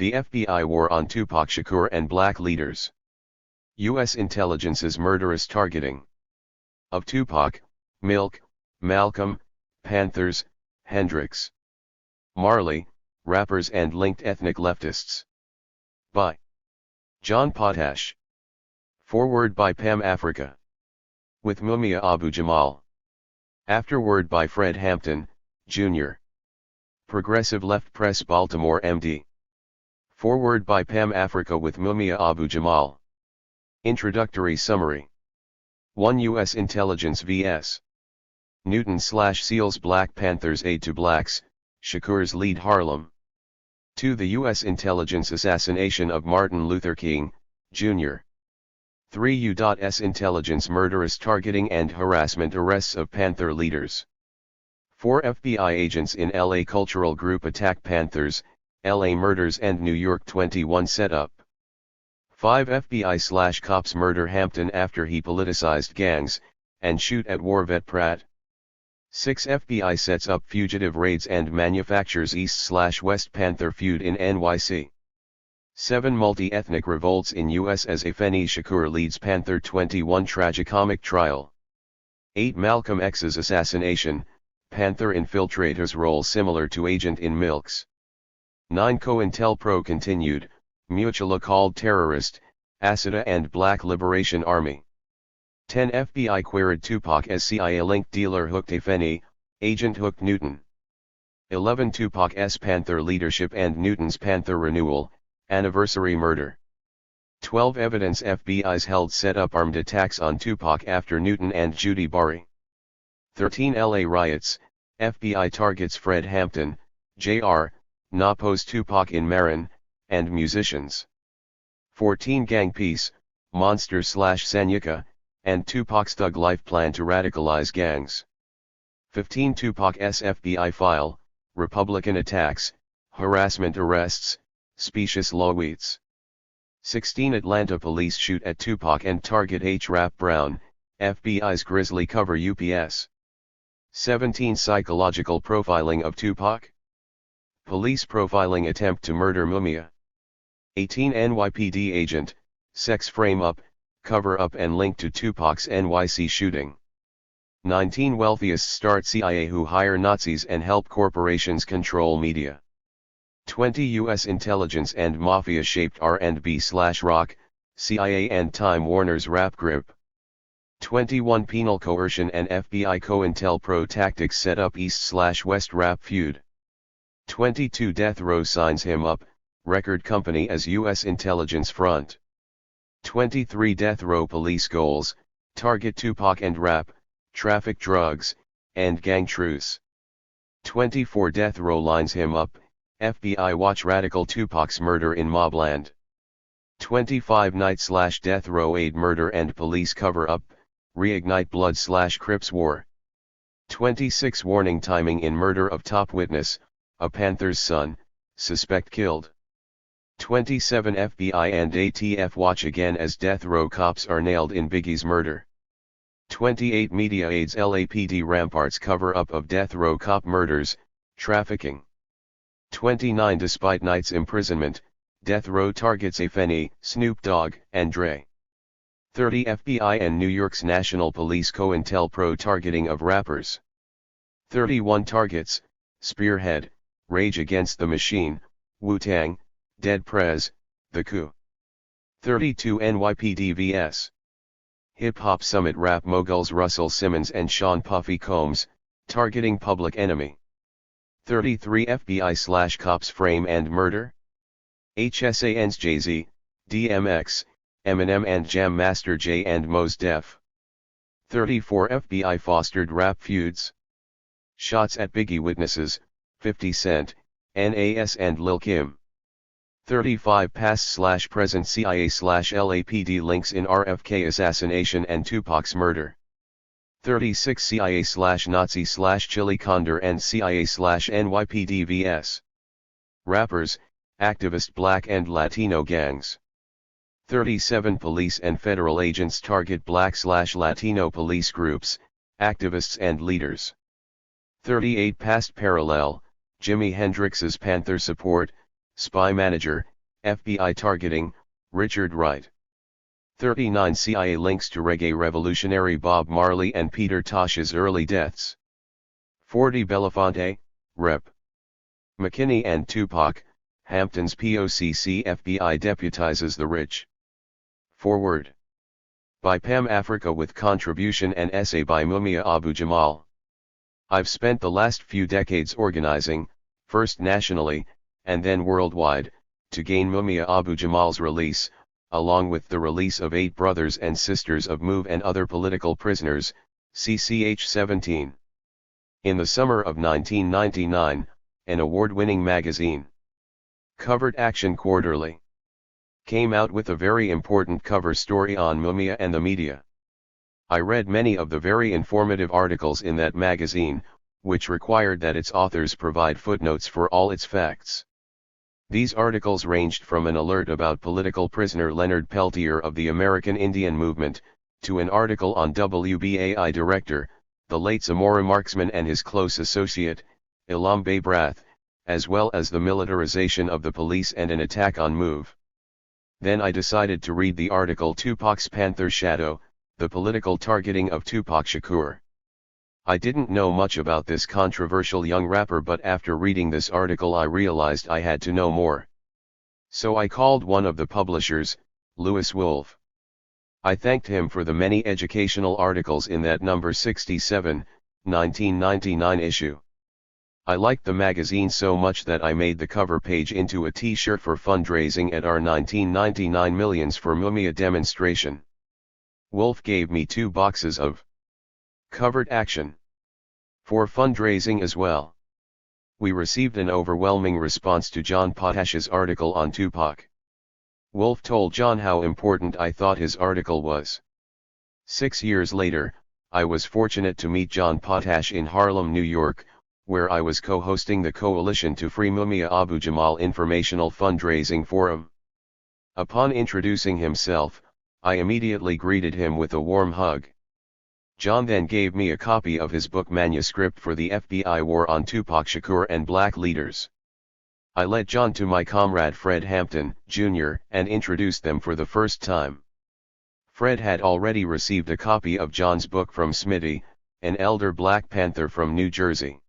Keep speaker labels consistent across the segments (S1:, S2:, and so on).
S1: The FBI war on Tupac Shakur and black leaders. U.S. intelligence's murderous targeting of Tupac, MLK, Malcolm, Panthers, Hendrix, Marley, rappers and linked ethnic leftists. By John Potash. Foreword by Pam Africa. With Mumia Abu-Jamal. Afterword by Fred Hampton, Jr. Progressive Left Press Baltimore MD. Foreword by Pam Africa with Mumia Abu-Jamal. Introductory Summary. 1. U.S. Intelligence vs. Newton/Seals Black Panthers Aid to Blacks, Shakur's lead Harlem. 2. The U.S. Intelligence assassination of Martin Luther King, Jr. 3. U.S. Intelligence murderous targeting and harassment arrests of Panther leaders. 4. FBI agents in LA cultural group attack Panthers, LA murders and New York 21 setup. 5. FBI/cops murder Hampton after he politicized gangs, and shoot at war vet Pratt. 6. FBI sets up fugitive raids and manufactures East/West Panther feud in NYC. 7. Multi-ethnic revolts in U.S. as Afeni Shakur leads Panther 21 tragicomic trial. 8. Malcolm X's assassination, Panther infiltrators role similar to agent in MLK's. 9. COINTELPRO continued, Muchala called terrorist, Asada and Black Liberation Army. 10. FBI queried Tupac as CIA-linked dealer hooked Afeni, agent hooked Newton. 11. Tupac's Panther leadership and Newton's Panther renewal, anniversary murder. 12. Evidence FBI's held set up armed attacks on Tupac after Newton and Judy Bari. 13. LA riots, FBI targets Fred Hampton, Jr., Napos Tupac in Marin, and musicians. 14. Gang Peace, Monster/Sanyika, and Tupac's thug life plan to radicalize gangs. 15. Tupac's FBI file, Republican attacks, harassment arrests, specious lawsuits. 16. Atlanta police shoot at Tupac and target H. Rap Brown, FBI's grisly cover UPS. 17. Psychological profiling of Tupac. Police profiling attempt to murder Mumia. 18. NYPD agent, sex frame-up, cover-up and link to Tupac's NYC shooting. 19. Wealthiest start CIA who hire Nazis and help corporations control media. 20. U.S. intelligence and mafia shaped R&B/rock, CIA and Time Warner's rap grip. 21. Penal coercion and FBI COINTELPRO tactics set up East/West rap feud. 22. Death Row signs him up, record company as U.S. intelligence front. 23. Death Row police goals, target Tupac and rap, traffic drugs, and gang truce. 24. Death Row lines him up, FBI watch radical Tupac's murder in Mobland. 25. Night/Death Row aid murder and police cover-up, reignite Blood/Crips war. 26. Warning timing in murder of top witness, a Panther's son, suspect killed. 27. FBI and ATF watch again as death row cops are nailed in Biggie's murder. 28. Media aids LAPD ramparts cover-up of death row cop murders, trafficking. 29. Despite Knight's imprisonment, death row targets Afeni, Snoop Dogg, and Dre. 30. FBI and New York's National Police COINTELPRO targeting of rappers. 31. Targets, Spearhead, Rage Against the Machine, Wu-Tang, Dead Prez, The Coup. 32. NYPD vs. Hip Hop Summit rap moguls Russell Simmons and Sean Puffy Combs, targeting Public Enemy. 33. FBI/cops frame and murder. HSAN's Jay-Z, DMX, Eminem and Jam Master Jay and Mos Def. 34. FBI fostered rap feuds. Shots at Biggie witnesses, 50 Cent, NAS and Lil Kim. 35. Past/present CIA/LAPD links in RFK assassination and Tupac's murder. 36. CIA/Nazi/Chili Condor and CIA/NYPD vs. Rappers, activist Black and Latino gangs. 37. Police and federal agents target Black/Latino police groups, activists and leaders. 38. Past parallel, Jimi Hendrix's Panther support, Spy Manager, FBI Targeting, Richard Wright. 39 CIA links to reggae revolutionary Bob Marley and Peter Tosh's early deaths. 40 Belafonte, Rep. McKinney and Tupac, Hampton's POCC FBI deputizes the rich. Forward. By Pam Africa with contribution and essay by Mumia Abu Jamal. I've spent the last few decades organizing, first nationally, and then worldwide, to gain Mumia Abu Jamal's release, along with the release of 8 brothers and sisters of MOVE and other political prisoners, CCH 17. In the summer of 1999, an award-winning magazine, Covered Action Quarterly, came out with a very important cover story on Mumia and the media. I read many of the very informative articles in that magazine, which required that its authors provide footnotes for all its facts. These articles ranged from an alert about political prisoner Leonard Peltier of the American Indian Movement, to an article on WBAI director, the late Zamora Marksman and his close associate, Ilham Bey Brath, as well as the militarization of the police and an attack on MOVE. Then I decided to read the article Tupac's Panther Shadow, the political targeting of Tupac Shakur. I didn't know much about this controversial young rapper, but after reading this article I realized I had to know more. So I called one of the publishers, Louis Wolff. I thanked him for the many educational articles in that number 67, 1999 issue. I liked the magazine so much that I made the cover page into a t-shirt for fundraising at our 1999 Millions for Mumia demonstration. Wolff gave me 2 boxes of Covered Action for fundraising as well. We received an overwhelming response to John Potash's article on Tupac. Wolff told John how important I thought his article was. 6 years later, I was fortunate to meet John Potash in Harlem, New York, where I was co-hosting the Coalition to Free Mumia Abu Jamal Informational Fundraising Forum. Upon introducing himself, I immediately greeted him with a warm hug. John then gave me a copy of his book manuscript for the FBI War on Tupac Shakur and Black Leaders. I led John to my comrade Fred Hampton, Jr., and introduced them for the first time. Fred had already received a copy of John's book from Smitty, an elder Black Panther from New Jersey.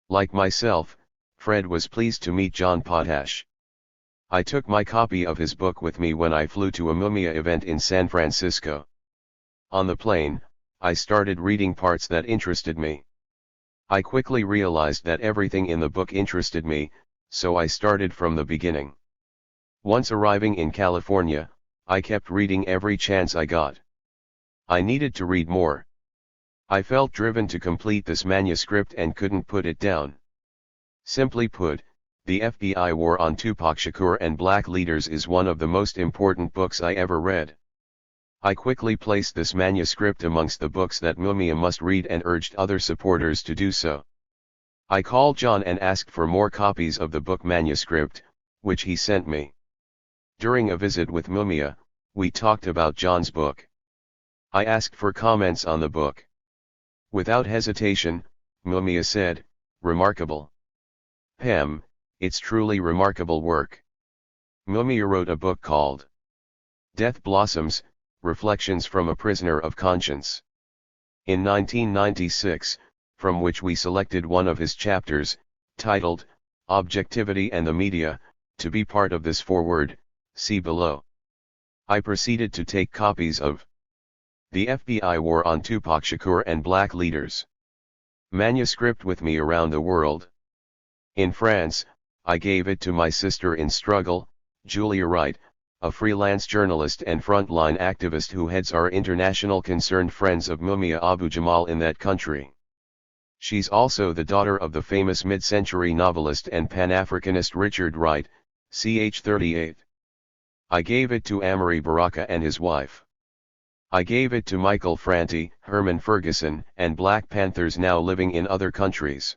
S1: Like myself, Fred was pleased to meet John Potash. I took my copy of his book with me when I flew to a Mumia event in San Francisco. On the plane, I started reading parts that interested me. I quickly realized that everything in the book interested me, so I started from the beginning. Once arriving in California, I kept reading every chance I got. I needed to read more. I felt driven to complete this manuscript and couldn't put it down. Simply put, the FBI War on Tupac Shakur and Black Leaders is one of the most important books I ever read. I quickly placed this manuscript amongst the books that Mumia must read and urged other supporters to do so. I called John and asked for more copies of the book manuscript, which he sent me. During a visit with Mumia, we talked about John's book. I asked for comments on the book. Without hesitation, Mumia said, "Remarkable. Pam, it's truly remarkable work." Mumia wrote a book called Death Blossoms, Reflections from a Prisoner of Conscience. In 1996, from which we selected one of his chapters, titled, Objectivity and the Media, to be part of this foreword, see below. I proceeded to take copies of The FBI War on Tupac Shakur and Black Leaders manuscript with me around the world. In France, I gave it to my sister in struggle, Julia Wright, a freelance journalist and frontline activist who heads our international concerned Friends of Mumia Abu Jamal in that country. She's also the daughter of the famous mid-century novelist and Pan-Africanist Richard Wright, ch. 38. I gave it to Amory Baraka and his wife. I gave it to Michael Franti, Herman Ferguson, and Black Panthers now living in other countries.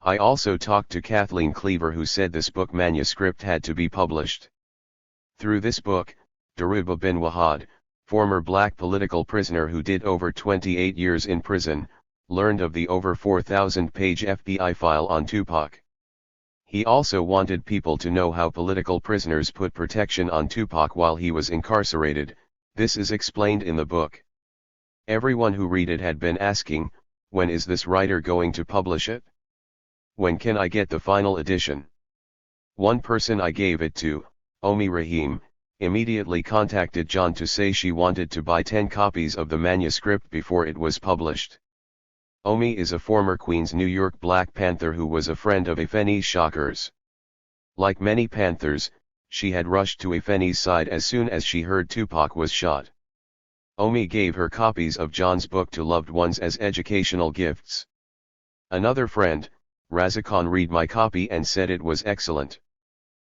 S1: I also talked to Kathleen Cleaver, who said this book manuscript had to be published. Through this book, Daruba bin Wahad, former black political prisoner who did over 28 years in prison, learned of the over 4,000-page FBI file on Tupac. He also wanted people to know how political prisoners put protection on Tupac while he was incarcerated. This is explained in the book. Everyone who read it had been asking, when is this writer going to publish it? When can I get the final edition? One person I gave it to, Omi Rahim, immediately contacted John to say she wanted to buy 10 copies of the manuscript before it was published. Omi is a former Queens, New York Black Panther who was a friend of Afeni's Shakur's. Like many Panthers, she had rushed to Afeni's side as soon as she heard Tupac was shot. Omi gave her copies of John's book to loved ones as educational gifts. Another friend, Razakhan, read my copy and said it was excellent.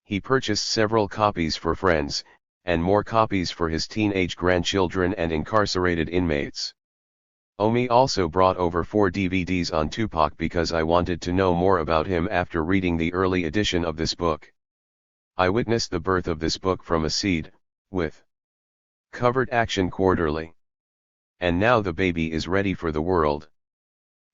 S1: He purchased several copies for friends, and more copies for his teenage grandchildren and incarcerated inmates. Omi also brought over 4 DVDs on Tupac because I wanted to know more about him after reading the early edition of this book. I witnessed the birth of this book from a seed, with Covert Action Quarterly. And now the baby is ready for the world.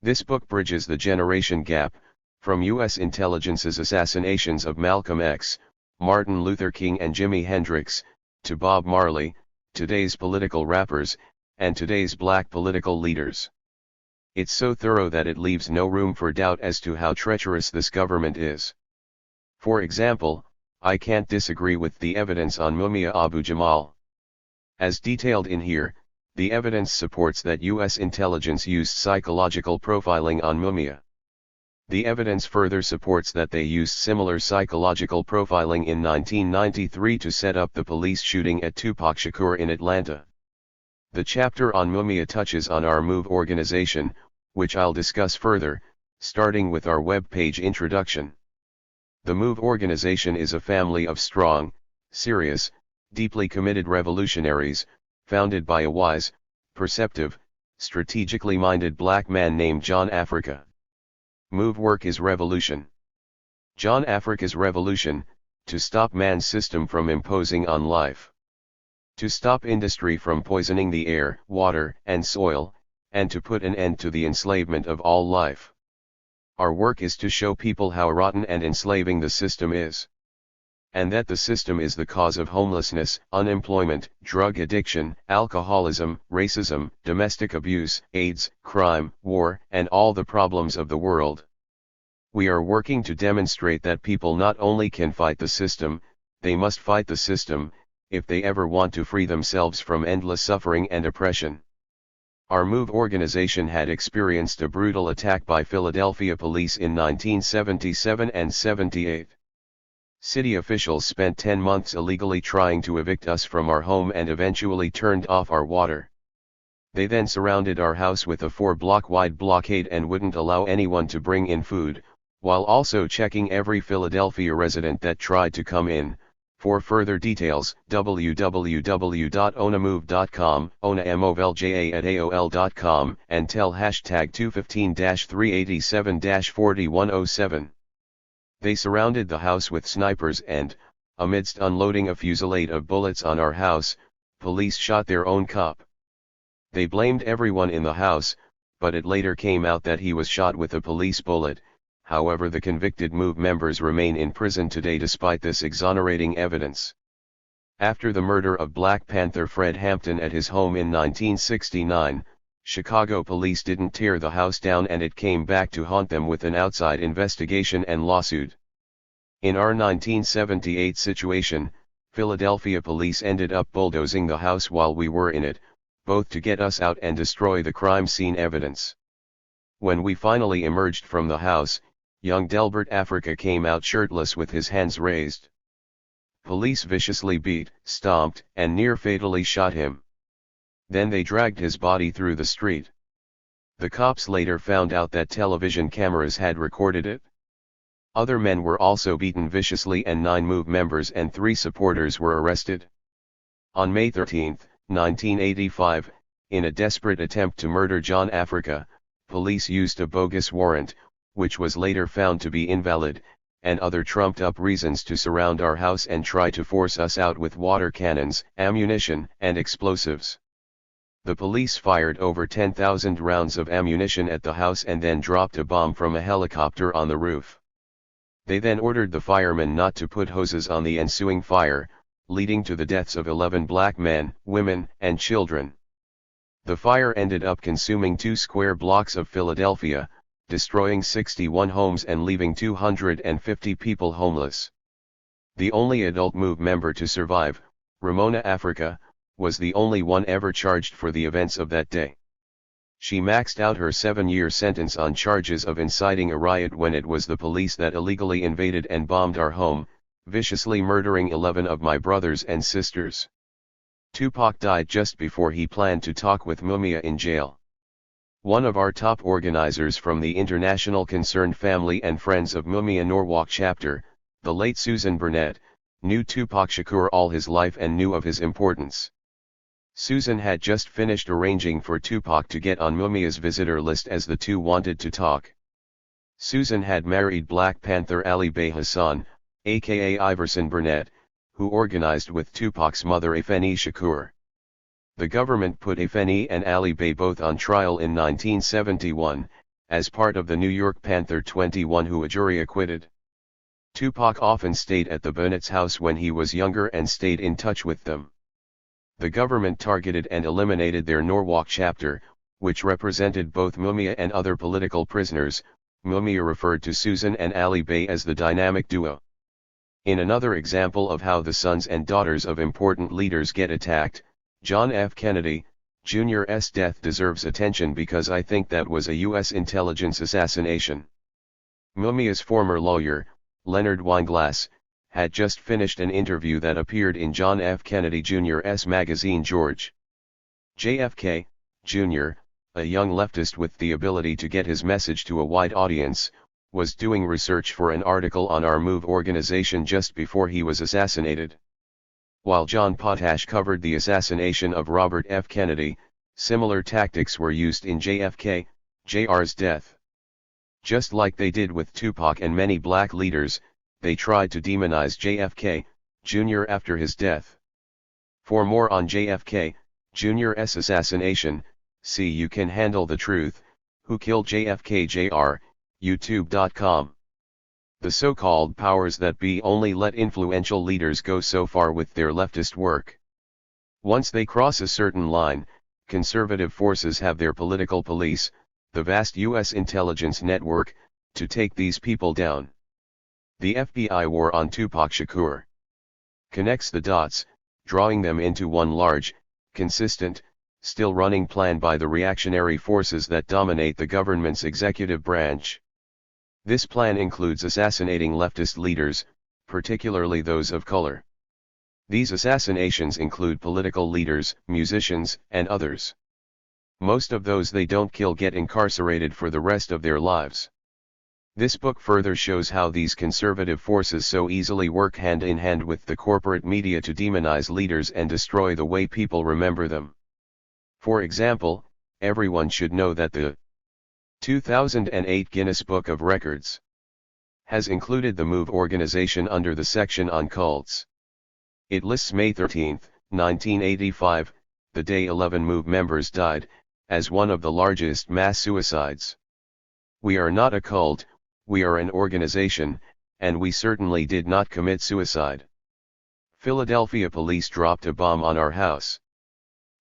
S1: This book bridges the generation gap, from U.S. intelligence's assassinations of Malcolm X, Martin Luther King and Jimi Hendrix, to Bob Marley, today's political rappers, and today's black political leaders. It's so thorough that it leaves no room for doubt as to how treacherous this government is. For example, I can't disagree with the evidence on Mumia Abu-Jamal. As detailed in here, the evidence supports that U.S. intelligence used psychological profiling on Mumia. The evidence further supports that they used similar psychological profiling in 1993 to set up the police shooting at Tupac Shakur in Atlanta. The chapter on Mumia touches on our MOVE organization, which I'll discuss further, starting with our web page introduction. The MOVE organization is a family of strong, serious, deeply committed revolutionaries, founded by a wise, perceptive, strategically minded black man named John Africa. MOVE work is revolution. John Africa's revolution, to stop man's system from imposing on life. To stop industry from poisoning the air, water, and soil, and to put an end to the enslavement of all life. Our work is to show people how rotten and enslaving the system is. And that the system is the cause of homelessness, unemployment, drug addiction, alcoholism, racism, domestic abuse, AIDS, crime, war, and all the problems of the world. We are working to demonstrate that people not only can fight the system, they must fight the system, if they ever want to free themselves from endless suffering and oppression. Our MOVE organization had experienced a brutal attack by Philadelphia police in 1977 and 78. City officials spent 10 months illegally trying to evict us from our home and eventually turned off our water. They then surrounded our house with a 4-block-wide blockade and wouldn't allow anyone to bring in food, while also checking every Philadelphia resident that tried to come in. For further details, www.onamove.com, onamovlja@aol.com, and tell hashtag 215-387-4107. They surrounded the house with snipers and, amidst unloading a fusillade of bullets on our house, police shot their own cop. They blamed everyone in the house, but it later came out that he was shot with a police bullet. However, the convicted MOVE members remain in prison today despite this exonerating evidence. After the murder of Black Panther Fred Hampton at his home in 1969, Chicago police didn't tear the house down and it came back to haunt them with an outside investigation and lawsuit. In our 1978 situation, Philadelphia police ended up bulldozing the house while we were in it, both to get us out and destroy the crime scene evidence. When we finally emerged from the house, young Delbert Africa came out shirtless with his hands raised. Police viciously beat, stomped, and near fatally shot him. Then they dragged his body through the street. The cops later found out that television cameras had recorded it. Other men were also beaten viciously and 9 MOVE members and 3 supporters were arrested. On May 13, 1985, in a desperate attempt to murder John Africa, police used a bogus warrant, which was later found to be invalid, and other trumped-up reasons to surround our house and try to force us out with water cannons, ammunition, and explosives. The police fired over 10,000 rounds of ammunition at the house and then dropped a bomb from a helicopter on the roof. They then ordered the firemen not to put hoses on the ensuing fire, leading to the deaths of 11 black men, women, and children. The fire ended up consuming 2 square blocks of Philadelphia, destroying 61 homes and leaving 250 people homeless. The only adult MOVE member to survive, Ramona Africa, was the only one ever charged for the events of that day. She maxed out her 7-year sentence on charges of inciting a riot when it was the police that illegally invaded and bombed our home, viciously murdering 11 of my brothers and sisters. Tupac died just before he planned to talk with Mumia in jail. One of our top organizers from the International Concerned Family and Friends of Mumia Norwalk chapter, the late Susan Burnett, knew Tupac Shakur all his life and knew of his importance. Susan had just finished arranging for Tupac to get on Mumia's visitor list as the two wanted to talk. Susan had married Black Panther Ali Bey Hassan, aka Iverson Burnett, who organized with Tupac's mother Afeni Shakur. The government put Afeni and Ali Bey both on trial in 1971, as part of the New York Panther 21 who a jury acquitted. Tupac often stayed at the Burnett's house when he was younger and stayed in touch with them. The government targeted and eliminated their Norwalk chapter, which represented both Mumia and other political prisoners. Mumia referred to Susan and Ali Bey as the dynamic duo. In another example of how the sons and daughters of important leaders get attacked, John F. Kennedy, Jr.'s death deserves attention because I think that was a U.S. intelligence assassination. Mumia's former lawyer, Leonard Weinglass, had just finished an interview that appeared in John F. Kennedy Jr.'s magazine George. JFK, Jr., a young leftist with the ability to get his message to a wide audience, was doing research for an article on our MOVE organization just before he was assassinated. While John Potash covered the assassination of Robert F. Kennedy, similar tactics were used in JFK, Jr.'s death. Just like they did with Tupac and many black leaders, they tried to demonize JFK, Jr. after his death. For more on JFK, Jr.'s assassination, see You Can Handle the Truth, Who Killed JFK Jr., YouTube.com. The so-called powers that be only let influential leaders go so far with their leftist work. Once they cross a certain line, conservative forces have their political police, the vast U.S. intelligence network, to take these people down. The FBI war on Tupac Shakur connects the dots, drawing them into one large, consistent, still running plan by the reactionary forces that dominate the government's executive branch. This plan includes assassinating leftist leaders, particularly those of color. These assassinations include political leaders, musicians, and others. Most of those they don't kill get incarcerated for the rest of their lives. This book further shows how these conservative forces so easily work hand in hand with the corporate media to demonize leaders and destroy the way people remember them. For example, everyone should know that the 2008 Guinness Book of Records has included the MOVE organization under the section on cults. It lists May 13, 1985, the day 11 MOVE members died, as one of the largest mass suicides. We are not a cult, we are an organization, and we certainly did not commit suicide. Philadelphia police dropped a bomb on our house.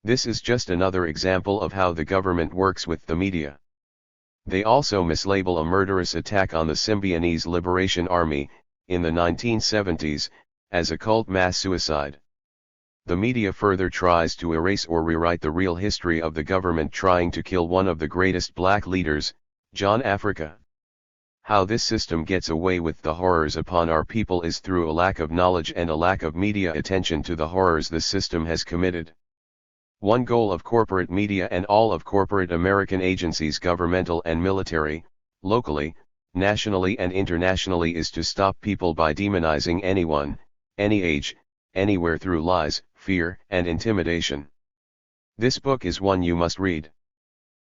S1: This is just another example of how the government works with the media. They also mislabel a murderous attack on the Symbionese Liberation Army, in the 1970s, as a cult mass suicide. The media further tries to erase or rewrite the real history of the government trying to kill one of the greatest black leaders, John Africa. How this system gets away with the horrors upon our people is through a lack of knowledge and a lack of media attention to the horrors the system has committed. One goal of corporate media and all of corporate American agencies, governmental and military, locally, nationally and internationally, is to stop people by demonizing anyone, any age, anywhere through lies, fear, and intimidation. This book is one you must read.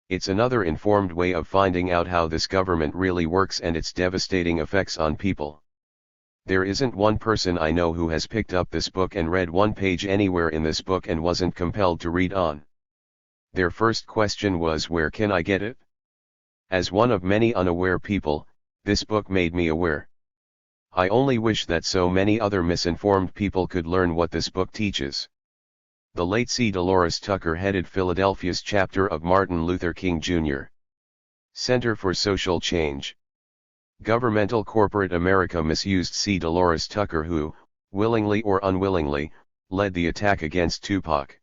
S1: It's another informed way of finding out how this government really works and its devastating effects on people. There isn't one person I know who has picked up this book and read one page anywhere in this book and wasn't compelled to read on. Their first question was, where can I get it? As one of many unaware people, this book made me aware. I only wish that so many other misinformed people could learn what this book teaches. The late C. Dolores Tucker headed Philadelphia's chapter of Martin Luther King Jr. Center for Social Change. Governmental corporate America misused C. Dolores Tucker, who, willingly or unwillingly, led the attack against Tupac.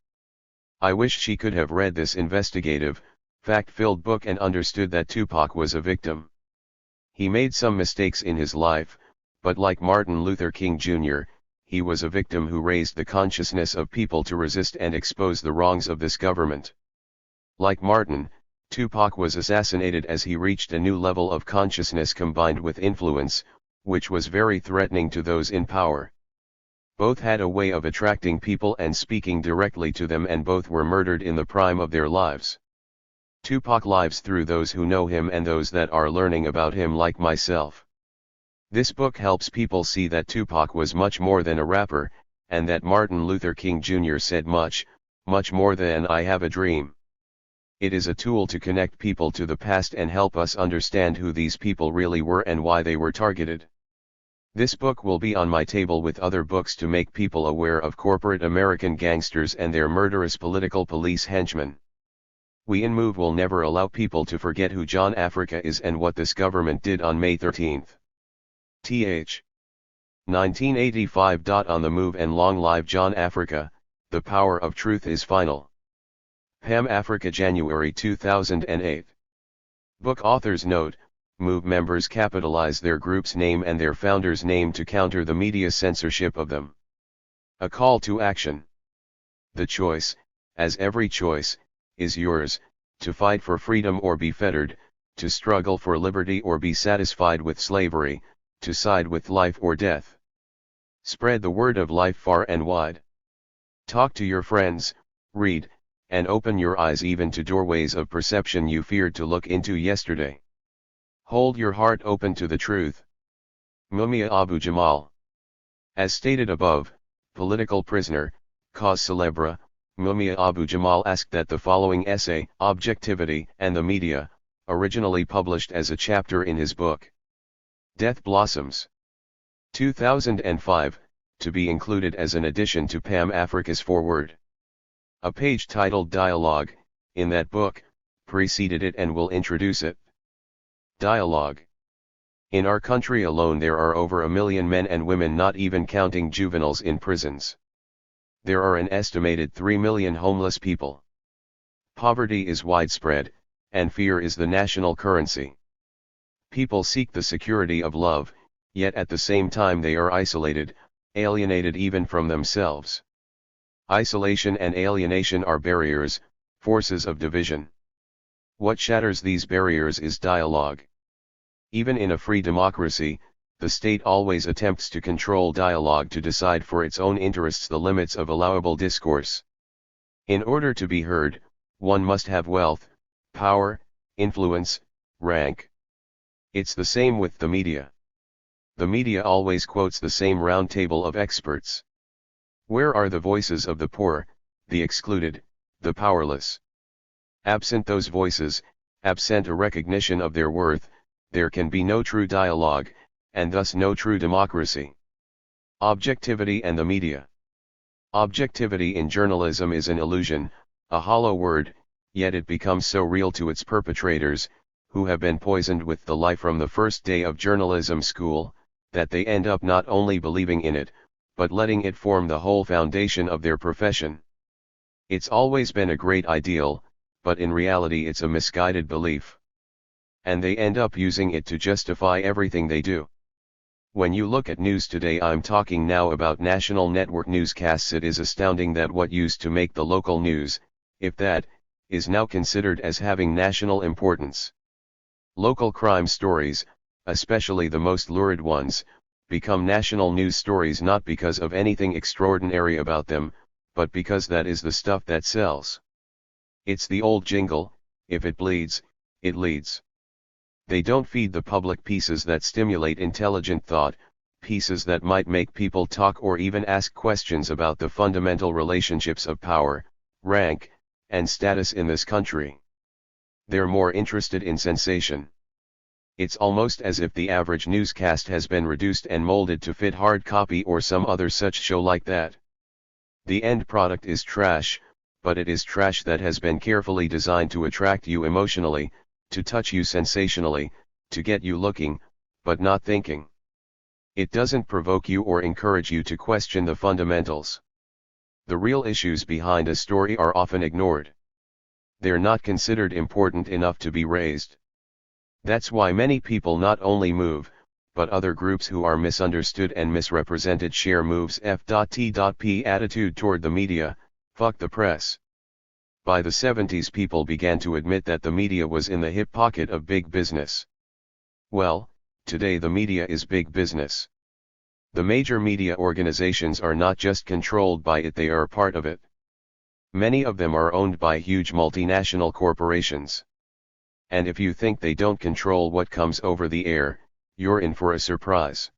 S1: I wish she could have read this investigative, fact-filled book and understood that Tupac was a victim. He made some mistakes in his life, but like Martin Luther King Jr., he was a victim who raised the consciousness of people to resist and expose the wrongs of this government. Like Martin, Tupac was assassinated as he reached a new level of consciousness combined with influence, which was very threatening to those in power. Both had a way of attracting people and speaking directly to them, and both were murdered in the prime of their lives. Tupac lives through those who know him and those that are learning about him, like myself. This book helps people see that Tupac was much more than a rapper, and that Martin Luther King Jr. said much, much more than "I have a dream." It is a tool to connect people to the past and help us understand who these people really were and why they were targeted. This book will be on my table with other books to make people aware of corporate American gangsters and their murderous political police henchmen. We in MOVE will never allow people to forget who John Africa is and what this government did on May 13. Th. 1985. On the move and long live John Africa, the power of truth is final. Pam Africa, January 2008. Book author's note: MOVE members capitalize their group's name and their founder's name to counter the media censorship of them. A call to action. The choice, as every choice, is yours, to fight for freedom or be fettered, to struggle for liberty or be satisfied with slavery, to side with life or death. Spread the word of life far and wide. Talk to your friends, read, and open your eyes even to doorways of perception you feared to look into yesterday. Hold your heart open to the truth. Mumia Abu-Jamal. As stated above, political prisoner, cause célèbre, Mumia Abu-Jamal asked that the following essay, Objectivity and the Media, originally published as a chapter in his book, Death Blossoms, 2005, to be included as an addition to Pam Africa's foreword. A page titled Dialogue, in that book, preceded it and will introduce it. Dialogue. In our country alone there are over 1 million men and women, not even counting juveniles, in prisons. There are an estimated 3 million homeless people. Poverty is widespread, and fear is the national currency. People seek the security of love, yet at the same time they are isolated, alienated even from themselves. Isolation and alienation are barriers, forces of division. What shatters these barriers is dialogue. Even in a free democracy, the state always attempts to control dialogue to decide for its own interests the limits of allowable discourse. In order to be heard, one must have wealth, power, influence, rank. It's the same with the media. The media always quotes the same round table of experts. Where are the voices of the poor, the excluded, the powerless? Absent those voices, absent a recognition of their worth, there can be no true dialogue, and thus no true democracy. Objectivity and the media. Objectivity in journalism is an illusion, a hollow word, yet it becomes so real to its perpetrators, who have been poisoned with the lie from the first day of journalism school, that they end up not only believing in it, but letting it form the whole foundation of their profession. It's always been a great ideal, but in reality it's a misguided belief. And they end up using it to justify everything they do. When you look at news today, I'm talking now about national network newscasts, it is astounding that what used to make the local news, if that, is now considered as having national importance. Local crime stories, especially the most lurid ones, become national news stories not because of anything extraordinary about them, but because that is the stuff that sells. It's the old jingle, if it bleeds, it leads. They don't feed the public pieces that stimulate intelligent thought, pieces that might make people talk or even ask questions about the fundamental relationships of power, rank, and status in this country. They're more interested in sensation. It's almost as if the average newscast has been reduced and molded to fit hard copy or some other such show like that. The end product is trash, but it is trash that has been carefully designed to attract you emotionally, to touch you sensationally, to get you looking, but not thinking. It doesn't provoke you or encourage you to question the fundamentals. The real issues behind a story are often ignored. They're not considered important enough to be raised. That's why many people not only move, but other groups who are misunderstood and misrepresented share moves F.T.P. attitude toward the media, fuck the press. By the 70s people began to admit that the media was in the hip pocket of big business. Well, today the media is big business. The major media organizations are not just controlled by it, they are part of it. Many of them are owned by huge multinational corporations. And if you think they don't control what comes over the air, you're in for a surprise.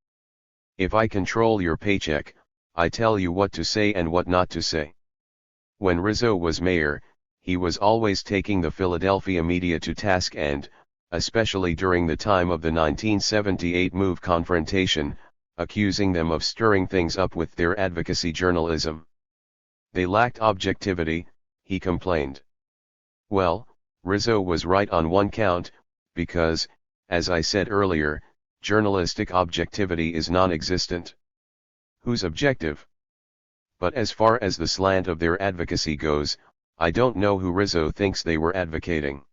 S1: If I control your paycheck, I tell you what to say and what not to say. When Rizzo was mayor, he was always taking the Philadelphia media to task and, especially during the time of the 1978 MOVE confrontation, accusing them of stirring things up with their advocacy journalism. They lacked objectivity, he complained. Well, Rizzo was right on one count, because, as I said earlier, journalistic objectivity is non-existent. Who's objective? But as far as the slant of their advocacy goes, I don't know who Rizzo thinks they were advocating.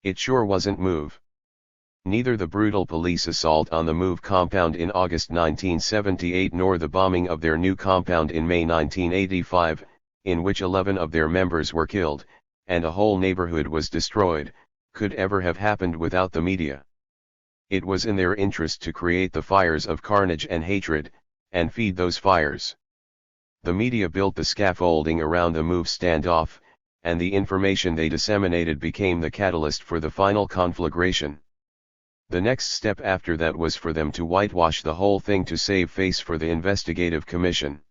S1: It sure wasn't MOVE. Neither the brutal police assault on the MOVE compound in August 1978 nor the bombing of their new compound in May 1985, in which 11 of their members were killed, and a whole neighborhood was destroyed, could ever have happened without the media. It was in their interest to create the fires of carnage and hatred, and feed those fires. The media built the scaffolding around the MOVE standoff, and the information they disseminated became the catalyst for the final conflagration. The next step after that was for them to whitewash the whole thing to save face for the investigative commission.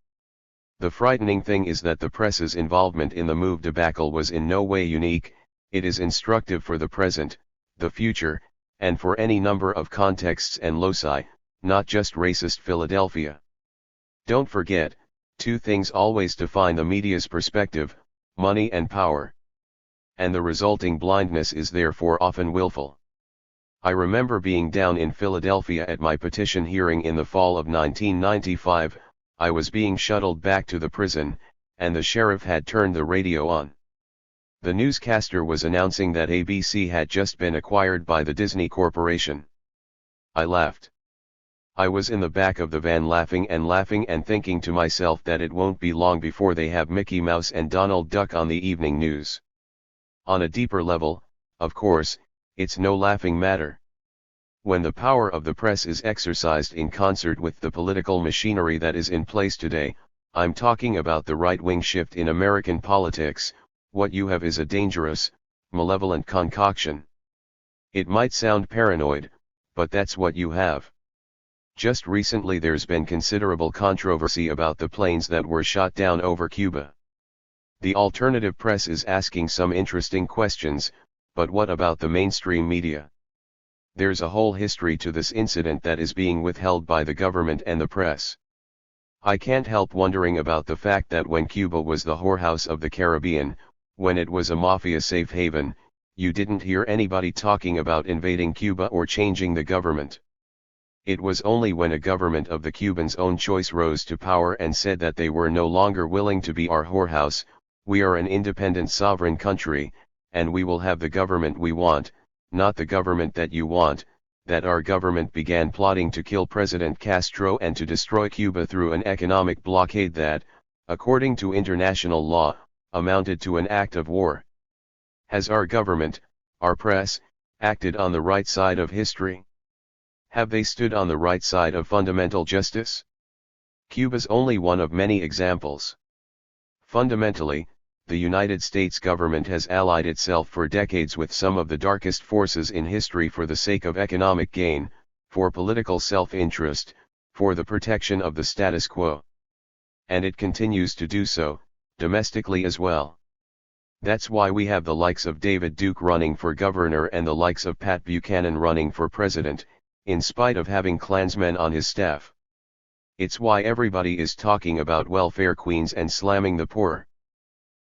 S1: The frightening thing is that the press's involvement in the MOVE debacle was in no way unique. It is instructive for the present, the future, and for any number of contexts and loci, not just racist Philadelphia. Don't forget, two things always define the media's perspective: money and power. And the resulting blindness is therefore often willful. I remember being down in Philadelphia at my petition hearing in the fall of 1995. I was being shuttled back to the prison, and the sheriff had turned the radio on. The newscaster was announcing that ABC had just been acquired by the Disney Corporation. I laughed. I was in the back of the van laughing and thinking to myself that it won't be long before they have Mickey Mouse and Donald Duck on the evening news. On a deeper level, of course, it's no laughing matter. When the power of the press is exercised in concert with the political machinery that is in place today, I'm talking about the right-wing shift in American politics, what you have is a dangerous, malevolent concoction. It might sound paranoid, but that's what you have. Just recently there's been considerable controversy about the planes that were shot down over Cuba. The alternative press is asking some interesting questions, but what about the mainstream media? There's a whole history to this incident that is being withheld by the government and the press. I can't help wondering about the fact that when Cuba was the whorehouse of the Caribbean, when it was a mafia safe haven, you didn't hear anybody talking about invading Cuba or changing the government. It was only when a government of the Cubans' own choice rose to power and said that they were no longer willing to be our whorehouse, we are an independent sovereign country, and we will have the government we want, not the government that you want, that our government began plotting to kill President Castro and to destroy Cuba through an economic blockade that, according to international law, amounted to an act of war. Has our government, our press, acted on the right side of history? Have they stood on the right side of fundamental justice? Cuba's only one of many examples. Fundamentally, the United States government has allied itself for decades with some of the darkest forces in history for the sake of economic gain, for political self-interest, for the protection of the status quo. And it continues to do so, domestically as well. That's why we have the likes of David Duke running for governor and the likes of Pat Buchanan running for president, in spite of having Klansmen on his staff. It's why everybody is talking about welfare queens and slamming the poor.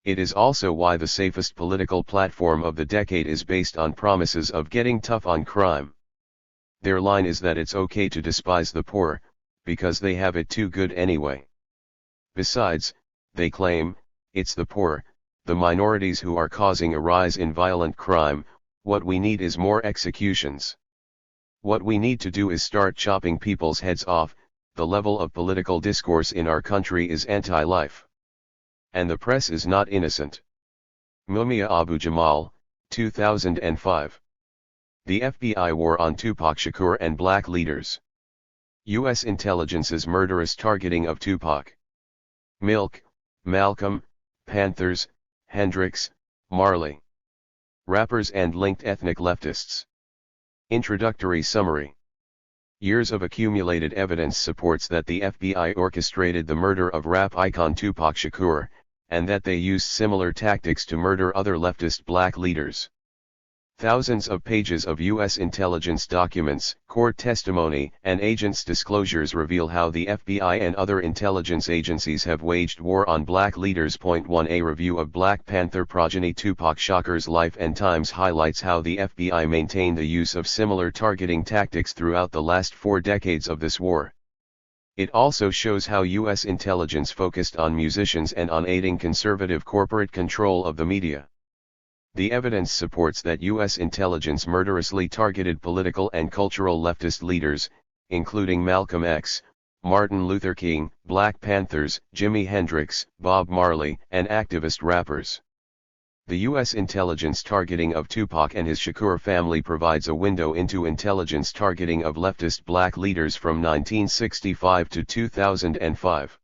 S1: It is also why the safest political platform of the decade is based on promises of getting tough on crime. Their line is that it's okay to despise the poor, because they have it too good anyway. Besides, they claim, it's the poor, the minorities who are causing a rise in violent crime. What we need is more executions. What we need to do is start chopping people's heads off. The level of political discourse in our country is anti-life. And the press is not innocent. Mumia Abu Jamal, 2005. The FBI war on Tupac Shakur and black leaders. U.S. intelligence's murderous targeting of Tupac. MLK, Malcolm, Panthers, Hendrix, Marley. Rappers and linked ethnic leftists. Introductory summary. Years of accumulated evidence supports that the FBI orchestrated the murder of rap icon Tupac Shakur, and that they used similar tactics to murder other leftist black leaders. Thousands of pages of U.S. intelligence documents, court testimony, and agents' disclosures reveal how the FBI and other intelligence agencies have waged war on black leaders. 1. A review of Black Panther progeny Tupac Shakur's life and times highlights how the FBI maintained the use of similar targeting tactics throughout the last 4 decades of this war. It also shows how U.S. intelligence focused on musicians and on aiding conservative corporate control of the media. The evidence supports that U.S. intelligence murderously targeted political and cultural leftist leaders, including Malcolm X, Martin Luther King, Black Panthers, Jimi Hendrix, Bob Marley, and activist rappers. The U.S. intelligence targeting of Tupac and his Shakur family provides a window into intelligence targeting of leftist black leaders from 1965 to 2005.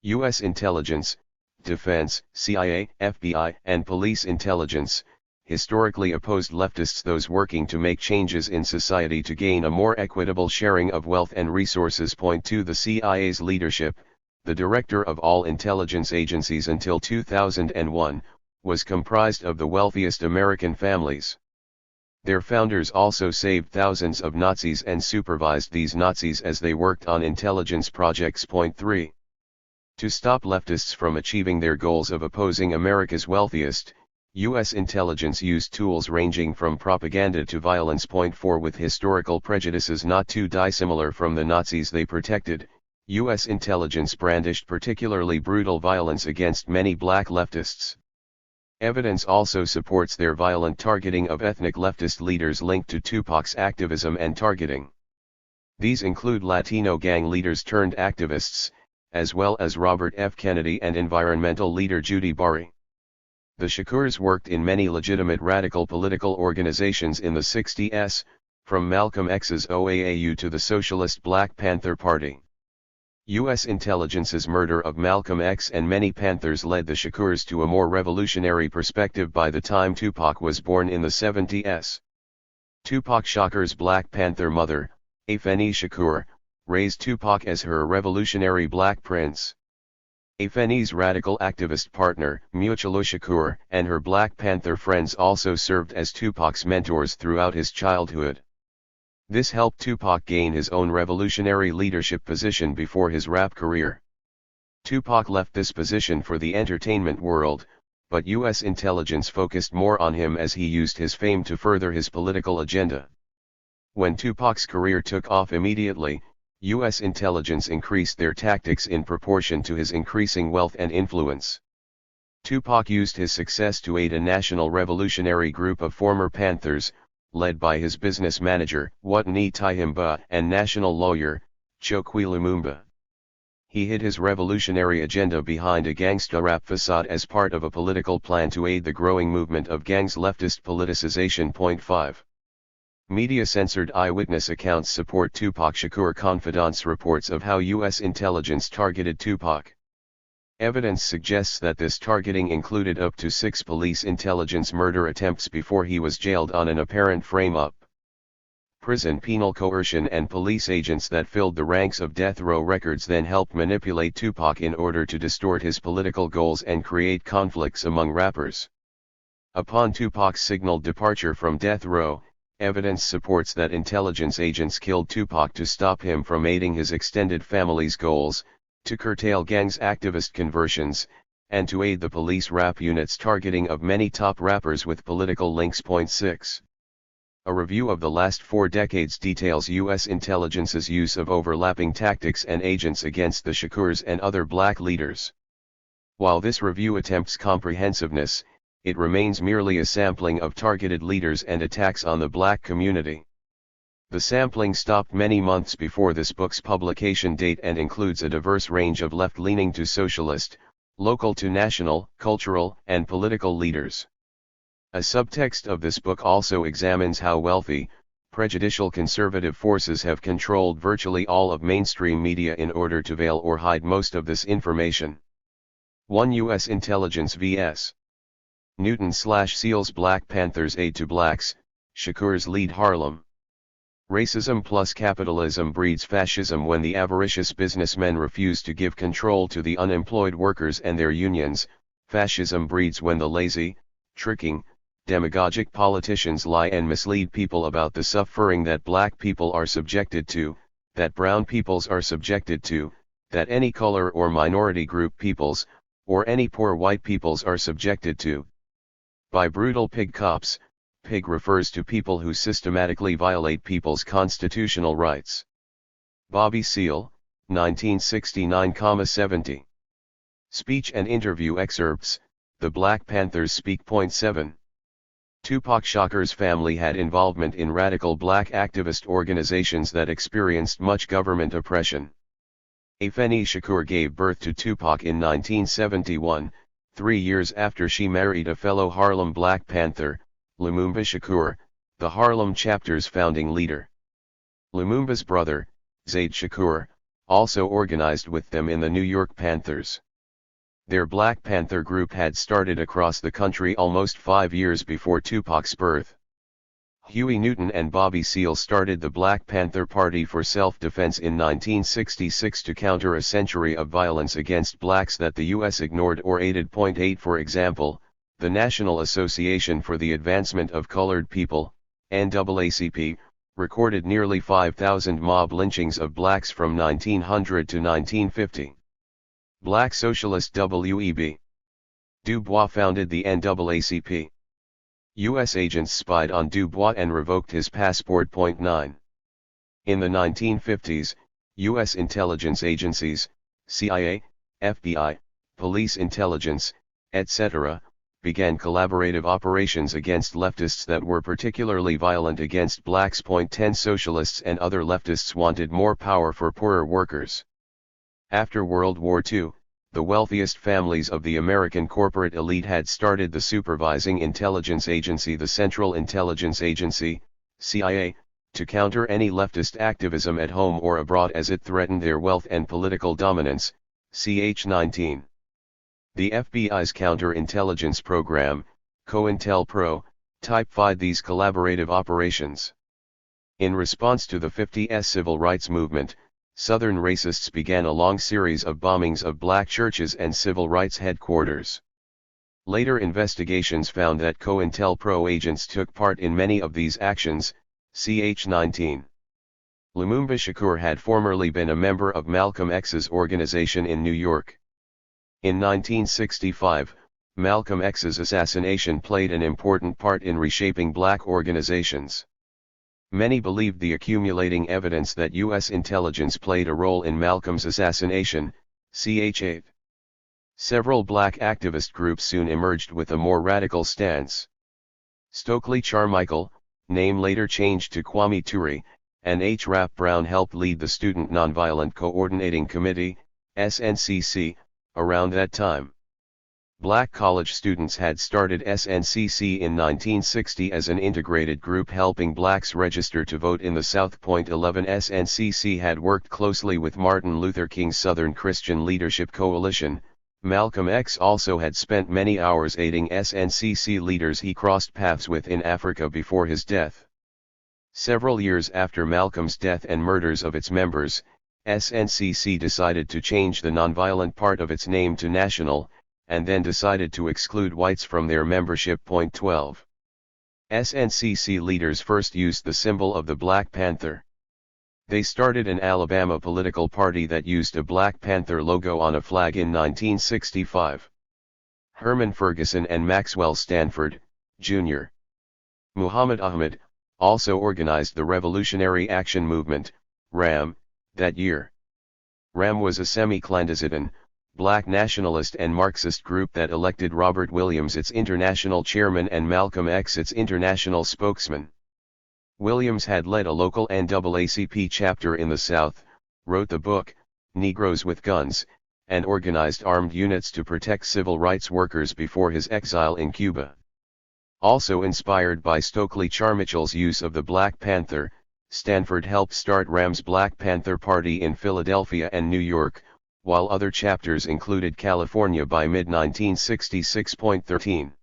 S1: U.S. intelligence, defense, CIA, FBI, and police intelligence, historically opposed leftists, those working to make changes in society to gain a more equitable sharing of wealth and resources. 2. The CIA's leadership, the director of all intelligence agencies until 2001, was comprised of the wealthiest American families. Their founders also saved thousands of Nazis and supervised these Nazis as they worked on intelligence projects. 3. To stop leftists from achieving their goals of opposing America's wealthiest, U.S. intelligence used tools ranging from propaganda to violence. 4. With historical prejudices not too dissimilar from the Nazis they protected, U.S. intelligence brandished particularly brutal violence against many black leftists. Evidence also supports their violent targeting of ethnic leftist leaders linked to Tupac's activism and targeting. These include Latino gang leaders turned activists, as well as Robert F. Kennedy and environmental leader Judy Bari. The Shakurs worked in many legitimate radical political organizations in the 60s, from Malcolm X's OAAU to the Socialist Black Panther Party. U.S. intelligence's murder of Malcolm X and many Panthers led the Shakurs to a more revolutionary perspective by the time Tupac was born in the 70s. Tupac Shakur's Black Panther mother, Afeni Shakur, raised Tupac as her revolutionary black prince. Afeni's radical activist partner, Mutulu Shakur, and her Black Panther friends also served as Tupac's mentors throughout his childhood. This helped Tupac gain his own revolutionary leadership position before his rap career. Tupac left this position for the entertainment world, but U.S. intelligence focused more on him as he used his fame to further his political agenda. When Tupac's career took off immediately, U.S. intelligence increased their tactics in proportion to his increasing wealth and influence. Tupac used his success to aid a national revolutionary group of former Panthers, led by his business manager, Watani Tyehimba, and national lawyer, Chokwe Lumumba. He hid his revolutionary agenda behind a gangsta rap facade as part of a political plan to aid the growing movement of gangs' leftist politicization. 5. Media-censored eyewitness accounts support Tupac Shakur confidants' reports of how U.S. intelligence targeted Tupac. Evidence suggests that this targeting included up to 6 police intelligence murder attempts before he was jailed on an apparent frame-up. Prison penal coercion and police agents that filled the ranks of death row records then helped manipulate Tupac in order to distort his political goals and create conflicts among rappers. Upon Tupac's signaled departure from death row, evidence supports that intelligence agents killed Tupac to stop him from aiding his extended family's goals, to curtail gangs' activist conversions, and to aid the police rap unit's targeting of many top rappers with political links. Point 6. A review of the last 4 decades details U.S. intelligence's use of overlapping tactics and agents against the Shakurs and other black leaders. While this review attempts comprehensiveness, it remains merely a sampling of targeted leaders and attacks on the black community. The sampling stopped many months before this book's publication date and includes a diverse range of left-leaning to socialist, local to national, cultural, and political leaders. A subtext of this book also examines how wealthy, prejudicial conservative forces have controlled virtually all of mainstream media in order to veil or hide most of this information. 1. U.S. Intelligence vs. Newton/Seal's Black Panthers Aid to Blacks, Shakur's Lead Harlem. Racism plus capitalism breeds fascism. When the avaricious businessmen refuse to give control to the unemployed workers and their unions, fascism breeds when the lazy, tricking, demagogic politicians lie and mislead people about the suffering that black people are subjected to, that brown peoples are subjected to, that any color or minority group peoples, or any poor white peoples are subjected to. By brutal pig cops, pig refers to people who systematically violate people's constitutional rights. Bobby Seale, 1969-70. Speech and interview excerpts, The Black Panthers Speak. Point 7. Tupac Shakur's family had involvement in radical black activist organizations that experienced much government oppression. Afeni Shakur gave birth to Tupac in 1971, 3 years after she married a fellow Harlem Black Panther, Lumumba Shakur, the Harlem chapter's founding leader. Lumumba's brother, Zaid Shakur, also organized with them in the New York Panthers. Their Black Panther group had started across the country almost 5 years before Tupac's birth. Huey Newton and Bobby Seale started the Black Panther Party for self-defense in 1966 to counter a century of violence against blacks that the U.S. ignored or aided. Point 8. For example, the National Association for the Advancement of Colored People, NAACP, recorded nearly 5,000 mob lynchings of blacks from 1900 to 1950. Black socialist W.E.B. Du Bois founded the NAACP. U.S. agents spied on Du Bois and revoked his passport. Point 9. In the 1950s, U.S. intelligence agencies, CIA, FBI, police intelligence, etc., began collaborative operations against leftists that were particularly violent against blacks. Point 10. Socialists and other leftists wanted more power for poorer workers. After World War II, the wealthiest families of the American corporate elite had started the supervising intelligence agency, the Central Intelligence Agency, CIA, to counter any leftist activism at home or abroad as it threatened their wealth and political dominance. Ch. 19. The FBI's counterintelligence program, COINTELPRO, typified these collaborative operations. In response to the 50s civil rights movement, Southern racists began a long series of bombings of black churches and civil rights headquarters. Later investigations found that COINTELPRO agents took part in many of these actions. Ch. 19. Lumumba Shakur had formerly been a member of Malcolm X's organization in New York. In 1965, Malcolm X's assassination played an important part in reshaping black organizations. Many believed the accumulating evidence that U.S. intelligence played a role in Malcolm's assassination. Ch. 8. Several black activist groups soon emerged with a more radical stance. Stokely Carmichael, name later changed to Kwame Ture, and H. Rap Brown helped lead the Student Nonviolent Coordinating Committee, SNCC, around that time. Black college students had started SNCC in 1960 as an integrated group helping blacks register to vote in the South. 11 SNCC had worked closely with Martin Luther King's Southern Christian Leadership Coalition. Malcolm X also had spent many hours aiding SNCC leaders he crossed paths with in Africa before his death. Several years after Malcolm's death and murders of its members, SNCC decided to change the nonviolent part of its name to National, and then decided to exclude whites from their membership. 12. SNCC leaders first used the symbol of the Black Panther. They started an Alabama political party that used a Black Panther logo on a flag in 1965. Herman Ferguson and Maxwell Stanford, Jr. Muhammad Ahmed, also organized the Revolutionary Action Movement, RAM, that year. RAM was a semi-clandestine, black nationalist and Marxist group that elected Robert Williams its international chairman and Malcolm X its international spokesman. Williams had led a local NAACP chapter in the South, wrote the book, Negroes with Guns, and organized armed units to protect civil rights workers before his exile in Cuba. Also inspired by Stokely Carmichael's use of the Black Panther, Stanford helped start RAM's Black Panther Party in Philadelphia and New York, while other chapters included California by mid-1966. 13.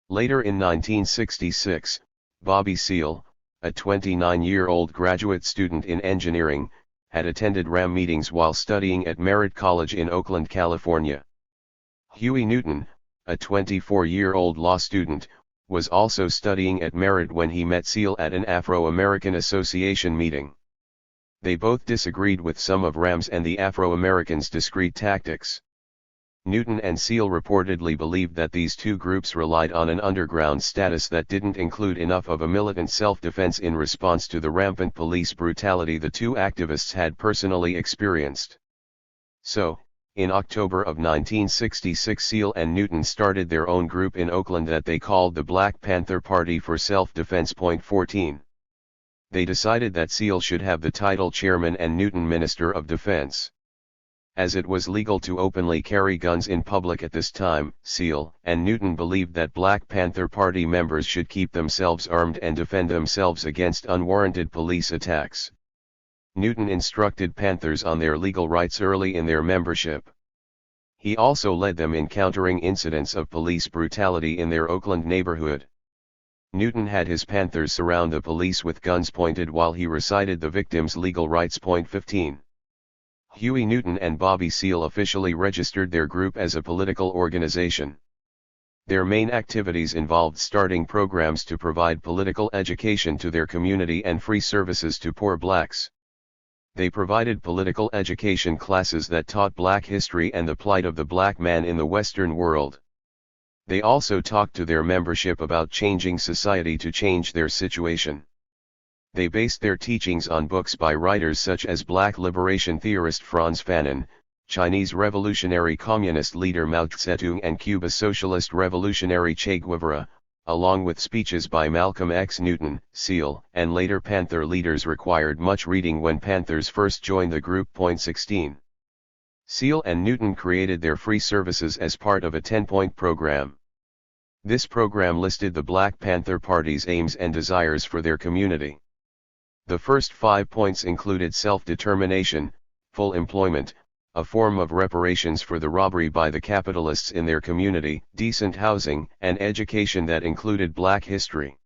S1: Later in 1966, Bobby Seale, a 29-year-old graduate student in engineering, had attended RAM meetings while studying at Merritt College in Oakland, California. Huey Newton, a 24-year-old law student, was also studying at Merritt when he met Seale at an Afro-American Association meeting. They both disagreed with some of RAM's and the Afro-Americans' discrete tactics. Newton and Seale reportedly believed that these two groups relied on an underground status that didn't include enough of a militant self-defense in response to the rampant police brutality the two activists had personally experienced. So, in October of 1966, Seale and Newton started their own group in Oakland that they called the Black Panther Party for Self-Defense. 14. They decided that Seale should have the title chairman and Newton Minister of Defense. As it was legal to openly carry guns in public at this time, Seale and Newton believed that Black Panther Party members should keep themselves armed and defend themselves against unwarranted police attacks. Newton instructed Panthers on their legal rights early in their membership. He also led them in countering incidents of police brutality in their Oakland neighborhood. Newton had his Panthers surround the police with guns pointed while he recited the victims' legal rights. 15. Huey Newton and Bobby Seale officially registered their group as a political organization. Their main activities involved starting programs to provide political education to their community and free services to poor blacks. They provided political education classes that taught black history and the plight of the black man in the Western world. They also talked to their membership about changing society to change their situation. They based their teachings on books by writers such as black liberation theorist Frantz Fanon, Chinese revolutionary communist leader Mao Zedong and Cuba socialist revolutionary Che Guevara, along with speeches by Malcolm X. Newton. Seale and later Panther leaders required much reading when Panthers first joined the group. 16. Seale and Newton created their free services as part of a 10-point program. This program listed the Black Panther Party's aims and desires for their community. The first 5 points included self-determination, full employment, a form of reparations for the robbery by the capitalists in their community, decent housing, and education that included black history.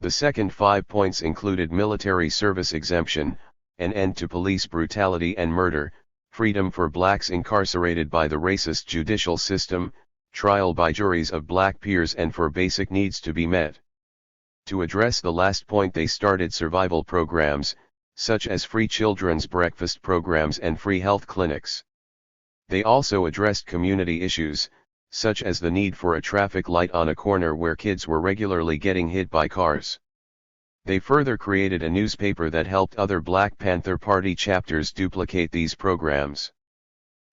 S1: The second 5 points included military service exemption, an end to police brutality and murder, freedom for blacks incarcerated by the racist judicial system, trial by juries of black peers, and for basic needs to be met. To address the last point, they started survival programs, such as free children's breakfast programs and free health clinics. They also addressed community issues, such as the need for a traffic light on a corner where kids were regularly getting hit by cars. They further created a newspaper that helped other Black Panther Party chapters duplicate these programs.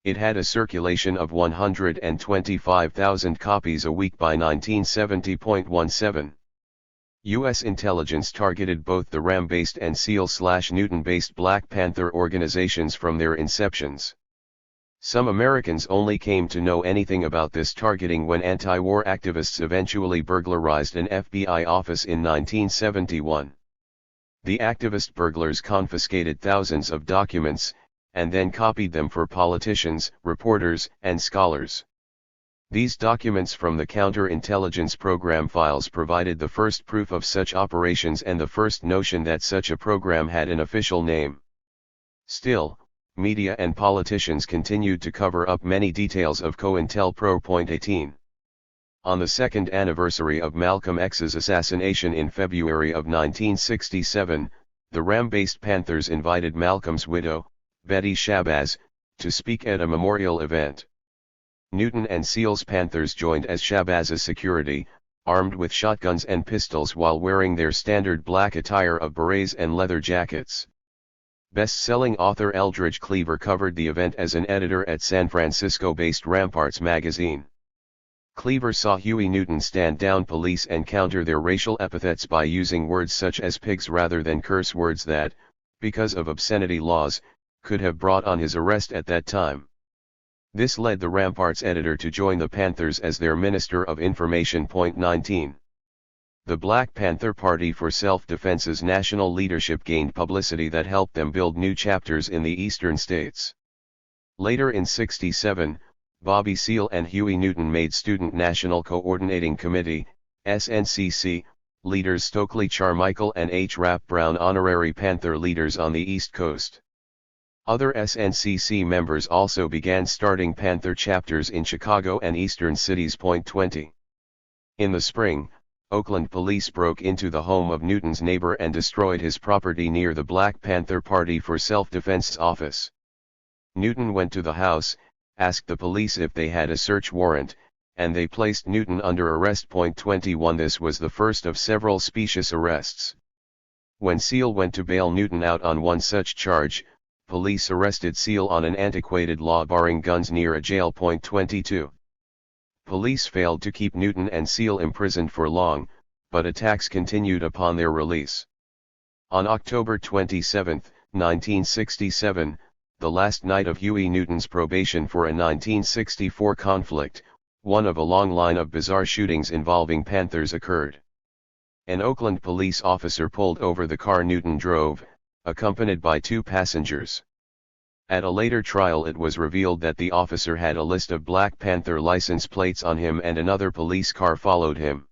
S1: It had a circulation of 125,000 copies a week by 1970. U.S. intelligence targeted both the RAM-based and Seale/Newton-based Black Panther organizations from their inceptions. Some Americans only came to know anything about this targeting when anti-war activists eventually burglarized an FBI office in 1971. The activist burglars confiscated thousands of documents, and then copied them for politicians, reporters, and scholars. These documents from the counterintelligence program files provided the first proof of such operations and the first notion that such a program had an official name. Still, media and politicians continued to cover up many details of COINTELPRO.18. On the second anniversary of Malcolm X's assassination in February of 1967, the Ram-based Panthers invited Malcolm's widow, Betty Shabazz, to speak at a memorial event. Newton and Seal's Panthers joined as Shabazz's security, armed with shotguns and pistols while wearing their standard black attire of berets and leather jackets. Best-selling author Eldridge Cleaver covered the event as an editor at San Francisco-based Ramparts magazine. Cleaver saw Huey Newton stand down police and counter their racial epithets by using words such as pigs rather than curse words that, because of obscenity laws, could have brought on his arrest at that time. This led the Ramparts editor to join the Panthers as their Minister of Information. 19. The Black Panther Party for Self-Defense's national leadership gained publicity that helped them build new chapters in the eastern states. Later in '67, Bobby Seale and Huey Newton made Student National Coordinating Committee, SNCC, leaders Stokely Carmichael and H. Rap Brown honorary Panther leaders on the East Coast. Other SNCC members also began starting Panther chapters in Chicago and eastern cities. 20. In the spring, Oakland police broke into the home of Newton's neighbor and destroyed his property near the Black Panther Party for Self-Defense's office. Newton went to the house, asked the police if they had a search warrant, and they placed Newton under arrest. 21. This was the first of several specious arrests. When Seale went to bail Newton out on one such charge, police arrested Seale on an antiquated law barring guns near a jail. 22. Police failed to keep Newton and Seale imprisoned for long, but attacks continued upon their release. On October 27, 1967, the last night of Huey Newton's probation for a 1964 conflict, one of a long line of bizarre shootings involving Panthers occurred. An Oakland police officer pulled over the car Newton drove, accompanied by two passengers. At a later trial it was revealed that the officer had a list of Black Panther license plates on him and another police car followed him.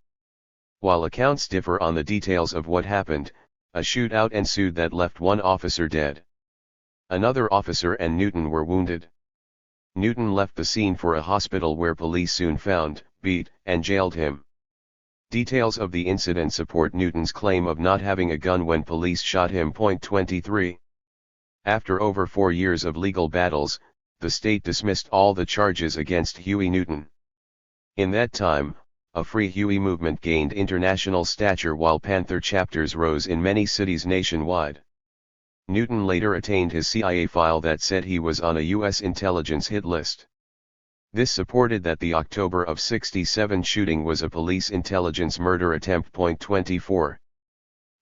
S1: While accounts differ on the details of what happened, a shootout ensued that left one officer dead. Another officer and Newton were wounded. Newton left the scene for a hospital where police soon found, beat, and jailed him. Details of the incident support Newton's claim of not having a gun when police shot him. 23. After over 4 years of legal battles, the state dismissed all the charges against Huey Newton. In that time, a Free Huey movement gained international stature while Panther chapters rose in many cities nationwide. Newton later attained his CIA file that said he was on a U.S. intelligence hit list. This supported that the October of '67 shooting was a police intelligence murder attempt. 24.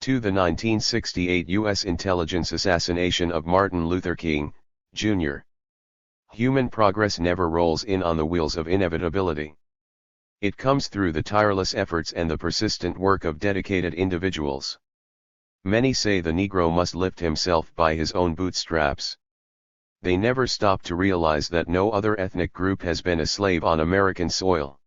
S1: To the 1968 U.S. intelligence assassination of Martin Luther King, Jr. Human progress never rolls in on the wheels of inevitability. It comes through the tireless efforts and the persistent work of dedicated individuals. Many say the Negro must lift himself by his own bootstraps. They never stop to realize that no other ethnic group has been a slave on American soil.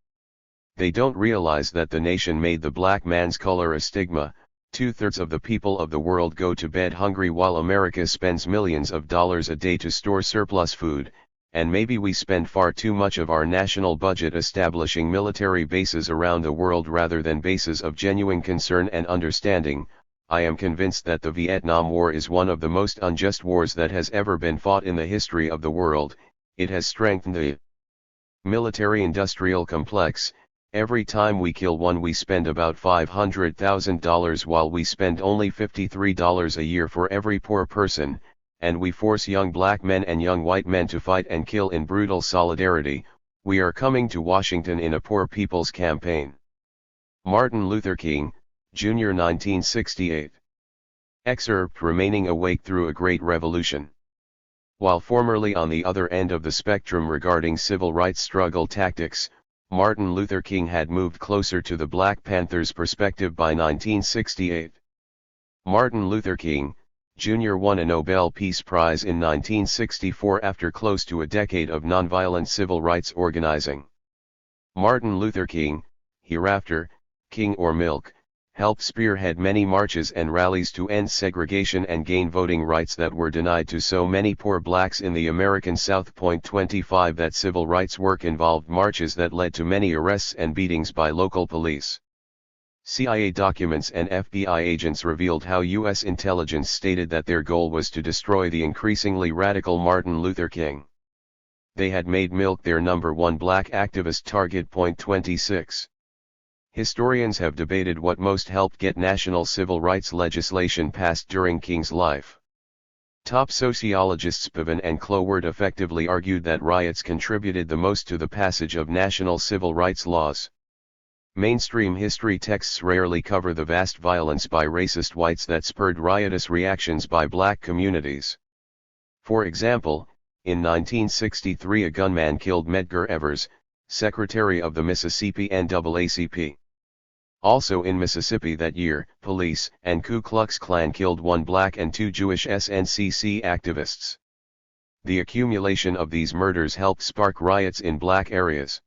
S1: They don't realize that the nation made the black man's color a stigma. 2/3 of the people of the world go to bed hungry while America spends millions of dollars a day to store surplus food, and maybe we spend far too much of our national budget establishing military bases around the world rather than bases of genuine concern and understanding. I am convinced that the Vietnam War is one of the most unjust wars that has ever been fought in the history of the world. It has strengthened the military-industrial complex. Every time we kill one we spend about $500,000 while we spend only $53 a year for every poor person, and we force young black men and young white men to fight and kill in brutal solidarity. We are coming to Washington in a poor people's campaign. Martin Luther King, Jr. 1968. Excerpt: remaining awake through a great revolution. While formerly on the other end of the spectrum regarding civil rights struggle tactics, Martin Luther King had moved closer to the Black Panthers' perspective by 1968. Martin Luther King, Jr. won a Nobel Peace Prize in 1964 after close to a decade of nonviolent civil rights organizing. Martin Luther King, hereafter, King or Milk, helped spearhead many marches and rallies to end segregation and gain voting rights that were denied to so many poor blacks in the American South. 25 That civil rights work involved marches that led to many arrests and beatings by local police. CIA documents and FBI agents revealed how U.S. intelligence stated that their goal was to destroy the increasingly radical Martin Luther King. They had made MLK their #1 black activist target. 26 Historians have debated what most helped get national civil rights legislation passed during King's life. Top sociologists Piven and Cloward effectively argued that riots contributed the most to the passage of national civil rights laws. Mainstream history texts rarely cover the vast violence by racist whites that spurred riotous reactions by black communities. For example, in 1963 a gunman killed Medgar Evers, secretary of the Mississippi NAACP. Also in Mississippi that year, police and Ku Klux Klan killed 1 black and 2 Jewish SNCC activists. The accumulation of these murders helped spark riots in black areas.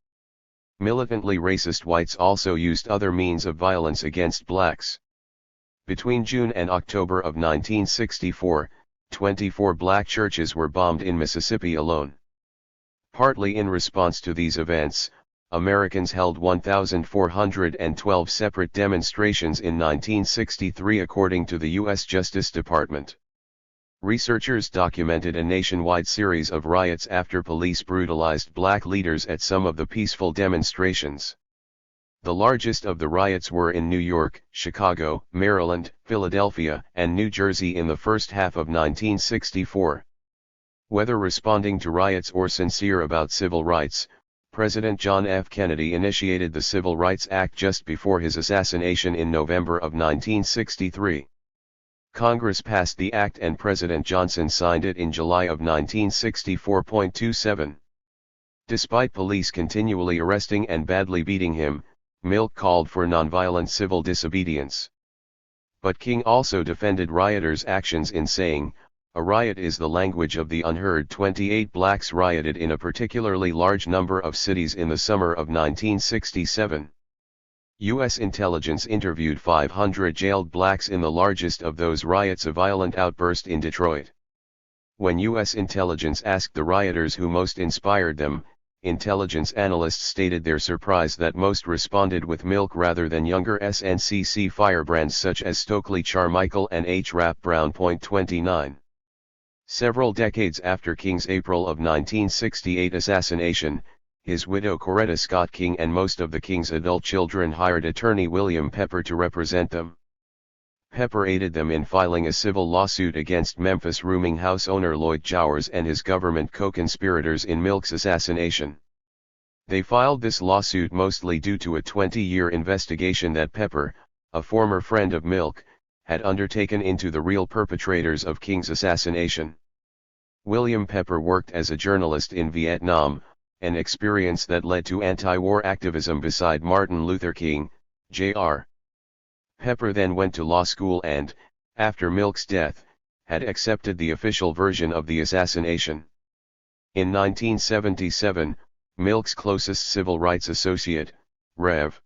S1: Militantly racist whites also used other means of violence against blacks. Between June and October of 1964, 24 black churches were bombed in Mississippi alone. Partly in response to these events, Americans held 1,412 separate demonstrations in 1963 according to the U.S. Justice Department. Researchers documented a nationwide series of riots after police brutalized black leaders at some of the peaceful demonstrations. The largest of the riots were in New York, Chicago, Maryland, Philadelphia, and New Jersey in the first half of 1964. Whether responding to riots or sincere about civil rights, President John F. Kennedy initiated the Civil Rights Act just before his assassination in November of 1963. Congress passed the act and President Johnson signed it in July of 1964. 27 Despite police continually arresting and badly beating him, MLK called for nonviolent civil disobedience. But King also defended rioters' actions in saying, "A riot is the language of the unheard." 28 Blacks rioted in a particularly large number of cities in the summer of 1967. U.S. intelligence interviewed 500 jailed blacks in the largest of those riots, a violent outburst in Detroit. When U.S. intelligence asked the rioters who most inspired them, intelligence analysts stated their surprise that most responded with MLK rather than younger SNCC firebrands such as Stokely Carmichael and H. Rap Brown. 29 Several decades after King's April of 1968 assassination, his widow Coretta Scott King and most of the King's adult children hired attorney William Pepper to represent them. Pepper aided them in filing a civil lawsuit against Memphis rooming house owner Lloyd Jowers and his government co-conspirators in MLK's assassination. They filed this lawsuit mostly due to a 20-year investigation that Pepper, a former friend of MLK, had undertaken into the real perpetrators of King's assassination. William Pepper worked as a journalist in Vietnam, an experience that led to anti-war activism beside Martin Luther King, Jr. Pepper then went to law school and, after MLK's death, had accepted the official version of the assassination. In 1977, MLK's closest civil rights associate, Rev.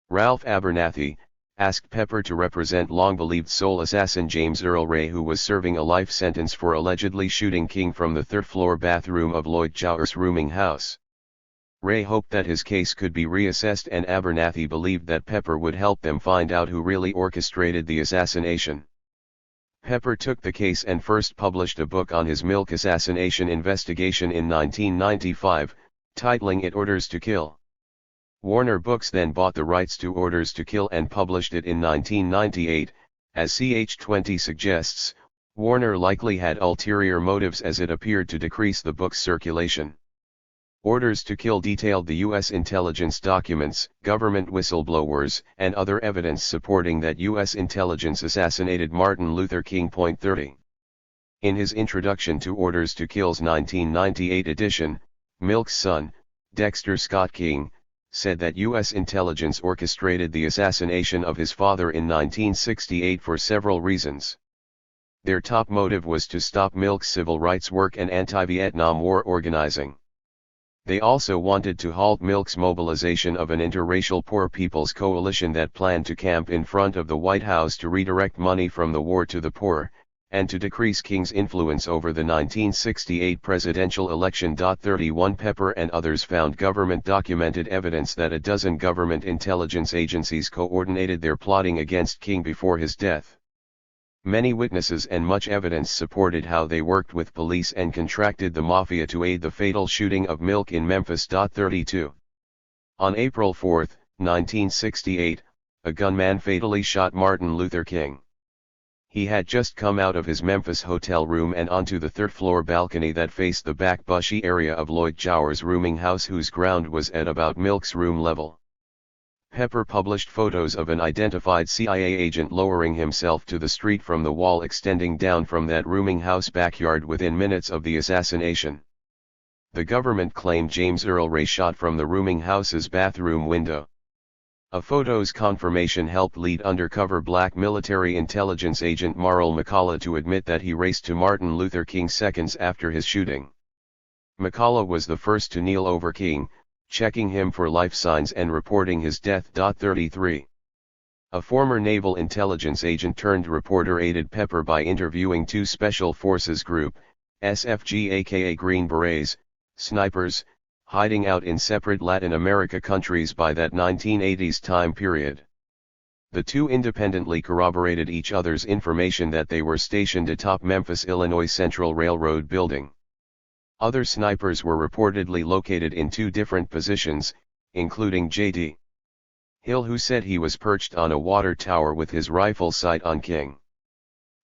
S1: Ralph Abernathy, asked Pepper to represent long-believed sole assassin James Earl Ray, who was serving a life sentence for allegedly shooting King from the third-floor bathroom of Lloyd Jowers' rooming house. Ray hoped that his case could be reassessed, and Abernathy believed that Pepper would help them find out who really orchestrated the assassination. Pepper took the case and first published a book on his MLK assassination investigation in 1995, titling it Orders to Kill. Warner Books then bought the rights to Orders to Kill and published it in 1998. As Ch20 suggests, Warner likely had ulterior motives as it appeared to decrease the book's circulation. Orders to Kill detailed the U.S. intelligence documents, government whistleblowers, and other evidence supporting that U.S. intelligence assassinated Martin Luther King. 30. In his introduction to Orders to Kill's 1998 edition, MLK's son, Dexter Scott King, said that U.S. intelligence orchestrated the assassination of his father in 1968 for several reasons. Their top motive was to stop MLK's civil rights work and anti-Vietnam War organizing. They also wanted to halt MLK's mobilization of an interracial poor people's coalition that planned to camp in front of the White House to redirect money from the war to the poor, and to decrease King's influence over the 1968 presidential election. 31 Pepper and others found government-documented evidence that a dozen government intelligence agencies coordinated their plotting against King before his death. Many witnesses and much evidence supported how they worked with police and contracted the mafia to aid the fatal shooting of MLK in Memphis. 32. On April 4, 1968, a gunman fatally shot Martin Luther King. He had just come out of his Memphis hotel room and onto the third-floor balcony that faced the back bushy area of Lloyd Jower's rooming house, whose ground was at about MLK's room level. Pepper published photos of an identified CIA agent lowering himself to the street from the wall extending down from that rooming house backyard within minutes of the assassination. The government claimed James Earl Ray shot from the rooming house's bathroom window. A photo's confirmation helped lead undercover black military intelligence agent Marl McCullough to admit that he raced to Martin Luther King seconds after his shooting. McCullough was the first to kneel over King, checking him for life signs and reporting his death. 33. A former Naval Intelligence agent turned reporter aided Pepper by interviewing two Special Forces Group, SFG aka Green Berets, snipers, hiding out in separate Latin America countries by that 1980s time period. The two independently corroborated each other's information that they were stationed atop Memphis, Illinois Central Railroad building. Other snipers were reportedly located in two different positions, including J.D. Hill, who said he was perched on a water tower with his rifle sight on King.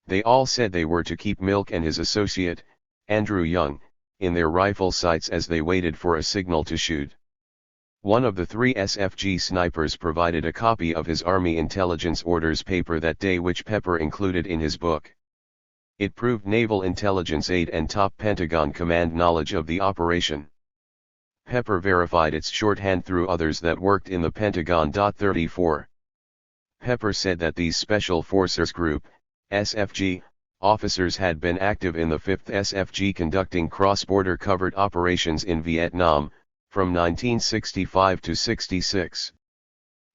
S1: They all said they were to keep MLK and his associate, Andrew Young, in their rifle sights as they waited for a signal to shoot. One of the three SFG snipers provided a copy of his Army Intelligence Orders paper that day, which Pepper included in his book. It proved Naval Intelligence aid and top Pentagon command knowledge of the operation. Pepper verified its shorthand through others that worked in the Pentagon. 34. Pepper said that these Special Forces Group, SFG, officers had been active in the 5th SFG conducting cross-border covert operations in Vietnam, from 1965 to 66.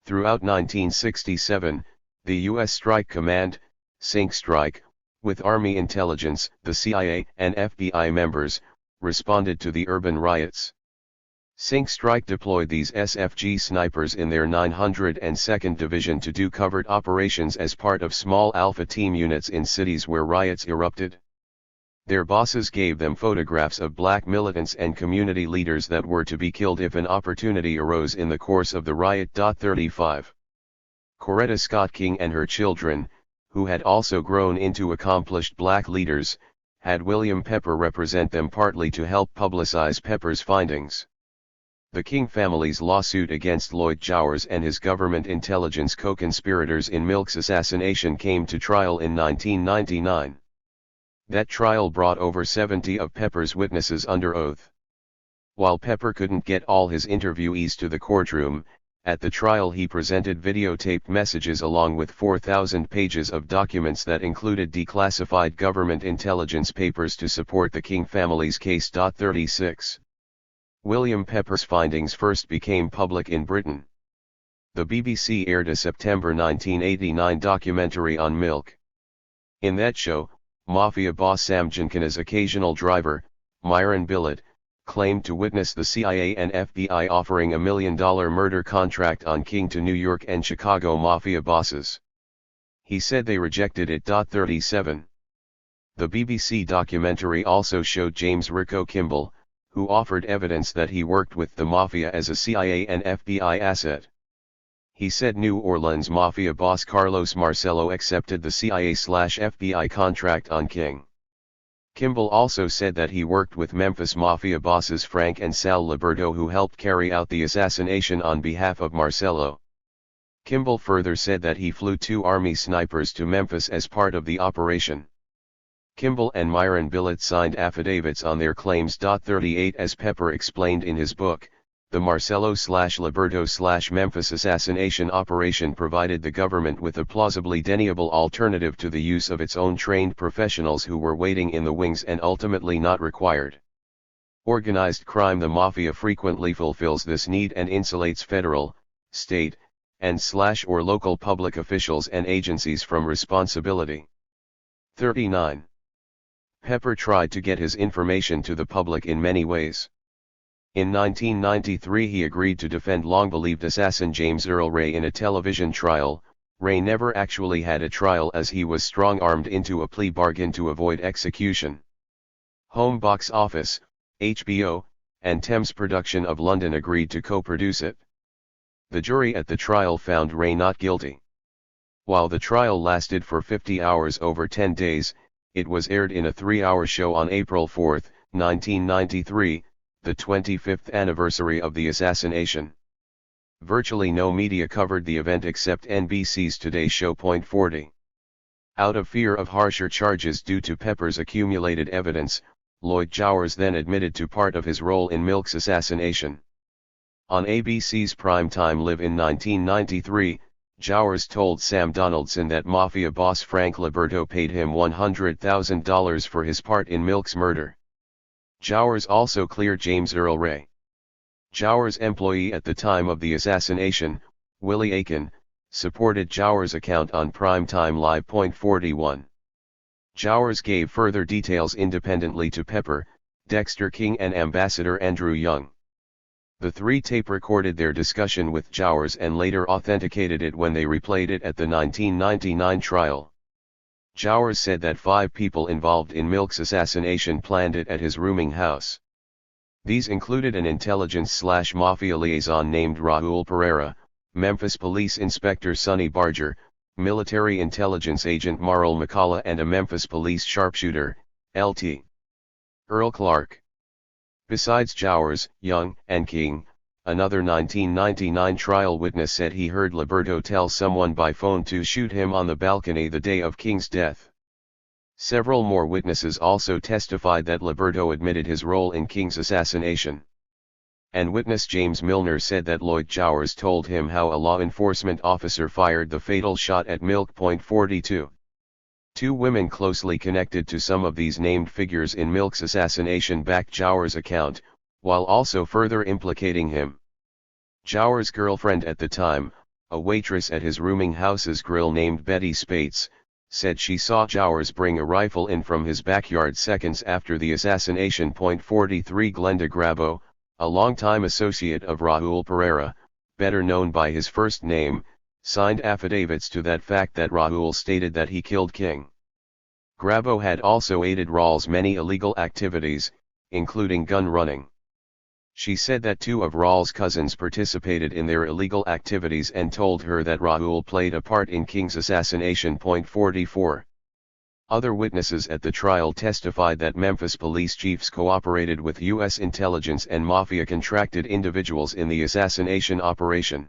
S1: Throughout 1967, the U.S. Strike Command, Sync Strike, with Army Intelligence, the CIA, and FBI members, responded to the urban riots. Sync Strike deployed these SFG snipers in their 902nd Division to do covert operations as part of small Alpha Team units in cities where riots erupted. Their bosses gave them photographs of black militants and community leaders that were to be killed if an opportunity arose in the course of the riot. 35. Coretta Scott King and her children, who had also grown into accomplished black leaders, had William Pepper represent them, partly to help publicize Pepper's findings. The King family's lawsuit against Lloyd Jowers and his government intelligence co-conspirators in MLK's assassination came to trial in 1999. That trial brought over 70 of Pepper's witnesses under oath. While Pepper couldn't get all his interviewees to the courtroom, at the trial he presented videotaped messages along with 4,000 pages of documents that included declassified government intelligence papers to support the King family's case. 36. William Pepper's findings first became public in Britain. The BBC aired a September 1989 documentary on MLK. In that show, Mafia boss Sam Giancana's occasional driver, Myron Billett, claimed to witness the CIA and FBI offering $1 million murder contract on King to New York and Chicago Mafia bosses. He said they rejected it. 37. The BBC documentary also showed James Rico Kimball, who offered evidence that he worked with the Mafia as a CIA and FBI asset. He said New Orleans Mafia boss Carlos Marcello accepted the CIA/FBI contract on King. Kimball also said that he worked with Memphis Mafia bosses Frank and Sal Liberto, who helped carry out the assassination on behalf of Marcello. Kimball further said that he flew 2 Army snipers to Memphis as part of the operation. Kimball and Myron Billett signed affidavits on their claims. 38. As Pepper explained in his book, the Marcello/Liberto/Memphis assassination operation provided the government with a plausibly deniable alternative to the use of its own trained professionals who were waiting in the wings and ultimately not required. Organized crime. The mafia frequently fulfills this need and insulates federal, state, and/or local public officials and agencies from responsibility. 39. Pepper tried to get his information to the public in many ways. In 1993 he agreed to defend long-believed assassin James Earl Ray in a television trial. Ray never actually had a trial as he was strong-armed into a plea bargain to avoid execution. Home Box Office, HBO, and Thames Production of London agreed to co-produce it. The jury at the trial found Ray not guilty. While the trial lasted for 50 hours over 10 days, it was aired in a 3-hour show on April 4, 1993, the 25th anniversary of the assassination. Virtually no media covered the event except NBC's Today Show. 40. Out of fear of harsher charges due to Pepper's accumulated evidence, Lloyd Jowers then admitted to part of his role in Milk's assassination. On ABC's primetime Live in 1993, Jowers told Sam Donaldson that mafia boss Frank Liberto paid him $100,000 for his part in Milk's murder. Jowers also cleared James Earl Ray. Jowers' employee at the time of the assassination, Willie Aiken, supported Jowers' account on Primetime Live. 41. Jowers gave further details independently to Pepper, Dexter King and Ambassador Andrew Young. The three tape-recorded their discussion with Jowers and later authenticated it when they replayed it at the 1999 trial. Jowers said that 5 people involved in Milk's assassination planned it at his rooming house. These included an intelligence/mafia liaison named Raul Pereira, Memphis Police Inspector Sonny Barger, military intelligence agent Marl McCullough and a Memphis police sharpshooter, Lt. Earl Clark. Besides Jowers, Young, and King, another 1999 trial witness said he heard Liberto tell someone by phone to shoot him on the balcony the day of King's death. Several more witnesses also testified that Liberto admitted his role in King's assassination. And witness James Milner said that Lloyd Jowers told him how a law enforcement officer fired the fatal shot at Milk. 42. 2 women closely connected to some of these named figures in Milk's assassination backed Jowers' account, while also further implicating him. Jowers' girlfriend at the time, a waitress at his rooming house's grill named Betty Spates, said she saw Jowers bring a rifle in from his backyard seconds after the assassination. 43. Glenda Grabo, a longtime associate of Raul Pereira, better known by his first name, signed affidavits to that fact that Raul stated that he killed King. Grabo had also aided Raul's many illegal activities, including gun running. She said that 2 of Raul's cousins participated in their illegal activities and told her that Raul played a part in King's assassination. 44. Other witnesses at the trial testified that Memphis police chiefs cooperated with U.S. intelligence and mafia contracted individuals in the assassination operation.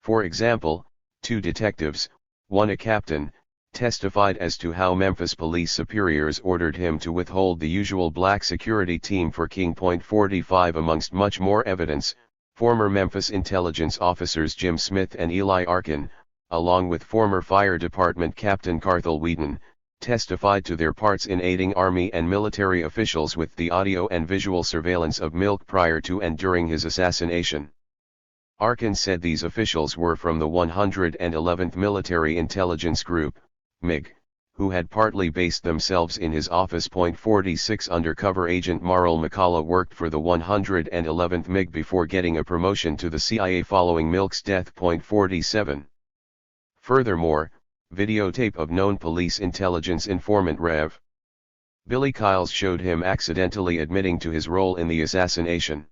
S1: For example, 2 detectives, one a captain, testified as to how Memphis police superiors ordered him to withhold the usual black security team for King. 45. Amongst much more evidence, former Memphis intelligence officers Jim Smith and Eli Arkin, along with former Fire Department Captain Carthel Wheaton, testified to their parts in aiding Army and military officials with the audio and visual surveillance of Milk prior to and during his assassination. Arkin said these officials were from the 111th Military Intelligence Group, MiG, who had partly based themselves in his office. 46. Undercover agent Marl McCullough worked for the 111th MiG before getting a promotion to the CIA following Milk's death. 47. Furthermore, videotape of known police intelligence informant Rev. Billy Kyles showed him accidentally admitting to his role in the assassination.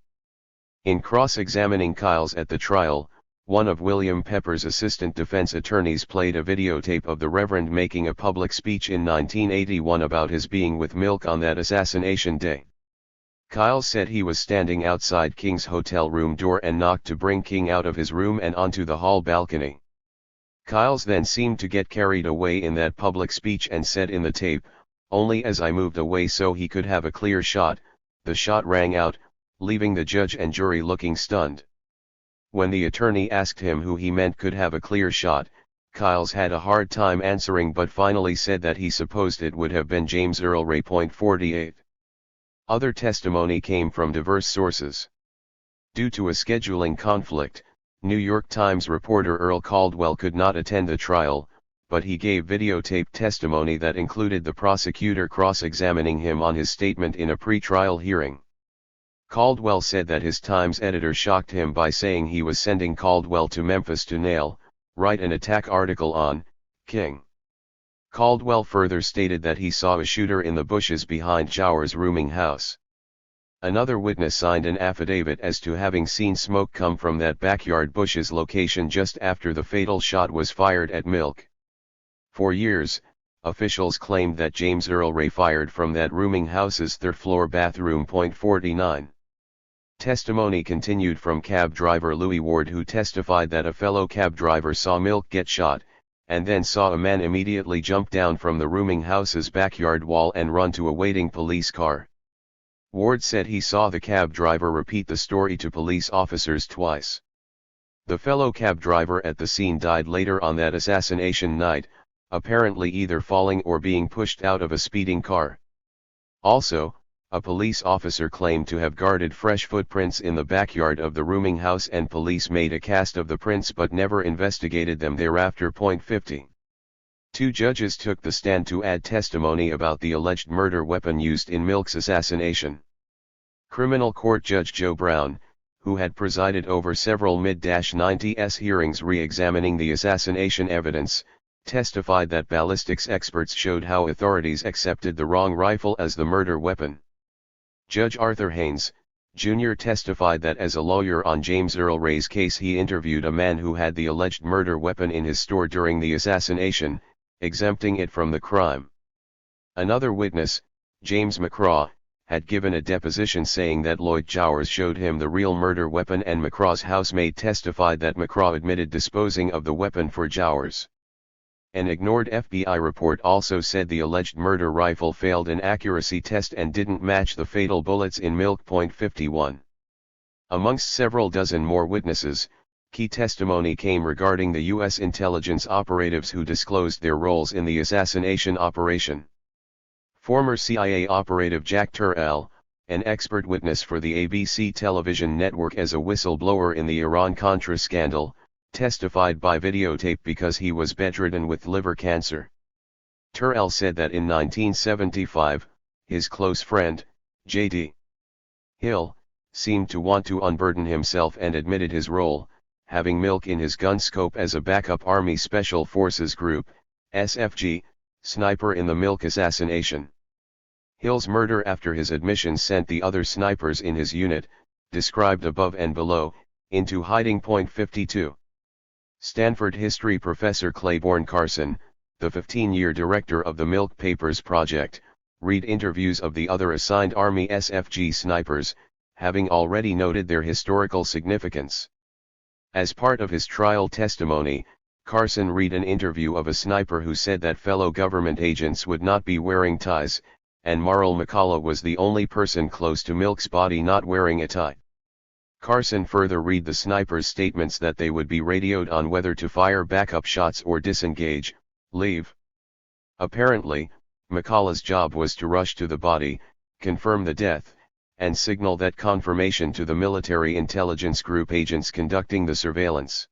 S1: In cross-examining Kyles at the trial, one of William Pepper's assistant defense attorneys played a videotape of the Reverend making a public speech in 1981 about his being with Milk on that assassination day. Kyles said he was standing outside King's hotel room door and knocked to bring King out of his room and onto the hall balcony. Kyles then seemed to get carried away in that public speech and said in the tape, "Only as I moved away so he could have a clear shot, the shot rang out, leaving the judge and jury looking stunned." When the attorney asked him who he meant could have a clear shot, Kyles had a hard time answering but finally said that he supposed it would have been James Earl Ray. 48. Other testimony came from diverse sources. Due to a scheduling conflict, New York Times reporter Earl Caldwell could not attend the trial, but he gave videotaped testimony that included the prosecutor cross-examining him on his statement in a pre-trial hearing. Caldwell said that his Times editor shocked him by saying he was sending Caldwell to Memphis to write an attack article on King. Caldwell further stated that he saw a shooter in the bushes behind Jowers' rooming house. Another witness signed an affidavit as to having seen smoke come from that backyard bushes location just after the fatal shot was fired at MLK. For years, officials claimed that James Earl Ray fired from that rooming house's third-floor bathroom. 49. Testimony continued from cab driver Louis Ward, who testified that a fellow cab driver saw MLK get shot, and then saw a man immediately jump down from the rooming house's backyard wall and run to a waiting police car. Ward said he saw the cab driver repeat the story to police officers twice. The fellow cab driver at the scene died later on that assassination night, apparently either falling or being pushed out of a speeding car. Also, a police officer claimed to have guarded fresh footprints in the backyard of the rooming house, and police made a cast of the prints but never investigated them thereafter. 50. Two judges took the stand to add testimony about the alleged murder weapon used in MLK's assassination. Criminal Court Judge Joe Brown, who had presided over several mid-90s hearings re-examining the assassination evidence, testified that ballistics experts showed how authorities accepted the wrong rifle as the murder weapon. Judge Arthur Haynes, Jr. testified that as a lawyer on James Earl Ray's case, he interviewed a man who had the alleged murder weapon in his store during the assassination, exempting it from the crime. Another witness, James McCraw, had given a deposition saying that Lloyd Jowers showed him the real murder weapon, and McCraw's housemate testified that McCraw admitted disposing of the weapon for Jowers. An ignored FBI report also said the alleged murder rifle failed an accuracy test and didn't match the fatal bullets in MLK. 51. Amongst several dozen more witnesses, key testimony came regarding the U.S. intelligence operatives who disclosed their roles in the assassination operation. Former CIA operative Jack Turrell, an expert witness for the ABC television network as a whistleblower in the Iran-Contra scandal, testified by videotape because he was bedridden with liver cancer. Turrell said that in 1975, his close friend, J.D. Hill, seemed to want to unburden himself and admitted his role, having MLK in his gun scope as a backup Army Special Forces Group, SFG, sniper in the MLK assassination. Hill's murder after his admission sent the other snipers in his unit, described above and below, into hiding. 52. Stanford history professor Claiborne Carson, the 15-year director of the MLK Papers Project, read interviews of the other assigned Army SFG snipers, having already noted their historical significance. As part of his trial testimony, Carson read an interview of a sniper who said that fellow government agents would not be wearing ties, and Marl McCullough was the only person close to MLK's body not wearing a tie. Carson further read the snipers' statements that they would be radioed on whether to fire backup shots or disengage, leave. Apparently, McCullough's job was to rush to the body, confirm the death, and signal that confirmation to the military intelligence group agents conducting the surveillance.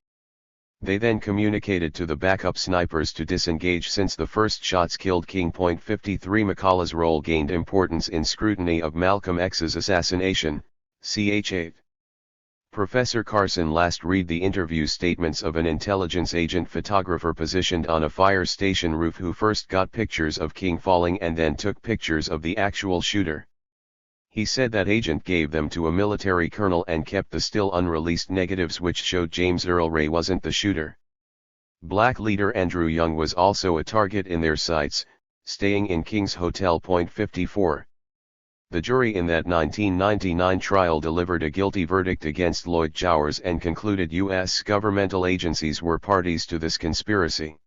S1: They then communicated to the backup snipers to disengage since the first shots killed King. 53 McCullough's role gained importance in scrutiny of Malcolm X's assassination, ch. 8. Professor Carson last read the interview statements of an intelligence agent photographer positioned on a fire station roof who first got pictures of King falling and then took pictures of the actual shooter. He said that agent gave them to a military colonel and kept the still unreleased negatives which showed James Earl Ray wasn't the shooter. Black leader Andrew Young was also a target in their sights, staying in King's Hotel. 54. The jury in that 1999 trial delivered a guilty verdict against Lloyd Jowers and concluded U.S. governmental agencies were parties to this conspiracy.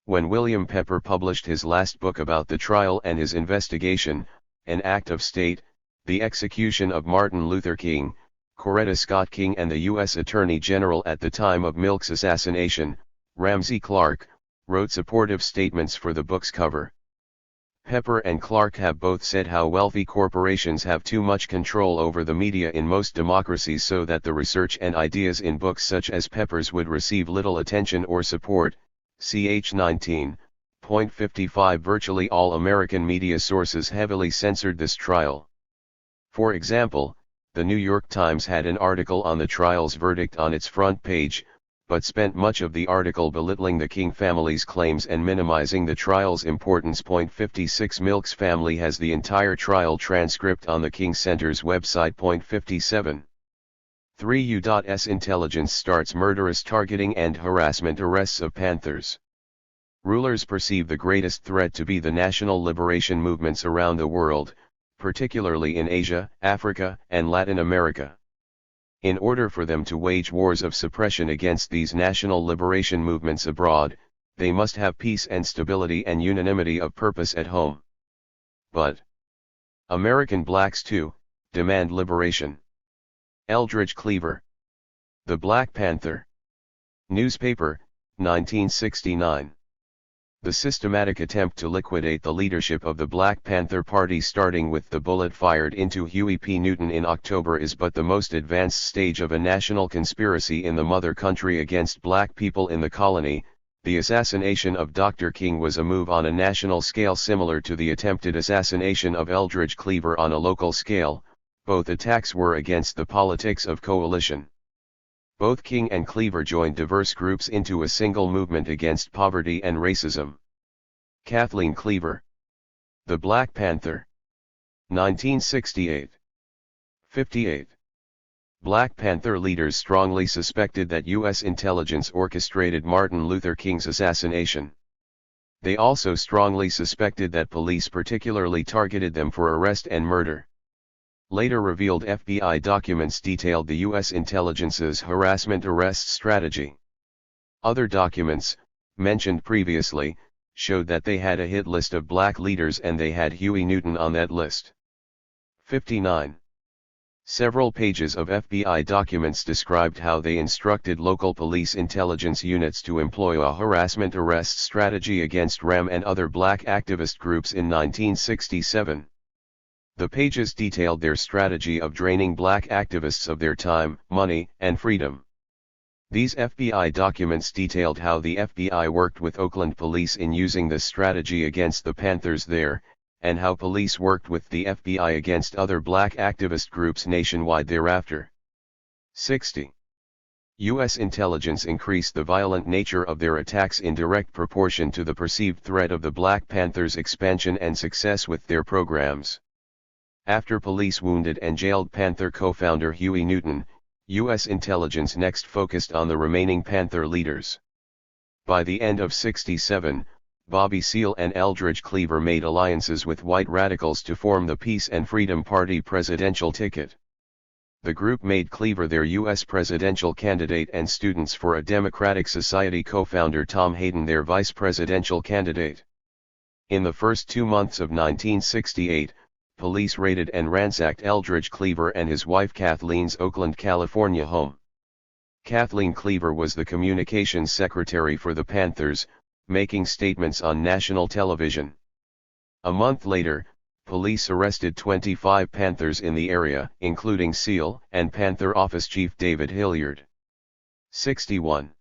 S1: When William Pepper published his last book about the trial and his investigation, An Act of State, the execution of Martin Luther King, Coretta Scott King and the U.S. Attorney General at the time of MLK's assassination, Ramsey Clark, wrote supportive statements for the book's cover. Pepper and Clark have both said how wealthy corporations have too much control over the media in most democracies, so that the research and ideas in books such as Pepper's would receive little attention or support. Ch 19.55 Virtually all American media sources heavily censored this trial. For example, the New York Times had an article on the trial's verdict on its front page, but spent much of the article belittling the King family's claims and minimizing the trial's importance. 56 Milk's family has the entire trial transcript on the King Center's website. 57 3 U.S. Intelligence starts murderous targeting and harassment arrests of Panthers. Rulers perceive the greatest threat to be the national liberation movements around the world, particularly in Asia, Africa, and Latin America. In order for them to wage wars of suppression against these national liberation movements abroad, they must have peace and stability and unanimity of purpose at home. But American blacks too demand liberation. Eldridge Cleaver. The Black Panther. Newspaper, 1969. The systematic attempt to liquidate the leadership of the Black Panther Party, starting with the bullet fired into Huey P. Newton in October, is but the most advanced stage of a national conspiracy in the mother country against black people in the colony. The assassination of Dr. King was a move on a national scale similar to the attempted assassination of Eldridge Cleaver on a local scale. Both attacks were against the politics of coalition. Both King and Cleaver joined diverse groups into a single movement against poverty and racism. Kathleen Cleaver. The Black Panther. 1968. 58. Black Panther leaders strongly suspected that U.S. intelligence orchestrated Martin Luther King's assassination. They also strongly suspected that police particularly targeted them for arrest and murder. Later revealed FBI documents detailed the U.S. intelligence's harassment arrest strategy. Other documents, mentioned previously, showed that they had a hit list of black leaders and they had Huey Newton on that list. 59. Several pages of FBI documents described how they instructed local police intelligence units to employ a harassment arrest strategy against RAM and other black activist groups in 1967. The pages detailed their strategy of draining black activists of their time, money, and freedom. These FBI documents detailed how the FBI worked with Oakland police in using this strategy against the Panthers there, and how police worked with the FBI against other black activist groups nationwide thereafter. 60. U.S. intelligence increased the violent nature of their attacks in direct proportion to the perceived threat of the Black Panthers' expansion and success with their programs. After police wounded and jailed Panther co-founder Huey Newton, U.S. intelligence next focused on the remaining Panther leaders. By the end of '67, Bobby Seale and Eldridge Cleaver made alliances with white radicals to form the Peace and Freedom Party presidential ticket. The group made Cleaver their U.S. presidential candidate and Students for a Democratic Society co-founder Tom Hayden their vice presidential candidate. In the first 2 months of 1968, police raided and ransacked Eldridge Cleaver and his wife Kathleen's Oakland, California home. Kathleen Cleaver was the communications secretary for the Panthers, making statements on national television. A month later, police arrested 25 Panthers in the area, including Seale and Panther office chief David Hilliard. 61.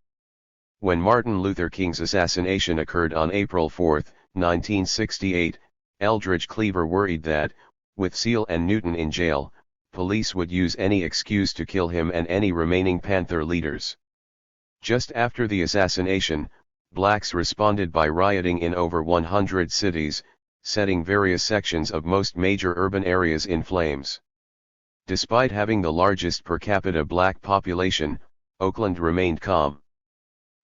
S1: When Martin Luther King's assassination occurred on April 4, 1968, Eldridge Cleaver worried that, with Seale and Newton in jail, police would use any excuse to kill him and any remaining Panther leaders. Just after the assassination, blacks responded by rioting in over 100 cities, setting various sections of most major urban areas in flames. Despite having the largest per capita black population, Oakland remained calm.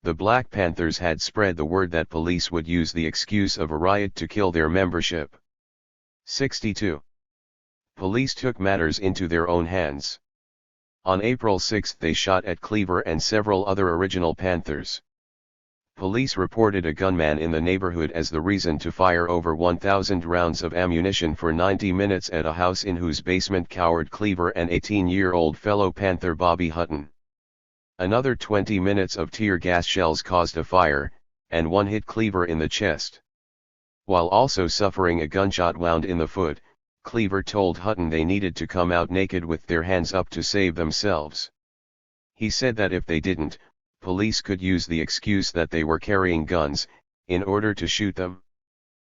S1: The Black Panthers had spread the word that police would use the excuse of a riot to kill their membership. 62. Police took matters into their own hands. On April 6 they shot at Cleaver and several other original Panthers. Police reported a gunman in the neighborhood as the reason to fire over 1,000 rounds of ammunition for 90 minutes at a house in whose basement cowered Cleaver and 18-year-old fellow Panther Bobby Hutton. Another 20 minutes of tear gas shells caused a fire, and one hit Cleaver in the chest. While also suffering a gunshot wound in the foot, Cleaver told Hutton they needed to come out naked with their hands up to save themselves. He said that if they didn't, police could use the excuse that they were carrying guns, in order to shoot them.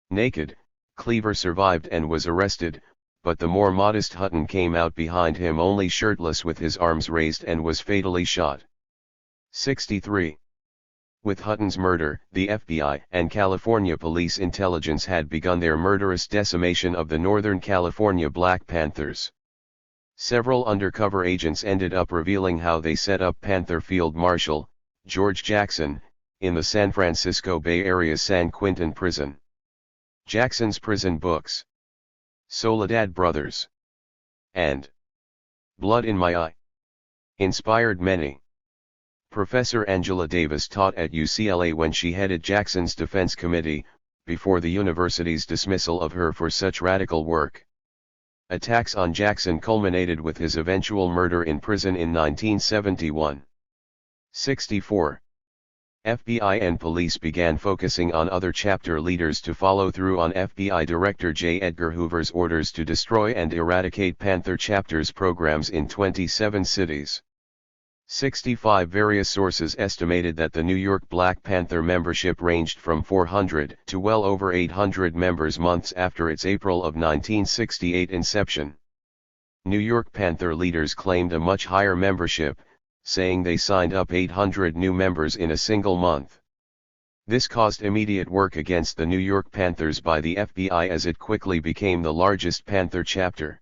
S1: Naked, Cleaver survived and was arrested, but the more modest Hutton came out behind him only shirtless with his arms raised and was fatally shot. 63. With Hutton's murder, the FBI and California Police Intelligence had begun their murderous decimation of the Northern California Black Panthers. Several undercover agents ended up revealing how they set up Panther Field Marshal, George Jackson, in the San Francisco Bay Area's San Quentin prison. Jackson's prison books, Soledad Brothers, and Blood in My Eye, inspired many. Professor Angela Davis taught at UCLA when she headed Jackson's defense committee, before the university's dismissal of her for such radical work. Attacks on Jackson culminated with his eventual murder in prison in 1971. 64. FBI and police began focusing on other chapter leaders to follow through on FBI Director J. Edgar Hoover's orders to destroy and eradicate Panther chapters programs in 27 cities. 65. Various sources estimated that the New York Black Panther membership ranged from 400 to well over 800 members months after its April of 1968 inception. New York Panther leaders claimed a much higher membership, saying they signed up 800 new members in a single month. This caused immediate work against the New York Panthers by the FBI as it quickly became the largest Panther chapter.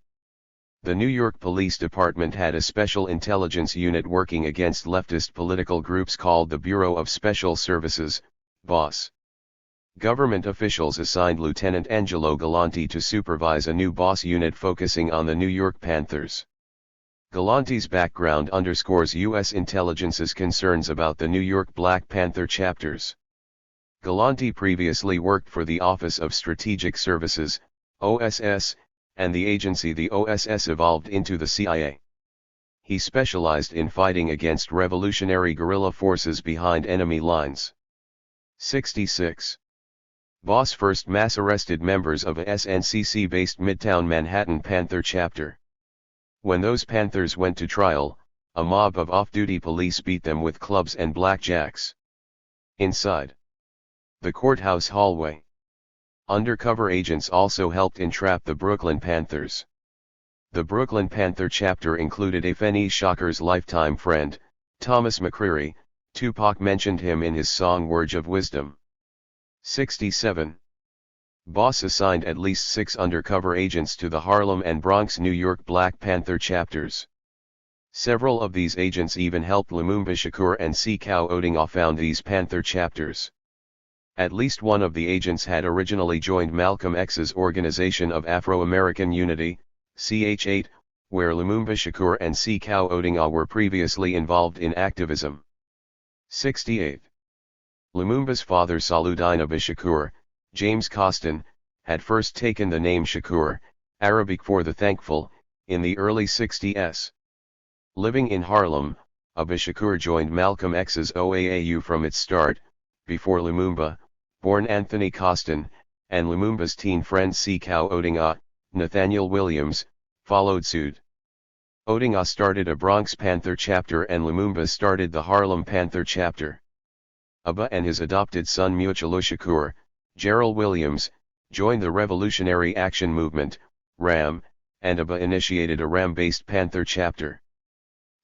S1: The New York Police Department had a special intelligence unit working against leftist political groups called the Bureau of Special Services, BOSS. Government officials assigned Lieutenant Angelo Galanti to supervise a new BOSS unit focusing on the New York Panthers. Galanti's background underscores U.S. intelligence's concerns about the New York Black Panther chapters. Galanti previously worked for the Office of Strategic Services, OSS, and the agency the OSS evolved into the CIA. He specialized in fighting against revolutionary guerrilla forces behind enemy lines. 66. BOSS first mass arrested members of a SNCC-based Midtown Manhattan Panther chapter. When those Panthers went to trial, a mob of off-duty police beat them with clubs and blackjacks. Inside the courthouse hallway, undercover agents also helped entrap the Brooklyn Panthers. The Brooklyn Panther chapter included Afeni Shakur's lifetime friend, Thomas McCreary. Tupac mentioned him in his song Words of Wisdom. 67. BOSS assigned at least 6 undercover agents to the Harlem and Bronx New York Black Panther chapters. Several of these agents even helped Lumumba Shakur and Sekou Odinga found these Panther chapters. At least one of the agents had originally joined Malcolm X's Organization of Afro-American Unity, CH8, where Lumumba Shakur and Sekou Odinga were previously involved in activism. 68. Lumumba's father Saludina Shakur, James Costin, had first taken the name Shakur, Arabic for the thankful, in the early 60s. Living in Harlem, Abba Shakur joined Malcolm X's OAAU from its start, before Lumumba, born Anthony Costin, and Lumumba's teen friend Sekou Odinga, Nathaniel Williams, followed suit. Odinga started a Bronx Panther chapter and Lumumba started the Harlem Panther chapter. Abba and his adopted son Mutulu Shakur, Gerald Williams, joined the Revolutionary Action Movement, RAM, and Abba initiated a RAM-based Panther chapter.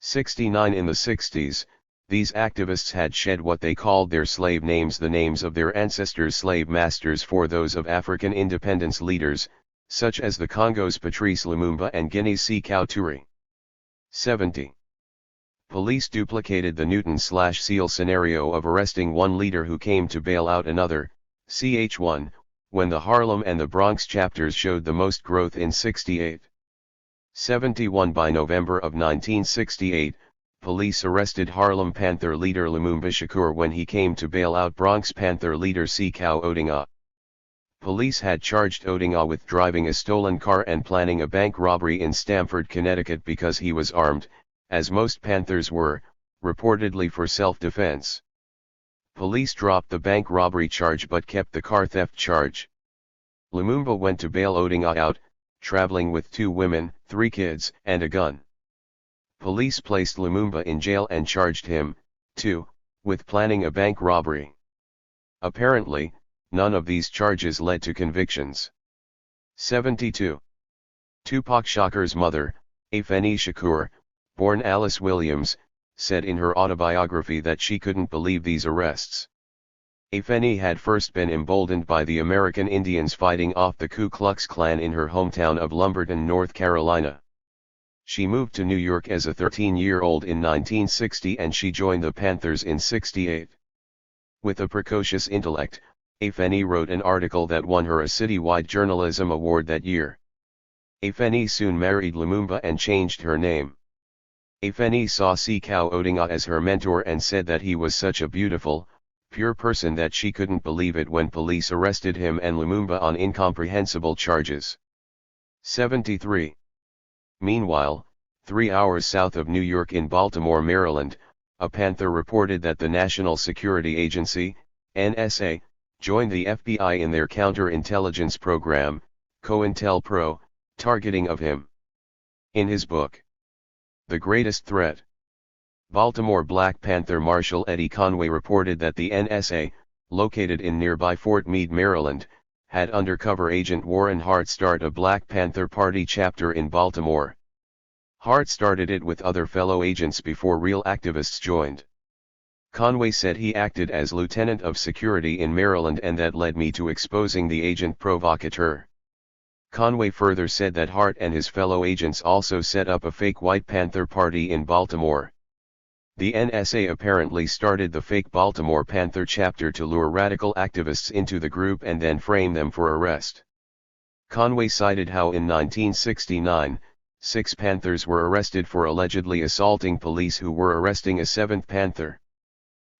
S1: 69. In the 60s, these activists had shed what they called their slave names, the names of their ancestors' slave masters, for those of African independence leaders, such as the Congo's Patrice Lumumba and Guinea's Sekou Touré. 70. Police duplicated the Newton/Seal scenario of arresting one leader who came to bail out another, CH1, when the Harlem and the Bronx chapters showed the most growth in 68. 71. By November of 1968, police arrested Harlem Panther leader Lumumba Shakur when he came to bail out Bronx Panther leader Sekou Odinga. Police had charged Odinga with driving a stolen car and planning a bank robbery in Stamford, Connecticut because he was armed, as most Panthers were, reportedly for self-defense. Police dropped the bank robbery charge but kept the car theft charge. Lumumba went to bail Odinga out, traveling with 2 women, 3 kids, and a gun. Police placed Lumumba in jail and charged him, too, with planning a bank robbery. Apparently, none of these charges led to convictions. 72. Tupac Shakur's mother, Afeni Shakur, born Alice Williams, said in her autobiography that she couldn't believe these arrests. Afeni had first been emboldened by the American Indians fighting off the Ku Klux Klan in her hometown of Lumberton, North Carolina. She moved to New York as a 13-year-old in 1960 and she joined the Panthers in '68. With a precocious intellect, Afeni wrote an article that won her a citywide journalism award that year. Afeni soon married Lumumba and changed her name. Afeni saw Sekou Odinga as her mentor and said that he was such a beautiful, pure person that she couldn't believe it when police arrested him and Lumumba on incomprehensible charges. 73. Meanwhile, 3 hours south of New York in Baltimore, Maryland, a Panther reported that the National Security Agency, NSA, joined the FBI in their counterintelligence program, COINTELPRO, targeting of him. In his book, The Greatest Threat, Baltimore Black Panther Marshal Eddie Conway reported that the NSA, located in nearby Fort Meade, Maryland, had undercover agent Warren Hart start a Black Panther Party chapter in Baltimore. Hart started it with other fellow agents before real activists joined. Conway said he acted as lieutenant of security in Maryland and that led me to exposing the agent provocateur. Conway further said that Hart and his fellow agents also set up a fake White Panther Party in Baltimore. The NSA apparently started the fake Baltimore Panther chapter to lure radical activists into the group and then frame them for arrest. Conway cited how in 1969, 6 Panthers were arrested for allegedly assaulting police who were arresting a 7th Panther.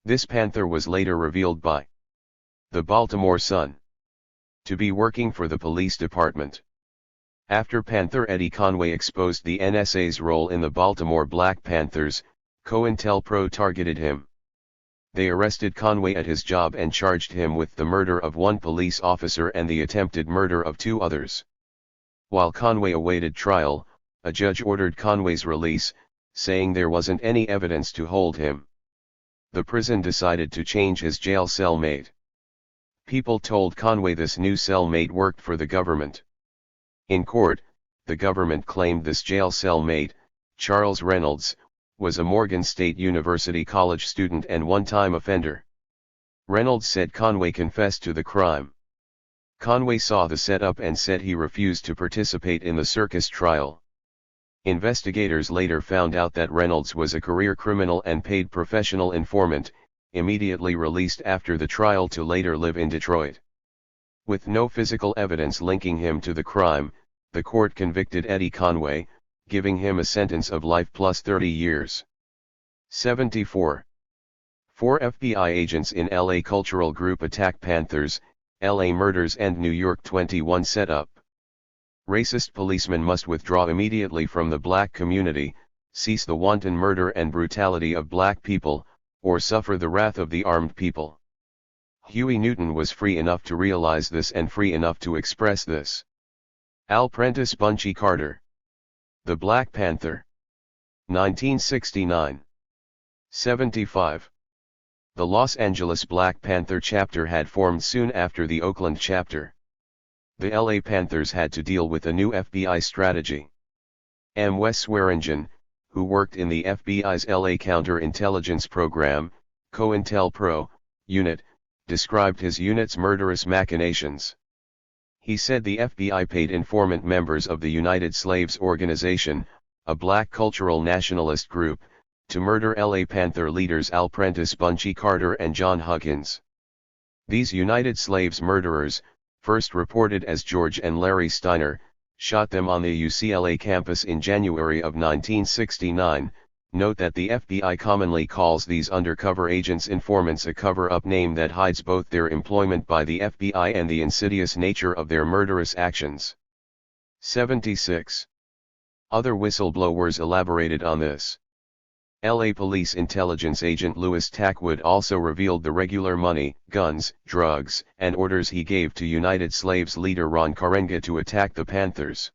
S1: This Panther was later revealed by the Baltimore Sun to be working for the police department. After Panther Eddie Conway exposed the NSA's role in the Baltimore Black Panthers, COINTELPRO targeted him. They arrested Conway at his job and charged him with the murder of 1 police officer and the attempted murder of 2 others. While Conway awaited trial, a judge ordered Conway's release, saying there wasn't any evidence to hold him. The prison decided to change his jail cellmate. People told Conway this new cellmate worked for the government. In court, the government claimed this jail cellmate, Charles Reynolds, was a Morgan State University college student and one-time offender. Reynolds said Conway confessed to the crime. Conway saw the setup and said he refused to participate in the circus trial. Investigators later found out that Reynolds was a career criminal and paid professional informant, immediately released after the trial to later live in Detroit. With no physical evidence linking him to the crime, the court convicted Eddie Conway, giving him a sentence of life plus 30 years. 74. 4 FBI agents in LA Cultural Group attack Panthers, LA Murders and New York 21 setup. Racist policemen must withdraw immediately from the black community, cease the wanton murder and brutality of black people, or suffer the wrath of the armed people. Huey Newton was free enough to realize this and free enough to express this. Al Prentice Bunchy Carter. The Black Panther. 1969. 75. The Los Angeles Black Panther chapter had formed soon after the Oakland chapter. The LA Panthers had to deal with a new FBI strategy. M. Wes Swearingen, who worked in the FBI's LA counterintelligence program, COINTELPRO, unit, described his unit's murderous machinations. He said the FBI paid informant members of the United Slaves Organization, a black cultural nationalist group, to murder LA Panther leaders Al Prentice Bunchy Carter and John Huckins. These United Slaves murderers, first reported as George and Larry Steiner, shot them on the UCLA campus in January of 1969. Note that the FBI commonly calls these undercover agents informants, a cover-up name that hides both their employment by the FBI and the insidious nature of their murderous actions. 76. Other whistleblowers elaborated on this. LA Police Intelligence Agent Louis Tackwood also revealed the regular money, guns, drugs, and orders he gave to United Slaves leader Ron Karenga to attack the Panthers.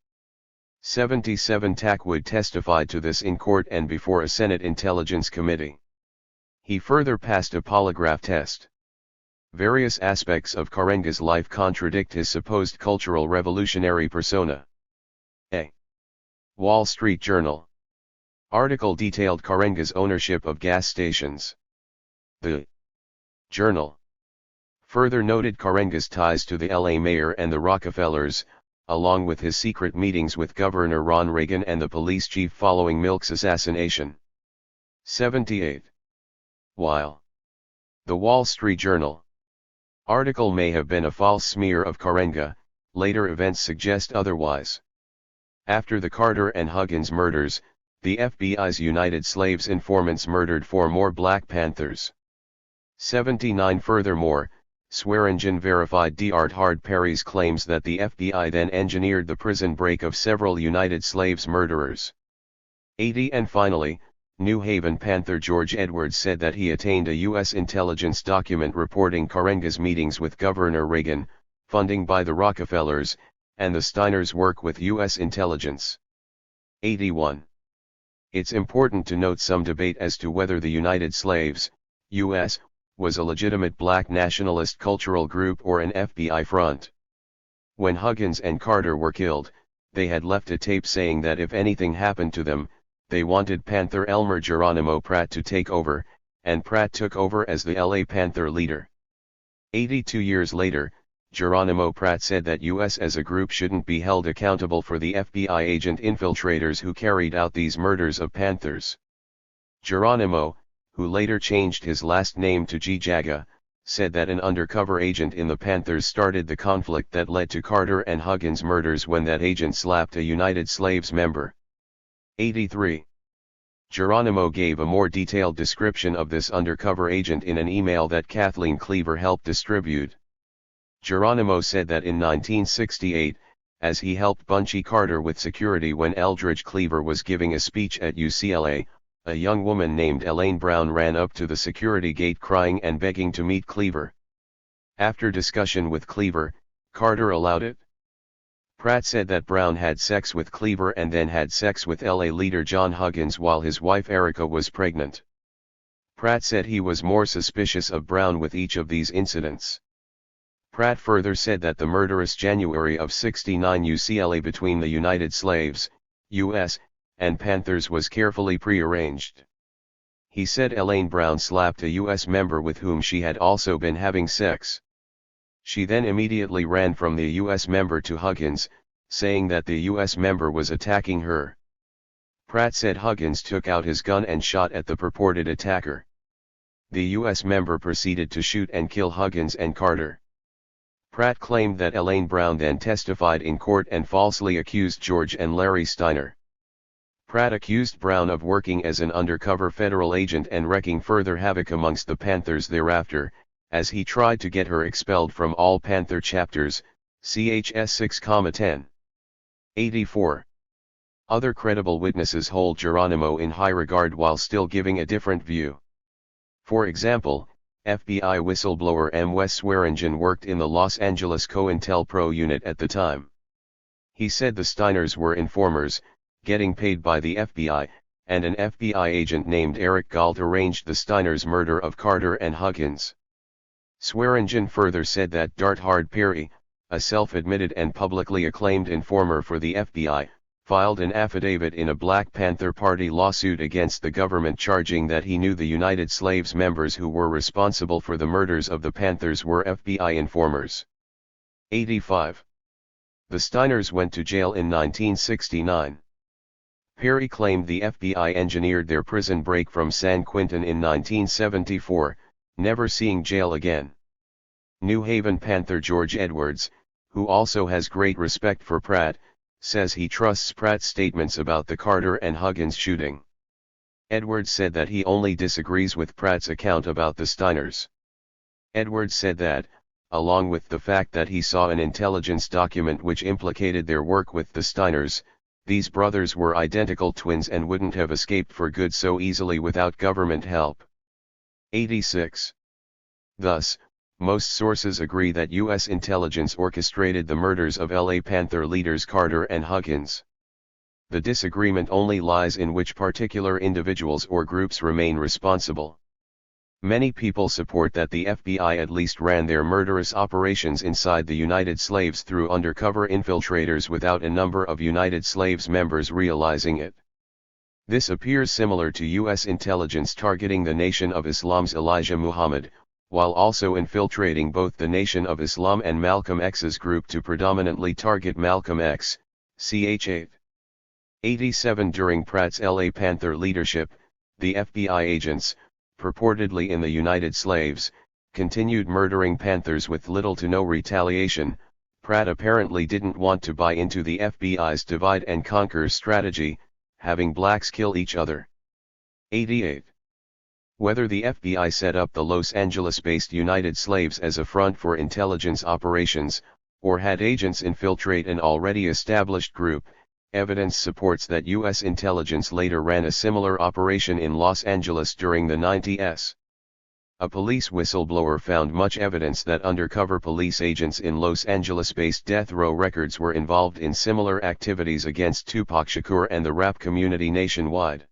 S1: 77 Tackwood testified to this in court and before a Senate Intelligence Committee. He further passed a polygraph test. Various aspects of Karenga's life contradict his supposed cultural revolutionary persona. A. Wall Street Journal article detailed Karenga's ownership of gas stations. The Journal further noted Karenga's ties to the LA mayor and the Rockefellers, along with his secret meetings with Governor Ron Reagan and the police chief following Milk's assassination. 78. While the Wall Street Journal article may have been a false smear of Karenga, later events suggest otherwise. After the Carter and Huggins murders, the FBI's United Slaves informants murdered 4 more Black Panthers. 79 Furthermore, Swearingen verified Hard Perry's claims that the FBI then engineered the prison break of several United Slaves murderers. 80 And finally, New Haven Panther George Edwards said that he attained a U.S. intelligence document reporting Karenga's meetings with Governor Reagan, funding by the Rockefellers, and the Steiners' work with U.S. intelligence. 81. It's important to note some debate as to whether the United Slaves, U.S., was a legitimate black nationalist cultural group or an FBI front. When Huggins and Carter were killed, they had left a tape saying that if anything happened to them, they wanted Panther Elmer Geronimo Pratt to take over, and Pratt took over as the LA Panther leader. 82 years later, Geronimo Pratt said that U.S. as a group shouldn't be held accountable for the FBI agent infiltrators who carried out these murders of Panthers. Geronimo, who later changed his last name to G. Jaga, said that an undercover agent in the Panthers started the conflict that led to Carter and Huggins murders when that agent slapped a United Slaves member. 83. Geronimo gave a more detailed description of this undercover agent in an email that Kathleen Cleaver helped distribute. Geronimo said that in 1968, as he helped Bunchy Carter with security when Eldridge Cleaver was giving a speech at UCLA, a young woman named Elaine Brown ran up to the security gate crying and begging to meet Cleaver. After discussion with Cleaver, Carter allowed it. Pratt said that Brown had sex with Cleaver and then had sex with LA leader John Huggins while his wife Erica was pregnant. Pratt said he was more suspicious of Brown with each of these incidents. Pratt further said that the murderous January of '69 UCLA between the United Slaves, U.S., and Panthers was carefully prearranged. He said Elaine Brown slapped a U.S. member with whom she had also been having sex. She then immediately ran from the U.S. member to Huggins, saying that the U.S. member was attacking her. Pratt said Huggins took out his gun and shot at the purported attacker. The U.S. member proceeded to shoot and kill Huggins and Carter. Pratt claimed that Elaine Brown then testified in court and falsely accused George and Larry Steiner. Pratt accused Brown of working as an undercover federal agent and wreaking further havoc amongst the Panthers thereafter, as he tried to get her expelled from all Panther chapters, CHS 6,10. 84. Other credible witnesses hold Geronimo in high regard while still giving a different view. For example, FBI whistleblower M. Wes Swearingen worked in the Los Angeles COINTELPRO unit at the time. He said the Steiners were informers, getting paid by the FBI, and an FBI agent named Eric Galt arranged the Steiners' murder of Carter and Huggins. Swearingen further said that Hard Perry, a self-admitted and publicly acclaimed informer for the FBI, filed an affidavit in a Black Panther Party lawsuit against the government charging that he knew the United Slaves members who were responsible for the murders of the Panthers were FBI informers. 85. The Steiners went to jail in 1969. Perry claimed the FBI engineered their prison break from San Quentin in 1974, never seeing jail again. New Haven Panther George Edwards, who also has great respect for Pratt, says he trusts Pratt's statements about the Carter and Huggins shooting. Edwards said that he only disagrees with Pratt's account about the Steiners. Edwards said that, along with the fact that he saw an intelligence document which implicated their work with the Steiners, These brothers were identical twins and wouldn't have escaped for good so easily without government help. 86. Thus, most sources agree that U.S. intelligence orchestrated the murders of LA Panther leaders Carter and Huggins. The disagreement only lies in which particular individuals or groups remain responsible. Many people support that the FBI at least ran their murderous operations inside the United Slaves through undercover infiltrators without a number of United Slaves members realizing it. This appears similar to U.S. intelligence targeting the Nation of Islam's Elijah Muhammad, while also infiltrating both the Nation of Islam and Malcolm X's group to predominantly target Malcolm X, ch. 8. 87. During Pratt's LA Panther leadership, the FBI agents, purportedly in the United Slaves, continued murdering Panthers with little to no retaliation. Pratt apparently didn't want to buy into the FBI's divide and conquer strategy, having blacks kill each other. 88. Whether the FBI set up the Los Angeles-based United Slaves as a front for intelligence operations, or had agents infiltrate an already established group, evidence supports that U.S. intelligence later ran a similar operation in Los Angeles during the 90s. A police whistleblower found much evidence that undercover police agents in Los Angeles-based death row records were involved in similar activities against Tupac Shakur and the rap community nationwide.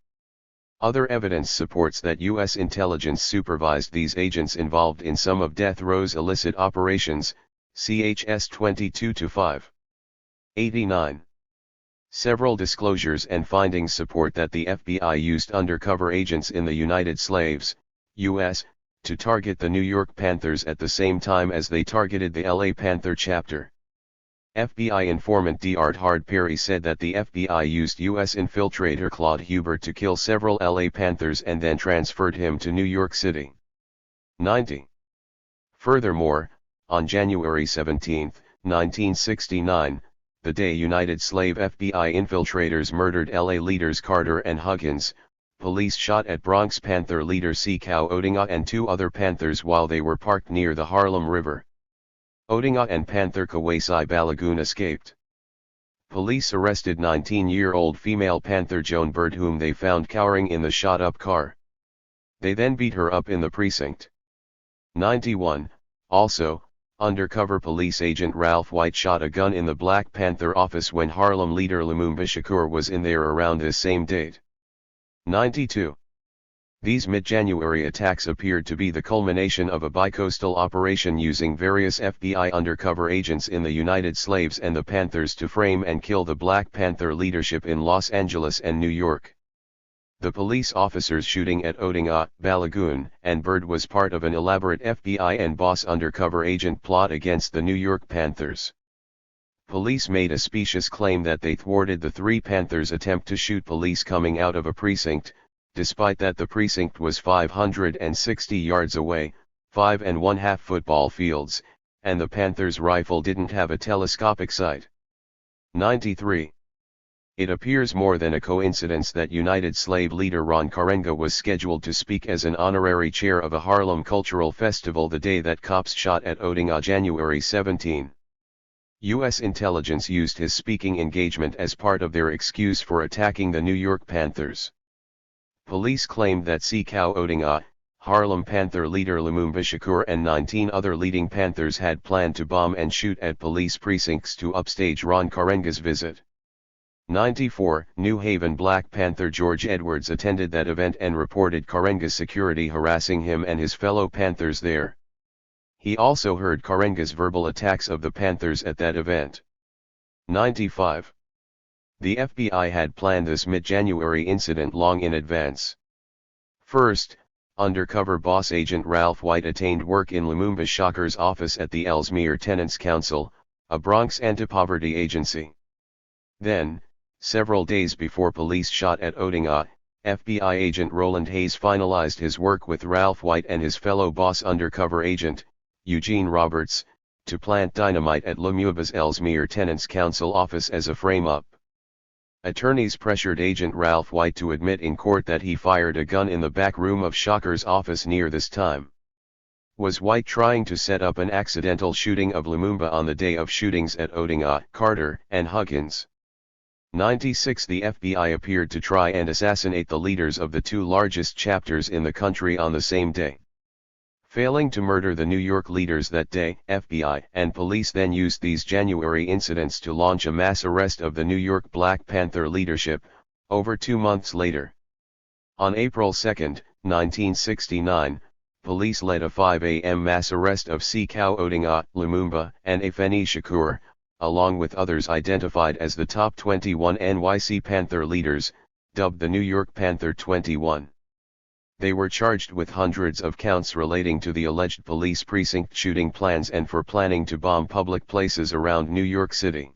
S1: Other evidence supports that U.S. intelligence supervised these agents involved in some of death row's illicit operations, chs 22-5. 89. Several disclosures and findings support that the FBI used undercover agents in the United Slaves, U.S., to target the New York Panthers at the same time as they targeted the LA Panther chapter. FBI informant D'Art Hard Perry said that the FBI used U.S. infiltrator Claude Hubert to kill several LA Panthers and then transferred him to New York City. 90. Furthermore, on January 17, 1969, the day United Slave FBI infiltrators murdered LA leaders Carter and Huggins, police shot at Bronx Panther leader Sekou Odinga and two other Panthers while they were parked near the Harlem River. Odinga and Panther Kawasi Balagoon escaped. Police arrested 19-year-old female Panther Joan Bird, whom they found cowering in the shot-up car. They then beat her up in the precinct. 91. Also, undercover police agent Ralph White shot a gun in the Black Panther office when Harlem leader Lumumba Shakur was in there around this same date. 92. These mid-January attacks appeared to be the culmination of a bicoastal operation using various FBI undercover agents in the United Slaves and the Panthers to frame and kill the Black Panther leadership in Los Angeles and New York. The police officers shooting at Odinga, Balagoon, and Bird was part of an elaborate FBI and boss undercover agent plot against the New York Panthers. Police made a specious claim that they thwarted the three Panthers' attempt to shoot police coming out of a precinct, despite that the precinct was 560 yards away, 5½ football fields, and the Panthers' rifle didn't have a telescopic sight. 93. It appears more than a coincidence that United Slave leader Ron Karenga was scheduled to speak as an honorary chair of a Harlem cultural festival the day that cops shot at Odinga January 17. U.S. intelligence used his speaking engagement as part of their excuse for attacking the New York Panthers. Police claimed that Sekou Odinga, Harlem Panther leader Lumumba Shakur and 19 other leading Panthers had planned to bomb and shoot at police precincts to upstage Ron Karenga's visit. 94. New Haven Black Panther George Edwards attended that event and reported Karenga's security harassing him and his fellow Panthers there. He also heard Karenga's verbal attacks of the Panthers at that event. 95. The FBI had planned this mid-January incident long in advance. First, undercover boss agent Ralph White attained work in Lumumba Shakur's office at the Ellesmere Tenants Council, a Bronx anti-poverty agency. Then, several days before police shot at Odinga, FBI agent Roland Hayes finalized his work with Ralph White and his fellow boss undercover agent, Eugene Roberts, to plant dynamite at Lumumba's Ellesmere Tenants Council office as a frame-up. Attorneys pressured agent Ralph White to admit in court that he fired a gun in the back room of Shakur's office near this time. Was White trying to set up an accidental shooting of Lumumba on the day of shootings at Odinga, Carter, and Huggins? 96. The FBI appeared to try and assassinate the leaders of the two largest chapters in the country on the same day. Failing to murder the New York leaders that day, FBI and police then used these January incidents to launch a mass arrest of the New York Black Panther leadership, over 2 months later. On April 2, 1969, police led a 5 a.m. mass arrest of Sekou Odinga, Lumumba, and Afeni Shakur, along with others identified as the top 21 NYC Panther leaders, dubbed the New York Panther 21. They were charged with hundreds of counts relating to the alleged police precinct shooting plans and for planning to bomb public places around New York City.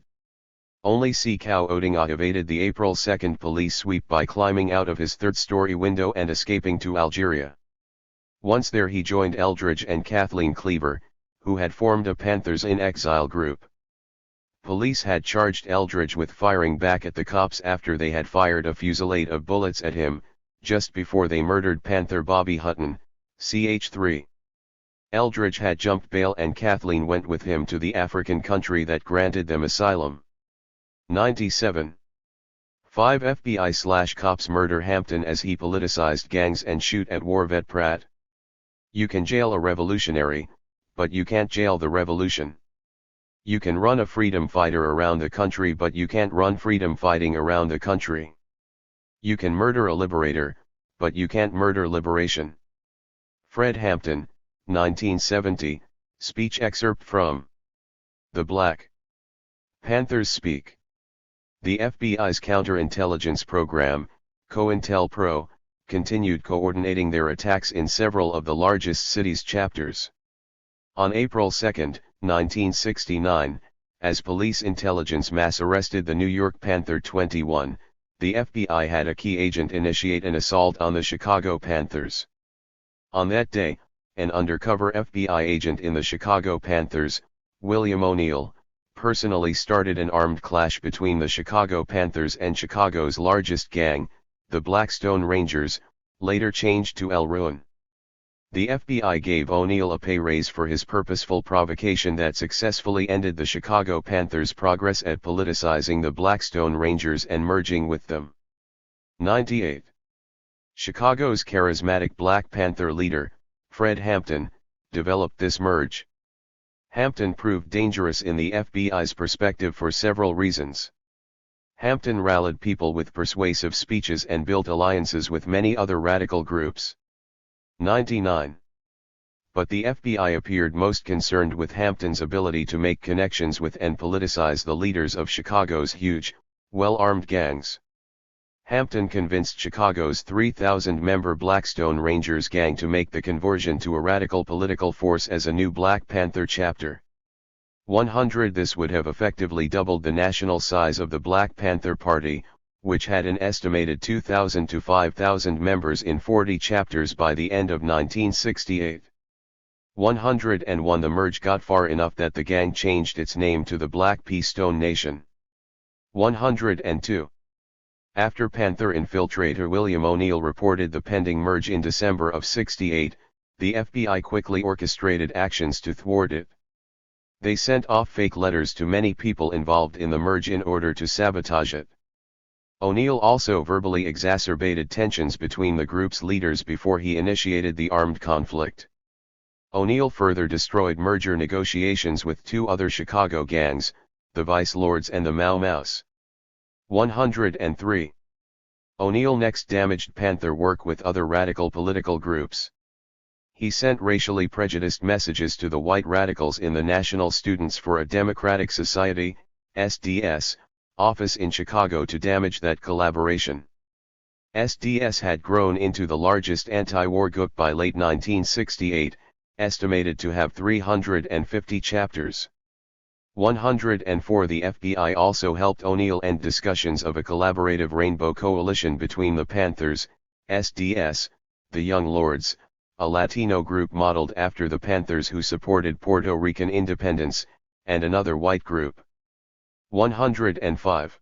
S1: Only Sekou Odinga evaded the April 2 police sweep by climbing out of his third-story window and escaping to Algeria. Once there he joined Eldridge and Kathleen Cleaver, who had formed a Panthers in Exile group. Police had charged Eldridge with firing back at the cops after they had fired a fusillade of bullets at him, just before they murdered Panther Bobby Hutton, CH3. Eldridge had jumped bail and Kathleen went with him to the African country that granted them asylum. 97. 5 FBI/cops murder Hampton as he politicized gangs and shoot at war vet Pratt. You can jail a revolutionary, but you can't jail the revolution. You can run a freedom fighter around the country, but you can't run freedom fighting around the country. You can murder a liberator, but you can't murder liberation. Fred Hampton, 1970, speech excerpt from The Black Panthers Speak. The FBI's counterintelligence program, COINTELPRO, continued coordinating their attacks in several of the largest cities' chapters. On April 2, 1969, as police intelligence mass arrested the New York Panther 21, the FBI had a key agent initiate an assault on the Chicago Panthers. On that day, an undercover FBI agent in the Chicago Panthers, William O'Neill, personally started an armed clash between the Chicago Panthers and Chicago's largest gang, the Blackstone Rangers, later changed to El Ruin. The FBI gave O'Neill a pay raise for his purposeful provocation that successfully ended the Chicago Panthers' progress at politicizing the Blackstone Rangers and merging with them. 98. Chicago's charismatic Black Panther leader, Fred Hampton, developed this merge. Hampton proved dangerous in the FBI's perspective for several reasons. Hampton rallied people with persuasive speeches and built alliances with many other radical groups. 99. But the FBI appeared most concerned with Hampton's ability to make connections with and politicize the leaders of Chicago's huge, well-armed gangs. Hampton convinced Chicago's 3,000-member Blackstone Rangers gang to make the conversion to a radical political force as a new Black Panther chapter. 100. This would have effectively doubled the national size of the Black Panther Party, which had an estimated 2,000 to 5,000 members in 40 chapters by the end of 1968. 101. The merge got far enough that the gang changed its name to the Black P. Stone Nation. 102. After Panther infiltrator William O'Neill reported the pending merge in December of '68, the FBI quickly orchestrated actions to thwart it. They sent off fake letters to many people involved in the merge in order to sabotage it. O'Neill also verbally exacerbated tensions between the group's leaders before he initiated the armed conflict. O'Neill further destroyed merger negotiations with two other Chicago gangs, the Vice Lords and the Mau Maus. 103. O'Neill next damaged Panther work with other radical political groups. He sent racially prejudiced messages to the white radicals in the National Students for a Democratic Society, SDS, office in Chicago to damage that collaboration. SDS had grown into the largest anti-war group by late 1968, estimated to have 350 chapters. 104. The FBI also helped O'Neill end discussions of a collaborative rainbow coalition between the Panthers, SDS, the Young Lords, a Latino group modeled after the Panthers who supported Puerto Rican independence, and another white group. 105.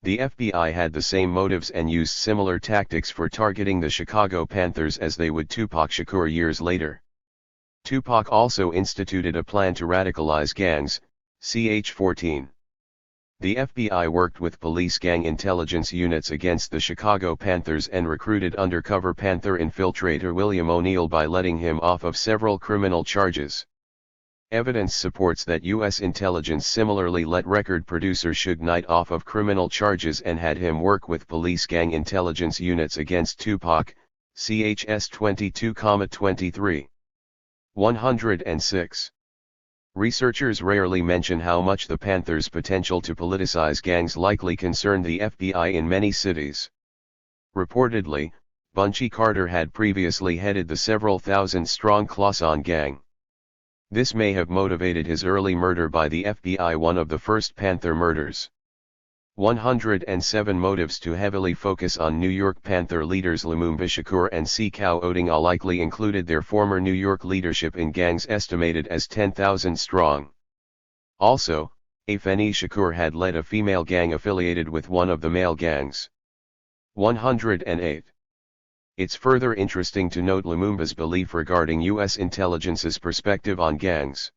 S1: The FBI had the same motives and used similar tactics for targeting the Chicago Panthers as they would Tupac Shakur years later. Tupac also instituted a plan to radicalize gangs, ch. 14. The FBI worked with police gang intelligence units against the Chicago Panthers and recruited undercover Panther infiltrator William O'Neill by letting him off of several criminal charges. Evidence supports that U.S. intelligence similarly let record producer Suge Knight off of criminal charges and had him work with police gang intelligence units against Tupac, CHS 22,23. 106. Researchers rarely mention how much the Panthers' potential to politicize gangs likely concerned the FBI in many cities. Reportedly, Bunchy Carter had previously headed the several thousand-strong Clawson gang. This may have motivated his early murder by the FBI, one of the first Panther murders. 107 motives to heavily focus on New York Panther leaders Lumumba Shakur and Sekou Odinga likely included their former New York leadership in gangs estimated as 10,000 strong. Also, Afeni Shakur had led a female gang affiliated with one of the male gangs. 108. It's further interesting to note Lumumba's belief regarding U.S. intelligence's perspective on gangs.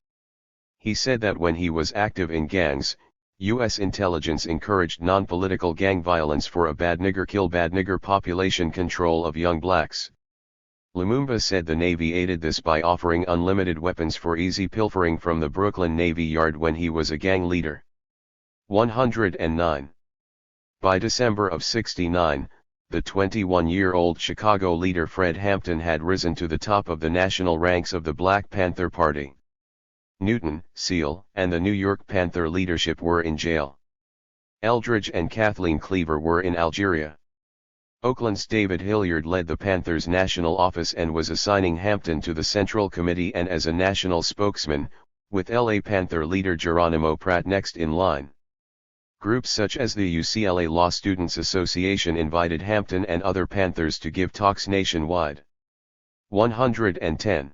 S1: He said that when he was active in gangs, U.S. intelligence encouraged non-political gang violence for a bad nigger kill bad nigger population control of young blacks. Lumumba said the Navy aided this by offering unlimited weapons for easy pilfering from the Brooklyn Navy Yard when he was a gang leader. 109. By December of '69, the 21-year-old Chicago leader Fred Hampton had risen to the top of the national ranks of the Black Panther Party. Newton, Seal, and the New York Panther leadership were in jail. Eldridge and Kathleen Cleaver were in Algeria. Oakland's David Hilliard led the Panthers' national office and was assigning Hampton to the Central Committee and as a national spokesman, with LA Panther leader Geronimo Pratt next in line. Groups such as the UCLA Law Students Association invited Hampton and other Panthers to give talks nationwide. 110.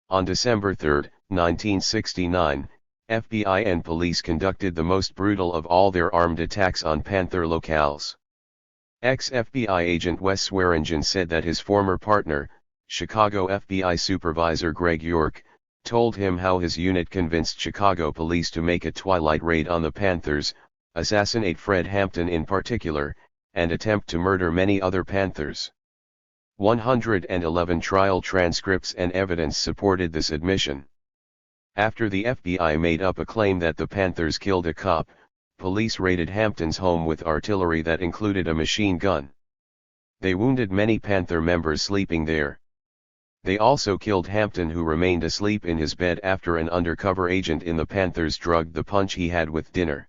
S1: On December 3, 1969, FBI and police conducted the most brutal of all their armed attacks on Panther locales. Ex-FBI agent Wes Swearingen said that his former partner, Chicago FBI supervisor Greg York, told him how his unit convinced Chicago police to make a twilight raid on the Panthers, assassinate Fred Hampton in particular, and attempt to murder many other Panthers. 111 trial transcripts and evidence supported this admission. After the FBI made up a claim that the Panthers killed a cop, police raided Hampton's home with artillery that included a machine gun. They wounded many Panther members sleeping there. They also killed Hampton, who remained asleep in his bed after an undercover agent in the Panthers drugged the punch he had with dinner.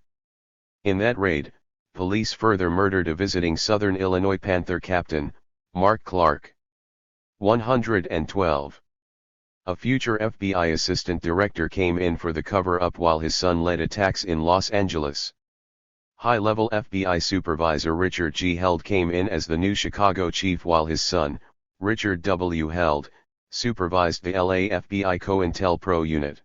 S1: In that raid, police further murdered a visiting Southern Illinois Panther captain, Mark Clark. 112. A future FBI assistant director came in for the cover-up while his son led attacks in Los Angeles. High-level FBI supervisor Richard G. Held came in as the new Chicago chief while his son, Richard W. Held, supervised the LA FBI COINTELPRO unit.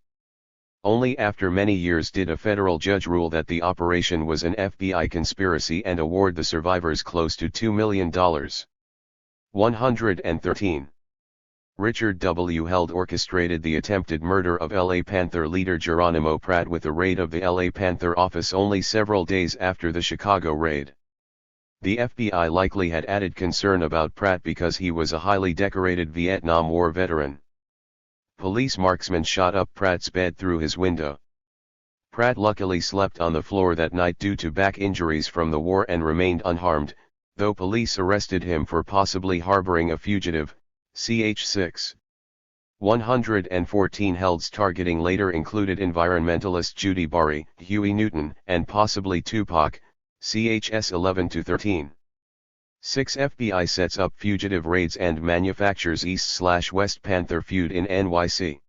S1: Only after many years did a federal judge rule that the operation was an FBI conspiracy and award the survivors close to $2 million. 113. Richard W. Held orchestrated the attempted murder of LA Panther leader Geronimo Pratt with a raid of the LA Panther office only several days after the Chicago raid. The FBI likely had added concern about Pratt because he was a highly decorated Vietnam War veteran. Police marksmen shot up Pratt's bed through his window. Pratt luckily slept on the floor that night due to back injuries from the war and remained unharmed, though police arrested him for possibly harboring a fugitive, CH6. 114 Held's targeting later included environmentalist Judy Bari, Huey Newton, and possibly Tupac, CHS 11-13. 6 FBI sets up fugitive raids and manufactures East/West Panther feud in NYC.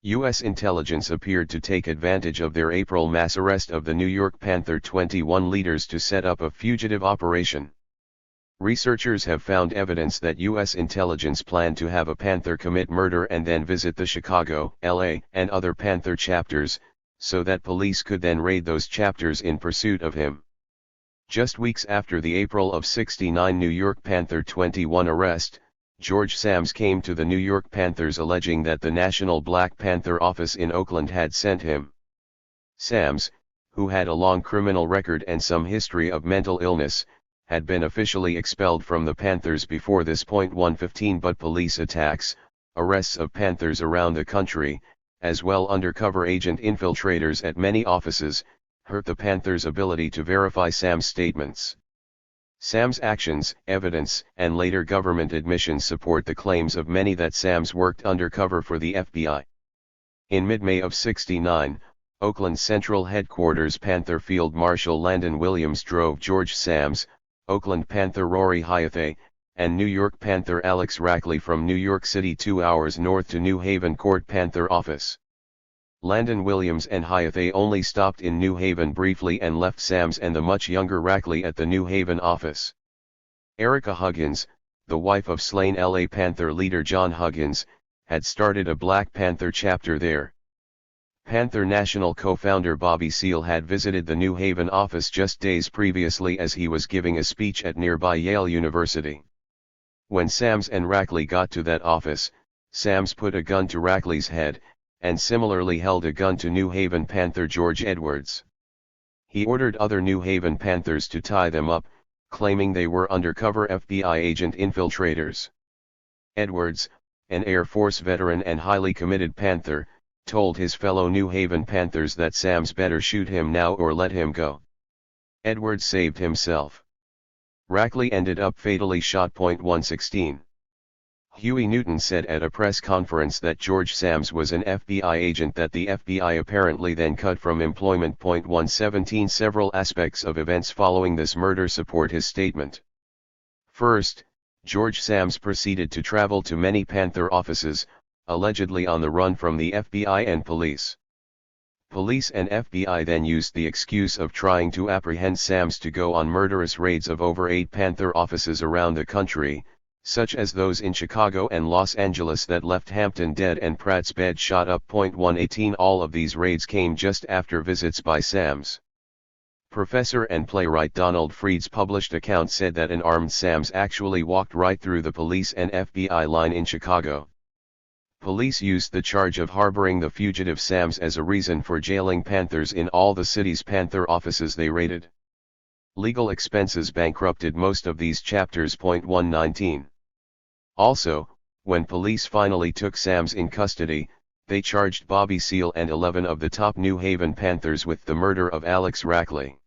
S1: U.S. intelligence appeared to take advantage of their April mass arrest of the New York Panther 21 leaders to set up a fugitive operation. Researchers have found evidence that U.S. intelligence planned to have a Panther commit murder and then visit the Chicago, LA, and other Panther chapters, so that police could then raid those chapters in pursuit of him. Just weeks after the April of '69 New York Panther 21 arrest, George Sams came to the New York Panthers alleging that the National Black Panther office in Oakland had sent him. Sams, who had a long criminal record and some history of mental illness, had been officially expelled from the Panthers before this point. 115 But police attacks, arrests of Panthers around the country, as well undercover agent infiltrators at many offices, hurt the Panthers' ability to verify Sam's statements. Sam's actions, evidence, and later government admissions support the claims of many that Sams worked undercover for the FBI. In mid-May of '69, Oakland Central Headquarters Panther Field Marshal Landon Williams drove George Sams, Oakland Panther Rory Hyathe, and New York Panther Alex Rackley from New York City 2 hours north to New Haven Court Panther office. Landon Williams and Hyathe only stopped in New Haven briefly and left Sams and the much younger Rackley at the New Haven office. Erica Huggins, the wife of slain LA Panther leader John Huggins, had started a Black Panther chapter there. Panther National co-founder Bobby Seale had visited the New Haven office just days previously as he was giving a speech at nearby Yale University. When Sams and Rackley got to that office, Sams put a gun to Rackley's head, and similarly held a gun to New Haven Panther George Edwards. He ordered other New Haven Panthers to tie them up, claiming they were undercover FBI agent infiltrators. Edwards, an Air Force veteran and highly committed Panther, told his fellow New Haven Panthers that Sams better shoot him now or let him go. Edwards saved himself. Rackley ended up fatally shot. 116. Huey Newton said at a press conference that George Sams was an FBI agent that the FBI apparently then cut from employment. 117 Several aspects of events following this murder support his statement. First, George Sams proceeded to travel to many Panther offices, allegedly on the run from the FBI and police. Police and FBI then used the excuse of trying to apprehend Sams to go on murderous raids of over 8 Panther offices around the country, such as those in Chicago and Los Angeles that left Hampton dead and Pratt's bed shot up. 118 All of these raids came just after visits by Sams. Professor and playwright Donald Freed's published account said that an armed Sams actually walked right through the police and FBI line in Chicago. Police used the charge of harboring the fugitive Sams as a reason for jailing Panthers in all the city's Panther offices they raided. Legal expenses bankrupted most of these chapters. 119. Also, when police finally took Sams in custody, they charged Bobby Seale and 11 of the top New Haven Panthers with the murder of Alex Rackley.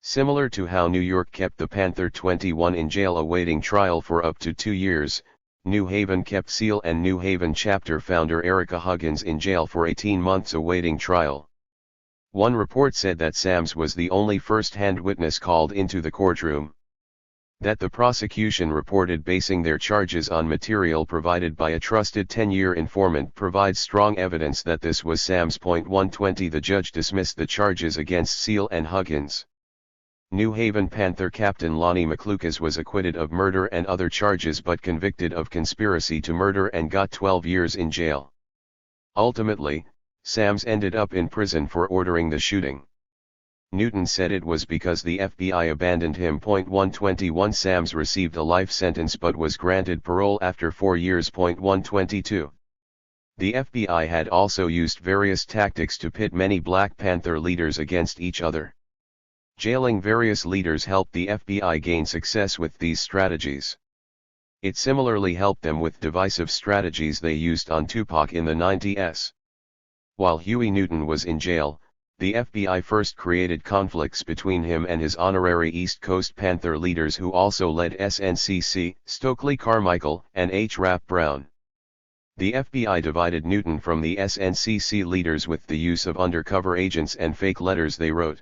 S1: Similar to how New York kept the Panther 21 in jail awaiting trial for up to 2 years, New Haven kept Seale and New Haven chapter founder Erica Huggins in jail for 18 months awaiting trial. One report said that Sams was the only first-hand witness called into the courtroom. That the prosecution reported basing their charges on material provided by a trusted 10-year informant provides strong evidence that this was Sams. 120 The judge dismissed the charges against Seale and Huggins. New Haven Panther Captain Lonnie McLucas was acquitted of murder and other charges but convicted of conspiracy to murder and got 12 years in jail. Ultimately, Sams ended up in prison for ordering the shooting. Newton said it was because the FBI abandoned him. 121 Sams received a life sentence but was granted parole after 4 years. 122 The FBI had also used various tactics to pit many Black Panther leaders against each other. Jailing various leaders helped the FBI gain success with these strategies. It similarly helped them with divisive strategies they used on Tupac in the 90s. While Huey Newton was in jail, the FBI first created conflicts between him and his honorary East Coast Panther leaders who also led SNCC, Stokely Carmichael and H. Rap Brown. The FBI divided Newton from the SNCC leaders with the use of undercover agents and fake letters they wrote.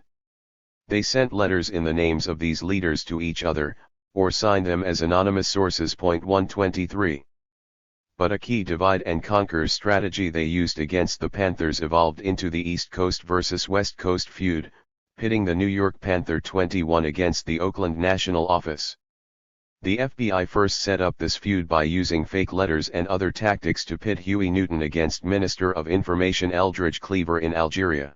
S1: They sent letters in the names of these leaders to each other, or signed them as anonymous sources. 123 But a key divide and conquer strategy they used against the Panthers evolved into the East Coast versus West Coast feud, pitting the New York Panther 21 against the Oakland National Office. The FBI first set up this feud by using fake letters and other tactics to pit Huey Newton against Minister of Information Eldridge Cleaver in Algeria.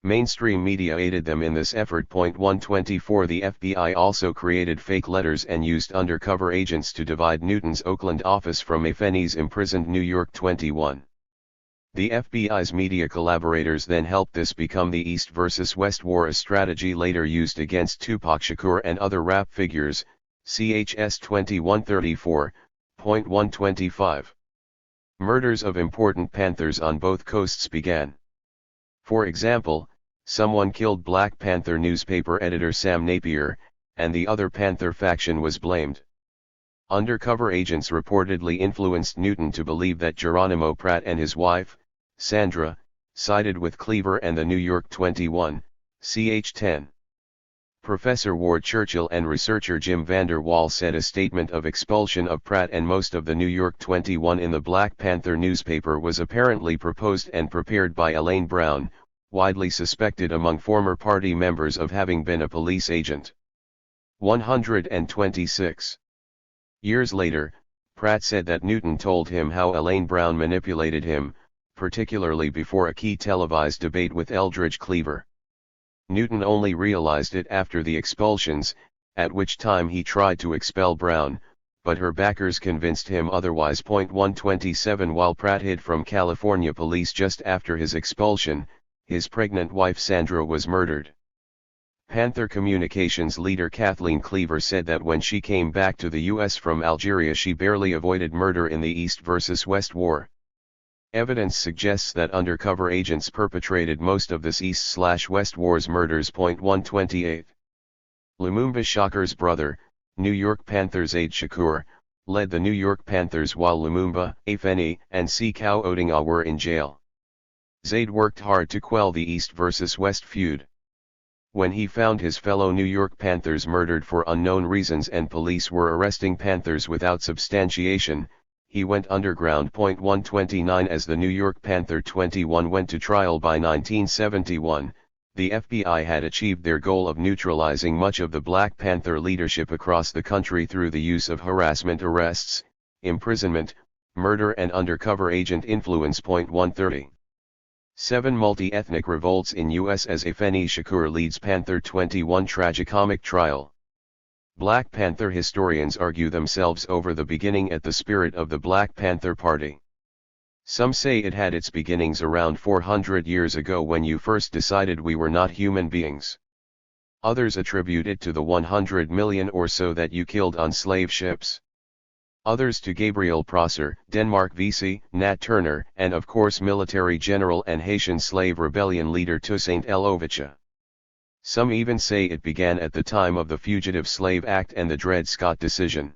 S1: Mainstream media aided them in this effort. 124 The FBI also created fake letters and used undercover agents to divide Newton's Oakland office from Afeni's imprisoned New York 21. The FBI's media collaborators then helped this become the East versus West war, a strategy later used against Tupac Shakur and other rap figures, CHS 2134.125. Murders of important Panthers on both coasts began. For example, someone killed Black Panther newspaper editor Sam Napier, and the other Panther faction was blamed. Undercover agents reportedly influenced Newton to believe that Geronimo Pratt and his wife, Sandra, sided with Cleaver and the New York 21, ch 10. Professor Ward Churchill and researcher Jim Vander Wall said a statement of expulsion of Pratt and most of the New York 21 in the Black Panther newspaper was apparently proposed and prepared by Elaine Brown, widely suspected among former party members of having been a police agent. 126. Years later, Pratt said that Newton told him how Elaine Brown manipulated him, particularly before a key televised debate with Eldridge Cleaver. Newton only realized it after the expulsions, at which time he tried to expel Brown, but her backers convinced him otherwise. 127 While Pratt hid from California police just after his expulsion, his pregnant wife Sandra was murdered. Panther Communications leader Kathleen Cleaver said that when she came back to the U.S. from Algeria she barely avoided murder in the East versus West war. Evidence suggests that undercover agents perpetrated most of this East/West War's murders. 128. Lumumba Shakur's brother, New York Panthers aide Shakur, led the New York Panthers while Lumumba, Afeni, and Sekou Odinga were in jail. Zaid worked hard to quell the East versus West feud. When he found his fellow New York Panthers murdered for unknown reasons and police were arresting Panthers without substantiation, he went underground. 129 As the New York Panther 21 went to trial by 1971, the FBI had achieved their goal of neutralizing much of the Black Panther leadership across the country through the use of harassment arrests, imprisonment, murder and undercover agent influence. 130. 7 Multi-ethnic revolts in U.S. as Afeni Shakur leads Panther 21 tragicomic trial. Black Panther historians argue themselves over the beginning at the spirit of the Black Panther Party. Some say it had its beginnings around 400 years ago when you first decided we were not human beings. Others attribute it to the 100 million or so that you killed on slave ships. Others to Gabriel Prosser, Denmark Vesey, Nat Turner, and of course military general and Haitian slave rebellion leader Toussaint L'Ouverture. Some even say it began at the time of the Fugitive Slave Act and the Dred Scott decision.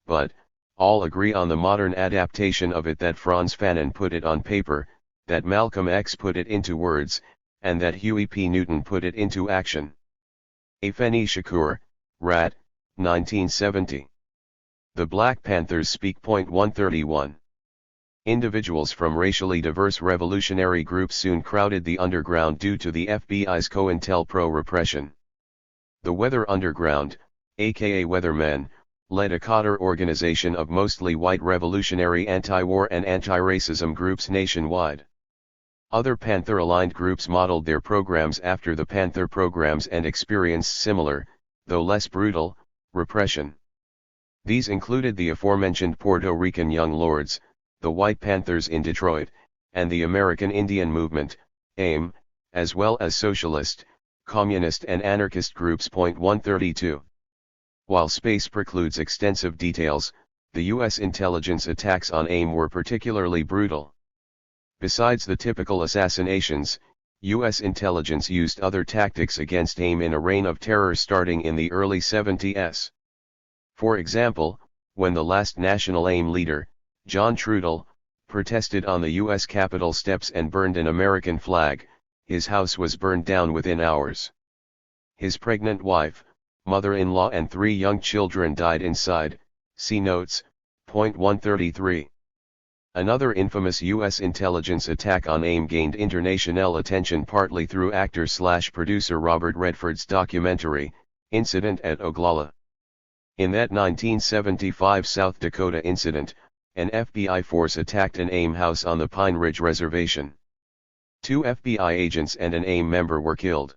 S1: But, all agree on the modern adaptation of it, that Frantz Fanon put it on paper, that Malcolm X put it into words, and that Huey P. Newton put it into action. Afeni Shakur, Rat, 1970. The Black Panthers Speak. 131. Individuals from racially diverse revolutionary groups soon crowded the underground due to the FBI's COINTELPRO repression. The Weather Underground, aka Weathermen, led a cadre organization of mostly white revolutionary anti-war and anti-racism groups nationwide. Other Panther-aligned groups modeled their programs after the Panther programs and experienced similar, though less brutal, repression. These included the aforementioned Puerto Rican Young Lords, the White Panthers in Detroit, and the American Indian Movement, AIM, as well as socialist, communist and anarchist groups. 132. While space precludes extensive details, the U.S. intelligence attacks on AIM were particularly brutal. Besides the typical assassinations, U.S. intelligence used other tactics against AIM in a reign of terror starting in the early 70s. For example, when the last national AIM leader, John Trudell, protested on the U.S. Capitol steps and burned an American flag, his house was burned down within hours. His pregnant wife, mother-in-law and 3 young children died inside, see notes. 133. Another infamous U.S. intelligence attack on AIM gained international attention partly through actor/producer Robert Redford's documentary, Incident at Oglala. In that 1975 South Dakota incident, an FBI force attacked an AIM house on the Pine Ridge Reservation. 2 FBI agents and an AIM member were killed.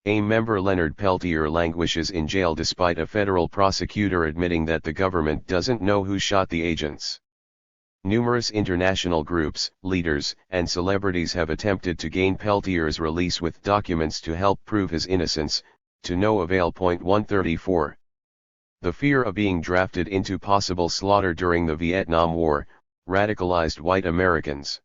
S1: AIM member Leonard Peltier languishes in jail despite a federal prosecutor admitting that the government doesn't know who shot the agents. Numerous international groups, leaders, and celebrities have attempted to gain Peltier's release with documents to help prove his innocence, to no avail. 134. The fear of being drafted into possible slaughter during the Vietnam War, radicalized white Americans.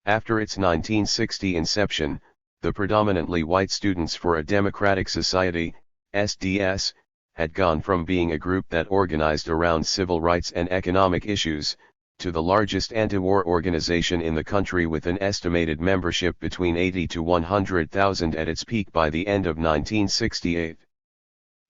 S1: After its 1960 inception, the predominantly white Students for a Democratic Society, SDS, had gone from being a group that organized around civil rights and economic issues, to the largest anti-war organization in the country with an estimated membership between 80 to 100,000 at its peak by the end of 1968.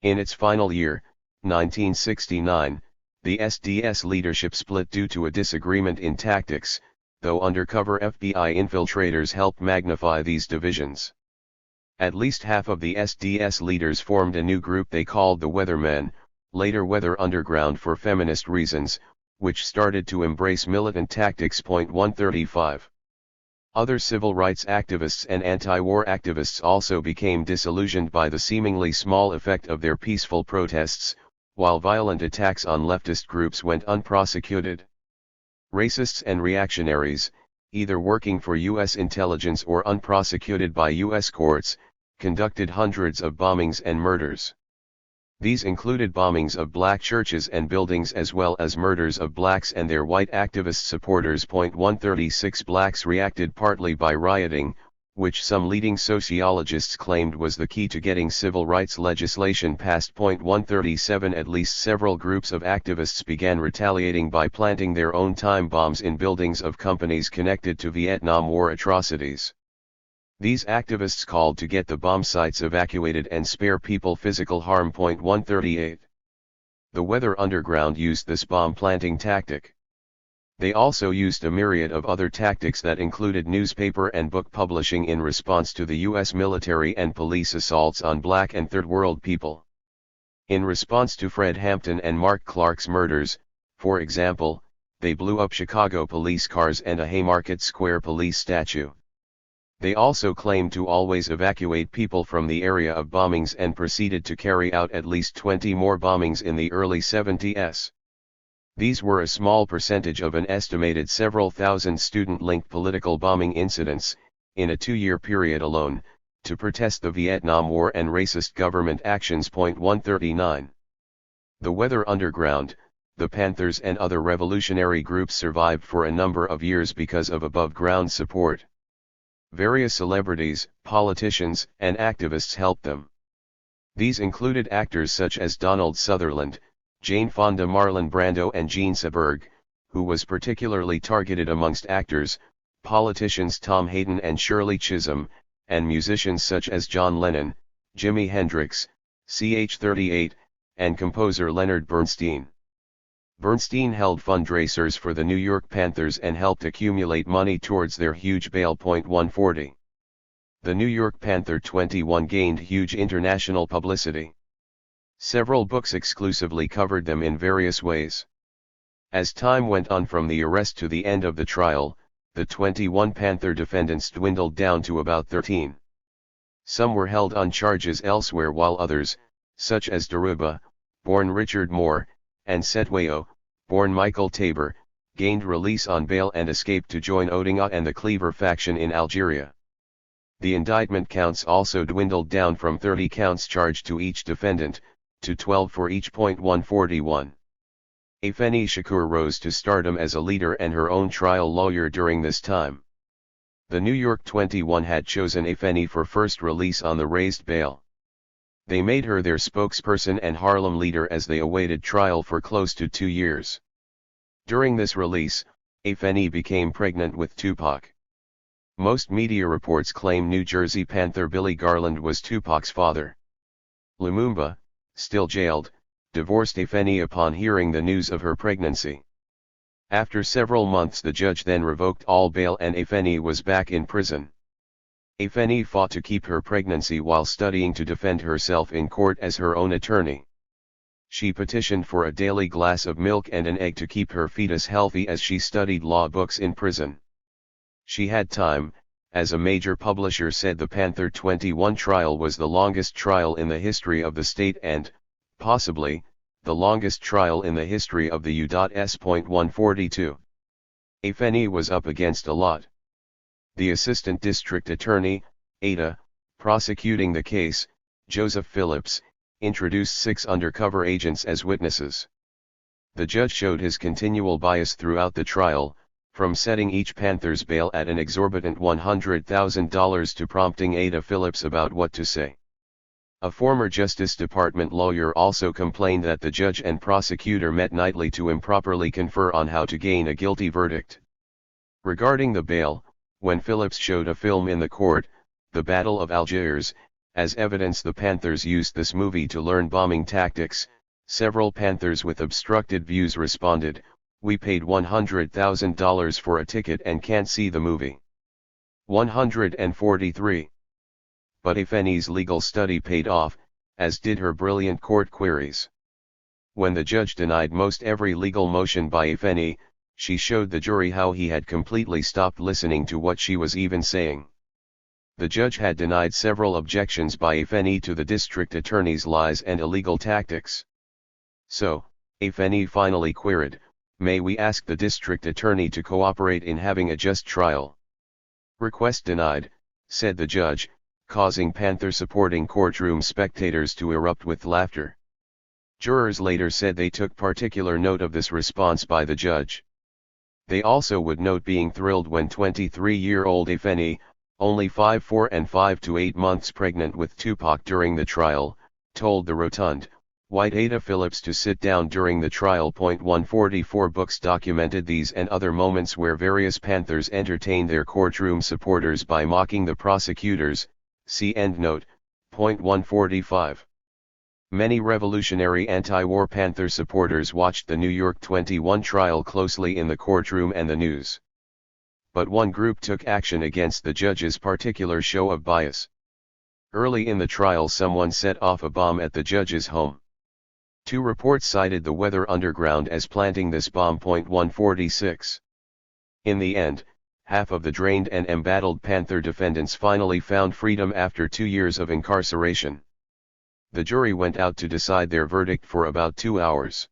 S1: In its final year, 1969, the SDS leadership split due to a disagreement in tactics, though undercover FBI infiltrators helped magnify these divisions. At least half of the SDS leaders formed a new group they called the Weathermen, later Weather Underground for feminist reasons, which started to embrace militant tactics. 135. Other civil rights activists and anti-war activists also became disillusioned by the seemingly small effect of their peaceful protests, while violent attacks on leftist groups went unprosecuted. Racists and reactionaries, either working for U.S. intelligence or unprosecuted by U.S. courts, conducted hundreds of bombings and murders. These included bombings of black churches and buildings as well as murders of blacks and their white activist supporters. 136. Blacks reacted partly by rioting, which some leading sociologists claimed was the key to getting civil rights legislation passed. 137. At least several groups of activists began retaliating by planting their own time bombs in buildings of companies connected to Vietnam War atrocities. These activists called to get the bomb sites evacuated and spare people physical harm. 138. The Weather Underground used this bomb planting tactic. They also used a myriad of other tactics that included newspaper and book publishing in response to the U.S. military and police assaults on black and third world people. In response to Fred Hampton and Mark Clark's murders, for example, they blew up Chicago police cars and a Haymarket Square police statue. They also claimed to always evacuate people from the area of bombings and proceeded to carry out at least 20 more bombings in the early 70s. These were a small percentage of an estimated several thousand student-linked political bombing incidents, in a 2-year period alone, to protest the Vietnam War and racist government actions. 139. The Weather Underground, the Panthers and other revolutionary groups survived for a number of years because of above-ground support. Various celebrities, politicians, and activists helped them. These included actors such as Donald Sutherland, Jane Fonda, Marlon Brando and Gene Seberg, who was particularly targeted amongst actors, politicians Tom Hayden and Shirley Chisholm, and musicians such as John Lennon, Jimi Hendrix, CH-38, and composer Leonard Bernstein. Bernstein held fundraisers for the New York Panthers and helped accumulate money towards their huge bail. 140. The New York Panther 21 gained huge international publicity. Several books exclusively covered them in various ways. As time went on from the arrest to the end of the trial, the 21 Panther defendants dwindled down to about 13. Some were held on charges elsewhere while others, such as Deriba, born Richard Moore, and Setwayo, born Michael Tabor, gained release on bail and escaped to join Odinga and the Cleaver faction in Algeria. The indictment counts also dwindled down from 30 counts charged to each defendant, to 12 for each. 141. Afeni Shakur rose to stardom as a leader and her own trial lawyer during this time. The New York 21 had chosen Afeni for first release on the raised bail. They made her their spokesperson and Harlem leader as they awaited trial for close to 2 years. During this release, Afeni became pregnant with Tupac. Most media reports claim New Jersey Panther Billy Garland was Tupac's father. Lumumba, still jailed, divorced Afeni upon hearing the news of her pregnancy. After several months the judge then revoked all bail and Afeni was back in prison. Afeni fought to keep her pregnancy while studying to defend herself in court as her own attorney. She petitioned for a daily glass of milk and an egg to keep her fetus healthy as she studied law books in prison. She had time, as a major publisher said the Panther 21 trial was the longest trial in the history of the state and, possibly, the longest trial in the history of the U.S. 142. Afeni was up against a lot. The Assistant District Attorney, ADA, prosecuting the case, Joseph Phillips, introduced 6 undercover agents as witnesses. The judge showed his continual bias throughout the trial, from setting each Panther's bail at an exorbitant $100,000 to prompting Ada Phillips about what to say. A former Justice Department lawyer also complained that the judge and prosecutor met nightly to improperly confer on how to gain a guilty verdict. Regarding the bail, when Phillips showed a film in the court, The Battle of Algiers, as evidence the Panthers used this movie to learn bombing tactics, several Panthers with obstructed views responded, "We paid $100,000 for a ticket and can't see the movie." 143. But Afeni's legal study paid off, as did her brilliant court queries. When the judge denied most every legal motion by Afeni, she showed the jury how he had completely stopped listening to what she was even saying. The judge had denied several objections by Afeni to the district attorney's lies and illegal tactics. So, Afeni finally queried, "May we ask the district attorney to cooperate in having a just trial?" "Request denied," said the judge, causing Panther-supporting courtroom spectators to erupt with laughter. Jurors later said they took particular note of this response by the judge. They also would note being thrilled when 23-year-old Afeni, only 5'4" and 5 to 8 months pregnant with Tupac during the trial, told the rotund, white Ada Phillips to sit down during the trial. 144 books documented these and other moments where various Panthers entertained their courtroom supporters by mocking the prosecutors, see endnote. 145. Many revolutionary anti-war Panther supporters watched the New York 21 trial closely in the courtroom and the news. But one group took action against the judge's particular show of bias. Early in the trial, someone set off a bomb at the judge's home. 2 reports cited the Weather Underground as planting this bomb. 146. In the end, half of the drained and embattled Panther defendants finally found freedom after 2 years of incarceration. The jury went out to decide their verdict for about 2 hours.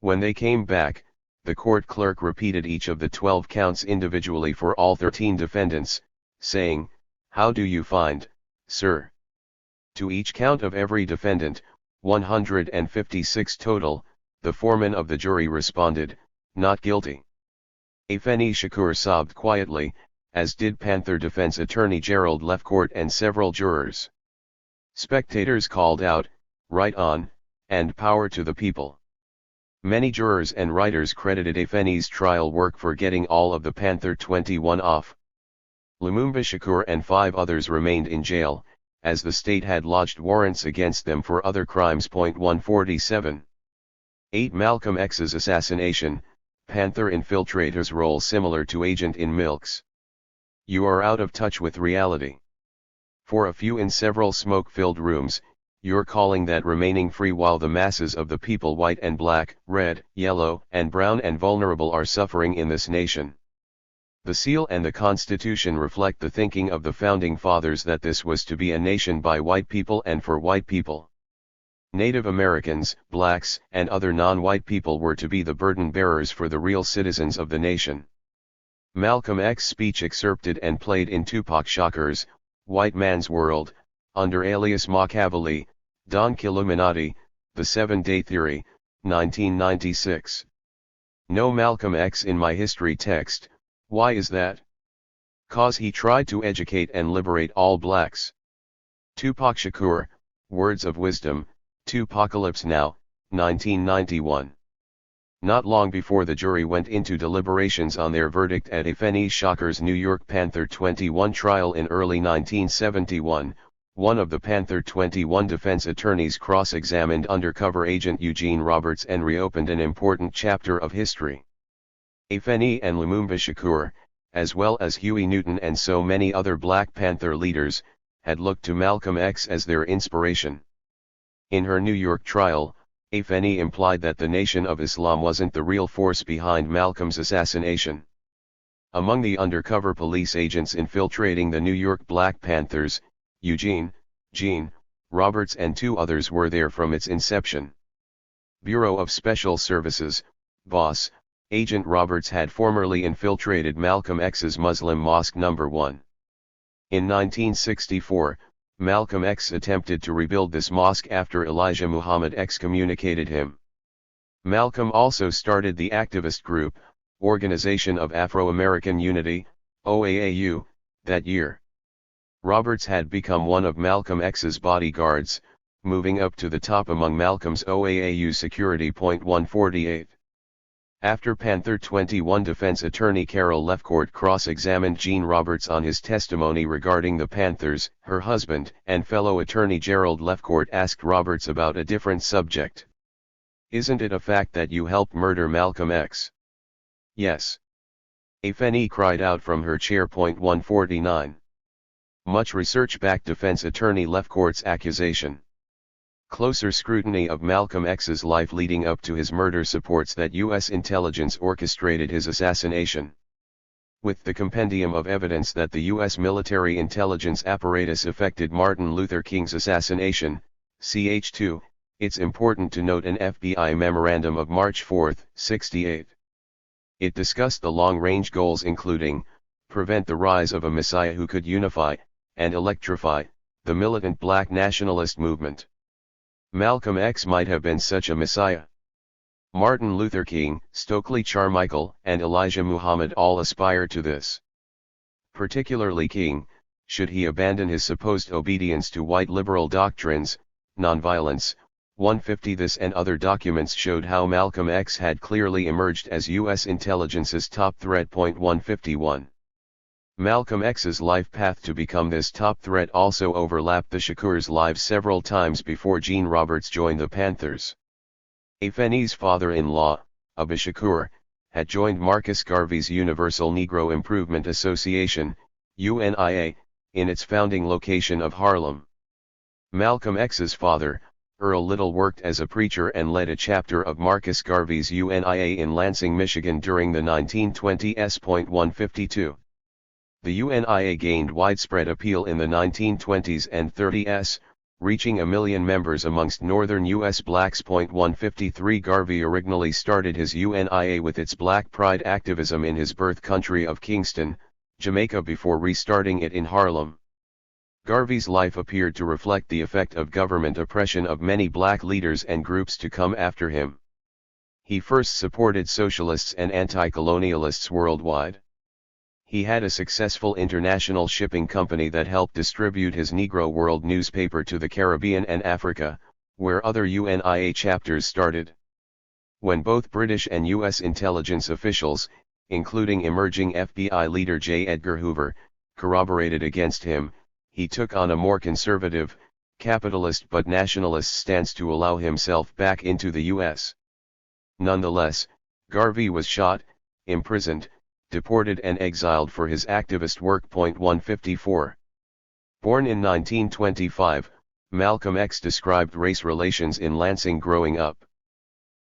S1: When they came back, the court clerk repeated each of the 12 counts individually for all 13 defendants, saying, "How do you find, sir?" To each count of every defendant, 156 total, the foreman of the jury responded, "Not guilty." Afeni Shakur sobbed quietly, as did Panther defense attorney Gerald Lefcourt and several jurors. Spectators called out, "Right on, and power to the people." Many jurors and writers credited Afeni's trial work for getting all of the Panther 21 off. Lumumba Shakur and 5 others remained in jail, as the state had lodged warrants against them for other crimes. 147. 8. Malcolm X's assassination, Panther infiltrator's role similar to Agent in MLK's. You are out of touch with reality. For a few in several smoke-filled rooms, you're calling that remaining free while the masses of the people, white and black, red, yellow, and brown and vulnerable, are suffering in this nation. The seal and the Constitution reflect the thinking of the Founding Fathers that this was to be a nation by white people and for white people. Native Americans, blacks, and other non-white people were to be the burden bearers for the real citizens of the nation. Malcolm X's speech excerpted and played in Tupac Shakur's White Man's World, under alias Machiavelli, Don Killuminati, The 7-Day Theory, 1996. No Malcolm X in my history text. Why is that? 'Cause he tried to educate and liberate all blacks. Tupac Shakur, Words of Wisdom, Tupacalypse Now, 1991. Not long before the jury went into deliberations on their verdict at Afeni Shakur's New York Panther 21 trial in early 1971, one of the Panther 21 defense attorneys cross-examined undercover agent Eugene Roberts and reopened an important chapter of history. Afeni and Lumumba Shakur, as well as Huey Newton and so many other Black Panther leaders, had looked to Malcolm X as their inspiration. In her New York trial, Afeni implied that the Nation of Islam wasn't the real force behind Malcolm's assassination. Among the undercover police agents infiltrating the New York Black Panthers, Eugene, Gene, Roberts and 2 others were there from its inception. Bureau of Special Services, BOSS, Agent Roberts had formerly infiltrated Malcolm X's Muslim Mosque No. 1. In 1964, Malcolm X attempted to rebuild this mosque after Elijah Muhammad excommunicated him. Malcolm also started the activist group, Organization of Afro-American Unity, OAAU, that year. Roberts had become one of Malcolm X's bodyguards, moving up to the top among Malcolm's OAAU security. 148. After Panther 21 defense attorney Carol Lefcourt cross-examined Jean Roberts on his testimony regarding the Panthers, her husband and fellow attorney Gerald Lefcourt asked Roberts about a different subject. "Isn't it a fact that you helped murder Malcolm X?" "Yes." Afeni cried out from her chair. 149. Much research backed defense attorney Lefcourt's accusation. Closer scrutiny of Malcolm X's life leading up to his murder supports that U.S. intelligence orchestrated his assassination. With the compendium of evidence that the U.S. military intelligence apparatus effected Martin Luther King's assassination, ch. 2, it's important to note an FBI memorandum of March 4, 1968. It discussed the long-range goals including, prevent the rise of a messiah who could unify, and electrify, the militant black nationalist movement. Malcolm X might have been such a messiah. Martin Luther King, Stokely Carmichael, and Elijah Muhammad all aspire to this. Particularly King, should he abandon his supposed obedience to white liberal doctrines, nonviolence. 150. This and other documents showed how Malcolm X had clearly emerged as U.S. intelligence's top threat. 151. Malcolm X's life path to become this top threat also overlapped the Shakur's lives several times before Jean Roberts joined the Panthers. Afeni's father-in-law, Abba Shakur, had joined Marcus Garvey's Universal Negro Improvement Association, UNIA, in its founding location of Harlem. Malcolm X's father, Earl Little, worked as a preacher and led a chapter of Marcus Garvey's UNIA in Lansing, Michigan during the 1920s. 152. The UNIA gained widespread appeal in the 1920s and 30s, reaching 1 million members amongst northern U.S. blacks. 153. Garvey originally started his UNIA with its Black Pride activism in his birth country of Kingston, Jamaica, before restarting it in Harlem. Garvey's life appeared to reflect the effect of government oppression of many black leaders and groups to come after him. He first supported socialists and anti-colonialists worldwide. He had a successful international shipping company that helped distribute his Negro World newspaper to the Caribbean and Africa, where other UNIA chapters started. When both British and U.S. intelligence officials, including emerging FBI leader J. Edgar Hoover, corroborated against him, he took on a more conservative, capitalist but nationalist stance to allow himself back into the U.S. Nonetheless, Garvey was shot, imprisoned, deported and exiled for his activist work. 154. Born in 1925, Malcolm X described race relations in Lansing growing up.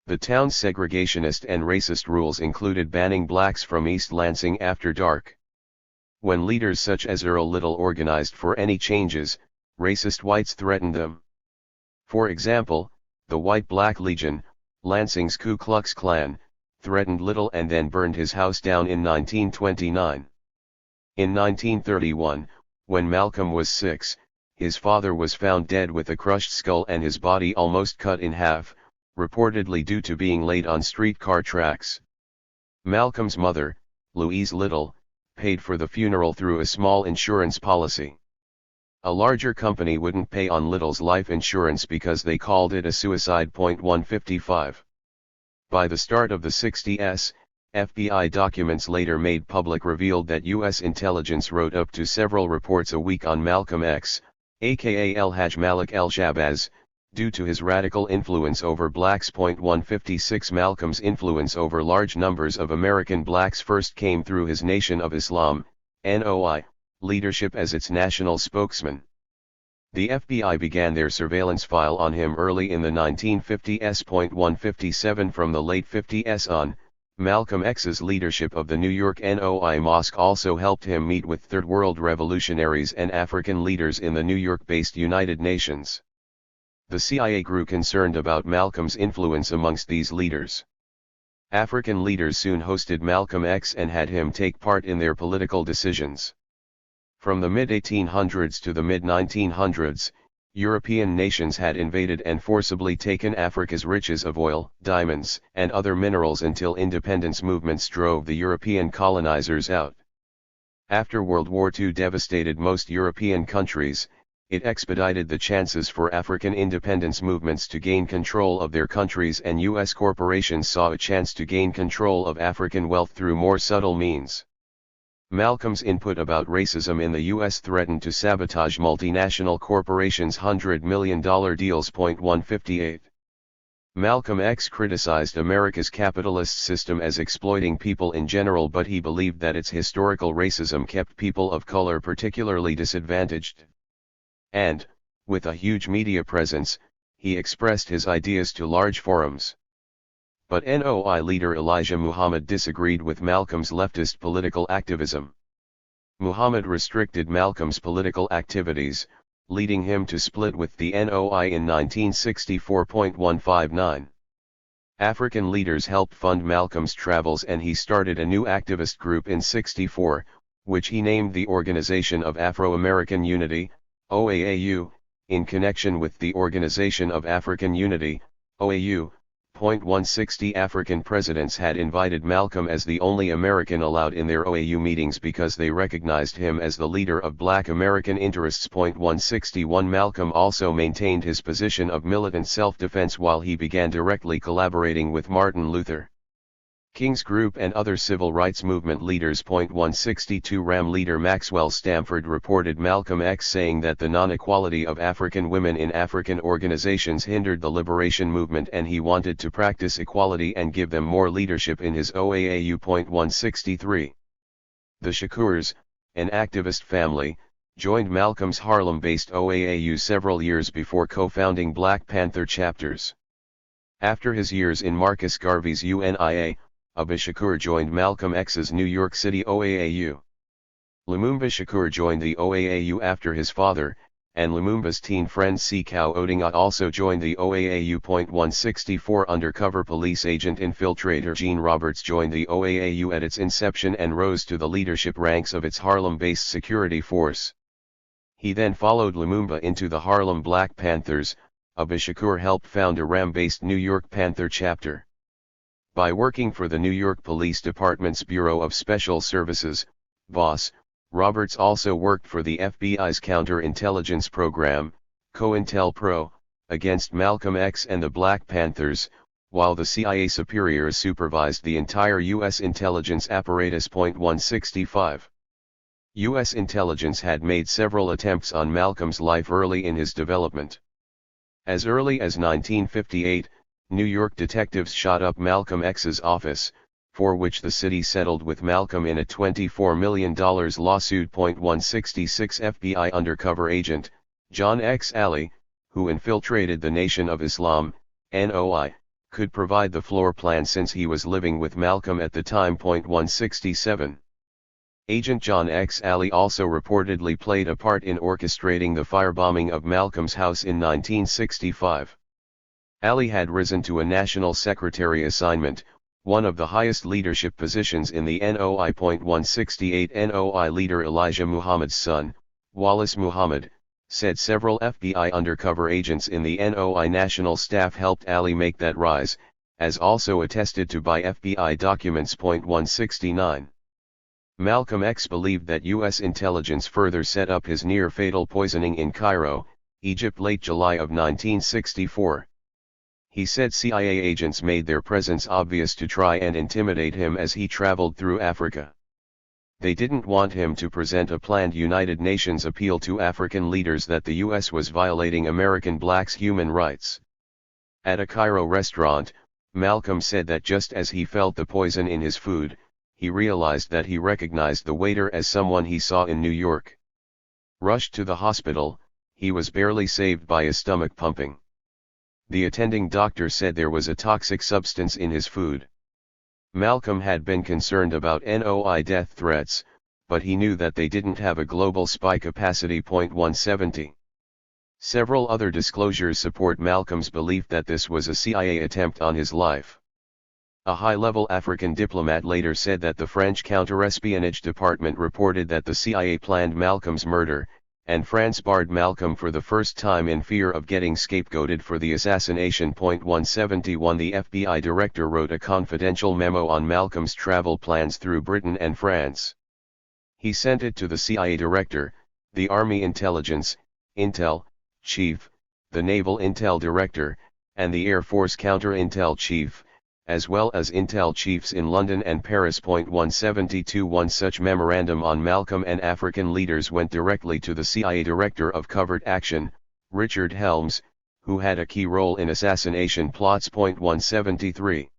S1: The town's segregationist and racist rules included banning blacks from East Lansing after dark. When leaders such as Earl Little organized for any changes, racist whites threatened them. For example, the White Black Legion, Lansing's Ku Klux Klan, threatened Little and then burned his house down in 1929. In 1931, when Malcolm was 6, his father was found dead with a crushed skull and his body almost cut in half, reportedly due to being laid on streetcar tracks. Malcolm's mother, Louise Little, paid for the funeral through a small insurance policy. A larger company wouldn't pay on Little's life insurance because they called it a suicide. 155. By the start of the 60s, FBI documents later made public revealed that U.S. intelligence wrote up to several reports a week on Malcolm X, aka El-Hajj Malik el-Shabazz, due to his radical influence over blacks. 156. Malcolm's influence over large numbers of American blacks first came through his Nation of Islam, NOI, leadership as its national spokesman. The FBI began their surveillance file on him early in the 1950s. 157. From the late 50s on, Malcolm X's leadership of the New York NOI Mosque also helped him meet with Third World revolutionaries and African leaders in the New York-based United Nations. The CIA grew concerned about Malcolm's influence amongst these leaders. African leaders soon hosted Malcolm X and had him take part in their political decisions. From the mid-1800s to the mid-1900s, European nations had invaded and forcibly taken Africa's riches of oil, diamonds, and other minerals until independence movements drove the European colonizers out. After World War II devastated most European countries, it expedited the chances for African independence movements to gain control of their countries, and U.S. corporations saw a chance to gain control of African wealth through more subtle means. Malcolm's input about racism in the U.S. threatened to sabotage multinational corporations' $100 million deals. 158. Malcolm X criticized America's capitalist system as exploiting people in general, but he believed that its historical racism kept people of color particularly disadvantaged. And, with a huge media presence, he expressed his ideas to large forums. But NOI leader Elijah Muhammad disagreed with Malcolm's leftist political activism. Muhammad restricted Malcolm's political activities, leading him to split with the NOI in 1964.159. African leaders helped fund Malcolm's travels, and he started a new activist group in '64, which he named the Organization of Afro-American Unity, OAAU, in connection with the Organization of African Unity, OAU. 160 African presidents had invited Malcolm as the only American allowed in their OAU meetings because they recognized him as the leader of Black American interests. 161 Malcolm also maintained his position of militant self-defense while he began directly collaborating with Martin Luther King's group and other civil rights movement leaders. 162 RAM leader Maxwell Stamford reported Malcolm X saying that the non-equality of African women in African organizations hindered the liberation movement, and he wanted to practice equality and give them more leadership in his OAAU. 163. The Shakurs, an activist family, joined Malcolm's Harlem-based OAAU several years before co-founding Black Panther chapters. After his years in Marcus Garvey's UNIA, Abba Shakur joined Malcolm X's New York City OAAU. Lumumba Shakur joined the OAAU after his father, and Lumumba's teen friend Sekou Odinga also joined the OAAU. 164 Undercover police agent infiltrator Gene Roberts joined the OAAU at its inception and rose to the leadership ranks of its Harlem-based security force. He then followed Lumumba into the Harlem Black Panthers. Abba Shakur helped found a RAM-based New York Panther chapter. By working for the New York Police Department's Bureau of Special Services, BOSS, Roberts also worked for the FBI's counterintelligence program, COINTELPRO, against Malcolm X and the Black Panthers, while the CIA superiors supervised the entire U.S. intelligence apparatus. 165. U.S. intelligence had made several attempts on Malcolm's life early in his development. As early as 1958, New York detectives shot up Malcolm X's office, for which the city settled with Malcolm in a $24 million lawsuit. 166 FBI undercover agent, John X. Alley, who infiltrated the Nation of Islam, NOI, could provide the floor plan since he was living with Malcolm at the time. 167. Agent John X. Alley also reportedly played a part in orchestrating the firebombing of Malcolm's house in 1965. Alley had risen to a national secretary assignment, one of the highest leadership positions in the NOI. 168 NOI leader Elijah Muhammad's son, Wallace Muhammad, said several FBI undercover agents in the NOI national staff helped Alley make that rise, as also attested to by FBI documents. 169. Malcolm X believed that U.S. intelligence further set up his near-fatal poisoning in Cairo, Egypt late July of 1964. He said CIA agents made their presence obvious to try and intimidate him as he traveled through Africa. They didn't want him to present a planned United Nations appeal to African leaders that the U.S. was violating American blacks' human rights. At a Cairo restaurant, Malcolm said that just as he felt the poison in his food, he realized that he recognized the waiter as someone he saw in New York. Rushed to the hospital, he was barely saved by his stomach pumping. The attending doctor said there was a toxic substance in his food. Malcolm had been concerned about NOI death threats, but he knew that they didn't have a global spy capacity. 170. Several other disclosures support Malcolm's belief that this was a CIA attempt on his life. A high-level African diplomat later said that the French counter-espionage department reported that the CIA planned Malcolm's murder, and France barred Malcolm for the first time in fear of getting scapegoated for the assassination. 171 The FBI director wrote a confidential memo on Malcolm's travel plans through Britain and France. He sent it to the CIA director, the Army Intelligence, Intel, Chief, the Naval Intel Director, and the Air Force Counter-Intel Chief, as well as Intel Chiefs in London and Paris. 172 One such memorandum on Malcolm and African leaders went directly to the CIA Director of Covert Action, Richard Helms, who had a key role in assassination plots. 173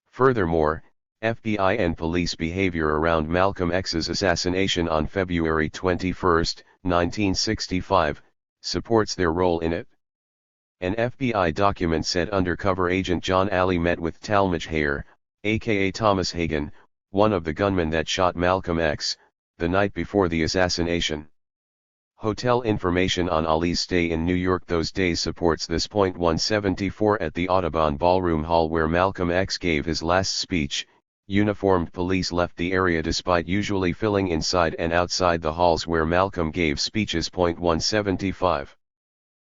S1: Furthermore, FBI and police behavior around Malcolm X's assassination on February 21, 1965, supports their role in it. An FBI document said undercover agent John Alley met with Talmadge Hayer, aka Thomas Hagen, one of the gunmen that shot Malcolm X, the night before the assassination. Hotel information on Ali's stay in New York those days supports this. 174 At the Audubon Ballroom Hall where Malcolm X gave his last speech, uniformed police left the area despite usually filling inside and outside the halls where Malcolm gave speeches. 175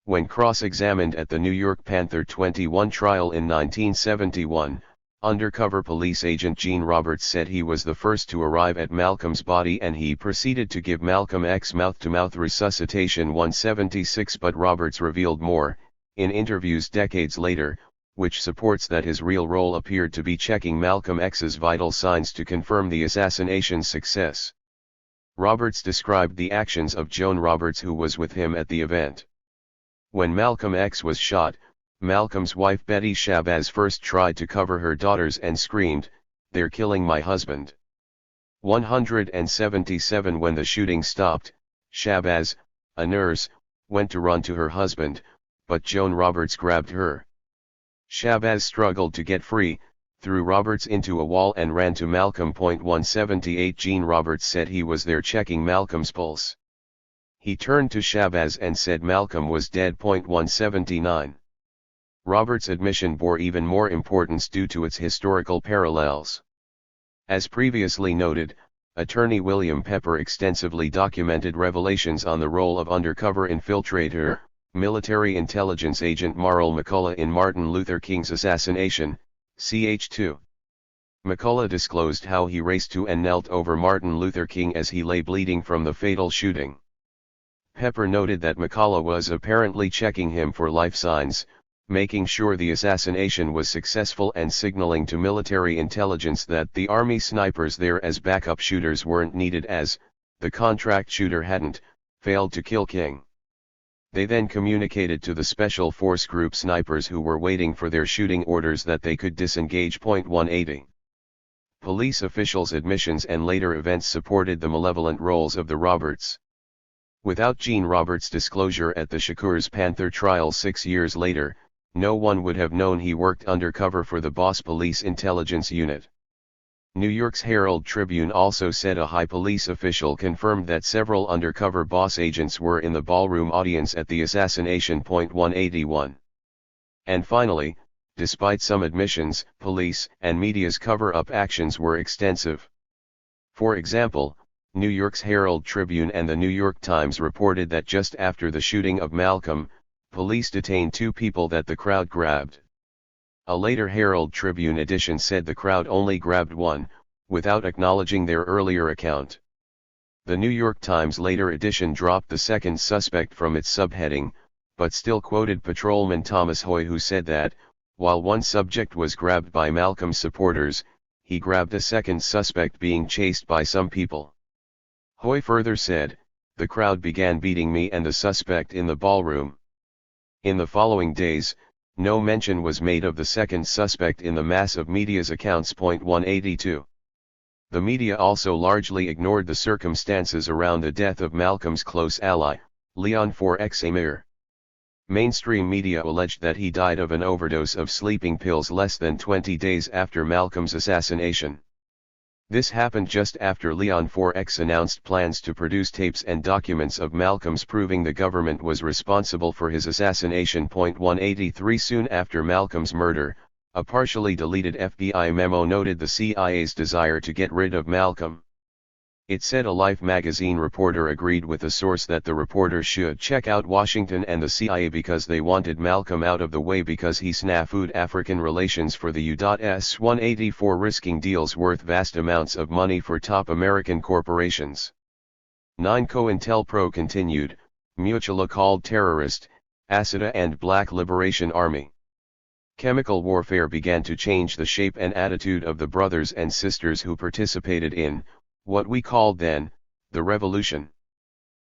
S1: When cross-examined at the New York Panther 21 trial in 1971, undercover police agent Gene Roberts said he was the first to arrive at Malcolm's body and he proceeded to give Malcolm X mouth-to-mouth resuscitation. 176 But Roberts revealed more, in interviews decades later, which supports that his real role appeared to be checking Malcolm X's vital signs to confirm the assassination's success. Roberts described the actions of Joan Roberts, who was with him at the event. When Malcolm X was shot, Malcolm's wife Betty Shabazz first tried to cover her daughters and screamed, "They're killing my husband." 177 When the shooting stopped, Shabazz, a nurse, went to run to her husband, but Joan Roberts grabbed her. Shabazz struggled to get free, threw Roberts into a wall and ran to Malcolm. 178 Gene Roberts said he was there checking Malcolm's pulse. He turned to Shabazz and said Malcolm was dead. 179 Roberts' admission bore even more importance due to its historical parallels. As previously noted, attorney William Pepper extensively documented revelations on the role of undercover infiltrator, military intelligence agent Marl McCullough in Martin Luther King's assassination, ch. 2. McCullough disclosed how he raced to and knelt over Martin Luther King as he lay bleeding from the fatal shooting. Pepper noted that McCullough was apparently checking him for life signs, making sure the assassination was successful and signaling to military intelligence that the Army snipers there as backup shooters weren't needed as, the contract shooter hadn't, failed to kill King. They then communicated to the Special Force Group snipers who were waiting for their shooting orders that they could disengage. 180 Police officials' admissions and later events supported the malevolent roles of the Roberts. Without Gene Roberts' disclosure at the Shakur's Panther trial 6 years later, no one would have known he worked undercover for the Boss Police Intelligence Unit. New York's Herald Tribune also said a high police official confirmed that several undercover boss agents were in the ballroom audience at the assassination. 181 And finally, despite some admissions, police and media's cover-up actions were extensive. For example, New York's Herald Tribune and the New York Times reported that just after the shooting of Malcolm, police detained 2 people that the crowd grabbed. A later Herald Tribune edition said the crowd only grabbed 1, without acknowledging their earlier account. The New York Times later edition dropped the second suspect from its subheading, but still quoted Patrolman Thomas Hoy, who said that, while one subject was grabbed by Malcolm's supporters, he grabbed a second suspect being chased by some people. Hoy further said, "The crowd began beating me and the suspect in the ballroom." In the following days, no mention was made of the second suspect in the mass of media's accounts. 182 The media also largely ignored the circumstances around the death of Malcolm's close ally, Leon 4X Amir. Mainstream media alleged that he died of an overdose of sleeping pills less than 20 days after Malcolm's assassination. This happened just after Leon 4X announced plans to produce tapes and documents of Malcolm's proving the government was responsible for his assassination. 183 Soon after Malcolm's murder, A partially deleted FBI memo noted the CIA's desire to get rid of Malcolm. It said a Life magazine reporter agreed with the source that the reporter should check out Washington and the CIA because they wanted Malcolm out of the way because he snafu'd African relations for the U.S. 184, risking deals worth vast amounts of money for top American corporations. 9. COINTELPRO continued, Mutual called terrorist, Asada and Black Liberation Army. Chemical warfare began to change the shape and attitude of the brothers and sisters who participated in, what we called then, the revolution.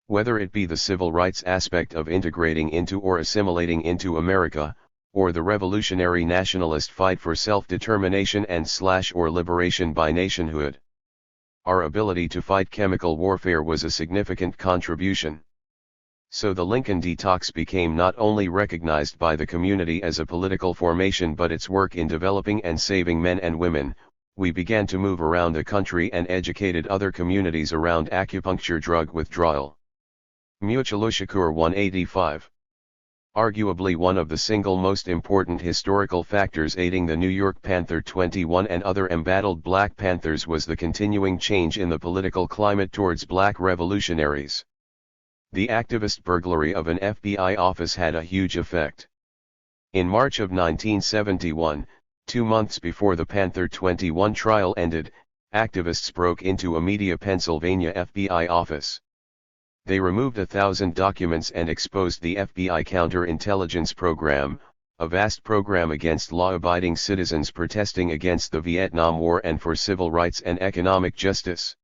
S1: Whether it be the civil rights aspect of integrating into or assimilating into America, or the revolutionary nationalist fight for self-determination and or liberation by nationhood. Our ability to fight chemical warfare was a significant contribution. So the Lincoln Detox became not only recognized by the community as a political formation but its work in developing and saving men and women. We began to move around the country and educated other communities around acupuncture drug withdrawal. Mutual Shakur 185. Arguably one of the single most important historical factors aiding the New York Panther 21 and other embattled Black Panthers was the continuing change in the political climate towards Black revolutionaries. The activist burglary of an FBI office had a huge effect. In March of 1971, 2 months before the Panther 21 trial ended, activists broke into a Media, Pennsylvania FBI office. They removed 1,000 documents and exposed the FBI counterintelligence program, a vast program against law-abiding citizens protesting against the Vietnam War and for civil rights and economic justice.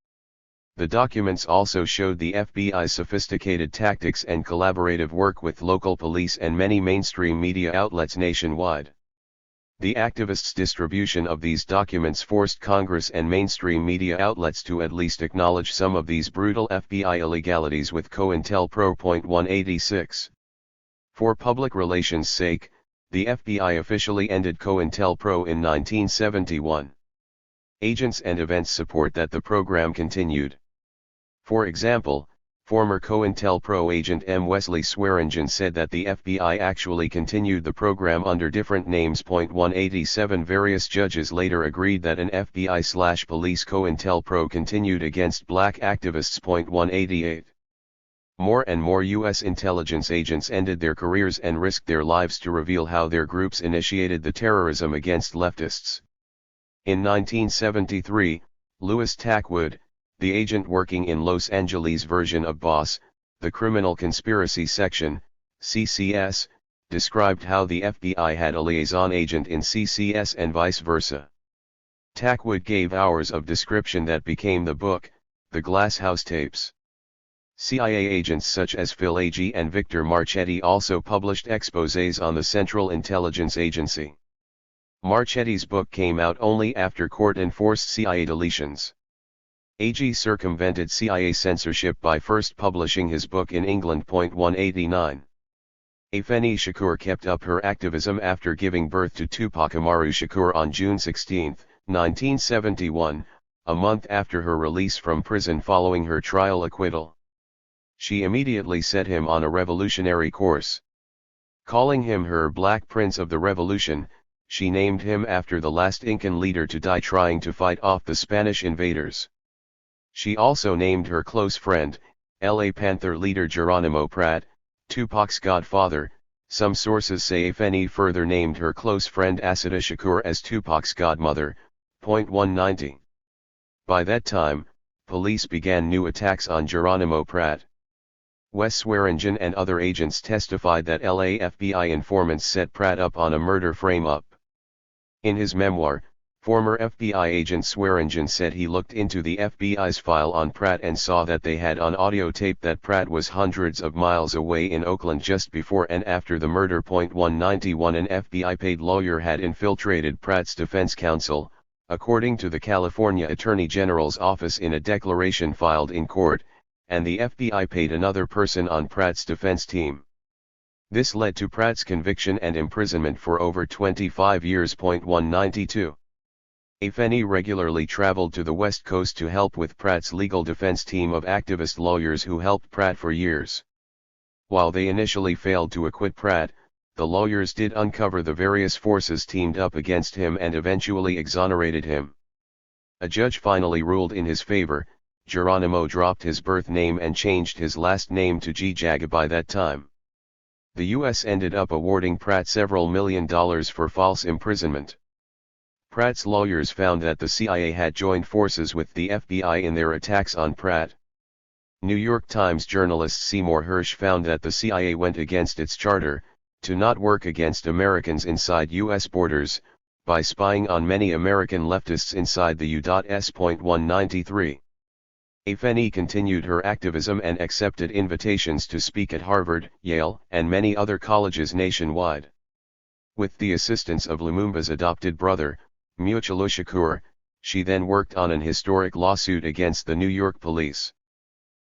S1: The documents also showed the FBI's sophisticated tactics and collaborative work with local police and many mainstream media outlets nationwide. The activists' distribution of these documents forced Congress and mainstream media outlets to at least acknowledge some of these brutal FBI illegalities with COINTELPRO. 186. For public relations' sake, the FBI officially ended COINTELPRO in 1971. Agents and events support that the program continued. For example, former COINTELPRO agent M. Wesley Swearingen said that the FBI actually continued the program under different names. 187. Various judges later agreed that an FBI/police COINTELPRO continued against Black activists. 188. More and more U.S. intelligence agents ended their careers and risked their lives to reveal how their groups initiated the terrorism against leftists. In 1973, Louis Tackwood, the agent working in Los Angeles' version of BOSS, the Criminal Conspiracy Section, CCS, described how the FBI had a liaison agent in CCS and vice versa. Tackwood gave hours of description that became the book, The Glass House Tapes. CIA agents such as Phil Agee and Victor Marchetti also published exposés on the Central Intelligence Agency. Marchetti's book came out only after court-enforced CIA deletions. Agee circumvented CIA censorship by first publishing his book in England. 189. Afeni Shakur kept up her activism after giving birth to Tupac Amaru Shakur on June 16, 1971, a month after her release from prison following her trial acquittal. She immediately set him on a revolutionary course. Calling him her Black Prince of the Revolution, she named him after the last Incan leader to die trying to fight off the Spanish invaders. She also named her close friend, LA Panther leader Geronimo Pratt, Tupac's godfather. Some sources say Afeni further named her close friend Asada Shakur as Tupac's godmother. 190. By that time, police began new attacks on Geronimo Pratt. Wes Swearingen and other agents testified that LA FBI informants set Pratt up on a murder frame-up. In his memoir, former FBI agent Swearingen said he looked into the FBI's file on Pratt and saw that they had on audio tape that Pratt was hundreds of miles away in Oakland just before and after the murder. 191. An FBI paid lawyer had infiltrated Pratt's defense counsel, according to the California Attorney General's office in a declaration filed in court, and the FBI paid another person on Pratt's defense team. This led to Pratt's conviction and imprisonment for over 25 years. 192. Afeni regularly traveled to the West Coast to help with Pratt's legal defense team of activist lawyers who helped Pratt for years. While they initially failed to acquit Pratt, the lawyers did uncover the various forces teamed up against him and eventually exonerated him. A judge finally ruled in his favor. Geronimo dropped his birth name and changed his last name to G. Jaga by that time. The U.S. ended up awarding Pratt several $1 million for false imprisonment. Pratt's lawyers found that the CIA had joined forces with the FBI in their attacks on Pratt. New York Times journalist Seymour Hersh found that the CIA went against its charter, to not work against Americans inside U.S. borders, by spying on many American leftists inside the U.S. 193. Afeni continued her activism and accepted invitations to speak at Harvard, Yale, and many other colleges nationwide. With the assistance of Lumumba's adopted brother, Mutulu Shakur, she then worked on an historic lawsuit against the New York police.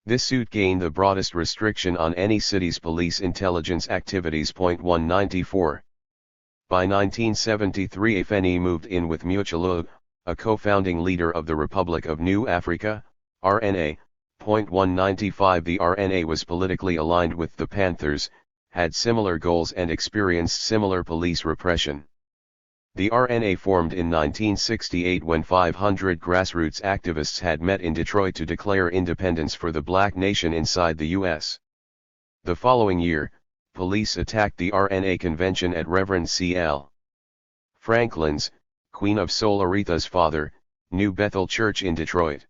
S1: This suit gained the broadest restriction on any city's police intelligence activities. 194. By 1973 Afeni moved in with Mutulu, a co-founding leader of the Republic of New Africa, RNA. 195 The RNA was politically aligned with the Panthers, had similar goals and experienced similar police repression. The RNA formed in 1968 when 500 grassroots activists had met in Detroit to declare independence for the black nation inside the U.S. The following year, police attacked the RNA convention at Reverend C.L. Franklin's, Queen of Soul Aretha's father, New Bethel Church in Detroit.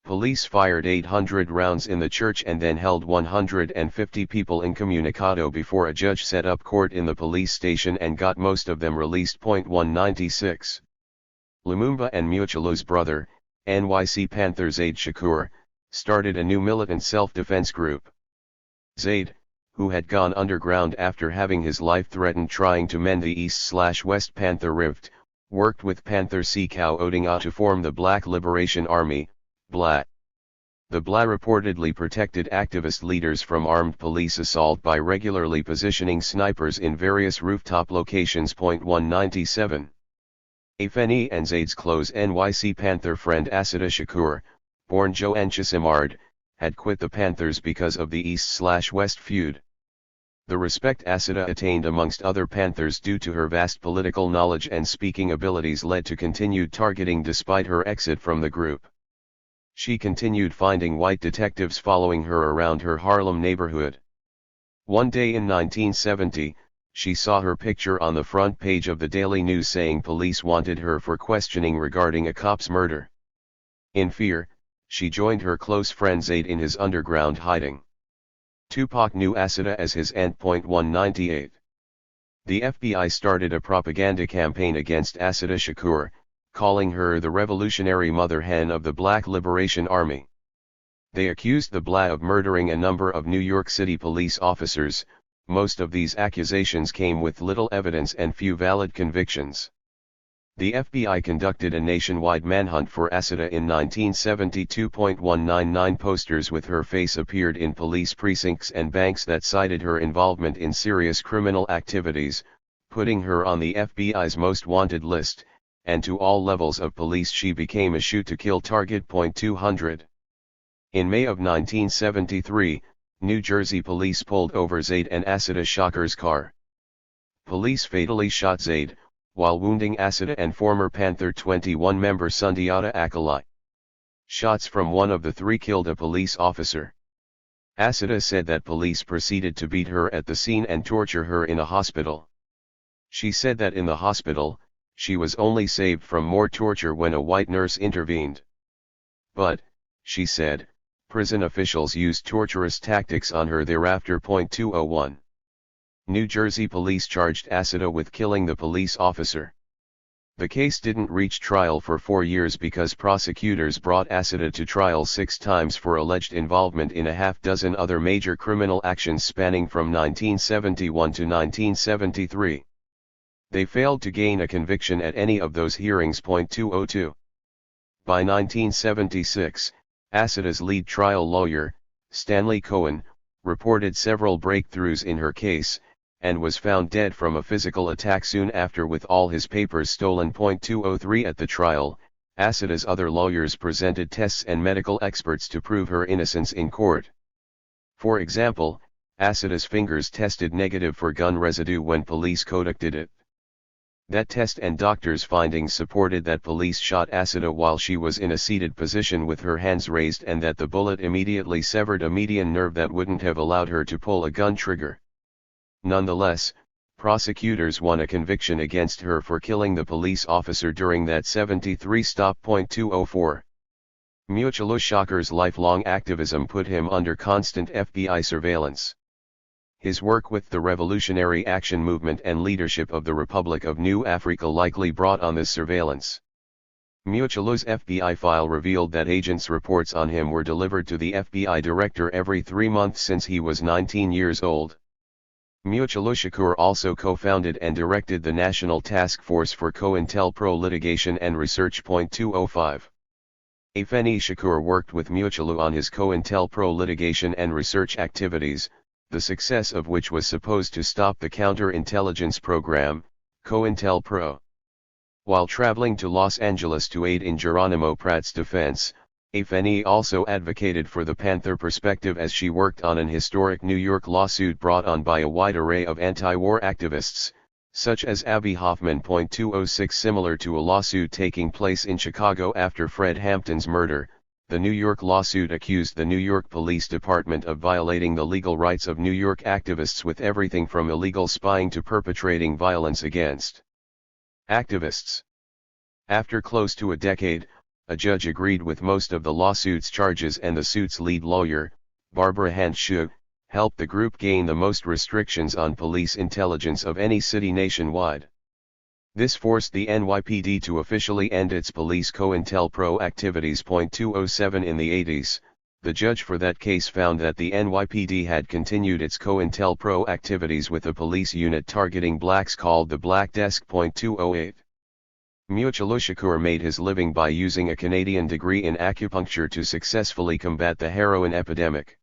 S1: Police fired 800 rounds in the church and then held 150 people incommunicado before a judge set up court in the police station and got most of them released. 196. Lumumba and Mutulu's brother, NYC Panther Zaid Shakur, started a new militant self-defense group. Zaid, who had gone underground after having his life threatened trying to mend the East/West Panther Rift, worked with Panther Sekau Odinga to form the Black Liberation Army, BLA. The BLA reportedly protected activist leaders from armed police assault by regularly positioning snipers in various rooftop locations. 197. Afeni and Zaid's close NYC Panther friend Assata Shakur, born Joanne Chisimard, had quit the Panthers because of the East/West feud. The respect Assata attained amongst other Panthers due to her vast political knowledge and speaking abilities led to continued targeting despite her exit from the group. She continued finding white detectives following her around her Harlem neighborhood. One day in 1970, she saw her picture on the front page of the Daily News saying police wanted her for questioning regarding a cop's murder. In fear, she joined her close friend Zaid in his underground hiding. Tupac knew Assata as his aunt. 198. The FBI started a propaganda campaign against Assata Shakur, calling her the revolutionary mother hen of the Black Liberation Army. They accused the BLA of murdering a number of New York City police officers. Most of these accusations came with little evidence and few valid convictions. The FBI conducted a nationwide manhunt for Assata in 1972. 199 posters with her face appeared in police precincts and banks that cited her involvement in serious criminal activities, putting her on the FBI's most wanted list, and to all levels of police she became a shoot-to-kill target. 200. In May of 1973, New Jersey police pulled over Zaid and Assata Shakur's car. Police fatally shot Zaid, while wounding Assata and former Panther 21 member Sundiata Akalai. Shots from one of the three killed a police officer. Assata said that police proceeded to beat her at the scene and torture her in a hospital. She said that in the hospital, she was only saved from more torture when a white nurse intervened. But, she said, prison officials used torturous tactics on her thereafter. 201. New Jersey police charged Assata with killing the police officer. The case didn't reach trial for 4 years because prosecutors brought Assata to trial 6 times for alleged involvement in a half-dozen other major criminal actions spanning from 1971 to 1973. They failed to gain a conviction at any of those hearings. 202. By 1976, Assata's lead trial lawyer, Stanley Cohen, reported several breakthroughs in her case, and was found dead from a physical attack soon after with all his papers stolen. 203 At the trial, Assata's other lawyers presented tests and medical experts to prove her innocence in court. For example, Asida's fingers tested negative for gun residue when police conducted it. That test and doctors' findings supported that police shot Asida while she was in a seated position with her hands raised and that the bullet immediately severed a median nerve that wouldn't have allowed her to pull a gun trigger. Nonetheless, prosecutors won a conviction against her for killing the police officer during that 73 stop. 204. Murderous Shakur's lifelong activism put him under constant FBI surveillance. His work with the Revolutionary Action Movement and leadership of the Republic of New Africa likely brought on this surveillance. Murderous' FBI file revealed that agents' reports on him were delivered to the FBI director every 3 months since he was 19 years old. Murderous Shakur also co-founded and directed the National Task Force for COINTELPRO Litigation and Research. 205. Afeni Shakur worked with Murderous on his COINTELPRO litigation and research activities, the success of which was supposed to stop the counter-intelligence program, COINTELPRO. While traveling to Los Angeles to aid in Geronimo Pratt's defense, Afeni also advocated for the Panther perspective as she worked on an historic New York lawsuit brought on by a wide array of anti-war activists, such as Abby Hoffman. 206. Similar to a lawsuit taking place in Chicago after Fred Hampton's murder, the New York lawsuit accused the New York Police Department of violating the legal rights of New York activists with everything from illegal spying to perpetrating violence against activists. After close to a decade, a judge agreed with most of the lawsuit's charges and the suit's lead lawyer, Barbara Handschuh, helped the group gain the most restrictions on police intelligence of any city nationwide. This forced the NYPD to officially end its police COINTELPRO activities. 207. In the 80s, the judge for that case found that the NYPD had continued its COINTELPRO activities with a police unit targeting blacks called the Black Desk. 208. Murderous Shakur made his living by using a Canadian degree in acupuncture to successfully combat the heroin epidemic.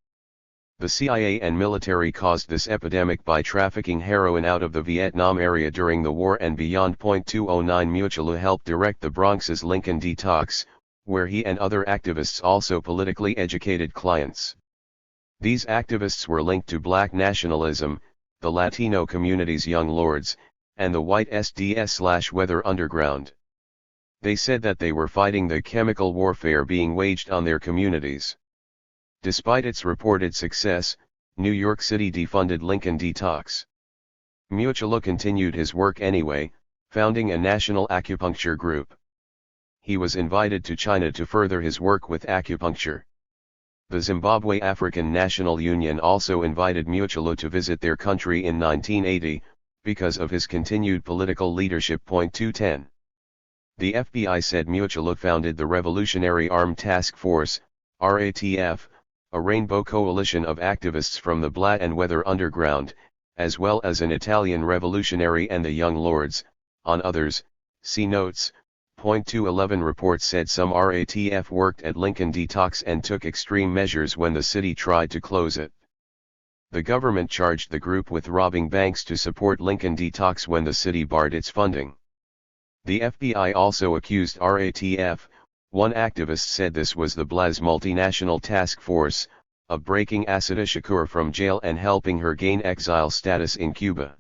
S1: The CIA and military caused this epidemic by trafficking heroin out of the Vietnam area during the war and beyond. 209. Murderous helped direct the Bronx's Lincoln Detox, where he and other activists also politically educated clients. These activists were linked to black nationalism, the Latino community's young lords, and the white SDS/weather underground. They said that they were fighting the chemical warfare being waged on their communities. Despite its reported success, New York City defunded Lincoln Detox. Murderous continued his work anyway, founding a national acupuncture group. He was invited to China to further his work with acupuncture. The Zimbabwe African National Union also invited Murderous to visit their country in 1980, because of his continued political leadership. 210. The FBI said Murderous founded the Revolutionary Armed Task Force, RATF, a rainbow coalition of activists from the Black and Weather underground, as well as an Italian revolutionary and the Young Lords. On others, see notes. 211. Reports said some RATF worked at Lincoln Detox and took extreme measures when the city tried to close it. The government charged the group with robbing banks to support Lincoln Detox when the city barred its funding. The FBI also accused RATF, one activist said this was the Blaz multinational task force, of breaking Asida Shakur from jail and helping her gain exile status in Cuba.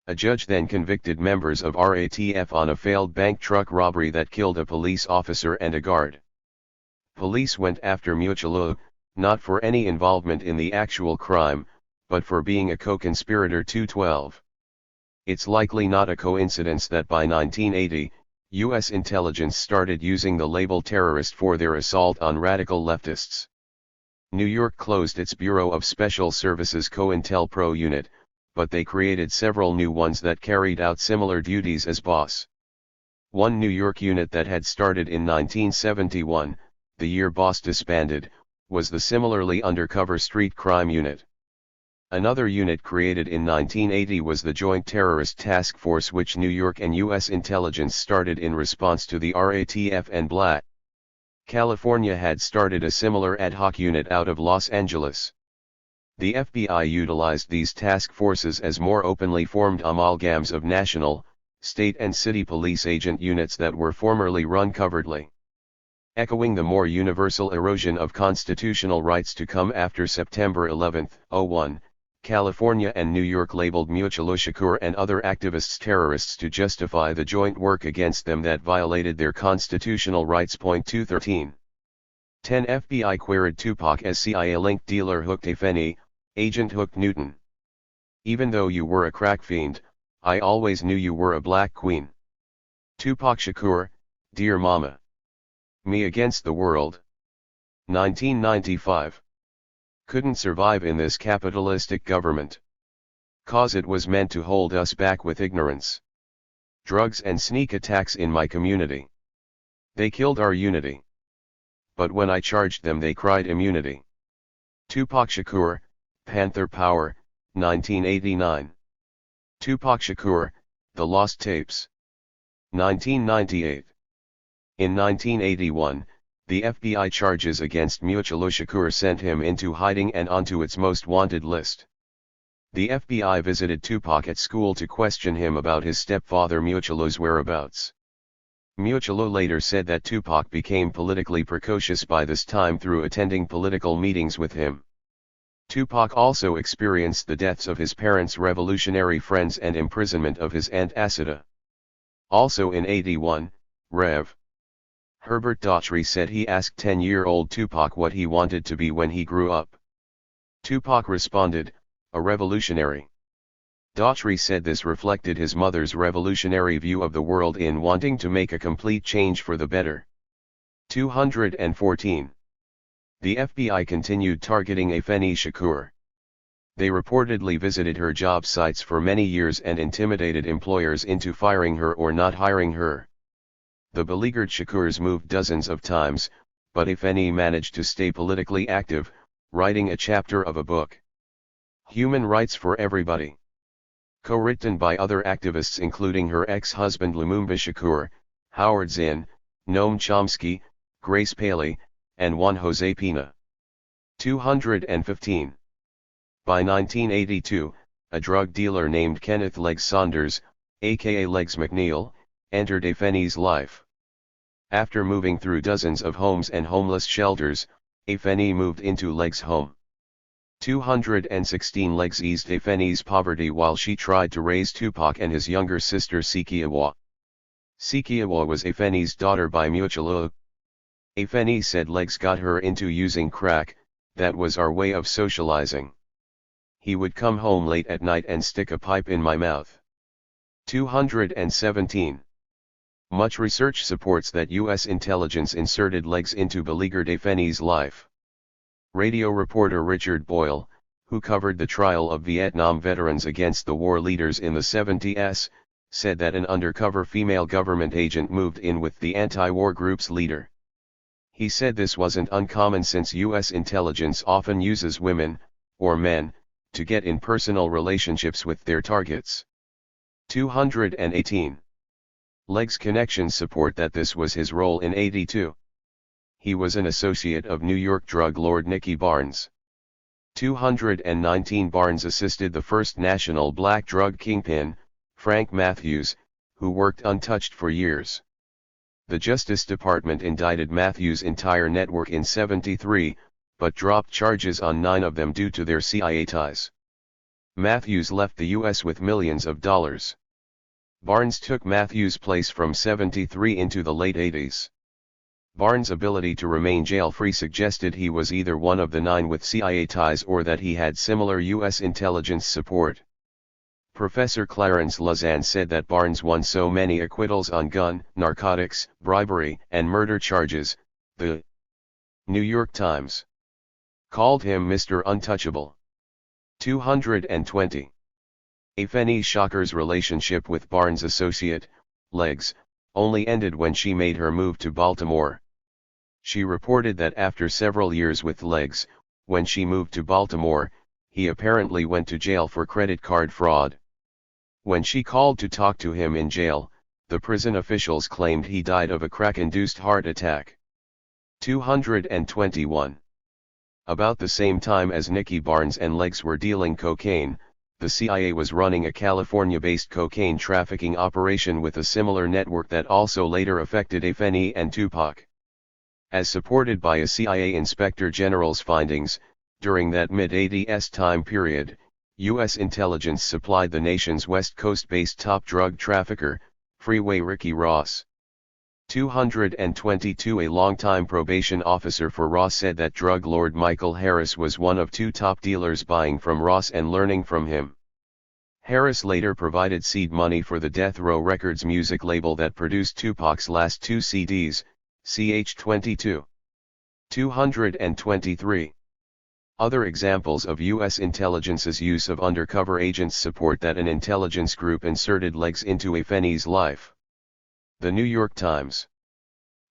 S1: A judge then convicted members of RATF on a failed bank truck robbery that killed a police officer and a guard. Police went after Murderous, not for any involvement in the actual crime, but for being a co-conspirator. 212. It's likely not a coincidence that by 1980, U.S. intelligence started using the label terrorist for their assault on radical leftists. New York closed its Bureau of Special Services COINTELPRO unit, but they created several new ones that carried out similar duties as BOSS. One New York unit that had started in 1971, the year BOSS disbanded, was the similarly undercover Street Crime Unit. Another unit created in 1980 was the Joint Terrorist Task Force, which New York and U.S. intelligence started in response to the RATF and Black. California had started a similar ad hoc unit out of Los Angeles. The FBI utilized these task forces as more openly formed amalgams of national, state and city police agent units that were formerly run covertly. Echoing the more universal erosion of constitutional rights to come after September 11, 01, California and New York labeled Murderous Shakur and other activists terrorists to justify the joint work against them that violated their constitutional rights. 213. 10 FBI queried Tupac as CIA-linked dealer Hooked Afeni, Agent Hooked Newton. Even though you were a crack fiend, I always knew you were a black queen. Tupac Shakur, Dear Mama. Me Against the World. 1995. Couldn't survive in this capitalistic government. 'Cause it was meant to hold us back with ignorance. Drugs and sneak attacks in my community. They killed our unity. But when I charged them they cried immunity. Tupac Shakur, Panther Power, 1989. Tupac Shakur, The Lost Tapes. 1998. In 1981, the FBI charges against Murderous Shakur sent him into hiding and onto its most wanted list. The FBI visited Tupac at school to question him about his stepfather Murderous' whereabouts. Murderous later said that Tupac became politically precocious by this time through attending political meetings with him. Tupac also experienced the deaths of his parents' revolutionary friends and imprisonment of his aunt Asada. Also in 81, Rev. Herbert Daughtry said he asked 10-year-old Tupac what he wanted to be when he grew up. Tupac responded, a revolutionary. Daughtry said this reflected his mother's revolutionary view of the world in wanting to make a complete change for the better. 214. The FBI continued targeting Afeni Shakur. They reportedly visited her job sites for many years and intimidated employers into firing her or not hiring her. The beleaguered Shakurs moved dozens of times, but Afeni managed to stay politically active, writing a chapter of a book. Human Rights for Everybody. Co-written by other activists including her ex-husband Lumumba Shakur, Howard Zinn, Noam Chomsky, Grace Paley, and Juan José Pina. 215. By 1982, a drug dealer named Kenneth Legs Saunders, aka Legs McNeil, entered Afeni's life. After moving through dozens of homes and homeless shelters, Afeni moved into Legs' home. 216. Legs eased Afeni's poverty while she tried to raise Tupac and his younger sister Sikiawa. Sikiawa was Afeni's daughter by mutual. Afeni said Legs got her into using crack, that was our way of socializing. He would come home late at night and stick a pipe in my mouth. 217. Much research supports that U.S. intelligence inserted Legs into beleaguered Afeni's life. Radio reporter Richard Boyle, who covered the trial of Vietnam veterans against the war leaders in the 70s, said that an undercover female government agent moved in with the anti-war group's leader. He said this wasn't uncommon since U.S. intelligence often uses women, or men, to get in personal relationships with their targets. 218. Legs' connections support that this was his role in 82. He was an associate of New York drug lord Nicky Barnes. 219. Barnes assisted the first national black drug kingpin, Frank Matthews, who worked untouched for years. The Justice Department indicted Matthews' entire network in 73, but dropped charges on 9 of them due to their CIA ties. Matthews left the U.S. with millions of dollars. Barnes took Matthews' place from 73 into the late 80s. Barnes' ability to remain jail-free suggested he was either one of the 9 with CIA ties or that he had similar U.S. intelligence support. Professor Clarence Lausanne said that Barnes won so many acquittals on gun, narcotics, bribery, and murder charges, the New York Times called him Mr. Untouchable. 220. Afeni Shakur's relationship with Barnes' associate, Legs, only ended when she made her move to Baltimore. She reported that after several years with Legs, when she moved to Baltimore, he apparently went to jail for credit card fraud. When she called to talk to him in jail, the prison officials claimed he died of a crack-induced heart attack. 221. About the same time as Nicky Barnes and Legs were dealing cocaine, the CIA was running a California-based cocaine trafficking operation with a similar network that also later affected Afeni and Tupac. As supported by a CIA Inspector General's findings, during that mid-80s time period, U.S. intelligence supplied the nation's West Coast-based top drug trafficker, Freeway Ricky Ross. 222 A longtime probation officer for Ross said that drug lord Michael Harris was one of two top dealers buying from Ross and learning from him. Harris later provided seed money for the Death Row Records music label that produced Tupac's last two CDs, CH-22. 223. Other examples of U.S. intelligence's use of undercover agents support that an intelligence group inserted legs into a Feni's life. The New York Times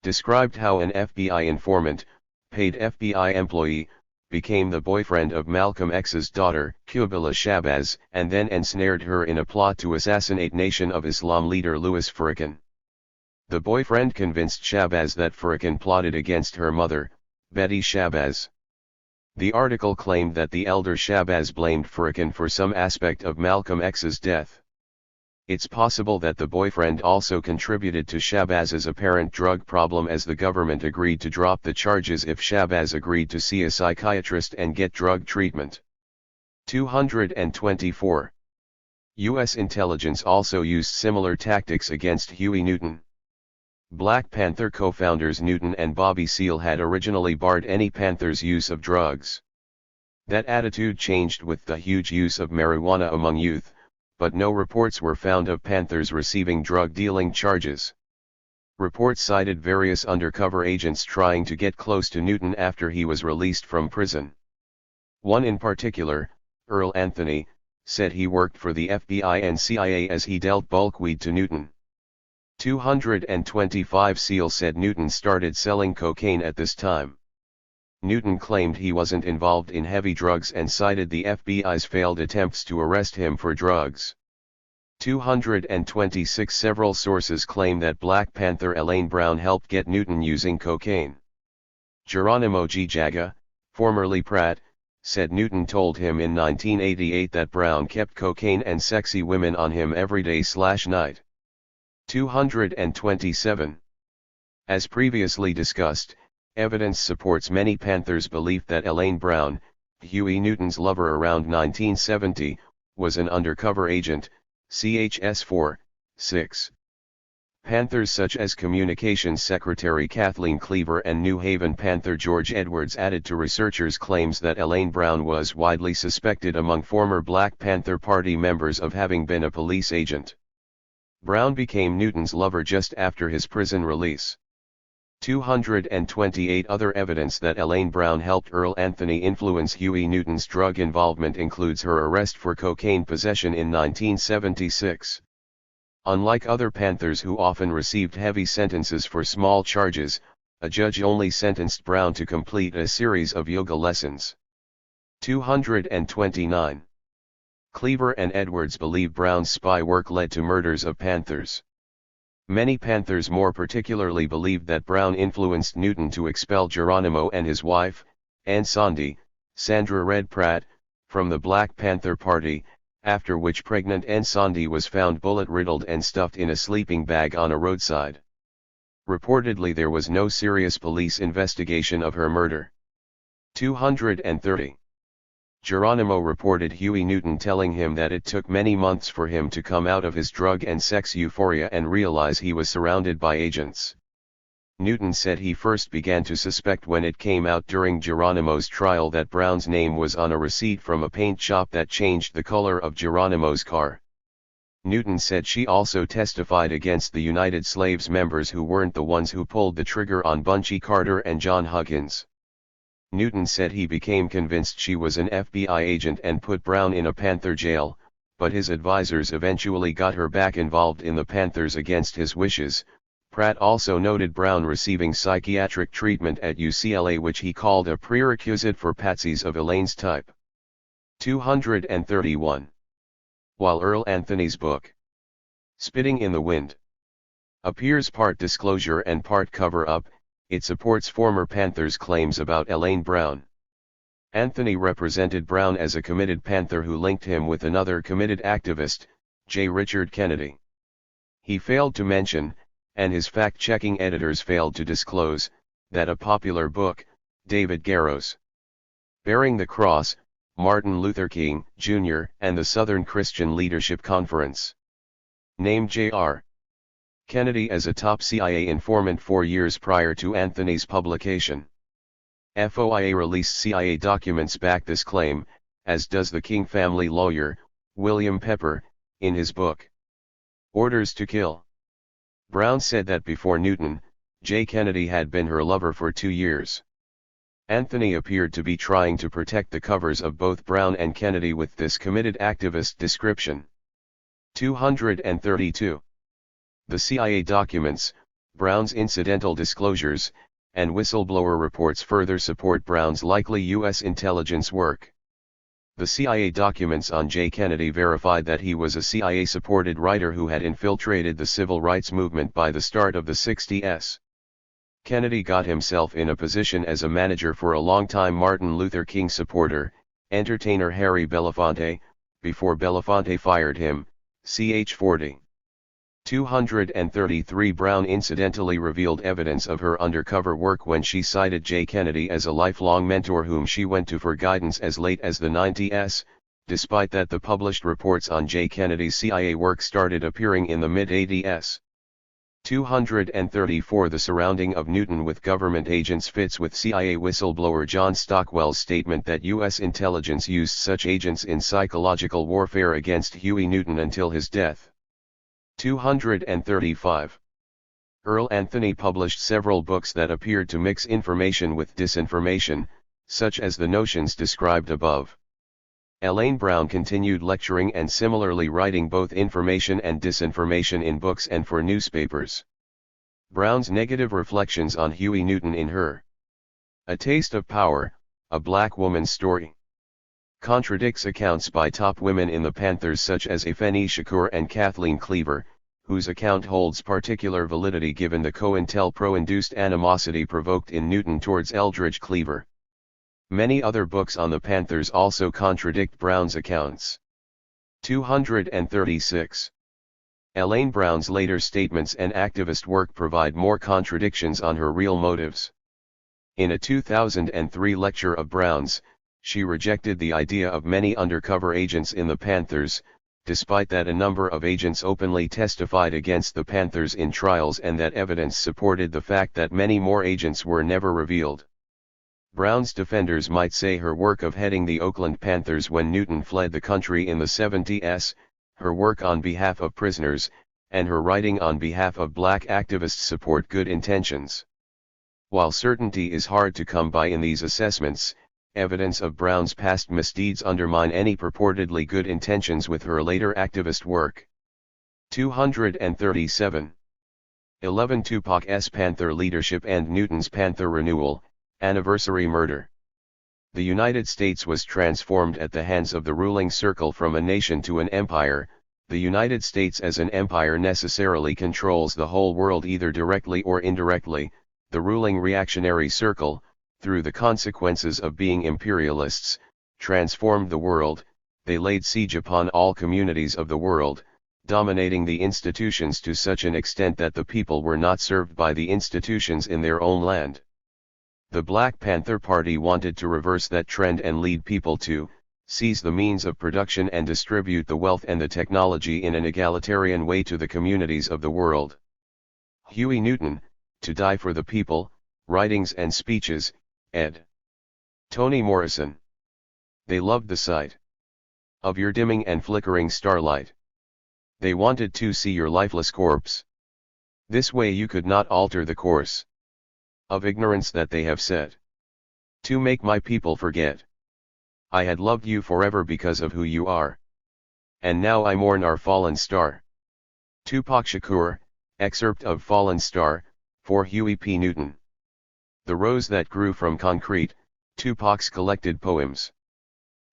S1: described how an FBI informant, paid FBI employee, became the boyfriend of Malcolm X's daughter, Qubila Shabazz, and then ensnared her in a plot to assassinate Nation of Islam leader Louis Farrakhan. The boyfriend convinced Shabazz that Farrakhan plotted against her mother, Betty Shabazz. The article claimed that the elder Shabazz blamed Farrakhan for some aspect of Malcolm X's death. It's possible that the boyfriend also contributed to Shabazz's apparent drug problem, as the government agreed to drop the charges if Shabazz agreed to see a psychiatrist and get drug treatment. 224. U.S. intelligence also used similar tactics against Huey Newton. Black Panther co-founders Newton and Bobby Seale had originally barred any Panthers' use of drugs. That attitude changed with the huge use of marijuana among youth, but no reports were found of Panthers receiving drug-dealing charges. Reports cited various undercover agents trying to get close to Newton after he was released from prison. One in particular, Earl Anthony, said he worked for the FBI and CIA as he dealt bulk weed to Newton. 225 Seale said Newton started selling cocaine at this time. Newton claimed he wasn't involved in heavy drugs and cited the FBI's failed attempts to arrest him for drugs. 226 Several sources claim that Black Panther Elaine Brown helped get Newton using cocaine. Geronimo G. Jaga, formerly Pratt, said Newton told him in 1988 that Brown kept cocaine and sexy women on him every day/night. 227. As previously discussed, evidence supports many Panthers' belief that Elaine Brown, Huey Newton's lover around 1970, was an undercover agent, CHS 4-6. Panthers such as Communications Secretary Kathleen Cleaver and New Haven Panther George Edwards added to researchers' claims that Elaine Brown was widely suspected among former Black Panther Party members of having been a police agent. Brown became Newton's lover just after his prison release. 228 Other evidence that Elaine Brown helped Earl Anthony influence Huey Newton's drug involvement includes her arrest for cocaine possession in 1976. Unlike other Panthers who often received heavy sentences for small charges, a judge only sentenced Brown to complete a series of yoga lessons. 229. Cleaver and Edwards believe Brown's spy work led to murders of Panthers. Many Panthers more particularly believed that Brown influenced Newton to expel Geronimo and his wife, Ann Sandy, Sandra Red Pratt, from the Black Panther Party, after which pregnant Ann Sandy was found bullet-riddled and stuffed in a sleeping bag on a roadside. Reportedly there was no serious police investigation of her murder. 230. Geronimo reported Huey Newton telling him that it took many months for him to come out of his drug and sex euphoria and realize he was surrounded by agents. Newton said he first began to suspect when it came out during Geronimo's trial that Brown's name was on a receipt from a paint shop that changed the color of Geronimo's car. Newton said she also testified against the United Slaves members who weren't the ones who pulled the trigger on Bunchy Carter and John Huggins. Newton said he became convinced she was an FBI agent and put Brown in a Panther jail, but his advisors eventually got her back involved in the Panthers against his wishes. Pratt also noted Brown receiving psychiatric treatment at UCLA, which he called a prerequisite for patsies of Elaine's type. 231. While Earl Anthony's book, Spitting in the Wind, appears part disclosure and part cover-up, it supports former Panthers' claims about Elaine Brown. Anthony represented Brown as a committed Panther who linked him with another committed activist, J. Richard Kennedy. He failed to mention, and his fact-checking editors failed to disclose, that a popular book, David Garrow's Bearing the Cross, Martin Luther King, Jr., and the Southern Christian Leadership Conference. Named J.R. Kennedy as a top CIA informant 4 years prior to Anthony's publication. FOIA released CIA documents back this claim, as does the King family lawyer, William Pepper, in his book, Orders to Kill. Brown said that before Newton, J. Kennedy had been her lover for 2 years. Anthony appeared to be trying to protect the covers of both Brown and Kennedy with this committed activist description. 232. The CIA documents, Brown's incidental disclosures, and whistleblower reports further support Brown's likely U.S. intelligence work. The CIA documents on J. Kennedy verified that he was a CIA-supported writer who had infiltrated the civil rights movement by the start of the 60s. Kennedy got himself in a position as a manager for a longtime Martin Luther King supporter, entertainer Harry Belafonte, before Belafonte fired him, ch. 40. 233. Brown incidentally revealed evidence of her undercover work when she cited J. Kennedy as a lifelong mentor whom she went to for guidance as late as the 90s, despite that the published reports on J. Kennedy's CIA work started appearing in the mid-80s. 234. The surrounding of Newton with government agents fits with CIA whistleblower John Stockwell's statement that U.S. intelligence used such agents in psychological warfare against Huey Newton until his death. 235. Earl Anthony published several books that appeared to mix information with disinformation, such as the notions described above. Elaine Brown continued lecturing and similarly writing both information and disinformation in books and for newspapers. Brown's negative reflections on Huey Newton in her A Taste of Power, A Black Woman's Story, contradicts accounts by top women in the Panthers such as Afeni Shakur and Kathleen Cleaver, whose account holds particular validity given the COINTELPRO-induced animosity provoked in Newton towards Eldridge Cleaver. Many other books on the Panthers also contradict Brown's accounts. 236. Elaine Brown's later statements and activist work provide more contradictions on her real motives. In a 2003 lecture of Brown's, she rejected the idea of many undercover agents in the Panthers, despite that a number of agents openly testified against the Panthers in trials and that evidence supported the fact that many more agents were never revealed. Brown's defenders might say her work of heading the Oakland Panthers when Newton fled the country in the 70s, her work on behalf of prisoners, and her writing on behalf of black activists support good intentions. While certainty is hard to come by in these assessments, evidence of Brown's past misdeeds undermine any purportedly good intentions with her later activist work. 237. 11. Tupac's Panther leadership and Newton's Panther renewal, anniversary murder. The United States was transformed at the hands of the ruling circle from a nation to an empire. The United States as an empire necessarily controls the whole world either directly or indirectly. The ruling reactionary circle, through the consequences of being imperialists, transformed the world. They laid siege upon all communities of the world, dominating the institutions to such an extent that the people were not served by the institutions in their own land. The Black Panther Party wanted to reverse that trend and lead people to seize the means of production and distribute the wealth and the technology in an egalitarian way to the communities of the world. Huey Newton, To Die for the People, Writings and Speeches, ed. Toni Morrison. They loved the sight of your dimming and flickering starlight. They wanted to see your lifeless corpse. This way you could not alter the course of ignorance that they have set to make my people forget. I had loved you forever because of who you are. And now I mourn our fallen star. Tupac Shakur, excerpt of Fallen Star, for Huey P. Newton. The Rose That Grew from Concrete, Tupac's collected poems.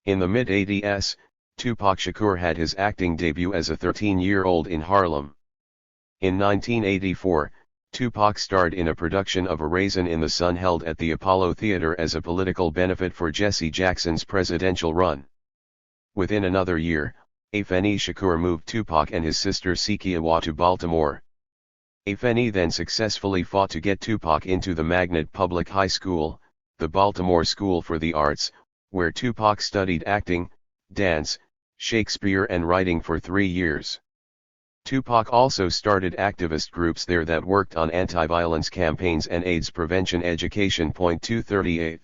S1: In the mid-80s, Tupac Shakur had his acting debut as a 13-year-old in Harlem. In 1984, Tupac starred in a production of A Raisin in the Sun held at the Apollo Theater as a political benefit for Jesse Jackson's presidential run. Within another year, Afeni Shakur moved Tupac and his sister Sikiawa to Baltimore. Afeni then successfully fought to get Tupac into the magnet public high school, the Baltimore School for the Arts, where Tupac studied acting, dance, Shakespeare and writing for 3 years. Tupac also started activist groups there that worked on anti-violence campaigns and AIDS prevention education. 238.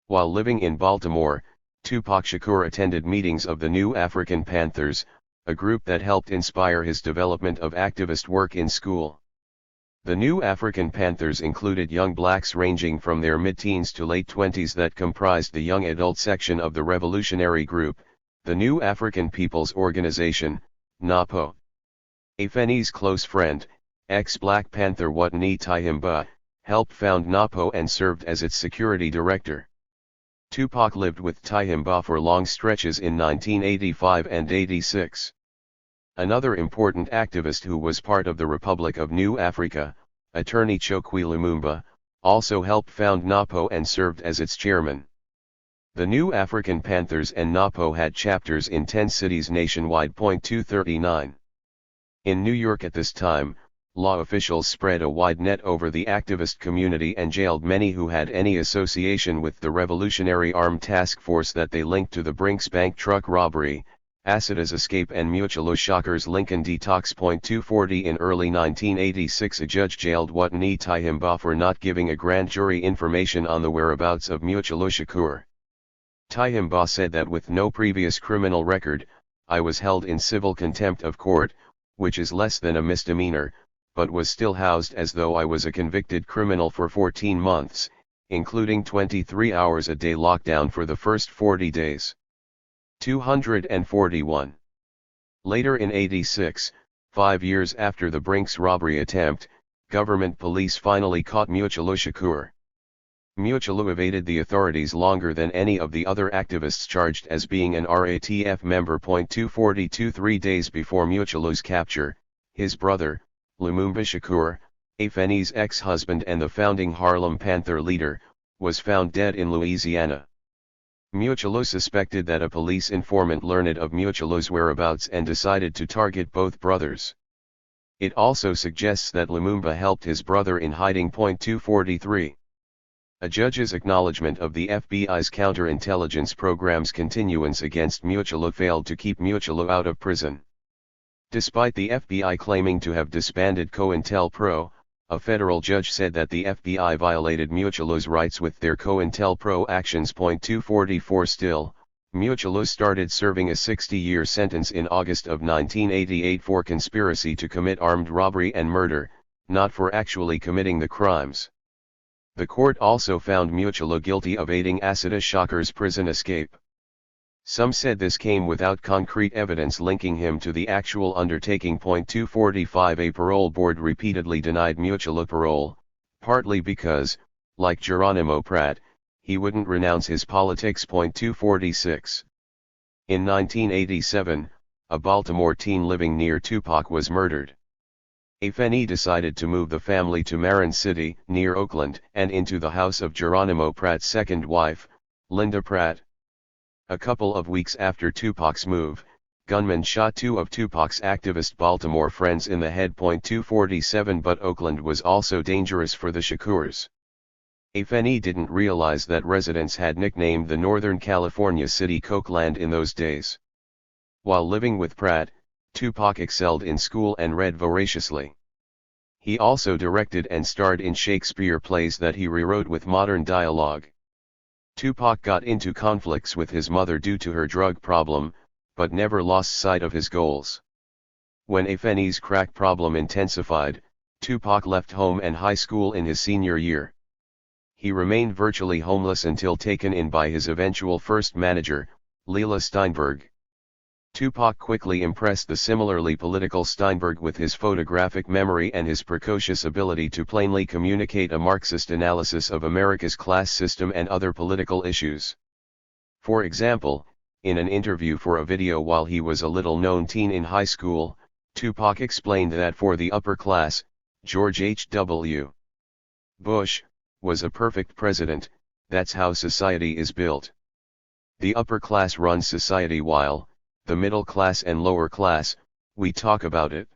S1: While living in Baltimore, Tupac Shakur attended meetings of the New African Panthers, a group that helped inspire his development of activist work in school. The New African Panthers included young blacks ranging from their mid-teens to late 20s that comprised the young adult section of the revolutionary group, the New African People's Organization, NAPO. Afeni's close friend, ex-Black Panther Watani Tihimba, helped found NAPO and served as its security director. Tupac lived with Tihimba for long stretches in 1985 and 86. Another important activist who was part of the Republic of New Africa, attorney Chokwe Lumumba, also helped found NAPO and served as its chairman. The New African Panthers and NAPO had chapters in 10 cities nationwide. 239. In New York at this time, law officials spread a wide net over the activist community and jailed many who had any association with the Revolutionary Armed Task Force that they linked to the Brinks Bank truck robbery, Acida's escape and Mutulu Shakur's Lincoln detox. 240. In early 1986 a judge jailed Watani Tihimba for not giving a grand jury information on the whereabouts of Mutulu Shakur. Tihimba said that with no previous criminal record, I was held in civil contempt of court, which is less than a misdemeanor, but was still housed as though I was a convicted criminal for 14 months, including 23 hours a day lockdown for the first 40 days. 241. Later in 86, 5 years after the Brinks robbery attempt, government police finally caught Mutulu Shakur. Mutulu evaded the authorities longer than any of the other activists charged as being an RATF member. 242. 3 days before Mutulu's capture, his brother, Lumumba Shakur, Afeni's ex-husband and the founding Harlem Panther leader, was found dead in Louisiana. Mutulu suspected that a police informant learned of Mutulu's whereabouts and decided to target both brothers. It also suggests that Lumumba helped his brother in hiding. 243. A judge's acknowledgement of the FBI's counterintelligence program's continuance against Mutulu failed to keep Mutulu out of prison. Despite the FBI claiming to have disbanded COINTELPRO, a federal judge said that the FBI violated Mutulu's rights with their COINTELPRO actions. 244. Still, Mutulu started serving a 60-year sentence in August of 1988 for conspiracy to commit armed robbery and murder, not for actually committing the crimes. The court also found Mutulu guilty of aiding Assata Shakur's prison escape. Some said this came without concrete evidence linking him to the actual undertaking. 245. A parole board repeatedly denied Mutulu parole, partly because, like Geronimo Pratt, he wouldn't renounce his politics. 246. In 1987, a Baltimore teen living near Tupac was murdered. Afeni decided to move the family to Marin City, near Oakland, and into the house of Geronimo Pratt's second wife, Linda Pratt. A couple of weeks after Tupac's move, gunmen shot 2 of Tupac's activist Baltimore friends in the head. 247. But Oakland was also dangerous for the Shakurs. Afeni didn't realize that residents had nicknamed the Northern California city Cokeland in those days. While living with Pratt, Tupac excelled in school and read voraciously. He also directed and starred in Shakespeare plays that he rewrote with modern dialogue. Tupac got into conflicts with his mother due to her drug problem, but never lost sight of his goals. When Afeni's crack problem intensified, Tupac left home and high school in his senior year. He remained virtually homeless until taken in by his eventual first manager, Leila Steinberg. Tupac quickly impressed the similarly political Steinberg with his photographic memory and his precocious ability to plainly communicate a Marxist analysis of America's class system and other political issues. For example, in an interview for a video while he was a little-known teen in high school, Tupac explained that for the upper class, George H.W. Bush was a perfect president. That's how society is built. The upper class runs society while the middle class and lower class, we talk about it.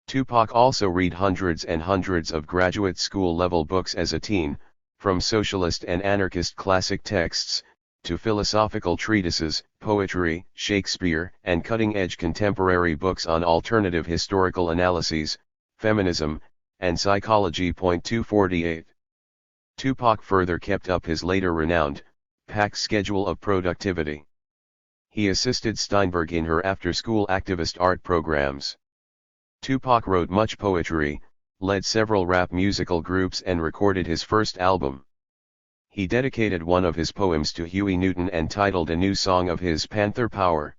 S1: Tupac also read hundreds and hundreds of graduate school level books as a teen, from socialist and anarchist classic texts, to philosophical treatises, poetry, Shakespeare, and cutting-edge contemporary books on alternative historical analyses, feminism, and psychology. 248. Tupac further kept up his later renowned, packed schedule of productivity. He assisted Steinberg in her after-school activist art programs. Tupac wrote much poetry, led several rap musical groups and recorded his first album. He dedicated one of his poems to Huey Newton and titled a new song of his Panther Power.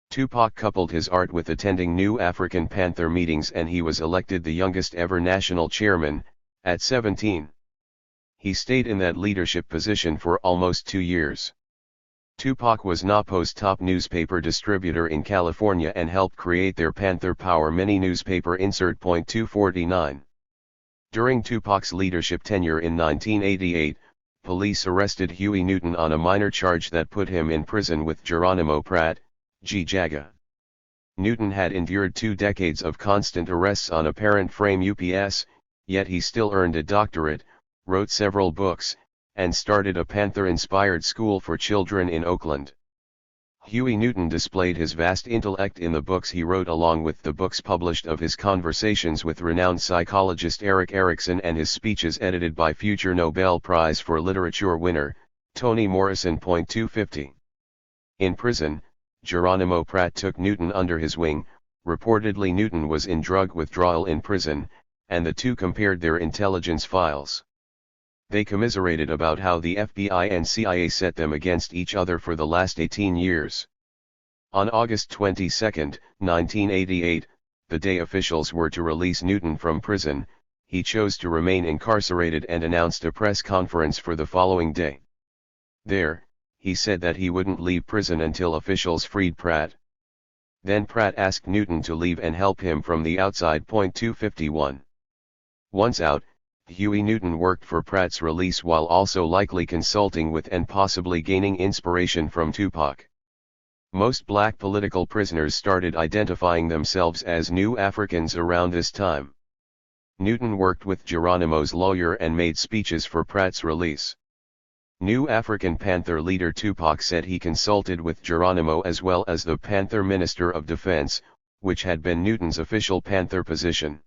S1: Tupac coupled his art with attending new African Panther meetings, and he was elected the youngest ever national chairman, at 17. He stayed in that leadership position for almost 2 years. Tupac was NAPO's top newspaper distributor in California and helped create their Panther Power mini newspaper. 249. During Tupac's leadership tenure in 1988, police arrested Huey Newton on a minor charge that put him in prison with Geronimo Pratt, G. Jaga. Newton had endured 2 decades of constant arrests on apparent frame UPS, yet he still earned a doctorate, wrote several books, and started a Panther-inspired school for children in Oakland. Huey Newton displayed his vast intellect in the books he wrote, along with the books published of his conversations with renowned psychologist Erik Erikson and his speeches edited by future Nobel Prize for Literature winner, Toni Morrison. 250. In prison, Geronimo Pratt took Newton under his wing. Reportedly Newton was in drug withdrawal in prison, and the two compared their intelligence files. They commiserated about how the FBI and CIA set them against each other for the last 18 years. On August 22, 1988, the day officials were to release Newton from prison, he chose to remain incarcerated and announced a press conference for the following day. There, he said that he wouldn't leave prison until officials freed Pratt. Then Pratt asked Newton to leave and help him from the outside. 251. Once out, Huey Newton worked for Pratt's release while also likely consulting with and possibly gaining inspiration from Tupac. Most black political prisoners started identifying themselves as New Africans around this time. Newton worked with Geronimo's lawyer and made speeches for Pratt's release. New African Panther leader Tupac said he consulted with Geronimo as well as the Panther Minister of Defense, which had been Newton's official Panther position.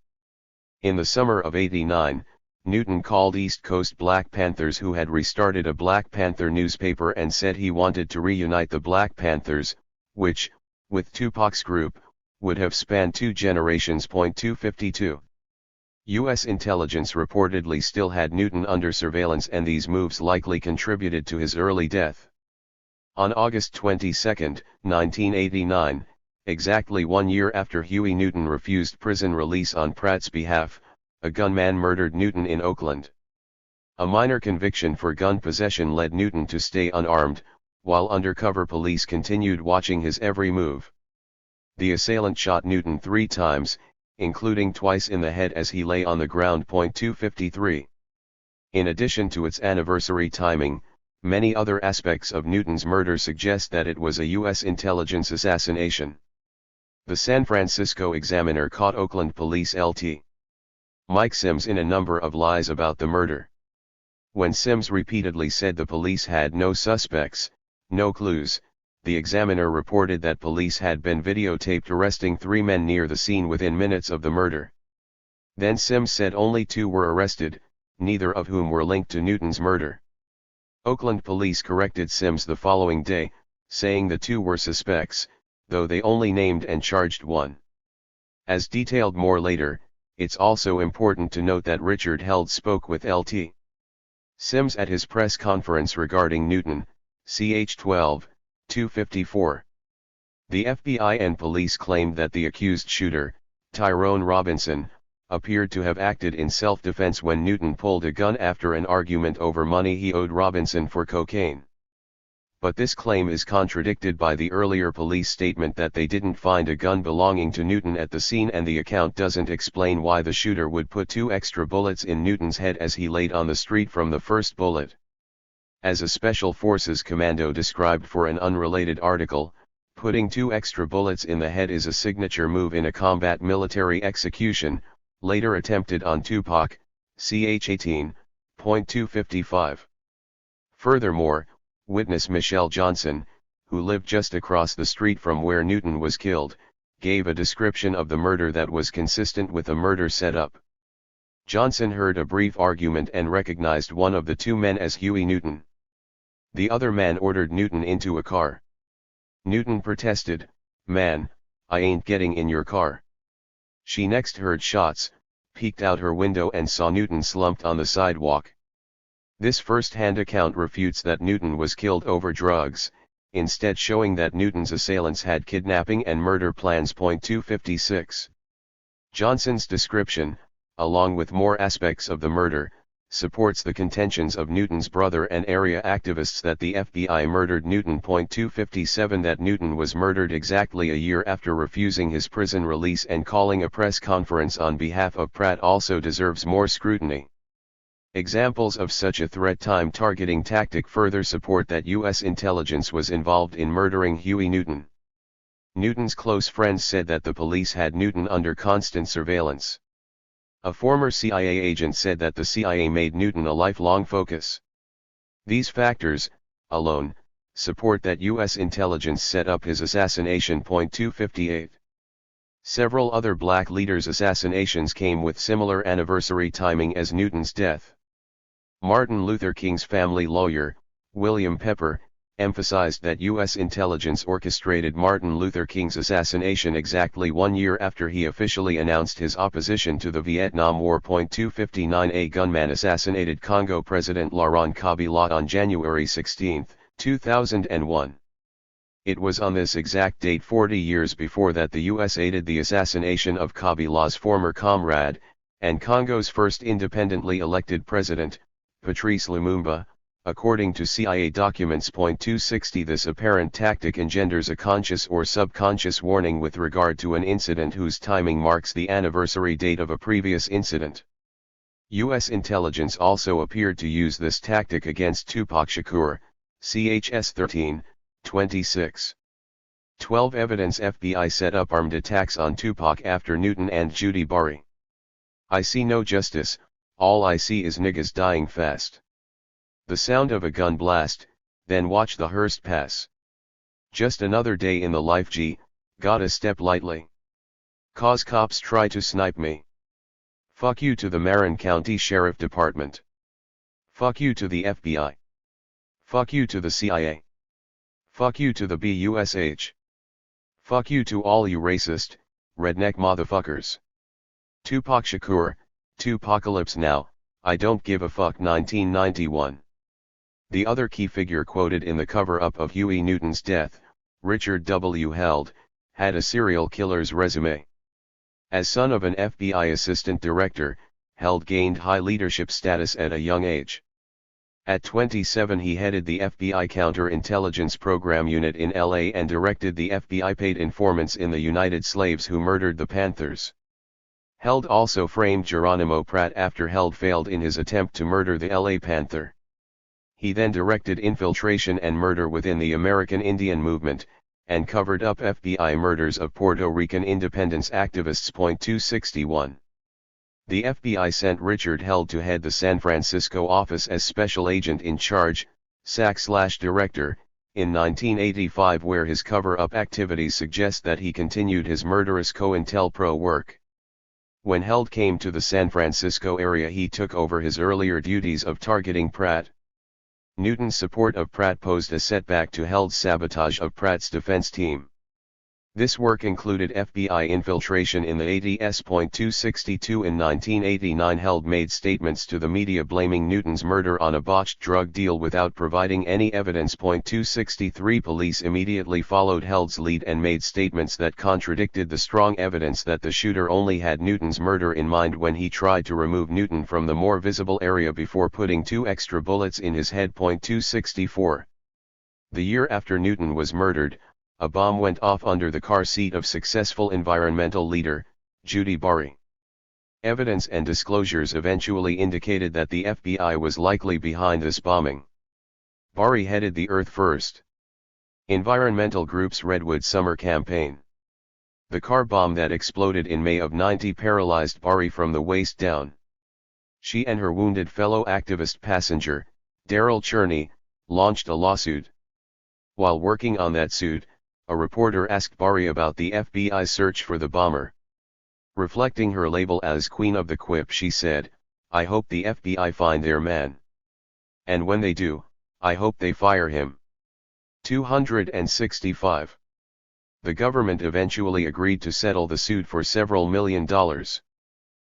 S1: In the summer of '89, Newton called East Coast Black Panthers who had restarted a Black Panther newspaper and said he wanted to reunite the Black Panthers, which, with Tupac's group, would have spanned 2 generations. 252. U.S. intelligence reportedly still had Newton under surveillance, and these moves likely contributed to his early death. On August 22, 1989, exactly 1 year after Huey Newton refused prison release on Pratt's behalf, a gunman murdered Newton in Oakland. A minor conviction for gun possession led Newton to stay unarmed, while undercover police continued watching his every move. The assailant shot Newton 3 times, including twice in the head as he lay on the ground. 253. In addition to its anniversary timing, many other aspects of Newton's murder suggest that it was a U.S. intelligence assassination. The San Francisco Examiner caught Oakland police Lt. Mike Sims in a number of lies about the murder. When Sims repeatedly said the police had no suspects, no clues, the Examiner reported that police had been videotaped arresting 3 men near the scene within minutes of the murder. Then Sims said only 2 were arrested, neither of whom were linked to Newton's murder. Oakland police corrected Sims the following day, saying the 2 were suspects, though they only named and charged 1. As detailed more later, it's also important to note that Richard Held spoke with Lt. Sims at his press conference regarding Newton, ch. 12, 254. The FBI and police claimed that the accused shooter, Tyrone Robinson, appeared to have acted in self-defense when Newton pulled a gun after an argument over money he owed Robinson for cocaine. But this claim is contradicted by the earlier police statement that they didn't find a gun belonging to Newton at the scene, and the account doesn't explain why the shooter would put 2 extra bullets in Newton's head as he laid on the street from the first bullet. As a Special Forces commando described for an unrelated article, putting 2 extra bullets in the head is a signature move in a combat military execution, later attempted on Tupac, ch. 18, 255. Furthermore, Witness Michelle Johnson, who lived just across the street from where Newton was killed, gave a description of the murder that was consistent with a murder setup. Johnson heard a brief argument and recognized one of the two men as Huey Newton. The other man ordered Newton into a car. Newton protested, "Man, I ain't getting in your car." She next heard shots, peeked out her window and saw Newton slumped on the sidewalk. This first-hand account refutes that Newton was killed over drugs, instead showing that Newton's assailants had kidnapping and murder plans. 256. Johnson's description, along with more aspects of the murder, supports the contentions of Newton's brother and area activists that the FBI murdered Newton. 257 That Newton was murdered exactly a year after refusing his prison release and calling a press conference on behalf of Pratt also deserves more scrutiny. Examples of such a threat time targeting tactic further support that U.S. intelligence was involved in murdering Huey Newton. Newton's close friends said that the police had Newton under constant surveillance. A former CIA agent said that the CIA made Newton a lifelong focus. These factors, alone, support that U.S. intelligence set up his assassination. 258. Several other black leaders' assassinations came with similar anniversary timing as Newton's death. Martin Luther King's family lawyer, William Pepper, emphasized that U.S. intelligence orchestrated Martin Luther King's assassination exactly 1 year after he officially announced his opposition to the Vietnam War. 259 A gunman assassinated Congo President Laurent Kabila on January 16, 2001. It was on this exact date 40 years before that the U.S. aided the assassination of Kabila's former comrade, and Congo's first independently elected president, Patrice Lumumba. According to CIA documents. 260 This apparent tactic engenders a conscious or subconscious warning with regard to an incident whose timing marks the anniversary date of a previous incident. U.S. intelligence also appeared to use this tactic against Tupac Shakur, CHS 13-26. 12 Evidence FBI set up armed attacks on Tupac after Newton and Judy Bari. I see no justice, all I see is niggas dying fast. The sound of a gun blast, then watch the hearse pass. Just another day in the life G, gotta step lightly. Cause cops try to snipe me. Fuck you to the Marin County Sheriff Department. Fuck you to the FBI. Fuck you to the CIA. Fuck you to the BUSH. Fuck you to all you racist, redneck motherfuckers. Tupac Shakur, Tupacalypse Now, I don't give a fuck. 1991. The other key figure quoted in the cover-up of Huey Newton's death, Richard W. Held, had a serial killer's resume. As son of an FBI assistant director, Held gained high leadership status at a young age. At 27 he headed the FBI Counterintelligence Program Unit in LA and directed the FBI-paid informants in the United Slaves who murdered the Panthers. Held also framed Geronimo Pratt after Held failed in his attempt to murder the LA Panther. He then directed infiltration and murder within the American Indian Movement, and covered up FBI murders of Puerto Rican independence activists. 261. The FBI sent Richard Held to head the San Francisco office as Special Agent in Charge, SAC/Director, in 1985, where his cover-up activities suggest that he continued his murderous COINTELPRO work. When Held came to the San Francisco area he took over his earlier duties of targeting Pratt. Newton's support of Pratt posed a setback to Held's sabotage of Pratt's defense team. This work included FBI infiltration in the ADS. 262 In 1989 Held made statements to the media blaming Newton's murder on a botched drug deal without providing any evidence. 263 Police immediately followed Held's lead and made statements that contradicted the strong evidence that the shooter only had Newton's murder in mind when he tried to remove Newton from the more visible area before putting 2 extra bullets in his head. 264 The year after Newton was murdered, a bomb went off under the car seat of successful environmental leader, Judy Bari. Evidence and disclosures eventually indicated that the FBI was likely behind this bombing. Bari headed the Earth First environmental group's Redwood Summer Campaign. The car bomb that exploded in May of '90 paralyzed Bari from the waist down. She and her wounded fellow activist passenger, Daryl Cherney, launched a lawsuit. While working on that suit, a reporter asked Bari about the FBI's search for the bomber. Reflecting her label as Queen of the Quip, she said, "I hope the FBI find their man. And when they do, I hope they fire him." 265. The government eventually agreed to settle the suit for several $1,000,000.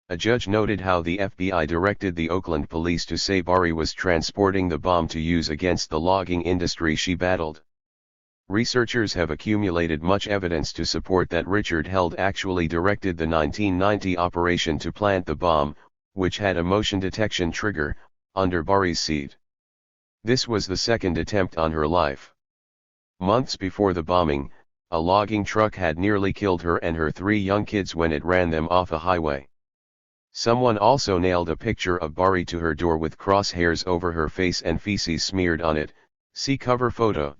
S1: A judge noted how the FBI directed the Oakland police to say Bari was transporting the bomb to use against the logging industry she battled. Researchers have accumulated much evidence to support that Richard Held actually directed the 1990 operation to plant the bomb, which had a motion detection trigger, under Bari's seat. This was the second attempt on her life. Months before the bombing, a logging truck had nearly killed her and her 3 young kids when it ran them off a highway. Someone also nailed a picture of Bari to her door with crosshairs over her face and feces smeared on it. See cover photo.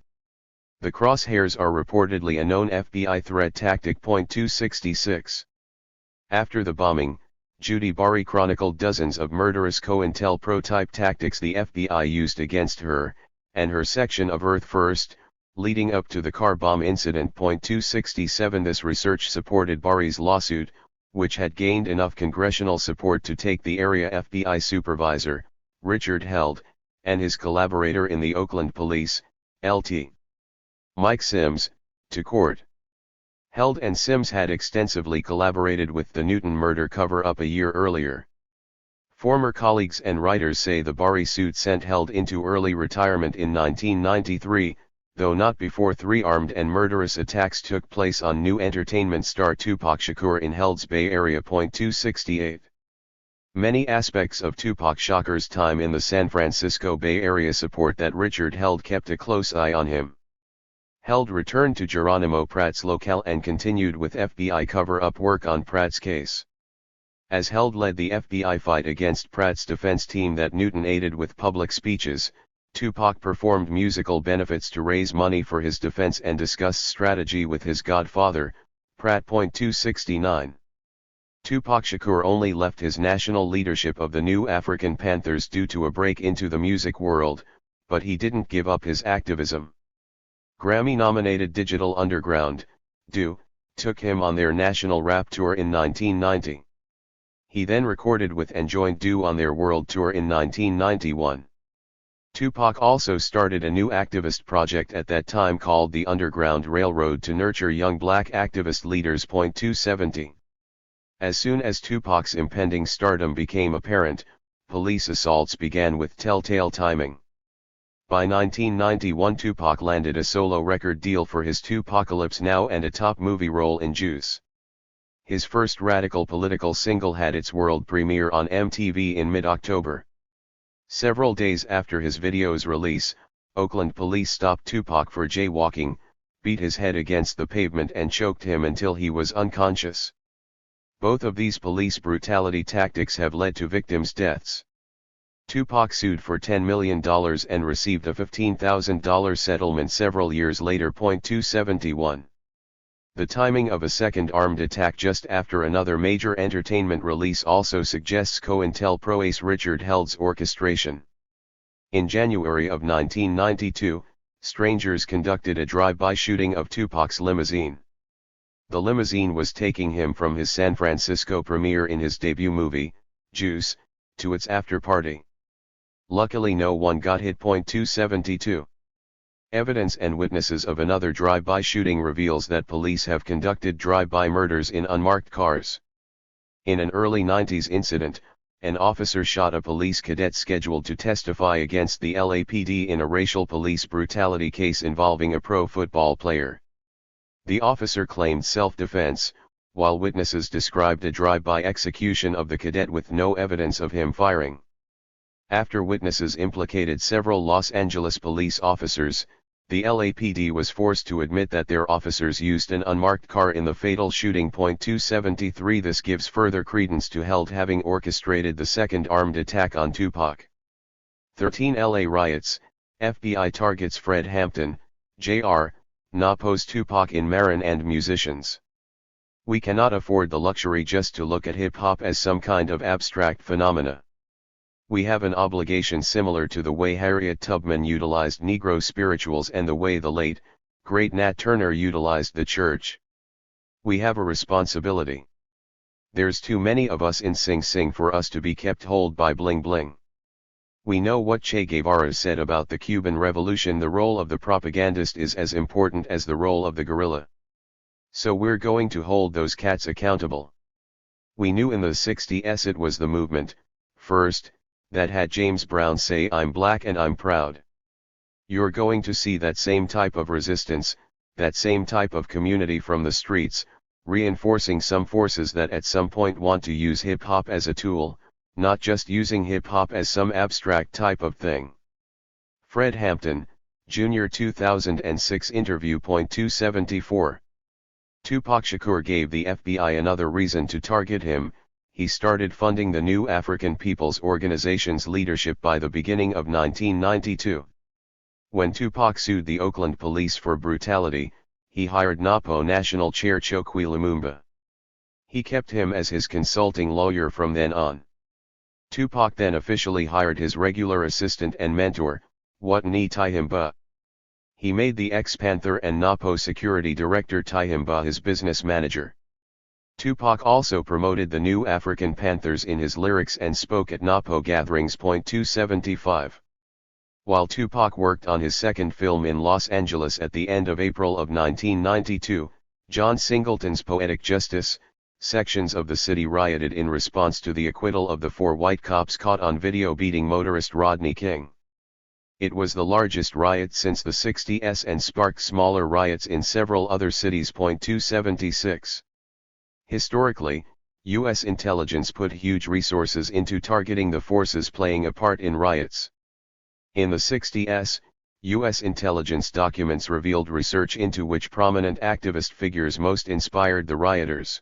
S1: The crosshairs are reportedly a known FBI threat tactic. 266. After the bombing, Judy Bari chronicled dozens of murderous COINTELPRO type tactics the FBI used against her, and her section of Earth First, leading up to the car bomb incident. 267. This research supported Bari's lawsuit, which had gained enough congressional support to take the area FBI supervisor, Richard Held, and his collaborator in the Oakland Police, Lt. Mike Sims, to court. Held and Sims had extensively collaborated with the Newton murder cover-up a year earlier. Former colleagues and writers say the Bari suit sent Held into early retirement in 1993, though not before 3 armed and murderous attacks took place on new entertainment star Tupac Shakur in Held's Bay Area. 268. Many aspects of Tupac Shakur's time in the San Francisco Bay Area support that Richard Held kept a close eye on him. Held returned to Geronimo Pratt's locale and continued with FBI cover-up work on Pratt's case. As Held led the FBI fight against Pratt's defense team that Newton aided with public speeches, Tupac performed musical benefits to raise money for his defense and discussed strategy with his godfather, Pratt. 269. Tupac Shakur only left his national leadership of the New African Panthers due to a break into the music world, but he didn't give up his activism. Grammy-nominated Digital Underground, DO, took him on their national rap tour in 1990. He then recorded with and joined DO on their world tour in 1991. Tupac also started a new activist project at that time called the Underground Railroad to nurture young black activist leaders. 270. As soon as Tupac's impending stardom became apparent, police assaults began with telltale timing. By 1991 Tupac landed a solo record deal for his Tupacalypse Now and a top movie role in Juice. His first radical political single had its world premiere on MTV in mid-October. Several days after his video's release, Oakland police stopped Tupac for jaywalking, beat his head against the pavement and choked him until he was unconscious. Both of these police brutality tactics have led to victims' deaths. Tupac sued for $10 million and received a $15,000 settlement several years later. 271. The timing of a second armed attack just after another major entertainment release also suggests COINTELPRO ace Richard Held's orchestration. In January of 1992, strangers conducted a drive-by shooting of Tupac's limousine. The limousine was taking him from his San Francisco premiere in his debut movie, Juice, to its after-party. Luckily no one got hit. 272. Evidence and witnesses of another drive-by shooting reveals that police have conducted drive-by murders in unmarked cars. In an early 90s incident, an officer shot a police cadet scheduled to testify against the LAPD in a racial police brutality case involving a pro football player. The officer claimed self-defense, while witnesses described a drive-by execution of the cadet with no evidence of him firing. After witnesses implicated several Los Angeles police officers, the LAPD was forced to admit that their officers used an unmarked car in the fatal shooting. 273. This gives further credence to Held having orchestrated the second armed attack on Tupac. 13 LA riots, FBI targets Fred Hampton, Jr., Napos Tupac in Marin and musicians. We cannot afford the luxury just to look at hip-hop as some kind of abstract phenomena. We have an obligation similar to the way Harriet Tubman utilized Negro spirituals and the way the late, great Nat Turner utilized the church. We have a responsibility. There's too many of us in Sing Sing for us to be kept hold by bling bling. We know what Che Guevara said about the Cuban Revolution: the role of the propagandist is as important as the role of the guerrilla. So we're going to hold those cats accountable. We knew in the 60s it was the movement, first, that had James Brown say "I'm black and I'm proud." You're going to see that same type of resistance, that same type of community from the streets, reinforcing some forces that at some point want to use hip-hop as a tool, not just using hip-hop as some abstract type of thing. Fred Hampton, Jr. 2006 interview. 274. Tupac Shakur gave the FBI another reason to target him. He started funding the New African People's Organization's leadership by the beginning of 1992. When Tupac sued the Oakland police for brutality, he hired NAPO National Chair Chokwe Lumumba. He kept him as his consulting lawyer from then on. Tupac then officially hired his regular assistant and mentor, Watani Tyehimba. He made the ex-Panther and NAPO security director Tyehimba his business manager. Tupac also promoted the New African Panthers in his lyrics and spoke at NAPO gatherings. 275. While Tupac worked on his second film in Los Angeles at the end of April of 1992, John Singleton's Poetic Justice, sections of the city rioted in response to the acquittal of the 4 white cops caught on video beating motorist Rodney King. It was the largest riot since the 60s and sparked smaller riots in several other cities. 276. Historically, U.S. intelligence put huge resources into targeting the forces playing a part in riots. In the 60s, U.S. intelligence documents revealed research into which prominent activist figures most inspired the rioters.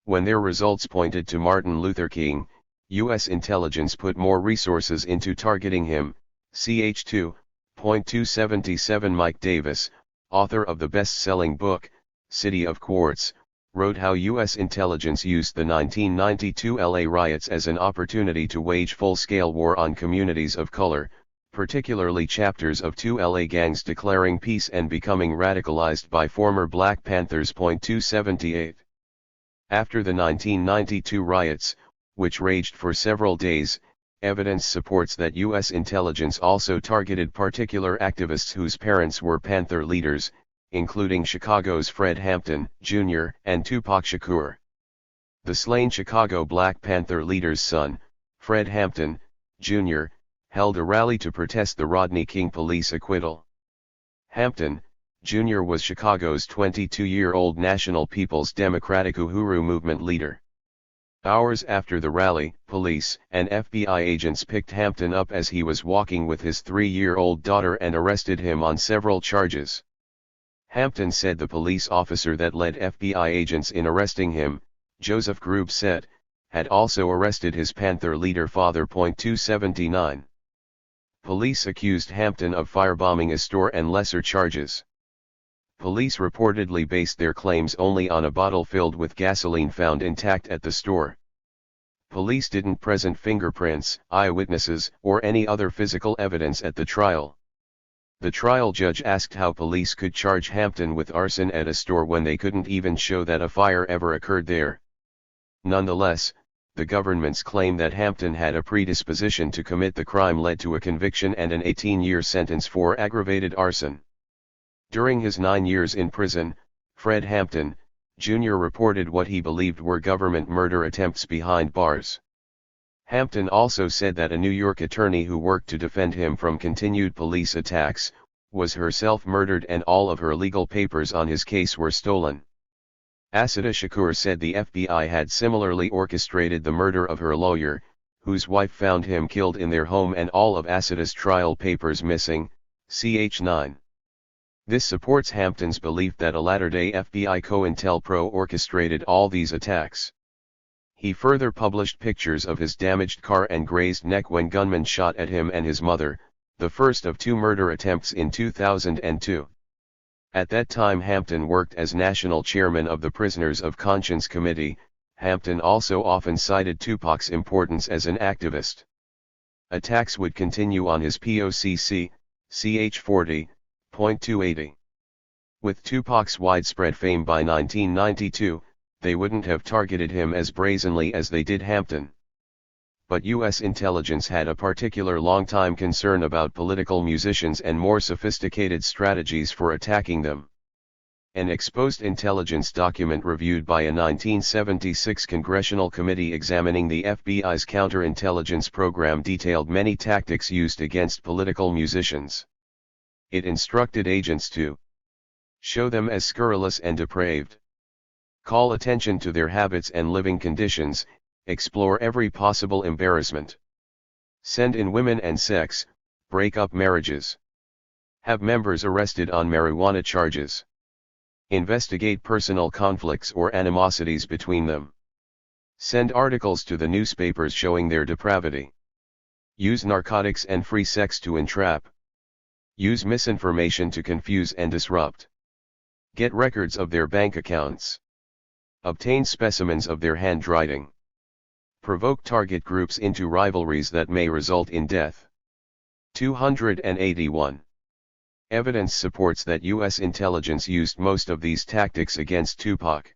S1: When their results pointed to Martin Luther King, U.S. intelligence put more resources into targeting him. Ch. 2. 277. Mike Davis, author of the best-selling book, City of Quartz, wrote how U.S. intelligence used the 1992 LA riots as an opportunity to wage full-scale war on communities of color, particularly chapters of 2 LA gangs declaring peace and becoming radicalized by former Black Panthers. 278. After the 1992 riots, which raged for several days, evidence supports that U.S. intelligence also targeted particular activists whose parents were Panther leaders, including Chicago's Fred Hampton, Jr. and Tupac Shakur. The slain Chicago Black Panther leader's son, Fred Hampton, Jr., held a rally to protest the Rodney King police acquittal. Hampton, Jr. was Chicago's 22-year-old National People's Democratic Uhuru Movement leader. Hours after the rally, police and FBI agents picked Hampton up as he was walking with his 3-year-old daughter and arrested him on several charges. Hampton said the police officer that led FBI agents in arresting him, Joseph Grube said, had also arrested his Panther leader father. 279. Police accused Hampton of firebombing a store and lesser charges. Police reportedly based their claims only on a bottle filled with gasoline found intact at the store. Police didn't present fingerprints, eyewitnesses, or any other physical evidence at the trial. The trial judge asked how police could charge Hampton with arson at a store when they couldn't even show that a fire ever occurred there. Nonetheless, the government's claim that Hampton had a predisposition to commit the crime led to a conviction and an 18-year sentence for aggravated arson. During his 9 years in prison, Fred Hampton, Jr. reported what he believed were government murder attempts behind bars. Hampton also said that a New York attorney who worked to defend him from continued police attacks, was herself murdered and all of her legal papers on his case were stolen. Assata Shakur said the FBI had similarly orchestrated the murder of her lawyer, whose wife found him killed in their home and all of Assata's trial papers missing, ch. 9. This supports Hampton's belief that a latter-day FBI COINTELPRO orchestrated all these attacks. He further published pictures of his damaged car and grazed neck when gunmen shot at him and his mother, the first of 2 murder attempts in 2002. At that time Hampton worked as national chairman of the Prisoners of Conscience Committee. Hampton also often cited Tupac's importance as an activist. Attacks would continue on his POCC, CH-40.280. With Tupac's widespread fame by 1992, they wouldn't have targeted him as brazenly as they did Hampton. But U.S. intelligence had a particular long-time concern about political musicians and more sophisticated strategies for attacking them. An exposed intelligence document reviewed by a 1976 congressional committee examining the FBI's counterintelligence program detailed many tactics used against political musicians. It instructed agents to show them as scurrilous and depraved, call attention to their habits and living conditions, explore every possible embarrassment, send in women and sex, break up marriages, have members arrested on marijuana charges, investigate personal conflicts or animosities between them, send articles to the newspapers showing their depravity, use narcotics and free sex to entrap, use misinformation to confuse and disrupt, get records of their bank accounts, obtain specimens of their handwriting, provoke target groups into rivalries that may result in death. 281. Evidence supports that U.S. intelligence used most of these tactics against Tupac.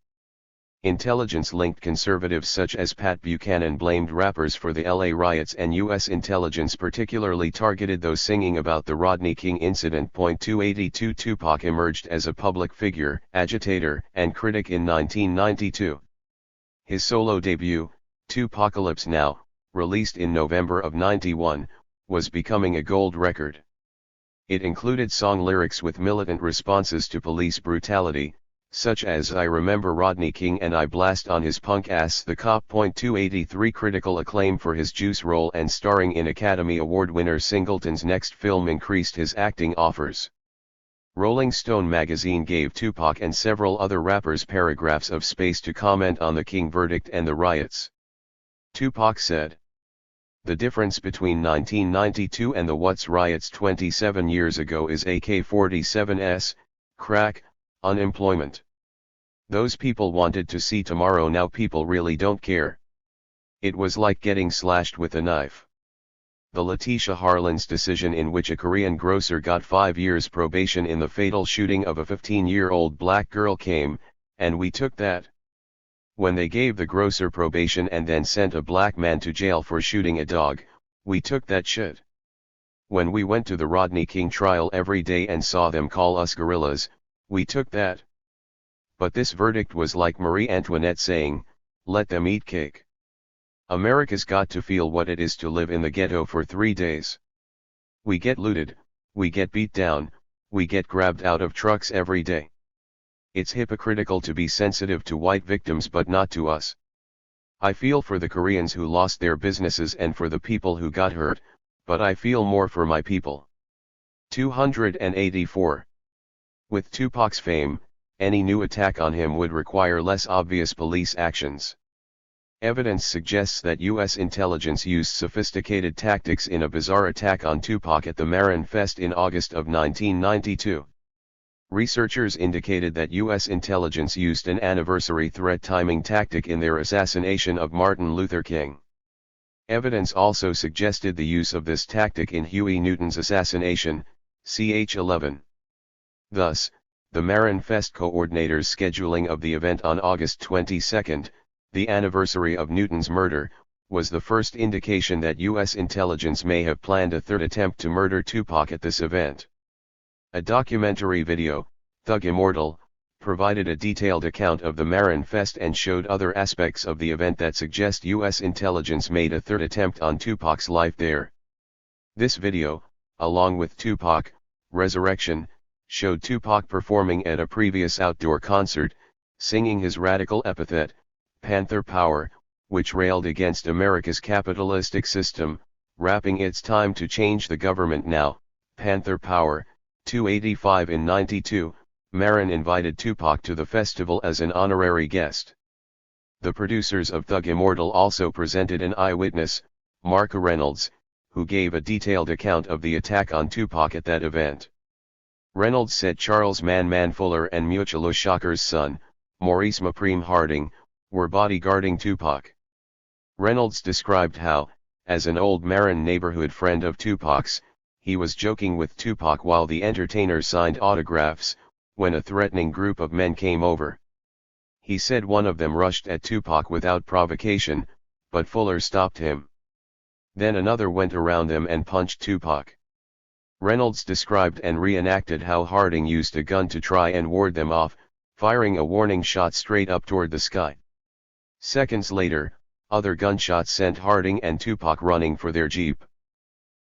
S1: Intelligence-linked conservatives such as Pat Buchanan blamed rappers for the LA riots, and U.S. intelligence particularly targeted those singing about the Rodney King incident. 282. Tupac emerged as a public figure, agitator, and critic in 1992. His solo debut, Tupacalypse Now, released in November of '91, was becoming a gold record. It included song lyrics with militant responses to police brutality, such as "I remember Rodney King and I blast on his punk ass the cop." 283. Critical acclaim for his Juice role and starring in Academy Award winner Singleton's next film increased his acting offers. Rolling Stone magazine gave Tupac and several other rappers paragraphs of space to comment on the King verdict and the riots. Tupac said, "The difference between 1992 and the Watts riots 27 years ago is AK-47s, crack, unemployment. Those people wanted to see tomorrow, now people really don't care. It was like getting slashed with a knife." The Letitia Harlan's decision, in which a Korean grocer got 5 years probation in the fatal shooting of a 15-year-old black girl, came, and we took that. When they gave the grocer probation and then sent a black man to jail for shooting a dog, we took that shit. When we went to the Rodney King trial every day and saw them call us gorillas, we took that. But this verdict was like Marie Antoinette saying, "Let them eat cake." America's got to feel what it is to live in the ghetto for 3 days. We get looted, we get beat down, we get grabbed out of trucks every day. It's hypocritical to be sensitive to white victims but not to us. I feel for the Koreans who lost their businesses and for the people who got hurt, but I feel more for my people. 284. With Tupac's fame, any new attack on him would require less obvious police actions. Evidence suggests that U.S. intelligence used sophisticated tactics in a bizarre attack on Tupac at the Marin Fest in August of 1992. Researchers indicated that U.S. intelligence used an anniversary threat timing tactic in their assassination of Martin Luther King. Evidence also suggested the use of this tactic in Huey Newton's assassination, ch. 11. Thus, the Marin Fest coordinators' scheduling of the event on August 22, the anniversary of Newton's murder, was the first indication that U.S. intelligence may have planned a third attempt to murder Tupac at this event. A documentary video, Thug Immortal, provided a detailed account of the Marin Fest and showed other aspects of the event that suggest U.S. intelligence made a third attempt on Tupac's life there. This video, along with Tupac, Resurrection, showed Tupac performing at a previous outdoor concert, singing his radical epithet, Panther Power, which railed against America's capitalistic system, rapping "It's time to change the government now, Panther Power." 285. In 92, Marin invited Tupac to the festival as an honorary guest. The producers of Thug Immortal also presented an eyewitness, Marka Reynolds, who gave a detailed account of the attack on Tupac at that event. Reynolds said Charles Man Fuller and Mutual Shakur's son, Maurice Mapreme Harding, were bodyguarding Tupac. Reynolds described how, as an old Marin neighborhood friend of Tupac's, he was joking with Tupac while the entertainer signed autographs, when a threatening group of men came over. He said one of them rushed at Tupac without provocation, but Fuller stopped him. Then another went around them and punched Tupac. Reynolds described and reenacted how Harding used a gun to try and ward them off, firing a warning shot straight up toward the sky. Seconds later, other gunshots sent Harding and Tupac running for their Jeep.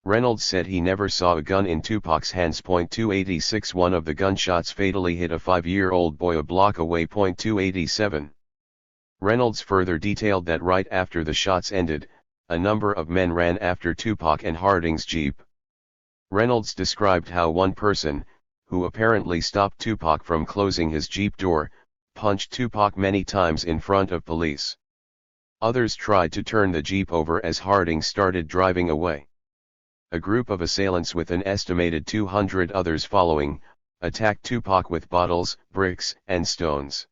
S1: Reynolds said he never saw a gun in Tupac's hands. 286 One of the gunshots fatally hit a 5-year-old boy a block away. 287 Reynolds further detailed that right after the shots ended, a number of men ran after Tupac and Harding's Jeep. Reynolds described how one person, who apparently stopped Tupac from closing his Jeep door, punched Tupac many times in front of police. Others tried to turn the Jeep over as Harding started driving away. A group of assailants with an estimated 200 others following, attacked Tupac with bottles, bricks, and stones.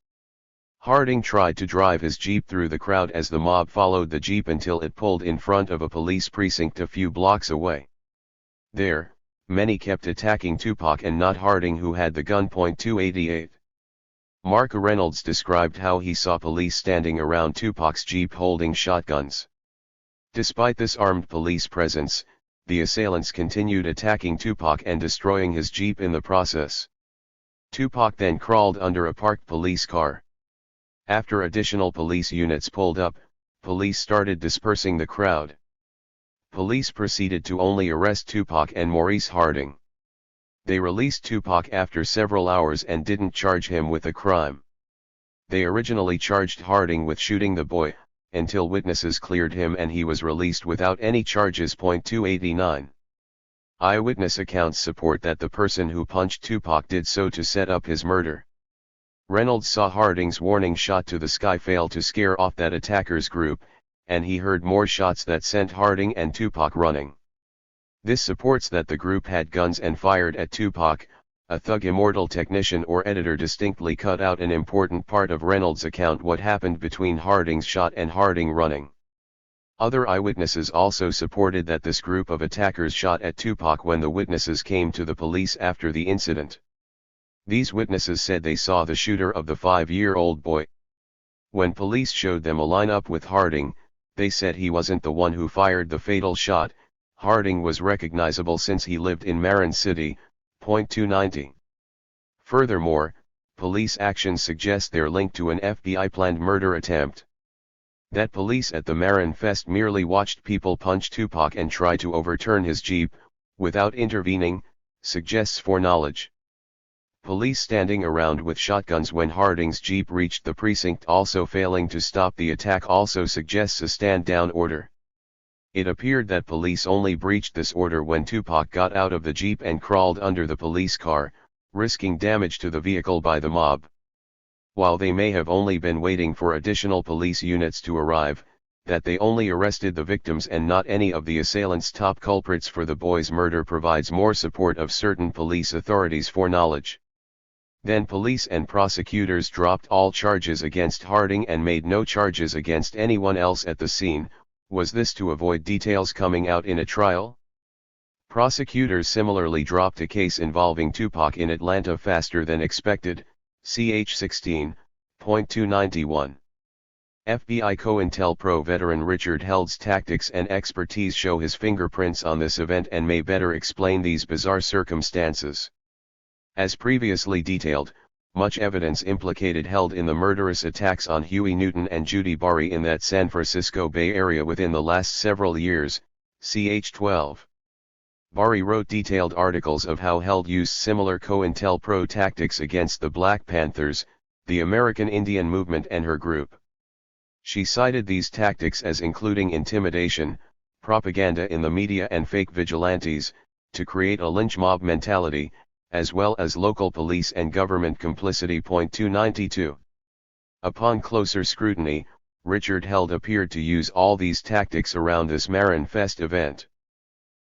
S1: Harding tried to drive his Jeep through the crowd as the mob followed the Jeep until it pulled in front of a police precinct a few blocks away. There, many kept attacking Tupac and not Harding, who had the gun. 288 Mark Reynolds described how he saw police standing around Tupac's Jeep holding shotguns. Despite this armed police presence, the assailants continued attacking Tupac and destroying his Jeep in the process. Tupac then crawled under a parked police car. After additional police units pulled up, police started dispersing the crowd. Police proceeded to only arrest Tupac and Maurice Harding. They released Tupac after several hours and didn't charge him with a crime. They originally charged Harding with shooting the boy, until witnesses cleared him and he was released without any charges. 289 Eyewitness accounts support that the person who punched Tupac did so to set up his murder. Reynolds saw Harding's warning shot to the sky fail to scare off that attackers group, and he heard more shots that sent Harding and Tupac running. This supports that the group had guns and fired at Tupac. A Thug Immortal technician or editor distinctly cut out an important part of Reynolds' account, what happened between Harding's shot and Harding running. Other eyewitnesses also supported that this group of attackers shot at Tupac when the witnesses came to the police after the incident. These witnesses said they saw the shooter of the 5-year-old boy. When police showed them a lineup with Harding, they said he wasn't the one who fired the fatal shot. Harding was recognizable since he lived in Marin City. 290 Furthermore, police actions suggest their link to an FBI-planned murder attempt. That police at the Marin Fest merely watched people punch Tupac and try to overturn his Jeep, without intervening, suggests foreknowledge. Police standing around with shotguns when Harding's Jeep reached the precinct also failing to stop the attack also suggests a stand-down order. It appeared that police only breached this order when Tupac got out of the Jeep and crawled under the police car, risking damage to the vehicle by the mob. While they may have only been waiting for additional police units to arrive, that they only arrested the victims and not any of the assailants' top culprits for the boy's murder provides more support of certain police authorities' foreknowledge. Then police and prosecutors dropped all charges against Harding and made no charges against anyone else at the scene. Was this to avoid details coming out in a trial? Prosecutors similarly dropped a case involving Tupac in Atlanta faster than expected. Ch 16.291 FBI COINTELPRO veteran Richard Held's tactics and expertise show his fingerprints on this event and may better explain these bizarre circumstances. As previously detailed, much evidence implicated Held in the murderous attacks on Huey Newton and Judy Bari in that San Francisco Bay Area within the last several years. Ch 12. Bari wrote detailed articles of how Held used similar COINTELPRO tactics against the Black Panthers, the American Indian movement and her group. She cited these tactics as including intimidation, propaganda in the media and fake vigilantes, to create a lynch mob mentality, as well as local police and government complicity. 292 Upon closer scrutiny, Richard Held appeared to use all these tactics around this Marin Fest event.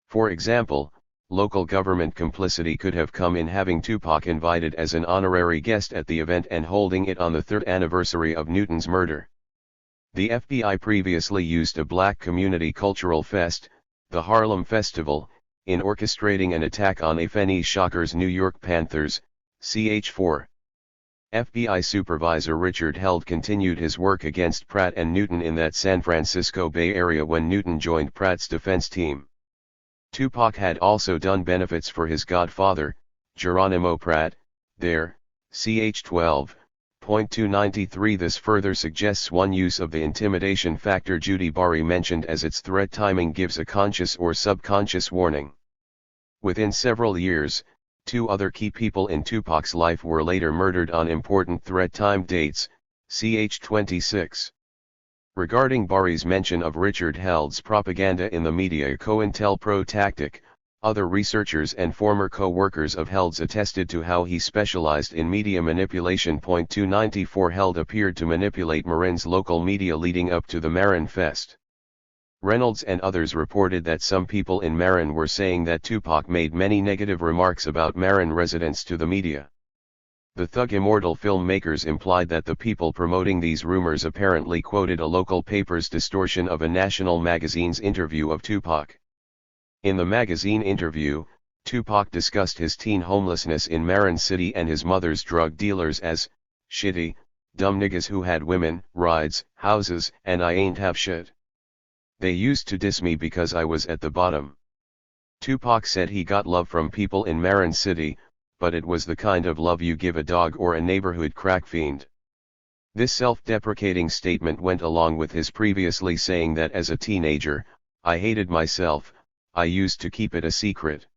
S1: For example, local government complicity could have come in having Tupac invited as an honorary guest at the event and holding it on the 3rd anniversary of Newton's murder. The FBI previously used a black community cultural fest, the Harlem Festival, in orchestrating an attack on Afeni Shakur's New York Panthers, CH4. FBI Supervisor Richard Held continued his work against Pratt and Newton in that San Francisco Bay Area when Newton joined Pratt's defense team. Tupac had also done benefits for his godfather, Geronimo Pratt, there, ch 12.293. This further suggests one use of the intimidation factor Judy Bari mentioned, as its threat timing gives a conscious or subconscious warning. Within several years, 2 other key people in Tupac's life were later murdered on important threat time dates, ch 26. Regarding Bari's mention of Richard Held's propaganda in the media COINTELPRO tactic, other researchers and former co-workers of Held's attested to how he specialized in media manipulation. 294 Held appeared to manipulate Marin's local media leading up to the Marin Fest. Reynolds and others reported that some people in Marin were saying that Tupac made many negative remarks about Marin residents to the media. The Thug Immortal filmmakers implied that the people promoting these rumors apparently quoted a local paper's distortion of a national magazine's interview of Tupac. In the magazine interview, Tupac discussed his teen homelessness in Marin City and his mother's drug dealers as shitty, dumb niggas who had women, rides, houses, and I ain't have shit. They used to diss me because I was at the bottom. Tupac said he got love from people in Marin City, but it was the kind of love you give a dog or a neighborhood crack fiend. This self-deprecating statement went along with his previously saying that as a teenager, I hated myself, I used to keep it a secret.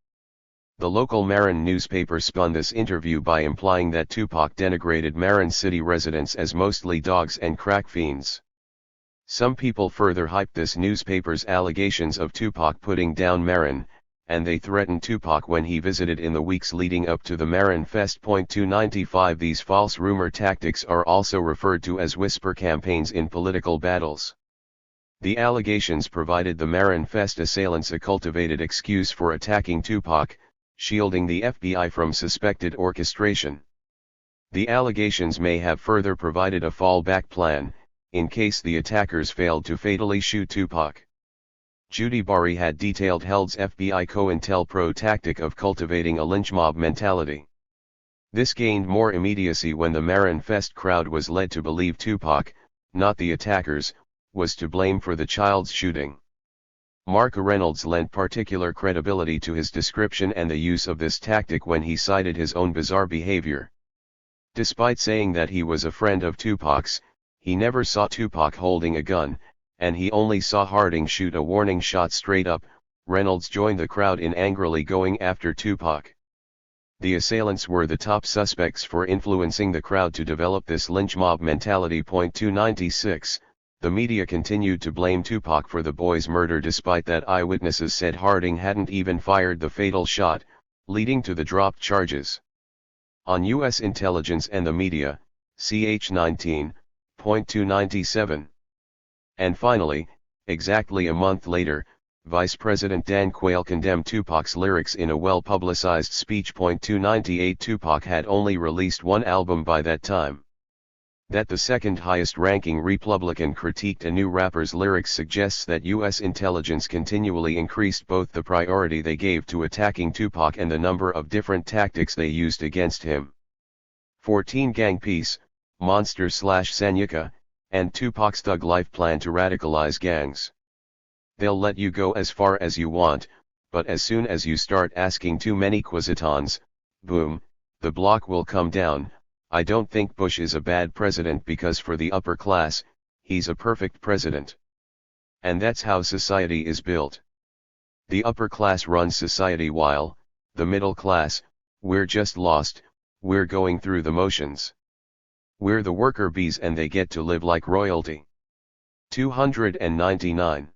S1: The local Marin newspaper spun this interview by implying that Tupac denigrated Marin City residents as mostly dogs and crack fiends. Some people further hyped this newspaper's allegations of Tupac putting down Marin, and they threatened Tupac when he visited in the weeks leading up to the Marin Fest. 295 These false rumor tactics are also referred to as whisper campaigns in political battles. The allegations provided the Marin Fest assailants a cultivated excuse for attacking Tupac, shielding the FBI from suspected orchestration. The allegations may have further provided a fallback plan, in case the attackers failed to fatally shoot Tupac. Judy Bari had detailed Held's FBI COINTELPRO tactic of cultivating a lynch mob mentality. This gained more immediacy when the Marin Fest crowd was led to believe Tupac, not the attackers, was to blame for the child's shooting. Mark Reynolds lent particular credibility to his description and the use of this tactic when he cited his own bizarre behavior. Despite saying that he was a friend of Tupac's, he never saw Tupac holding a gun, and he only saw Harding shoot a warning shot straight up. Reynolds joined the crowd in angrily going after Tupac. The assailants were the top suspects for influencing the crowd to develop this lynch mob mentality. 296 The media continued to blame Tupac for the boy's murder despite that eyewitnesses said Harding hadn't even fired the fatal shot, leading to the dropped charges. On U.S. intelligence and the media, ch 19.297. And finally, exactly a month later, Vice President Dan Quayle condemned Tupac's lyrics in a well-publicized speech. 298 Tupac had only released one album by that time. That the second highest-ranking Republican critiqued a new rapper's lyrics suggests that U.S. intelligence continually increased both the priority they gave to attacking Tupac and the number of different tactics they used against him. 14 Gang Peace, Monster/Sanyuka, and Tupac's Thug Life plan to radicalize gangs. They'll let you go as far as you want, but as soon as you start asking too many quizitons, boom, the block will come down. I don't think Bush is a bad president because for the upper class, he's a perfect president. And that's how society is built. The upper class runs society while, the middle class, we're just lost, we're going through the motions. We're the worker bees and they get to live like royalty. 299.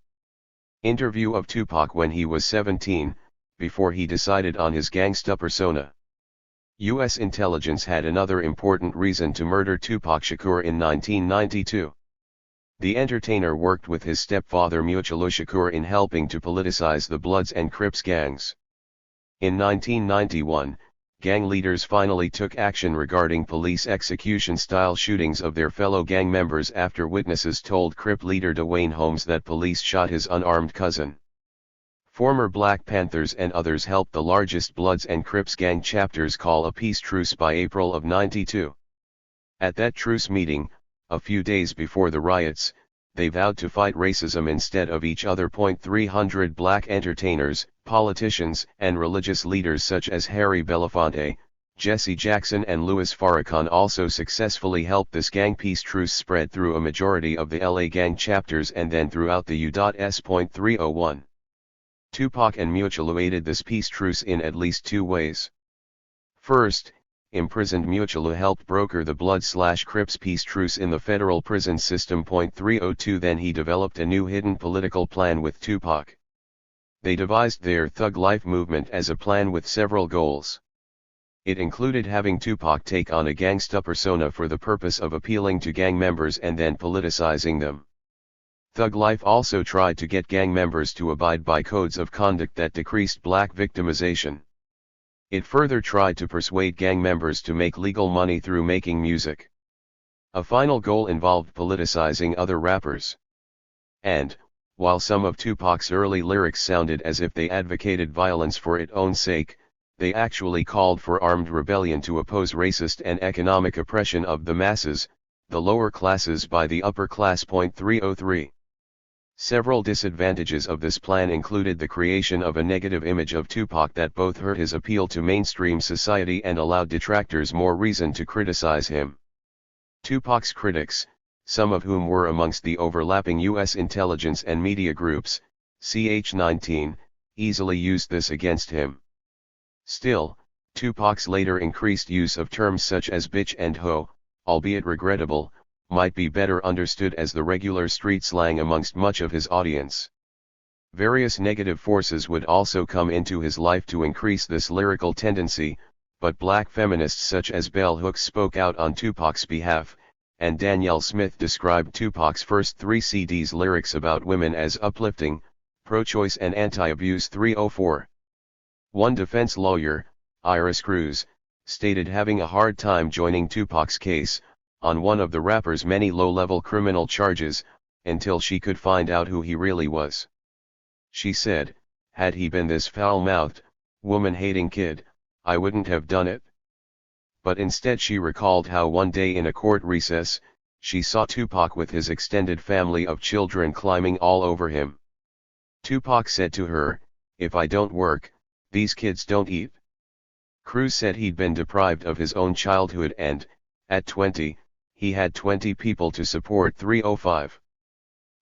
S1: Interview of Tupac when he was 17, before he decided on his gangsta persona. U.S. intelligence had another important reason to murder Tupac Shakur in 1992. The entertainer worked with his stepfather Mutulu Shakur in helping to politicize the Bloods and Crips gangs. In 1991, gang leaders finally took action regarding police execution-style shootings of their fellow gang members after witnesses told Crip leader Dwayne Holmes that police shot his unarmed cousin. Former Black Panthers and others helped the largest Bloods and Crips gang chapters call a peace truce by April of '92. At that truce meeting, a few days before the riots, they vowed to fight racism instead of each other. 300 black entertainers, politicians, and religious leaders such as Harry Belafonte, Jesse Jackson and Louis Farrakhan also successfully helped this gang peace truce spread through a majority of the LA gang chapters and then throughout the U.S. 301. Tupac and Muchalu aided this peace truce in at least two ways. First, imprisoned Muchalu helped broker the Blood/Crips peace truce in the federal prison system. 302 Then he developed a new hidden political plan with Tupac. They devised their Thug Life movement as a plan with several goals. It included having Tupac take on a gangsta persona for the purpose of appealing to gang members and then politicizing them. Thug Life also tried to get gang members to abide by codes of conduct that decreased black victimization. It further tried to persuade gang members to make legal money through making music. A final goal involved politicizing other rappers. And, while some of Tupac's early lyrics sounded as if they advocated violence for its own sake, they actually called for armed rebellion to oppose racist and economic oppression of the masses, the lower classes by the upper class. 303. Several disadvantages of this plan included the creation of a negative image of Tupac that both hurt his appeal to mainstream society and allowed detractors more reason to criticize him. Tupac's critics, some of whom were amongst the overlapping U.S. intelligence and media groups, CH-19, easily used this against him. Still, Tupac's later increased use of terms such as bitch and hoe, albeit regrettable, might be better understood as the regular street slang amongst much of his audience. Various negative forces would also come into his life to increase this lyrical tendency, but black feminists such as Bell Hooks spoke out on Tupac's behalf, and Danielle Smith described Tupac's first 3 CDs lyrics about women as uplifting, pro-choice and anti-abuse. 304. One defense lawyer, Iris Cruz, stated having a hard time joining Tupac's case, on one of the rapper's many low-level criminal charges, until she could find out who he really was. She said, "Had he been this foul-mouthed, woman-hating kid, I wouldn't have done it." But instead she recalled how one day in a court recess, she saw Tupac with his extended family of children climbing all over him. Tupac said to her, "If I don't work, these kids don't eat." Cruz said he'd been deprived of his own childhood and, at 20, he had 20 people to support. 305.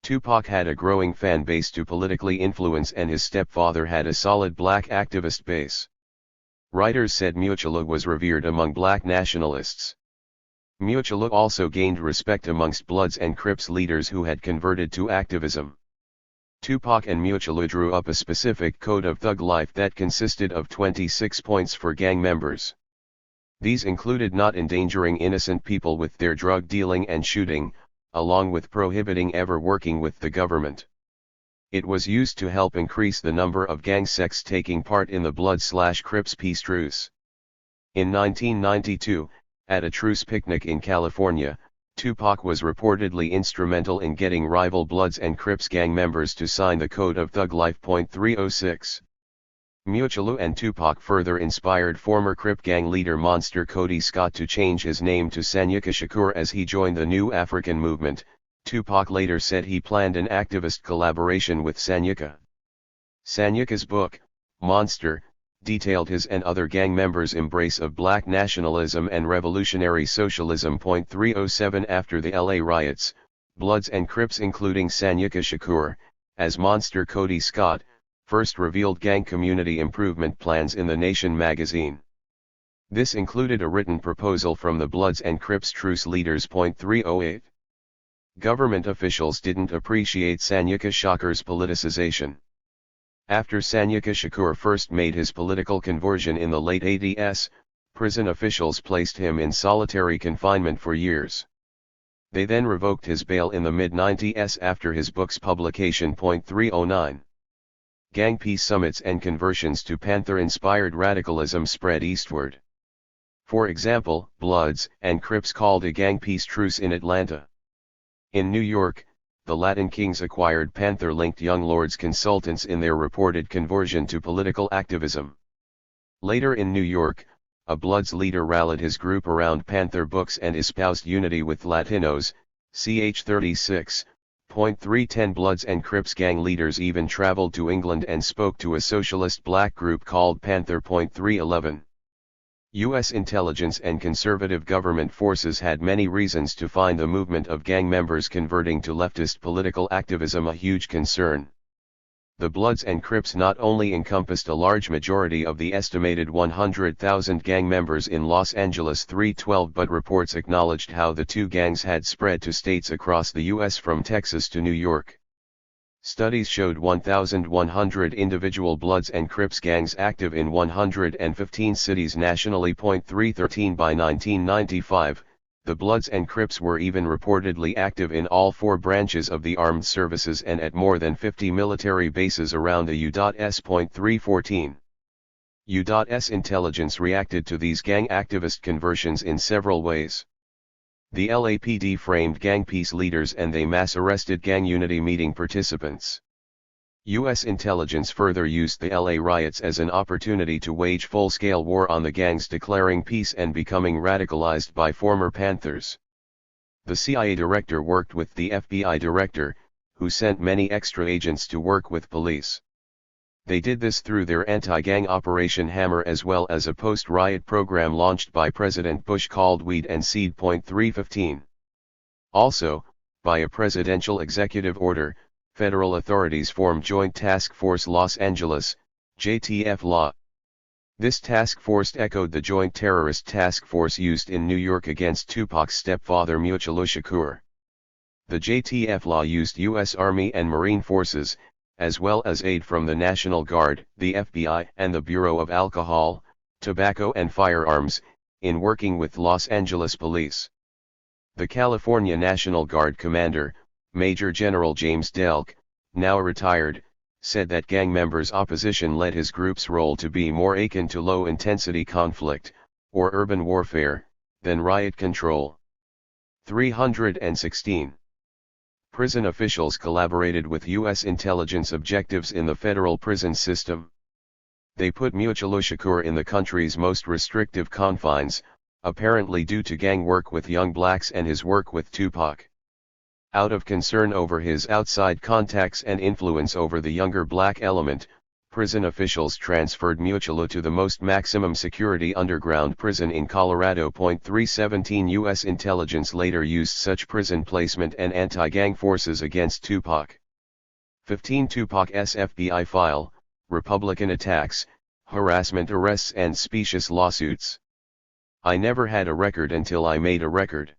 S1: Tupac had a growing fan base to politically influence and his stepfather had a solid black activist base. Writers said Muchalu was revered among black nationalists. Muchalu also gained respect amongst Bloods and Crips leaders who had converted to activism. Tupac and Muchalu drew up a specific code of thug life that consisted of 26 points for gang members. These included not endangering innocent people with their drug dealing and shooting, along with prohibiting ever working with the government. It was used to help increase the number of gang sects taking part in the Blood/Crips peace truce. In 1992, at a truce picnic in California, Tupac was reportedly instrumental in getting rival Bloods and Crips gang members to sign the Code of Thug Life. 306. Muchalu and Tupac further inspired former Crip gang leader Monster Cody Scott to change his name to Sanyuka Shakur as he joined the New African Movement. Tupac later said he planned an activist collaboration with Sanyuka. Sanyuka's book, Monster, detailed his and other gang members' embrace of black nationalism and revolutionary socialism. 307 After the LA riots, Bloods and Crips including Sanyuka Shakur, as Monster Cody Scott, first revealed gang community improvement plans in The Nation magazine. This included a written proposal from the Bloods and Crips truce leaders. 308. Government officials didn't appreciate Sanyuka Shakur's politicization. After Sanyuka Shakur first made his political conversion in the late 80s, prison officials placed him in solitary confinement for years. They then revoked his bail in the mid-90s after his book's publication. 309. Gang peace summits and conversions to Panther-inspired radicalism spread eastward. For example, Bloods and Crips called a gang peace truce in Atlanta. In New York, the Latin Kings acquired Panther-linked Young Lords consultants in their reported conversion to political activism. Later in New York, a Bloods leader rallied his group around Panther books and espoused unity with Latinos, ch. 36.310. Bloods and Crips gang leaders even traveled to England and spoke to a socialist black group called Panther. 311. U.S. intelligence and conservative government forces had many reasons to find the movement of gang members converting to leftist political activism a huge concern. The Bloods and Crips not only encompassed a large majority of the estimated 100,000 gang members in Los Angeles 312, but reports acknowledged how the two gangs had spread to states across the U.S. from Texas to New York. Studies showed 1,100 individual Bloods and Crips gangs active in 115 cities nationally. 313. By 1995, the Bloods and Crips were even reportedly active in all four branches of the armed services and at more than 50 military bases around the U.S. 314. U.S. intelligence reacted to these gang activist conversions in several ways. The LAPD framed gang peace leaders and they mass arrested gang unity meeting participants. U.S. intelligence further used the LA riots as an opportunity to wage full-scale war on the gangs declaring peace and becoming radicalized by former Panthers. The CIA director worked with the FBI director, who sent many extra agents to work with police. They did this through their anti-gang Operation Hammer as well as a post-riot program launched by President Bush called Weed and Seed. 315. Also, by a presidential executive order, federal authorities formed Joint Task Force Los Angeles, JTF Law. This task force echoed the Joint Terrorist Task Force used in New York against Tupac's stepfather Murderous Shakur. The JTF Law used U.S. Army and Marine forces, as well as aid from the National Guard, the FBI and the Bureau of Alcohol, Tobacco and Firearms, in working with Los Angeles police. The California National Guard commander, Major General James Delk, now retired, said that gang members' opposition led his group's role to be more akin to low-intensity conflict, or urban warfare, than riot control. 316. Prison officials collaborated with U.S. intelligence objectives in the federal prison system. They put Murderous Shakur in the country's most restrictive confines, apparently due to gang work with young blacks and his work with Tupac. Out of concern over his outside contacts and influence over the younger black element, prison officials transferred Murderous to the most maximum security underground prison in Colorado. 317. U.S. intelligence later used such prison placement and anti-gang forces against Tupac. 15. Tupac's FBI file, Republican attacks, harassment arrests and specious lawsuits. I never had a record until I made a record.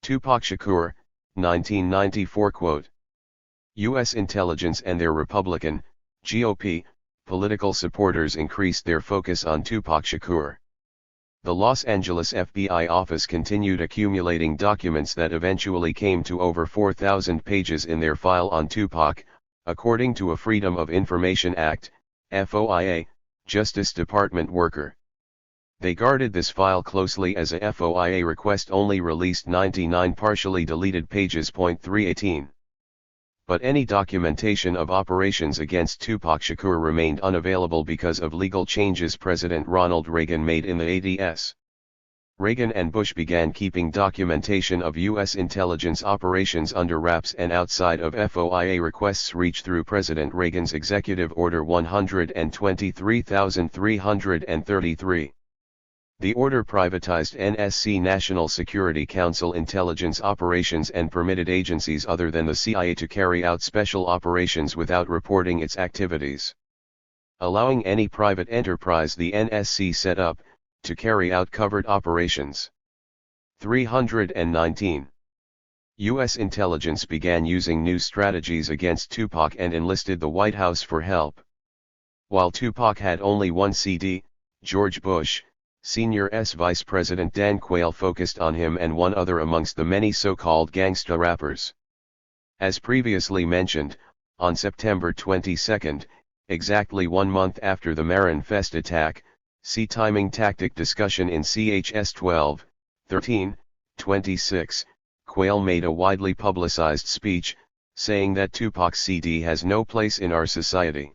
S1: Tupac Shakur, 1994. Quote. U.S. intelligence and their Republican, GOP, political supporters increased their focus on Tupac Shakur. The Los Angeles FBI office continued accumulating documents that eventually came to over 4,000 pages in their file on Tupac, according to a Freedom of Information Act, FOIA, Justice Department worker. They guarded this file closely as a FOIA request only released 99 partially deleted pages. 318. But any documentation of operations against Tupac Shakur remained unavailable because of legal changes President Ronald Reagan made in the 80s. Reagan and Bush began keeping documentation of U.S. intelligence operations under wraps and outside of FOIA requests reach through President Reagan's Executive Order 123,333. The order privatized NSC National Security Council intelligence operations and permitted agencies other than the CIA to carry out special operations without reporting its activities. Allowing any private enterprise the NSC set up, to carry out covert operations. 319. U.S. intelligence began using new strategies against Tupac and enlisted the White House for help. While Tupac had only one CD, George Bush, Sr.'s Vice President Dan Quayle focused on him and one other amongst the many so-called gangsta rappers. As previously mentioned, on September 22, exactly 1 month after the Marin Fest attack, See timing tactic discussion in CHS 12, 13, 26. Quayle made a widely publicized speech, saying that Tupac's CD has no place in our society.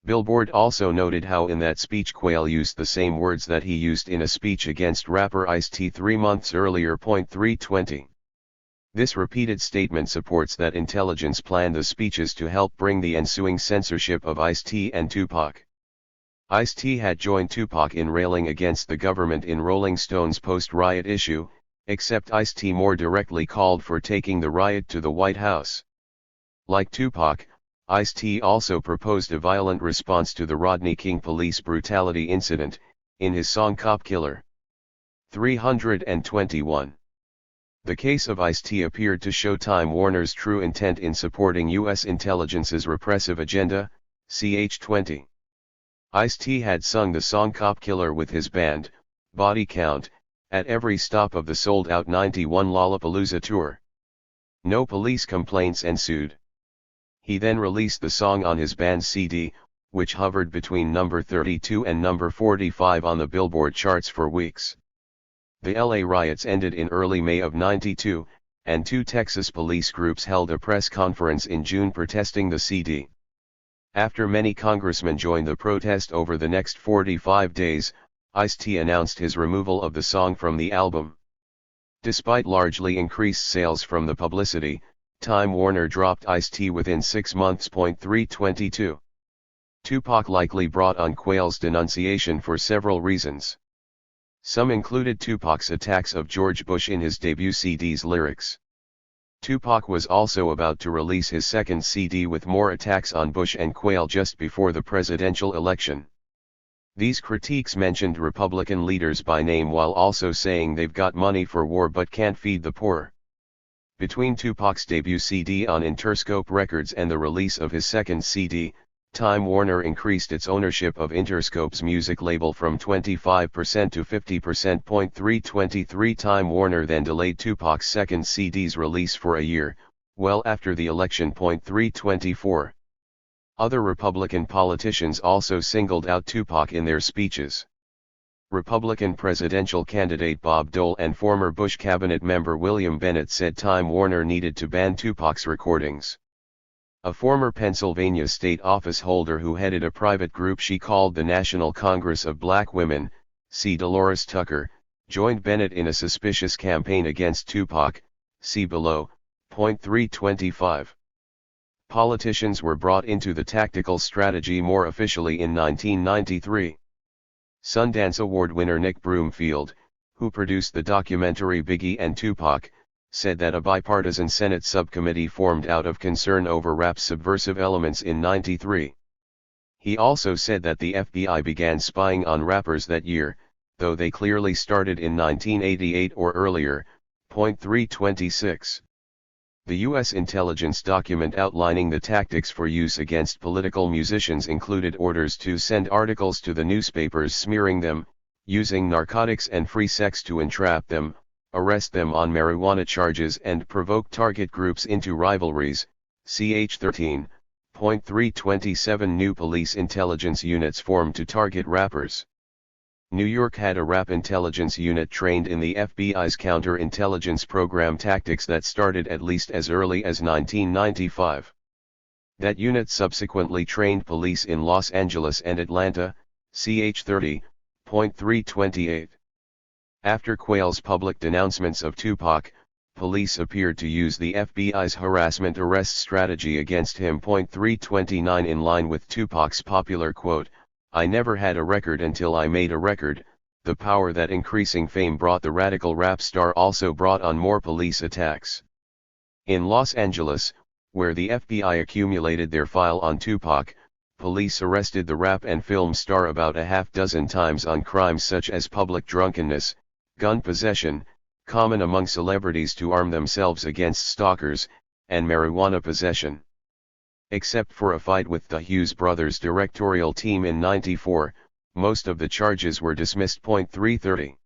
S1: Billboard also noted how in that speech Quayle used the same words that he used in a speech against rapper Ice-T 3 months earlier. 320. This repeated statement supports that intelligence planned the speeches to help bring the ensuing censorship of Ice-T and Tupac. Ice-T had joined Tupac in railing against the government in Rolling Stone's post-riot issue, except Ice-T more directly called for taking the riot to the White House. Like Tupac, Ice-T also proposed a violent response to the Rodney King police brutality incident, in his song Cop Killer. 321. The case of Ice-T appeared to show Time Warner's true intent in supporting U.S. intelligence's repressive agenda, ch 20. Ice-T had sung the song Cop Killer with his band, Body Count, at every stop of the sold-out 91 Lollapalooza tour. No police complaints ensued. He then released the song on his band's CD, which hovered between number 32 and number 45 on the Billboard charts for weeks. The LA riots ended in early May of '92, and 2 Texas police groups held a press conference in June protesting the CD. After many congressmen joined the protest over the next 45 days, Ice-T announced his removal of the song from the album. Despite largely increased sales from the publicity, Time Warner dropped Ice-T within 6 months. 322. Tupac likely brought on Quayle's denunciation for several reasons. Some included Tupac's attacks of George Bush in his debut CD's lyrics. Tupac was also about to release his second CD with more attacks on Bush and Quayle just before the presidential election. These critiques mentioned Republican leaders by name while also saying they've got money for war but can't feed the poor. Between Tupac's debut CD on Interscope Records and the release of his second CD, Time Warner increased its ownership of Interscope's music label from 25% to 50%. 323. Time Warner then delayed Tupac's second CD's release for a year, well after the election. 324. Other Republican politicians also singled out Tupac in their speeches. Republican presidential candidate Bob Dole and former Bush cabinet member William Bennett said Time Warner needed to ban Tupac's recordings. A former Pennsylvania state office holder who headed a private group she called the National Congress of Black Women, C. Dolores Tucker, joined Bennett in a suspicious campaign against Tupac, see below. 325. Politicians were brought into the tactical strategy more officially in 1993. Sundance Award winner Nick Broomfield, who produced the documentary Biggie and Tupac, said that a bipartisan Senate subcommittee formed out of concern over rap's subversive elements in '93. He also said that the FBI began spying on rappers that year, though they clearly started in 1988 or earlier. 326. The U.S. intelligence document outlining the tactics for use against political musicians included orders to send articles to the newspapers smearing them, using narcotics and free sex to entrap them, arrest them on marijuana charges and provoke target groups into rivalries. Ch 13. 327. New police intelligence units formed to target rappers. New York had a rap intelligence unit trained in the FBI's counterintelligence program tactics that started at least as early as 1995. That unit subsequently trained police in Los Angeles and Atlanta. Ch 30. 328. After Quayle's public denouncements of Tupac, police appeared to use the FBI's harassment arrest strategy against him. 329. In line with Tupac's popular quote, "I never had a record until I made a record," the power that increasing fame brought the radical rap star also brought on more police attacks. In Los Angeles, where the FBI accumulated their file on Tupac, police arrested the rap and film star about a half dozen times on crimes such as public drunkenness, gun possession, common among celebrities to arm themselves against stalkers, and marijuana possession. Except for a fight with the Hughes brothers' directorial team in '94, most of the charges were dismissed. 330.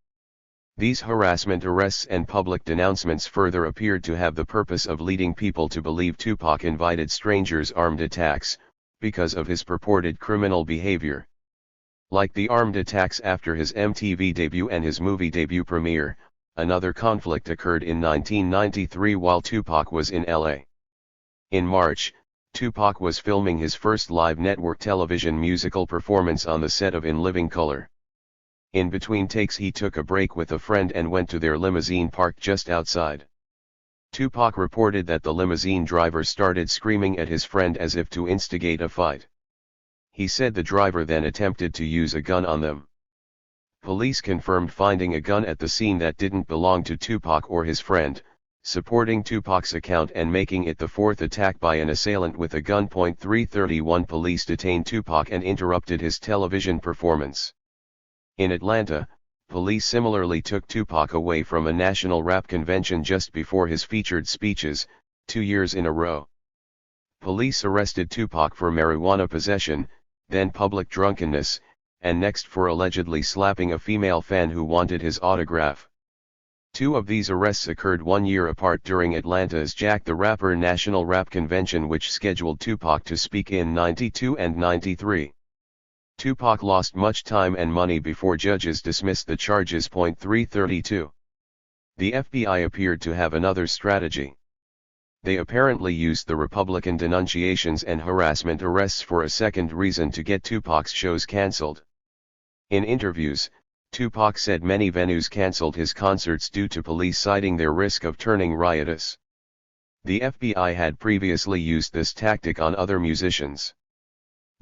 S1: These harassment arrests and public denouncements further appeared to have the purpose of leading people to believe Tupac invited strangers' armed attacks, because of his purported criminal behavior. Like the armed attacks after his MTV debut and his movie debut premiere, another conflict occurred in 1993 while Tupac was in LA. In March, Tupac was filming his first live network television musical performance on the set of In Living Color. In between takes he took a break with a friend and went to their limousine parked just outside. Tupac reported that the limousine driver started screaming at his friend as if to instigate a fight. He said the driver then attempted to use a gun on them. Police confirmed finding a gun at the scene that didn't belong to Tupac or his friend, supporting Tupac's account and making it the fourth attack by an assailant with a gun. 331 Police detained Tupac and interrupted his television performance. In Atlanta, police similarly took Tupac away from a national rap convention just before his featured speeches, 2 years in a row. Police arrested Tupac for marijuana possession, then public drunkenness, and next for allegedly slapping a female fan who wanted his autograph. 2 of these arrests occurred 1 year apart during Atlanta's Jack the Rapper National Rap Convention, which scheduled Tupac to speak in 92 and 93. Tupac lost much time and money before judges dismissed the charges. 332. The FBI appeared to have another strategy. They apparently used the Republican denunciations and harassment arrests for a second reason to get Tupac's shows cancelled. In interviews, Tupac said many venues cancelled his concerts due to police citing their risk of turning riotous. The FBI had previously used this tactic on other musicians.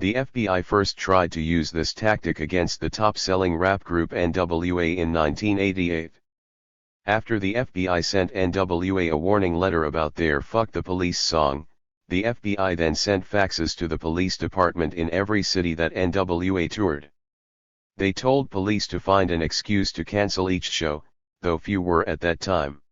S1: The FBI first tried to use this tactic against the top-selling rap group NWA in 1988. After the FBI sent NWA a warning letter about their "Fuck the Police" song, the FBI then sent faxes to the police department in every city that NWA toured. They told police to find an excuse to cancel each show, though few were at that time.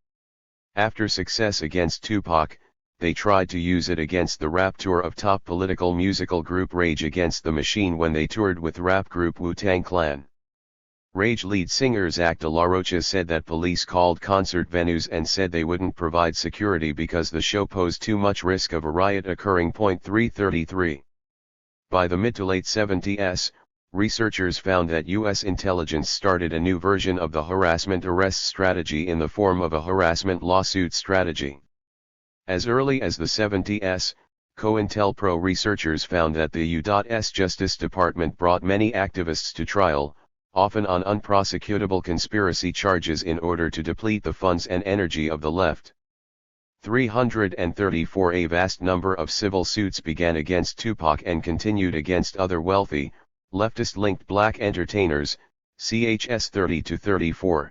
S1: After success against Tupac, they tried to use it against the rap tour of top political musical group Rage Against the Machine when they toured with rap group Wu-Tang Clan. Rage lead singer Zach De La Rocha said that police called concert venues and said they wouldn't provide security because the show posed too much risk of a riot occurring. 333. By the mid to late 70s, researchers found that U.S. intelligence started a new version of the harassment arrest strategy in the form of a harassment lawsuit strategy. As early as the 70s, COINTELPRO researchers found that the U.S. Justice Department brought many activists to trial, often on unprosecutable conspiracy charges in order to deplete the funds and energy of the left. 334 A vast number of civil suits began against Tupac and continued against other wealthy, leftist-linked black entertainers, chs 30-34.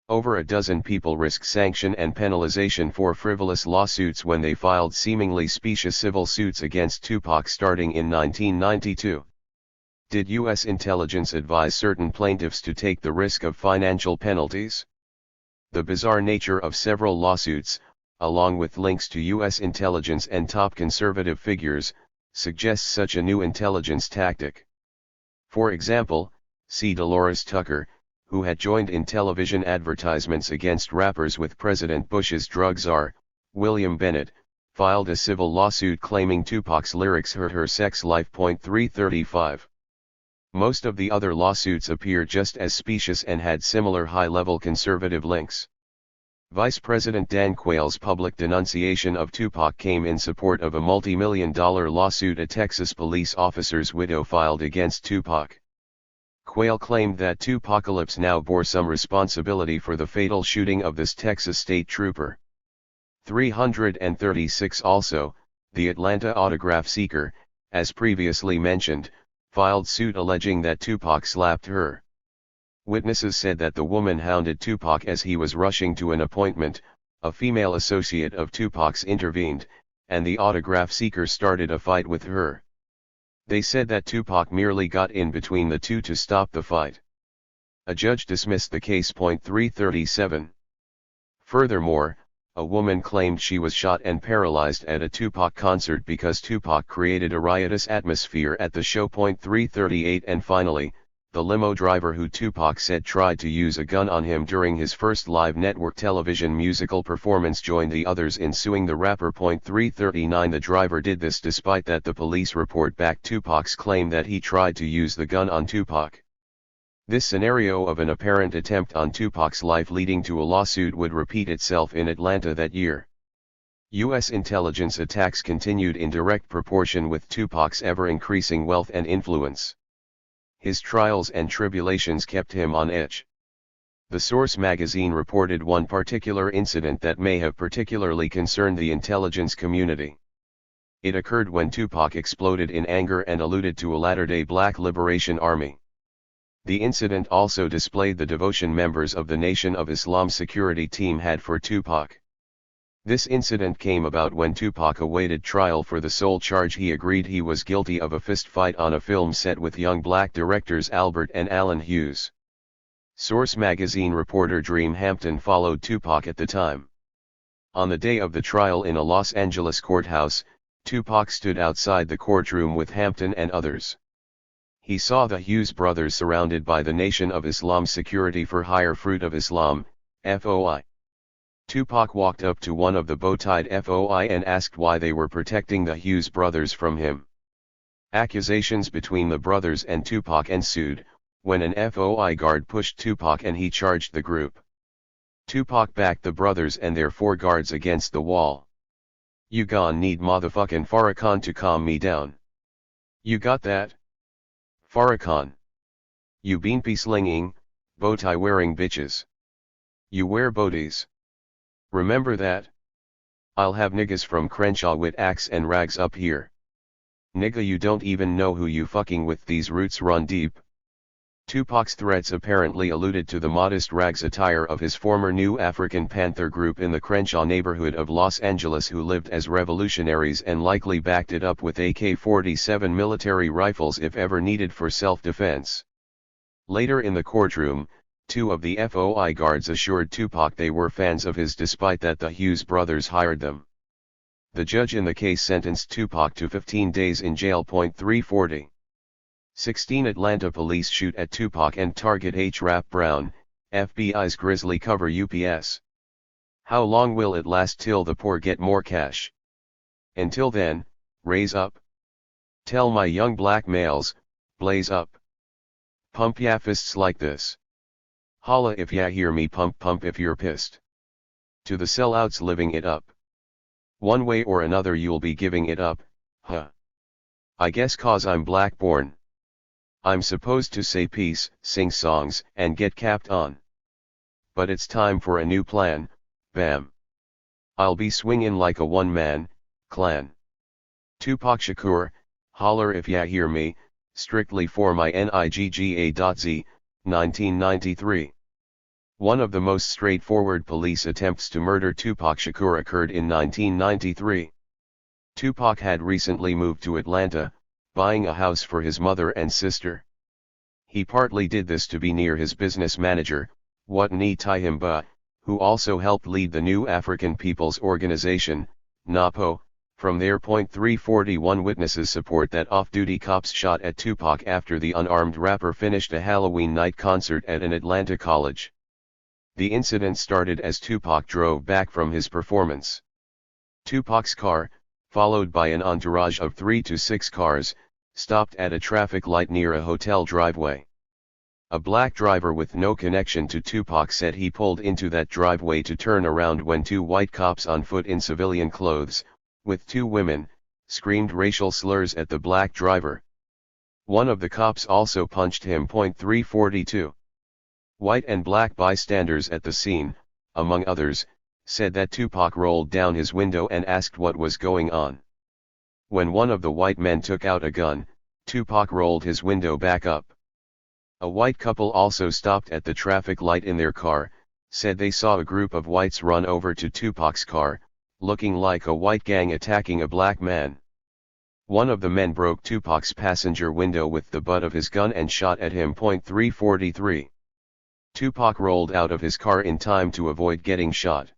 S1: Over a dozen people risked sanction and penalization for frivolous lawsuits when they filed seemingly specious civil suits against Tupac starting in 1992. Did U.S. intelligence advise certain plaintiffs to take the risk of financial penalties? The bizarre nature of several lawsuits, along with links to U.S. intelligence and top conservative figures, suggests such a new intelligence tactic. For example, see Dolores Tucker, who had joined in television advertisements against rappers with President Bush's drug czar, William Bennett, filed a civil lawsuit claiming Tupac's lyrics hurt her sex life. 335. Most of the other lawsuits appear just as specious and had similar high-level conservative links. Vice President Dan Quayle's public denunciation of Tupac came in support of a multi-million-dollar lawsuit a Texas police officer's widow filed against Tupac. Quayle claimed that Tupacalypse Now bore some responsibility for the fatal shooting of this Texas state trooper. 336 Also, the Atlanta autograph seeker, as previously mentioned, filed suit alleging that Tupac slapped her. Witnesses said that the woman hounded Tupac as he was rushing to an appointment, a female associate of Tupac's intervened, and the autograph seeker started a fight with her. They said that Tupac merely got in between the two to stop the fight. A judge dismissed the case. 337. Furthermore, a woman claimed she was shot and paralyzed at a Tupac concert because Tupac created a riotous atmosphere at the show. 338 And finally, the limo driver who Tupac said tried to use a gun on him during his first live network television musical performance, joined the others in suing the rapper. 339 The driver did this despite that the police report backed Tupac's claim that he tried to use the gun on Tupac. This scenario of an apparent attempt on Tupac's life leading to a lawsuit would repeat itself in Atlanta that year. U.S. intelligence attacks continued in direct proportion with Tupac's ever-increasing wealth and influence. His trials and tribulations kept him on edge. The Source magazine reported one particular incident that may have particularly concerned the intelligence community. It occurred when Tupac exploded in anger and alluded to a latter-day Black Liberation Army. The incident also displayed the devotion members of the Nation of Islam security team had for Tupac. This incident came about when Tupac awaited trial for the sole charge he agreed he was guilty of a fist fight on a film set with young black directors Albert and Alan Hughes. Source magazine reporter Dream Hampton followed Tupac at the time. On the day of the trial in a Los Angeles courthouse, Tupac stood outside the courtroom with Hampton and others. He saw the Hughes brothers surrounded by the Nation of Islam security for hire Fruit of Islam, FOI. Tupac walked up to one of the bow-tied FOI and asked why they were protecting the Hughes brothers from him. Accusations between the brothers and Tupac ensued, when an FOI guard pushed Tupac and he charged the group. Tupac backed the brothers and their 4 guards against the wall. "You gon' need motherfucking Farrakhan to calm me down. You got that? Farrakhan. You beanpea slinging, bow-tie wearing bitches. You wear booties. Remember that? I'll have niggas from Crenshaw with axe and rags up here. Nigga, you don't even know who you fucking with, these roots run deep." Tupac's threats apparently alluded to the modest rags attire of his former New African Panther group in the Crenshaw neighborhood of Los Angeles, who lived as revolutionaries and likely backed it up with AK-47 military rifles if ever needed for self-defense. Later in the courtroom, 2 of the FOI guards assured Tupac they were fans of his despite that the Hughes brothers hired them. The judge in the case sentenced Tupac to 15 days in jail. 340. 16 Atlanta police shoot at Tupac and target H. Rap Brown, FBI's grisly cover. UPS. How long will it last till the poor get more cash? Until then, raise up. Tell my young black males, blaze up. Pump ya fists like this. Holla if ya hear me, pump pump if you're pissed. To the sellouts living it up. One way or another you'll be giving it up, huh? I guess 'cause I'm black born. I'm supposed to say peace, sing songs, and get capped on. But it's time for a new plan, bam. I'll be swingin' like a one-man clan. Tupac Shakur, holler if ya hear me, strictly for my Nigga.Z, 1993. One of the most straightforward police attempts to murder Tupac Shakur occurred in 1993. Tupac had recently moved to Atlanta, buying a house for his mother and sister. He partly did this to be near his business manager, Watani Tihimba, who also helped lead the New African People's Organization, NAPO. From there. 341 witnesses support that off-duty cops shot at Tupac after the unarmed rapper finished a Halloween night concert at an Atlanta college. The incident started as Tupac drove back from his performance. Tupac's car, followed by an entourage of 3 to 6 cars, stopped at a traffic light near a hotel driveway. A black driver with no connection to Tupac said he pulled into that driveway to turn around when 2 white cops on foot in civilian clothes, with 2 women, screamed racial slurs at the black driver. One of the cops also punched him. 342. White and black bystanders at the scene, among others, said that Tupac rolled down his window and asked what was going on. When one of the white men took out a gun, Tupac rolled his window back up. A white couple also stopped at the traffic light in their car, said they saw a group of whites run over to Tupac's car, looking like a white gang attacking a black man. One of the men broke Tupac's passenger window with the butt of his gun and shot at him. 343. Tupac rolled out of his car in time to avoid getting shot.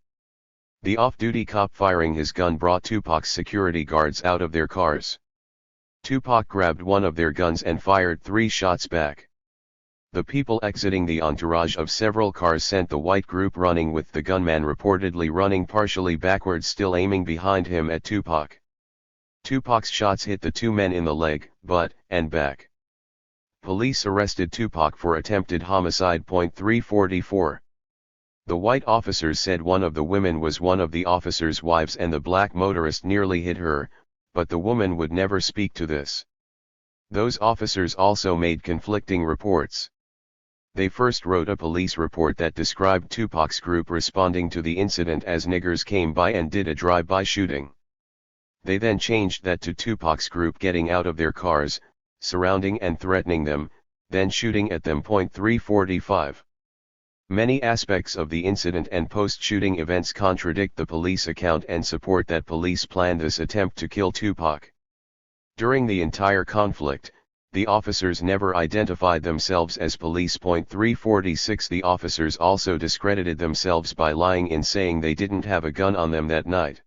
S1: The off-duty cop firing his gun brought Tupac's security guards out of their cars. Tupac grabbed one of their guns and fired 3 shots back. The people exiting the entourage of several cars sent the white group running, with the gunman reportedly running partially backwards, still aiming behind him at Tupac. Tupac's shots hit the two men in the leg, butt, and back. Police arrested Tupac for attempted homicide. 344. The white officers said one of the women was one of the officers' wives and the black motorist nearly hit her, but the woman would never speak to this. Those officers also made conflicting reports. They first wrote a police report that described Tupac's group responding to the incident as niggers came by and did a drive-by shooting. They then changed that to Tupac's group getting out of their cars, surrounding and threatening them, then shooting at them. 345. Many aspects of the incident and post-shooting events contradict the police account and support that police planned this attempt to kill Tupac. During the entire conflict, the officers never identified themselves as police. 346. The officers also discredited themselves by lying in saying they didn't have a gun on them that night.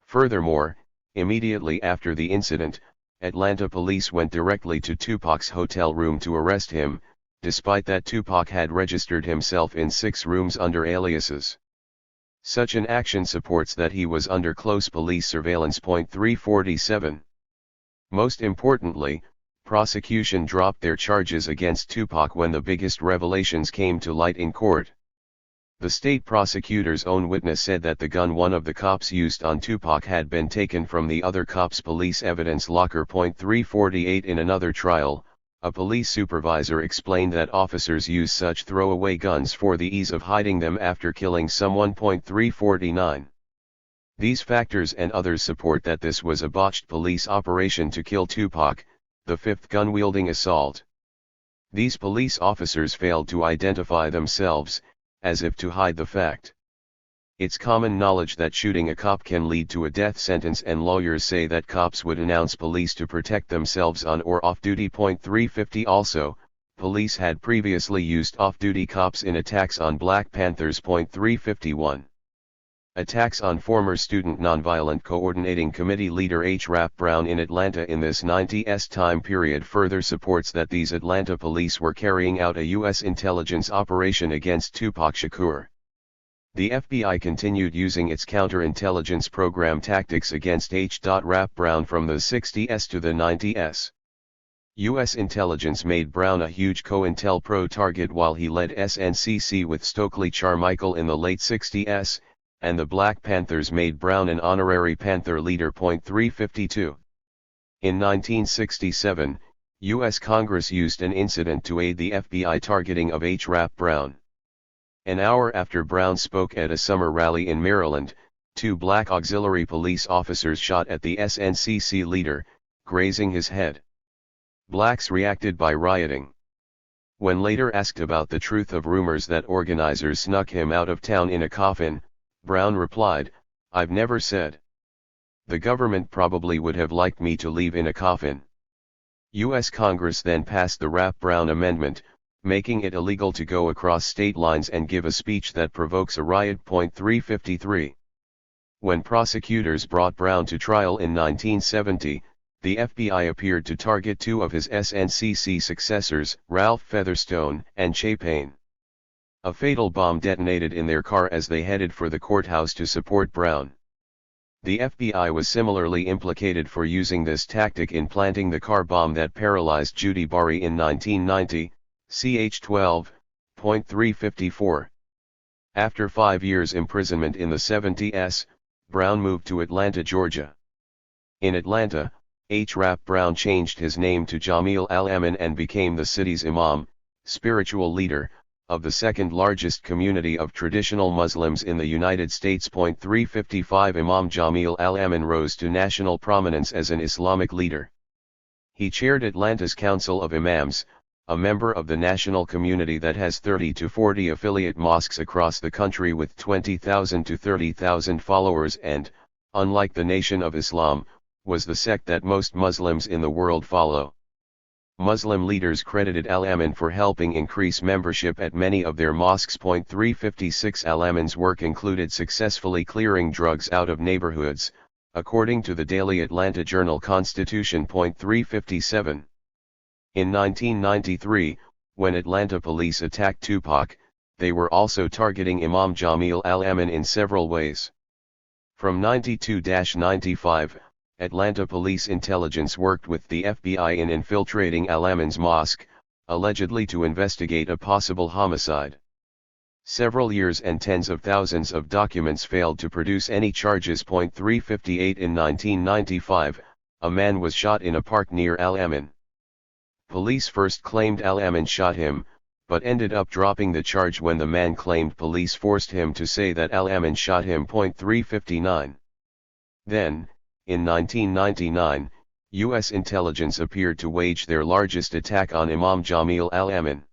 S1: Furthermore, immediately after the incident, Atlanta police went directly to Tupac's hotel room to arrest him, despite that Tupac had registered himself in 6 rooms under aliases. Such an action supports that he was under close police surveillance. 347. Most importantly, prosecution dropped their charges against Tupac when the biggest revelations came to light in court. The state prosecutor's own witness said that the gun one of the cops used on Tupac had been taken from the other cop's police evidence locker. 348. In another trial, a police supervisor explained that officers use such throwaway guns for the ease of hiding them after killing someone. 349. These factors and others support that this was a botched police operation to kill Tupac, the 5th gun-wielding assault. These police officers failed to identify themselves, as if to hide the fact. It's common knowledge that shooting a cop can lead to a death sentence, and lawyers say that cops would announce police to protect themselves on or off duty. 350. Also, police had previously used off-duty cops in attacks on Black Panthers. 351. Attacks on former Student Nonviolent Coordinating Committee leader H. Rap Brown in Atlanta in this 90s time period further supports that these Atlanta police were carrying out a U.S. intelligence operation against Tupac Shakur. The FBI continued using its counterintelligence program tactics against H. Rap Brown from the 60s to the 90s. U.S. intelligence made Brown a huge COINTELPRO target while he led SNCC with Stokely Carmichael in the late 60s, and the Black Panthers made Brown an honorary Panther leader. 352. In 1967, U.S. Congress used an incident to aid the FBI targeting of H. Rap Brown. An hour after Brown spoke at a summer rally in Maryland, 2 black auxiliary police officers shot at the SNCC leader, grazing his head. Blacks reacted by rioting. When later asked about the truth of rumors that organizers snuck him out of town in a coffin, Brown replied, "I've never said. The government probably would have liked me to leave in a coffin." U.S. Congress then passed the Rap Brown Amendment, making it illegal to go across state lines and give a speech that provokes a riot. 353. When prosecutors brought Brown to trial in 1970, the FBI appeared to target 2 of his SNCC successors, Ralph Featherstone and Che Payne. A fatal bomb detonated in their car as they headed for the courthouse to support Brown. The FBI was similarly implicated for using this tactic in planting the car bomb that paralyzed Judy Bari in 1990, ch. 12. 354. After 5 years imprisonment in the 70s, Brown moved to Atlanta, Georgia. In Atlanta, H. Rap Brown changed his name to Jamil Al-Amin and became the city's imam, spiritual leader, of the second largest community of traditional Muslims in the United States. 355. Imam Jamil Al-Amin rose to national prominence as an Islamic leader. He chaired Atlanta's Council of Imams, a member of the national community that has 30 to 40 affiliate mosques across the country with 20,000 to 30,000 followers and, unlike the Nation of Islam, was the sect that most Muslims in the world follow. Muslim leaders credited Al-Amin for helping increase membership at many of their mosques. 356. Al-Amin's work included successfully clearing drugs out of neighborhoods, according to the Daily Atlanta Journal-Constitution. 357. In 1993, When Atlanta police attacked Tupac, they were also targeting Imam Jamil Al-Amin in several ways. From 92-95, Atlanta police intelligence worked with the FBI in infiltrating Al-Amin's mosque, allegedly to investigate a possible homicide. Several years and tens of thousands of documents failed to produce any charges. 358 In 1995, a man was shot in a park near Al-Amin. Police first claimed Al-Amin shot him, but ended up dropping the charge when the man claimed police forced him to say that Al-Amin shot him. 359. Then, in 1999, U.S. intelligence appeared to wage their largest attack on Imam Jamil Al-Amin.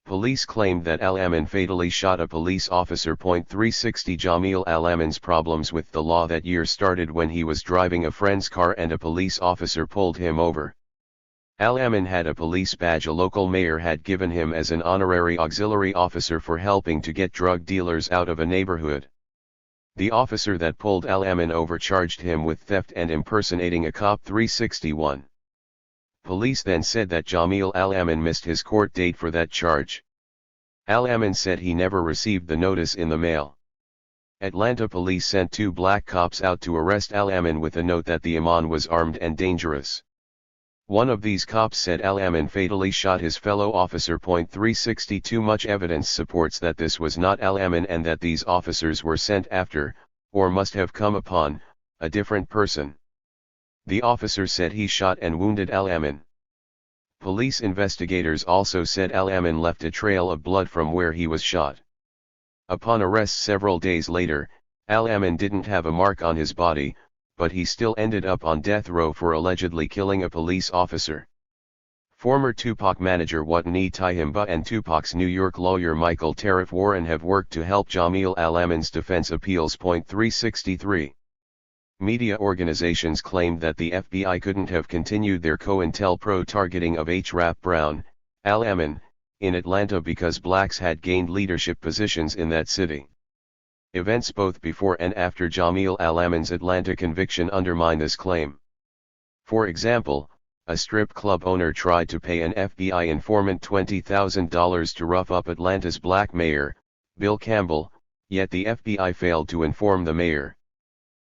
S1: Police claimed that Al-Amin fatally shot a police officer. 360 Jamil Al-Amin's problems with the law that year started when he was driving a friend's car and a police officer pulled him over. Al-Amin had a police badge a local mayor had given him as an honorary auxiliary officer for helping to get drug dealers out of a neighborhood. The officer that pulled Al-Amin over charged him with theft and impersonating a cop. 361. Police then said that Jamil Al-Amin missed his court date for that charge. Al-Amin said he never received the notice in the mail. Atlanta police sent 2 black cops out to arrest Al-Amin with a note that the imam was armed and dangerous. One of these cops said Al-Amin fatally shot his fellow officer. 362 Much evidence supports that this was not Al-Amin and that these officers were sent after, or must have come upon, a different person. The officer said he shot and wounded Al-Amin. Police investigators also said Al-Amin left a trail of blood from where he was shot. Upon arrest several days later, Al-Amin didn't have a mark on his body, but he still ended up on death row for allegedly killing a police officer. Former Tupac manager Watani Tyehimba and Tupac's New York lawyer Michael Tariff Warren have worked to help Jamil Al-Amin's defense appeals. 363. Media organizations claimed that the FBI couldn't have continued their COINTELPRO targeting of H. Rap Brown, Al-Amin, in Atlanta because blacks had gained leadership positions in that city. Events both before and after Jamil Al-Amin's Atlanta conviction undermine this claim. For example, a strip club owner tried to pay an FBI informant $20,000 to rough up Atlanta's black mayor, Bill Campbell, yet the FBI failed to inform the mayor.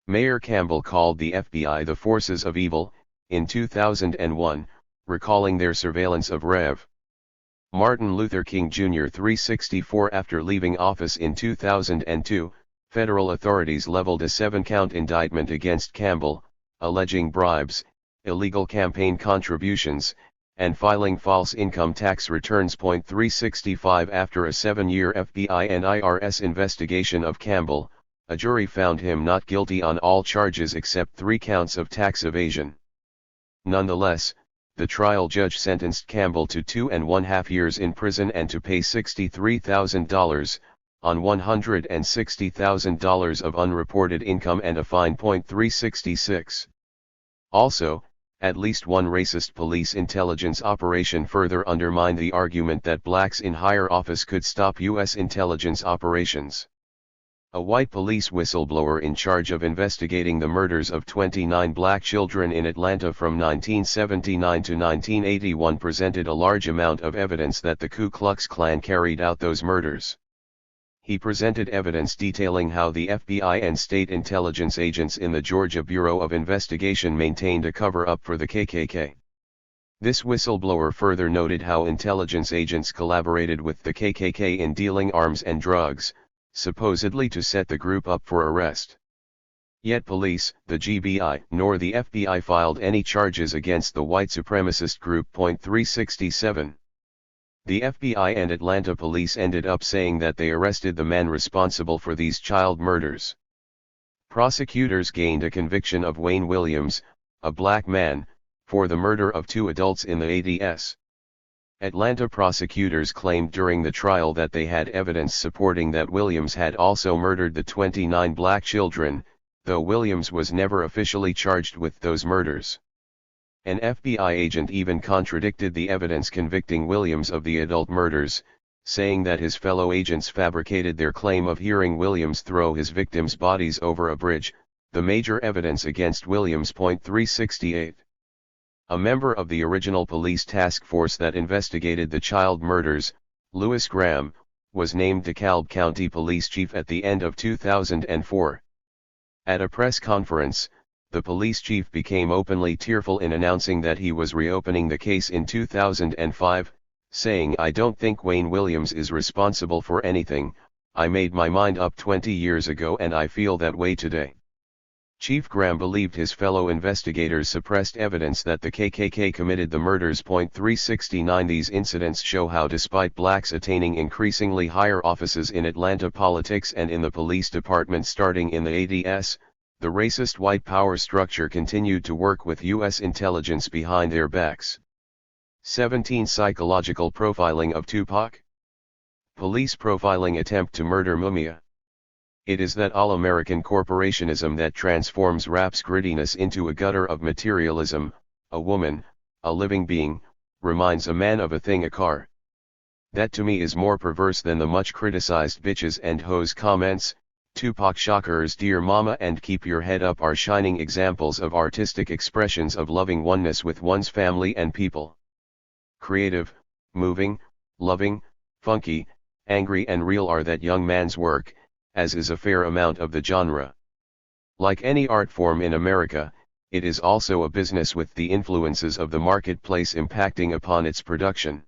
S1: Mayor Campbell called the FBI the forces of evil, in 2001, recalling their surveillance of Rev. Martin Luther King Jr. 364 After leaving office in 2002, federal authorities leveled a 7-count indictment against Campbell, alleging bribes, illegal campaign contributions, and filing false income tax returns. 365 After a 7-year FBI and IRS investigation of Campbell, a jury found him not guilty on all charges except 3 counts of tax evasion. Nonetheless, the trial judge sentenced Campbell to 2.5 years in prison and to pay $63,000, on $160,000 of unreported income and a fine. 366. Also, at least one racist police intelligence operation further undermined the argument that blacks in higher office could stop U.S. intelligence operations. A white police whistleblower in charge of investigating the murders of 29 black children in Atlanta from 1979 to 1981 presented a large amount of evidence that the Ku Klux Klan carried out those murders. He presented evidence detailing how the FBI and state intelligence agents in the Georgia Bureau of Investigation maintained a cover-up for the KKK. This whistleblower further noted how intelligence agents collaborated with the KKK in dealing arms and drugs, supposedly to set the group up for arrest. Yet police, the GBI, nor the FBI filed any charges against the white supremacist group. 367. The FBI and Atlanta police ended up saying that they arrested the man responsible for these child murders. Prosecutors gained a conviction of Wayne Williams, a black man, for the murder of 2 adults in the ADS. Atlanta prosecutors claimed during the trial that they had evidence supporting that Williams had also murdered the 29 black children, though Williams was never officially charged with those murders. An FBI agent even contradicted the evidence convicting Williams of the adult murders, saying that his fellow agents fabricated their claim of hearing Williams throw his victims' bodies over a bridge, the major evidence against Williams. 368. A member of the original police task force that investigated the child murders, Louis Graham, was named DeKalb County Police Chief at the end of 2004. At a press conference, the police chief became openly tearful in announcing that he was reopening the case in 2005, saying, "I don't think Wayne Williams is responsible for anything. I made my mind up 20 years ago and I feel that way today." Chief Graham believed his fellow investigators suppressed evidence that the KKK committed the murders. 369 These incidents show how, despite blacks attaining increasingly higher offices in Atlanta politics and in the police department starting in the 80s, the racist white power structure continued to work with U.S. intelligence behind their backs. 17 Psychological profiling of Tupac. Police profiling attempt to murder Mumia. It is that all-American corporationism that transforms rap's grittiness into a gutter of materialism. A woman, a living being, reminds a man of a thing, a car. That to me is more perverse than the much criticized bitches and hoes comments. Tupac Shakur's Dear Mama and Keep Your Head Up are shining examples of artistic expressions of loving oneness with one's family and people. Creative, moving, loving, funky, angry and real are that young man's work, as is a fair amount of the genre. Like any art form in America, it is also a business with the influences of the marketplace impacting upon its production.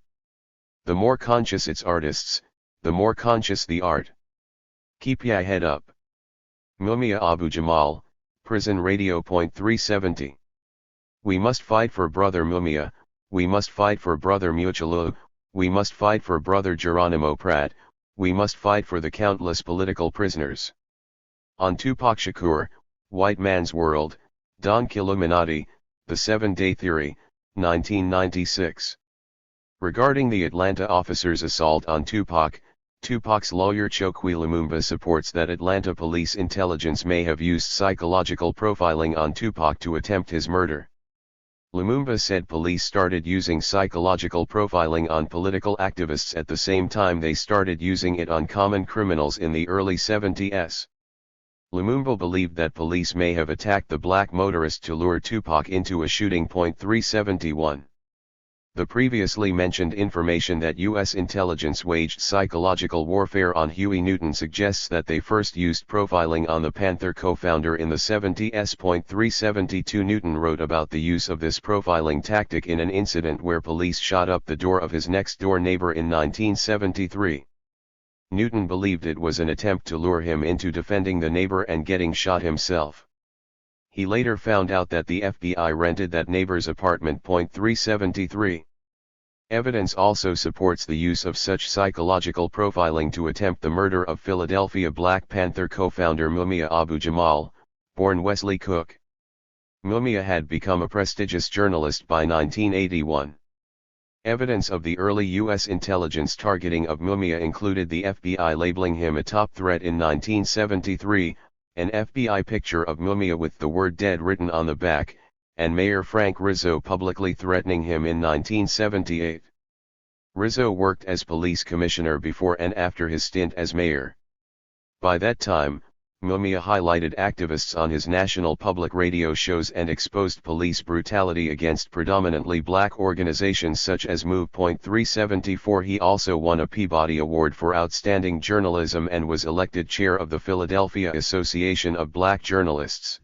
S1: The more conscious its artists, the more conscious the art. Keep ya head up. Mumia Abu Jamal, Prison Radio. 370. We must fight for brother Mumia, we must fight for brother Muchulu, we must fight for brother Geronimo Pratt, we must fight for the countless political prisoners. On Tupac Shakur, White Man's World, Don Killuminati, The 7-Day Theory, 1996. Regarding the Atlanta officer's assault on Tupac, Tupac's lawyer Chokwe Lumumba supports that Atlanta police intelligence may have used psychological profiling on Tupac to attempt his murder. Lumumba said police started using psychological profiling on political activists at the same time they started using it on common criminals in the early 70s. Lumumba believed that police may have attacked the black motorist to lure Tupac into a shooting. 371. The previously mentioned information that U.S. intelligence waged psychological warfare on Huey Newton suggests that they first used profiling on the Panther co-founder in the 70s. 372 Newton wrote about the use of this profiling tactic in an incident where police shot up the door of his next-door neighbor in 1973. Newton believed it was an attempt to lure him into defending the neighbor and getting shot himself. He later found out that the FBI rented that neighbor's apartment. 373. Evidence also supports the use of such psychological profiling to attempt the murder of Philadelphia Black Panther co-founder Mumia Abu Jamal, born Wesley Cook. Mumia had become a prestigious journalist by 1981. Evidence of the early U.S. intelligence targeting of Mumia included the FBI labeling him a top threat in 1973, an FBI picture of Mumia with the word dead written on the back, and Mayor Frank Rizzo publicly threatening him in 1978. Rizzo worked as police commissioner before and after his stint as mayor. By that time, Mumia highlighted activists on his national public radio shows and exposed police brutality against predominantly black organizations such as MOVE. 374 He also won a Peabody Award for Outstanding Journalism and was elected chair of the Philadelphia Association of Black Journalists.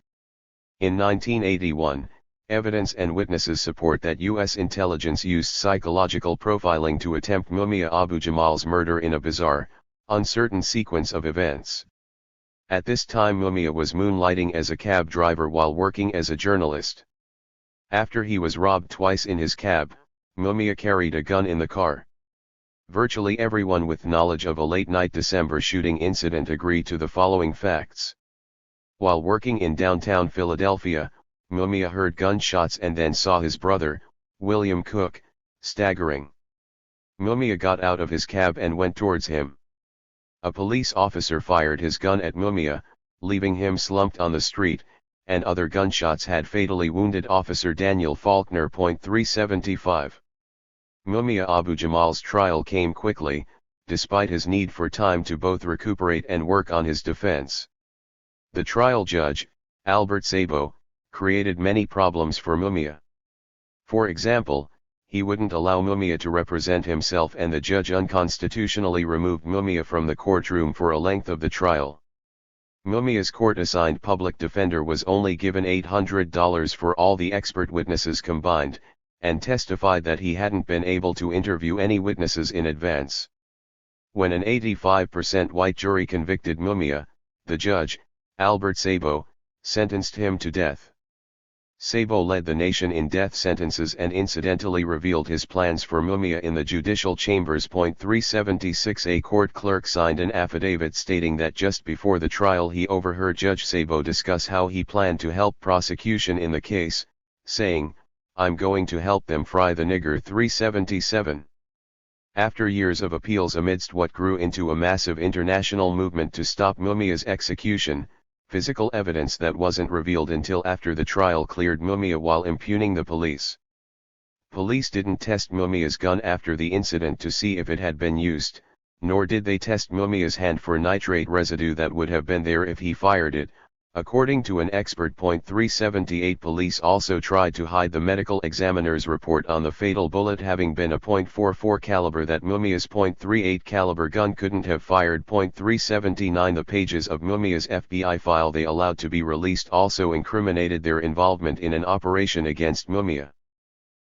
S1: In 1981, evidence and witnesses support that U.S. intelligence used psychological profiling to attempt Mumia Abu Jamal's murder in a bizarre, uncertain sequence of events. At this time Mumia was moonlighting as a cab driver while working as a journalist. After he was robbed twice in his cab, Mumia carried a gun in the car. Virtually everyone with knowledge of a late-night December shooting incident agreed to the following facts. While working in downtown Philadelphia, Mumia heard gunshots and then saw his brother, William Cook, staggering. Mumia got out of his cab and went towards him. A police officer fired his gun at Mumia, leaving him slumped on the street, and other gunshots had fatally wounded Officer Daniel Faulkner. 375. Mumia Abu Jamal's trial came quickly, despite his need for time to both recuperate and work on his defense. The trial judge, Albert Sabo, created many problems for Mumia. For example, he wouldn't allow Mumia to represent himself, and the judge unconstitutionally removed Mumia from the courtroom for a length of the trial. Mumia's court-assigned public defender was only given $800 for all the expert witnesses combined, and testified that he hadn't been able to interview any witnesses in advance. When an 85% white jury convicted Mumia, the judge, Albert Sabo, sentenced him to death. Sabo led the nation in death sentences and incidentally revealed his plans for Mumia in the judicial chambers. 376 A court clerk signed an affidavit stating that just before the trial he overheard Judge Sabo discuss how he planned to help prosecution in the case, saying, "I'm going to help them fry the nigger." 377. After years of appeals amidst what grew into a massive international movement to stop Mumia's execution, physical evidence that wasn't revealed until after the trial cleared Mumia while impugning the police. Police didn't test Mumia's gun after the incident to see if it had been used, nor did they test Mumia's hand for nitrate residue that would have been there if he fired it, according to an expert. 378 Police also tried to hide the medical examiner's report on the fatal bullet having been a .44 caliber that Mumia's .38 caliber gun couldn't have fired. 379 The pages of Mumia's FBI file they allowed to be released also incriminated their involvement in an operation against Mumia.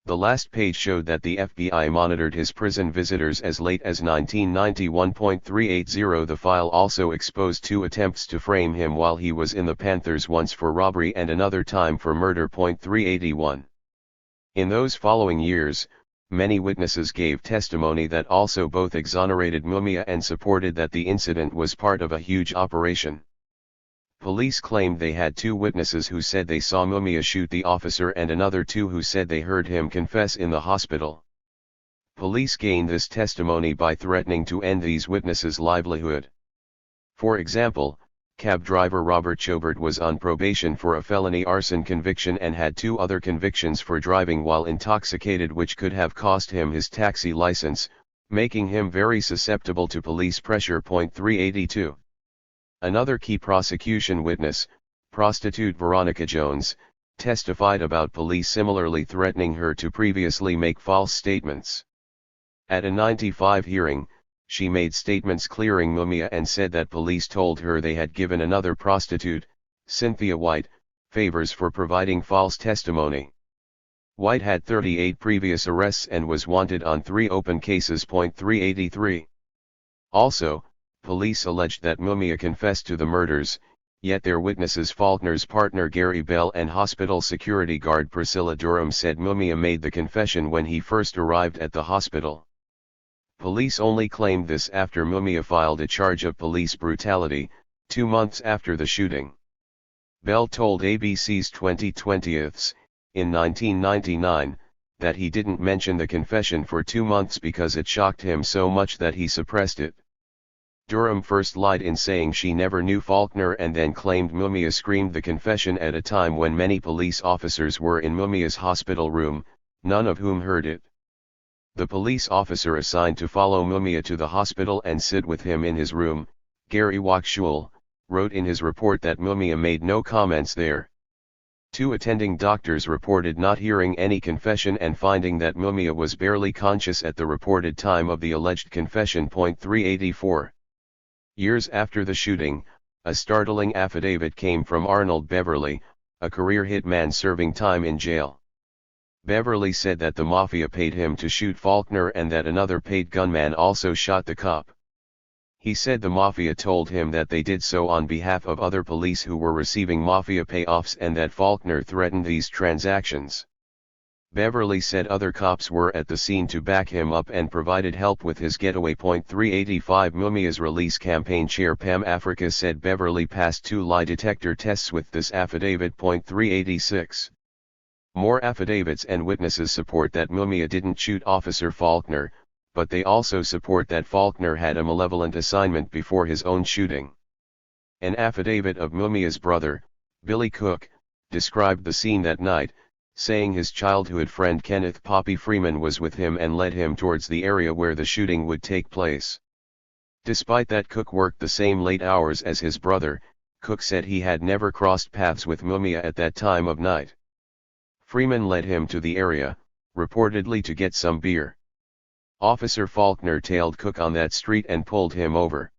S1: The last page showed that the FBI monitored his prison visitors as late as 1991. 380 The file also exposed 2 attempts to frame him while he was in the Panthers, once for robbery and another time for murder. 381 In those following years, many witnesses gave testimony that also both exonerated Mumia and supported that the incident was part of a huge operation. Police claimed they had 2 witnesses who said they saw Mumia shoot the officer and another 2 who said they heard him confess in the hospital. Police gained this testimony by threatening to end these witnesses' livelihood. For example, cab driver Robert Chobert was on probation for a felony arson conviction and had 2 other convictions for driving while intoxicated, which could have cost him his taxi license, making him very susceptible to police pressure. 382 Another key prosecution witness, prostitute Veronica Jones, testified about police similarly threatening her to previously make false statements. At a 95 hearing, she made statements clearing Mumia and said that police told her they had given another prostitute, Cynthia White, favors for providing false testimony. White had 38 previous arrests and was wanted on 3 open cases. 383 Also, police alleged that Mumia confessed to the murders, yet their witnesses Faulkner's partner Gary Bell and hospital security guard Priscilla Durham said Mumia made the confession when he first arrived at the hospital. Police only claimed this after Mumia filed a charge of police brutality, 2 months after the shooting. Bell told ABC's 20/20ths, in 1999, that he didn't mention the confession for 2 months because it shocked him so much that he suppressed it. Durham first lied in saying she never knew Faulkner and then claimed Mumia screamed the confession at a time when many police officers were in Mumia's hospital room, none of whom heard it. The police officer assigned to follow Mumia to the hospital and sit with him in his room, Gary Wachschul, wrote in his report that Mumia made no comments there. 2 attending doctors reported not hearing any confession and finding that Mumia was barely conscious at the reported time of the alleged confession. 384 Years after the shooting, a startling affidavit came from Arnold Beverly, a career hitman serving time in jail. Beverly said that the mafia paid him to shoot Faulkner and that another paid gunman also shot the cop. He said the mafia told him that they did so on behalf of other police who were receiving mafia payoffs and that Faulkner threatened these transactions. Beverly said other cops were at the scene to back him up and provided help with his getaway. 385 Mumia's release campaign chair Pam Africa said Beverly passed 2 lie detector tests with this affidavit. 386 More affidavits and witnesses support that Mumia didn't shoot Officer Faulkner, but they also support that Faulkner had a malevolent assignment before his own shooting. An affidavit of Mumia's brother, Billy Cook, described the scene that night, saying his childhood friend Kenneth Poppy Freeman was with him and led him towards the area where the shooting would take place. Despite that Cook worked the same late hours as his brother, Cook said he had never crossed paths with Mumia at that time of night. Freeman led him to the area, reportedly to get some beer. Officer Faulkner tailed Cook on that street and pulled him over.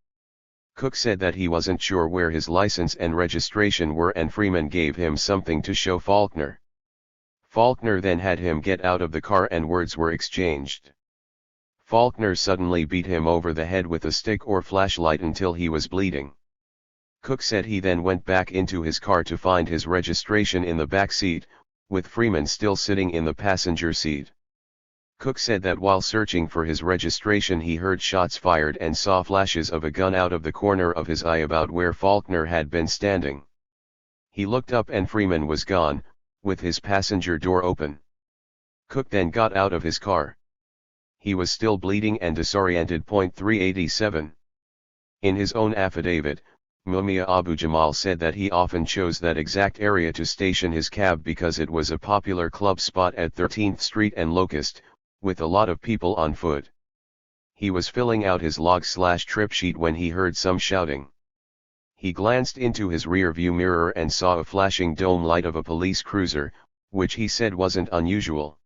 S1: Cook said that he wasn't sure where his license and registration were, and Freeman gave him something to show Faulkner. Faulkner then had him get out of the car and words were exchanged. Faulkner suddenly beat him over the head with a stick or flashlight until he was bleeding. Cook said he then went back into his car to find his registration in the back seat, with Freeman still sitting in the passenger seat. Cook said that while searching for his registration he heard shots fired and saw flashes of a gun out of the corner of his eye about where Faulkner had been standing. He looked up and Freeman was gone, with his passenger door open. Cook then got out of his car. He was still bleeding and disoriented. 387. In his own affidavit, Mumia Abu Jamal said that he often chose that exact area to station his cab because it was a popular club spot at 13th Street and Locust, with a lot of people on foot. He was filling out his log/trip sheet when he heard some shouting. He glanced into his rear-view mirror and saw a flashing dome light of a police cruiser, which he said wasn't unusual.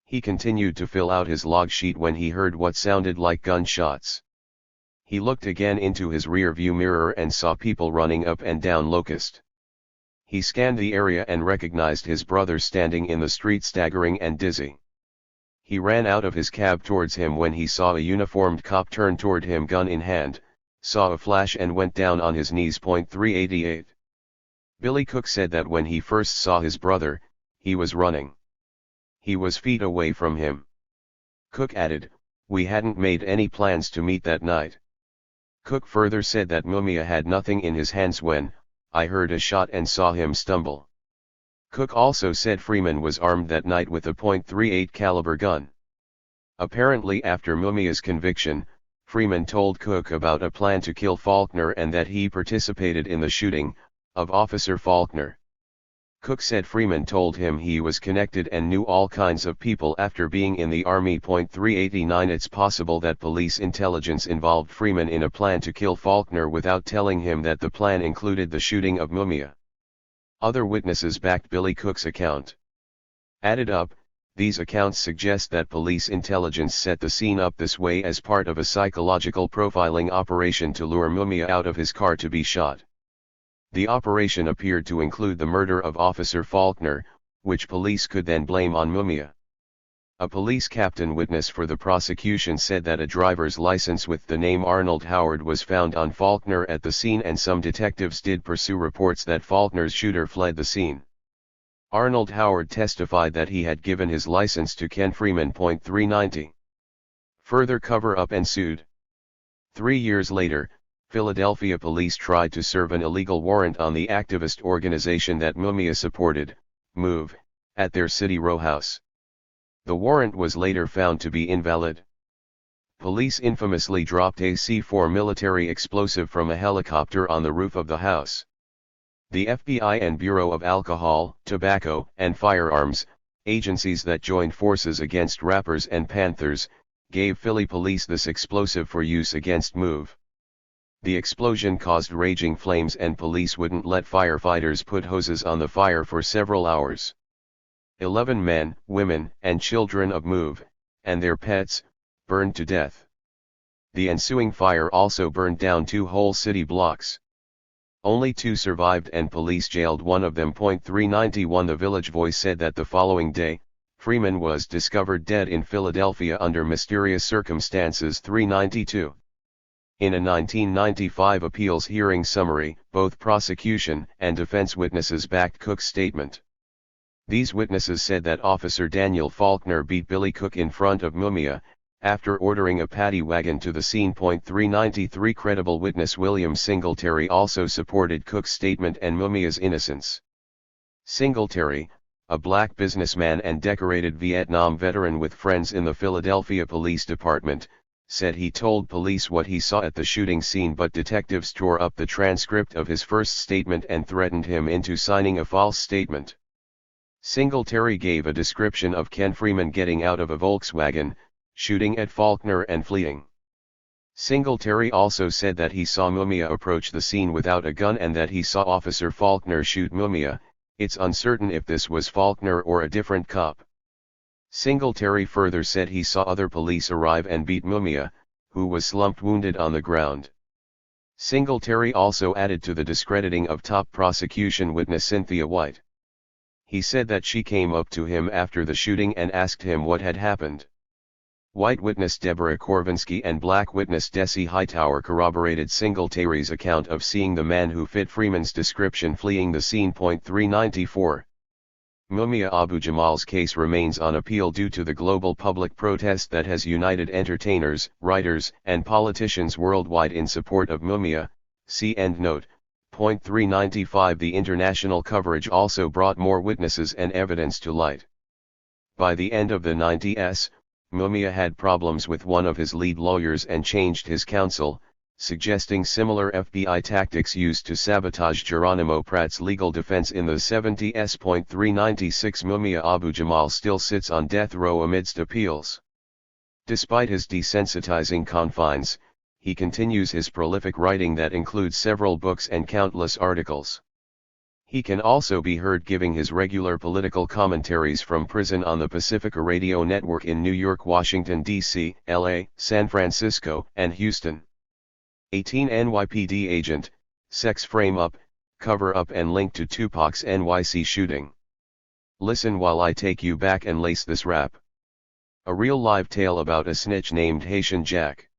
S1: He continued to fill out his log sheet when he heard what sounded like gunshots. He looked again into his rear-view mirror and saw people running up and down Locust. He scanned the area and recognized his brother standing in the street staggering and dizzy. He ran out of his cab towards him when he saw a uniformed cop turn toward him gun in hand, saw a flash and went down on his knees. 388. Billy Cook said that when he first saw his brother, he was running. He was feet away from him. Cook added, "We hadn't made any plans to meet that night." Cook further said that Mumia had nothing in his hands when, "I heard a shot and saw him stumble." Cook also said Freeman was armed that night with a .38 caliber gun. Apparently after Mumia's conviction, Freeman told Cook about a plan to kill Faulkner and that he participated in the shooting of Officer Faulkner. Cook said Freeman told him he was connected and knew all kinds of people after being in the Army. 389. It's possible that police intelligence involved Freeman in a plan to kill Faulkner without telling him that the plan included the shooting of Mumia. Other witnesses backed Billy Cook's account. Added up, these accounts suggest that police intelligence set the scene up this way as part of a psychological profiling operation to lure Mumia out of his car to be shot. The operation appeared to include the murder of Officer Faulkner, which police could then blame on Mumia. A police captain witness for the prosecution said that a driver's license with the name Arnold Howard was found on Faulkner at the scene, and some detectives did pursue reports that Faulkner's shooter fled the scene. Arnold Howard testified that he had given his license to Ken Freeman. 390. Further cover-up ensued. 3 years later, Philadelphia police tried to serve an illegal warrant on the activist organization that Mumia supported, MOVE, at their city row house. The warrant was later found to be invalid. Police infamously dropped a C4 military explosive from a helicopter on the roof of the house. The FBI and Bureau of Alcohol, Tobacco, and Firearms, agencies that joined forces against rappers and Panthers, gave Philly police this explosive for use against MOVE. The explosion caused raging flames and police wouldn't let firefighters put hoses on the fire for several hours. 11 men, women, and children of MOVE, and their pets, burned to death. The ensuing fire also burned down 2 whole city blocks. Only 2 survived and police jailed one of them. 391. The Village Voice said that the following day, Freeman was discovered dead in Philadelphia under mysterious circumstances. 392. In a 1995 appeals hearing summary, both prosecution and defense witnesses backed Cook's statement. These witnesses said that Officer Daniel Faulkner beat Billy Cook in front of Mumia, after ordering a paddy wagon to the scene. 393. Credible witness William Singletary also supported Cook's statement and Mumia's innocence. Singletary, a black businessman and decorated Vietnam veteran with friends in the Philadelphia Police Department, said he told police what he saw at the shooting scene, but detectives tore up the transcript of his first statement and threatened him into signing a false statement. Singletary gave a description of Ken Freeman getting out of a Volkswagen, shooting at Faulkner and fleeing. Singletary also said that he saw Mumia approach the scene without a gun and that he saw Officer Faulkner shoot Mumia. It's uncertain if this was Faulkner or a different cop. Singletary further said he saw other police arrive and beat Mumia, who was slumped wounded on the ground. Singletary also added to the discrediting of top prosecution witness Cynthia White. He said that she came up to him after the shooting and asked him what had happened. White witness Deborah Korvinsky and black witness Desi Hightower corroborated Singletary's account of seeing the man who fit Freeman's description fleeing the scene. 394. Mumia Abu Jamal's case remains on appeal due to the global public protest that has united entertainers, writers, and politicians worldwide in support of Mumia. See end note. 395. The international coverage also brought more witnesses and evidence to light. By the end of the 90s, Mumia had problems with one of his lead lawyers and changed his counsel, suggesting similar FBI tactics used to sabotage Geronimo Pratt's legal defense in the 70s. 396. Mumia Abu Jamal still sits on death row amidst appeals. Despite his desensitizing confines, he continues his prolific writing that includes several books and countless articles. He can also be heard giving his regular political commentaries from prison on the Pacifica Radio Network in New York, Washington, D.C., L.A., San Francisco, and Houston. 18 NYPD agent, sex frame-up, cover-up and link to Tupac's NYC shooting. Listen while I take you back and lace this rap. A real live tale about a snitch named Haitian Jack.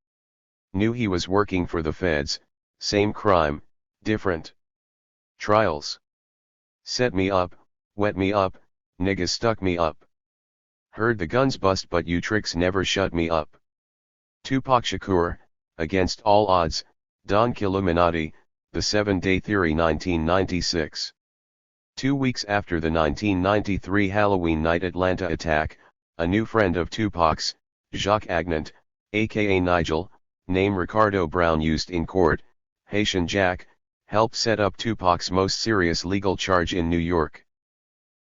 S1: Knew he was working for the feds, same crime, different trials. Set me up, wet me up, niggas stuck me up. Heard the guns bust but you tricks never shut me up. Tupac Shakur, Against All Odds, Don Killuminati, The 7-Day Theory 1996. 2 weeks after the 1993 Halloween night Atlanta attack, a new friend of Tupac's, Jacques Agnant, aka Nigel, name Ricardo Brown used in court, Haitian Jack, helped set up Tupac's most serious legal charge in New York.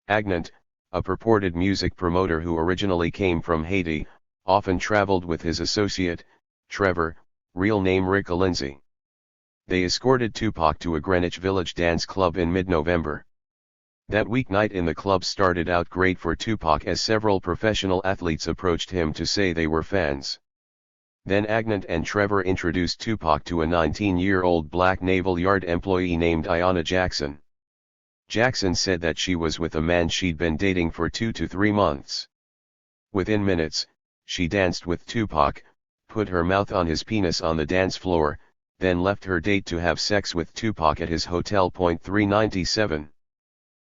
S1: Agnant, a purported music promoter who originally came from Haiti, often traveled with his associate, Trevor, real name Rick Lindsay. They escorted Tupac to a Greenwich Village dance club in mid-November. That weeknight in the club started out great for Tupac as several professional athletes approached him to say they were fans. Then Agnant and Trevor introduced Tupac to a 19-year-old black Naval Yard employee named Ayanna Jackson. Jackson said that she was with a man she'd been dating for 2 to 3 months. Within minutes, she danced with Tupac, put her mouth on his penis on the dance floor, then left her date to have sex with Tupac at his hotel. 397.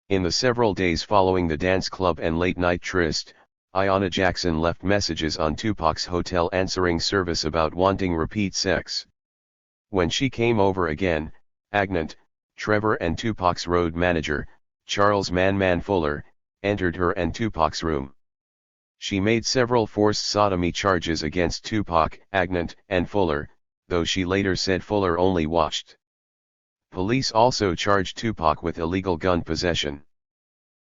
S1: In the several days following the dance club and late-night tryst, Ayanna Jackson left messages on Tupac's hotel answering service about wanting repeat sex. When she came over again, Agnant, Trevor and Tupac's road manager, Charles Man Fuller, entered her and Tupac's room. She made several forced sodomy charges against Tupac, Agnant, and Fuller, though she later said Fuller only watched. Police also charged Tupac with illegal gun possession.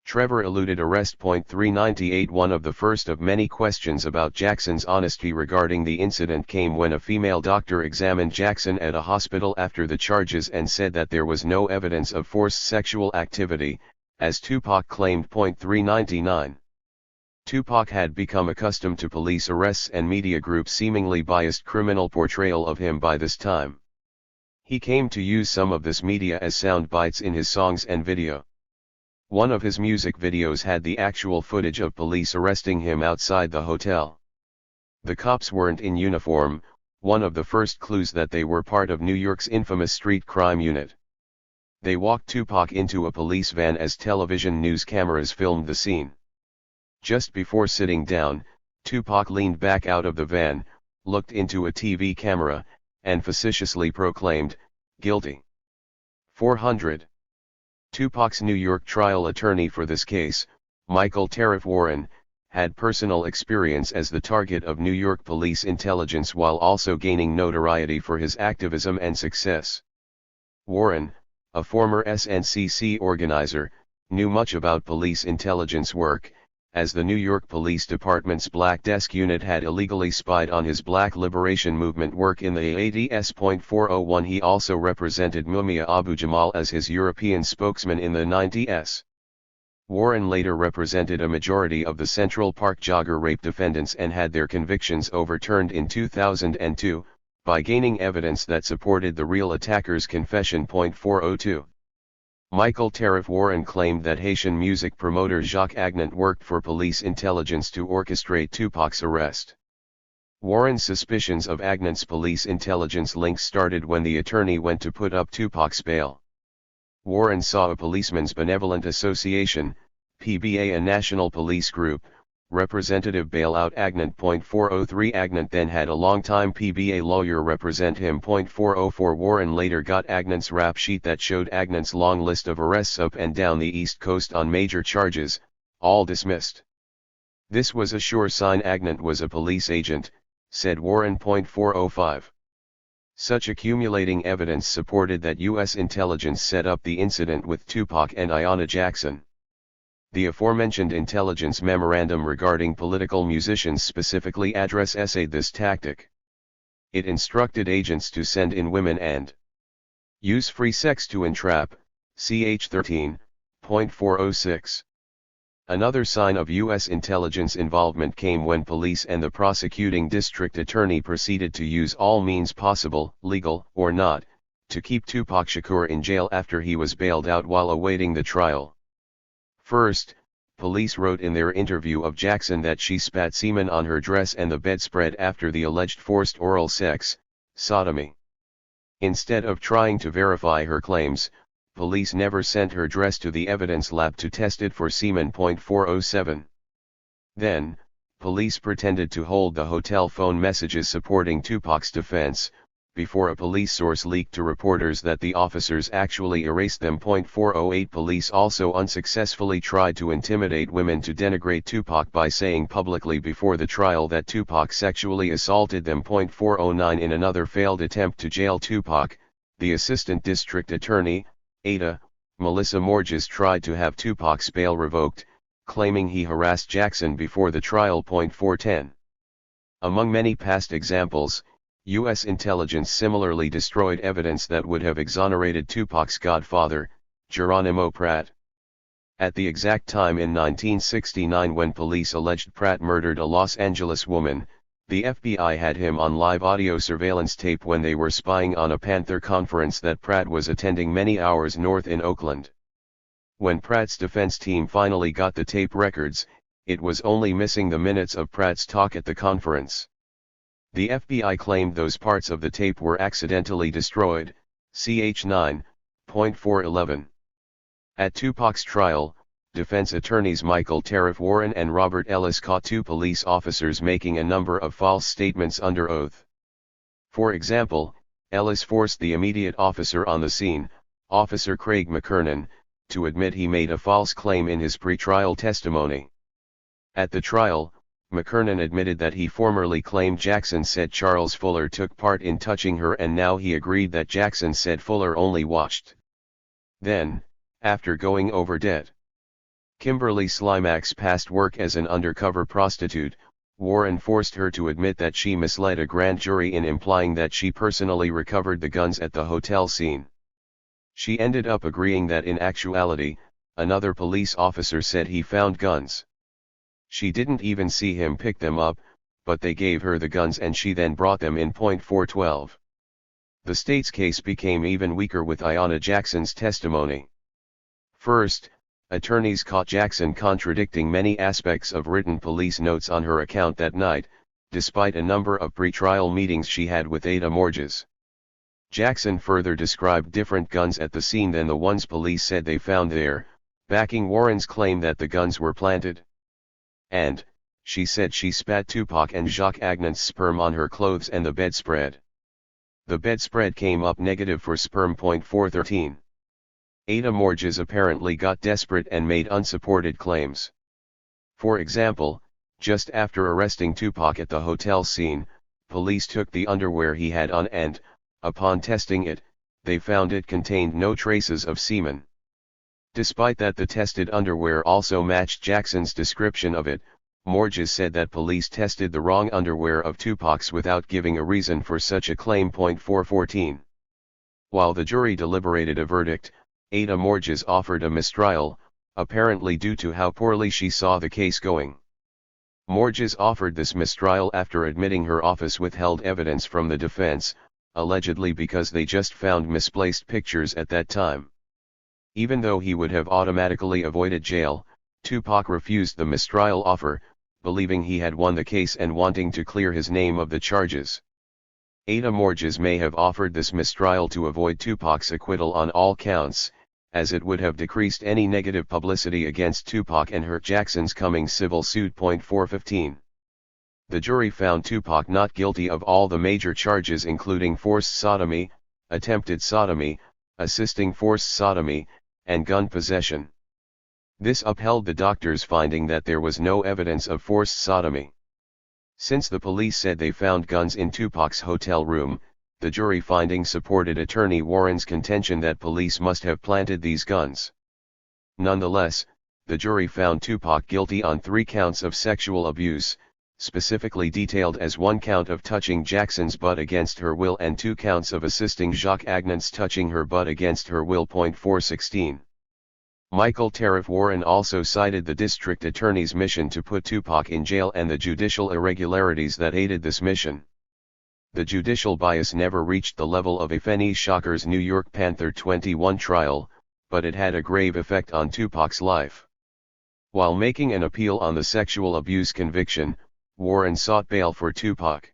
S1: Trevor eluded arrest. 398. One of the first of many questions about Jackson's honesty regarding the incident came when a female doctor examined Jackson at a hospital after the charges and said that there was no evidence of forced sexual activity, as Tupac claimed. 399. Tupac had become accustomed to police arrests and media groups' seemingly biased criminal portrayal of him by this time. He came to use some of this media as sound bites in his songs and video. One of his music videos had the actual footage of police arresting him outside the hotel. The cops weren't in uniform, one of the first clues that they were part of New York's infamous street crime unit. They walked Tupac into a police van as television news cameras filmed the scene. Just before sitting down, Tupac leaned back out of the van, looked into a TV camera, and facetiously proclaimed, "Guilty." 400. Tupac's New York trial attorney for this case, Michael Tariff Warren, had personal experience as the target of New York police intelligence while also gaining notoriety for his activism and success. Warren, a former SNCC organizer, knew much about police intelligence work, as the New York Police Department's Black Desk Unit had illegally spied on his Black Liberation Movement work in the 80s. 401. He also represented Mumia Abu Jamal as his European spokesman in the 90s. Warren later represented a majority of the Central Park jogger rape defendants and had their convictions overturned in 2002, by gaining evidence that supported the real attacker's confession. 402. Michael Tariff Warren claimed that Haitian music promoter Jacques Agnant worked for police intelligence to orchestrate Tupac's arrest. Warren's suspicions of Agnant's police intelligence links started when the attorney went to put up Tupac's bail. Warren saw a Policemen's Benevolent Association, PBA, a national police group, representative bail out Agnant. 403. Agnant then had a longtime PBA lawyer represent him. 404. Warren later got Agnant's rap sheet that showed Agnant's long list of arrests up and down the East Coast on major charges, all dismissed. This was a sure sign Agnant was a police agent, said Warren. 405. Such accumulating evidence supported that U.S. intelligence set up the incident with Tupac and Ayanna Jackson. The aforementioned intelligence memorandum regarding political musicians specifically essayed this tactic. It instructed agents to send in women and use free sex to entrap, ch 13.406. Another sign of U.S. intelligence involvement came when police and the prosecuting district attorney proceeded to use all means possible, legal or not, to keep Tupac Shakur in jail after he was bailed out while awaiting the trial. First, police wrote in their interview of Jackson that she spat semen on her dress and the bedspread after the alleged forced oral sex, sodomy. Instead of trying to verify her claims, police never sent her dress to the evidence lab to test it for semen. 407. Then, police pretended to hold the hotel phone messages supporting Tupac's defense, before a police source leaked to reporters that the officers actually erased them. 408. Police also unsuccessfully tried to intimidate women to denigrate Tupac by saying publicly before the trial that Tupac sexually assaulted them. 409. In another failed attempt to jail Tupac, the assistant district attorney, Ada, Melissa Morges, tried to have Tupac's bail revoked, claiming he harassed Jackson before the trial. 410. Among many past examples, U.S. intelligence similarly destroyed evidence that would have exonerated Tupac's godfather, Geronimo Pratt. At the exact time in 1969 when police alleged Pratt murdered a Los Angeles woman, the FBI had him on live audio surveillance tape when they were spying on a Panther conference that Pratt was attending many hours north in Oakland. When Pratt's defense team finally got the tape records, it was only missing the minutes of Pratt's talk at the conference. The FBI claimed those parts of the tape were accidentally destroyed, ch 9.411. At Tupac's trial, defense attorneys Michael Tariff Warren and Robert Ellis caught two police officers making a number of false statements under oath. For example, Ellis forced the immediate officer on the scene, Officer Craig McKernan, to admit he made a false claim in his pre-trial testimony. At the trial, McKernan admitted that he formerly claimed Jackson said Charles Fuller took part in touching her, and now he agreed that Jackson said Fuller only watched. Then, after going over dead Kimberly Slimack's past work as an undercover prostitute, Warren forced her to admit that she misled a grand jury in implying that she personally recovered the guns at the hotel scene. She ended up agreeing that in actuality, another police officer said he found guns. She didn't even see him pick them up, but they gave her the guns and she then brought them in. 412. The state's case became even weaker with Ayanna Jackson's testimony. First, attorneys caught Jackson contradicting many aspects of written police notes on her account that night, despite a number of pre-trial meetings she had with Ada Morges. Jackson further described different guns at the scene than the ones police said they found there, backing Warren's claim that the guns were planted. And, she said she spat Tupac and Jacques Agnant's sperm on her clothes and the bedspread. The bedspread came up negative for sperm. 413. Ada Morges apparently got desperate and made unsupported claims. For example, just after arresting Tupac at the hotel scene, police took the underwear he had on and, upon testing it, they found it contained no traces of semen. Despite that the tested underwear also matched Jackson's description of it, Morges said that police tested the wrong underwear of Tupac's without giving a reason for such a claim. 414. While the jury deliberated a verdict, Ada Morges offered a mistrial, apparently due to how poorly she saw the case going. Murderous offered this mistrial after admitting her office withheld evidence from the defense, allegedly because they just found misplaced pictures at that time. Even though he would have automatically avoided jail, Tupac refused the mistrial offer, believing he had won the case and wanting to clear his name of the charges. Murderous may have offered this mistrial to avoid Tupac's acquittal on all counts, as it would have decreased any negative publicity against Tupac and hurt Jackson's coming civil suit. 415. The jury found Tupac not guilty of all the major charges including forced sodomy, attempted sodomy, assisting forced sodomy, and gun possession. This upheld the doctor's finding that there was no evidence of forced sodomy. Since the police said they found guns in Tupac's hotel room, the jury finding supported attorney Warren's contention that police must have planted these guns. Nonetheless, the jury found Tupac guilty on 3 counts of sexual abuse, specifically detailed as 1 count of touching Jackson's butt against her will and 2 counts of assisting Jacques Agnant's touching her butt against her will. 416. Michael Tariff Warren also cited the district attorney's mission to put Tupac in jail and the judicial irregularities that aided this mission. The judicial bias never reached the level of Afeni Shakur's New York Panther 21 trial, but it had a grave effect on Tupac's life. While making an appeal on the sexual abuse conviction, Warren sought bail for Tupac.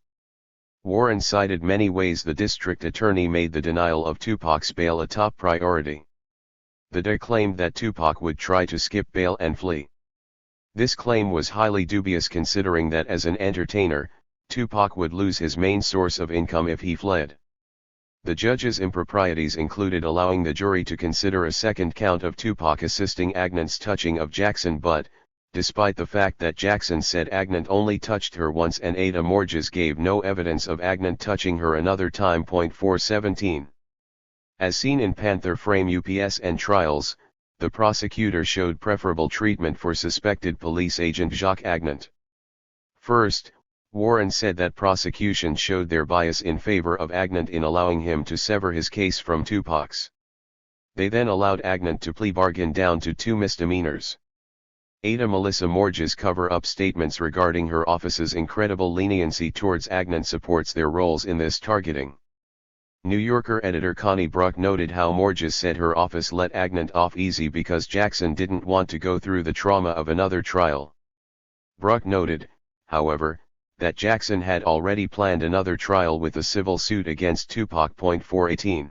S1: Warren cited many ways the district attorney made the denial of Tupac's bail a top priority. The DA claimed that Tupac would try to skip bail and flee. This claim was highly dubious considering that as an entertainer, Tupac would lose his main source of income if he fled. The judge's improprieties included allowing the jury to consider a second count of Tupac assisting Agnant's touching of Jackson but, despite the fact that Jackson said Agnant only touched her once and Murderous gave no evidence of Agnant touching her another time. 417. As seen in Panther frame UPS and trials, the prosecutor showed preferable treatment for suspected police agent Jacques Agnant. First, Warren said that prosecution showed their bias in favor of Agnant in allowing him to sever his case from Tupac's. They then allowed Agnant to plea bargain down to 2 misdemeanors. Melissa Murderous' cover-up statements regarding her office's incredible leniency towards Agnant supports their roles in this targeting. New Yorker editor Connie Bruck noted how Murderous said her office let Agnant off easy because Jackson didn't want to go through the trauma of another trial. Bruck noted, however, that Jackson had already planned another trial with a civil suit against Tupac. 418.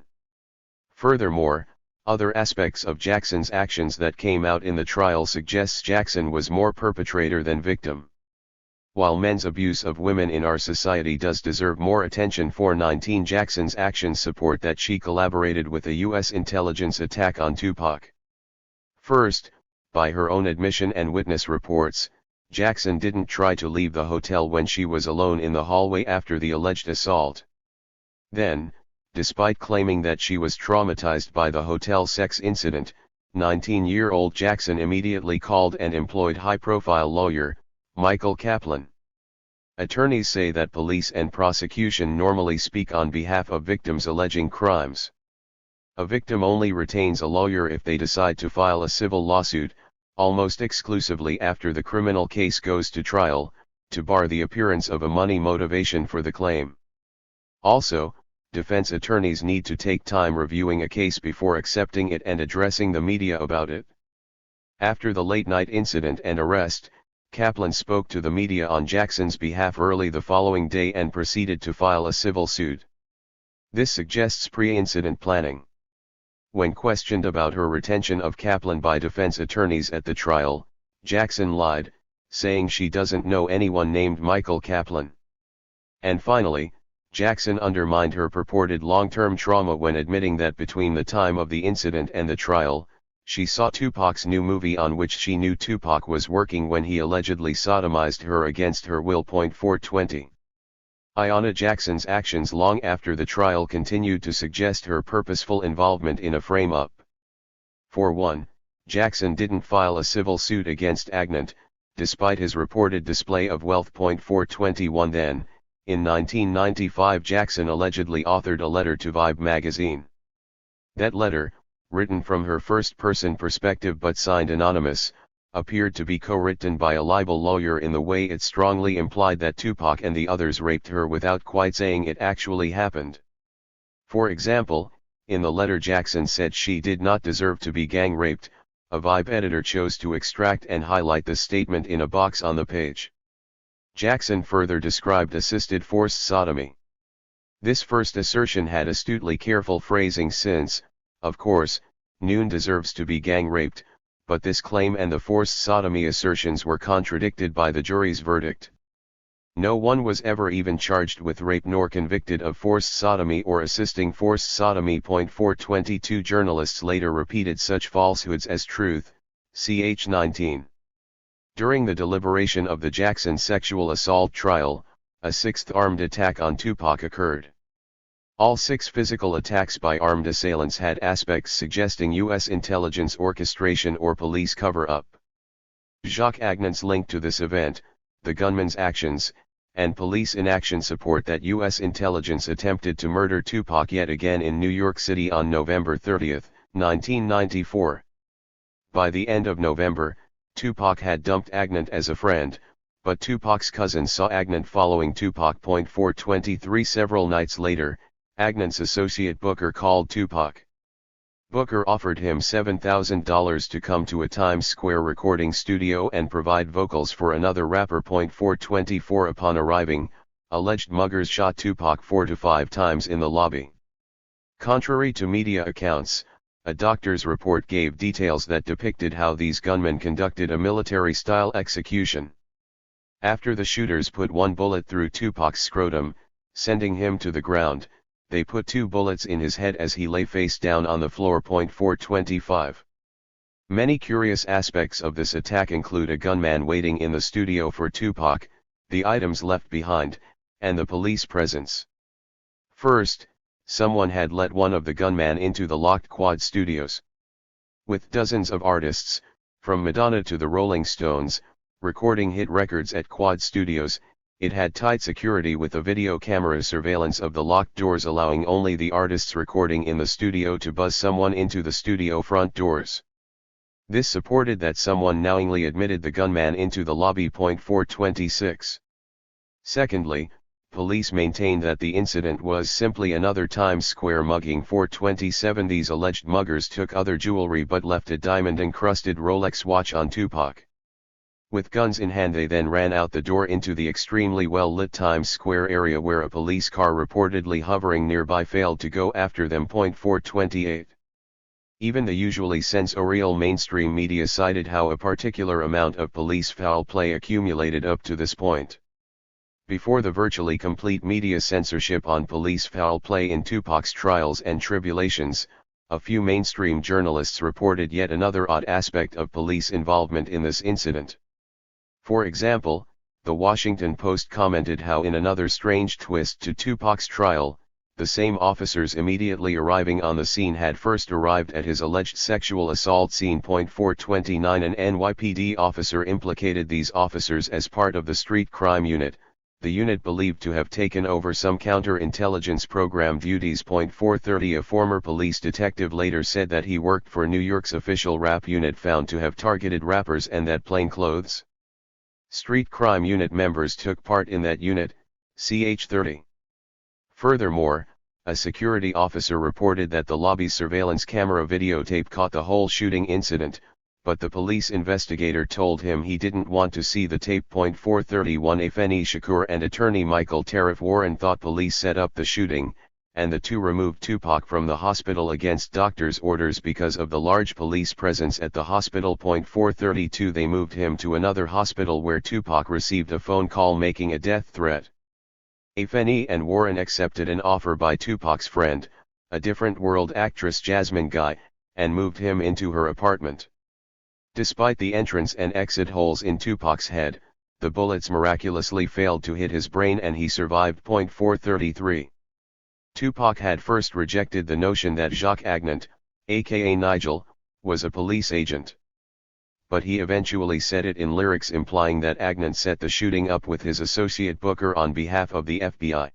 S1: Furthermore, other aspects of Jackson's actions that came out in the trial suggests Jackson was more perpetrator than victim. While men's abuse of women in our society does deserve more attention, 419 Jackson's actions support that she collaborated with a U.S. intelligence attack on Tupac. First, by her own admission and witness reports, Jackson didn't try to leave the hotel when she was alone in the hallway after the alleged assault. Then, despite claiming that she was traumatized by the hotel sex incident, 19-year-old Jackson immediately called and employed high-profile lawyer, Michael Kaplan. Attorneys say that police and prosecution normally speak on behalf of victims alleging crimes. A victim only retains a lawyer if they decide to file a civil lawsuit, almost exclusively after the criminal case goes to trial, to bar the appearance of a money motivation for the claim. Also, defense attorneys need to take time reviewing a case before accepting it and addressing the media about it. After the late-night incident and arrest, Kaplan spoke to the media on Jackson's behalf early the following day and proceeded to file a civil suit. This suggests pre-incident planning. When questioned about her retention of Kaplan by defense attorneys at the trial, Jackson lied, saying she doesn't know anyone named Michael Kaplan. And finally, Jackson undermined her purported long-term trauma when admitting that between the time of the incident and the trial, she saw Tupac's new movie on which she knew Tupac was working when he allegedly sodomized her against her will. 420. Ayanna Jackson's actions long after the trial continued to suggest her purposeful involvement in a frame-up. For one, Jackson didn't file a civil suit against Agnant, despite his reported display of wealth. 421. Then, in 1995 Jackson allegedly authored a letter to Vibe magazine. That letter, written from her first-person perspective but signed anonymous, appeared to be co-written by a libel lawyer in the way it strongly implied that Tupac and the others raped her without quite saying it actually happened. For example, in the letter Jackson said she did not deserve to be gang-raped, a Vibe editor chose to extract and highlight the statement in a box on the page. Jackson further described assisted forced sodomy. This first assertion had astutely careful phrasing since, of course, Noon deserves to be gang-raped, but this claim and the forced sodomy assertions were contradicted by the jury's verdict. No one was ever even charged with rape nor convicted of forced sodomy or assisting forced sodomy. 422 Journalists later repeated such falsehoods as truth, ch. 19. During the deliberation of the Jackson sexual assault trial, a sixth armed attack on Tupac occurred. All 6 physical attacks by armed assailants had aspects suggesting U.S. intelligence orchestration or police cover-up. Jacques Agnan's link to this event, the gunman's actions, and police inaction support that U.S. intelligence attempted to murder Tupac yet again in New York City on November 30, 1994. By the end of November, Tupac had dumped Agnan as a friend, but Tupac's cousin saw Agnan following Tupac. 423 Several nights later, Agnan's associate Booker called Tupac. Booker offered him $7,000 to come to a Times Square recording studio and provide vocals for another rapper. 424 Upon arriving, alleged muggers shot Tupac 4 to 5 times in the lobby. Contrary to media accounts, a doctor's report gave details that depicted how these gunmen conducted a military-style execution. After the shooters put one bullet through Tupac's scrotum, sending him to the ground, they put 2 bullets in his head as he lay face down on the floor. 425. Many curious aspects of this attack include a gunman waiting in the studio for Tupac, the items left behind, and the police presence. First, someone had let one of the gunmen into the locked Quad Studios. With dozens of artists, from Madonna to the Rolling Stones, recording hit records at Quad Studios, it had tight security with a video camera surveillance of the locked doors allowing only the artists recording in the studio to buzz someone into the studio front doors. This supported that someone knowingly admitted the gunman into the lobby. 426. Secondly, police maintained that the incident was simply another Times Square mugging. 427 These alleged muggers took other jewelry but left a diamond-encrusted Rolex watch on Tupac. With guns in hand they then ran out the door into the extremely well-lit Times Square area where a police car reportedly hovering nearby failed to go after them. 428. Even the usually sensorial mainstream media cited how a particular amount of police foul play accumulated up to this point. Before the virtually complete media censorship on police foul play in Tupac's trials and tribulations, a few mainstream journalists reported yet another odd aspect of police involvement in this incident. For example, the Washington Post commented how in another strange twist to Tupac's trial, the same officers immediately arriving on the scene had first arrived at his alleged sexual assault scene. 429 An NYPD officer implicated these officers as part of the street crime unit, the unit believed to have taken over some counterintelligence program duties. 430 A former police detective later said that he worked for New York's official rap unit found to have targeted rappers and that plainclothes street crime unit members took part in that unit, ch. 30. Furthermore, a security officer reported that the lobby's surveillance camera videotape caught the whole shooting incident, but the police investigator told him he didn't want to see the tape. 431 Afeni Shakur and attorney Michael Tariff Warren thought police set up the shooting, and the two removed Tupac from the hospital against doctors' orders because of the large police presence at the hospital. 432 They moved him to another hospital where Tupac received a phone call making a death threat. Afeni and Warren accepted an offer by Tupac's friend, a different world actress Jasmine Guy, and moved him into her apartment. Despite the entrance and exit holes in Tupac's head, the bullets miraculously failed to hit his brain and he survived. 433 Tupac had first rejected the notion that Jacques Agnant, aka Nigel, was a police agent. But he eventually said it in lyrics implying that Agnant set the shooting up with his associate Booker on behalf of the FBI.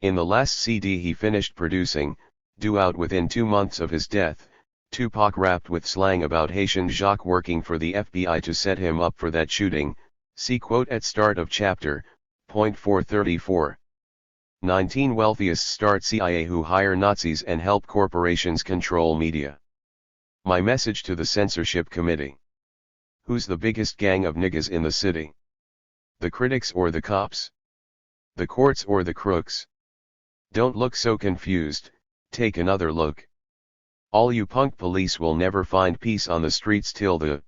S1: In the last CD he finished producing, due out within 2 months of his death, Tupac rapped with slang about Haitian Jacques working for the FBI to set him up for that shooting, see quote at start of chapter, point 434. 19 Wealthiest start CIA who hire Nazis and help corporations control media. My message to the censorship committee. Who's the biggest gang of niggas in the city? The critics or the cops? The courts or the crooks? Don't look so confused, take another look. All you punk police will never find peace on the streets till the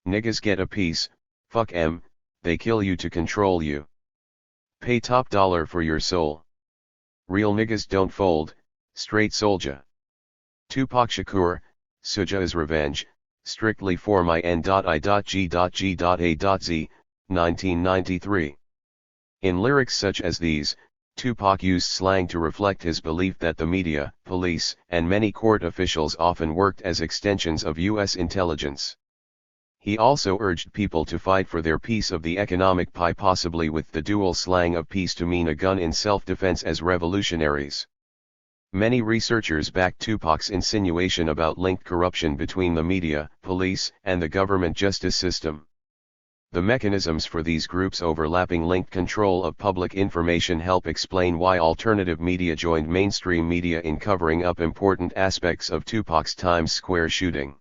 S1: niggas get a piece, fuck 'em, they kill you to control you. Pay top dollar for your soul. Real niggas don't fold, straight soldier. Tupac Shakur, Suja is revenge, strictly for my N.I.G.G.A.Z, 1993. In lyrics such as these, Tupac used slang to reflect his belief that the media, police, and many court officials often worked as extensions of U.S. intelligence. He also urged people to fight for their piece of the economic pie, possibly with the dual slang of peace to mean a gun in self-defense as revolutionaries. Many researchers backed Tupac's insinuation about linked corruption between the media, police, and the government justice system. The mechanisms for these groups' overlapping linked control of public information help explain why alternative media joined mainstream media in covering up important aspects of Tupac's Times Square shooting.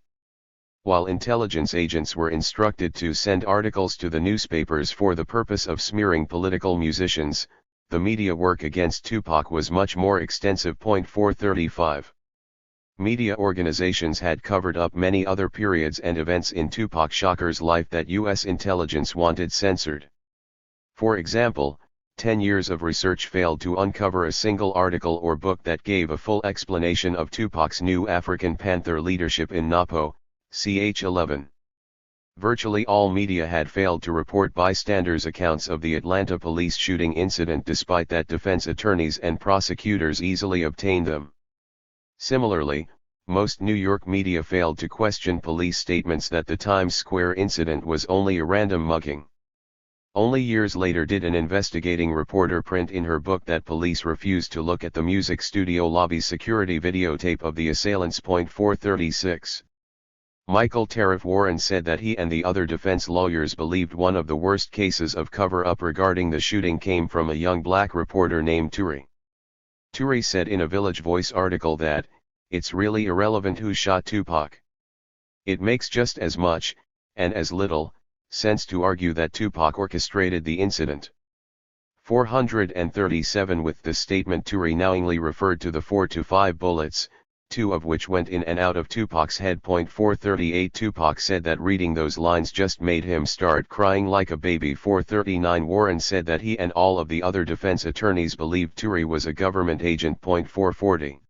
S1: While intelligence agents were instructed to send articles to the newspapers for the purpose of smearing political musicians, the media work against Tupac was much more extensive. 435. Media organizations had covered up many other periods and events in Tupac Shakur's life that U.S. intelligence wanted censored. For example, 10 years of research failed to uncover a single article or book that gave a full explanation of Tupac's new African Panther leadership in Napo, ch. 11. Virtually all media had failed to report bystanders' accounts of the Atlanta police shooting incident, despite that defense attorneys and prosecutors easily obtained them. Similarly, most New York media failed to question police statements that the Times Square incident was only a random mugging. Only years later did an investigating reporter print in her book that police refused to look at the music studio lobby security videotape of the assailants. 436. Michael Tariff Warren said that he and the other defense lawyers believed one of the worst cases of cover-up regarding the shooting came from a young black reporter named Turi. Turi said in a Village Voice article that, "It's really irrelevant who shot Tupac. It makes just as much, and as little, sense to argue that Tupac orchestrated the incident." 437. With this statement, Turi knowingly referred to the 4 to 5 bullets, 2 of which went in and out of Tupac's head. 438. Tupac said that reading those lines just made him start crying like a baby. 439. Warren said that he and all of the other defense attorneys believed Turi was a government agent. 440.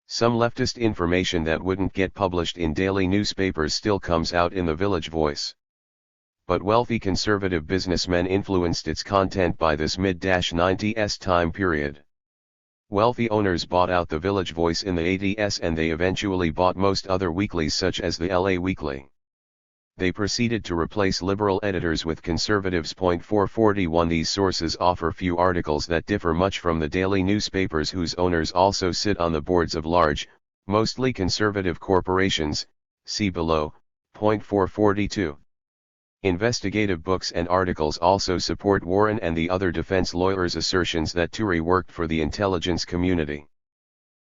S1: Some leftist information that wouldn't get published in daily newspapers still comes out in the Village Voice. But wealthy conservative businessmen influenced its content by this mid-90s time period. Wealthy owners bought out the Village Voice in the 80s, and they eventually bought most other weeklies such as the LA Weekly. They proceeded to replace liberal editors with conservatives. 441. These sources offer few articles that differ much from the daily newspapers whose owners also sit on the boards of large, mostly conservative corporations, see below. 442. Investigative books and articles also support Warren and the other defense lawyers' assertions that Turi worked for the intelligence community.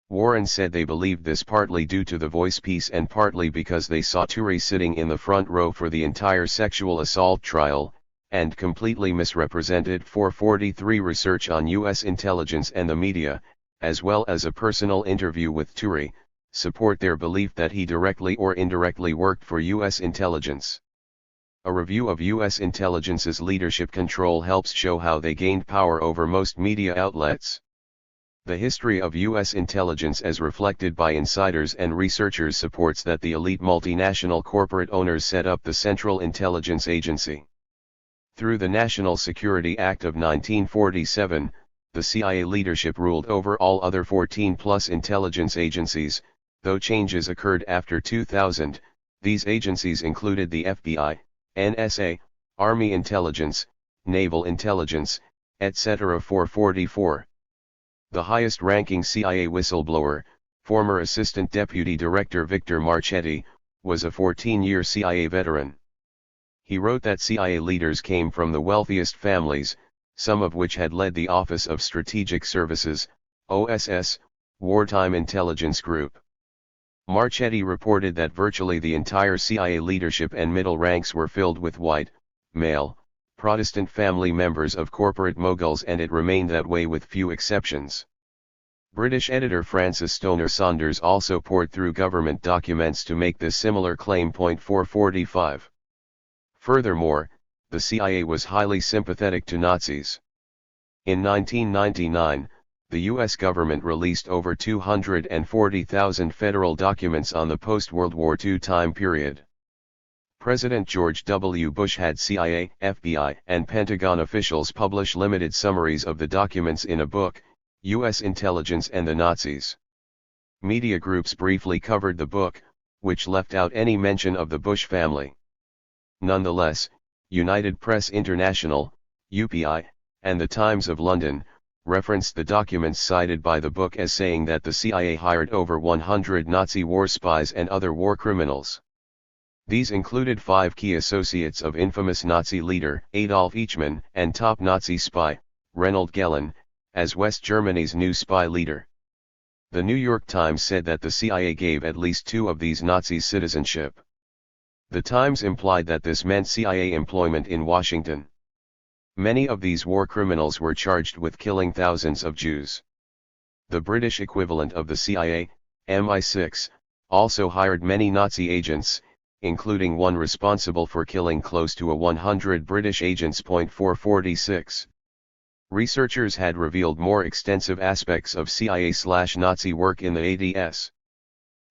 S1: Warren said they believed this partly due to the Voice piece and partly because they saw Turi sitting in the front row for the entire sexual assault trial, and completely misrepresented. 443. Research on U.S. intelligence and the media, as well as a personal interview with Turi, support their belief that he directly or indirectly worked for U.S. intelligence. A review of U.S. intelligence's leadership control helps show how they gained power over most media outlets. The history of U.S. intelligence as reflected by insiders and researchers supports that the elite multinational corporate owners set up the Central Intelligence Agency. Through the National Security Act of 1947, the CIA leadership ruled over all other 14-plus intelligence agencies, though changes occurred after 2000. These agencies included the FBI, NSA, Army Intelligence, Naval Intelligence, etc. 444. The highest-ranking CIA whistleblower, Former Assistant Deputy Director Victor Marchetti was a 14-year CIA veteran. He wrote that CIA leaders came from the wealthiest families, some of which had led the Office of Strategic Services, OSS, Wartime Intelligence Group. Marchetti reported that virtually the entire CIA leadership and middle ranks were filled with white, male, Protestant family members of corporate moguls, and it remained that way with few exceptions. British editor Francis Stoner Saunders also pored through government documents to make this similar claim. 445. Furthermore, the CIA was highly sympathetic to Nazis. In 1999, the U.S. government released over 240,000 federal documents on the post-World War II time period. President George W. Bush had CIA, FBI, and Pentagon officials publish limited summaries of the documents in a book, U.S. Intelligence and the Nazis. Media groups briefly covered the book, which left out any mention of the Bush family. Nonetheless, United Press International, UPI, and the Times of London, referenced the documents cited by the book as saying that the CIA hired over 100 Nazi war spies and other war criminals. These included 5 key associates of infamous Nazi leader Adolf Eichmann and top Nazi spy, Reinhold Gehlen, as West Germany's new spy leader. The New York Times said that the CIA gave at least 2 of these Nazis citizenship. The Times implied that this meant CIA employment in Washington. Many of these war criminals were charged with killing thousands of Jews. The British equivalent of the CIA, MI6, also hired many Nazi agents, including one responsible for killing close to 100 British agents. 446. Researchers had revealed more extensive aspects of CIA/Nazi work in the ADS.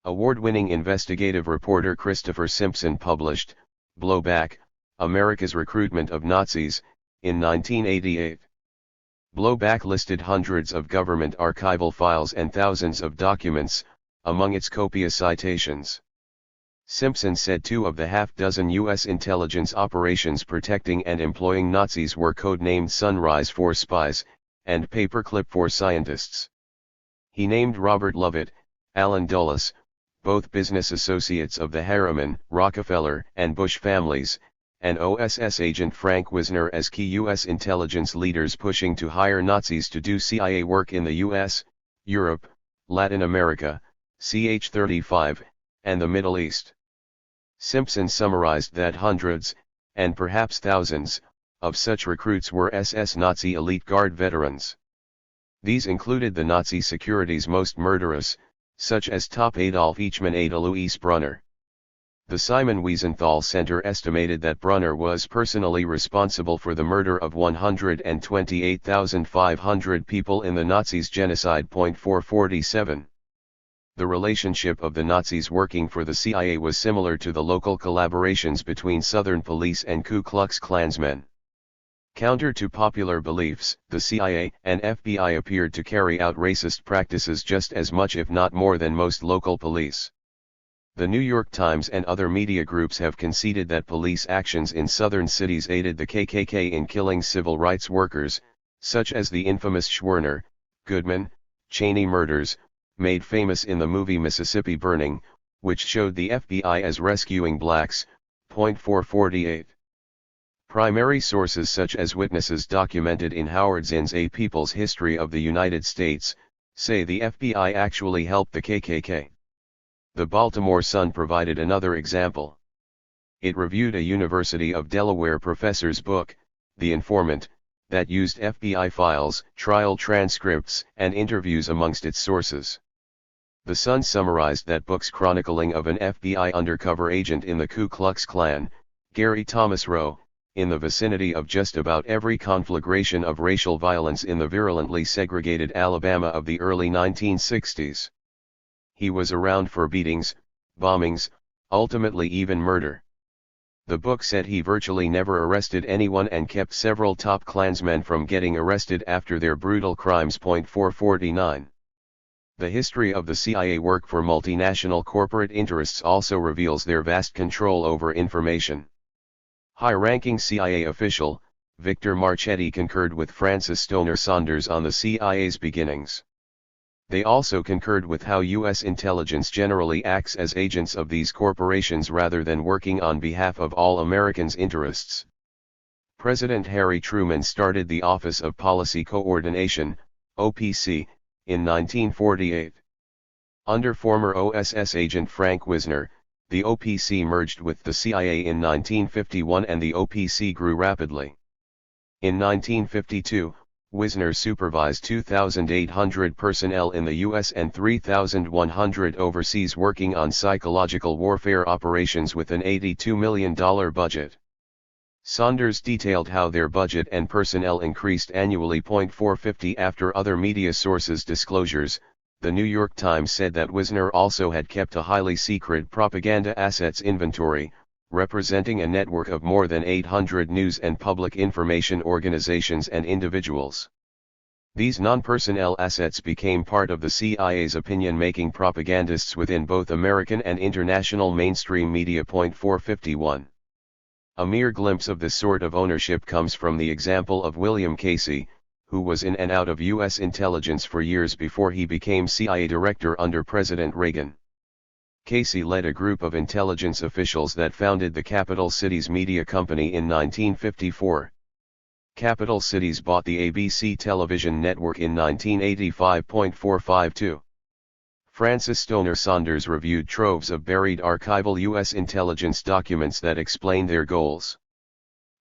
S1: Award-winning investigative reporter Christopher Simpson published, Blowback, America's Recruitment of Nazis, in 1988. Blowback listed hundreds of government archival files and thousands of documents, among its copious citations. Simpson said 2 of the half-dozen U.S. intelligence operations protecting and employing Nazis were codenamed Sunrise for spies, and Paperclip for scientists. He named Robert Lovett, Allen Dulles, both business associates of the Harriman, Rockefeller, and Bush families, and OSS agent Frank Wisner as key U.S. intelligence leaders pushing to hire Nazis to do CIA work in the U.S., Europe, Latin America, CH-35, and the Middle East. Simpson summarized that hundreds, and perhaps thousands, of such recruits were SS Nazi elite guard veterans. These included the Nazi security's most murderous, such as top Adolf Eichmann Ada Louise Brunner. The Simon Wiesenthal Center estimated that Brunner was personally responsible for the murder of 128,500 people in the Nazis' genocide. 447. The relationship of the Nazis working for the CIA was similar to the local collaborations between Southern police and Ku Klux Klansmen. Counter to popular beliefs, the CIA and FBI appeared to carry out racist practices just as much if not more than most local police. The New York Times and other media groups have conceded that police actions in southern cities aided the KKK in killing civil rights workers, such as the infamous Schwerner, Goodman, Cheney murders, made famous in the movie Mississippi Burning, which showed the FBI as rescuing blacks. 448. Primary sources such as witnesses documented in Howard Zinn's A People's History of the United States, say the FBI actually helped the KKK. The Baltimore Sun provided another example. It reviewed a University of Delaware professor's book, The Informant, that used FBI files, trial transcripts, and interviews amongst its sources. The Sun summarized that book's chronicling of an FBI undercover agent in the Ku Klux Klan, Gary Thomas Rowe, in the vicinity of just about every conflagration of racial violence in the virulently segregated Alabama of the early 1960s. He was around for beatings, bombings, ultimately even murder. The book said he virtually never arrested anyone and kept several top Klansmen from getting arrested after their brutal crimes. 449. The history of the CIA work for multinational corporate interests also reveals their vast control over information. High-ranking CIA official, Victor Marchetti concurred with Francis Stoner Saunders on the CIA's beginnings. They also concurred with how U.S. intelligence generally acts as agents of these corporations rather than working on behalf of all Americans' interests. President Harry Truman started the Office of Policy Coordination, OPC, in 1948. Under former OSS agent Frank Wisner, the OPC merged with the CIA in 1951 and the OPC grew rapidly. In 1952, Wisner supervised 2,800 personnel in the U.S. and 3,100 overseas working on psychological warfare operations with an $82 million budget. Saunders detailed how their budget and personnel increased annually. 450 After other media sources' disclosures, the New York Times said that Wisner also had kept a highly secret propaganda assets inventory, representing a network of more than 800 news and public information organizations and individuals. These non-personnel assets became part of the CIA's opinion-making propagandists within both American and international mainstream media. 451. A mere glimpse of this sort of ownership comes from the example of William Casey, who was in and out of U.S. intelligence for years before he became CIA director under President Reagan. Casey led a group of intelligence officials that founded the Capital Cities Media Company in 1954. Capital Cities bought the ABC television network in 1985. 452. Francis Stoner Saunders reviewed troves of buried archival U.S. intelligence documents that explain their goals.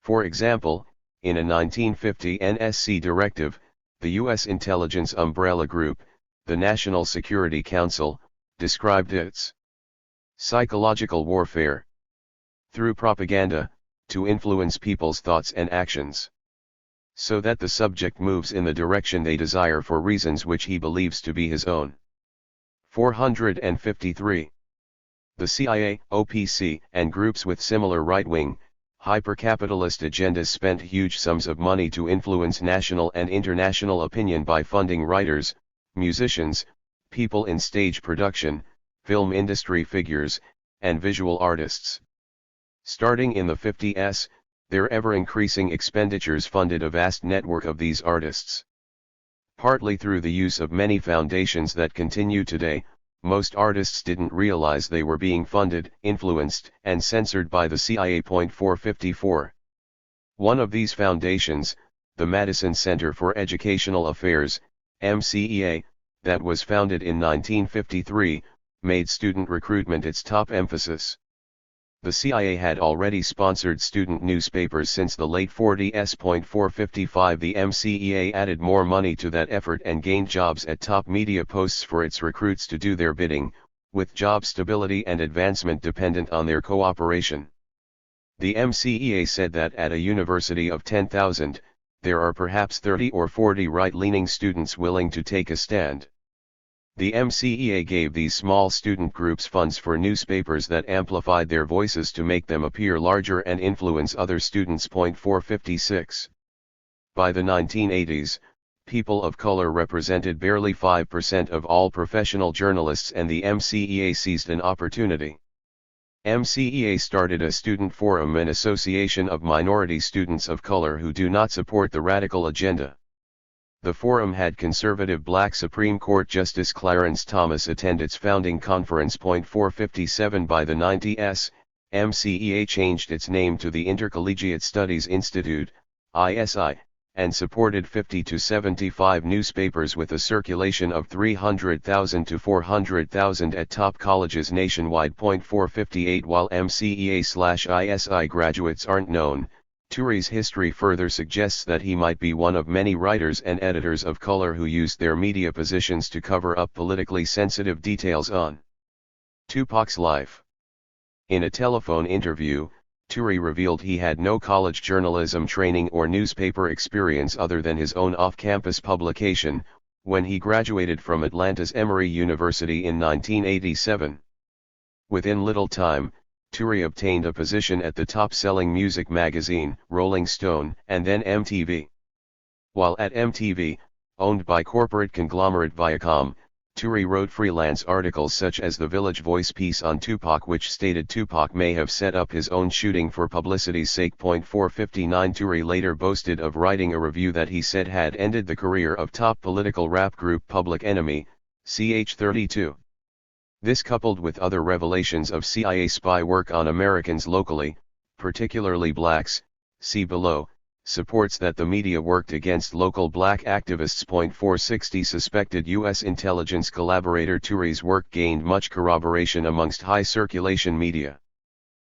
S1: For example, in a 1950 NSC directive, the U.S. intelligence umbrella group, the National Security Council, described its psychological warfare through propaganda, to influence people's thoughts and actions, so that the subject moves in the direction they desire for reasons which he believes to be his own. 453. The CIA, OPC, and groups with similar right-wing, hyper-capitalist agendas spent huge sums of money to influence national and international opinion by funding writers, musicians, people in stage production, film industry figures, and visual artists. Starting in the 50s, their ever-increasing expenditures funded a vast network of these artists. Partly through the use of many foundations that continue today, most artists didn't realize they were being funded, influenced, and censored by the CIA. 454. One of these foundations, the Madison Center for Educational Affairs, MCEA, that was founded in 1953, made student recruitment its top emphasis. The CIA had already sponsored student newspapers since the late 40s. 455. The MCEA added more money to that effort and gained jobs at top media posts for its recruits to do their bidding, with job stability and advancement dependent on their cooperation. The MCEA said that at a university of 10,000, there are perhaps 30 or 40 right-leaning students willing to take a stand. The MCEA gave these small student groups funds for newspapers that amplified their voices to make them appear larger and influence other students. 456. By the 1980s, people of color represented barely 5% of all professional journalists, and the MCEA seized an opportunity. MCEA started a student forum, an association of minority students of color who do not support the radical agenda. The forum had conservative black Supreme Court Justice Clarence Thomas attend its founding conference. 457. By the 90s, MCEA changed its name to the Intercollegiate Studies Institute, ISI, and supported 50 to 75 newspapers with a circulation of 300,000 to 400,000 at top colleges nationwide. 458. While MCEA/ISI graduates aren't known, Turi's history further suggests that he might be one of many writers and editors of color who used their media positions to cover up politically sensitive details on Tupac's life. In a telephone interview, Turi revealed he had no college journalism training or newspaper experience other than his own off-campus publication, when he graduated from Atlanta's Emory University in 1987. Within little time, Turi obtained a position at the top-selling music magazine, Rolling Stone, and then MTV. While at MTV, owned by corporate conglomerate Viacom, Turi wrote freelance articles such as the Village Voice piece on Tupac, which stated Tupac may have set up his own shooting for publicity's sake. 459. Turi later boasted of writing a review that he said had ended the career of top political rap group Public Enemy, ch 32. This, coupled with other revelations of CIA spy work on Americans locally, particularly blacks, see below, supports that the media worked against local black activists. 460 Suspected U.S. intelligence collaborator Turi's work gained much corroboration amongst high circulation media.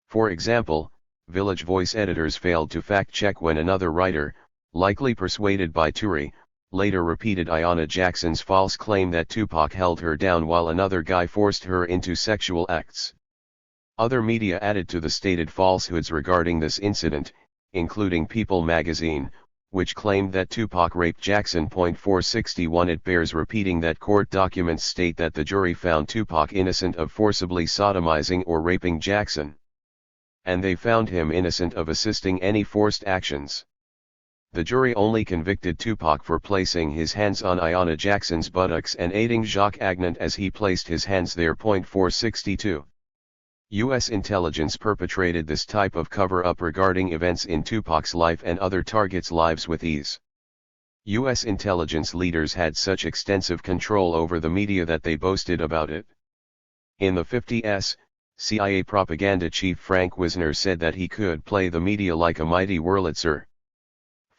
S1: For example, Village Voice editors failed to fact-check when another writer, likely persuaded by Turi, later repeated Ayanna Jackson's false claim that Tupac held her down while another guy forced her into sexual acts. Other media added to the stated falsehoods regarding this incident, including People magazine, which claimed that Tupac raped Jackson. 461 It bears repeating that court documents state that the jury found Tupac innocent of forcibly sodomizing or raping Jackson. And they found him innocent of assisting any forced actions. The jury only convicted Tupac for placing his hands on Ayanna Jackson's buttocks and aiding Jacques Agnant as he placed his hands there. 462. U.S. intelligence perpetrated this type of cover-up regarding events in Tupac's life and other targets' lives with ease. U.S. intelligence leaders had such extensive control over the media that they boasted about it. In the 50s, CIA propaganda chief Frank Wisner said that he could play the media like a mighty Wurlitzer.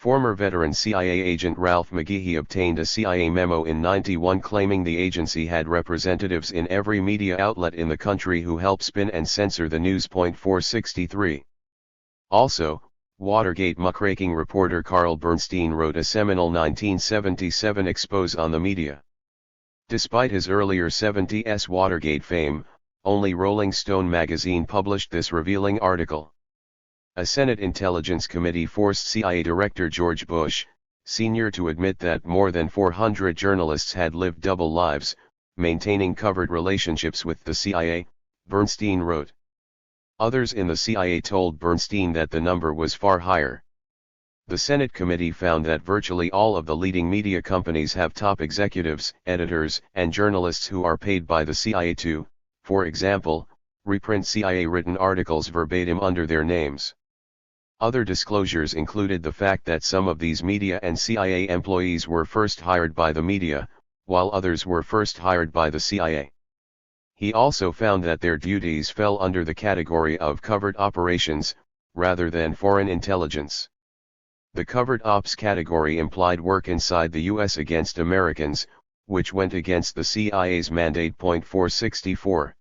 S1: Former veteran CIA agent Ralph McGehee obtained a CIA memo in '91 claiming the agency had representatives in every media outlet in the country who help spin and censor the news. 463. Also, Watergate muckraking reporter Carl Bernstein wrote a seminal 1977 expose on the media. Despite his earlier 70s Watergate fame, only Rolling Stone magazine published this revealing article. A Senate Intelligence Committee forced CIA Director George Bush, Sr. to admit that more than 400 journalists had lived double lives, maintaining covert relationships with the CIA, Bernstein wrote. Others in the CIA told Bernstein that the number was far higher. The Senate committee found that virtually all of the leading media companies have top executives, editors, and journalists who are paid by the CIA to, for example, reprint CIA-written articles verbatim under their names. Other disclosures included the fact that some of these media and CIA employees were first hired by the media, while others were first hired by the CIA. He also found that their duties fell under the category of covert operations, rather than foreign intelligence. The covert ops category implied work inside the U.S. against Americans, which went against the CIA's mandate. 464.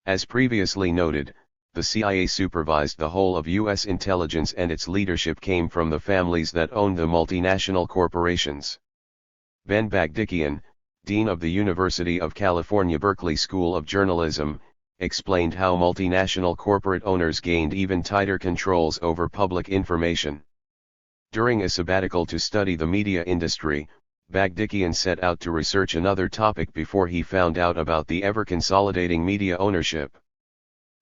S1: As previously noted, the CIA supervised the whole of U.S. intelligence and its leadership came from the families that owned the multinational corporations. Ben Bagdikian, Dean of the University of California Berkeley School of Journalism, explained how multinational corporate owners gained even tighter controls over public information. During a sabbatical to study the media industry, Bagdikian set out to research another topic before he found out about the ever-consolidating media ownership.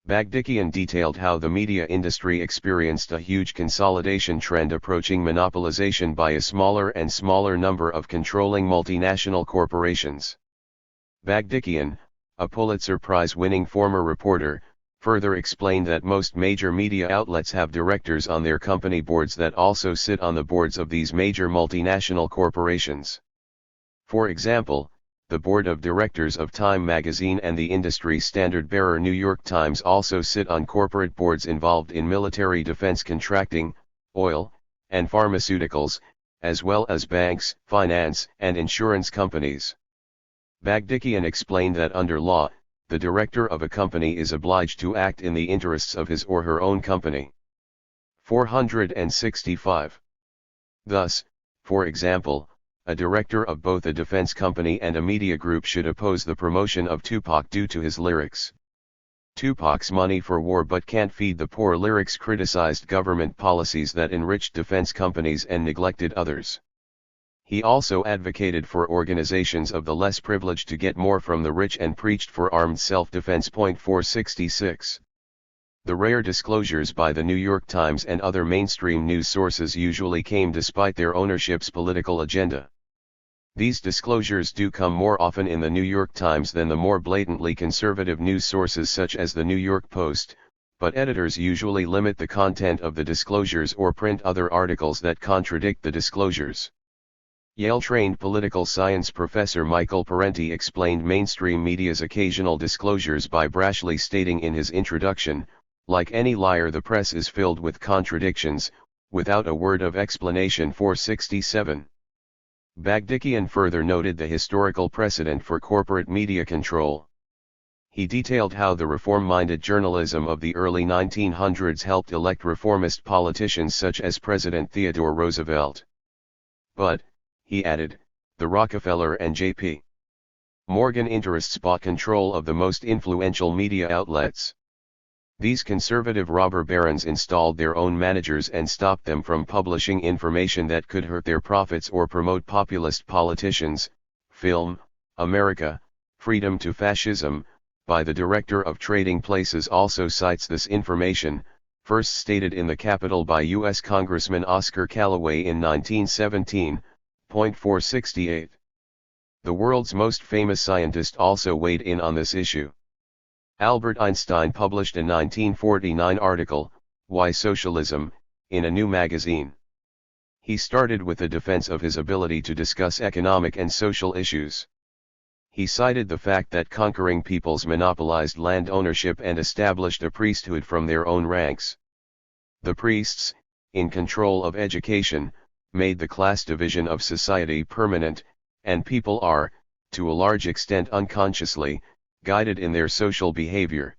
S1: Bagdikian detailed how the media industry experienced a huge consolidation trend approaching monopolization by a smaller and smaller number of controlling multinational corporations. Bagdikian, a Pulitzer Prize-winning former reporter, further explained that most major media outlets have directors on their company boards that also sit on the boards of these major multinational corporations. For example, the board of directors of Time magazine and the industry standard-bearer New York Times also sit on corporate boards involved in military defense contracting, oil, and pharmaceuticals, as well as banks, finance, and insurance companies. Bagdikian explained that under law, the director of a company is obliged to act in the interests of his or her own company. 465. Thus, for example, a director of both a defense company and a media group should oppose the promotion of Tupac due to his lyrics. Tupac's money for war but can't feed the poor lyrics criticized government policies that enriched defense companies and neglected others. He also advocated for organizations of the less privileged to get more from the rich and preached for armed self-defense. 466. The rare disclosures by the New York Times and other mainstream news sources usually came despite their ownership's political agenda. These disclosures do come more often in the New York Times than the more blatantly conservative news sources such as the New York Post, but editors usually limit the content of the disclosures or print other articles that contradict the disclosures. Yale-trained political science professor Michael Parenti explained mainstream media's occasional disclosures by brashly stating in his introduction, "Like any liar, the press is filled with contradictions," without a word of explanation. 467. Bagdikian further noted the historical precedent for corporate media control. He detailed how the reform-minded journalism of the early 1900s helped elect reformist politicians such as President Theodore Roosevelt. But, he added, the Rockefeller and J.P. Morgan interests bought control of the most influential media outlets. These conservative robber barons installed their own managers and stopped them from publishing information that could hurt their profits or promote populist politicians. Film, America, Freedom to Fascism, by the director of Trading Places also cites this information, first stated in the Capitol by U.S. Congressman Oscar Callaway in 1917. 468. The world's most famous scientist also weighed in on this issue. Albert Einstein published a 1949 article, Why Socialism, in a new magazine. He started with a defense of his ability to discuss economic and social issues. He cited the fact that conquering peoples monopolized land ownership and established a priesthood from their own ranks. The priests, in control of education, made the class division of society permanent, and people are, to a large extent unconsciously, guided in their social behavior.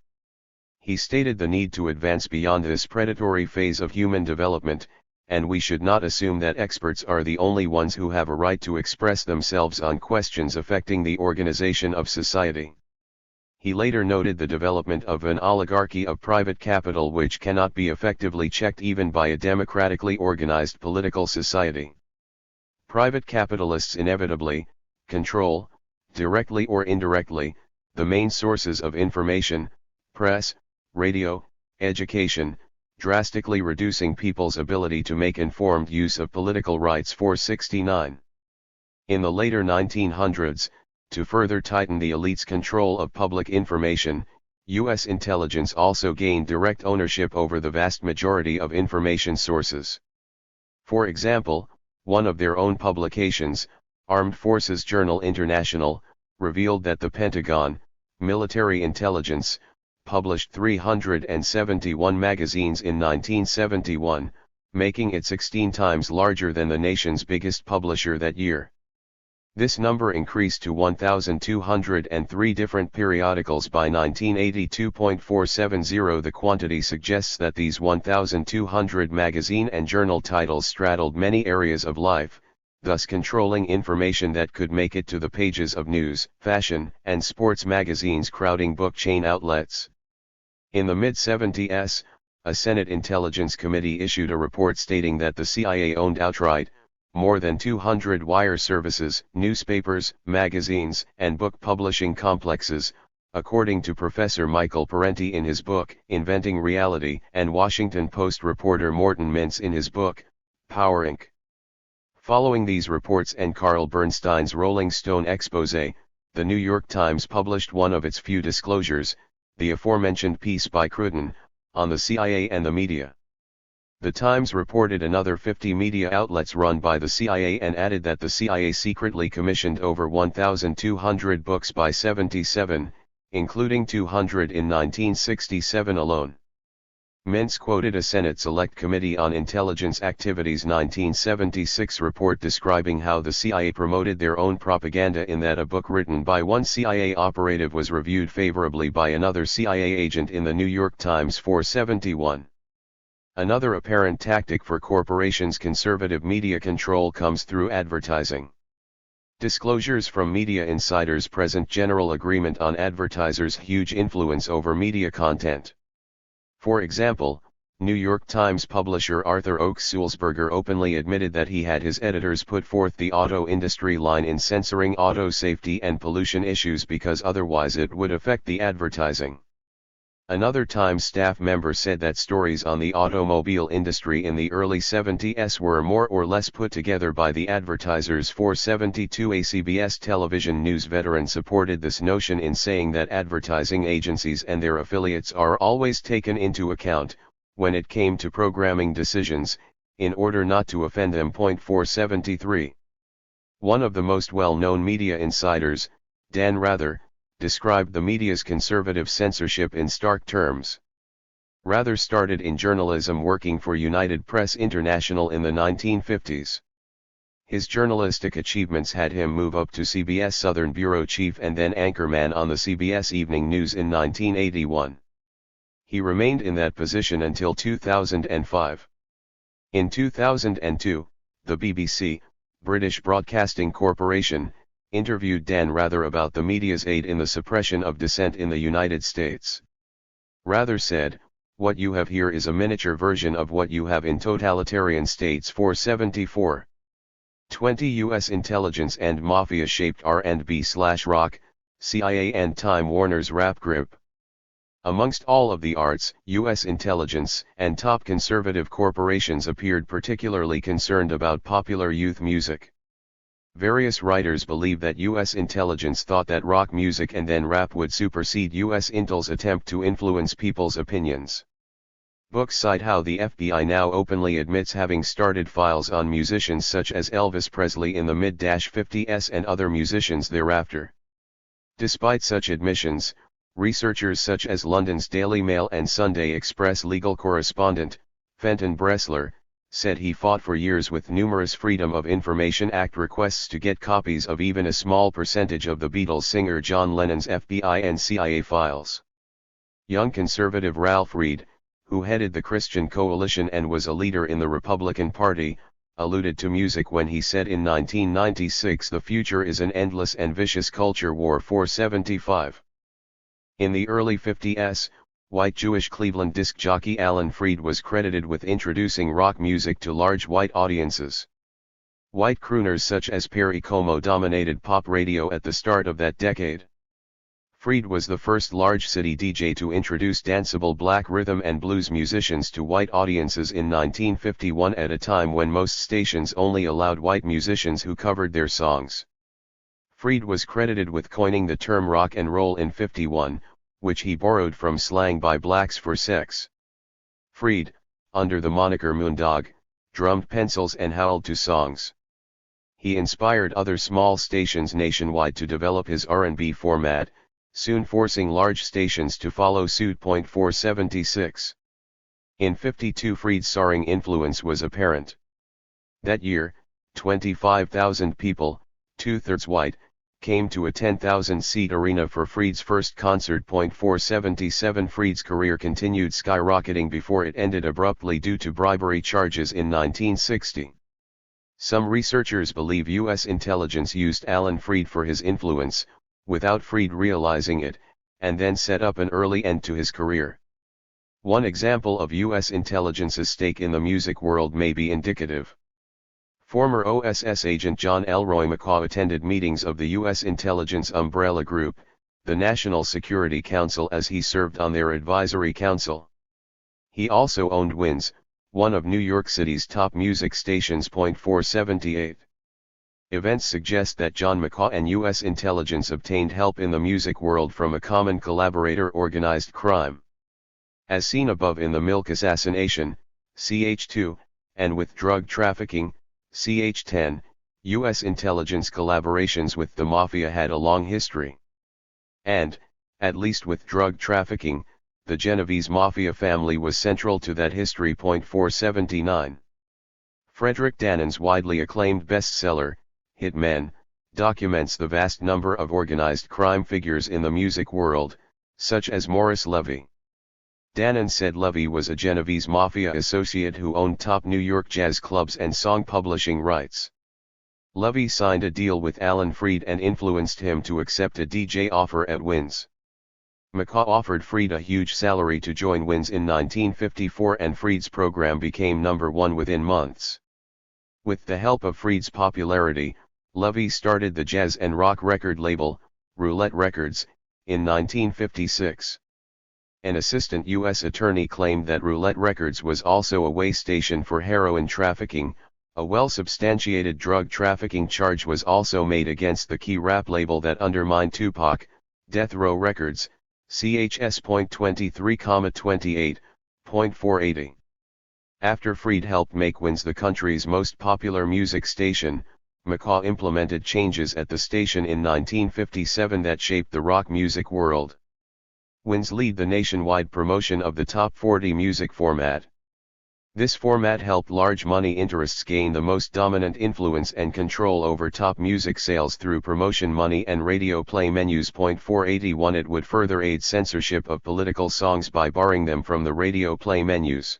S1: He stated the need to advance beyond this predatory phase of human development, and we should not assume that experts are the only ones who have a right to express themselves on questions affecting the organization of society. He later noted the development of an oligarchy of private capital which cannot be effectively checked even by a democratically organized political society. Private capitalists inevitably control, directly or indirectly, the main sources of information, press, radio, education, drastically reducing people's ability to make informed use of political rights. 469. In the later 1900s, to further tighten the elite's control of public information, U.S. intelligence also gained direct ownership over the vast majority of information sources. For example, one of their own publications, Armed Forces Journal International, revealed that the Pentagon, military intelligence, published 371 magazines in 1971, making it 16 times larger than the nation's biggest publisher that year. This number increased to 1,203 different periodicals by 1982. 470. The quantity suggests that these 1,200 magazine and journal titles straddled many areas of life, thus controlling information that could make it to the pages of news, fashion, and sports magazines crowding book chain outlets. In the mid-70s, a Senate Intelligence Committee issued a report stating that the CIA owned outright more than 200 wire services, newspapers, magazines, and book publishing complexes, according to Professor Michael Parenti in his book, Inventing Reality, and Washington Post reporter Morton Mintz in his book, Power Inc. Following these reports and Carl Bernstein's Rolling Stone expose, the New York Times published one of its few disclosures, the aforementioned piece by Cruden, on the CIA and the media. The Times reported another 50 media outlets run by the CIA and added that the CIA secretly commissioned over 1,200 books by 77, including 200 in 1967 alone. Mintz quoted a Senate Select Committee on Intelligence Activities 1976 report describing how the CIA promoted their own propaganda in that a book written by one CIA operative was reviewed favorably by another CIA agent in the New York Times. 471. Another apparent tactic for corporations' conservative media control comes through advertising. Disclosures from media insiders present general agreement on advertisers' huge influence over media content. For example, New York Times publisher Arthur Oakes Sulzberger openly admitted that he had his editors put forth the auto industry line in censoring auto safety and pollution issues because otherwise it would affect the advertising. Another Times staff member said that stories on the automobile industry in the early 70s were more or less put together by the advertisers. 472. A CBS television news veteran supported this notion in saying that advertising agencies and their affiliates are always taken into account, when it came to programming decisions, in order not to offend them. 473. One of the most well-known media insiders, Dan Rather, described the media's conservative censorship in stark terms. Rather started in journalism working for United Press International in the 1950s. His journalistic achievements had him move up to CBS Southern Bureau Chief and then anchorman on the CBS Evening News in 1981. He remained in that position until 2005. In 2002, the BBC, British Broadcasting Corporation, interviewed Dan Rather about the media's aid in the suppression of dissent in the United States. Rather said, "What you have here is a miniature version of what you have in totalitarian states 474. 20 U.S. intelligence and mafia-shaped R&B/rock, CIA and Time Warner's rap group. Amongst all of the arts, U.S. intelligence and top conservative corporations appeared particularly concerned about popular youth music. Various writers believe that U.S. intelligence thought that rock music and then rap would supersede U.S. intel's attempt to influence people's opinions. Books cite how the FBI now openly admits having started files on musicians such as Elvis Presley in the mid-50s and other musicians thereafter. Despite such admissions, researchers such as London's Daily Mail and Sunday Express legal correspondent, Fenton Bressler, said he fought for years with numerous Freedom of Information Act requests to get copies of even a small percentage of the Beatles singer John Lennon's FBI and CIA files. Young conservative Ralph Reed, who headed the Christian Coalition and was a leader in the Republican Party, alluded to music when he said in 1996 the future is an endless and vicious culture war 475. In the early 50s, white Jewish Cleveland disc jockey Alan Freed was credited with introducing rock music to large white audiences. White crooners such as Perry Como dominated pop radio at the start of that decade. Freed was the first large city DJ to introduce danceable black rhythm and blues musicians to white audiences in 1951 at a time when most stations only allowed white musicians who covered their songs. Freed was credited with coining the term rock and roll in '51, which he borrowed from slang by blacks for sex. Freed, under the moniker Moondog, drummed pencils and howled to songs. He inspired other small stations nationwide to develop his R&B format, soon forcing large stations to follow suit. 476. In '52 Freed's soaring influence was apparent. That year, 25,000 people, two-thirds white, came to a 10,000-seat arena for Freed's first concert. 477 Freed's career continued skyrocketing before it ended abruptly due to bribery charges in 1960. Some researchers believe U.S. intelligence used Alan Freed for his influence, without Freed realizing it, and then set up an early end to his career. One example of U.S. intelligence's stake in the music world may be indicative. Former OSS agent John Elroy McCaw attended meetings of the U.S. intelligence umbrella group, the National Security Council, as he served on their advisory council. He also owned WINS, one of New York City's top music stations. 478. Events suggest that John McCaw and U.S. intelligence obtained help in the music world from a common collaborator: organized crime. As seen above in the MLK assassination, ch2, and with drug trafficking, ch10, U.S. intelligence collaborations with the mafia had a long history. And, at least with drug trafficking, the Genovese mafia family was central to that history. 479. Frederick Dannon's widely acclaimed bestseller, Hit Men, documents the vast number of organized crime figures in the music world, such as Morris Levy. Dannon said Levy was a Genovese mafia associate who owned top New York jazz clubs and song publishing rights. Levy signed a deal with Alan Freed and influenced him to accept a DJ offer at WINS. McCaw offered Freed a huge salary to join WINS in 1954, and Freed's program became #1 within months. With the help of Freed's popularity, Levy started the jazz and rock record label, Roulette Records, in 1956. An assistant U.S. attorney claimed that Roulette Records was also a way station for heroin trafficking. A well-substantiated drug trafficking charge was also made against the key rap label that undermined Tupac, Death Row Records, chs. 23,28, 480. After Freed helped make WINS the country's most popular music station, McCaw implemented changes at the station in 1957 that shaped the rock music world. Wins lead the nationwide promotion of the Top 40 music format. This format helped large money interests gain the most dominant influence and control over top music sales through promotion money and radio play menus. 481 It would further aid censorship of political songs by barring them from the radio play menus.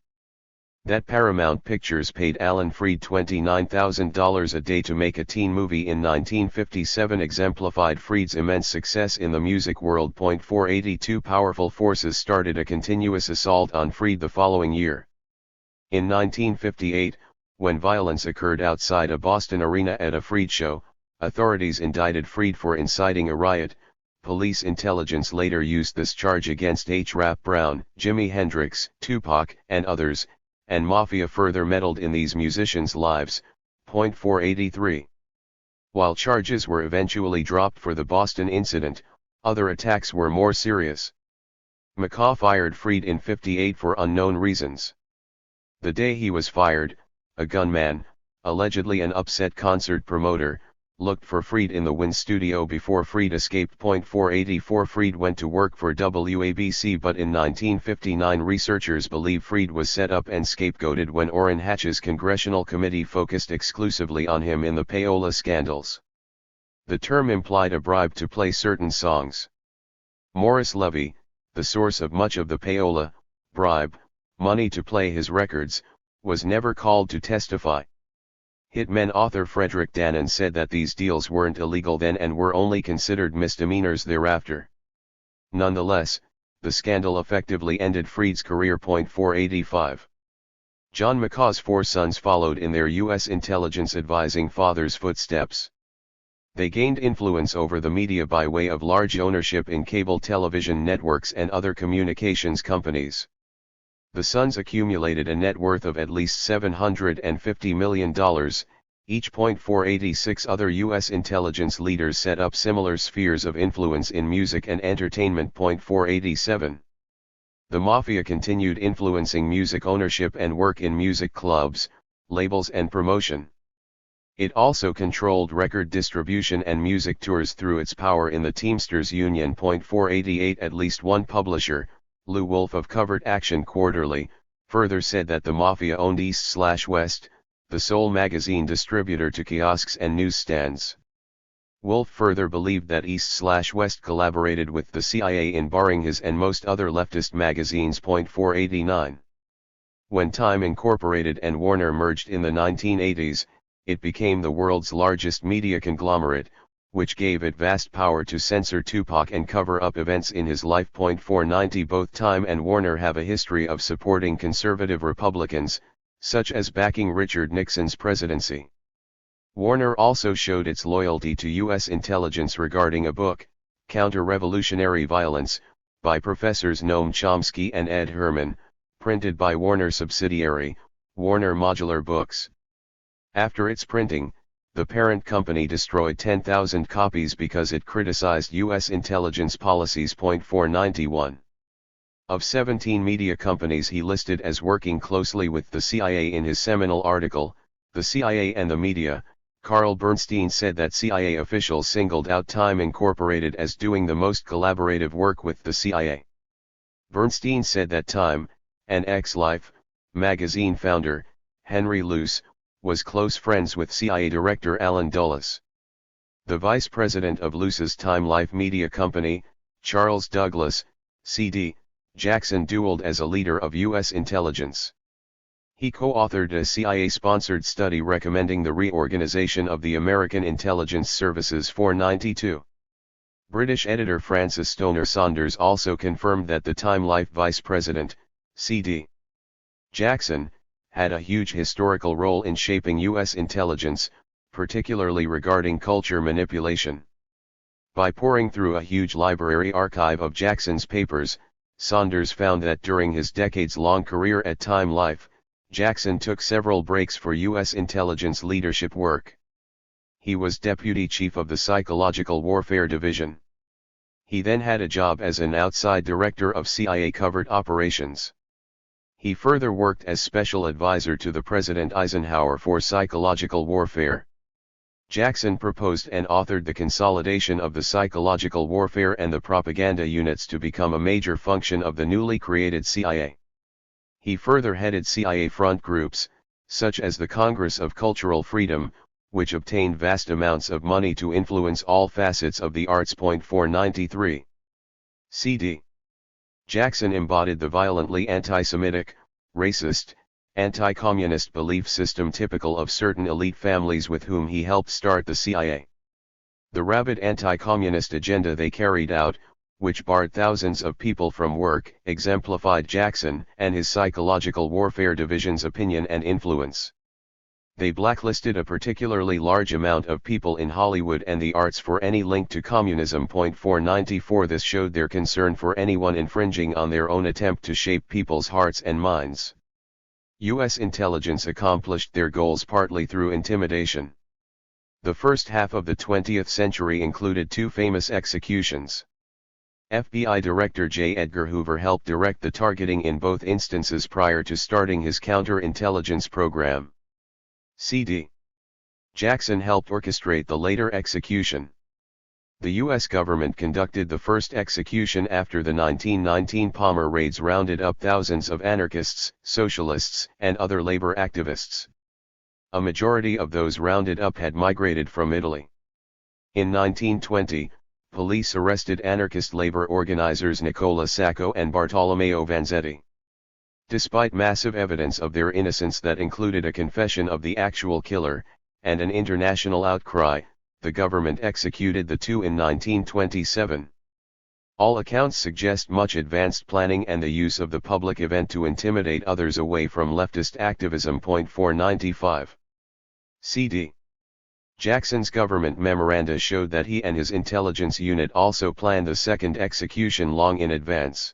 S1: That Paramount Pictures paid Alan Freed $29,000 a day to make a teen movie in 1957 exemplified Freed's immense success in the music world. 482 Powerful forces started a continuous assault on Freed the following year. In 1958, when violence occurred outside a Boston arena at a Freed show, authorities indicted Freed for inciting a riot. Police intelligence later used this charge against H. Rap Brown, Jimi Hendrix, Tupac, and others, and Mafia further meddled in these musicians' lives. 483. While charges were eventually dropped for the Boston incident, other attacks were more serious. McCaw fired Freed in '58 for unknown reasons. The day he was fired, a gunman, allegedly an upset concert promoter, looked for Freed in the Wynn studio before Freed escaped. 484 Freed went to work for WABC, but in 1959 researchers believe Freed was set up and scapegoated when Orrin Hatch's congressional committee focused exclusively on him in the payola scandals. The term implied a bribe to play certain songs. Morris Levy, the source of much of the payola, bribe, money to play his records, was never called to testify. Hitman author Frederick Dannon said that these deals weren't illegal then and were only considered misdemeanors thereafter. Nonetheless, the scandal effectively ended Freed's career. 485. John McCaw's four sons followed in their U.S. intelligence advising father's footsteps. They gained influence over the media by way of large ownership in cable television networks and other communications companies. The sons accumulated a net worth of at least $750 million, each. 486 Other U.S. intelligence leaders set up similar spheres of influence in music and entertainment. 487. The Mafia continued influencing music ownership and work in music clubs, labels and promotion. It also controlled record distribution and music tours through its power in the Teamsters Union. 488 At least one publisher, Lou Wolfe of Covert Action Quarterly, further said that the Mafia owned East/West, the sole magazine distributor to kiosks and newsstands. Wolfe further believed that East/West collaborated with the CIA in barring his and most other leftist magazines. 489. When Time Incorporated and Warner merged in the 1980s, it became the world's largest media conglomerate, which gave it vast power to censor Tupac and cover up events in his life. 490 Both Time and Warner have a history of supporting conservative Republicans, such as backing Richard Nixon's presidency. Warner also showed its loyalty to U.S. intelligence regarding a book, Counter-Revolutionary Violence, by Professors Noam Chomsky and Ed Herman, printed by Warner subsidiary, Warner Modular Books. After its printing, the parent company destroyed 10,000 copies because it criticized U.S. intelligence policies. 491. Of 17 media companies he listed as working closely with the CIA in his seminal article, The CIA and the Media, Carl Bernstein said that CIA officials singled out Time Incorporated as doing the most collaborative work with the CIA. Bernstein said that Time, and Life magazine founder, Henry Luce, was close friends with CIA Director Allen Dulles. The vice president of Luce's Time Life Media Company, Charles Douglas, C.D. Jackson dueled as a leader of U.S. intelligence. He co-authored a CIA-sponsored study recommending the reorganization of the American intelligence services. 492. British editor Francis Stoner Saunders also confirmed that the Time Life vice president, C.D. Jackson, had a huge historical role in shaping U.S. intelligence, particularly regarding culture manipulation. By poring through a huge library archive of Jackson's papers, Saunders found that during his decades-long career at Time Life, Jackson took several breaks for U.S. intelligence leadership work. He was deputy chief of the Psychological Warfare Division. He then had a job as an outside director of CIA covert operations. He further worked as special advisor to the President Eisenhower for psychological warfare. Jackson proposed and authored the consolidation of the psychological warfare and the propaganda units to become a major function of the newly created CIA. He further headed CIA front groups, such as the Congress of Cultural Freedom, which obtained vast amounts of money to influence all facets of the arts. 493. CD. Jackson embodied the violently anti-Semitic, racist, anti-communist belief system typical of certain elite families with whom he helped start the CIA. The rabid anti-communist agenda they carried out, which barred thousands of people from work, exemplified Jackson and his psychological warfare division's opinion and influence. They blacklisted a particularly large amount of people in Hollywood and the arts for any link to communism. 494. This showed their concern for anyone infringing on their own attempt to shape people's hearts and minds. U.S. intelligence accomplished their goals partly through intimidation. The first half of the 20th century included two famous executions. FBI Director J. Edgar Hoover helped direct the targeting in both instances prior to starting his counterintelligence program. CD. Jackson helped orchestrate the later execution. The U.S. government conducted the first execution after the 1919 Palmer raids rounded up thousands of anarchists, socialists, and other labor activists. A majority of those rounded up had migrated from Italy. In 1920, police arrested anarchist labor organizers Nicola Sacco and Bartolomeo Vanzetti. Despite massive evidence of their innocence that included a confession of the actual killer, and an international outcry, the government executed the two in 1927. All accounts suggest much advanced planning and the use of the public event to intimidate others away from leftist activism. 495. CD. Jackson's government memoranda showed that he and his intelligence unit also planned the second execution long in advance.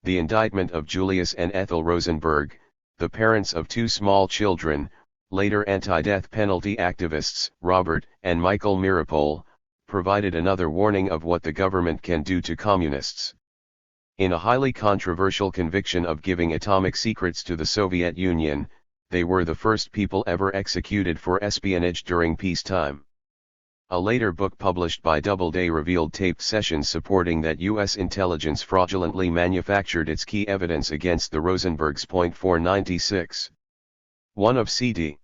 S1: The indictment of Julius and Ethel Rosenberg, the parents of two small children, later anti-death penalty activists, Robert and Michael Mirapol, provided another warning of what the government can do to communists. In a highly controversial conviction of giving atomic secrets to the Soviet Union, they were the first people ever executed for espionage during peacetime. A later book published by Doubleday revealed taped sessions supporting that U.S. intelligence fraudulently manufactured its key evidence against the Rosenbergs. 496. One of C.D.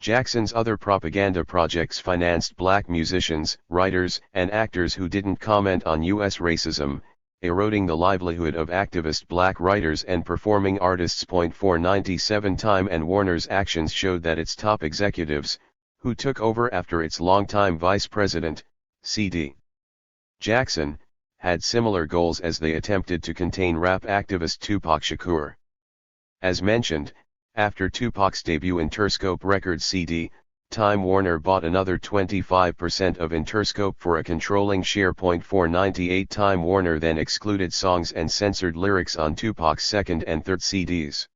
S1: Jackson's other propaganda projects financed black musicians, writers, and actors who didn't comment on U.S. racism, eroding the livelihood of activist black writers and performing artists. 497. Time and Warner's actions showed that its top executives, who took over after its longtime vice president, C.D. Jackson, had similar goals as they attempted to contain rap activist Tupac Shakur. As mentioned, after Tupac's debut Interscope Records CD, Time Warner bought another 25% of Interscope for a controlling share. 498. Time Warner then excluded songs and censored lyrics on Tupac's second and third CDs.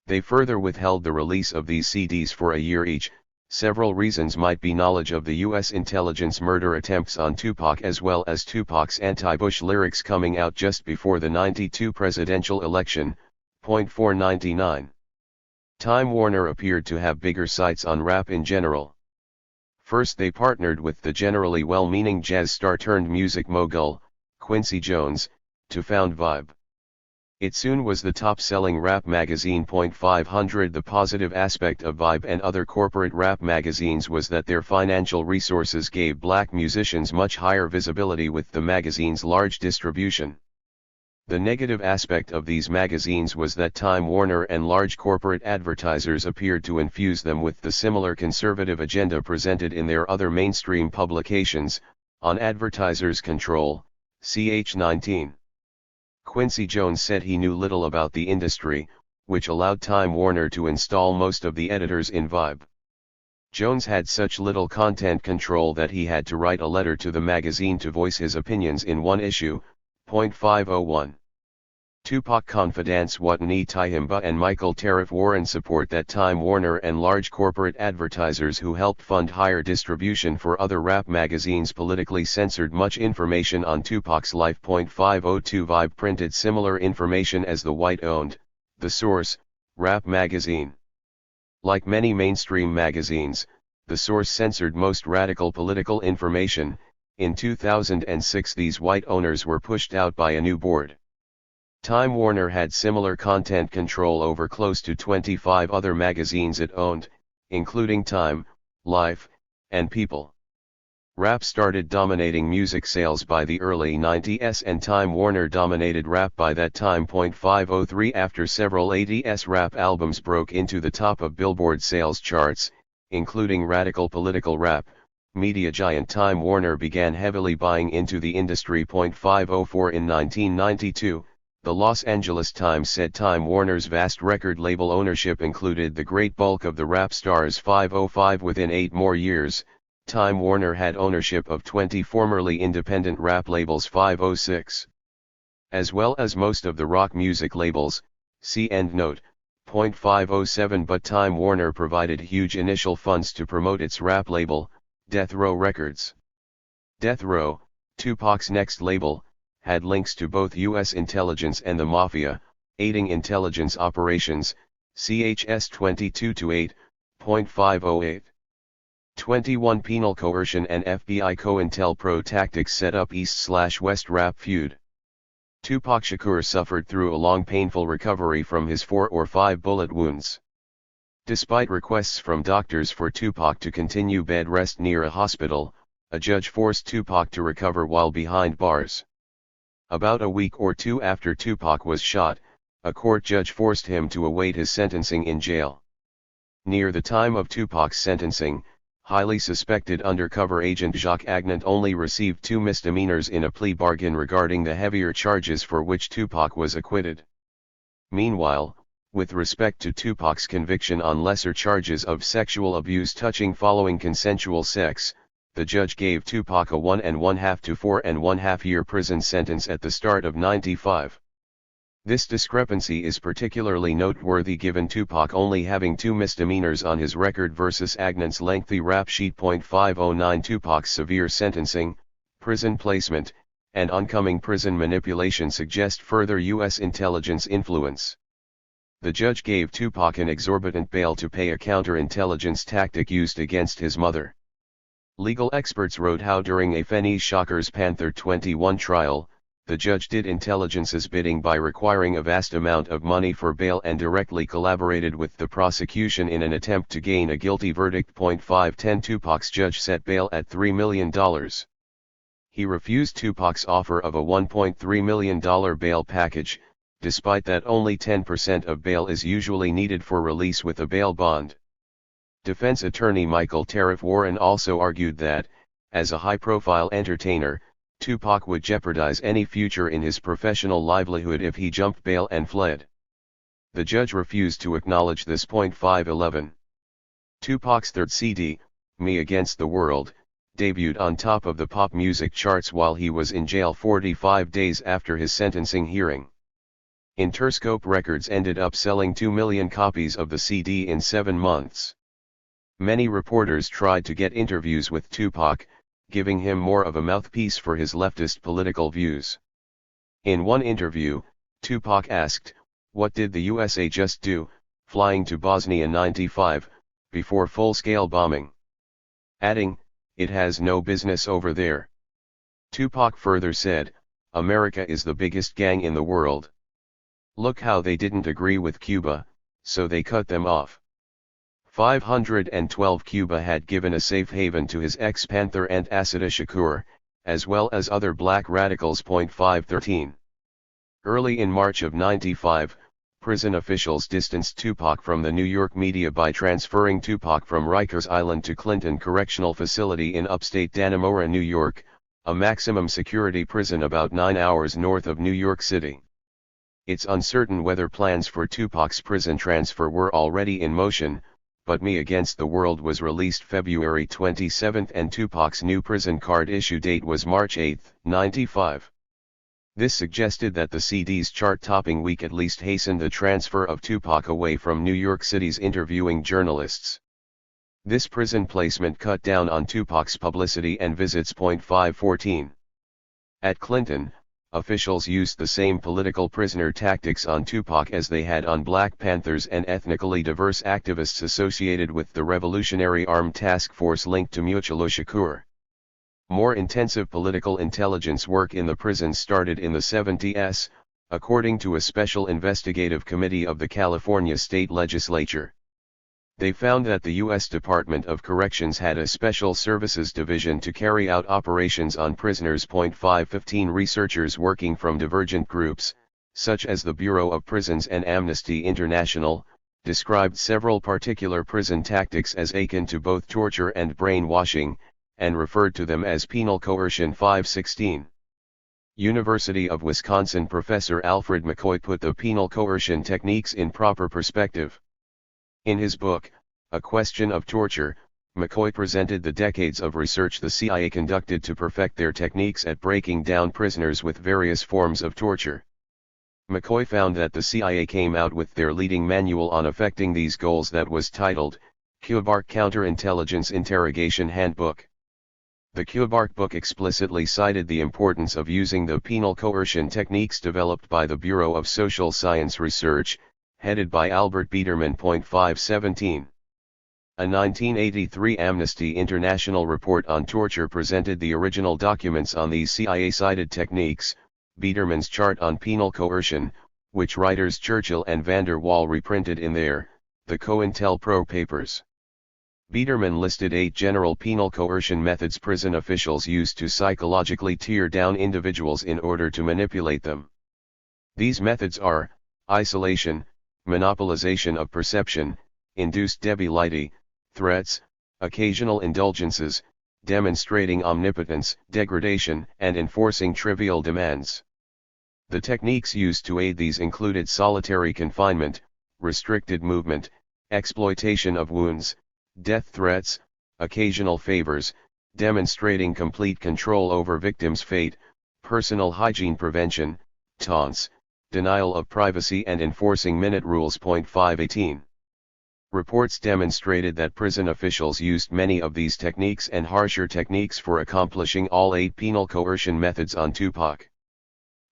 S1: They further withheld the release of these CDs for a year each. Several reasons might be knowledge of the U.S. intelligence murder attempts on Tupac as well as Tupac's anti-Bush lyrics coming out just before the '92 presidential election. 499. Time Warner appeared to have bigger sights on rap in general. First they partnered with the generally well-meaning jazz star turned music mogul, Quincy Jones, to found Vibe. It soon was the top-selling rap magazine. 500. The positive aspect of Vibe and other corporate rap magazines was that their financial resources gave black musicians much higher visibility with the magazine's large distribution. The negative aspect of these magazines was that Time Warner and large corporate advertisers appeared to infuse them with the similar conservative agenda presented in their other mainstream publications. On advertisers' control, ch. 19. Quincy Jones said he knew little about the industry, which allowed Time Warner to install most of the editors in Vibe. Jones had such little content control that he had to write a letter to the magazine to voice his opinions in one issue. 501. Tupac Confidence What Ni Tihimba and Michael Tariff Warren support that Time Warner and large corporate advertisers who helped fund higher distribution for other rap magazines politically censored much information on Tupac's life. 502. Vibe printed similar information as the white-owned, The Source, rap magazine. Like many mainstream magazines, the source censored most radical political information. In 2006 these white owners were pushed out by a new board. Time Warner had similar content control over close to 25 other magazines it owned, including Time, Life, and People. Rap started dominating music sales by the early 90s and Time Warner dominated rap by that time. 503 After several 80s rap albums broke into the top of Billboard sales charts, including radical political rap, media giant Time Warner began heavily buying into the industry. 504 In 1992, the Los Angeles Times said Time Warner's vast record label ownership included the great bulk of the rap stars. 505 Within 8 more years, Time Warner had ownership of 20 formerly independent rap labels. 506. As well as most of the rock music labels, see endnote. 507 But Time Warner provided huge initial funds to promote its rap label, Death Row Records. Death Row, Tupac's next label, had links to both U.S. intelligence and the Mafia, aiding intelligence operations, CHS 22-8, 508. 21 Penal coercion and FBI COINTELPRO tactics set up East/West rap feud. Tupac Shakur suffered through a long painful recovery from his 4 or 5 bullet wounds. Despite requests from doctors for Tupac to continue bed rest near a hospital, a judge forced Tupac to recover while behind bars. About a week or two after Tupac was shot, a court judge forced him to await his sentencing in jail. Near the time of Tupac's sentencing, highly suspected undercover agent Jacques Agnant only received 2 misdemeanors in a plea bargain regarding the heavier charges for which Tupac was acquitted. Meanwhile, with respect to Tupac's conviction on lesser charges of sexual abuse touching following consensual sex, the judge gave Tupac a 1.5 to 4.5 year prison sentence at the start of '95. This discrepancy is particularly noteworthy given Tupac only having 2 misdemeanors on his record versus Agnant's lengthy rap sheet. 509 Tupac's severe sentencing, prison placement, and oncoming prison manipulation suggest further U.S. intelligence influence. The judge gave Tupac an exorbitant bail to pay a counterintelligence tactic used against his mother. Legal experts wrote how during Afeni Shakur's Panther 21 trial, the judge did intelligence's bidding by requiring a vast amount of money for bail and directly collaborated with the prosecution in an attempt to gain a guilty verdict. 510 Tupac's judge set bail at $3 million. He refused Tupac's offer of a $1.3 million bail package, despite that only 10% of bail is usually needed for release with a bail bond. Defense attorney Michael Tariff Warren also argued that, as a high-profile entertainer, Tupac would jeopardize any future in his professional livelihood if he jumped bail and fled. The judge refused to acknowledge this. 511. Tupac's third CD, Me Against the World, debuted on top of the pop music charts while he was in jail 45 days after his sentencing hearing. Interscope Records ended up selling 2 million copies of the CD in 7 months. Many reporters tried to get interviews with Tupac, giving him more of a mouthpiece for his leftist political views. In one interview, Tupac asked, "What did the USA just do, flying to Bosnia '95, before full-scale bombing?" Adding, "It has no business over there." Tupac further said, "America is the biggest gang in the world. Look how they didn't agree with Cuba, so they cut them off." 512 Cuba had given a safe haven to his ex-Panther Aunt Assata Shakur, as well as other black radicals. 513. Early in March of '95, prison officials distanced Tupac from the New York media by transferring Tupac from Rikers Island to Clinton Correctional Facility in upstate Dannemora, New York, a maximum security prison about 9 hours north of New York City. It's uncertain whether plans for Tupac's prison transfer were already in motion, but Me Against the World was released February 27 and Tupac's new prison card issue date was March 8, '95. This suggested that the CD's chart-topping week at least hastened the transfer of Tupac away from New York City's interviewing journalists. This prison placement cut down on Tupac's publicity and visits. 514. At Clinton, officials used the same political prisoner tactics on Tupac as they had on Black Panthers and ethnically diverse activists associated with the Revolutionary Armed Task Force linked to Murderous Shakur. More intensive political intelligence work in the prisons started in the 70s, according to a special investigative committee of the California state legislature. They found that the U.S. Department of Corrections had a Special Services Division to carry out operations on prisoners. 515 researchers working from divergent groups, such as the Bureau of Prisons and Amnesty International, described several particular prison tactics as akin to both torture and brainwashing, and referred to them as penal coercion. 516. University of Wisconsin professor Alfred McCoy put the penal coercion techniques in proper perspective. In his book, A Question of Torture, McCoy presented the decades of research the CIA conducted to perfect their techniques at breaking down prisoners with various forms of torture. McCoy found that the CIA came out with their leading manual on effecting these goals that was titled, Kubark Counterintelligence Interrogation Handbook. The Kubark book explicitly cited the importance of using the penal coercion techniques developed by the Bureau of Social Science Research, headed by Albert Biederman. 517. A 1983 Amnesty International report on torture presented the original documents on these CIA-cited techniques, Biederman's chart on penal coercion, which writers Churchill and van der Waal reprinted in their, the COINTELPRO papers. Biederman listed 8 general penal coercion methods prison officials used to psychologically tear down individuals in order to manipulate them. These methods are, isolation, monopolization of perception, induced debility, threats, occasional indulgences, demonstrating omnipotence, degradation, and enforcing trivial demands. The techniques used to aid these included solitary confinement, restricted movement, exploitation of wounds, death threats, occasional favors, demonstrating complete control over victims' fate, personal hygiene prevention, taunts, denial of privacy, and enforcing minute rules. 518. Reports demonstrated that prison officials used many of these techniques and harsher techniques for accomplishing all 8 penal coercion methods on Tupac.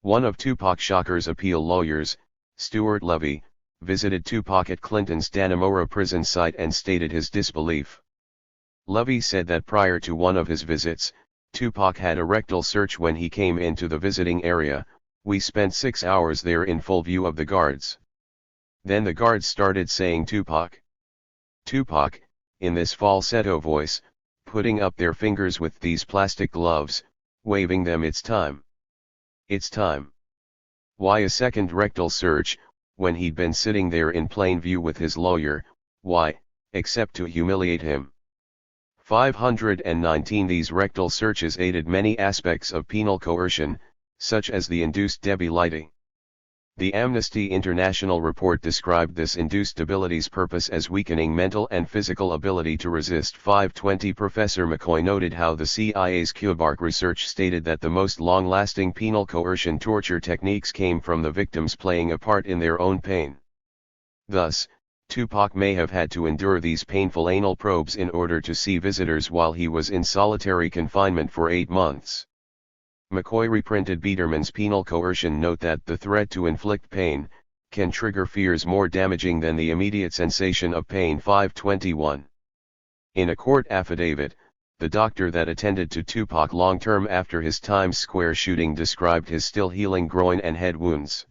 S1: One of Tupac Shakur's appeal lawyers, Stuart Levy, visited Tupac at Clinton's Dannemora prison site and stated his disbelief. Levy said that prior to one of his visits, Tupac had a rectal search when he came into the visiting area. We spent 6 hours there in full view of the guards. Then the guards started saying Tupac. Tupac, in this falsetto voice, putting up their fingers with these plastic gloves, waving them. It's time. It's time. Why a second rectal search, when he'd been sitting there in plain view with his lawyer? Why, except to humiliate him? 519. These rectal searches aided many aspects of penal coercion, such as the induced debility. The Amnesty International report described this induced debility's purpose as weakening mental and physical ability to resist. 520. Professor McCoy noted how the CIA's Kubark research stated that the most long-lasting penal coercion torture techniques came from the victims playing a part in their own pain. Thus, Tupac may have had to endure these painful anal probes in order to see visitors while he was in solitary confinement for 8 months. McCoy reprinted Biederman's penal coercion note that the threat to inflict pain can trigger fears more damaging than the immediate sensation of pain. 521. In a court affidavit, the doctor that attended to Tupac long-term after his Times Square shooting described his still healing groin and head wounds.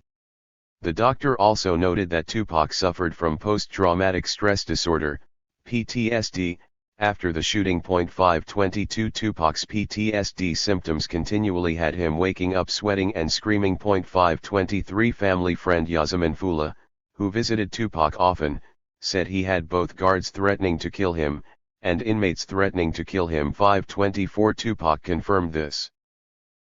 S1: The doctor also noted that Tupac suffered from post-traumatic stress disorder, PTSD, after the shooting. 522. Tupac's PTSD symptoms continually had him waking up sweating and screaming. 523. Family friend Yasemin Fula, who visited Tupac often, said he had both guards threatening to kill him, and inmates threatening to kill him. 524. Tupac confirmed this.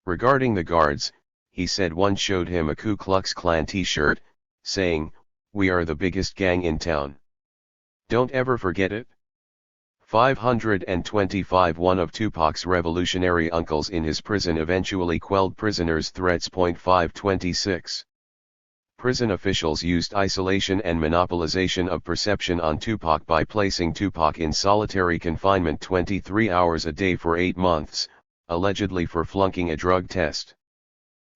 S1: Regarding the guards, he said one showed him a Ku Klux Klan t-shirt, saying, "We are the biggest gang in town. Don't ever forget it." 525. One of Tupac's revolutionary uncles in his prison eventually quelled prisoners' threats. 526. Prison officials used isolation and monopolization of perception on Tupac by placing Tupac in solitary confinement 23 hours a day for 8 months, allegedly for flunking a drug test.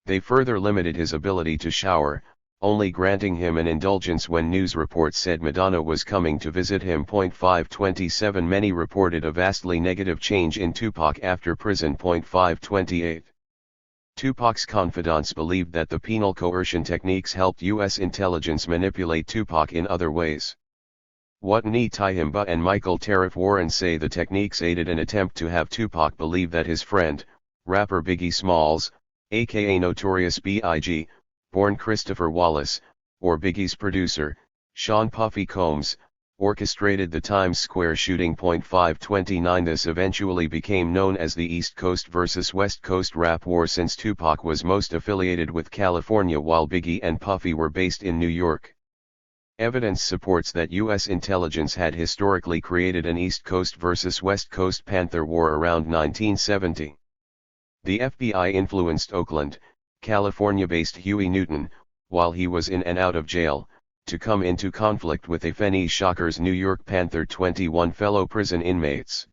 S1: They further limited his ability to shower, only granting him an indulgence when news reports said Madonna was coming to visit him. 527 Many reported a vastly negative change in Tupac after prison. 528 Tupac's confidants believed that the penal coercion techniques helped U.S. intelligence manipulate Tupac in other ways. Watney Tyehimba and Michael Tariff Warren say the techniques aided an attempt to have Tupac believe that his friend, rapper Biggie Smalls, aka Notorious B.I.G., born Christopher Wallace, or Biggie's producer, Sean Puffy Combs, orchestrated the Times Square shooting. 529 This eventually became known as the East Coast versus West Coast rap war, since Tupac was most affiliated with California while Biggie and Puffy were based in New York. Evidence supports that U.S. intelligence had historically created an East Coast versus West Coast Panther War around 1970. The FBI influenced Oakland, California-based Huey Newton, while he was in and out of jail, to come into conflict with Afeni Shakur's New York Panther 21 fellow prison inmates.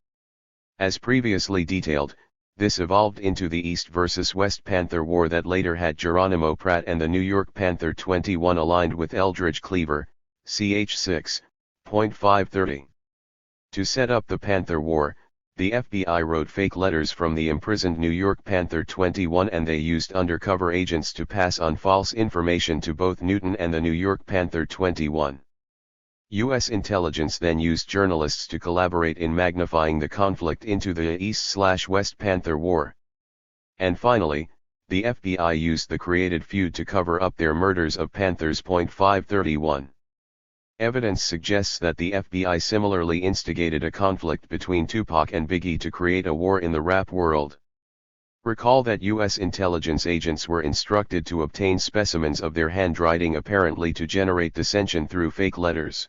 S1: As previously detailed, this evolved into the East versus West Panther War that later had Geronimo Pratt and the New York Panther 21 aligned with Eldridge Cleaver, ch. 6.530. To set up the Panther War, the FBI wrote fake letters from the imprisoned New York Panther 21, and they used undercover agents to pass on false information to both Newton and the New York Panther 21. U.S. intelligence then used journalists to collaborate in magnifying the conflict into the East/West Panther War. And finally, the FBI used the created feud to cover up their murders of Panthers. 531. Evidence suggests that the FBI similarly instigated a conflict between Tupac and Biggie to create a war in the rap world. Recall that U.S. intelligence agents were instructed to obtain specimens of their handwriting apparently to generate dissension through fake letters.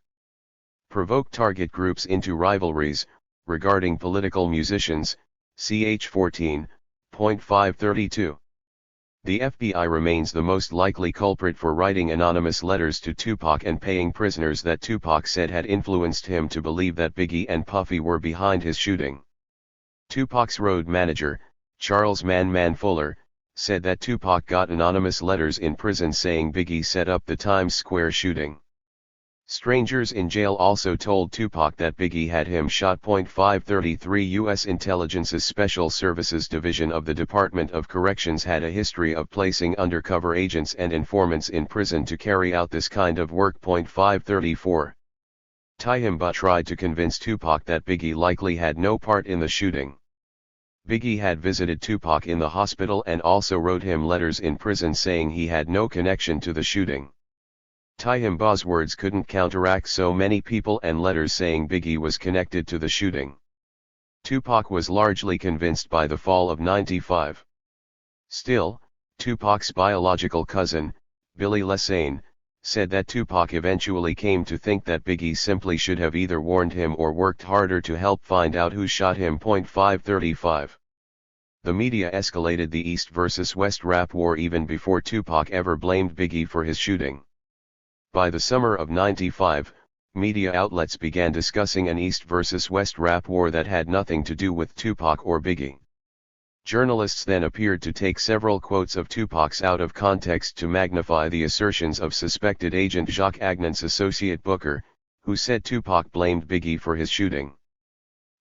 S1: Provoke target groups into rivalries, regarding political musicians, ch. 14.532. The FBI remains the most likely culprit for writing anonymous letters to Tupac and paying prisoners that Tupac said had influenced him to believe that Biggie and Puffy were behind his shooting. Tupac's road manager, Charles Man Fuller, said that Tupac got anonymous letters in prison saying Biggie set up the Times Square shooting. Strangers in jail also told Tupac that Biggie had him shot. 533 U.S. Intelligence's Special Services Division of the Department of Corrections had a history of placing undercover agents and informants in prison to carry out this kind of work. 534. Tyehimba tried to convince Tupac that Biggie likely had no part in the shooting. Biggie had visited Tupac in the hospital and also wrote him letters in prison saying he had no connection to the shooting. Tyehimba's words couldn't counteract so many people and letters saying Biggie was connected to the shooting. Tupac was largely convinced by the fall of '95. Still, Tupac's biological cousin, Billy Lesane, said that Tupac eventually came to think that Biggie simply should have either warned him or worked harder to help find out who shot him. 535. The media escalated the East versus West rap war even before Tupac ever blamed Biggie for his shooting. By the summer of '95, media outlets began discussing an East versus West rap war that had nothing to do with Tupac or Biggie. Journalists then appeared to take several quotes of Tupac's out of context to magnify the assertions of suspected agent Jacques Agnant's associate Booker, who said Tupac blamed Biggie for his shooting.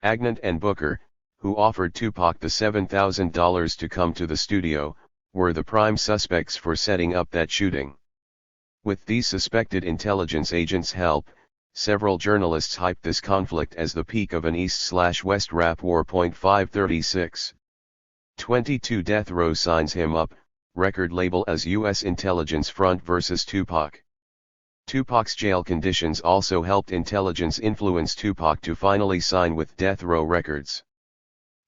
S1: Agnant and Booker, who offered Tupac the $7,000 to come to the studio, were the prime suspects for setting up that shooting. With these suspected intelligence agents' help, several journalists hyped this conflict as the peak of an East/West rap war. 536. 22 Death Row signs him up, record label as U.S. intelligence front versus Tupac. Tupac's jail conditions also helped intelligence influence Tupac to finally sign with Death Row Records.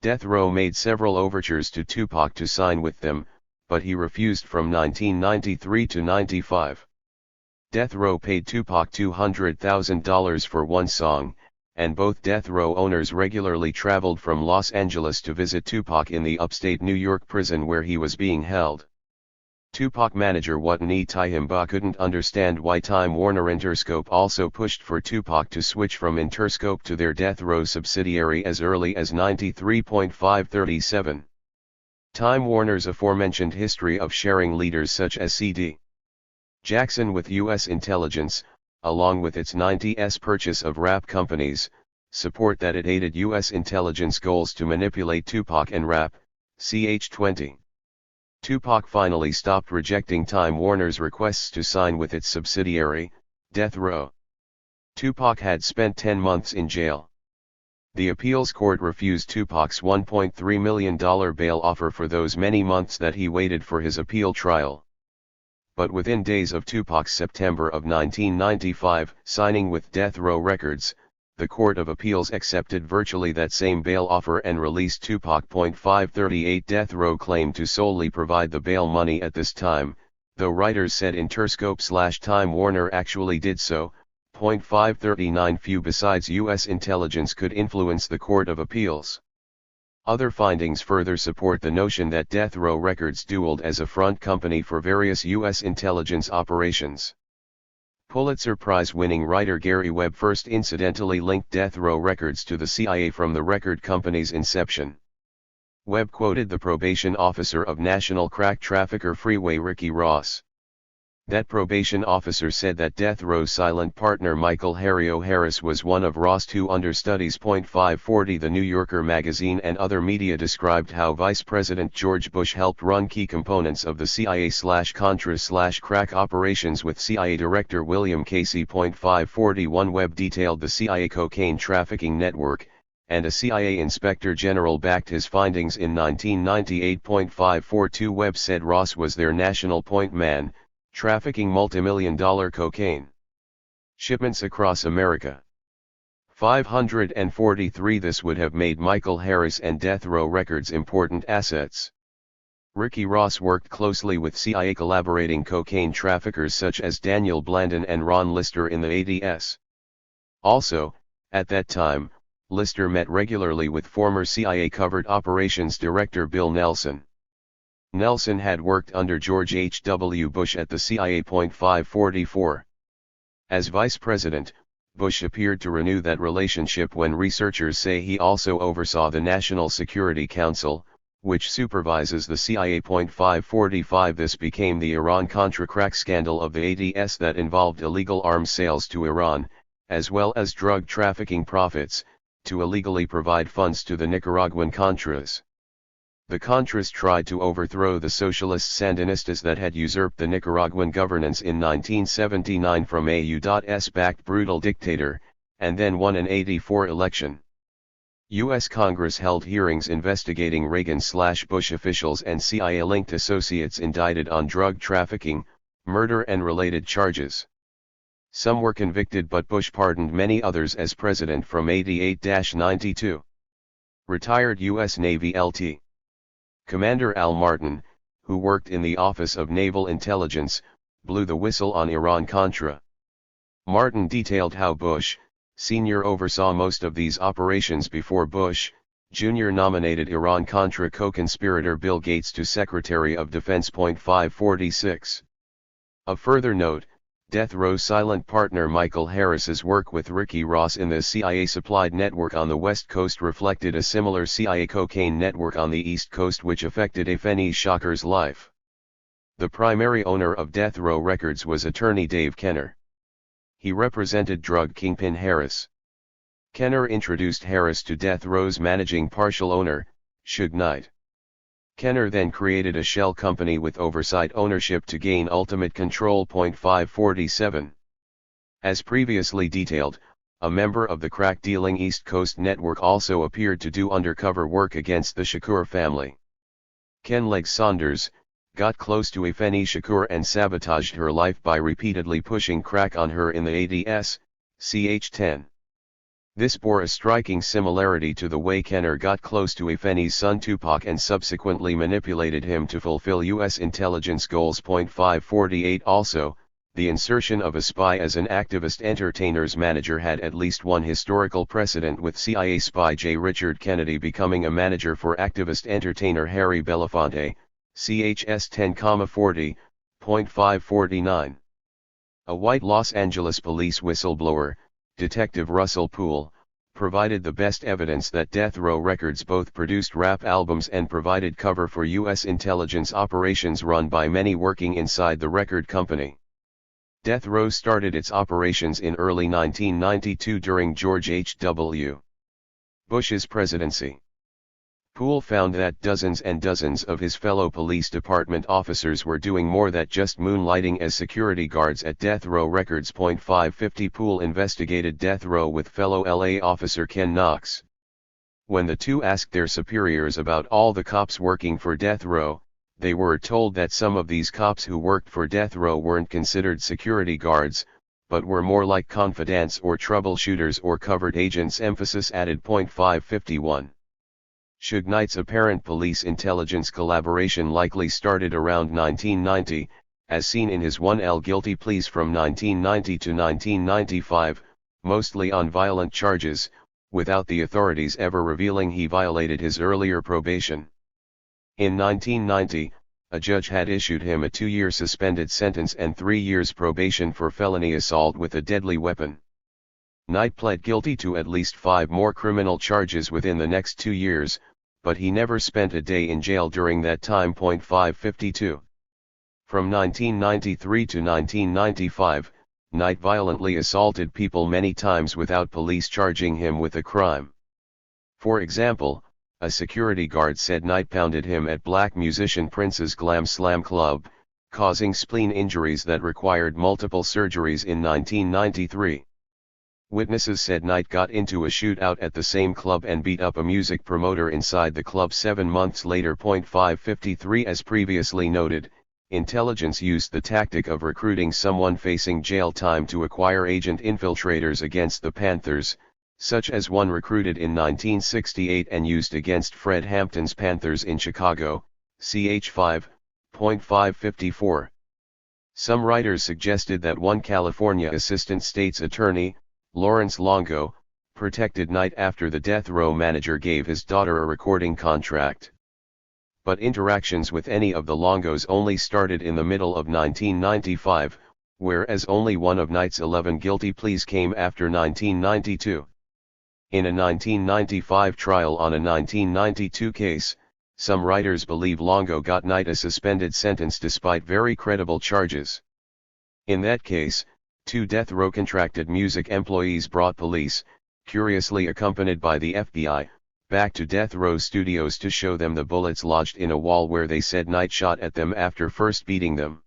S1: Death Row made several overtures to Tupac to sign with them, but he refused from 1993 to '95. Death Row paid Tupac $200,000 for one song, and both Death Row owners regularly traveled from Los Angeles to visit Tupac in the upstate New York prison where he was being held. Tupac manager Watney Tyehimba couldn't understand why Time Warner Interscope also pushed for Tupac to switch from Interscope to their Death Row subsidiary as early as '93. 537. Time Warner's aforementioned history of sharing leaders such as C.D. Jackson with U.S. intelligence, along with its 90s purchase of rap companies, support that it aided U.S. intelligence goals to manipulate Tupac and rap, ch. 20. Tupac finally stopped rejecting Time Warner's requests to sign with its subsidiary, Death Row. Tupac had spent 10 months in jail. The appeals court refused Tupac's $1.3 million bail offer for those many months that he waited for his appeal trial. But within days of Tupac's September of 1995 signing with Death Row Records, the Court of Appeals accepted virtually that same bail offer and released Tupac. 538 Death Row claimed to solely provide the bail money at this time, though writers said Interscope/Time Warner actually did so. 539 Few besides U.S. intelligence could influence the Court of Appeals. Other findings further support the notion that Death Row Records dueled as a front company for various U.S. intelligence operations. Pulitzer Prize-winning writer Gary Webb first incidentally linked Death Row Records to the CIA from the record company's inception. Webb quoted the probation officer of national crack trafficker Freeway Ricky Ross. That probation officer said that Death Row's silent partner Michael Harris was one of Ross' two understudies. 540 The New Yorker magazine and other media described how Vice President George Bush helped run key components of the CIA/Contra/crack operations with CIA Director William Casey. 541 Webb detailed the CIA cocaine trafficking network, and a CIA Inspector General backed his findings in 1998. 542 Webb said Ross was their national point man, trafficking multimillion-dollar cocaine shipments across America. 543 This would have made Michael Harris and Death Row Records important assets. Ricky Ross worked closely with CIA collaborating cocaine traffickers such as Daniel Blandon and Ron Lister in the ADS. Also, at that time, Lister met regularly with former CIA Covert Operations Director Bill Nelson. Nelson had worked under George H.W. Bush at the CIA. 544. As vice president, Bush appeared to renew that relationship when researchers say he also oversaw the National Security Council, which supervises the CIA. 545 This became the Iran-Contra crack scandal of the ADS that involved illegal arms sales to Iran, as well as drug trafficking profits, to illegally provide funds to the Nicaraguan Contras. The Contras tried to overthrow the socialist Sandinistas that had usurped the Nicaraguan governance in 1979 from a U.S.-backed brutal dictator, and then won an '84 election. U.S. Congress held hearings investigating Reagan/Bush officials and CIA-linked associates indicted on drug trafficking, murder and related charges. Some were convicted, but Bush pardoned many others as president from 88-92. Retired U.S. Navy Lt. Commander Al Martin, who worked in the Office of Naval Intelligence, blew the whistle on Iran-Contra. Martin detailed how Bush, Sr. oversaw most of these operations before Bush, Jr. nominated Iran-Contra co-conspirator Bill Gates to Secretary of Defense. 546. Of further note, Death Row's silent partner Michael Harris's work with Ricky Ross in the CIA-supplied network on the West Coast reflected a similar CIA cocaine network on the East Coast which affected Afeni Shakur's life. The primary owner of Death Row Records was attorney Dave Kenner. He represented drug kingpin Harris. Kenner introduced Harris to Death Row's managing partial owner, Suge Knight. Kenner then created a shell company with oversight ownership to gain ultimate control. 547. As previously detailed, a member of the crack-dealing East Coast network also appeared to do undercover work against the Shakur family. Ken Leg Saunders got close to Afeni Shakur and sabotaged her life by repeatedly pushing crack on her in the ADS, ch. 10. This bore a striking similarity to the way Kenner got close to Afeni's son Tupac and subsequently manipulated him to fulfill U.S. intelligence goals. 548 Also, the insertion of a spy as an activist entertainer's manager had at least one historical precedent, with CIA spy J. Richard Kennedy becoming a manager for activist entertainer Harry Belafonte, chs 10,40. 549. A white Los Angeles police whistleblower, Detective Russell Poole, provided the best evidence that Death Row Records both produced rap albums and provided cover for U.S. intelligence operations run by many working inside the record company. Death Row started its operations in early 1992 during George H.W. Bush's presidency. Poole found that dozens and dozens of his fellow police department officers were doing more than just moonlighting as security guards at Death Row Records. 550 Poole investigated Death Row with fellow LA officer Ken Knox. When the two asked their superiors about all the cops working for Death Row, they were told that some of these cops who worked for Death Row weren't considered security guards, but were more like confidants or troubleshooters or covert agents. Emphasis added. 551. Suge Knight's apparent police intelligence collaboration likely started around 1990, as seen in his 1L guilty pleas from 1990 to 1995, mostly on violent charges, without the authorities ever revealing he violated his earlier probation. In 1990, a judge had issued him a 2-year suspended sentence and 3 years probation for felony assault with a deadly weapon. Knight pled guilty to at least 5 more criminal charges within the next 2 years, but he never spent a day in jail during that time. 552. From 1993 to 1995, Knight violently assaulted people many times without police charging him with a crime. For example, a security guard said Knight pounded him at black musician Prince's Glam Slam Club, causing spleen injuries that required multiple surgeries in 1993. Witnesses said Knight got into a shootout at the same club and beat up a music promoter inside the club 7 months later. 553. As previously noted, intelligence used the tactic of recruiting someone facing jail time to acquire agent infiltrators against the Panthers, such as one recruited in 1968 and used against Fred Hampton's Panthers in Chicago, ch. 5.554. Some writers suggested that one California assistant state's attorney, Lawrence Longo, protected Knight after the Death Row manager gave his daughter a recording contract. But interactions with any of the Longos only started in the middle of 1995, whereas only one of Knight's 11 guilty pleas came after 1992. In a 1995 trial on a 1992 case, some writers believe Longo got Knight a suspended sentence despite very credible charges. In that case, 2 Death Row contracted music employees brought police, curiously accompanied by the FBI, back to Death Row studios to show them the bullets lodged in a wall where they said Knight shot at them after first beating them.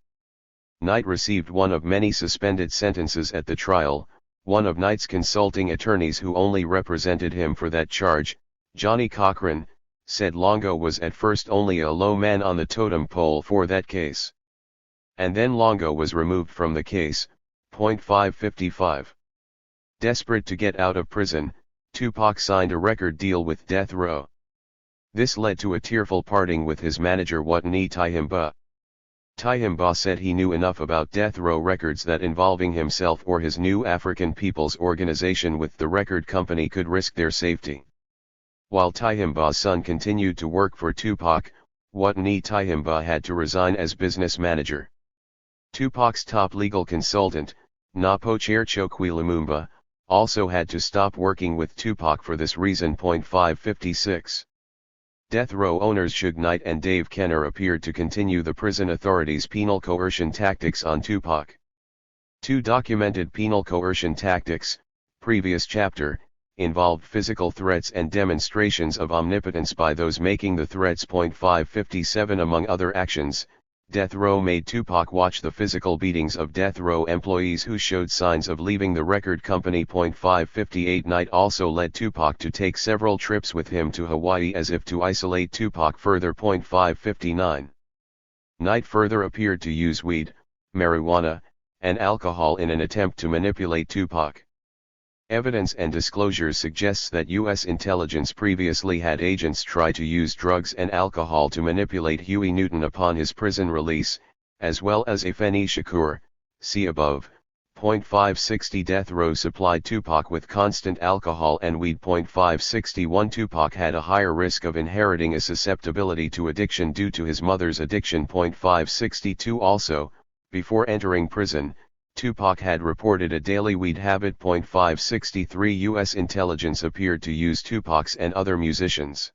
S1: Knight received one of many suspended sentences at the trial. One of Knight's consulting attorneys who only represented him for that charge, Johnny Cochran, said Longo was at first only a low man on the totem pole for that case. And then Longo was removed from the case. 555. Desperate to get out of prison, Tupac signed a record deal with Death Row. This led to a tearful parting with his manager Watney Tyehimba. Tyehimba said he knew enough about Death Row Records that involving himself or his new African People's Organization with the record company could risk their safety. While Tyehimba's son continued to work for Tupac, Watney Tyehimba had to resign as business manager. Tupac's top legal consultant, Napochair Chokwe Lumumba, also had to stop working with Tupac for this reason. 556. Death Row owners Suge Knight and Dave Kenner appeared to continue the prison authorities' penal coercion tactics on Tupac. 2 documented penal coercion tactics, previous chapter, involved physical threats and demonstrations of omnipotence by those making the threats. 557. Among other actions, Death Row made Tupac watch the physical beatings of Death Row employees who showed signs of leaving the record company. 558. Knight also led Tupac to take several trips with him to Hawaii as if to isolate Tupac further. 559. Knight further appeared to use weed, marijuana, and alcohol in an attempt to manipulate Tupac. Evidence and disclosures suggests that U.S. intelligence previously had agents try to use drugs and alcohol to manipulate Huey Newton upon his prison release, as well as Afeni Shakur, see above. 560. Death Row supplied Tupac with constant alcohol and weed. 561. Tupac had a higher risk of inheriting a susceptibility to addiction due to his mother's addiction. 562. Also, before entering prison, Tupac had reported a daily weed habit. 563 U.S. intelligence appeared to use Tupac's and other musicians'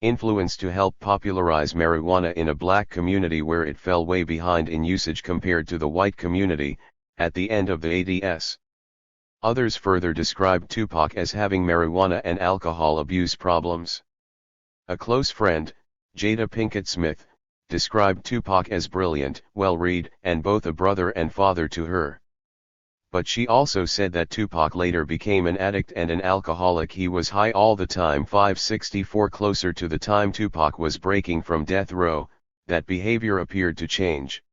S1: influence to help popularize marijuana in a black community where it fell way behind in usage compared to the white community, at the end of the 80s. Others further described Tupac as having marijuana and alcohol abuse problems. A close friend, Jada Pinkett Smith, described Tupac as brilliant, well-read, and both a brother and father to her. But she also said that Tupac later became an addict and an alcoholic. He was high all the time. 564 Closer to the time Tupac was breaking from death row, that behavior appeared to change.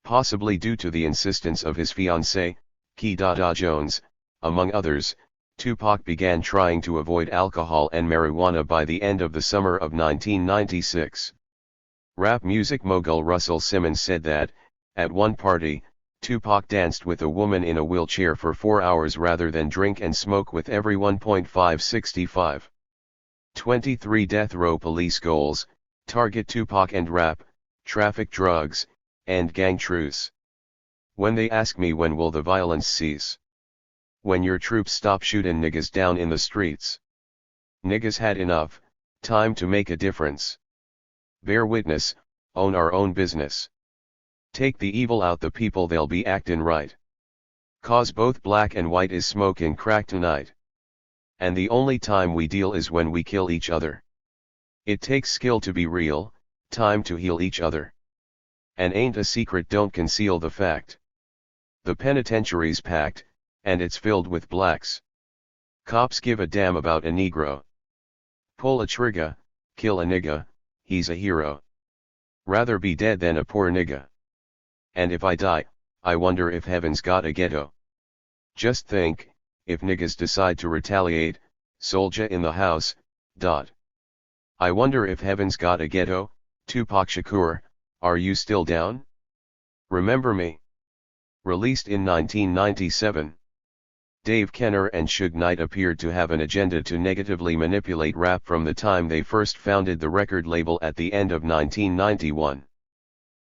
S1: Possibly due to the insistence of his fiancée, Kidada Jones, among others, Tupac began trying to avoid alcohol and marijuana by the end of the summer of 1996. Rap music mogul Russell Simmons said that, at one party, Tupac danced with a woman in a wheelchair for 4 hours rather than drink and smoke with everyone. 565. 23 Death row police goals: target Tupac and rap, traffic drugs, and gang truce. When they ask me when will the violence cease? When your troops stop shooting niggas down in the streets. Niggas had enough, time to make a difference. Bear witness, own our own business. Take the evil out the people, they'll be actin' right. Cause both black and white is smoking crack tonight. And the only time we deal is when we kill each other. It takes skill to be real, time to heal each other. And ain't a secret, don't conceal the fact. The penitentiary's packed, and it's filled with blacks. Cops give a damn about a Negro. Pull a trigger, kill a nigga, he's a hero. Rather be dead than a poor nigga. And if I die, I wonder if heaven's got a ghetto. Just think, if niggas decide to retaliate, soldier in the house, dot. I wonder if heaven's got a ghetto. Tupac Shakur, are you still down? Remember me. Released in 1997. Dave Kenner and Suge Knight appeared to have an agenda to negatively manipulate rap from the time they first founded the record label at the end of 1991.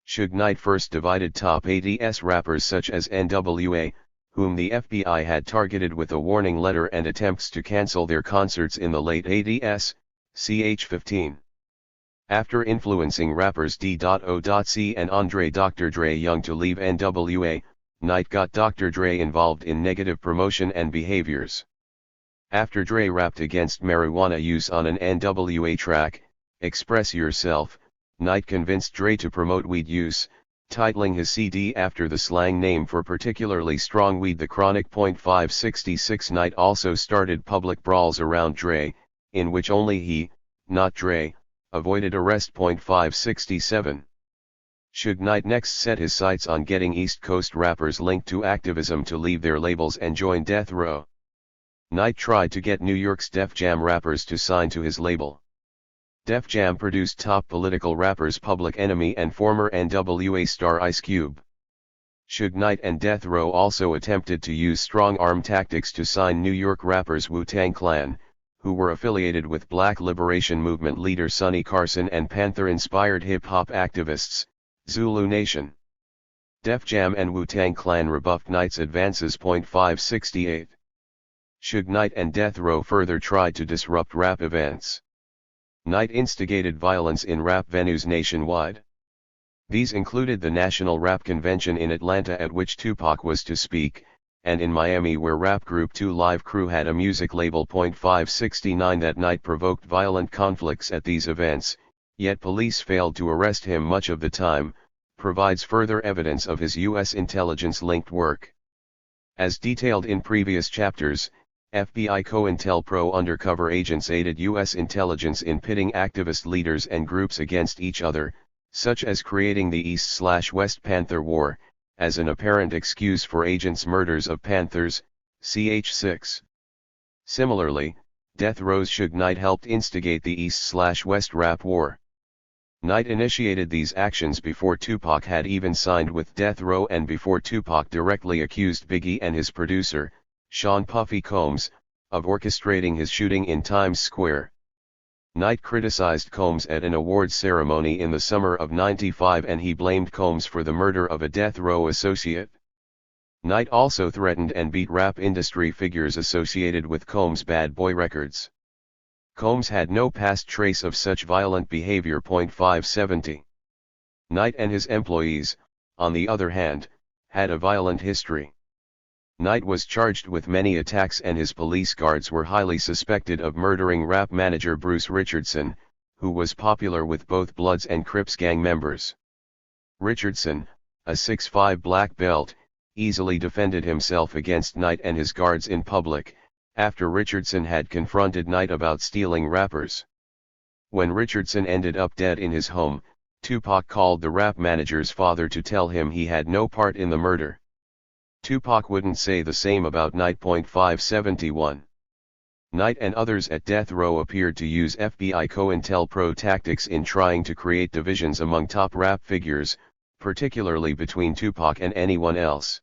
S1: Suge Knight first divided top 80s rappers such as NWA, whom the FBI had targeted with a warning letter and attempts to cancel their concerts in the late 80s, ch 15. After influencing rappers D.O.C. and Andre Dr. Dre Young to leave NWA, Knight got Dr. Dre involved in negative promotion and behaviors. After Dre rapped against marijuana use on an NWA track, Express Yourself, Knight convinced Dre to promote weed use, titling his CD after the slang name for particularly strong weed, The Chronic. 566 Knight also started public brawls around Dre, in which only he, not Dre, avoided arrest. 567. Suge Knight next set his sights on getting East Coast rappers linked to activism to leave their labels and join Death Row. Knight tried to get New York's Def Jam rappers to sign to his label. Def Jam produced top political rappers Public Enemy and former NWA star Ice Cube. Suge Knight and Death Row also attempted to use strong-arm tactics to sign New York rappers Wu-Tang Clan, who were affiliated with Black Liberation Movement leader Sonny Carson and Panther-inspired hip-hop activists, Zulu Nation. Def Jam and Wu-Tang Clan rebuffed Knight's advances. 568. Suge Knight and Death Row further tried to disrupt rap events. Knight instigated violence in rap venues nationwide. These included the National Rap Convention in Atlanta, at which Tupac was to speak, and in Miami, where rap group 2 Live Crew had a music label. 569 That Knight provoked violent conflicts at these events, yet police failed to arrest him much of the time, provides further evidence of his U.S. intelligence-linked work. As detailed in previous chapters, FBI COINTELPRO undercover agents aided U.S. intelligence in pitting activist leaders and groups against each other, such as creating the East/West Panther War, as an apparent excuse for agents' murders of Panthers, ch 6. Similarly, Death Row's Suge Knight helped instigate the East/West Rap War. Knight initiated these actions before Tupac had even signed with Death Row and before Tupac directly accused Biggie and his producer, Sean Puffy Combs, of orchestrating his shooting in Times Square. Knight criticized Combs at an awards ceremony in the summer of '95, and he blamed Combs for the murder of a Death Row associate. Knight also threatened and beat rap industry figures associated with Combs' Bad Boy Records. Combs had no past trace of such violent behavior. 570. Knight and his employees, on the other hand, had a violent history. Knight was charged with many attacks and his police guards were highly suspected of murdering rap manager Bruce Richardson, who was popular with both Bloods and Crips gang members. Richardson, a 6'5" black belt, easily defended himself against Knight and his guards in public, after Richardson had confronted Knight about stealing rappers. When Richardson ended up dead in his home, Tupac called the rap manager's father to tell him he had no part in the murder. Tupac wouldn't say the same about Knight. 571. Knight and others at death row appeared to use FBI COINTELPRO tactics in trying to create divisions among top rap figures, particularly between Tupac and anyone else.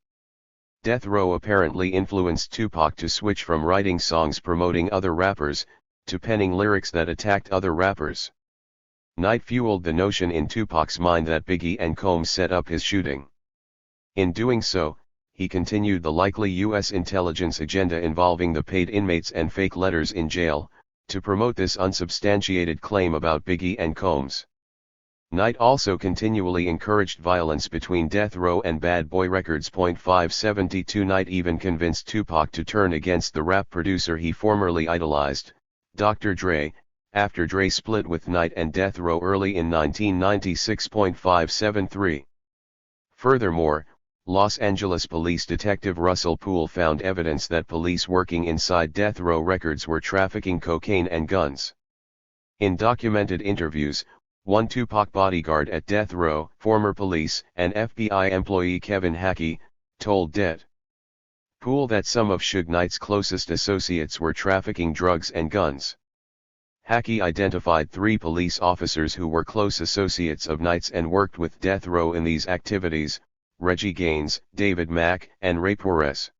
S1: Death row apparently influenced Tupac to switch from writing songs promoting other rappers, to penning lyrics that attacked other rappers. Knight fueled the notion in Tupac's mind that Biggie and Combs set up his shooting. In doing so, he continued the likely U.S. intelligence agenda involving the paid inmates and fake letters in jail, to promote this unsubstantiated claim about Biggie and Combs. Knight also continually encouraged violence between Death Row and Bad Boy Records. 572. Knight even convinced Tupac to turn against the rap producer he formerly idolized, Dr. Dre, after Dre split with Knight and Death Row early in 1996. 573. Furthermore, Los Angeles police detective Russell Poole found evidence that police working inside Death Row Records were trafficking cocaine and guns. In documented interviews, one Tupac bodyguard at Death Row, former police and FBI employee Kevin Hackey, told Det. Poole that some of Suge Knight's closest associates were trafficking drugs and guns. Hackey identified 3 police officers who were close associates of Knight's and worked with Death Row in these activities: Reggie Gaines, David Mack, and Ray Perez.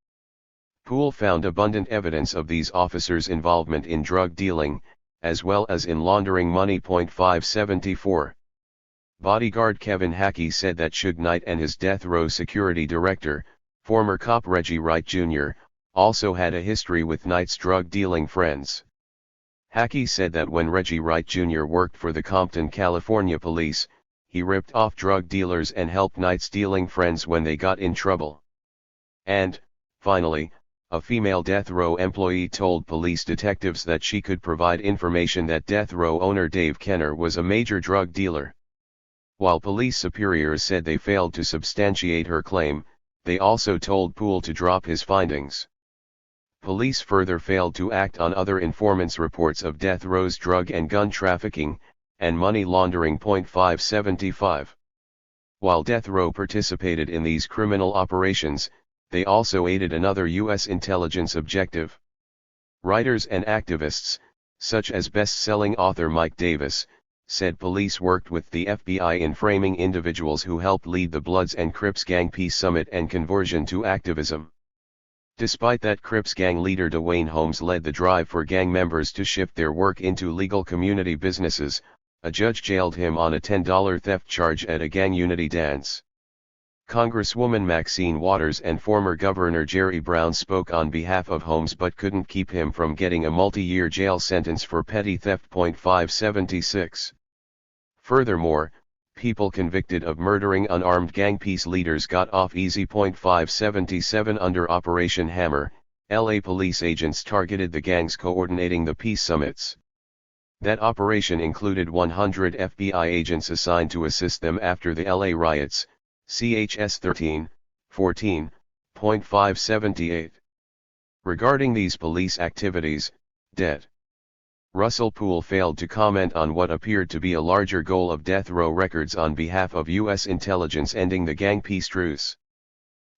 S1: Poole found abundant evidence of these officers' involvement in drug dealing, as well as in laundering money. 574. Bodyguard Kevin Hackey said that Suge Knight and his Death Row security director, former cop Reggie Wright Jr., also had a history with Knight's drug-dealing friends. Hackey said that when Reggie Wright Jr. worked for the Compton, California police, he ripped off drug dealers and helped Knight's dealing friends when they got in trouble. And, finally, a female Death Row employee told police detectives that she could provide information that Death Row owner Dave Kenner was a major drug dealer. While police superiors said they failed to substantiate her claim, they also told Poole to drop his findings. Police further failed to act on other informants' reports of Death Row's drug and gun trafficking and money laundering. 575. While Death Row participated in these criminal operations, they also aided another U.S. intelligence objective. Writers and activists, such as best-selling author Mike Davis, said police worked with the FBI in framing individuals who helped lead the Bloods and Crips gang peace summit and conversion to activism. Despite that, Crips gang leader Dwayne Holmes led the drive for gang members to shift their work into legal community businesses. A judge jailed him on a $10 theft charge at a gang unity dance. Congresswoman Maxine Waters and former Governor Jerry Brown spoke on behalf of Holmes but couldn't keep him from getting a multi-year jail sentence for petty theft. 576. Furthermore, people convicted of murdering unarmed gang peace leaders got off easy. 577. Under Operation Hammer, LA police agents targeted the gangs coordinating the peace summits. That operation included 100 FBI agents assigned to assist them after the LA riots. CHS 13:14.578. Regarding these police activities, Det. Russell Poole failed to comment on what appeared to be a larger goal of Death Row Records on behalf of U.S. intelligence ending the gang peace truce.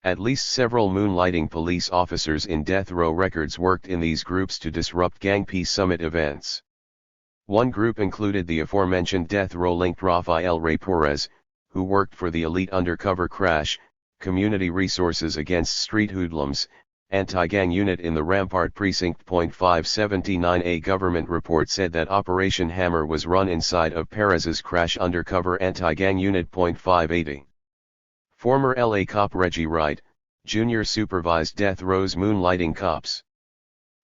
S1: At least several moonlighting police officers in Death Row Records worked in these groups to disrupt gang peace summit events. One group included the aforementioned Death Row-linked Rafael Ray Perez, who worked for the elite undercover Crash, Community Resources Against Street Hoodlums, anti-gang unit in the Rampart Precinct. 579. A government report said that Operation Hammer was run inside of Perez's Crash undercover anti-gang unit. 580. Former LA cop Reggie Wright, Jr. supervised death row's moonlighting cops.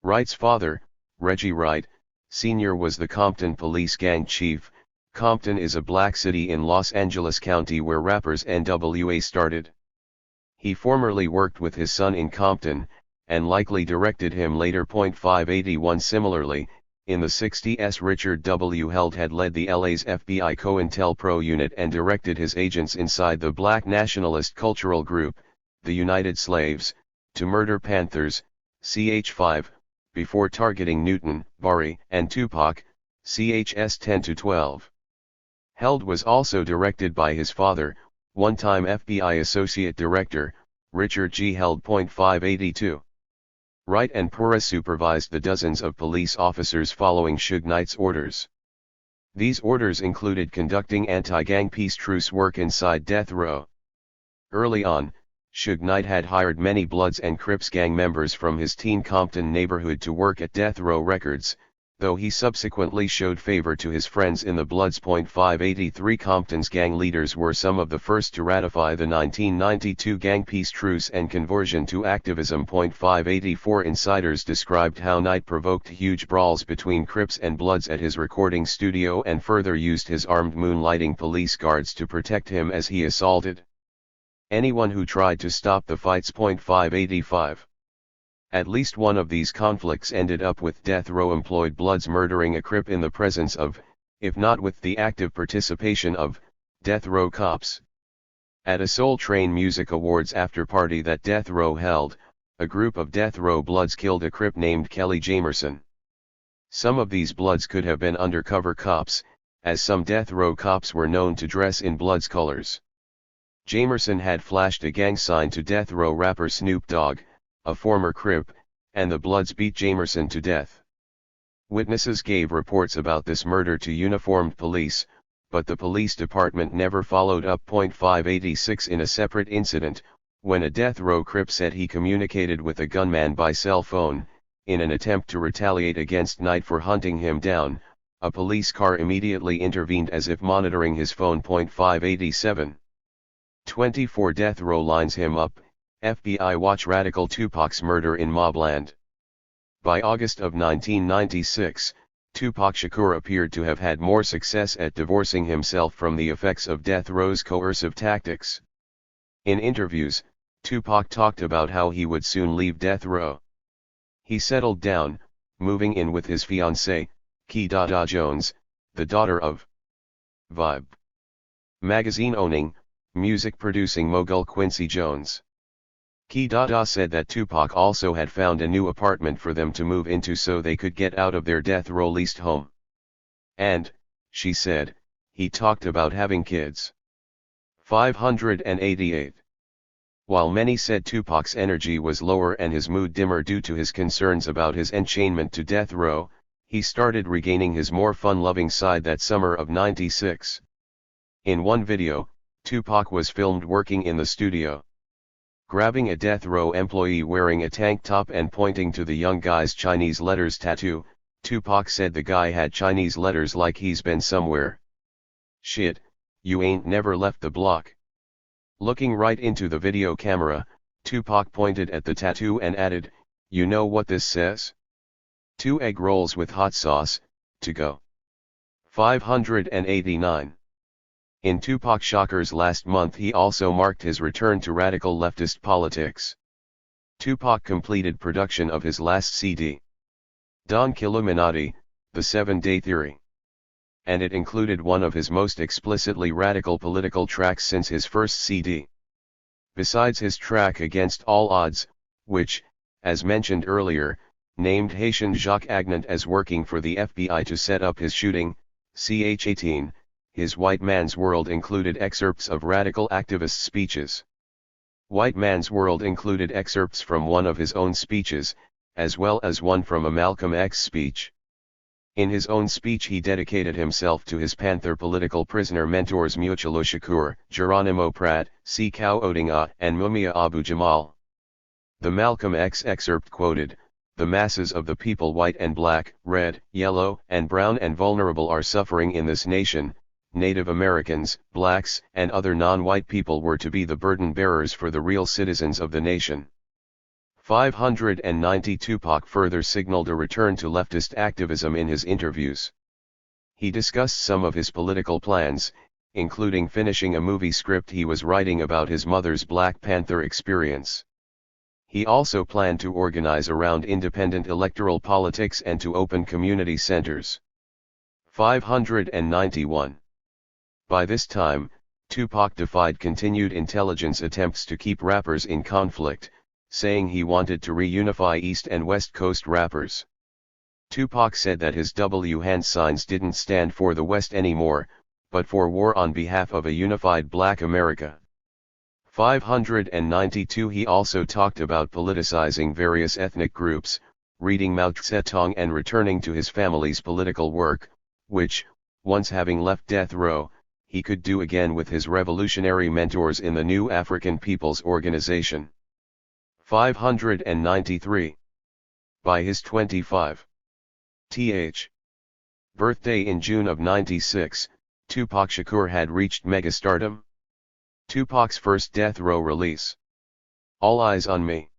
S1: Wright's father, Reggie Wright, Sr. was the Compton police gang chief. Compton is a black city in Los Angeles County where rappers NWA started. He formerly worked with his son in Compton, and likely directed him later. 581 Similarly, in the 60s Richard W. Held had led the LA's FBI COINTELPRO unit and directed his agents inside the black nationalist cultural group, the United Slaves, to murder Panthers, ch. 5, before targeting Newton, Bari, and Tupac, chs. 10-12. Held was also directed by his father, one-time FBI Associate Director, Richard G. Held. 582. Wright and Pura supervised the dozens of police officers following Suge Knight's orders. These orders included conducting anti-gang peace truce work inside death row. Early on, Suge Knight had hired many Bloods and Crips gang members from his teen Compton neighborhood to work at Death Row Records, though he subsequently showed favor to his friends in the Bloods. 583 Compton's gang leaders were some of the first to ratify the 1992 gang peace truce and conversion to activism. 584 Insiders described how Knight provoked huge brawls between Crips and Bloods at his recording studio and further used his armed moonlighting police guards to protect him as he assaulted anyone who tried to stop the fights. 585. At least one of these conflicts ended up with death row employed Bloods murdering a Crip in the presence of, if not with the active participation of, death row cops. At a Soul Train Music Awards after party that death row held, a group of death row Bloods killed a Crip named Kelly Jamerson. Some of these Bloods could have been undercover cops, as some death row cops were known to dress in Bloods colors. Jamerson had flashed a gang sign to death row rapper Snoop Dogg, a former Crip, and the Bloods beat Jamerson to death. Witnesses gave reports about this murder to uniformed police, but the police department never followed up. 586 In a separate incident, when a death row Crip said he communicated with a gunman by cell phone, in an attempt to retaliate against Knight for hunting him down, a police car immediately intervened as if monitoring his phone. 587. 24 Death row lines him up. FBI watch radical Tupac's murder in Mobland. By August of 1996, Tupac Shakur appeared to have had more success at divorcing himself from the effects of death row's coercive tactics. In interviews, Tupac talked about how he would soon leave death row. He settled down, moving in with his fiancée, Key Dada Jones, the daughter of Vibe magazine owning, music producing mogul Quincy Jones. Key Dada said that Tupac also had found a new apartment for them to move into so they could get out of their death row leased home. And, she said, he talked about having kids. 588. While many said Tupac's energy was lower and his mood dimmer due to his concerns about his enchainment to death row, he started regaining his more fun-loving side that summer of '96. In one video, Tupac was filmed working in the studio. Grabbing a death row employee wearing a tank top and pointing to the young guy's Chinese letters tattoo, Tupac said the guy had Chinese letters like he's been somewhere. Shit, you ain't never left the block. Looking right into the video camera, Tupac pointed at the tattoo and added, "You know what this says? 2 egg rolls with hot sauce, to go." 589. In Tupac Shakur's last month he also marked his return to radical leftist politics. Tupac completed production of his last CD, Don Killuminati, The 7-Day Theory. And it included one of his most explicitly radical political tracks since his first CD. Besides his track Against All Odds, which, as mentioned earlier, named Haitian Jacques Agnant as working for the FBI to set up his shooting, ch-18, his White Man's World included excerpts of radical activist speeches. White Man's World included excerpts from one of his own speeches, as well as one from a Malcolm X speech. In his own speech he dedicated himself to his Panther political prisoner mentors Mutulu Shakur, Geronimo Pratt, Sekau Odinga, and Mumia Abu-Jamal. The Malcolm X excerpt quoted, "The masses of the people white and black, red, yellow, and brown and vulnerable are suffering in this nation, Native Americans, blacks, and other non-white people were to be the burden bearers for the real citizens of the nation. 590 Tupac further signaled a return to leftist activism in his interviews. He discussed some of his political plans, including finishing a movie script he was writing about his mother's Black Panther experience. He also planned to organize around independent electoral politics and to open community centers. 591. By this time, Tupac defied continued intelligence attempts to keep rappers in conflict, saying he wanted to reunify East and West Coast rappers. Tupac said that his W hand signs didn't stand for the West anymore, but for war on behalf of a unified Black America. 592 He also talked about politicizing various ethnic groups, reading Mao Zedong and returning to his family's political work, which, once having left death row, he could do again with his revolutionary mentors in the new African People's Organization. 593. By his 25th birthday in June of '96, Tupac Shakur had reached megastardom. Tupac's first death row release, All Eyes on Me,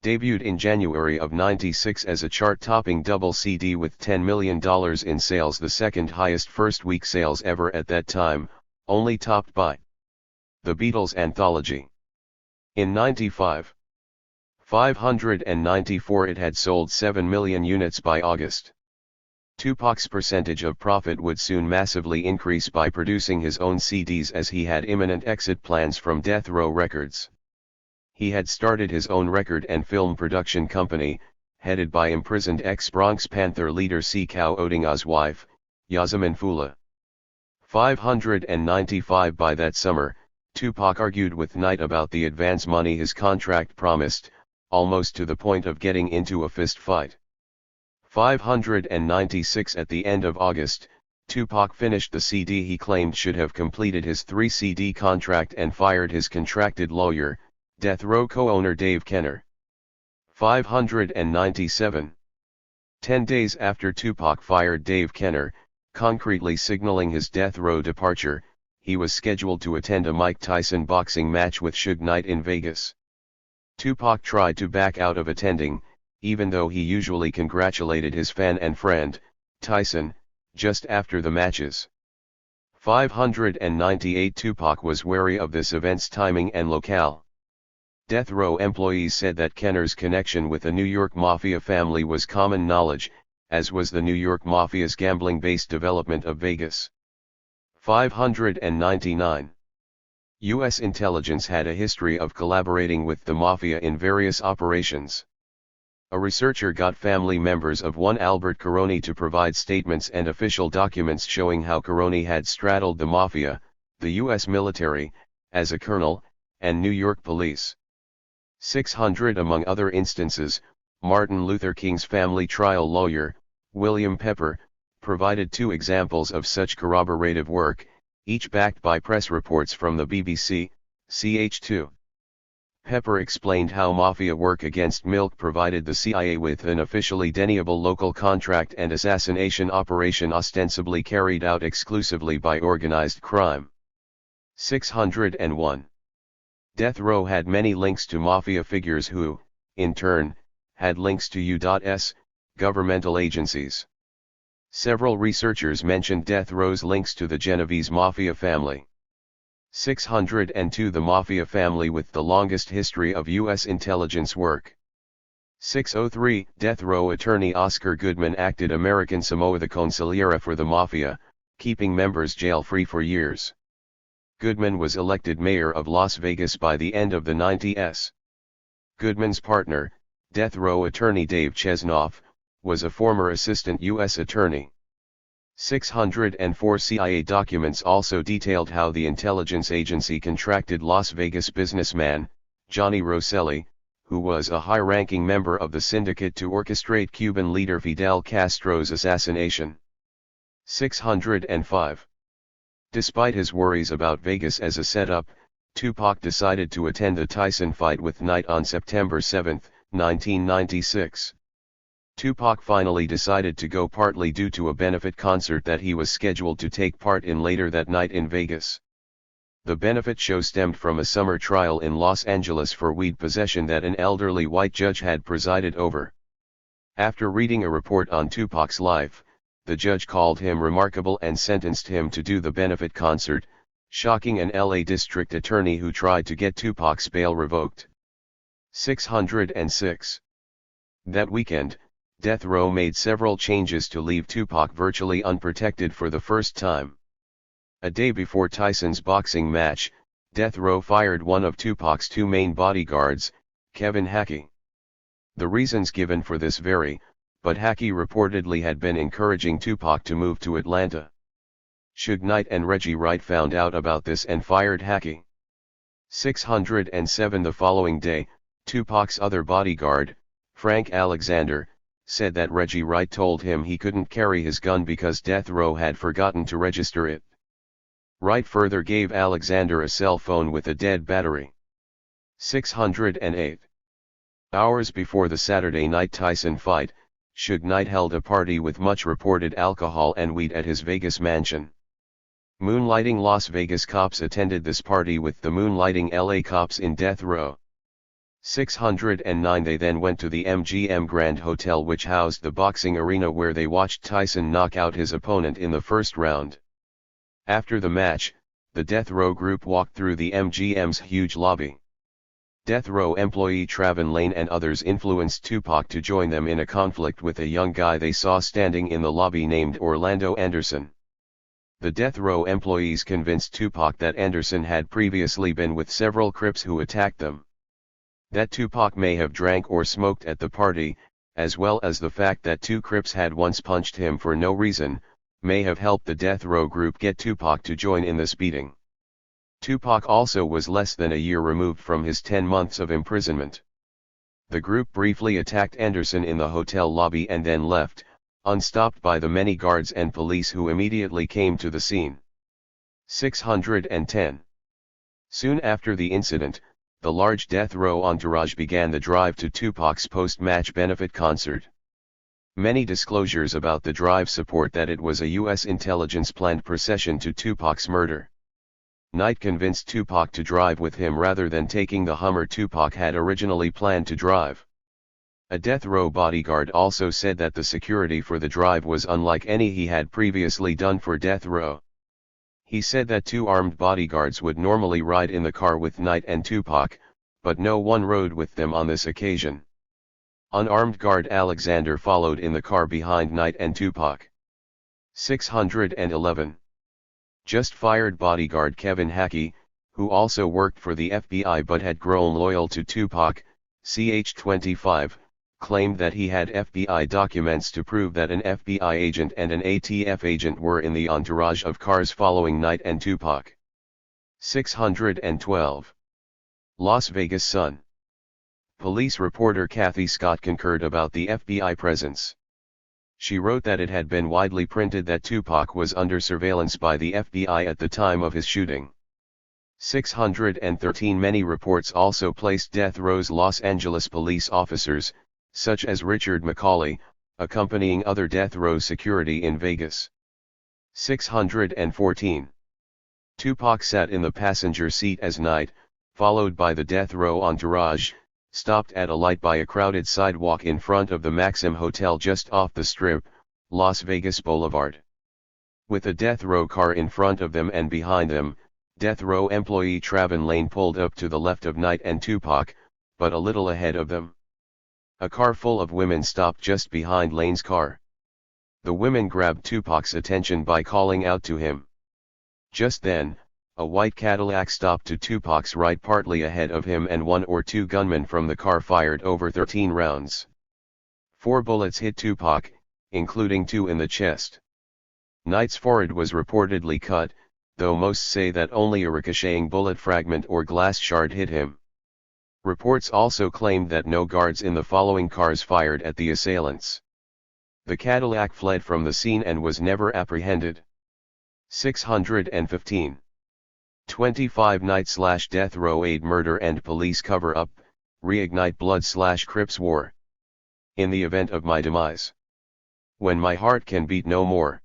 S1: debuted in January of '96 as a chart-topping double CD with $10 million in sales, the second highest first-week sales ever at that time, only topped by The Beatles' Anthology. In '95, 594 it had sold 7 million units by August. Tupac's percentage of profit would soon massively increase by producing his own CDs, as he had imminent exit plans from Death Row Records. He had started his own record and film production company, headed by imprisoned ex-Bronx Panther leader Sekou Odinga's wife, Yasamin Fula. 595 By that summer, Tupac argued with Knight about the advance money his contract promised, almost to the point of getting into a fist fight. 596 At the end of August, Tupac finished the CD he claimed should have completed his 3-CD contract and fired his contracted lawyer, Death Row co-owner Dave Kenner. 597. 10 days after Tupac fired Dave Kenner, concretely signaling his Death Row departure, he was scheduled to attend a Mike Tyson boxing match with Suge Knight in Vegas. Tupac tried to back out of attending, even though he usually congratulated his fan and friend, Tyson, just after the matches. 598 Tupac was wary of this event's timing and locale. Death Row employees said that Kenner's connection with the New York Mafia family was common knowledge, as was the New York Mafia's gambling-based development of Vegas. 599. U.S. intelligence had a history of collaborating with the Mafia in various operations. A researcher got family members of one Albert Caroni to provide statements and official documents showing how Caroni had straddled the Mafia, the U.S. military, as a colonel, and New York police. 600 Among other instances, Martin Luther King's family trial lawyer, William Pepper, provided 2 examples of such corroborative work, each backed by press reports from the BBC, ch2. Pepper explained how Mafia work against MLK provided the CIA with an officially deniable local contract and assassination operation ostensibly carried out exclusively by organized crime. 601. Death Row had many links to Mafia figures who, in turn, had links to U.S. governmental agencies. Several researchers mentioned Death Row's links to the Genovese Mafia family. 602 The Mafia family with the longest history of U.S. intelligence work. 603 Death Row attorney Oscar Goodman acted American Samoa the Consigliere for the Mafia, keeping members jail-free for years. Goodman was elected mayor of Las Vegas by the end of the 90s. Goodman's partner, Death Row attorney Dave Chesnoff, was a former assistant U.S. attorney. 604 CIA documents also detailed how the intelligence agency contracted Las Vegas businessman, Johnny Rosselli, who was a high-ranking member of the syndicate to orchestrate Cuban leader Fidel Castro's assassination. 605. Despite his worries about Vegas as a setup, Tupac decided to attend the Tyson fight with Knight on September 7, 1996. Tupac finally decided to go, partly due to a benefit concert that he was scheduled to take part in later that night in Vegas. The benefit show stemmed from a summer trial in Los Angeles for weed possession that an elderly white judge had presided over. After reading a report on Tupac's life, the judge called him remarkable and sentenced him to do the benefit concert, shocking an LA district attorney who tried to get Tupac's bail revoked. 606. That weekend, Death Row made several changes to leave Tupac virtually unprotected for the first time. A day before Tyson's boxing match, Death Row fired one of Tupac's two main bodyguards, Kevin Hackey. The reasons given for this vary, but Hackey reportedly had been encouraging Tupac to move to Atlanta. Suge Knight and Reggie Wright found out about this and fired Hackey. 607. The following day, Tupac's other bodyguard, Frank Alexander, said that Reggie Wright told him he couldn't carry his gun because Death Row had forgotten to register it. Wright further gave Alexander a cell phone with a dead battery. 608. Hours before the Saturday night Tyson fight, Suge Knight held a party with much reported alcohol and weed at his Vegas mansion. Moonlighting Las Vegas cops attended this party with the moonlighting LA cops in Death Row. 609. They then went to the MGM Grand Hotel, which housed the boxing arena, where they watched Tyson knock out his opponent in the first round. After the match, the Death Row group walked through the MGM's huge lobby. Death Row employee Traven Lane and others influenced Tupac to join them in a conflict with a young guy they saw standing in the lobby named Orlando Anderson. The Death Row employees convinced Tupac that Anderson had previously been with several Crips who attacked them. That Tupac may have drank or smoked at the party, as well as the fact that two Crips had once punched him for no reason, may have helped the Death Row group get Tupac to join in this beating. Tupac also was less than a year removed from his 10 months of imprisonment. The group briefly attacked Anderson in the hotel lobby and then left, unstopped by the many guards and police who immediately came to the scene. 610. Soon after the incident, the large Death Row entourage began the drive to Tupac's post-match benefit concert. Many disclosures about the drive support that it was a U.S. intelligence-planned procession to Tupac's murder. Knight convinced Tupac to drive with him rather than taking the Hummer Tupac had originally planned to drive. A Death Row bodyguard also said that the security for the drive was unlike any he had previously done for Death Row. He said that two armed bodyguards would normally ride in the car with Knight and Tupac, but no one rode with them on this occasion. Unarmed guard Alexander followed in the car behind Knight and Tupac. 611. Just fired bodyguard Kevin Hackey, who also worked for the FBI but had grown loyal to Tupac, ch25, claimed that he had FBI documents to prove that an FBI agent and an ATF agent were in the entourage of cars following Knight and Tupac. 612. Las Vegas Sun. Police reporter Kathy Scott concurred about the FBI presence. She wrote that it had been widely printed that Tupac was under surveillance by the FBI at the time of his shooting. 613. Many reports also placed Death Row's Los Angeles police officers, such as Richard McCauley, accompanying other Death Row security in Vegas. 614. Tupac sat in the passenger seat as Knight, followed by the Death Row entourage, stopped at a light by a crowded sidewalk in front of the Maxim Hotel just off the Strip, Las Vegas Boulevard. With a Death Row car in front of them and behind them, Death Row employee Traven Lane pulled up to the left of Knight and Tupac, but a little ahead of them. A car full of women stopped just behind Lane's car. The women grabbed Tupac's attention by calling out to him. Just then, a white Cadillac stopped to Tupac's right partly ahead of him, and one or two gunmen from the car fired over 13 rounds. 4 bullets hit Tupac, including 2 in the chest. Knight's forehead was reportedly cut, though most say that only a ricocheting bullet fragment or glass shard hit him. Reports also claimed that no guards in the following cars fired at the assailants. The Cadillac fled from the scene and was never apprehended. 615. 25 Knight/Death Row aid murder and police cover-up, reignite Blood/Crips war. in the event of my demise. When my heart can beat no more,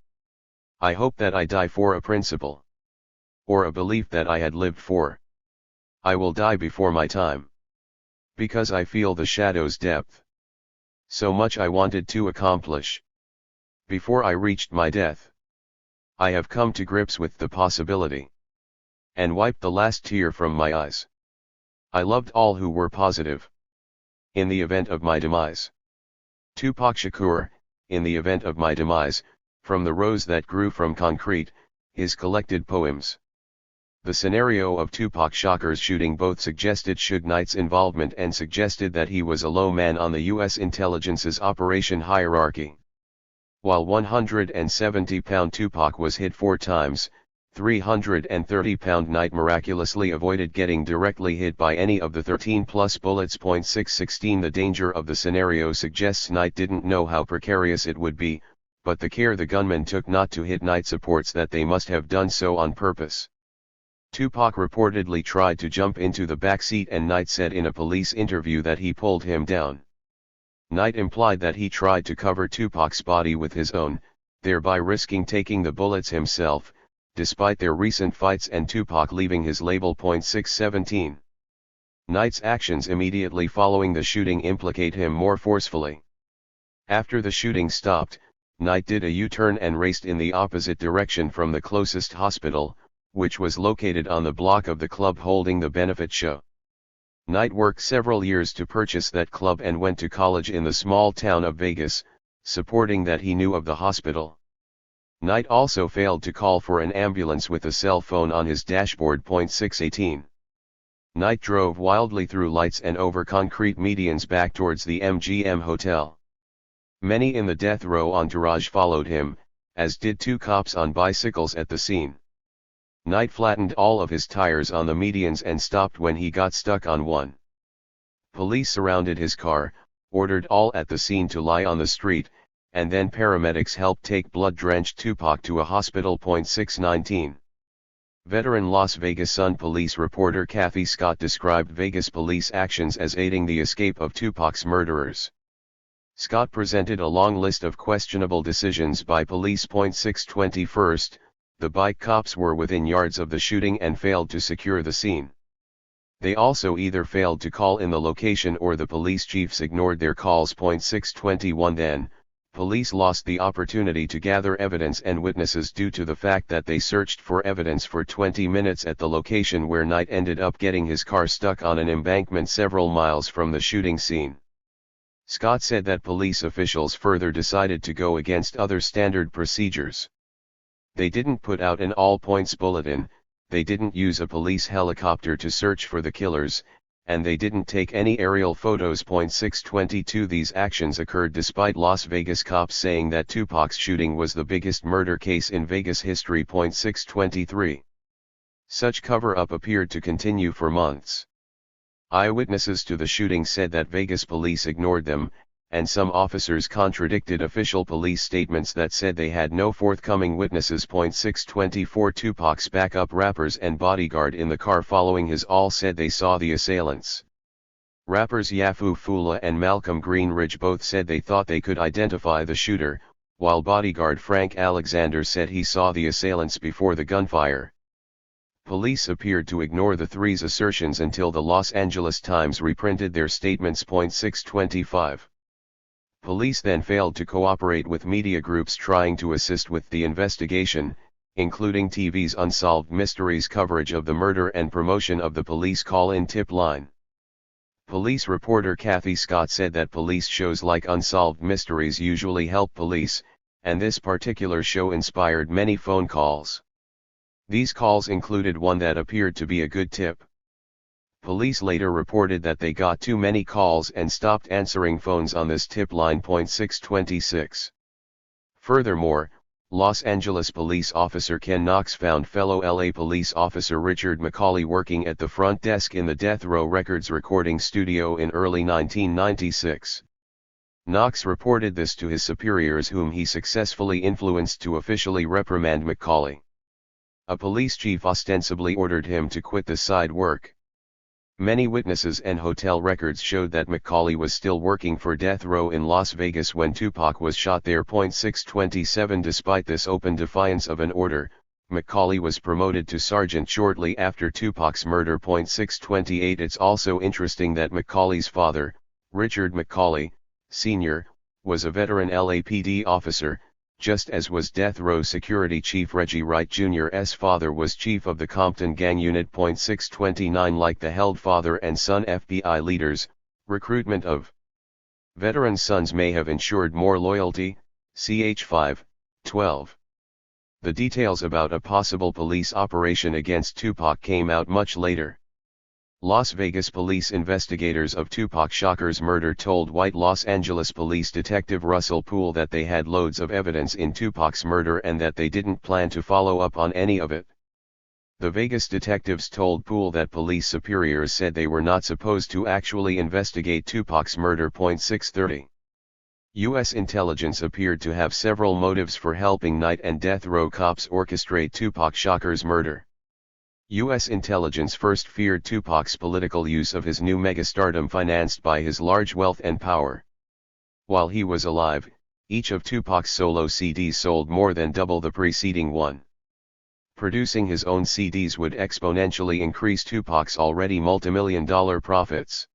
S1: I hope that I die for a principle, or a belief that I had lived for. I will die before my time, because I feel the shadow's depth. So much I wanted to accomplish. Before I reached my death, I have come to grips with the possibility, and wiped the last tear from my eyes. I loved all who were positive. In the event of my demise. Tupac Shakur, in the event of my demise, from the rose that grew from concrete, his collected poems. The scenario of Tupac Shakur's shooting both suggested Suge Knight's involvement and suggested that he was a low man on the U.S. intelligence's operation hierarchy. While 170-pound Tupac was hit 4 times, 330-pound Knight miraculously avoided getting directly hit by any of the 13-plus bullets. 616 The danger of the scenario suggests Knight didn't know how precarious it would be, but the care the gunman took not to hit Knight supports that they must have done so on purpose. Tupac reportedly tried to jump into the back seat and Knight said in a police interview that he pulled him down. Knight implied that he tried to cover Tupac's body with his own, thereby risking taking the bullets himself, despite their recent fights and Tupac leaving his label. 617. Knight's actions immediately following the shooting implicate him more forcefully. After the shooting stopped, Knight did a U-turn and raced in the opposite direction from the closest hospital, which was located on the block of the club holding the benefit show. Knight worked several years to purchase that club and went to college in the small town of Vegas, supporting that he knew of the hospital. Knight also failed to call for an ambulance with a cell phone on his dashboard. 618. Knight drove wildly through lights and over concrete medians back towards the MGM hotel. Many in the death row entourage followed him, as did 2 cops on bicycles at the scene. Knight flattened all of his tires on the medians and stopped when he got stuck on one. Police surrounded his car, ordered all at the scene to lie on the street, and then paramedics helped take blood-drenched Tupac to a hospital. 619. Veteran Las Vegas Sun police reporter Kathy Scott described Vegas police actions as aiding the escape of Tupac's murderers. Scott presented a long list of questionable decisions by police. 620 First, the bike cops were within yards of the shooting and failed to secure the scene. They also either failed to call in the location or the police chiefs ignored their calls. 621 Then, police lost the opportunity to gather evidence and witnesses due to the fact that they searched for evidence for 20 minutes at the location where Knight ended up getting his car stuck on an embankment several miles from the shooting scene. Scott said that police officials further decided to go against other standard procedures. They didn't put out an all-points bulletin, they didn't use a police helicopter to search for the killers, and they didn't take any aerial photos. 622 These actions occurred despite Las Vegas cops saying that Tupac's shooting was the biggest murder case in Vegas history. 623 Such cover-up appeared to continue for months. Eyewitnesses to the shooting said that Vegas police ignored them, and some officers contradicted official police statements that said they had no forthcoming witnesses. 624 Tupac's backup rappers and bodyguard in the car following his all said they saw the assailants. Rappers Yafu Fula and Malcolm Greenridge both said they thought they could identify the shooter, while bodyguard Frank Alexander said he saw the assailants before the gunfire. Police appeared to ignore the three's assertions until the Los Angeles Times reprinted their statements. 625 Police then failed to cooperate with media groups trying to assist with the investigation, including TV's Unsolved Mysteries coverage of the murder and promotion of the police call-in tip line. Police reporter Kathy Scott said that police shows like Unsolved Mysteries usually help police, and this particular show inspired many phone calls. These calls included one that appeared to be a good tip. Police later reported that they got too many calls and stopped answering phones on this tip line. 626 Furthermore, Los Angeles police officer Ken Knox found fellow LA police officer Richard McCauley working at the front desk in the Death Row Records recording studio in early 1996. Knox reported this to his superiors, whom he successfully influenced to officially reprimand McCauley. A police chief ostensibly ordered him to quit the side work. Many witnesses and hotel records showed that Macaulay was still working for death row in Las Vegas when Tupac was shot there. 627 Despite this open defiance of an order, Macaulay was promoted to sergeant shortly after Tupac's murder. 628 It's also interesting that Macaulay's father, Richard Macaulay, Sr., was a veteran LAPD officer, just as was death row security chief Reggie Wright Jr.'s father was chief of the Compton Gang Unit. 629 Like the held father and son FBI leaders, recruitment of veteran sons may have ensured more loyalty, ch. 5:12. The details about a possible police operation against Tupac came out much later. Las Vegas police investigators of Tupac Shakur's murder told white Los Angeles police detective Russell Poole that they had loads of evidence in Tupac's murder and that they didn't plan to follow up on any of it. The Vegas detectives told Poole that police superiors said they were not supposed to actually investigate Tupac's murder. 630. U.S. intelligence appeared to have several motives for helping Knight and death row cops orchestrate Tupac Shakur's murder. U.S. intelligence first feared Tupac's political use of his new megastardom financed by his large wealth and power. While he was alive, each of Tupac's solo CDs sold more than double the preceding one. Producing his own CDs would exponentially increase Tupac's already multimillion-dollar profits.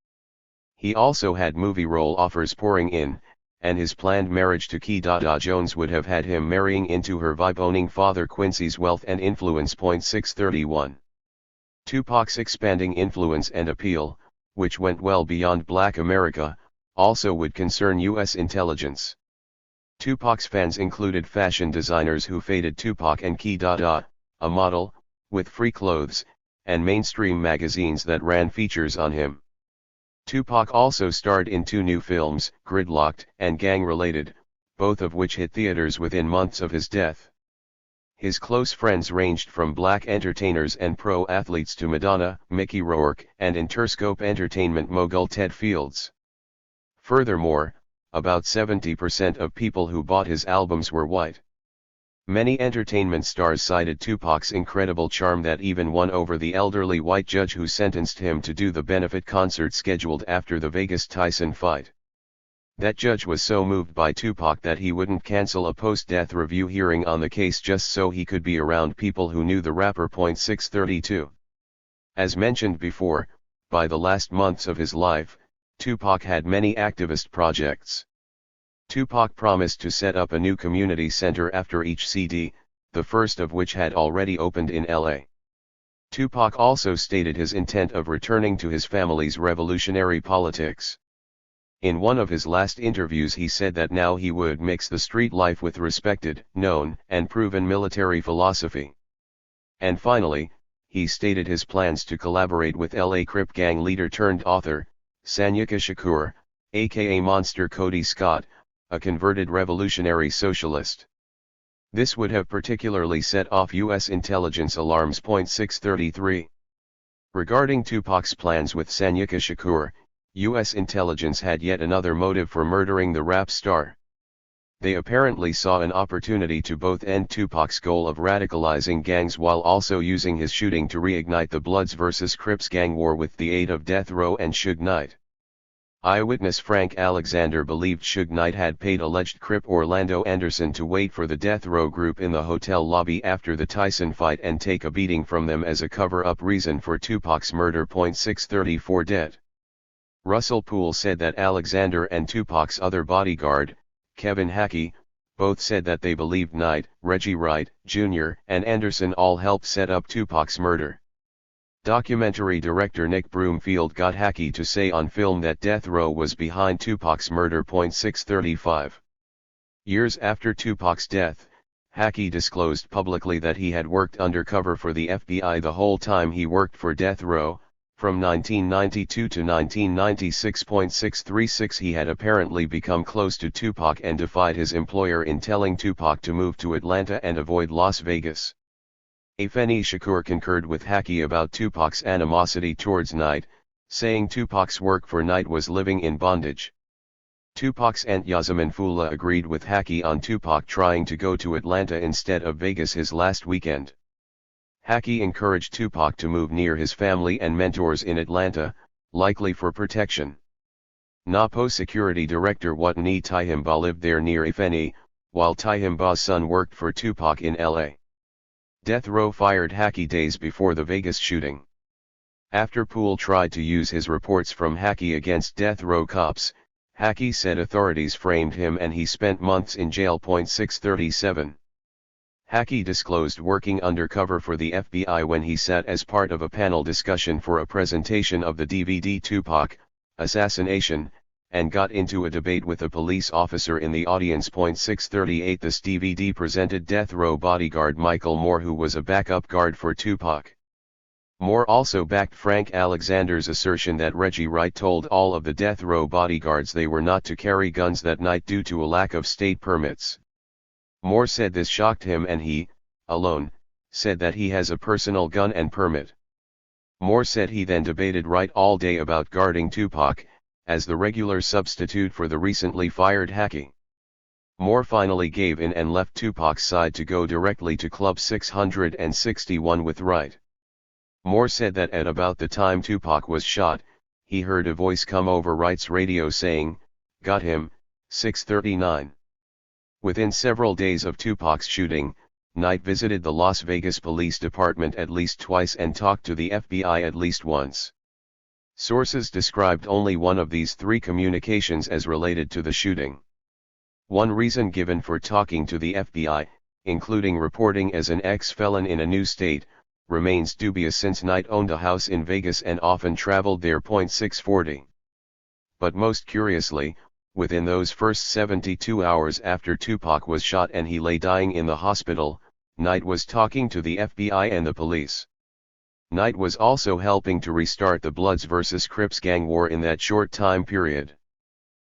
S1: He also had movie role offers pouring in, and his planned marriage to Key Jones would have had him marrying into her vibe-owning father Quincy's wealth and influence. 631. Tupac's expanding influence and appeal, which went well beyond Black America, also would concern U.S. intelligence. Tupac's fans included fashion designers who faded Tupac and Key a model, with free clothes, and mainstream magazines that ran features on him. Tupac also starred in 2 new films, Gridlocked and Gang-Related, both of which hit theaters within months of his death. His close friends ranged from black entertainers and pro athletes to Madonna, Mickey Rourke, and Interscope Entertainment mogul Ted Fields. Furthermore, about 70% of people who bought his albums were white. Many entertainment stars cited Tupac's incredible charm that even won over the elderly white judge who sentenced him to do the benefit concert scheduled after the Vegas Tyson fight. That judge was so moved by Tupac that he wouldn't cancel a post-death review hearing on the case just so he could be around people who knew the rapper. 632. As mentioned before, by the last months of his life, Tupac had many activist projects. Tupac promised to set up a new community center after each CD, the first of which had already opened in LA. Tupac also stated his intent of returning to his family's revolutionary politics. In one of his last interviews he said that now he would mix the street life with respected, known, and proven military philosophy. And finally, he stated his plans to collaborate with LA Crip gang leader turned author, Sanyika Shakur, aka Monster Cody Scott, a converted revolutionary socialist. This would have particularly set off U.S. intelligence alarms. 633. Regarding Tupac's plans with Sanyika Shakur, U.S. intelligence had yet another motive for murdering the rap star. They apparently saw an opportunity to both end Tupac's goal of radicalizing gangs while also using his shooting to reignite the Bloods vs. Crips gang war with the aid of Death Row and Suge Knight. Eyewitness Frank Alexander believed Suge Knight had paid alleged Crip Orlando Anderson to wait for the Death Row group in the hotel lobby after the Tyson fight and take a beating from them as a cover-up reason for Tupac's murder. 634 Dead. Russell Poole said that Alexander and Tupac's other bodyguard, Kevin Hackey, both said that they believed Knight, Reggie Wright, Jr., and Anderson all helped set up Tupac's murder. Documentary director Nick Broomfield got Hackey to say on film that Death Row was behind Tupac's murder. 635. Years after Tupac's death, Hackey disclosed publicly that he had worked undercover for the FBI the whole time he worked for Death Row. From 1992 to 1996. 636 He had apparently become close to Tupac and defied his employer in telling Tupac to move to Atlanta and avoid Las Vegas. Afeni Shakur concurred with Hackey about Tupac's animosity towards Knight, saying Tupac's work for Knight was living in bondage. Tupac's aunt Yasamin Fula agreed with Hackey on Tupac trying to go to Atlanta instead of Vegas his last weekend. Hackey encouraged Tupac to move near his family and mentors in Atlanta, likely for protection. Napo security director Watani Tihimba lived there near Ifeni, while Tihimba's son worked for Tupac in LA. Death Row fired Hackey days before the Vegas shooting. After Poole tried to use his reports from Hackey against Death Row cops, Hackey said authorities framed him and he spent months in jail. 637. Hackey disclosed working undercover for the FBI when he sat as part of a panel discussion for a presentation of the DVD Tupac, Assassination, and got into a debate with a police officer in the audience. 638. This DVD presented Death Row bodyguard Michael Moore, who was a backup guard for Tupac. Moore also backed Frank Alexander's assertion that Reggie Wright told all of the Death Row bodyguards they were not to carry guns that night due to a lack of state permits. Moore said this shocked him and he, alone, said that he has a personal gun and permit. Moore said he then debated Wright all day about guarding Tupac, as the regular substitute for the recently fired Hackey. Moore finally gave in and left Tupac's side to go directly to Club 661 with Wright. Moore said that at about the time Tupac was shot, he heard a voice come over Wright's radio saying, "Got him." 639. Within several days of Tupac's shooting, Knight visited the Las Vegas Police Department at least twice and talked to the FBI at least once. Sources described only one of these three communications as related to the shooting. One reason given for talking to the FBI, including reporting as an ex-felon in a new state, remains dubious since Knight owned a house in Vegas and often traveled there. 640. But most curiously, within those first 72 hours after Tupac was shot and he lay dying in the hospital, Knight was talking to the FBI and the police. Knight was also helping to restart the Bloods vs. Crips gang war in that short time period.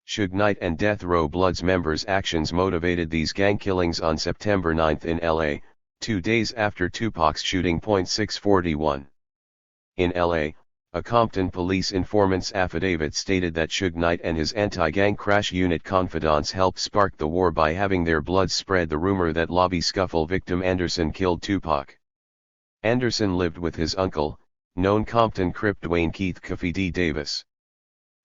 S1: Suge Knight and Death Row Bloods members' actions motivated these gang killings on September 9 in LA, 2 days after Tupac's shooting. 641. In LA, a Compton police informant's affidavit stated that Suge Knight and his anti-gang crash unit confidants helped spark the war by having their Bloods spread the rumor that lobby scuffle victim Anderson killed Tupac. Anderson lived with his uncle, known Compton Crip Dwayne Keith Cuffy D. Davis.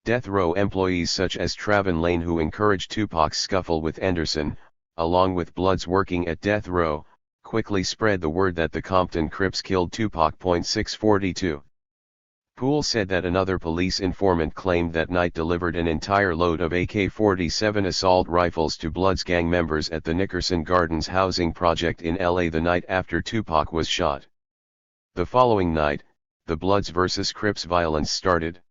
S1: Death Row employees such as Travon Lane, who encouraged Tupac's scuffle with Anderson, along with Bloods working at Death Row, quickly spread the word that the Compton Crips killed Tupac. 642. Poole said that another police informant claimed that Knight delivered an entire load of AK-47 assault rifles to Bloods gang members at the Nickerson Gardens housing project in LA the night after Tupac was shot. The following night, the Bloods vs. Crips violence started.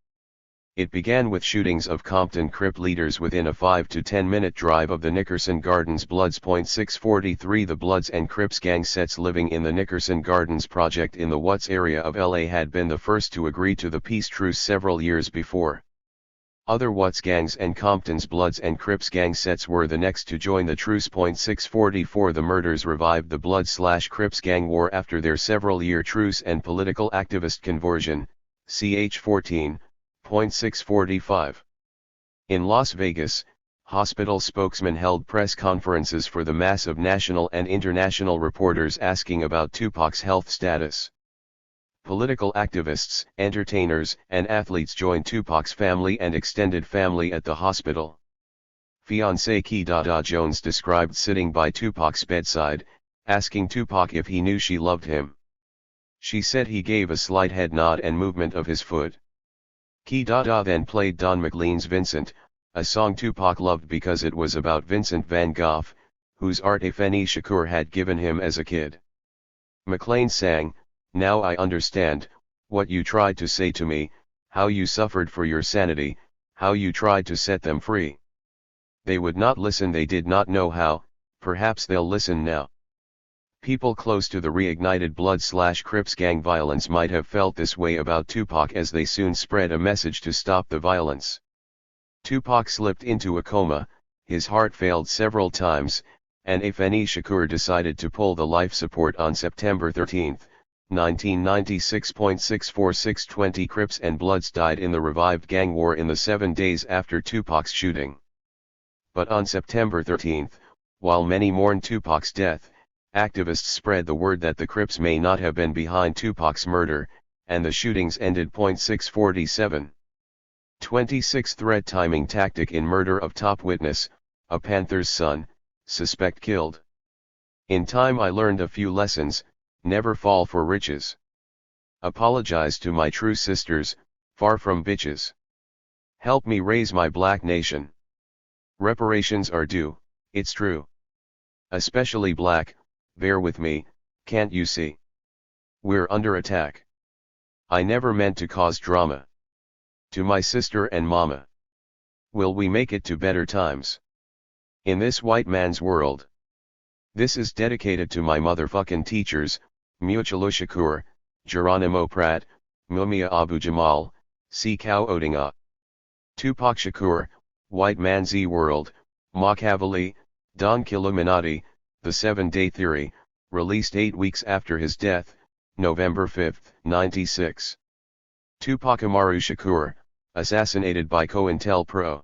S1: It began with shootings of Compton Crip leaders within a 5 to 10 minute drive of the Nickerson Gardens Bloods. 643. The Bloods and Crips gang sets living in the Nickerson Gardens project in the Watts area of LA had been the first to agree to the peace truce several years before. Other Watts gangs and Compton's Bloods and Crips gang sets were the next to join the truce. 644. The murders revived the Bloods/Crips gang war after their several-year truce and political activist conversion, ch. 14. 645. In Las Vegas, hospital spokesmen held press conferences for the mass of national and international reporters asking about Tupac's health status. Political activists, entertainers, and athletes joined Tupac's family and extended family at the hospital. Fiancée Kidada Jones described sitting by Tupac's bedside, asking Tupac if he knew she loved him. She said he gave a slight head nod and movement of his foot. Kidada then played Don McLean's Vincent, a song Tupac loved because it was about Vincent van Gogh, whose art Afeni Shakur had given him as a kid. McLean sang, "Now I understand, what you tried to say to me, how you suffered for your sanity, how you tried to set them free. They would not listen, they did not know how, perhaps they'll listen now." People close to the reignited Blood/Crips gang violence might have felt this way about Tupac, as they soon spread a message to stop the violence. Tupac slipped into a coma, his heart failed several times, and Afeni Shakur decided to pull the life support on September 13, 1996. 646. 20 Crips and Bloods died in the revived gang war in the 7 days after Tupac's shooting. But on September 13, while many mourned Tupac's death, Activists spread the word that the Crips may not have been behind Tupac's murder, and the shootings ended. 647. 26 Threat timing tactic in murder of top witness, a Panther's son, suspect killed. In time I learned a few lessons: never fall for riches. Apologize to my true sisters, far from bitches. Help me raise my black nation. Reparations are due, it's true. Especially black, bear with me, can't you see? We're under attack. I never meant to cause drama. To my sister and mama. Will we make it to better times? In this white man's world. This is dedicated to my motherfucking teachers, Murderous Shakur, Geronimo Pratt, Mumia Abu Jamal, C. Cow Odinga. Tupac Shakur, White Man Z World, Machiavelli, Don Killuminati, The 7-Day Theory, released 8 weeks after his death, November 5, 96. Tupac Amaru Shakur, assassinated by COINTELPRO.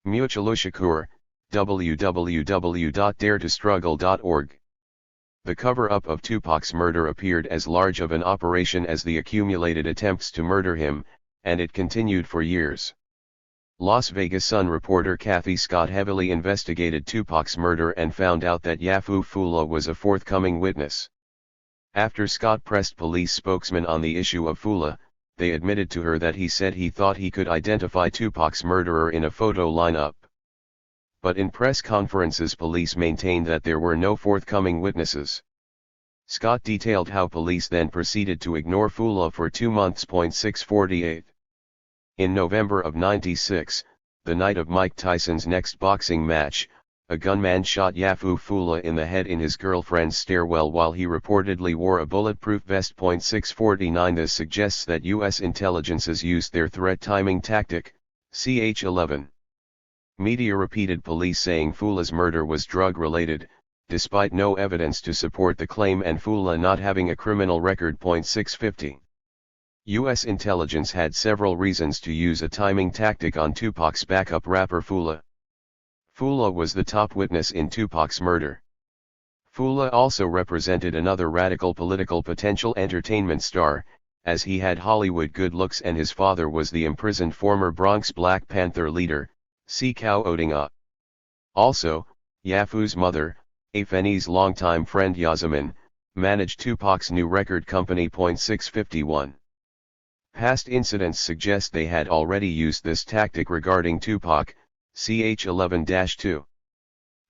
S1: Murderous Shakur, www.daretostruggle.org. The cover-up of Tupac's murder appeared as large of an operation as the accumulated attempts to murder him, and it continued for years. Las Vegas Sun reporter Kathy Scott heavily investigated Tupac's murder and found out that Yafu Fula was a forthcoming witness. After Scott pressed police spokesman on the issue of Fula, they admitted to her that he said he thought he could identify Tupac's murderer in a photo lineup. But in press conferences police maintained that there were no forthcoming witnesses. Scott detailed how police then proceeded to ignore Fula for 2 months. 648. In November of 96, the night of Mike Tyson's next boxing match, a gunman shot Yafu Fula in the head in his girlfriend's stairwell while he reportedly wore a bulletproof vest. 649. This suggests that U.S. intelligences used their threat timing tactic, CH-11. Media repeated police saying Fula's murder was drug-related, despite no evidence to support the claim and Fula not having a criminal record. 650. U.S. intelligence had several reasons to use a timing tactic on Tupac's backup rapper Fula. Fula was the top witness in Tupac's murder. Fula also represented another radical political potential entertainment star, as he had Hollywood good looks and his father was the imprisoned former Bronx Black Panther leader, C. Cow Odinga. Also, Yafu's mother, Afeni's longtime friend Yazaman, managed Tupac's new record company. 651. Past incidents suggest they had already used this tactic regarding Tupac, CH-11-2.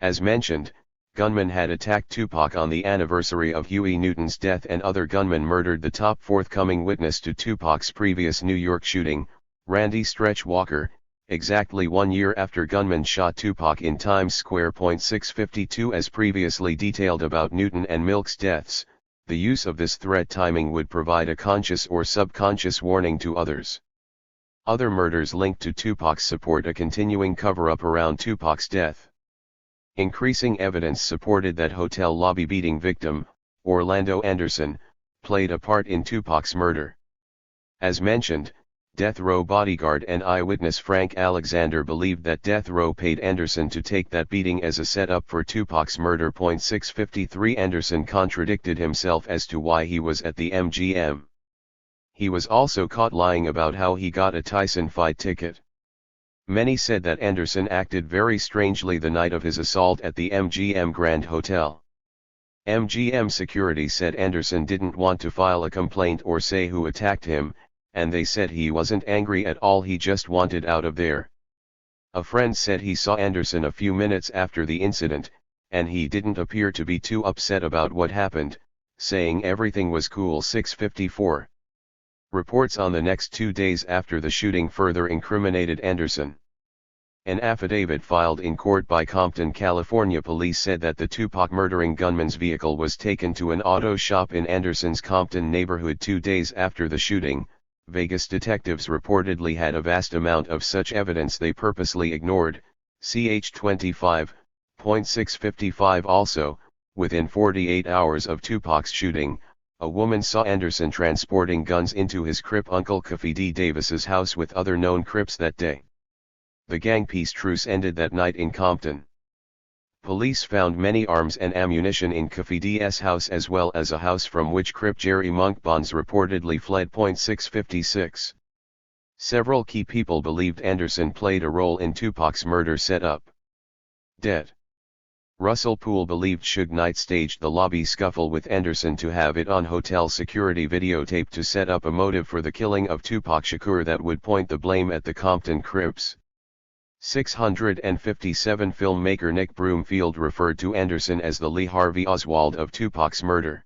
S1: As mentioned, gunmen had attacked Tupac on the anniversary of Huey Newton's death and other gunmen murdered the top forthcoming witness to Tupac's previous New York shooting, Randy Stretch Walker, exactly 1 year after gunmen shot Tupac in Times Square. 652. As previously detailed about Newton and Milk's deaths, the use of this threat timing would provide a conscious or subconscious warning to others. Other murders linked to Tupac support a continuing cover-up around Tupac's death. Increasing evidence supported that hotel lobby beating victim, Orlando Anderson, played a part in Tupac's murder. As mentioned, death row bodyguard and eyewitness Frank Alexander believed that death row paid Anderson to take that beating as a setup for Tupac's murder. 653. Anderson contradicted himself as to why he was at the MGM. He was also caught lying about how he got a Tyson fight ticket. Many said that Anderson acted very strangely the night of his assault at the MGM Grand Hotel. MGM security said Anderson didn't want to file a complaint or say who attacked him, and they said he wasn't angry at all, he just wanted out of there. A friend said he saw Anderson a few minutes after the incident, and he didn't appear to be too upset about what happened, saying everything was cool. 654. Reports on the next 2 days after the shooting further incriminated Anderson. An affidavit filed in court by Compton, California police said that the Tupac murdering gunman's vehicle was taken to an auto shop in Anderson's Compton neighborhood 2 days after the shooting. Vegas detectives reportedly had a vast amount of such evidence they purposely ignored. Ch 25. 655. Also, within 48 hours of Tupac's shooting, a woman saw Anderson transporting guns into his Crip uncle Cuffy D. Davis's house with other known Crips that day. The gang peace truce ended that night in Compton. Police found many arms and ammunition in Kaffidi's house as well as a house from which Crip Jerry Monkbons reportedly fled. 656. Several key people believed Anderson played a role in Tupac's murder setup. Dead. Russell Poole believed Suge Knight staged the lobby scuffle with Anderson to have it on hotel security videotape to set up a motive for the killing of Tupac Shakur that would point the blame at the Compton Crips. 657 Filmmaker Nick Broomfield referred to Anderson as the Lee Harvey Oswald of Tupac's murder.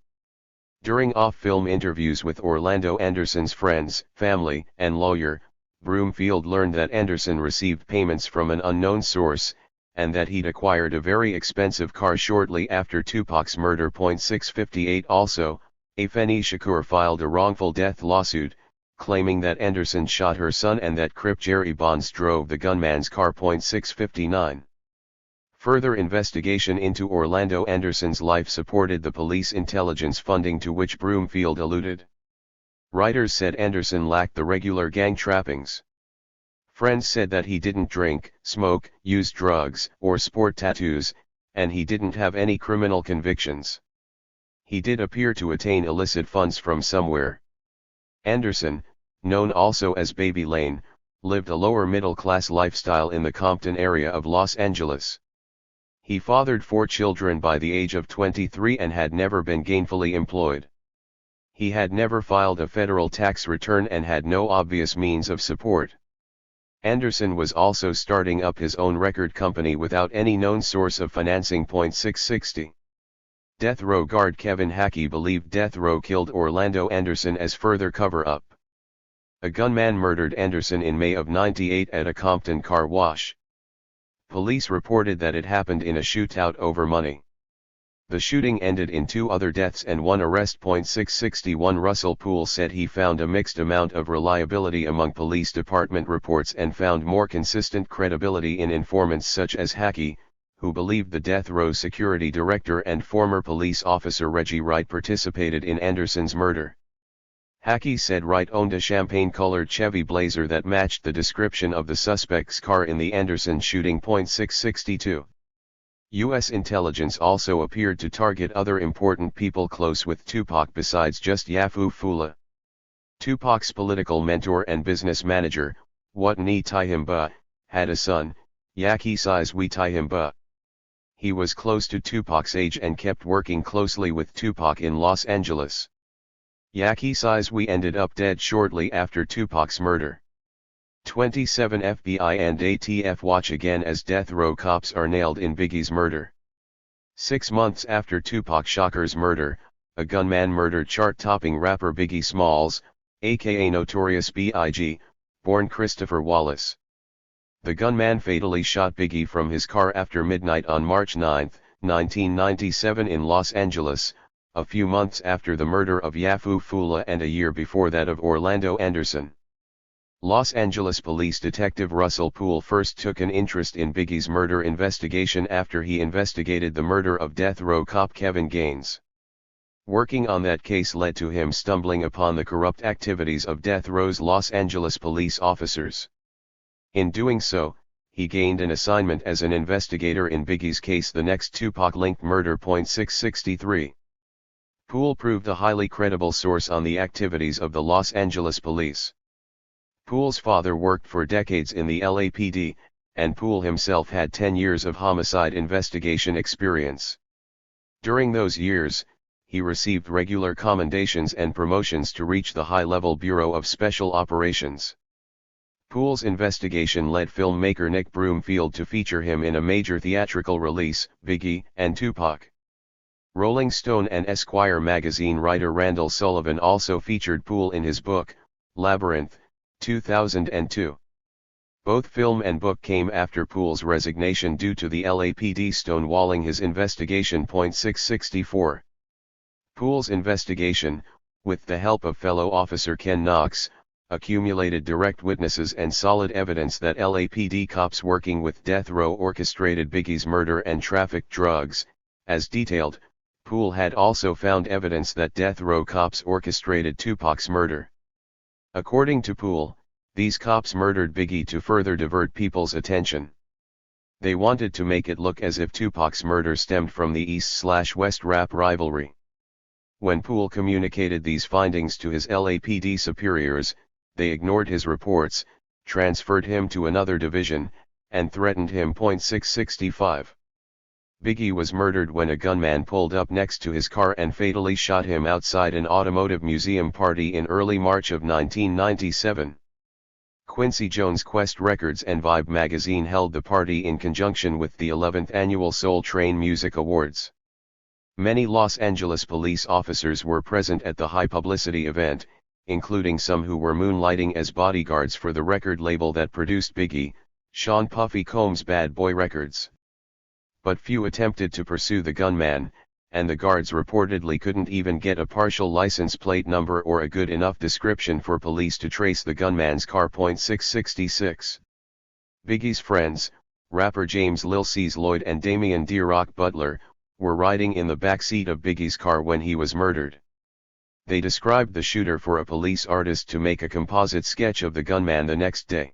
S1: During off-film interviews with Orlando Anderson's friends, family, and lawyer, Broomfield learned that Anderson received payments from an unknown source, and that he'd acquired a very expensive car shortly after Tupac's murder. 658 Also, Afeni Shakur filed a wrongful death lawsuit, claiming that Anderson shot her son and that Crip Jerry Bonds drove the gunman's car. 659. Further investigation into Orlando Anderson's life supported the police intelligence funding to which Broomfield alluded. Writers said Anderson lacked the regular gang trappings. Friends said that he didn't drink, smoke, use drugs, or sport tattoos, and he didn't have any criminal convictions. He did appear to attain illicit funds from somewhere. Anderson, known also as Baby Lane, lived a lower middle-class lifestyle in the Compton area of Los Angeles. He fathered 4 children by the age of 23 and had never been gainfully employed. He had never filed a federal tax return and had no obvious means of support. Anderson was also starting up his own record company without any known source of financing. 660. Death Row guard Kevin Hackey believed Death Row killed Orlando Anderson as further cover-up. A gunman murdered Anderson in May of '98 at a Compton car wash. Police reported that it happened in a shootout over money. The shooting ended in 2 other deaths and 1 arrest. 661 Russell Poole said he found a mixed amount of reliability among police department reports and found more consistent credibility in informants such as Hackey, who believed the Death Row security director and former police officer Reggie Wright participated in Anderson's murder. Hackey said Wright owned a champagne-colored Chevy Blazer that matched the description of the suspect's car in the Anderson shooting. 662. U.S. intelligence also appeared to target other important people close with Tupac besides just Yafu Fula. Tupac's political mentor and business manager, Watani Tihimba, had a son, Yaki Sizwe Tihimba. He was close to Tupac's age and kept working closely with Tupac in Los Angeles. Yaki Sizwe ended up dead shortly after Tupac's murder. 27 FBI and ATF watch again as death row cops are nailed in Biggie's murder. 6 months after Tupac Shakur's murder, a gunman murdered chart-topping rapper Biggie Smalls, aka Notorious B.I.G., born Christopher Wallace. The gunman fatally shot Biggie from his car after midnight on March 9, 1997 in Los Angeles, a few months after the murder of Yafu Fula and a year before that of Orlando Anderson. Los Angeles police detective Russell Poole first took an interest in Biggie's murder investigation after he investigated the murder of death row cop Kevin Gaines. Working on that case led to him stumbling upon the corrupt activities of death row's Los Angeles police officers. In doing so, he gained an assignment as an investigator in Biggie's case, the next Tupac-linked murder. 663. Poole proved a highly credible source on the activities of the Los Angeles police. Poole's father worked for decades in the LAPD, and Poole himself had 10 years of homicide investigation experience. During those years, he received regular commendations and promotions to reach the high-level Bureau of Special Operations. Poole's investigation led filmmaker Nick Broomfield to feature him in a major theatrical release, Biggie and Tupac. Rolling Stone and Esquire magazine writer Randall Sullivan also featured Poole in his book, Labyrinth, 2002. Both film and book came after Poole's resignation due to the LAPD stonewalling his investigation. 664. Poole's investigation, with the help of fellow officer Ken Knox, accumulated direct witnesses and solid evidence that LAPD cops working with death row orchestrated Biggie's murder and trafficked drugs. As detailed, Poole had also found evidence that death row cops orchestrated Tupac's murder. According to Poole, these cops murdered Biggie to further divert people's attention. They wanted to make it look as if Tupac's murder stemmed from the East/West rap rivalry. When Poole communicated these findings to his LAPD superiors, they ignored his reports, transferred him to another division, and threatened him. 665. Biggie was murdered when a gunman pulled up next to his car and fatally shot him outside an automotive museum party in early March of 1997. Quincy Jones' Quest Records and Vibe magazine held the party in conjunction with the 11th annual Soul Train Music Awards. Many Los Angeles police officers were present at the high-publicity event, including some who were moonlighting as bodyguards for the record label that produced Biggie, Sean Puffy Combs' Bad Boy Records. But few attempted to pursue the gunman, and the guards reportedly couldn't even get a partial license plate number or a good enough description for police to trace the gunman's car. 666. Biggie's friends, rapper James Lil C's Lloyd and Damian D-Rock Butler, were riding in the backseat of Biggie's car when he was murdered. They described the shooter for a police artist to make a composite sketch of the gunman the next day.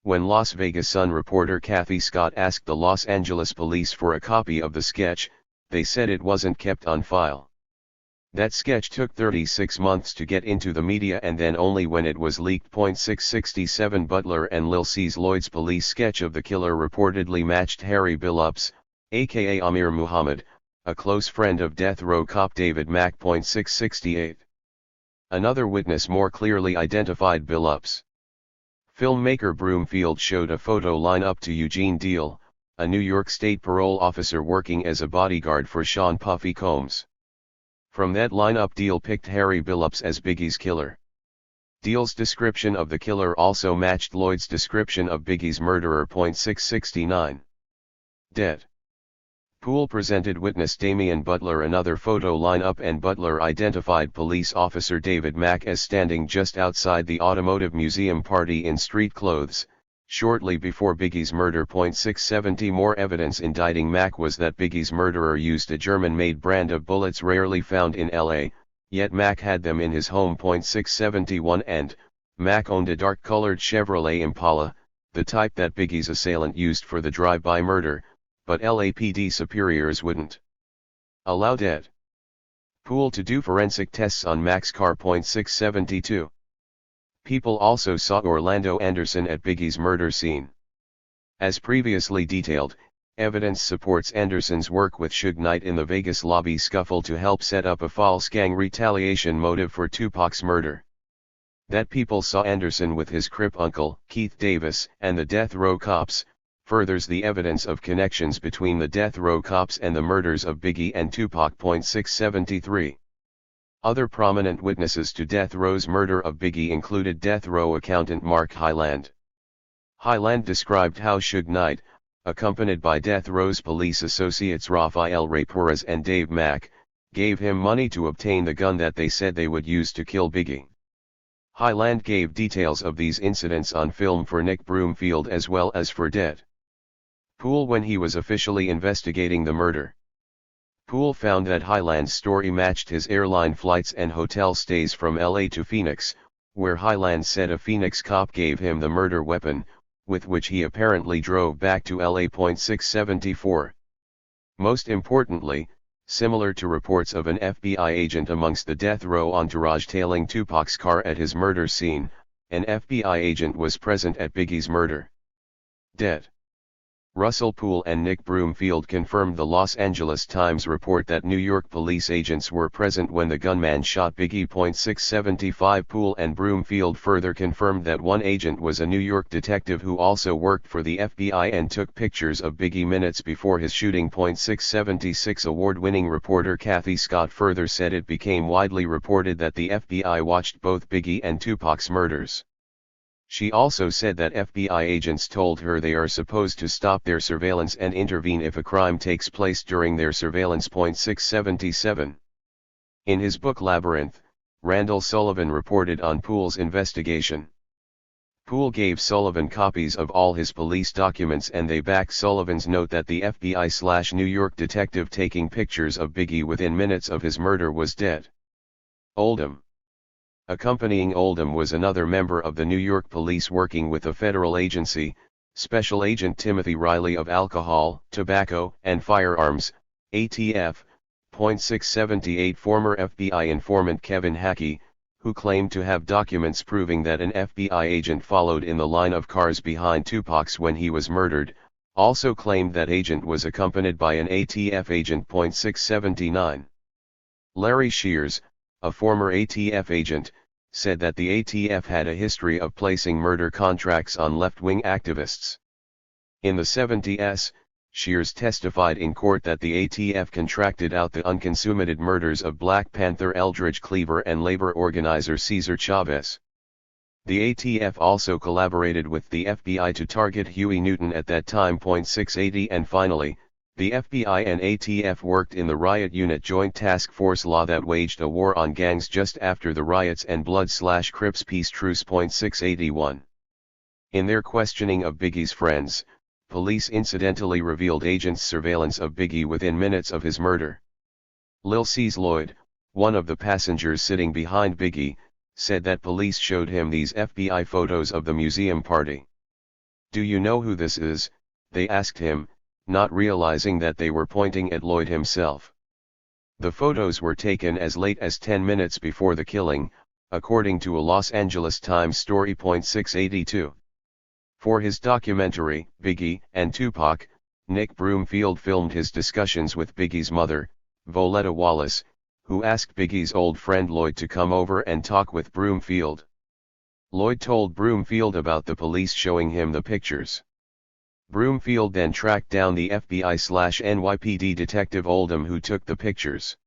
S1: When Las Vegas Sun reporter Kathy Scott asked the Los Angeles police for a copy of the sketch, they said it wasn't kept on file. That sketch took 36 months to get into the media, and then only when it was leaked. 667. Butler and Lil C's Lloyd's police sketch of the killer reportedly matched Harry Billups, aka Amir Muhammad, a close friend of death row cop David Mack. 668. Another witness more clearly identified Billups. Filmmaker Broomfield showed a photo lineup to Eugene Deal, a New York State parole officer working as a bodyguard for Sean Puffy Combs. From that lineup, Deal picked Harry Billups as Biggie's killer. Deal's description of the killer also matched Lloyd's description of Biggie's murderer. 669. Dead. Poole presented witness Damian Butler another photo lineup, and Butler identified police officer David Mack as standing just outside the automotive museum party in street clothes, shortly before Biggie's murder. 670. More evidence indicting Mack was that Biggie's murderer used a German-made brand of bullets rarely found in LA, yet Mack had them in his home. 671. And Mack owned a dark-colored Chevrolet Impala, the type that Biggie's assailant used for the drive-by murder, but LAPD superiors wouldn't allow Dead Poole to do forensic tests on Mack's car. 672. People also saw Orlando Anderson at Biggie's murder scene. As previously detailed, evidence supports Anderson's work with Suge Knight in the Vegas lobby scuffle to help set up a false gang retaliation motive for Tupac's murder. That people saw Anderson with his Crip uncle, Keith Davis, and the death row cops, furthers the evidence of connections between the death row cops and the murders of Biggie and Tupac. 673. Other prominent witnesses to death row's murder of Biggie included death row accountant Mark Hyland. Hyland described how Suge Knight, accompanied by death row's police associates Rafael Ray Perez and Dave Mack, gave him money to obtain the gun that they said they would use to kill Biggie. Hyland gave details of these incidents on film for Nick Broomfield as well as for Dead Poole when he was officially investigating the murder. Poole found that Hyland's story matched his airline flights and hotel stays from LA to Phoenix, where Hyland said a Phoenix cop gave him the murder weapon, with which he apparently drove back to LA. 674. Most importantly, similar to reports of an FBI agent amongst the death row entourage tailing Tupac's car at his murder scene, an FBI agent was present at Biggie's murder. Dead Russell Poole and Nick Broomfield confirmed the Los Angeles Times report that New York police agents were present when the gunman shot Biggie. 675. Poole and Broomfield further confirmed that one agent was a New York detective who also worked for the FBI and took pictures of Biggie minutes before his shooting. 676. Award-winning reporter Kathy Scott further said it became widely reported that the FBI watched both Biggie and Tupac's murders. She also said that FBI agents told her they are supposed to stop their surveillance and intervene if a crime takes place during their surveillance. 677. In his book Labyrinth, Randall Sullivan reported on Poole's investigation. Poole gave Sullivan copies of all his police documents, and they back Sullivan's note that the FBI/New York detective taking pictures of Biggie within minutes of his murder was Dead Oldham. Accompanying Oldham was another member of the New York police working with a federal agency, Special Agent Timothy Riley of Alcohol, Tobacco, and Firearms, ATF, .678 former FBI informant Kevin Hackey, who claimed to have documents proving that an FBI agent followed in the line of cars behind Tupac's when he was murdered, also claimed that agent was accompanied by an ATF agent. .679. Larry Shears, a former ATF agent, said that the ATF had a history of placing murder contracts on left-wing activists. In the 70s, Shears testified in court that the ATF contracted out the unconsummated murders of Black Panther Eldridge Cleaver and labor organizer Cesar Chavez. The ATF also collaborated with the FBI to target Huey Newton at that time. .680 And finally, the FBI and ATF worked in the Riot Unit Joint Task Force Law that waged a war on gangs just after the riots and Blood/Crips peace truce. .681. In their questioning of Biggie's friends, police incidentally revealed agents' surveillance of Biggie within minutes of his murder. Lil C's Lloyd, one of the passengers sitting behind Biggie, said that police showed him these FBI photos of the museum party. "Do you know who this is?" they asked him, not realizing that they were pointing at Lloyd himself. The photos were taken as late as 10 minutes before the killing, according to a Los Angeles Times story. .682. For his documentary, Biggie and Tupac, Nick Broomfield filmed his discussions with Biggie's mother, Voletta Wallace, who asked Biggie's old friend Lloyd to come over and talk with Broomfield. Lloyd told Broomfield about the police showing him the pictures. Broomfield then tracked down the FBI/NYPD detective Oldham who took the pictures.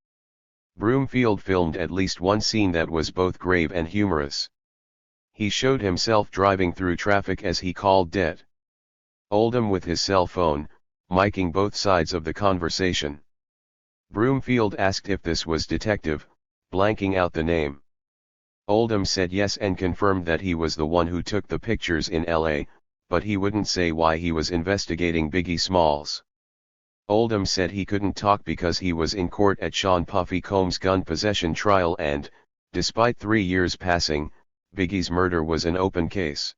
S1: Broomfield filmed at least one scene that was both grave and humorous. He showed himself driving through traffic as he called dead. Oldham with his cell phone, miking both sides of the conversation. Broomfield asked if this was detective, blanking out the name. Oldham said yes and confirmed that he was the one who took the pictures in LA, but he wouldn't say why he was investigating Biggie Smalls. Oldham said he couldn't talk because he was in court at Sean Puffy Combs' gun possession trial and, despite 3 years passing, Biggie's murder was an open case.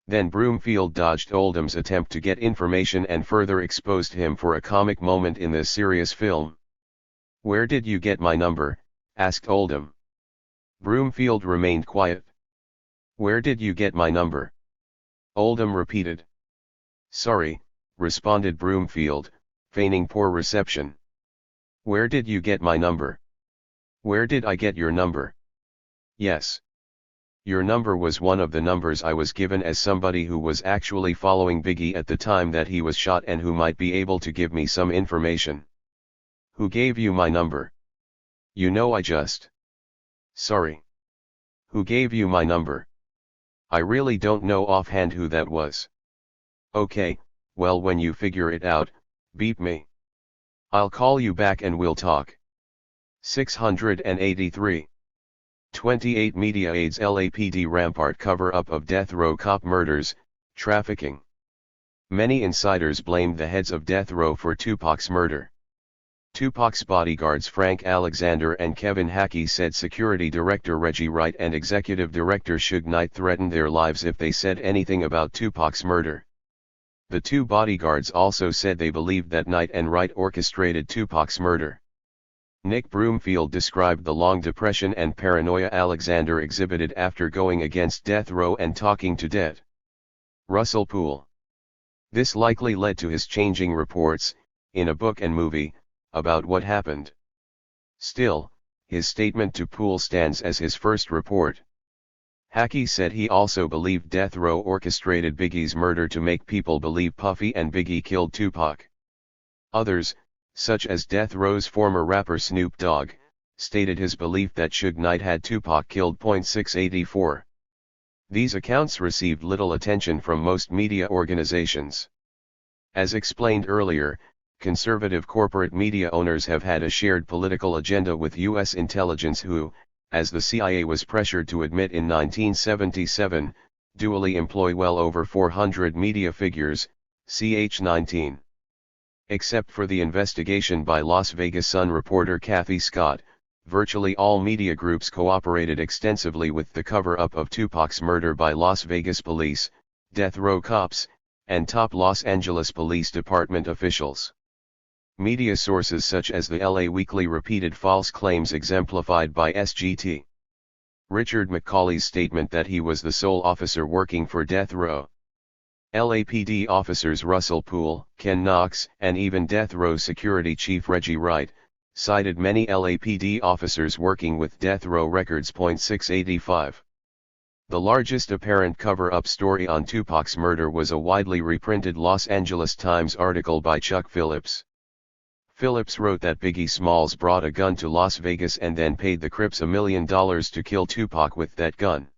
S1: Then Broomfield dodged Oldham's attempt to get information and further exposed him for a comic moment in this serious film. "Where did you get my number?" asked Oldham. Broomfield remained quiet. "Where did you get my number?" Oldham repeated. "Sorry," responded Broomfield, feigning poor reception. "Where did you get my number?" "Where did I get your number?" "Yes. Your number was one of the numbers I was given as somebody who was actually following Biggie at the time that he was shot and who might be able to give me some information." "Who gave you my number?" "You know I just..." "Sorry. Who gave you my number?" "I really don't know offhand who that was." "Okay, well when you figure it out, beep me. I'll call you back and we'll talk." 683. 28 media aids LAPD Rampart cover-up of death row cop murders, trafficking. Many insiders blamed the heads of death row for Tupac's murder. Tupac's bodyguards Frank Alexander and Kevin Hackey said Security Director Reggie Wright and Executive Director Suge Knight threatened their lives if they said anything about Tupac's murder. The two bodyguards also said they believed that Knight and Wright orchestrated Tupac's murder. Nick Broomfield described the long depression and paranoia Alexander exhibited after going against death row and talking to dead Russell Poole. This likely led to his changing reports, in a book and movie, about what happened. Still, his statement to Poole stands as his first report. Hackey said he also believed death row orchestrated Biggie's murder to make people believe Puffy and Biggie killed Tupac. Others, such as death row's former rapper Snoop Dogg, stated his belief that Suge Knight had Tupac killed. 684. These accounts received little attention from most media organizations. As explained earlier, conservative corporate media owners have had a shared political agenda with U.S. intelligence who, as the CIA was pressured to admit in 1977, dually employ well over 400 media figures, ch 19. Except for the investigation by Las Vegas Sun reporter Kathy Scott, virtually all media groups cooperated extensively with the cover-up of Tupac's murder by Las Vegas police, death row cops, and top Los Angeles Police Department officials. Media sources such as the LA Weekly repeated false claims exemplified by SGT. Richard McCauley's statement that he was the sole officer working for death row. LAPD officers Russell Poole, Ken Knox, and even death row security chief Reggie Wright, cited many LAPD officers working with death row records. 685. The largest apparent cover-up story on Tupac's murder was a widely reprinted Los Angeles Times article by Chuck Phillips. Phillips wrote that Biggie Smalls brought a gun to Las Vegas and then paid the Crips $1 million to kill Tupac with that gun.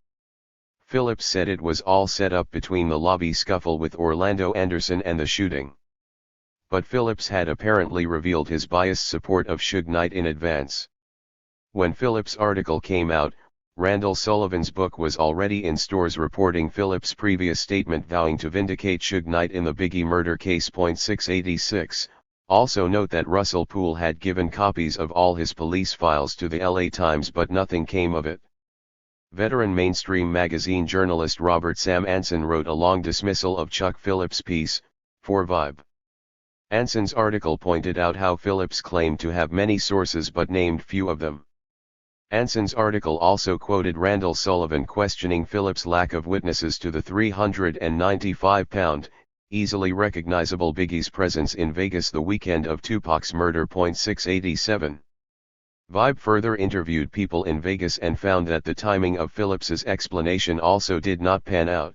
S1: Phillips said it was all set up between the lobby scuffle with Orlando Anderson and the shooting. But Phillips had apparently revealed his biased support of Suge Knight in advance. When Phillips' article came out, Randall Sullivan's book was already in stores reporting Phillips' previous statement vowing to vindicate Suge Knight in the Biggie murder case. 686. Also note that Russell Poole had given copies of all his police files to the LA Times but nothing came of it. Veteran mainstream magazine journalist Robert Sam Anson wrote a long dismissal of Chuck Phillips' piece, for Vibe. Anson's article pointed out how Phillips claimed to have many sources but named few of them. Anson's article also quoted Randall Sullivan questioning Phillips' lack of witnesses to the 395-pound, easily recognizable Biggie's presence in Vegas the weekend of Tupac's murder. 687. Vibe further interviewed people in Vegas and found that the timing of Phillips's explanation also did not pan out.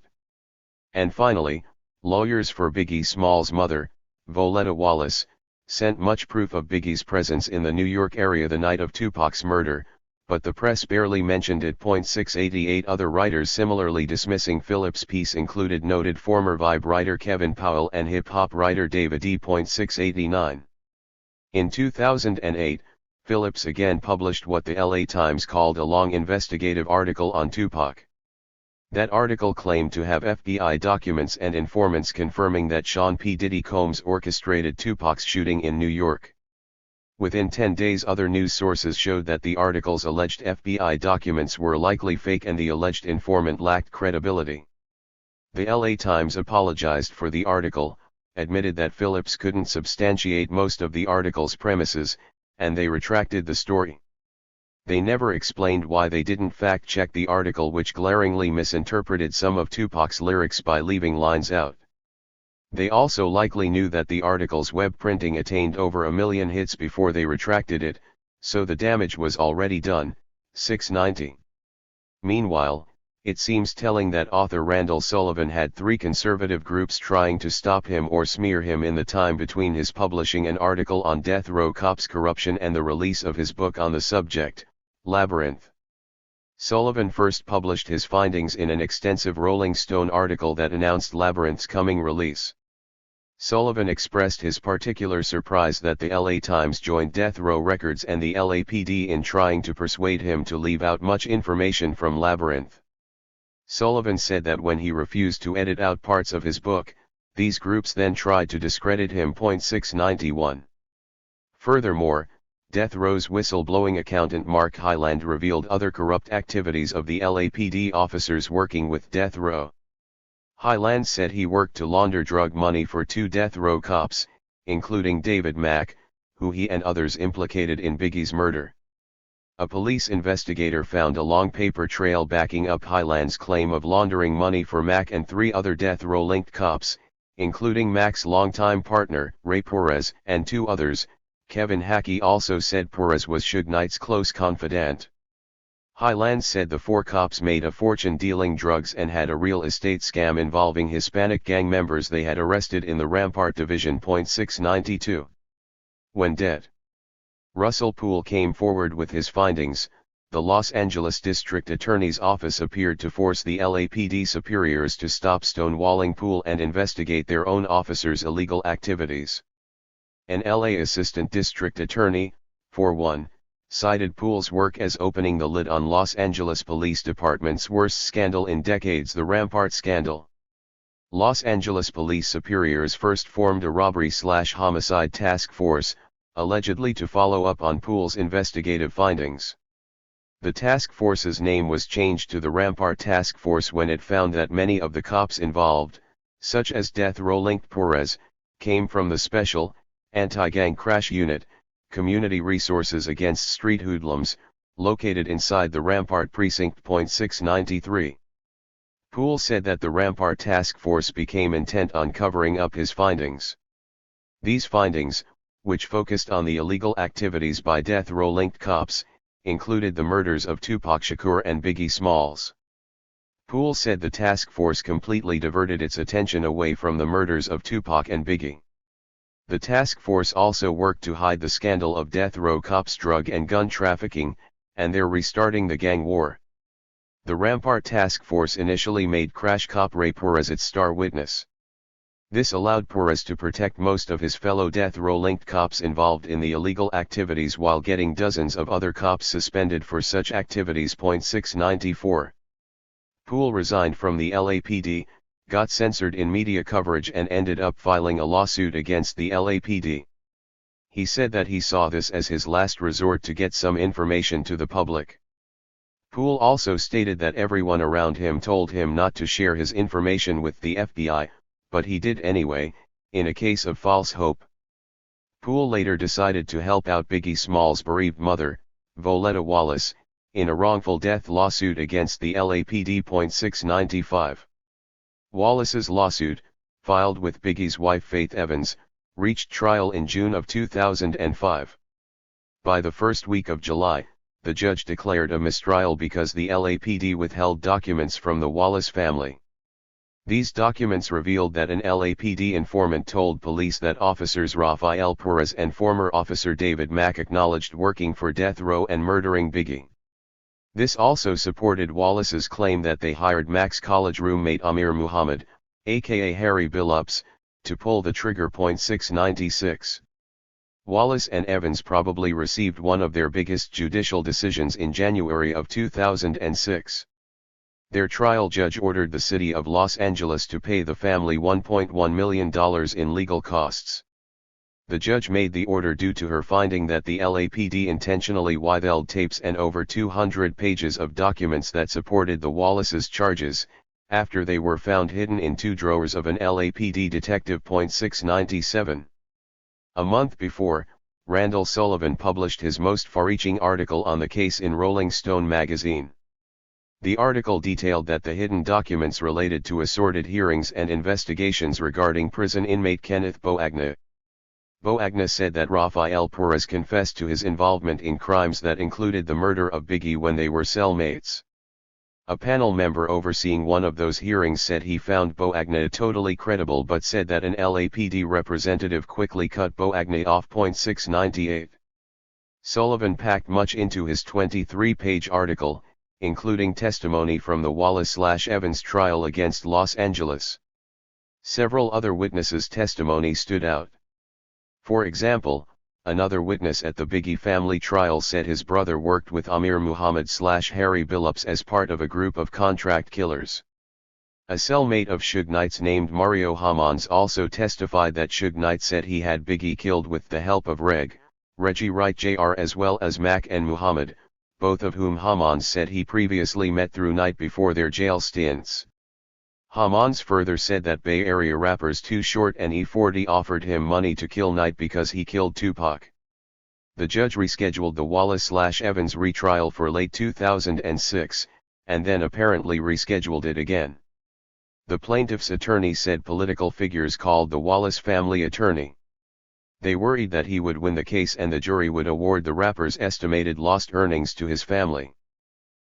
S1: And finally, lawyers for Biggie Smalls' mother, Voletta Wallace, sent much proof of Biggie's presence in the New York area the night of Tupac's murder, but the press barely mentioned it. 688. Other writers similarly dismissing Phillips' piece included noted former Vibe writer Kevin Powell and hip-hop writer David E. 689. In 2008, Phillips again published what the LA Times called a long investigative article on Tupac. That article claimed to have FBI documents and informants confirming that Sean P. Diddy Combs orchestrated Tupac's shooting in New York. Within 10 days other news sources showed that the article's alleged FBI documents were likely fake and the alleged informant lacked credibility. The LA Times apologized for the article, admitted that Phillips couldn't substantiate most of the article's premises, and they retracted the story. They never explained why they didn't fact-check the article, which glaringly misinterpreted some of Tupac's lyrics by leaving lines out. They also likely knew that the article's web printing attained over 1 million hits before they retracted it, so the damage was already done. 690. Meanwhile, it seems telling that author Randall Sullivan had 3 conservative groups trying to stop him or smear him in the time between his publishing an article on death row cops' corruption and the release of his book on the subject, Labyrinth. Sullivan first published his findings in an extensive Rolling Stone article that announced Labyrinth's coming release. Sullivan expressed his particular surprise that the LA Times joined Death Row Records and the LAPD in trying to persuade him to leave out much information from Labyrinth. Sullivan said that when he refused to edit out parts of his book, these groups then tried to discredit him. 691. Furthermore, Death Row's whistleblowing accountant Mark Hyland revealed other corrupt activities of the LAPD officers working with Death Row. Hyland said he worked to launder drug money for 2 Death Row cops, including David Mack, who he and others implicated in Biggie's murder. A police investigator found a long paper trail backing up Hyland's claim of laundering money for Mack and 3 other Death Row-linked cops, including Mack's longtime partner, Ray Perez, and 2 others. Kevin Hackey also said Perez was Suge Knight's close confidant. Hyland said the 4 cops made a fortune dealing drugs and had a real estate scam involving Hispanic gang members they had arrested in the Rampart Division. 692. When dead, Russell Poole came forward with his findings. The Los Angeles District Attorney's Office appeared to force the LAPD superiors to stop stonewalling Poole and investigate their own officers' illegal activities. An LA Assistant District Attorney, for one, cited Poole's work as opening the lid on Los Angeles Police Department's worst scandal in decades, the Rampart scandal. Los Angeles police superiors first formed a robbery/homicide task force, allegedly to follow up on Poole's investigative findings. The task force's name was changed to the Rampart Task Force when it found that many of the cops involved, such as death row-linked Perez, came from the Special, Anti-Gang Crash Unit, Community Resources Against Street Hoodlums, located inside the Rampart Precinct. 693. Poole said that the Rampart Task Force became intent on covering up his findings. These findings, which focused on the illegal activities by death row-linked cops, included the murders of Tupac Shakur and Biggie Smalls. Poole said the task force completely diverted its attention away from the murders of Tupac and Biggie. The task force also worked to hide the scandal of death row cops' drug and gun trafficking, and they're restarting the gang war. The Rampart Task Force initially made Crash Cop Ray Perez its star witness. This allowed Perez to protect most of his fellow death row-linked cops involved in the illegal activities while getting dozens of other cops suspended for such activities. 694. Poole resigned from the LAPD, got censored in media coverage and ended up filing a lawsuit against the LAPD. He said that he saw this as his last resort to get some information to the public. Poole also stated that everyone around him told him not to share his information with the FBI, but he did anyway, in a case of false hope. Poole later decided to help out Biggie Smalls' bereaved mother, Voletta Wallace, in a wrongful death lawsuit against the LAPD. 695. Wallace's lawsuit, filed with Biggie's wife Faith Evans, reached trial in June of 2005. By the first week of July, the judge declared a mistrial because the LAPD withheld documents from the Wallace family. These documents revealed that an LAPD informant told police that officers Rafael Perez and former officer David Mack acknowledged working for death row and murdering Biggie. This also supported Wallace's claim that they hired Mack's college roommate Amir Muhammad, aka Harry Billups, to pull the trigger. 696. Wallace and Evans probably received one of their biggest judicial decisions in January of 2006. Their trial judge ordered the city of Los Angeles to pay the family $1.1 million in legal costs. The judge made the order due to her finding that the LAPD intentionally withheld tapes and over 200 pages of documents that supported the Wallace's charges, after they were found hidden in two drawers of an LAPD detective. 697. A month before, Randall Sullivan published his most far-reaching article on the case in Rolling Stone magazine. The article detailed that the hidden documents related to assorted hearings and investigations regarding prison inmate Kenneth Boagna. Boagna said that Rafael Perez confessed to his involvement in crimes that included the murder of Biggie when they were cellmates. A panel member overseeing one of those hearings said he found Boagna totally credible but said that an LAPD representative quickly cut Boagna off. 698. Sullivan packed much into his 23-page article, including testimony from the Wallace/Evans trial against Los Angeles. Several other witnesses' testimony stood out. For example, another witness at the Biggie family trial said his brother worked with Amir Muhammad/Harry Billups as part of a group of contract killers. A cellmate of Suge Knight's named Mario Hamons also testified that Suge Knight said he had Biggie killed with the help of Reggie Wright Jr. as well as Mac and Muhammad, both of whom Hamons said he previously met through Knight before their jail stints. Hamons further said that Bay Area rappers Too Short and E40 offered him money to kill Knight because he killed Tupac. The judge rescheduled the Wallace/Evans retrial for late 2006, and then apparently rescheduled it again. The plaintiff's attorney said political figures called the Wallace family attorney. They worried that he would win the case and the jury would award the rapper's estimated lost earnings to his family.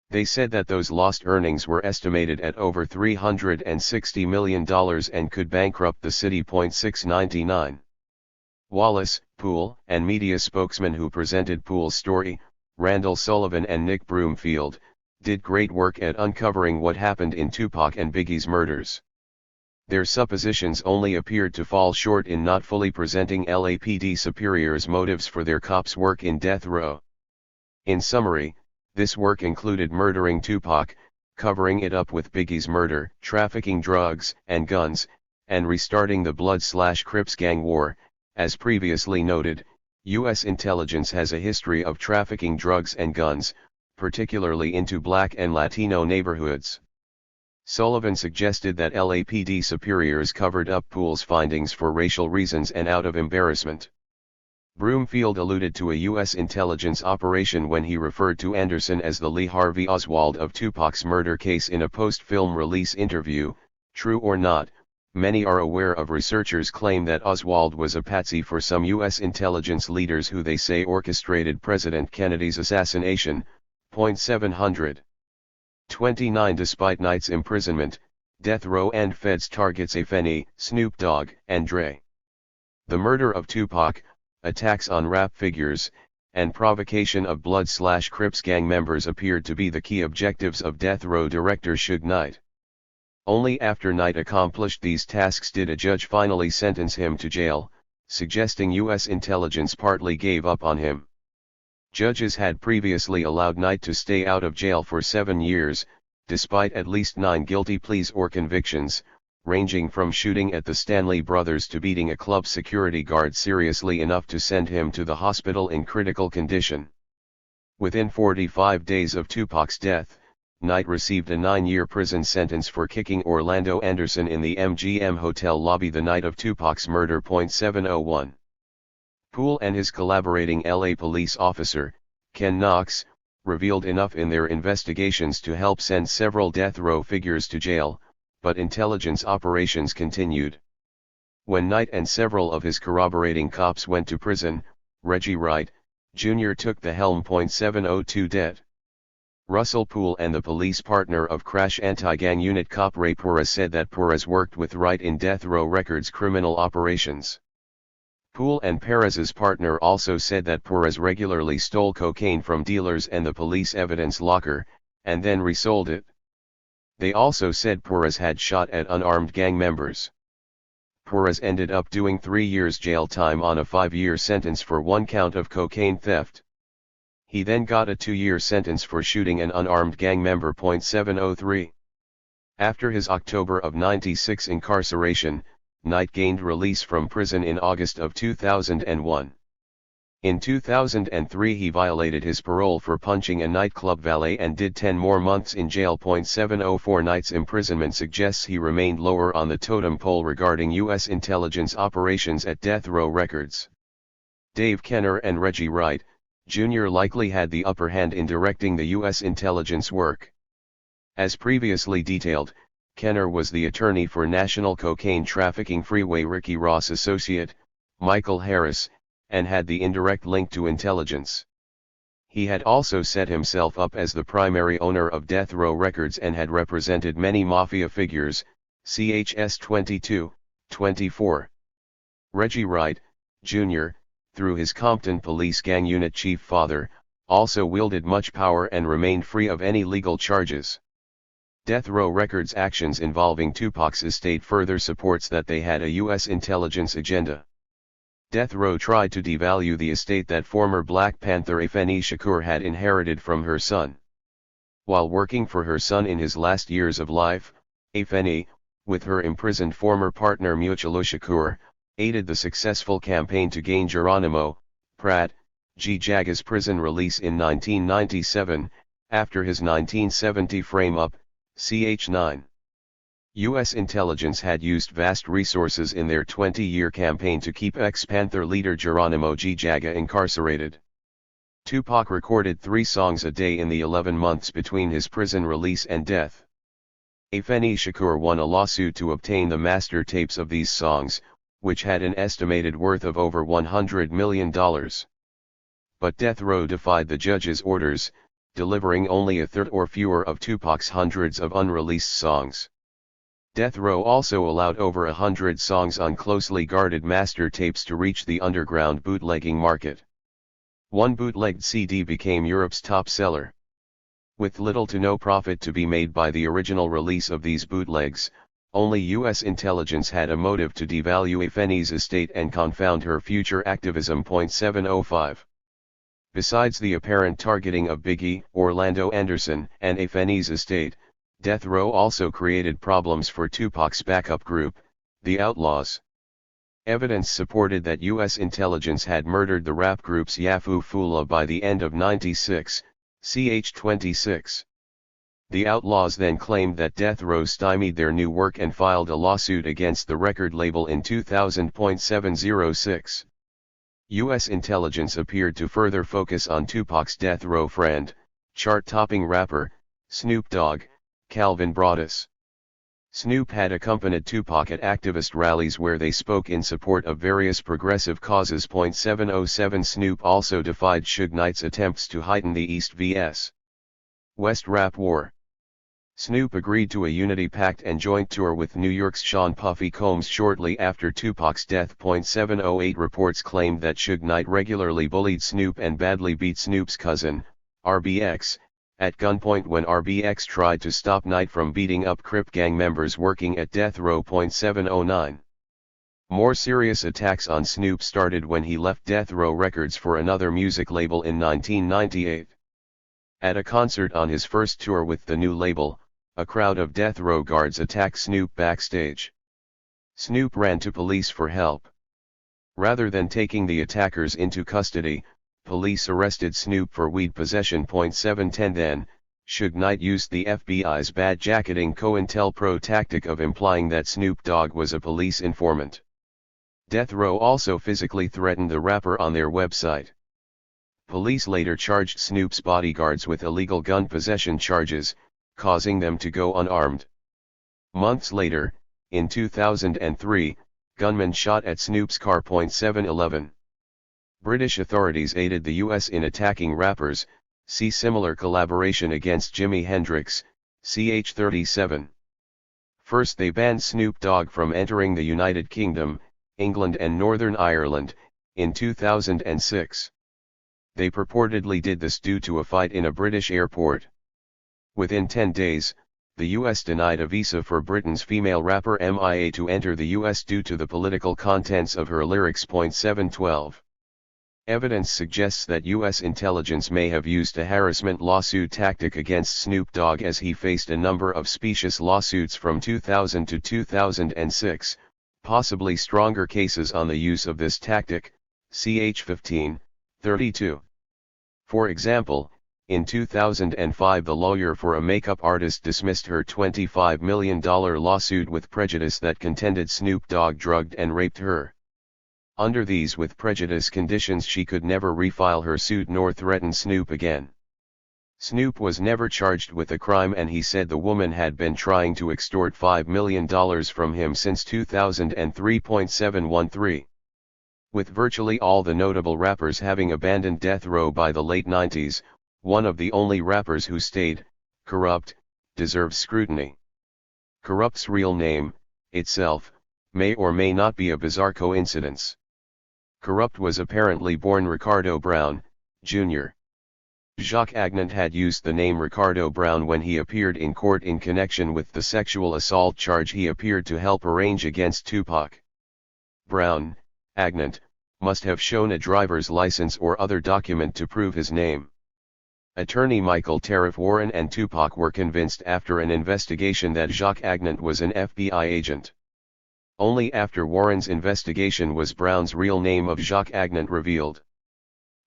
S1: They said that those lost earnings were estimated at over $360 million and could bankrupt the city. 699. Wallace, Poole, and media spokesman who presented Poole's story, Randall Sullivan and Nick Broomfield, did great work at uncovering what happened in Tupac and Biggie's murders. Their suppositions only appeared to fall short in not fully presenting LAPD superiors' motives for their cops' work in death row. In summary, this work included murdering Tupac, covering it up with Biggie's murder, trafficking drugs and guns, and restarting the Blood/Crips gang war. As previously noted, U.S. intelligence has a history of trafficking drugs and guns, particularly into Black and Latino neighborhoods. Sullivan suggested that LAPD superiors covered up Poole's findings for racial reasons and out of embarrassment. Broomfield alluded to a U.S. intelligence operation when he referred to Anderson as the Lee Harvey Oswald of Tupac's murder case in a post-film release interview. True or not, many are aware of researchers' claim that Oswald was a patsy for some U.S. intelligence leaders who they say orchestrated President Kennedy's assassination. 729. Despite Knight's imprisonment, death row and feds targets Afeni, Snoop Dogg, and Dre. The murder of Tupac, attacks on rap figures, and provocation of Blood/Crips gang members appeared to be the key objectives of death row director Suge Knight. Only after Knight accomplished these tasks did a judge finally sentence him to jail, suggesting U.S. intelligence partly gave up on him. Judges had previously allowed Knight to stay out of jail for 7 years, despite at least 9 guilty pleas or convictions, ranging from shooting at the Stanley brothers to beating a club security guard seriously enough to send him to the hospital in critical condition. Within 45 days of Tupac's death, Knight received a 9-year prison sentence for kicking Orlando Anderson in the MGM hotel lobby the night of Tupac's murder. 701. Poole and his collaborating LA police officer, Ken Knox, revealed enough in their investigations to help send several death row figures to jail, but intelligence operations continued. When Knight and several of his corroborating cops went to prison, Reggie Wright, Jr. took the helm. 702. Det. Russell Poole and the police partner of Crash anti-gang unit cop Ray Perez said that Perez worked with Wright in Death Row Records' criminal operations. Poole and Perez's partner also said that Perez regularly stole cocaine from dealers and the police evidence locker, and then resold it. They also said Perez had shot at unarmed gang members. Perez ended up doing 3 years jail time on a 5-year sentence for 1 count of cocaine theft. He then got a 2-year sentence for shooting an unarmed gang member. 703. After his October of '96 incarceration, Knight gained release from prison in August of 2001. In 2003 he violated his parole for punching a nightclub valet and did 10 more months in jail. 704. Knight's imprisonment suggests he remained lower on the totem pole regarding U.S. intelligence operations at Death Row Records. Dave Kenner and Reggie Wright, Jr. likely had the upper hand in directing the U.S. intelligence work. As previously detailed, Kenner was the attorney for national cocaine trafficking freeway Ricky Ross associate, Michael Harris, and had the indirect link to intelligence. He had also set himself up as the primary owner of Death Row Records and had represented many mafia figures, chs 22-24. Reggie Wright, Jr., through his Compton Police Gang Unit chief father, also wielded much power and remained free of any legal charges. Death Row Records' actions involving Tupac's estate further supports that they had a U.S. intelligence agenda. Death Row tried to devalue the estate that former Black Panther Afeni Shakur had inherited from her son. While working for her son in his last years of life, Afeni, with her imprisoned former partner Mutulu Shakur, aided the successful campaign to gain Geronimo Pratt G. Jaga's prison release in 1997, after his 1970 frame-up, ch. 9. U.S. intelligence had used vast resources in their 20-year campaign to keep ex-Panther leader Geronimo G. Jaga incarcerated. Tupac recorded 3 songs a day in the 11 months between his prison release and death. Afeni Shakur won a lawsuit to obtain the master tapes of these songs, which had an estimated worth of over $100 million. But Death Row defied the judge's orders, delivering only a third or fewer of Tupac's hundreds of unreleased songs. Death Row also allowed over 100 songs on closely guarded master tapes to reach the underground bootlegging market. One bootlegged CD became Europe's top seller. With little to no profit to be made by the original release of these bootlegs, only U.S. intelligence had a motive to devalue Afeni's estate and confound her future activism. 705. Besides the apparent targeting of Biggie, Orlando Anderson, and Afeni's estate, Death Row also created problems for Tupac's backup group, the Outlaws. Evidence supported that U.S. intelligence had murdered the rap group's Yafu Fula by the end of '96, ch. 26. The Outlaws then claimed that Death Row stymied their new work and filed a lawsuit against the record label in 2000.706. U.S. intelligence appeared to further focus on Tupac's Death Row friend, chart-topping rapper, Snoop Dogg, Calvin Broadus. Snoop had accompanied Tupac at activist rallies where they spoke in support of various progressive causes. 707 Snoop also defied Suge Knight's attempts to heighten the East vs. West rap war. Snoop agreed to a unity pact and joint tour with New York's Sean Puffy Combs shortly after Tupac's death. 708 reports claimed that Suge Knight regularly bullied Snoop and badly beat Snoop's cousin, RBX, at gunpoint when RBX tried to stop Knight from beating up Crip gang members working at Death Row. 709. More serious attacks on Snoop started when he left Death Row Records for another music label in 1998. At a concert on his first tour with the new label, a crowd of Death Row guards attacked Snoop backstage. Snoop ran to police for help. Rather than taking the attackers into custody, police arrested Snoop for weed possession. 710 Then, Suge Knight used the FBI's bad jacketing COINTELPRO tactic of implying that Snoop Dogg was a police informant. Death Row also physically threatened the rapper on their website. Police later charged Snoop's bodyguards with illegal gun possession charges, causing them to go unarmed. Months later, in 2003, gunmen shot at Snoop's car. 711. British authorities aided the US in attacking rappers, see similar collaboration against Jimi Hendrix, ch. 37. First they banned Snoop Dogg from entering the United Kingdom, England and Northern Ireland, in 2006. They purportedly did this due to a fight in a British airport. Within 10 days, the US denied a visa for Britain's female rapper MIA to enter the US due to the political contents of her lyrics. 712. Evidence suggests that US intelligence may have used a harassment lawsuit tactic against Snoop Dogg as he faced a number of specious lawsuits from 2000 to 2006, possibly stronger cases on the use of this tactic, ch. 15, 32. For example, in 2005 the lawyer for a makeup artist dismissed her $25 million lawsuit with prejudice that contended Snoop Dogg drugged and raped her. Under these with prejudice conditions she could never refile her suit nor threaten Snoop again. Snoop was never charged with a crime and he said the woman had been trying to extort $5 million from him since 2003. 713. With virtually all the notable rappers having abandoned Death Row by the late 90s, one of the only rappers who stayed, Kurupt, deserves scrutiny. Kurupt's real name, itself, may or may not be a bizarre coincidence. Kurupt was apparently born Ricardo Brown, Jr. Jacques Agnant had used the name Ricardo Brown when he appeared in court in connection with the sexual assault charge he appeared to help arrange against Tupac. Brown, Agnant, must have shown a driver's license or other document to prove his name. Attorney Michael Tariff Warren and Tupac were convinced after an investigation that Jacques Agnant was an FBI agent. Only after Warren's investigation was Brown's real name of Jacques Agnant revealed.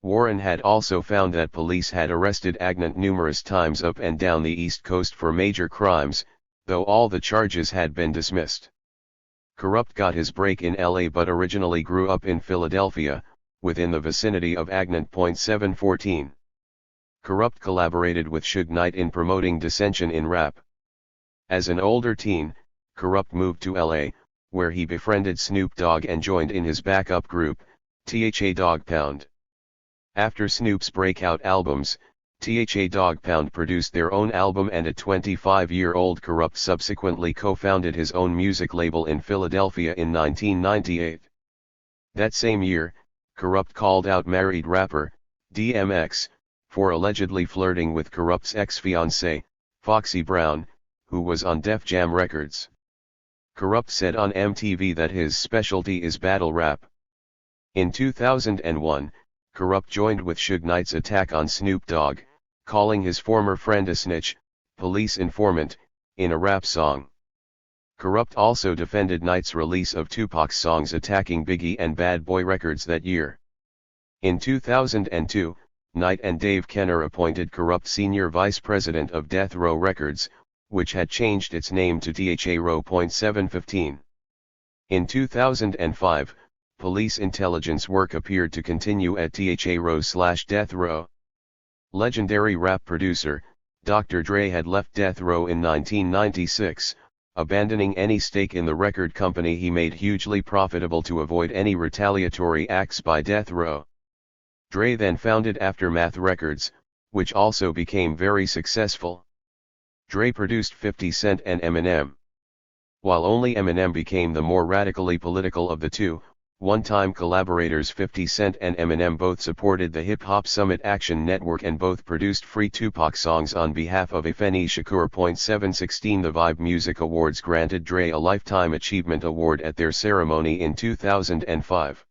S1: Warren had also found that police had arrested Agnant numerous times up and down the East Coast for major crimes, though all the charges had been dismissed. Kurupt got his break in LA but originally grew up in Philadelphia, within the vicinity of Agnant. 714. Kurupt collaborated with Suge Knight in promoting dissension in rap. As an older teen, Kurupt moved to LA, where he befriended Snoop Dogg and joined in his backup group, THA Dogg Pound. After Snoop's breakout albums, THA Dogg Pound produced their own album and a 25-year-old Kurupt subsequently co-founded his own music label in Philadelphia in 1998. That same year, Kurupt called out married rapper, DMX, for allegedly flirting with Kurupt's ex-fiancée, Foxy Brown, who was on Def Jam Records. Kurupt said on MTV that his specialty is battle rap. In 2001, Kurupt joined with Suge Knight's attack on Snoop Dogg, calling his former friend a snitch, police informant, in a rap song. Kurupt also defended Knight's release of Tupac's songs attacking Biggie and Bad Boy Records that year. In 2002, Knight and Dave Kenner appointed corrupt senior vice president of Death Row Records, which had changed its name to THA-715. In 2005, police intelligence work appeared to continue at THA-Death Row. Legendary rap producer, Dr. Dre had left Death Row in 1996, abandoning any stake in the record company he made hugely profitable to avoid any retaliatory acts by Death Row. Dre then founded Aftermath Records, which also became very successful. Dre produced 50 Cent and Eminem. While only Eminem became the more radically political of the two, one-time collaborators 50 Cent and Eminem both supported the Hip Hop Summit Action Network and both produced free Tupac songs on behalf of Afeni Shakur. 716 The Vibe Music Awards granted Dre a Lifetime Achievement Award at their ceremony in 2005.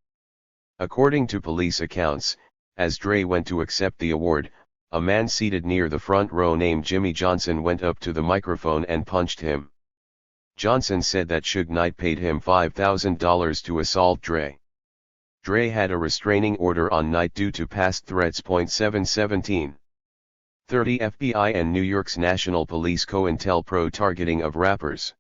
S1: According to police accounts, as Dre went to accept the award, a man seated near the front row named Jimmy Johnson went up to the microphone and punched him. Johnson said that Suge Knight paid him $5,000 to assault Dre. Dre had a restraining order on Knight due to past threats. 717. 30 FBI and New York's National Police COINTELPRO targeting of rappers.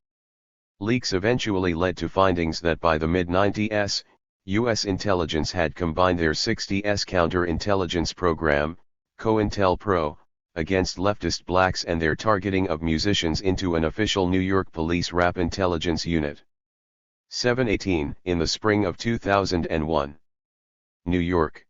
S1: Leaks eventually led to findings that by the mid-90s, U.S. intelligence had combined their 60s counterintelligence program, COINTELPRO, against leftist blacks and their targeting of musicians into an official New York Police Rap Intelligence Unit. 718 In the spring of 2001. New York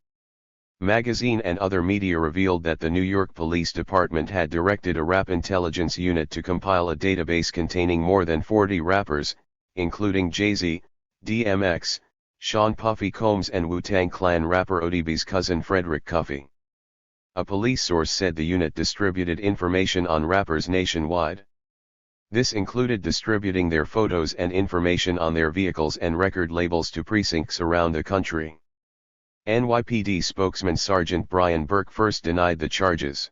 S1: Magazine and other media revealed that the New York Police Department had directed a rap intelligence unit to compile a database containing more than 40 rappers, including Jay-Z, DMX, Sean Puffy Combs and Wu-Tang Clan rapper ODB's cousin Frederick Cuffey. A police source said the unit distributed information on rappers nationwide. This included distributing their photos and information on their vehicles and record labels to precincts around the country. NYPD spokesman Sergeant Brian Burke first denied the charges.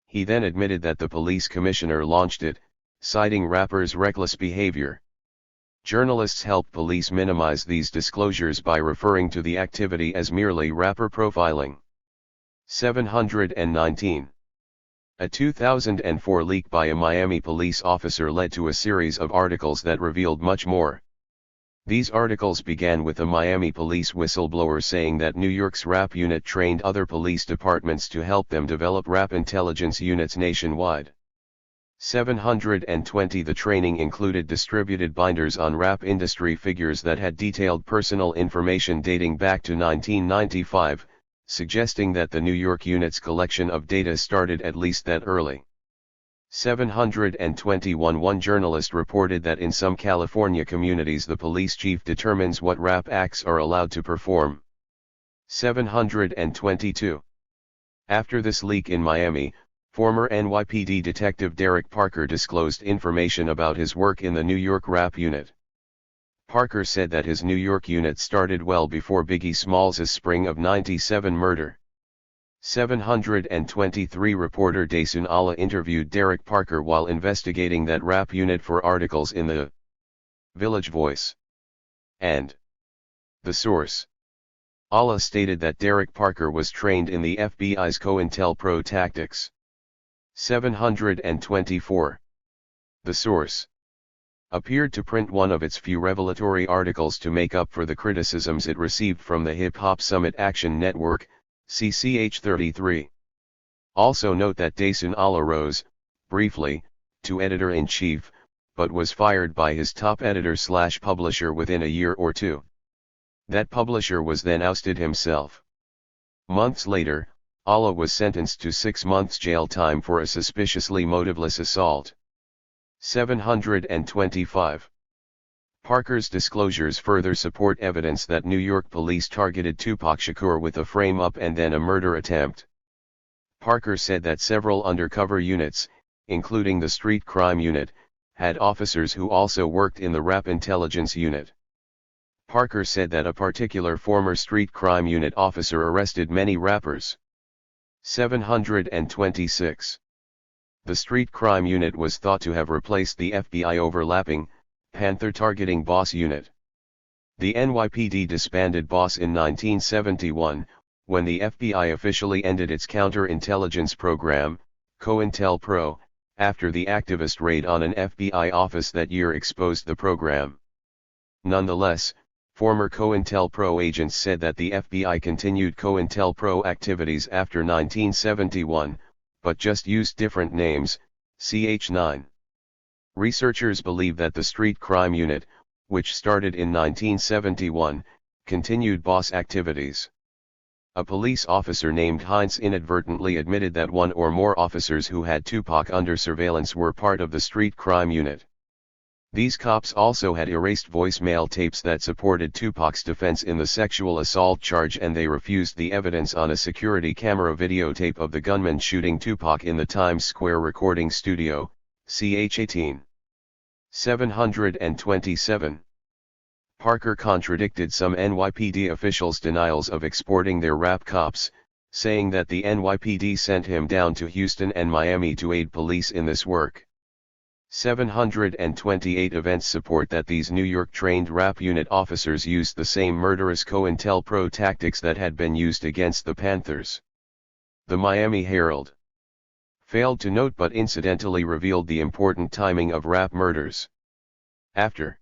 S1: He then admitted that the police commissioner launched it, citing rappers' reckless behavior. Journalists helped police minimize these disclosures by referring to the activity as merely rapper profiling. 719. A 2004 leak by a Miami police officer led to a series of articles that revealed much more. These articles began with a Miami police whistleblower saying that New York's rap unit trained other police departments to help them develop rap intelligence units nationwide. 720 The training included distributed binders on rap industry figures that had detailed personal information dating back to 1995, suggesting that the New York unit's collection of data started at least that early. 721 One journalist reported that in some California communities the police chief determines what rap acts are allowed to perform. 722. After this leak in Miami, former NYPD detective Derek Parker disclosed information about his work in the New York rap unit. Parker said that his New York unit started well before Biggie Smalls' spring of '97 murder. 723 Reporter Dasun Allah interviewed Derek Parker while investigating that rap unit for articles in the Village Voice and The Source. Allah stated that Derek Parker was trained in the FBI's COINTELPRO tactics. 724. The Source appeared to print one of its few revelatory articles to make up for the criticisms it received from the Hip Hop Summit Action Network, CCH33. Also note that Dasun Allah rose, briefly, to editor-in-chief, but was fired by his top editor/publisher within a year or two. That publisher was then ousted himself. Months later, Allah was sentenced to 6 months jail time for a suspiciously motiveless assault. 725. Parker's disclosures further support evidence that New York police targeted Tupac Shakur with a frame-up and then a murder attempt. Parker said that several undercover units, including the Street Crime Unit, had officers who also worked in the Rap Intelligence Unit. Parker said that a particular former Street Crime Unit officer arrested many rappers. 726. The Street Crime Unit was thought to have replaced the FBI overlapping, Panther Targeting Boss Unit. The NYPD disbanded Boss in 1971, when the FBI officially ended its counterintelligence program, COINTELPRO, after the activist raid on an FBI office that year exposed the program. Nonetheless, former COINTELPRO agents said that the FBI continued COINTELPRO activities after 1971, but just used different names, CH9. Researchers believe that the Street Crime Unit, which started in 1971, continued boss activities. A police officer named Heinz inadvertently admitted that one or more officers who had Tupac under surveillance were part of the Street Crime Unit. These cops also had erased voicemail tapes that supported Tupac's defense in the sexual assault charge, and they refused the evidence on a security camera videotape of the gunman shooting Tupac in the Times Square recording studio, ch18. 727. Parker contradicted some NYPD officials' denials of exporting their rap cops, saying that the NYPD sent him down to Houston and Miami to aid police in this work. 728 events support that these New York-trained rap unit officers used the same murderous COINTELPRO tactics that had been used against the Panthers. The Miami Herald failed to note but incidentally revealed the important timing of rap murders. After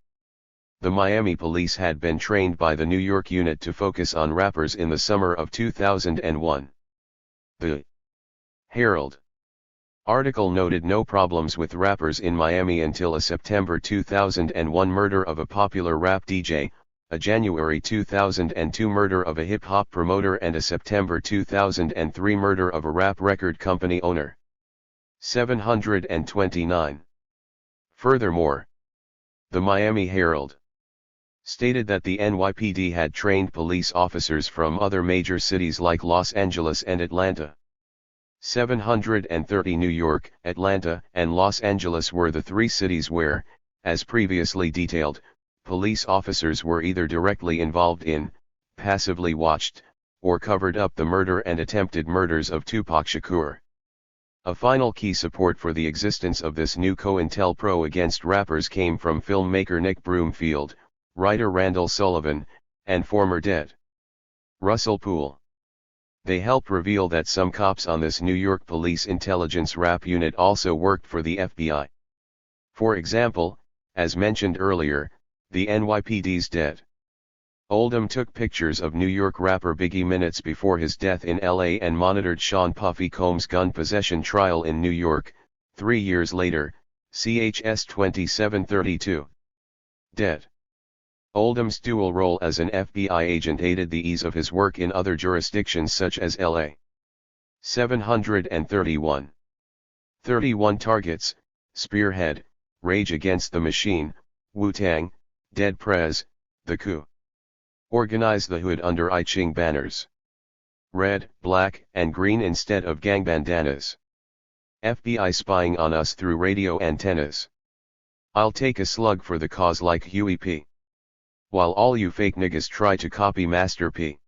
S1: the Miami police had been trained by the New York unit to focus on rappers in the summer of 2001. The Herald article noted no problems with rappers in Miami until a September 2001 murder of a popular rap DJ, a January 2002 murder of a hip-hop promoter, and a September 2003 murder of a rap record company owner. 729. Furthermore, the Miami Herald stated that the NYPD had trained police officers from other major cities like Los Angeles and Atlanta. 730. New York, Atlanta, and Los Angeles were the three cities where, as previously detailed, police officers were either directly involved in, passively watched, or covered up the murder and attempted murders of Tupac Shakur. A final key support for the existence of this new COINTELPRO against rappers came from filmmaker Nick Broomfield, writer Randall Sullivan, and former Dead Russell Poole. They helped reveal that some cops on this New York Police Intelligence Rap Unit also worked for the FBI. For example, as mentioned earlier, the NYPD's Dead Oldham took pictures of New York rapper Biggie minutes before his death in LA and monitored Sean Puffy Combs' gun possession trial in New York, 3 years later, CHS 2732. Dead Oldham's dual role as an FBI agent aided the ease of his work in other jurisdictions such as LA. 731. 31 targets: Spearhead, Rage Against the Machine, Wu-Tang, Dead Prez, The Coup. Organize the Hood under I Ching banners. Red, black, and green instead of gang bandanas. FBI spying on us through radio antennas. I'll take a slug for the cause like Huey P. While all you fake niggas try to copy Master P.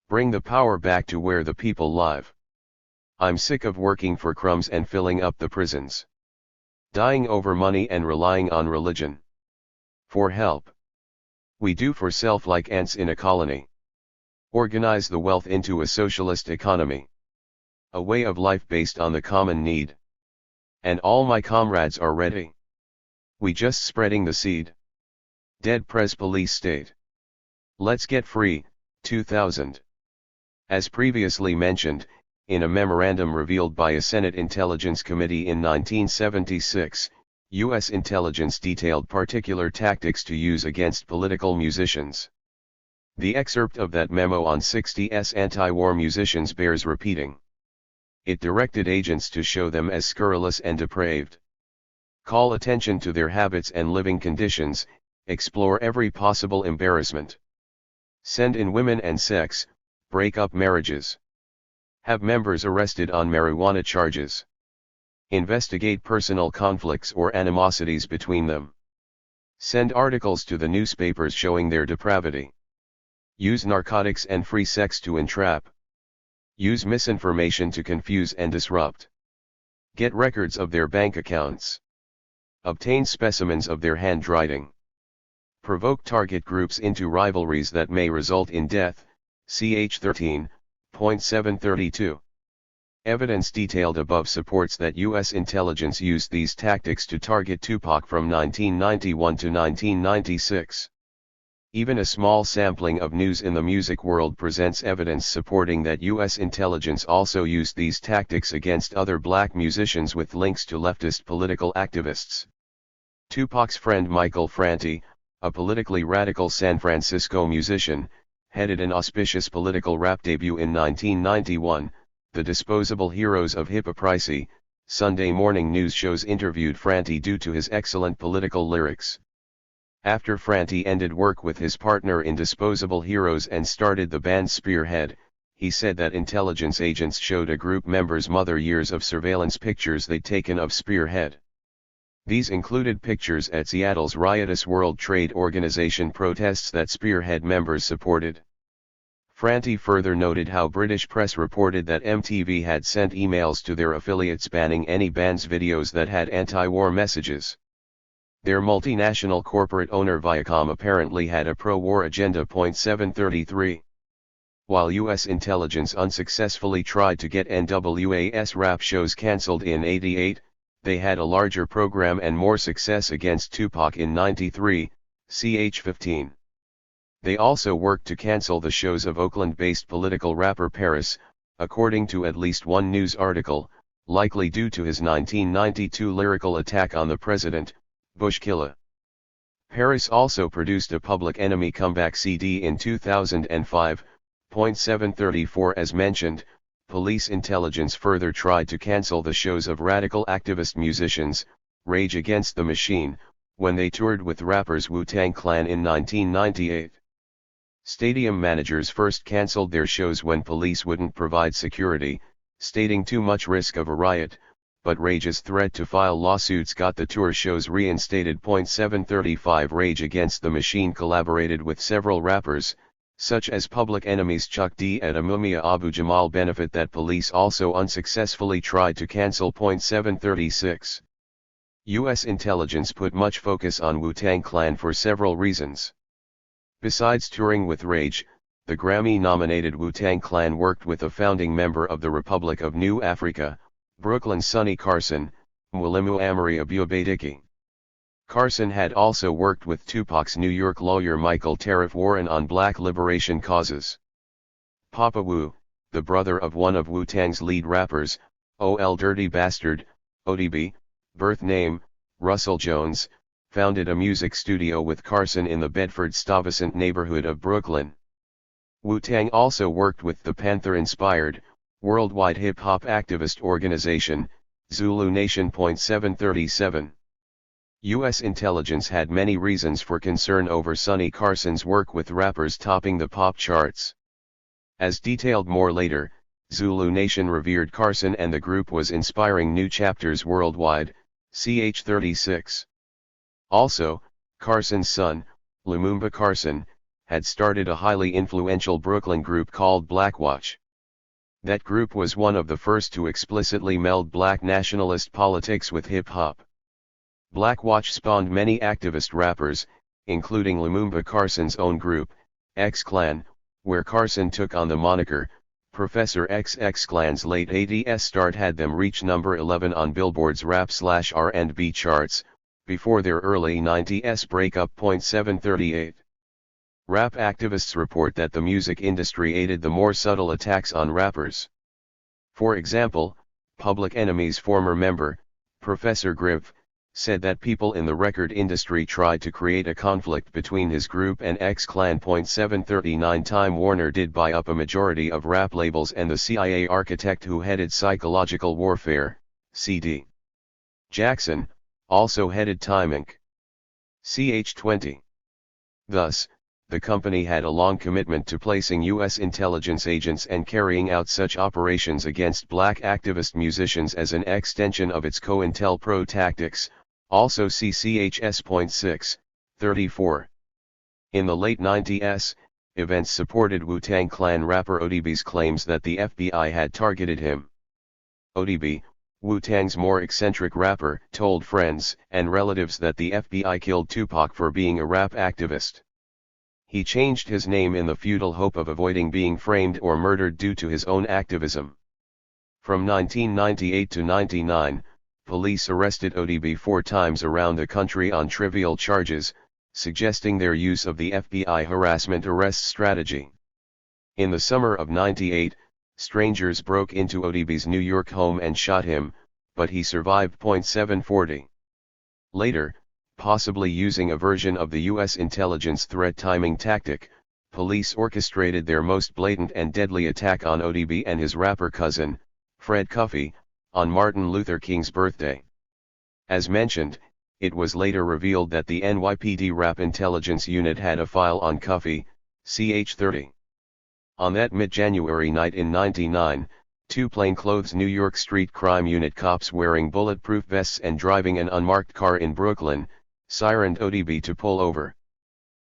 S1: Bring the power back to where the people live. I'm sick of working for crumbs and filling up the prisons. Dying over money and relying on religion for help. We do for self like ants in a colony. Organize the wealth into a socialist economy. A way of life based on the common need. And all my comrades are ready. We just spreading the seed. Dead Prez Police State. Let's Get Free, 2000. As previously mentioned, in a memorandum revealed by a Senate Intelligence Committee in 1976, U.S. intelligence detailed particular tactics to use against political musicians. The excerpt of that memo on 60s anti-war musicians bears repeating. It directed agents to show them as scurrilous and depraved. Call attention to their habits and living conditions, explore every possible embarrassment. Send in women and sex, break up marriages. Have members arrested on marijuana charges. Investigate personal conflicts or animosities between them. Send articles to the newspapers showing their depravity. Use narcotics and free sex to entrap. Use misinformation to confuse and disrupt. Get records of their bank accounts. Obtain specimens of their handwriting. Provoke target groups into rivalries that may result in death, ch 13, .732. Evidence detailed above supports that U.S. intelligence used these tactics to target Tupac from 1991 to 1996. Even a small sampling of news in the music world presents evidence supporting that U.S. intelligence also used these tactics against other black musicians with links to leftist political activists. Tupac's friend Michael Franti, a politically radical San Francisco musician, headed an auspicious political rap debut in 1991. The Disposable Heroes of Hypocrisy, Sunday morning news shows interviewed Franti due to his excellent political lyrics. After Franti ended work with his partner in Disposable Heroes and started the band Spearhead, he said that intelligence agents showed a group member's mother years of surveillance pictures they'd taken of Spearhead. These included pictures at Seattle's riotous World Trade Organization protests that Spearhead members supported. Franti further noted how British press reported that MTV had sent emails to their affiliates banning any band's videos that had anti-war messages. Their multinational corporate owner Viacom apparently had a pro-war agenda. 733. While U.S. intelligence unsuccessfully tried to get NWA's rap shows cancelled in '88, they had a larger program and more success against Tupac in '93, ch 15. They also worked to cancel the shows of Oakland-based political rapper Paris, according to at least one news article, likely due to his 1992 lyrical attack on the president, Bushkilla. Paris also produced a Public Enemy comeback CD in 2005. 734. As mentioned, police intelligence further tried to cancel the shows of radical activist musicians, Rage Against the Machine, when they toured with rappers Wu-Tang Clan in 1998. Stadium managers first cancelled their shows when police wouldn't provide security, stating too much risk of a riot, but Rage's threat to file lawsuits got the tour shows reinstated. 735. Rage Against the Machine collaborated with several rappers, such as Public Enemy's Chuck D at a Mumia Abu Jamal benefit that police also unsuccessfully tried to cancel. 736. U.S. intelligence put much focus on Wu-Tang Clan for several reasons. Besides touring with Rage, the Grammy-nominated Wu-Tang Clan worked with a founding member of the Republic of New Africa, Brooklyn's Sonny Carson, Mwalimu Amory Abubadiki. Carson had also worked with Tupac's New York lawyer Michael Tariff Warren on black liberation causes. Papa Wu, the brother of one of Wu-Tang's lead rappers, O.L. Dirty Bastard, ODB, birth name, Russell Jones, founded a music studio with Carson in the Bedford-Stuyvesant neighborhood of Brooklyn. Wu-Tang also worked with the Panther-inspired, worldwide hip-hop activist organization, Zulu Nation. 737. U.S. intelligence had many reasons for concern over Sonny Carson's work with rappers topping the pop charts. As detailed more later, Zulu Nation revered Carson and the group was inspiring new chapters worldwide, ch 36. Also, Carson's son, Lumumba Carson, had started a highly influential Brooklyn group called Blackwatch. That group was one of the first to explicitly meld black nationalist politics with hip-hop. Blackwatch spawned many activist rappers, including Lumumba Carson's own group, X-Clan, where Carson took on the moniker, Professor XX. Clan's late 80s start had them reach number 11 on Billboard's rap/R&B charts, before their early 90s breakup. 738. Rap activists report that the music industry aided the more subtle attacks on rappers. For example, Public Enemy's former member, Professor Griff, said that people in the record industry tried to create a conflict between his group and X-Clan. 739. Time Warner did buy up a majority of rap labels and the CIA architect who headed Psychological Warfare, C.D. Jackson, also headed Time Inc. ch 20. Thus, the company had a long commitment to placing U.S. intelligence agents and carrying out such operations against black activist musicians as an extension of its COINTELPRO tactics, also see CHS. 634. In the late 90s, events supported Wu-Tang Clan rapper ODB's claims that the FBI had targeted him. ODB, Wu-Tang's more eccentric rapper, told friends and relatives that the FBI killed Tupac for being a rap activist. he changed his name in the futile hope of avoiding being framed or murdered due to his own activism. From 1998 to 99, police arrested ODB 4 times around the country on trivial charges, suggesting their use of the FBI harassment arrest strategy. In the summer of 98, strangers broke into ODB's New York home and shot him, but he survived. 740. Later, possibly using a version of the U.S. intelligence threat timing tactic, police orchestrated their most blatant and deadly attack on ODB and his rapper cousin, Fred Cuffey, on Martin Luther King's birthday. As mentioned, it was later revealed that the NYPD Rap Intelligence Unit had a file on Cuffey, CH-30. On that mid-January night in '99, 2 plainclothes New York Street Crime Unit cops wearing bulletproof vests and driving an unmarked car in Brooklyn, sirened ODB to pull over.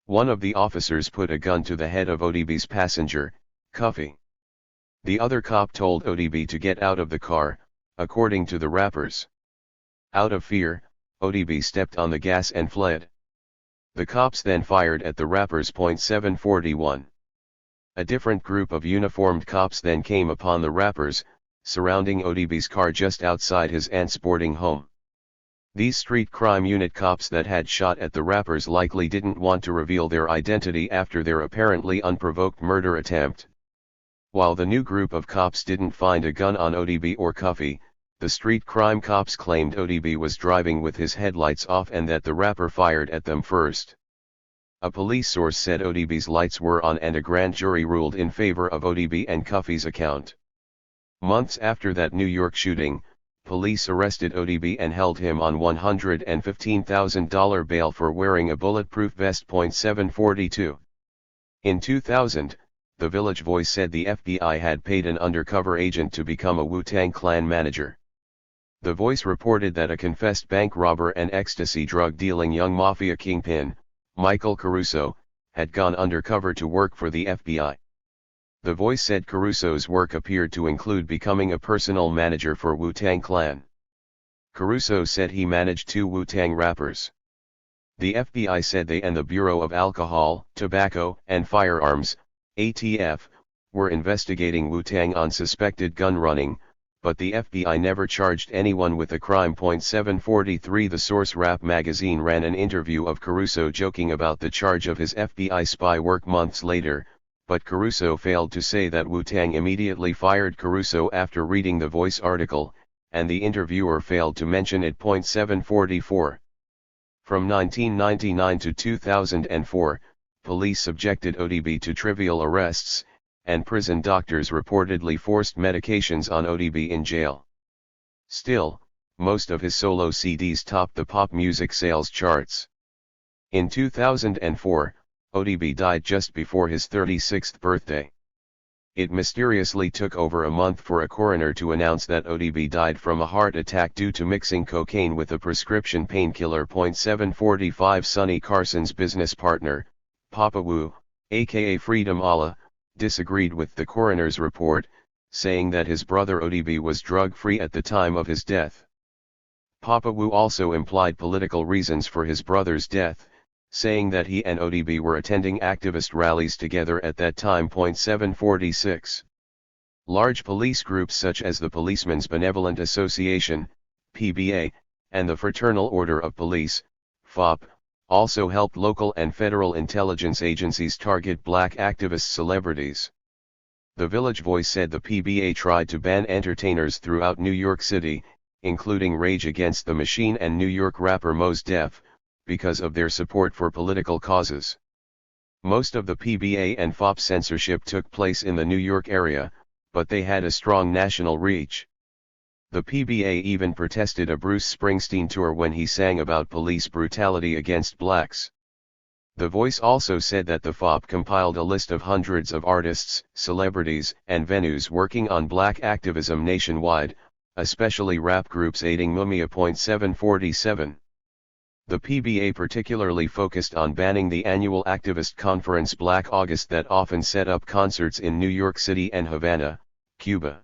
S1: One of the officers put a gun to the head of ODB's passenger, Cuffey. The other cop told ODB to get out of the car, according to the rappers. Out of fear, ODB stepped on the gas and fled. The cops then fired at the rappers. 741. A different group of uniformed cops then came upon the rappers, surrounding ODB's car just outside his aunt's boarding home. These street crime unit cops that had shot at the rappers likely didn't want to reveal their identity after their apparently unprovoked murder attempt. While the new group of cops didn't find a gun on ODB or Cuffey, the street crime cops claimed ODB was driving with his headlights off and that the rapper fired at them first. A police source said ODB's lights were on and a grand jury ruled in favor of ODB and Cuffey's account. Months after that New York shooting, police arrested ODB and held him on $115,000 bail for wearing a bulletproof vest. 742. In 2000, the Village Voice said the FBI had paid an undercover agent to become a Wu-Tang Clan manager. The Voice reported that a confessed bank robber and ecstasy drug-dealing young mafia kingpin, Michael Caruso, had gone undercover to work for the FBI. The Voice said Caruso's work appeared to include becoming a personal manager for Wu-Tang Clan. Caruso said he managed 2 Wu-Tang rappers. The FBI said they and the Bureau of Alcohol, Tobacco, and Firearms, ATF, were investigating Wu-Tang on suspected gun running, but the FBI never charged anyone with a crime. 743. The source Rap Magazine ran an interview of Caruso joking about the charge of his FBI spy work months later, but Caruso failed to say that Wu-Tang immediately fired Caruso after reading the Voice article, and the interviewer failed to mention it. 744. From 1999 to 2004, police subjected ODB to trivial arrests, and prison doctors reportedly forced medications on ODB in jail. Still, most of his solo CDs topped the pop music sales charts. In 2004, ODB died just before his 36th birthday. It mysteriously took over a month for a coroner to announce that ODB died from a heart attack due to mixing cocaine with a prescription painkiller. 745. Sonny Carson's business partner, Papa Wu, aka Freedom Allah, disagreed with the coroner's report, saying that his brother ODB was drug-free at the time of his death. Papa Wu also implied political reasons for his brother's death, saying that he and ODB were attending activist rallies together at that time. 746. Large police groups such as the Policemen's Benevolent Association, PBA, and the Fraternal Order of Police, FOP, also helped local and federal intelligence agencies target black activist celebrities. The Village Voice said the PBA tried to ban entertainers throughout New York City, including Rage Against the Machine and New York rapper Mos Def, because of their support for political causes. Most of the PBA and FOP censorship took place in the New York area, but they had a strong national reach. The PBA even protested a Bruce Springsteen tour when he sang about police brutality against blacks. The Voice also said that the FOP compiled a list of hundreds of artists, celebrities, and venues working on black activism nationwide, especially rap groups aiding Mumia. 747. The PBA particularly focused on banning the annual activist conference Black August that often set up concerts in New York City and Havana, Cuba.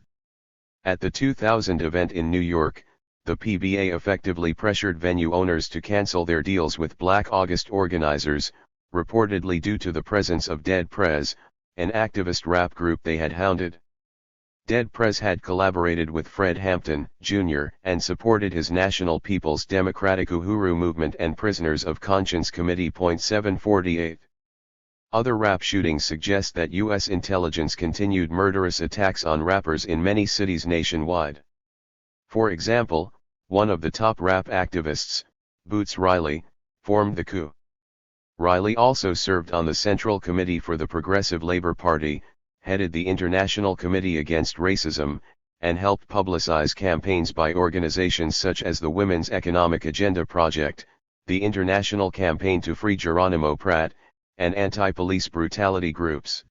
S1: At the 2000 event in New York, the PBA effectively pressured venue owners to cancel their deals with Black August organizers, reportedly due to the presence of Dead Prez, an activist rap group they had hounded. Dead Prez had collaborated with Fred Hampton, Jr., and supported his National People's Democratic Uhuru Movement and Prisoners of Conscience Committee. 748. Other rap shootings suggest that U.S. intelligence continued murderous attacks on rappers in many cities nationwide. For example, one of the top rap activists, Boots Riley, formed the coup. Riley also served on the Central Committee for the Progressive Labor Party, headed the International Committee Against Racism, and helped publicize campaigns by organizations such as the Women's Economic Agenda Project, the International Campaign to Free Geronimo Pratt, and anti-police brutality groups.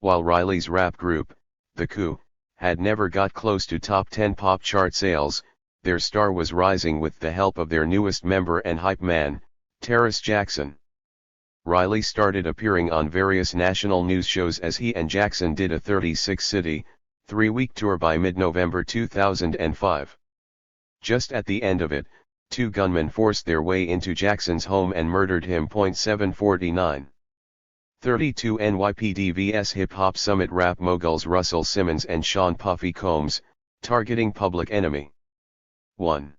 S1: While Riley's rap group, The Coup, had never got close to top 10 pop chart sales, their star was rising with the help of their newest member and hype man, Terrace Jackson. Riley started appearing on various national news shows as he and Jackson did a 36-city, 3-week tour by mid-November 2005. Just at the end of it, two gunmen forced their way into Jackson's home and murdered him. 749. 32 NYPD vs Hip Hop Summit rap moguls Russell Simmons and Sean Puffy Combs, targeting Public Enemy. 1.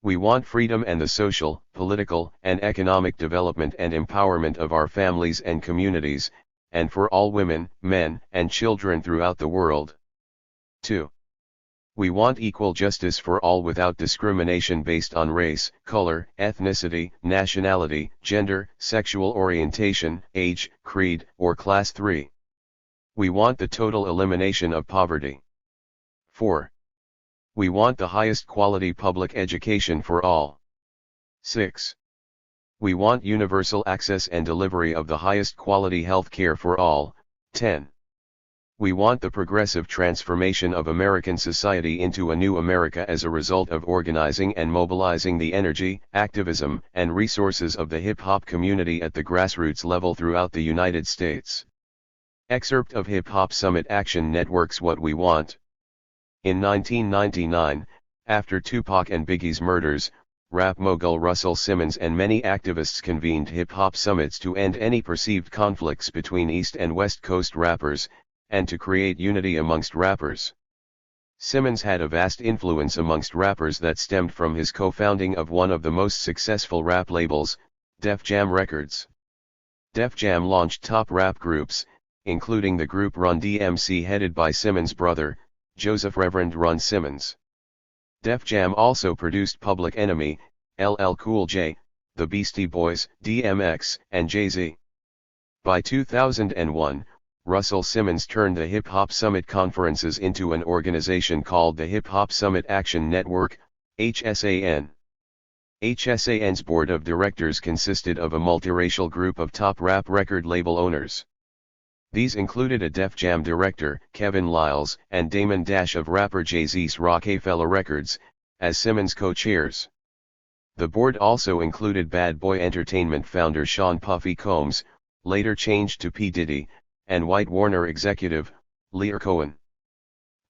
S1: We want freedom and the social, political, and economic development and empowerment of our families and communities, and for all women, men, and children throughout the world. 2. We want equal justice for all without discrimination based on race, color, ethnicity, nationality, gender, sexual orientation, age, creed, or class. 3. We want the total elimination of poverty. 4. We want the highest quality public education for all. 6. We want universal access and delivery of the highest quality health care for all. 10. We want the progressive transformation of American society into a new America as a result of organizing and mobilizing the energy, activism, and resources of the hip-hop community at the grassroots level throughout the United States. Excerpt of Hip Hop Summit Action Network's What We Want. In 1999, after Tupac and Biggie's murders, rap mogul Russell Simmons and many activists convened hip-hop summits to end any perceived conflicts between East and West Coast rappers, and to create unity amongst rappers. Simmons had a vast influence amongst rappers that stemmed from his co-founding of one of the most successful rap labels, Def Jam Records. Def Jam launched top rap groups, including the group Run DMC headed by Simmons' brother, Joseph Reverend Run Simmons. Def Jam also produced Public Enemy, LL Cool J, The Beastie Boys, DMX, and Jay-Z. By 2001, Russell Simmons turned the Hip Hop Summit conferences into an organization called the Hip Hop Summit Action Network, HSAN. HSAN's board of directors consisted of a multiracial group of top rap record label owners. These included a Def Jam director, Kevin Liles, and Damon Dash of rapper Jay-Z's Rockefeller Records, as Simmons co-chairs. The board also included Bad Boy Entertainment founder Sean Puffy Combs, later changed to P. Diddy, and White Warner executive, Lear Cohen.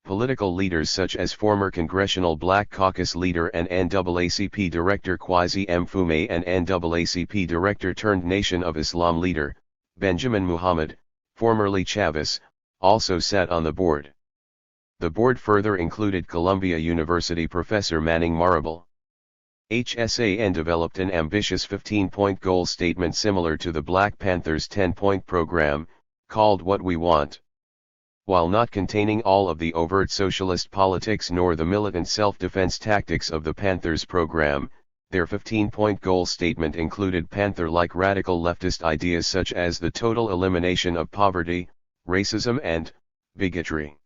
S1: Political leaders such as former Congressional Black Caucus leader and NAACP director Kwasi Mfume and NAACP director turned Nation of Islam leader, Benjamin Muhammad, formerly Chavez, also sat on the board. The board further included Columbia University professor Manning Marable. HSAN developed an ambitious 15-point goal statement similar to the Black Panthers' 10-point program, called What We Want. While not containing all of the overt socialist politics nor the militant self-defense tactics of the Panthers program, their 15-point goal statement included Panther-like radical leftist ideas such as the total elimination of poverty, racism and bigotry.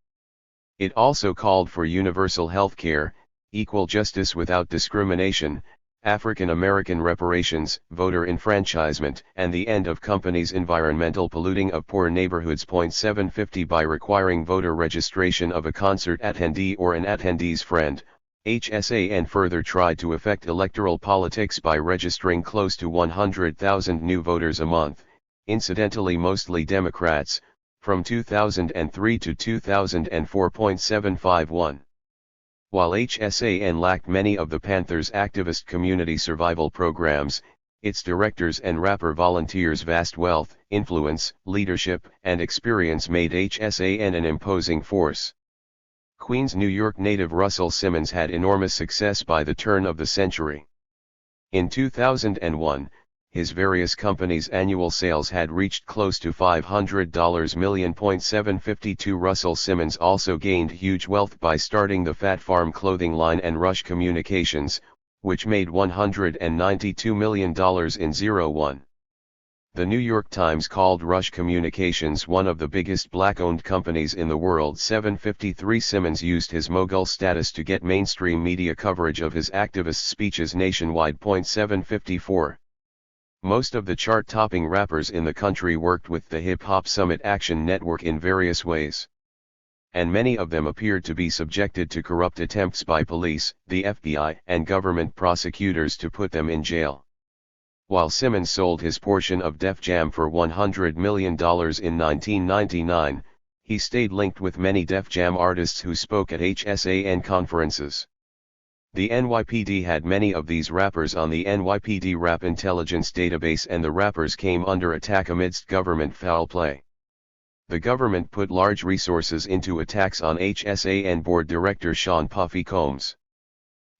S1: It also called for universal health care, equal justice without discrimination, African American reparations, voter enfranchisement, and the end of companies' environmental polluting of poor neighborhoods. 750 By requiring voter registration of a concert attendee or an attendee's friend, HSAN further tried to affect electoral politics by registering close to 100,000 new voters a month, incidentally mostly Democrats, from 2003 to 2004. 751. While HSAN lacked many of the Panthers' activist community survival programs, Its directors and rapper volunteers' vast wealth, influence, leadership, and experience made HSAN an imposing force. Queens, New York native Russell Simmons had enormous success by the turn of the century. In 2001, his various companies' annual sales had reached close to $500 million. 752 Russell Simmons also gained huge wealth by starting the Fat Farm clothing line and Rush Communications, which made $192 million in 01. The New York Times called Rush Communications one of the biggest black-owned companies in the world. 753 Simmons used his mogul status to get mainstream media coverage of his activist speeches nationwide. 754. Most of the chart-topping rappers in the country worked with the Hip Hop Summit Action Network in various ways. And many of them appeared to be subjected to corrupt attempts by police, the FBI, and government prosecutors to put them in jail. While Simmons sold his portion of Def Jam for $100 million in 1999, he stayed linked with many Def Jam artists who spoke at HSAN conferences. The NYPD had many of these rappers on the NYPD Rap Intelligence Database, and the rappers came under attack amidst government foul play. The government put large resources into attacks on HSAN board director Sean Puffy Combs.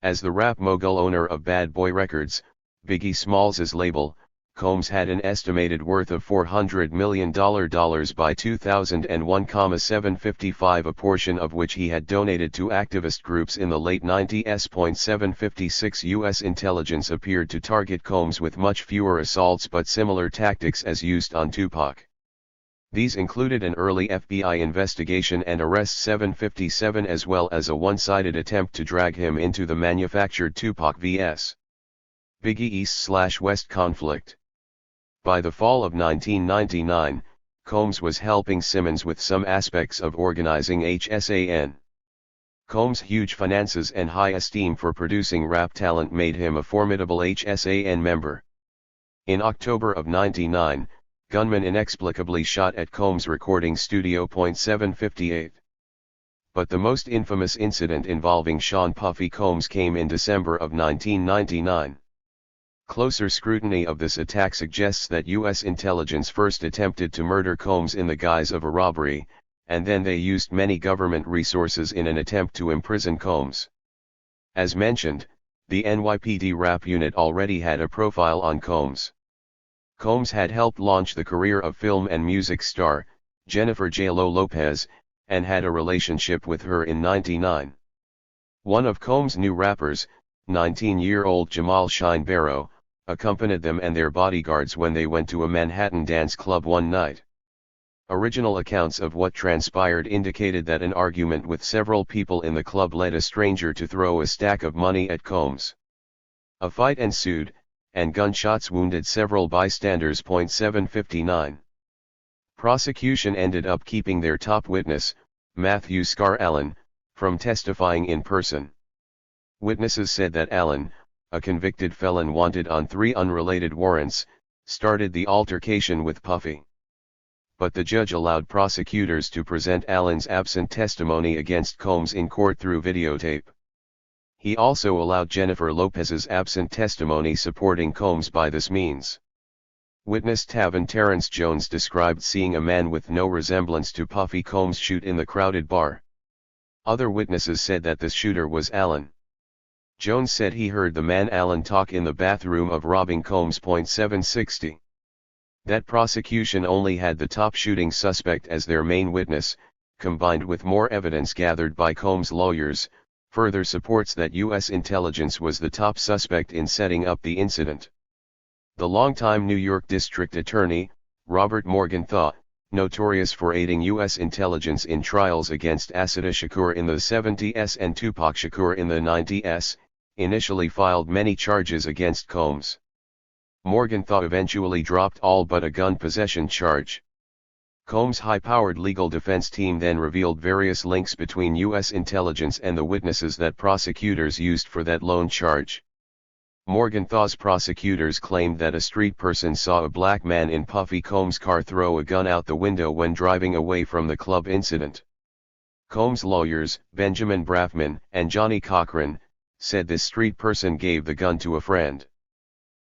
S1: As the rap mogul owner of Bad Boy Records, Biggie Smalls' label, Combs had an estimated worth of $400 million by 2001, 755, a portion of which he had donated to activist groups in the late 90s. 756 U.S. intelligence appeared to target Combs with much fewer assaults but similar tactics as used on Tupac. These included an early FBI investigation and arrest. 757, as well as a one-sided attempt to drag him into the manufactured Tupac vs. Biggie East/West conflict. By the fall of 1999, Combs was helping Simmons with some aspects of organizing HSAN. Combs' huge finances and high esteem for producing rap talent made him a formidable HSAN member. In October of '99, gunmen inexplicably shot at Combs' recording studio. 758. But the most infamous incident involving Sean Puffy Combs came in December of 1999. Closer scrutiny of this attack suggests that U.S. intelligence first attempted to murder Combs in the guise of a robbery, and then they used many government resources in an attempt to imprison Combs. As mentioned, the NYPD rap unit already had a profile on Combs. Combs had helped launch the career of film and music star, Jennifer J. Lopez, and had a relationship with her in '99. One of Combs' new rappers, 19-year-old Jamal Shine Barrow, accompanied them and their bodyguards when they went to a Manhattan dance club one night. Original accounts of what transpired indicated that an argument with several people in the club led a stranger to throw a stack of money at Combs. A fight ensued, and gunshots wounded several bystanders. 759. Prosecution ended up keeping their top witness, Matthew Scar Allen, from testifying in person. Witnesses said that Allen, a convicted felon wanted on 3 unrelated warrants, started the altercation with Puffy. But the judge allowed prosecutors to present Allen's absent testimony against Combs in court through videotape. He also allowed Jennifer Lopez's absent testimony supporting Combs by this means. Witness Tavon Terrence Jones described seeing a man with no resemblance to Puffy Combs shoot in the crowded bar. Other witnesses said that the shooter was Allen. Jones said he heard the man Allen talk in the bathroom of robbing Combs. 760. That prosecution only had the top shooting suspect as their main witness, combined with more evidence gathered by Combs' lawyers, further supports that U.S. intelligence was the top suspect in setting up the incident. The longtime New York District Attorney, Robert Morgenthau, notorious for aiding U.S. intelligence in trials against Assata Shakur in the 70s and Tupac Shakur in the 90s, initially filed many charges against Combs. Morgenthau eventually dropped all but a gun possession charge. Combs' high-powered legal defense team then revealed various links between U.S. intelligence and the witnesses that prosecutors used for that lone charge. Morgenthau's prosecutors claimed that a street person saw a black man in Puffy Combs' car throw a gun out the window when driving away from the club incident. Combs' lawyers, Benjamin Braffman and Johnny Cochran, said this street person gave the gun to a friend.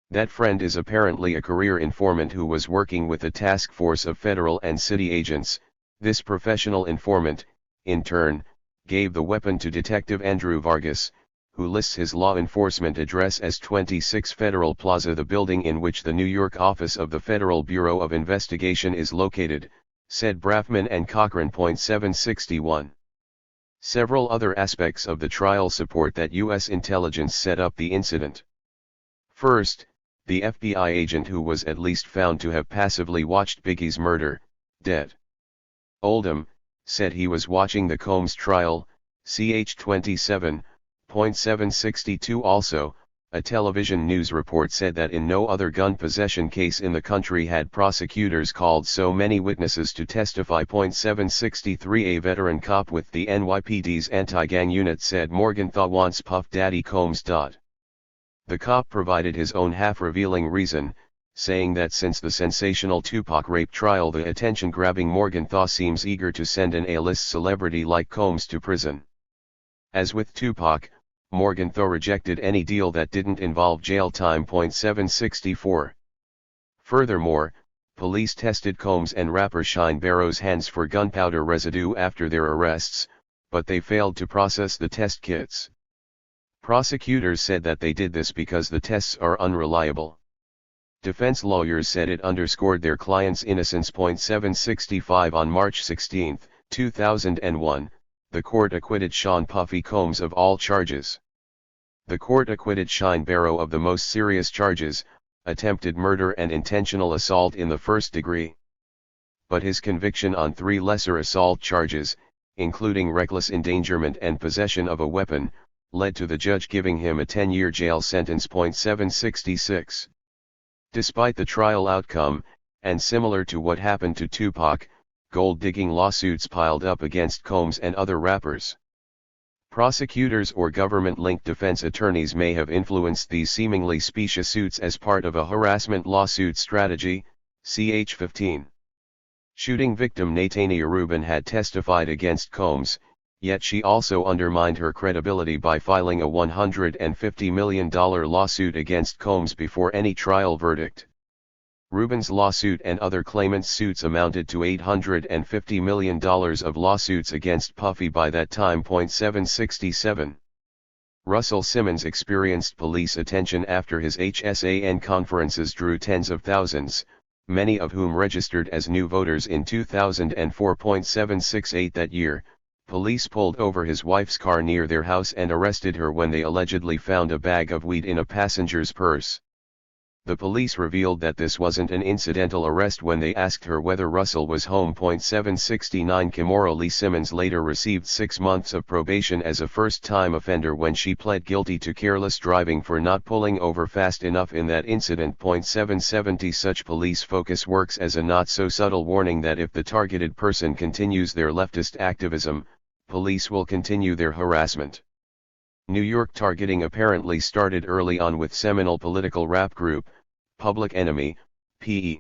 S1: That friend is apparently a career informant who was working with a task force of federal and city agents. This professional informant, in turn, gave the weapon to Detective Andrew Vargas, who lists his law enforcement address as 26 Federal Plaza, the building in which the New York office of the Federal Bureau of Investigation is located, said Braffman and Cochran. 761. Several other aspects of the trial support that U.S. intelligence set up the incident. First, the FBI agent who was at least found to have passively watched Biggie's murder, dead. Oldham, said he was watching the Combs trial, ch. 27.762. Also, a television news report said that in no other gun possession case in the country had prosecutors called so many witnesses to testify. 763. A veteran cop with the NYPD's anti-gang unit said Morgenthau wants Puff Daddy Combs. The cop provided his own half-revealing reason, saying that since the sensational Tupac rape trial, the attention-grabbing Morgenthau seems eager to send an A-list celebrity like Combs to prison. As with Tupac, Morgenthau rejected any deal that didn't involve jail time. 764. Furthermore, police tested Combs and rapper Shine Barrow's hands for gunpowder residue after their arrests, but they failed to process the test kits. Prosecutors said that they did this because the tests are unreliable. Defense lawyers said it underscored their client's innocence. 765. On March 16, 2001, the court acquitted Sean Puffy Combs of all charges. The court acquitted Shine Barrow of the most serious charges, attempted murder and intentional assault in the first degree. But his conviction on 3 lesser assault charges, including reckless endangerment and possession of a weapon, led to the judge giving him a 10-year jail sentence. 766. Despite the trial outcome, and similar to what happened to Tupac, gold-digging lawsuits piled up against Combs and other rappers. Prosecutors or government-linked defense attorneys may have influenced these seemingly specious suits as part of a harassment lawsuit strategy, ch. 15. Shooting victim Natania Rubin had testified against Combs, yet she also undermined her credibility by filing a $150 million lawsuit against Combs before any trial verdict. Rubin's lawsuit and other claimants' suits amounted to $850 million of lawsuits against Puffy by that time. 767. Russell Simmons experienced police attention after his HSAN conferences drew tens of thousands, many of whom registered as new voters in 2004. 768. That year, police pulled over his wife's car near their house and arrested her when they allegedly found a bag of weed in a passenger's purse. The police revealed that this wasn't an incidental arrest when they asked her whether Russell was home. 769. Kimora Lee Simmons later received 6 months of probation as a first-time offender when she pled guilty to careless driving for not pulling over fast enough in that incident. 770. Such police focus works as a not-so-subtle warning that if the targeted person continues their leftist activism, police will continue their harassment. New York targeting apparently started early on with seminal political rap group, Public Enemy, P.E.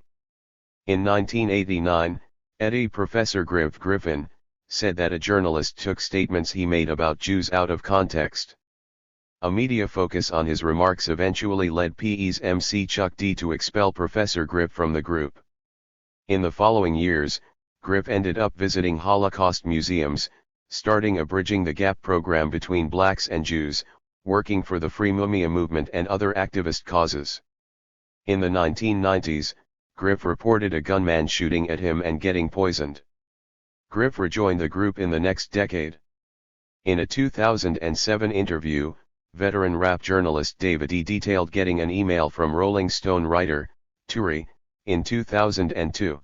S1: In 1989, Eddie Professor Griffin said that a journalist took statements he made about Jews out of context. A media focus on his remarks eventually led P.E.'s MC Chuck D to expel Professor Griff from the group. In the following years, Griff ended up visiting Holocaust museums, starting a Bridging the Gap program between blacks and Jews, working for the Free Mumia movement and other activist causes. In the 1990s, Griff reported a gunman shooting at him and getting poisoned. Griff rejoined the group in the next decade. In a 2007 interview, veteran rap journalist David E. detailed getting an email from Rolling Stone writer, Turi, in 2002.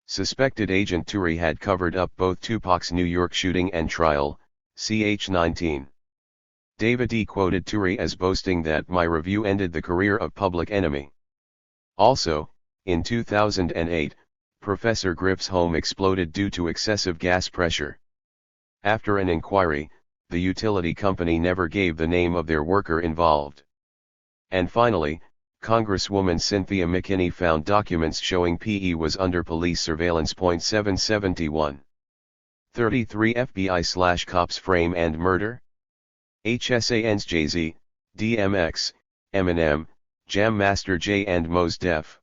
S1: Suspected agent Turi had covered up both Tupac's New York shooting and trial, ch. 19. David E. quoted Turi as boasting that my review ended the career of Public Enemy. Also, in 2008, Professor Griff's home exploded due to excessive gas pressure. After an inquiry, the utility company never gave the name of their worker involved. And finally, Congresswoman Cynthia McKinney found documents showing P.E. was under police surveillance. 771. 33 FBI/cops frame and murder? HSAN's Jay-Z, DMX, Eminem, Jam Master Jay and Mos Def.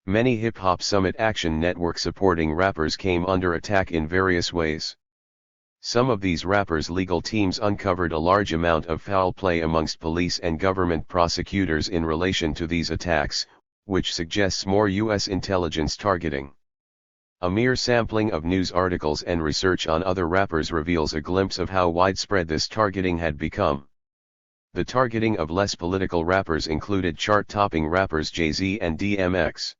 S1: Many hip-hop summit action network supporting rappers came under attack in various ways. Some of these rappers' legal teams uncovered a large amount of foul play amongst police and government prosecutors in relation to these attacks, which suggests more U.S. intelligence targeting. A mere sampling of news articles and research on other rappers reveals a glimpse of how widespread this targeting had become. The targeting of less political rappers included chart-topping rappers Jay-Z and DMX.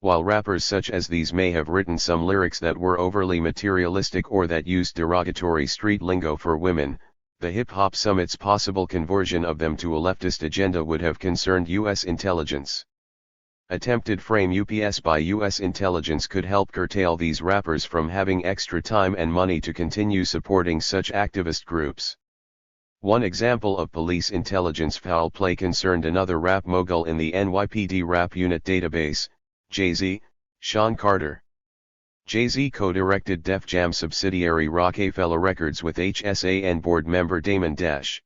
S1: While rappers such as these may have written some lyrics that were overly materialistic or that used derogatory street lingo for women, the hip-hop summit's possible conversion of them to a leftist agenda would have concerned U.S. intelligence. Attempted frame UPS by U.S. intelligence could help curtail these rappers from having extra time and money to continue supporting such activist groups. One example of police intelligence foul play concerned another rap mogul in the NYPD rap unit database, Jay-Z, Sean Carter. Jay-Z co-directed Def Jam subsidiary Rockefeller Records with HSAN board member Damon Dash.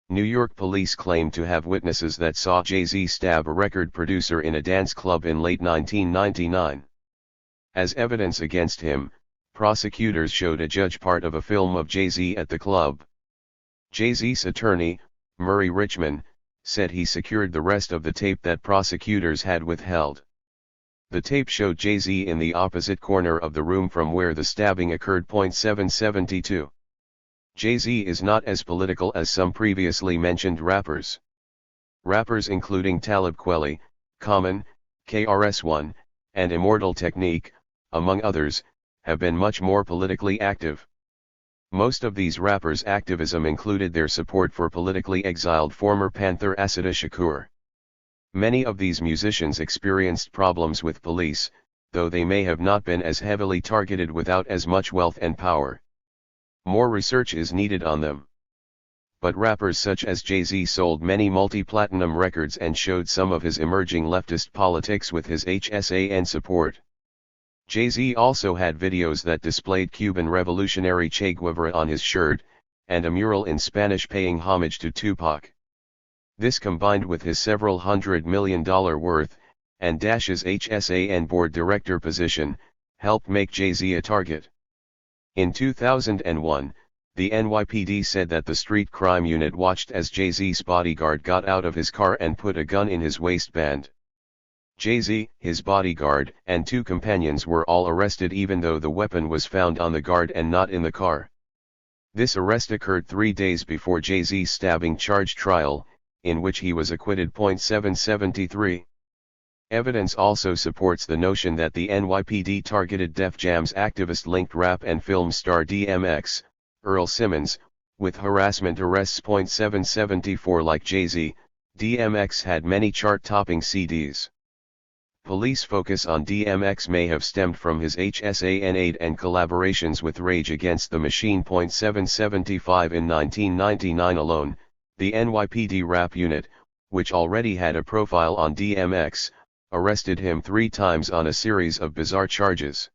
S1: New York police claimed to have witnesses that saw Jay-Z stab a record producer in a dance club in late 1999. As evidence against him, prosecutors showed a judge part of a film of Jay-Z at the club. Jay-Z's attorney, Murray Richman, said he secured the rest of the tape that prosecutors had withheld. The tape showed Jay-Z in the opposite corner of the room from where the stabbing occurred. 772. Jay-Z is not as political as some previously mentioned rappers. Rappers including Talib Kweli, Common, KRS-One, and Immortal Technique, among others, have been much more politically active. Most of these rappers' activism included their support for politically exiled former Panther Assata Shakur. Many of these musicians experienced problems with police, though they may have not been as heavily targeted without as much wealth and power. More research is needed on them. But rappers such as Jay-Z sold many multi-platinum records and showed some of his emerging leftist politics with his HSAN support. Jay-Z also had videos that displayed Cuban revolutionary Che Guevara on his shirt, and a mural in Spanish paying homage to Tupac. This combined with his several $100 million worth, and Dash's HSAN board director position, helped make Jay-Z a target. In 2001, the NYPD said that the street crime unit watched as Jay-Z's bodyguard got out of his car and put a gun in his waistband. Jay-Z, his bodyguard, and two companions were all arrested even though the weapon was found on the guard and not in the car. This arrest occurred 3 days before Jay-Z's stabbing charge trial, in which he was acquitted. 773. Evidence also supports the notion that the NYPD targeted Def Jam's activist-linked rap and film star DMX, Earl Simmons, with harassment arrests. 774. Like Jay-Z, DMX had many chart-topping CDs. Police focus on DMX may have stemmed from his HSAN aid and collaborations with Rage Against the Machine. 775. In 1999 alone, the NYPD rap unit, which already had a profile on DMX, arrested him 3 times on a series of bizarre charges.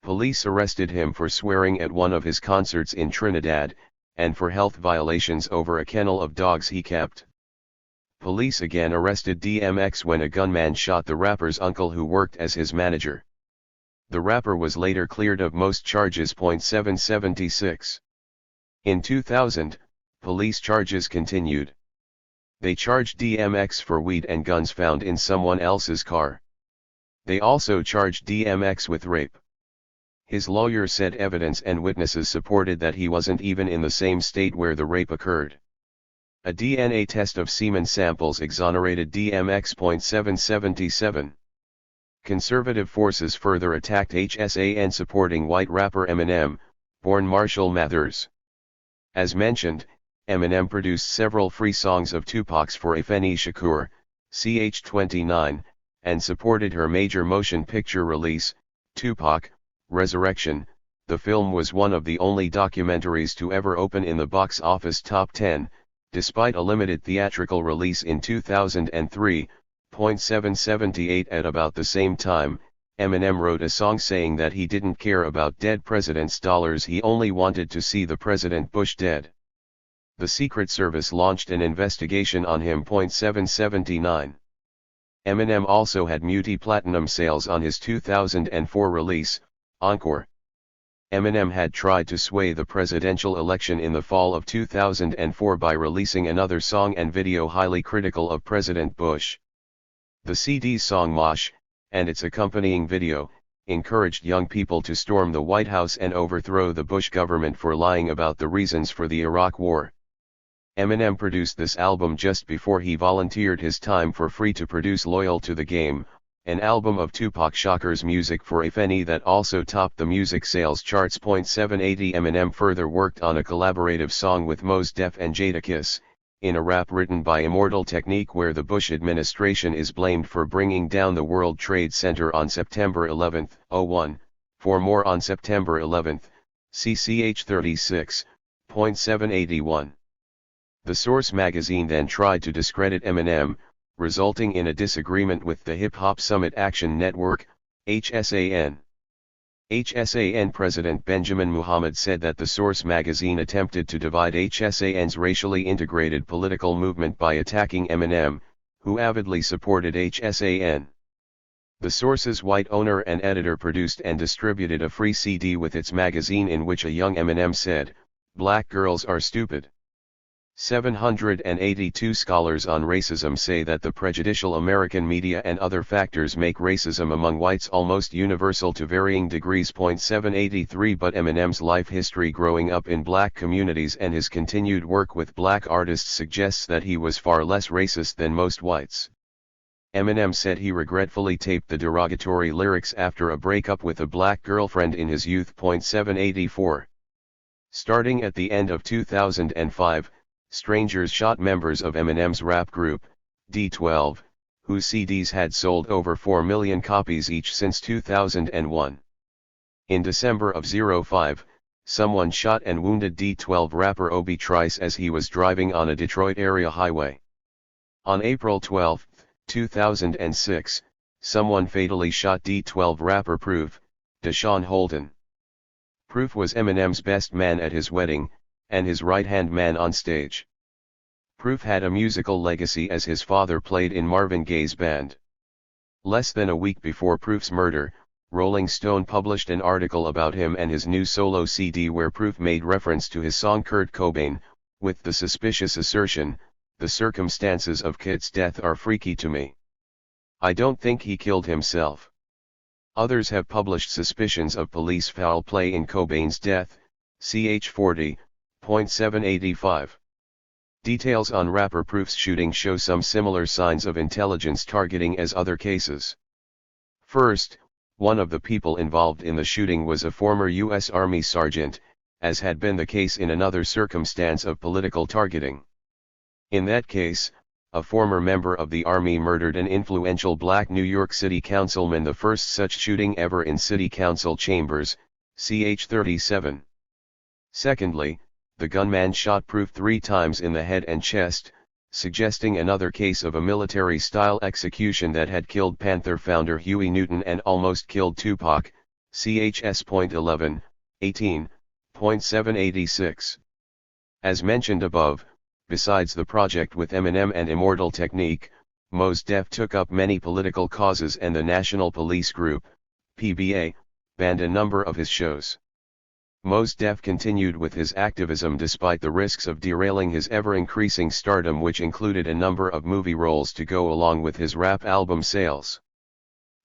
S1: Police arrested him for swearing at one of his concerts in Trinidad, and for health violations over a kennel of dogs he kept. Police again arrested DMX when a gunman shot the rapper's uncle who worked as his manager. The rapper was later cleared of most charges. 776. In 2000, police charges continued. They charged DMX for weed and guns found in someone else's car. They also charged DMX with rape. His lawyer said evidence and witnesses supported that he wasn't even in the same state where the rape occurred. A DNA test of semen samples exonerated DMX. 777. Conservative forces further attacked HSAN supporting white rapper Eminem, born Marshall Mathers. As mentioned, Eminem produced several free songs of Tupac's for Afeni Shakur, ch29, and supported her major motion picture release, Tupac, Resurrection. The film was one of the only documentaries to ever open in the box office top 10, despite a limited theatrical release in 2003. 778. At about the same time, Eminem wrote a song saying that he didn't care about dead presidents' dollars, he only wanted to see the President Bush dead. The Secret Service launched an investigation on him. 779. Eminem also had multi-platinum sales on his 2004 release, Encore. Eminem had tried to sway the presidential election in the fall of 2004 by releasing another song and video highly critical of President Bush. The CD's song Mosh, and its accompanying video, encouraged young people to storm the White House and overthrow the Bush government for lying about the reasons for the Iraq War. Eminem produced this album just before he volunteered his time for free to produce Loyal to the Game, an album of Tupac Shakur's music for a penny that also topped the music sales charts. 780. Eminem further worked on a collaborative song with Mos Def and Jadakiss, in a rap written by Immortal Technique where the Bush administration is blamed for bringing down the World Trade Center on September 11, 01. For more on September 11, CCH 36. 781. The Source magazine then tried to discredit Eminem, resulting in a disagreement with the Hip Hop Summit Action Network, HSAN. HSAN President Benjamin Muhammad said that the Source magazine attempted to divide HSAN's racially integrated political movement by attacking Eminem, who avidly supported HSAN. The Source's white owner and editor produced and distributed a free CD with its magazine in which a young Eminem said, "Black girls are stupid." 782 scholars on racism say that the prejudicial American media and other factors make racism among whites almost universal to varying degrees. 783 But Eminem's life history growing up in black communities and his continued work with black artists suggests that he was far less racist than most whites. Eminem said he regretfully taped the derogatory lyrics after a breakup with a black girlfriend in his youth. 784. Starting at the end of 2005, strangers shot members of Eminem's rap group, D12, whose CDs had sold over 4 million copies each since 2001. In December of 05, someone shot and wounded D12 rapper Obi Trice as he was driving on a Detroit area highway. On April 12, 2006, someone fatally shot D12 rapper Proof, Deshaun Holden. Proof was Eminem's best man at his wedding, and his right-hand man on stage. Proof had a musical legacy as his father played in Marvin Gaye's band. Less than a week before Proof's murder, Rolling Stone published an article about him and his new solo CD where Proof made reference to his song Kurt Cobain, with the suspicious assertion, "The circumstances of Kit's death are freaky to me. I don't think he killed himself." Others have published suspicions of police foul play in Cobain's death, ch 40. 785. Details on rapper Proof's shooting show some similar signs of intelligence targeting as other cases. First, one of the people involved in the shooting was a former U.S. Army sergeant, as had been the case in another circumstance of political targeting. In that case, a former member of the Army murdered an influential black New York City councilman, the first such shooting ever in city council chambers, ch 37. Secondly, the gunman shot Proof 3 times in the head and chest, suggesting another case of a military-style execution that had killed Panther founder Huey Newton and almost killed Tupac, ch.11, 18. 786. As mentioned above, besides the project with Eminem and Immortal Technique, Mos Def took up many political causes and the National Police Group, PBA, banned a number of his shows. Mos Def continued with his activism despite the risks of derailing his ever-increasing stardom, which included a number of movie roles to go along with his rap album sales.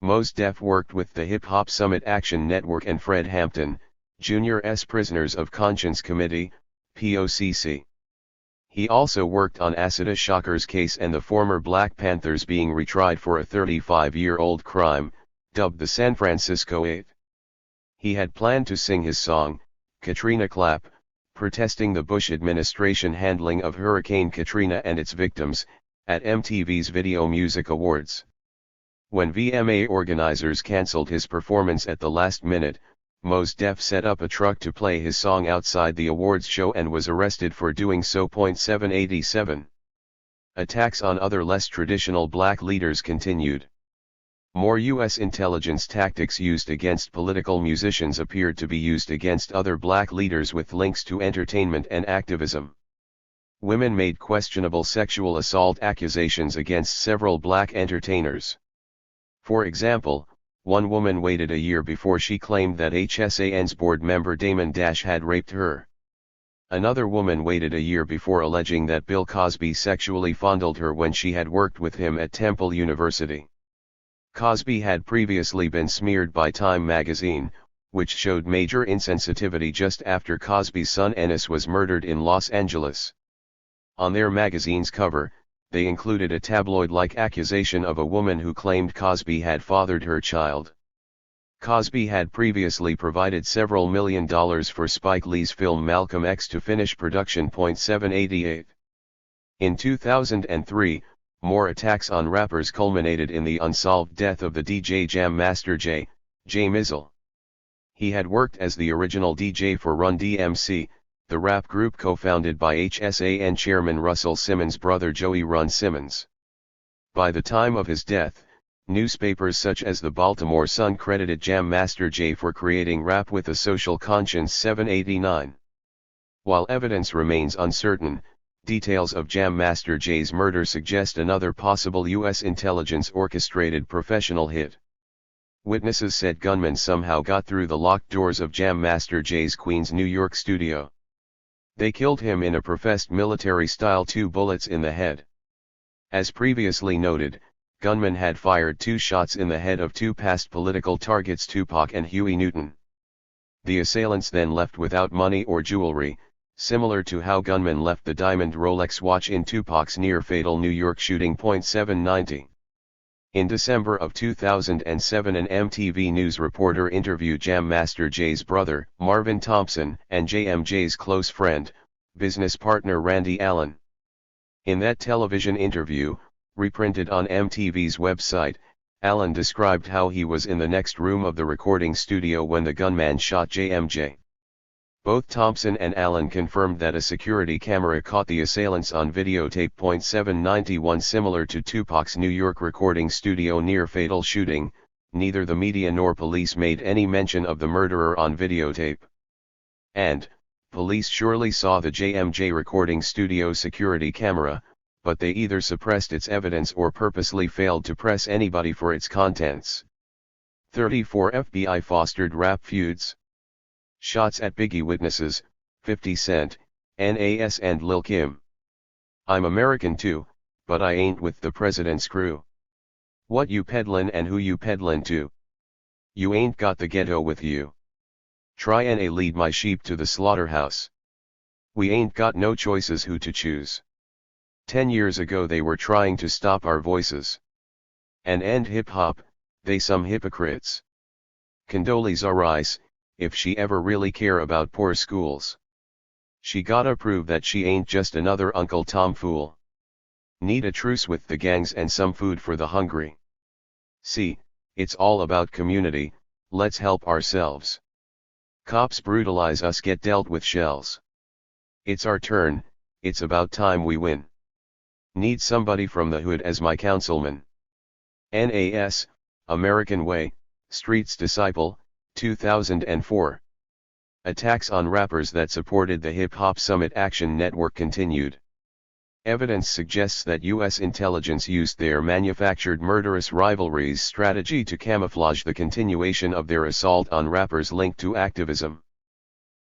S1: Mos Def worked with the Hip Hop Summit Action Network and Fred Hampton, Jr.'s Prisoners of Conscience Committee, POCC. He also worked on Assata Shakur's case and the former Black Panthers being retried for a 35-year-old crime, dubbed the San Francisco Eight. He had planned to sing his song, Katrina Clap, protesting the Bush administration handling of Hurricane Katrina and its victims, at MTV's Video Music Awards. When VMA organizers canceled his performance at the last minute, Mos Def set up a truck to play his song outside the awards show and was arrested for doing so. 787. Attacks on other less traditional black leaders continued. More U.S. intelligence tactics used against political musicians appeared to be used against other black leaders with links to entertainment and activism. women made questionable sexual assault accusations against several black entertainers. For example, one woman waited a year before she claimed that HSAN's board member Damon Dash had raped her. Another woman waited a year before alleging that Bill Cosby sexually fondled her when she had worked with him at Temple University. Cosby had previously been smeared by Time magazine, which showed major insensitivity just after Cosby's son Ennis was murdered in Los Angeles. On their magazine's cover, they included a tabloid-like accusation of a woman who claimed Cosby had fathered her child. Cosby had previously provided several $1 million for Spike Lee's film Malcolm X to finish production. 788. In 2003, more attacks on rappers culminated in the unsolved death of the DJ Jam Master Jay Mizzle. He had worked as the original DJ for Run DMC, the rap group co-founded by HSAN chairman Russell Simmons' brother Joey Run Simmons. By the time of his death, newspapers such as the Baltimore Sun credited Jam Master Jay for creating rap with a social conscience. 789. While evidence remains uncertain, details of Jam Master Jay's murder suggest another possible U.S. intelligence orchestrated professional hit. Witnesses said gunmen somehow got through the locked doors of Jam Master Jay's Queens, New York studio. They killed him in a professed military style, 2 bullets in the head. As previously noted, gunmen had fired 2 shots in the head of 2 past political targets, Tupac and Huey Newton. The assailants then left without money or jewelry, similar to how gunmen left the diamond Rolex watch in Tupac's near-fatal New York shooting. 790. In December of 2007, an MTV News reporter interviewed Jam Master Jay's brother, Marvin Thompson, and JMJ's close friend, business partner Randy Allen. In that television interview, reprinted on MTV's website, Allen described how he was in the next room of the recording studio when the gunman shot JMJ. Both Thompson and Allen confirmed that a security camera caught the assailants on videotape. 791. Similar to Tupac's New York recording studio near-fatal shooting, neither the media nor police made any mention of the murderer on videotape. And, police surely saw the JMJ recording studio security camera, but they either suppressed its evidence or purposely failed to press anybody for its contents. 34. FBI fostered rap feuds. Shots at Biggie witnesses, 50 Cent, Nas and Lil Kim. I'm American too, but I ain't with the president's crew. What you peddlin' and who you peddlin' to? You ain't got the ghetto with you. Try and lead my sheep to the slaughterhouse. We ain't got no choices who to choose. 10 years ago they were trying to stop our voices. And end hip-hop, they some hypocrites. Condoleezza Rice, if she ever really care about poor schools. She gotta prove that she ain't just another Uncle Tom fool. Need a truce with the gangs and some food for the hungry. See, it's all about community, let's help ourselves. Cops brutalize us, get dealt with shells. It's our turn, it's about time we win. Need somebody from the hood as my councilman. Nas, American Way, Street's Disciple, 2004. Attacks on rappers that supported the Hip Hop Summit Action Network continued. Evidence suggests that U.S. intelligence used their manufactured Murderous rivalries strategy to camouflage the continuation of their assault on rappers linked to activism.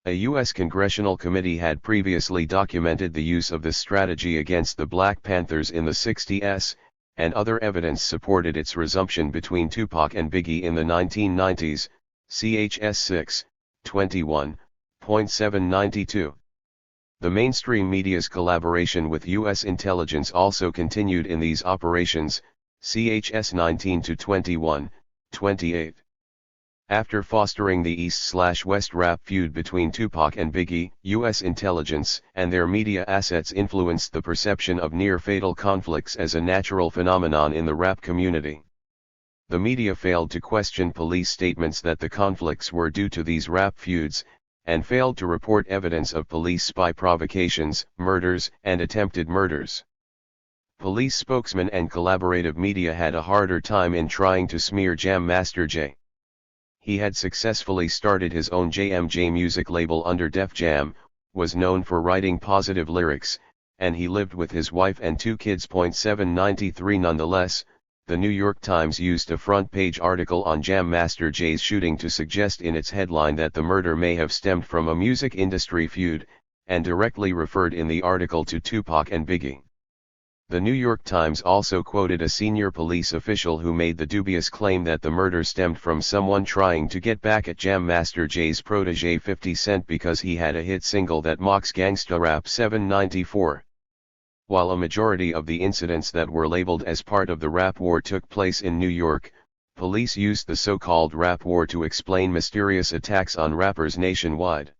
S1: A U.S. congressional committee had previously documented the use of this strategy against the Black Panthers in the 60s, and other evidence supported its resumption between Tupac and Biggie in the 1990s, CHS 6, 21.792. The mainstream media's collaboration with U.S. intelligence also continued in these operations, CHS 19-21, 28. After fostering the East/West rap feud between Tupac and Biggie, U.S. intelligence and their media assets influenced the perception of near-fatal conflicts as a natural phenomenon in the rap community. The media failed to question police statements that the conflicts were due to these rap feuds, and failed to report evidence of police spy provocations, murders, and attempted murders. Police spokesmen and collaborative media had a harder time in trying to smear Jam Master Jay. He had successfully started his own JMJ music label under Def Jam, was known for writing positive lyrics, and he lived with his wife and 2 kids. 793 Nonetheless, the New York Times used a front-page article on Jam Master Jay's shooting to suggest in its headline that the murder may have stemmed from a music industry feud, and directly referred in the article to Tupac and Biggie. The New York Times also quoted a senior police official who made the dubious claim that the murder stemmed from someone trying to get back at Jam Master Jay's protege 50 Cent because he had a hit single that mocks gangsta rap. 794. While a majority of the incidents that were labeled as part of the rap war took place in New York, police used the so-called rap war to explain mysterious attacks on rappers nationwide.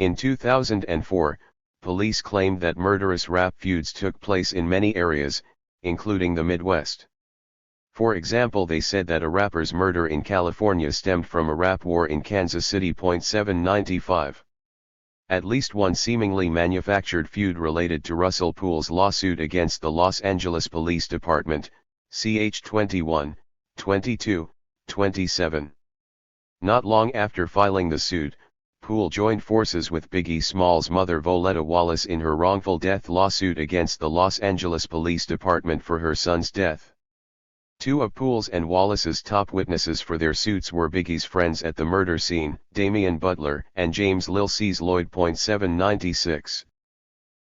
S1: In 2004, police claimed that murderous rap feuds took place in many areas, including the Midwest. For example, they said that a rapper's murder in California stemmed from a rap war in Kansas City. 795. At least one seemingly manufactured feud related to Russell Poole's lawsuit against the Los Angeles Police Department, ch 21, 22, 27. Not long after filing the suit, Poole joined forces with Biggie Small's mother Voletta Wallace in her wrongful death lawsuit against the Los Angeles Police Department for her son's death. 2 of Poole's and Wallace's top witnesses for their suits were Biggie's friends at the murder scene, Damian Butler and James Lil C's Lloyd. 796.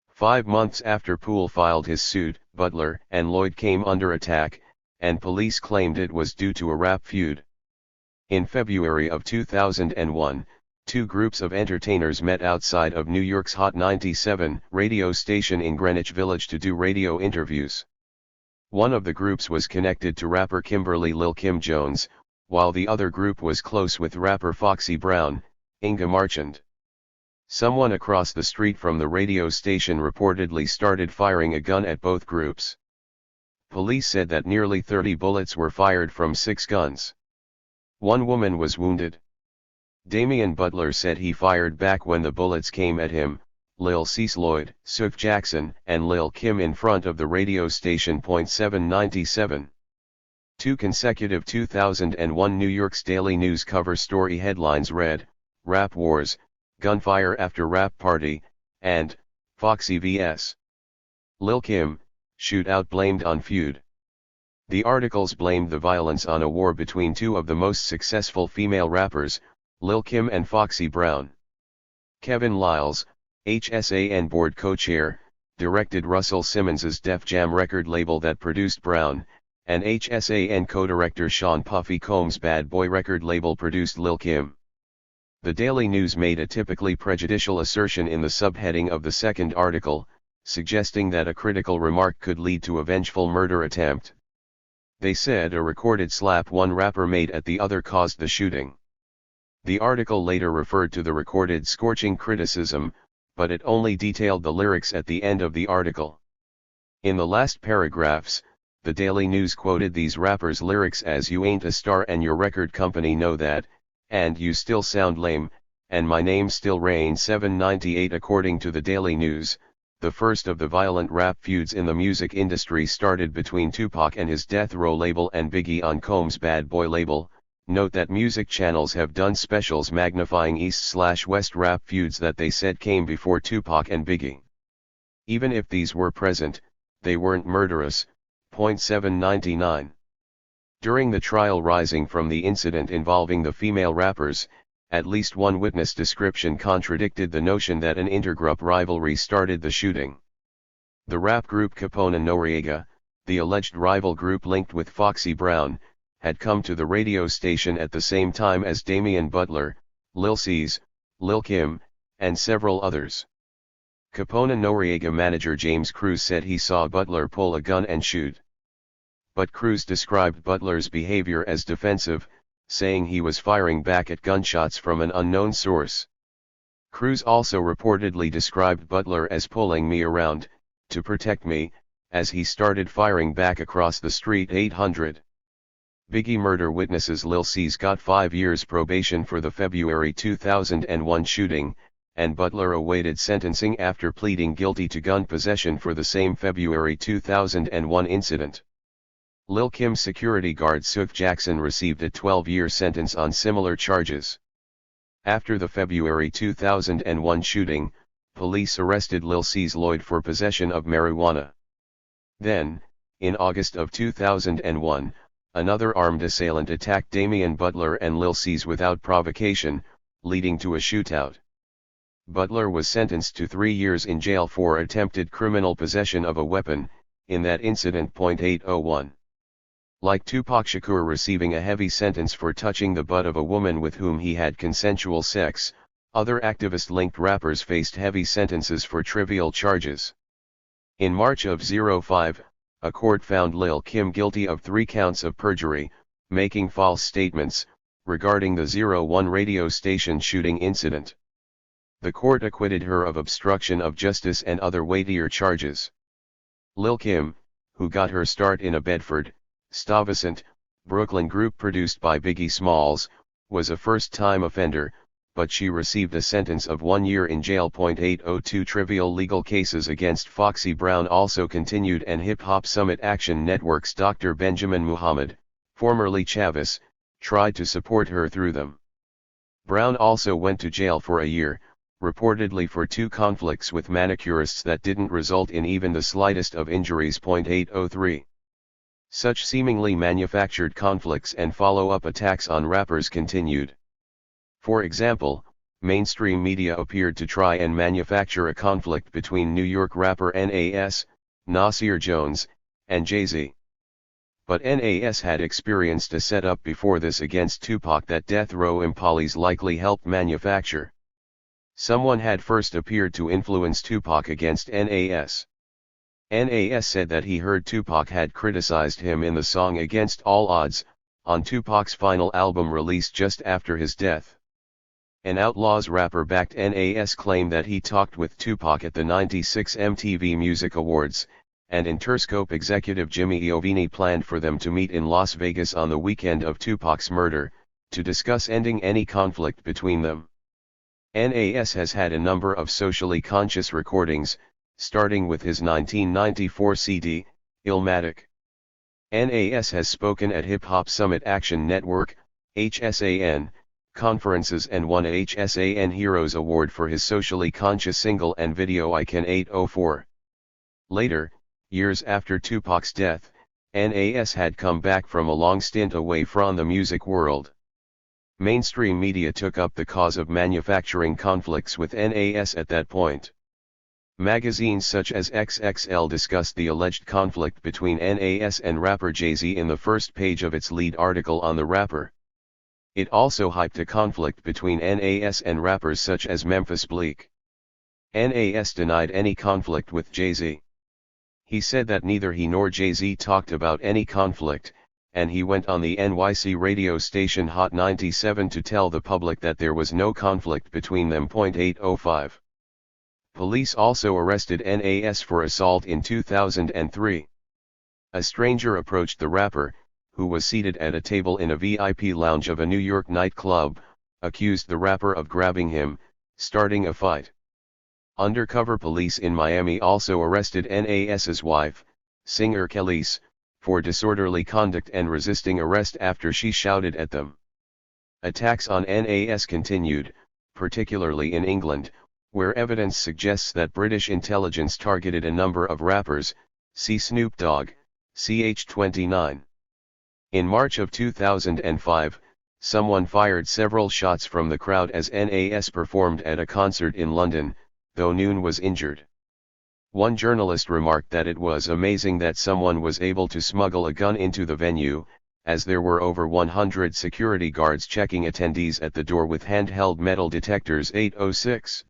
S1: 5 months after Poole filed his suit, Butler and Lloyd came under attack, and police claimed it was due to a rap feud. In February of 2001, 2 groups of entertainers met outside of New York's Hot 97 radio station in Greenwich Village to do radio interviews. One of the groups was connected to rapper Kimberly Lil Kim Jones, while the other group was close with rapper Foxy Brown, Inga Marchand. Someone across the street from the radio station reportedly started firing a gun at both groups. Police said that nearly 30 bullets were fired from 6 guns. 1 woman was wounded. Damian Butler said he fired back when the bullets came at him, Lil C's Lloyd, Suf Jackson, and Lil Kim in front of the radio station. 797. 2 consecutive 2001 New York's Daily News cover story headlines read, Rap Wars, Gunfire After Rap Party, and, Foxy vs. Lil Kim, Shootout Blamed on Feud. The articles blamed the violence on a war between 2 of the most successful female rappers, Lil Kim and Foxy Brown. Kevin Liles, HSAN board co-chair, directed Russell Simmons's Def Jam record label that produced Brown, and HSAN co-director Sean Puffy Combs' Bad Boy record label produced Lil Kim. The Daily News made a typically prejudicial assertion in the subheading of the second article, suggesting that a critical remark could lead to a vengeful murder attempt. They said a recorded slap one rapper made at the other caused the shooting. The article later referred to the recorded scorching criticism, but it only detailed the lyrics at the end of the article. In the last paragraphs, the Daily News quoted these rappers' lyrics as "You ain't a star and your record company know that," and "You still sound lame," and "My name still Rain." 798. According to the Daily News, the first of the violent rap feuds in the music industry started between Tupac and his Death Row label and Biggie on Combs' Bad Boy label. Note that music channels have done specials magnifying East/West rap feuds that they said came before Tupac and Biggie. Even if these were present, they weren't murderous. 799. During the trial rising from the incident involving the female rappers, at least one witness description contradicted the notion that an intergroup rivalry started the shooting. The rap group Capone and Noriega, the alleged rival group linked with Foxy Brown, had come to the radio station at the same time as Damian Butler, Lil C's, Lil Kim, and several others. Capone and Noriega manager James Cruz said he saw Butler pull a gun and shoot. But Cruz described Butler's behavior as defensive, saying he was firing back at gunshots from an unknown source. Cruz also reportedly described Butler as pulling me around, to protect me, as he started firing back across the street. 800. Biggie murder witnesses Lil C's got 5 years probation for the February 2001 shooting, and Butler awaited sentencing after pleading guilty to gun possession for the same February 2001 incident. Lil Kim's security guard Suf Jackson received a 12-year sentence on similar charges. After the February 2001 shooting, police arrested Lil C's Lloyd for possession of marijuana. Then, in August of 2001, another armed assailant attacked Damian Butler and Lil C's without provocation, leading to a shootout. Butler was sentenced to 3 years in jail for attempted criminal possession of a weapon, in that incident. 801. Like Tupac Shakur receiving a heavy sentence for touching the butt of a woman with whom he had consensual sex, other activist-linked rappers faced heavy sentences for trivial charges. In March of 05, a court found Lil Kim guilty of 3 counts of perjury, making false statements, regarding the 01 radio station shooting incident. The court acquitted her of obstruction of justice and other weightier charges. Lil Kim, who got her start in a Bedford, Stuyvesant, Brooklyn group produced by Biggie Smalls, was a first-time offender, but she received a sentence of 1 year in jail. 802 Trivial legal cases against Foxy Brown also continued, and Hip Hop Summit Action Network's Dr. Benjamin Muhammad, formerly Chavis, tried to support her through them. Brown also went to jail for a year, reportedly for 2 conflicts with manicurists that didn't result in even the slightest of injuries. 803. Such seemingly manufactured conflicts and follow-up attacks on rappers continued. For example, mainstream media appeared to try and manufacture a conflict between New York rapper Nas, Nasir Jones, and Jay-Z. But Nas had experienced a setup before this against Tupac that Death Row Employees likely helped manufacture. Someone had first appeared to influence Tupac against Nas. Nas said that he heard Tupac had criticized him in the song Against All Odds, on Tupac's final album released just after his death. An Outlaws rapper backed Nas' claim that he talked with Tupac at the '96 MTV Music Awards, and Interscope executive Jimmy Iovine planned for them to meet in Las Vegas on the weekend of Tupac's murder, to discuss ending any conflict between them. Nas has had a number of socially conscious recordings, starting with his 1994 CD, Illmatic. Nas has spoken at Hip Hop Summit Action Network, HSAN, conferences and won a HSAN Heroes Award for his socially conscious single and video Icon 804. Later, years after Tupac's death, Nas had come back from a long stint away from the music world. Mainstream media took up the cause of manufacturing conflicts with Nas at that point. Magazines such as XXL discussed the alleged conflict between Nas and rapper Jay-Z in the first page of its lead article on the rapper. It also hyped a conflict between Nas and rappers such as Memphis Bleek. Nas denied any conflict with Jay-Z. He said that neither he nor Jay-Z talked about any conflict, and he went on the NYC radio station Hot 97 to tell the public that there was no conflict between them. 805. Police also arrested Nas for assault in 2003. A stranger approached the rapper, who was seated at a table in a VIP lounge of a New York nightclub, accused the rapper of grabbing him, starting a fight. Undercover police in Miami also arrested Nas's wife, singer Khalees, for disorderly conduct and resisting arrest after she shouted at them. Attacks on Nas continued, particularly in England, where evidence suggests that British intelligence targeted a number of rappers, see Snoop Dogg, ch29. In March of 2005, someone fired several shots from the crowd as Nas performed at a concert in London, though none was injured. One journalist remarked that it was amazing that someone was able to smuggle a gun into the venue, as there were over 100 security guards checking attendees at the door with handheld metal detectors. 806.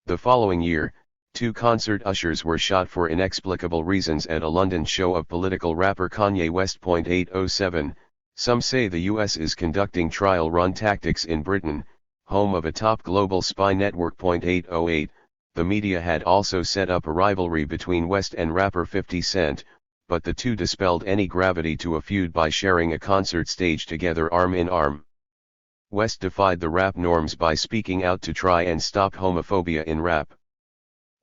S1: The following year, 2 concert ushers were shot for inexplicable reasons at a London show of political rapper Kanye West. 807. Some say the US is conducting trial run tactics in Britain, home of a top global spy network. 808. The media had also set up a rivalry between West and rapper 50 Cent, but the two dispelled any gravity to a feud by sharing a concert stage together arm in arm. West defied the rap norms by speaking out to try and stop homophobia in rap.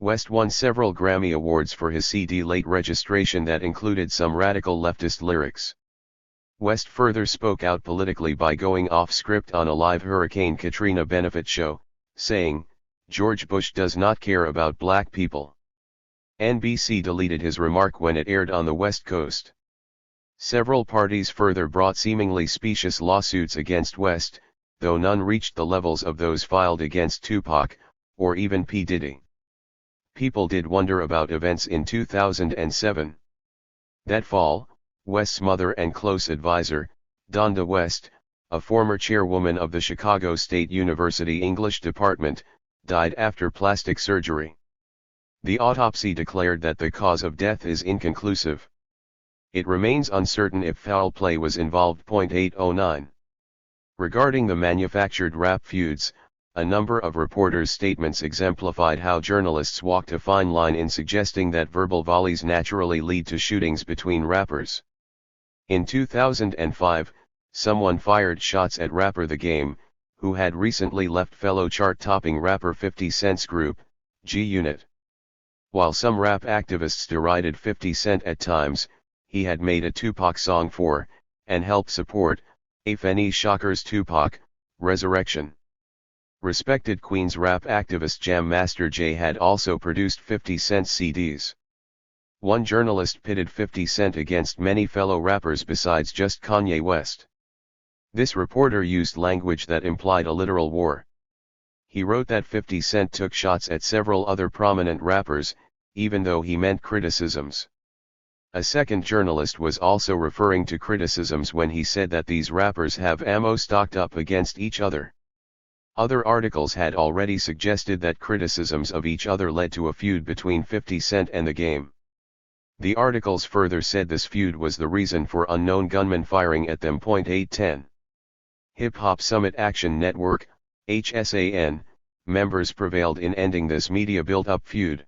S1: West won several Grammy Awards for his CD Late Registration that included some radical leftist lyrics. West further spoke out politically by going off script on a live Hurricane Katrina benefit show, saying, George Bush does not care about black people. NBC deleted his remark when it aired on the West Coast. Several parties further brought seemingly specious lawsuits against West, though none reached the levels of those filed against Tupac, or even P. Diddy. People did wonder about events in 2007. That fall, West's mother and close advisor, Donda West, a former chairwoman of the Chicago State University English Department, died after plastic surgery. The autopsy declared that the cause of death is inconclusive. It remains uncertain if foul play was involved. 809. Regarding the manufactured rap feuds, a number of reporters' statements exemplified how journalists walked a fine line in suggesting that verbal volleys naturally lead to shootings between rappers. In 2005, someone fired shots at rapper The Game, who had recently left fellow chart-topping rapper 50 Cent's group, G-Unit. While some rap activists derided 50 Cent at times, he had made a Tupac song for, and helped support, Afeni Shakur's Tupac, Resurrection. Respected Queens rap activist Jam Master Jay had also produced 50 Cent CDs. One journalist pitted 50 Cent against many fellow rappers besides just Kanye West. This reporter used language that implied a literal war. He wrote that 50 Cent took shots at several other prominent rappers, even though he meant criticisms. A second journalist was also referring to criticisms when he said that these rappers have ammo stocked up against each other. Other articles had already suggested that criticisms of each other led to a feud between 50 Cent and The Game. The articles further said this feud was the reason for unknown gunmen firing at them. 810. Hip Hop Summit Action Network, HSAN, members prevailed in ending this media built-up feud.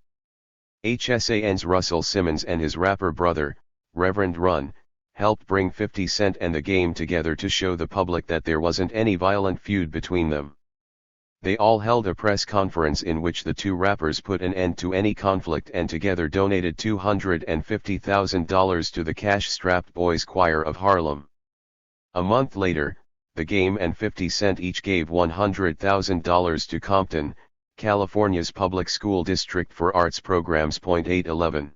S1: HSAN's Russell Simmons and his rapper brother, Reverend Run, helped bring 50 Cent and The Game together to show the public that there wasn't any violent feud between them. They all held a press conference in which the two rappers put an end to any conflict and together donated $250,000 to the cash-strapped Boys Choir of Harlem. A month later, The Game and 50 Cent each gave $100,000 to Compton, California's public school district for arts programs. 811.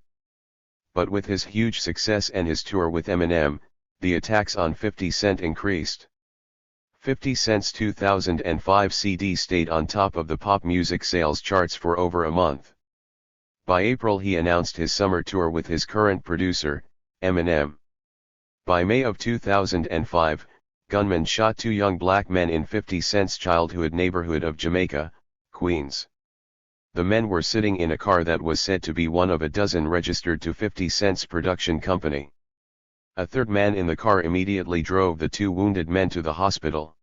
S1: But with his huge success and his tour with Eminem, the attacks on 50 Cent increased. 50 Cent's 2005 CD stayed on top of the pop music sales charts for over a month. By April he announced his summer tour with his current producer, Eminem. By May of 2005, gunmen shot two young black men in 50 Cent's childhood neighborhood of Jamaica, Queens. The men were sitting in a car that was said to be one of a dozen registered to 50 Cent's production company. A third man in the car immediately drove the two wounded men to the hospital.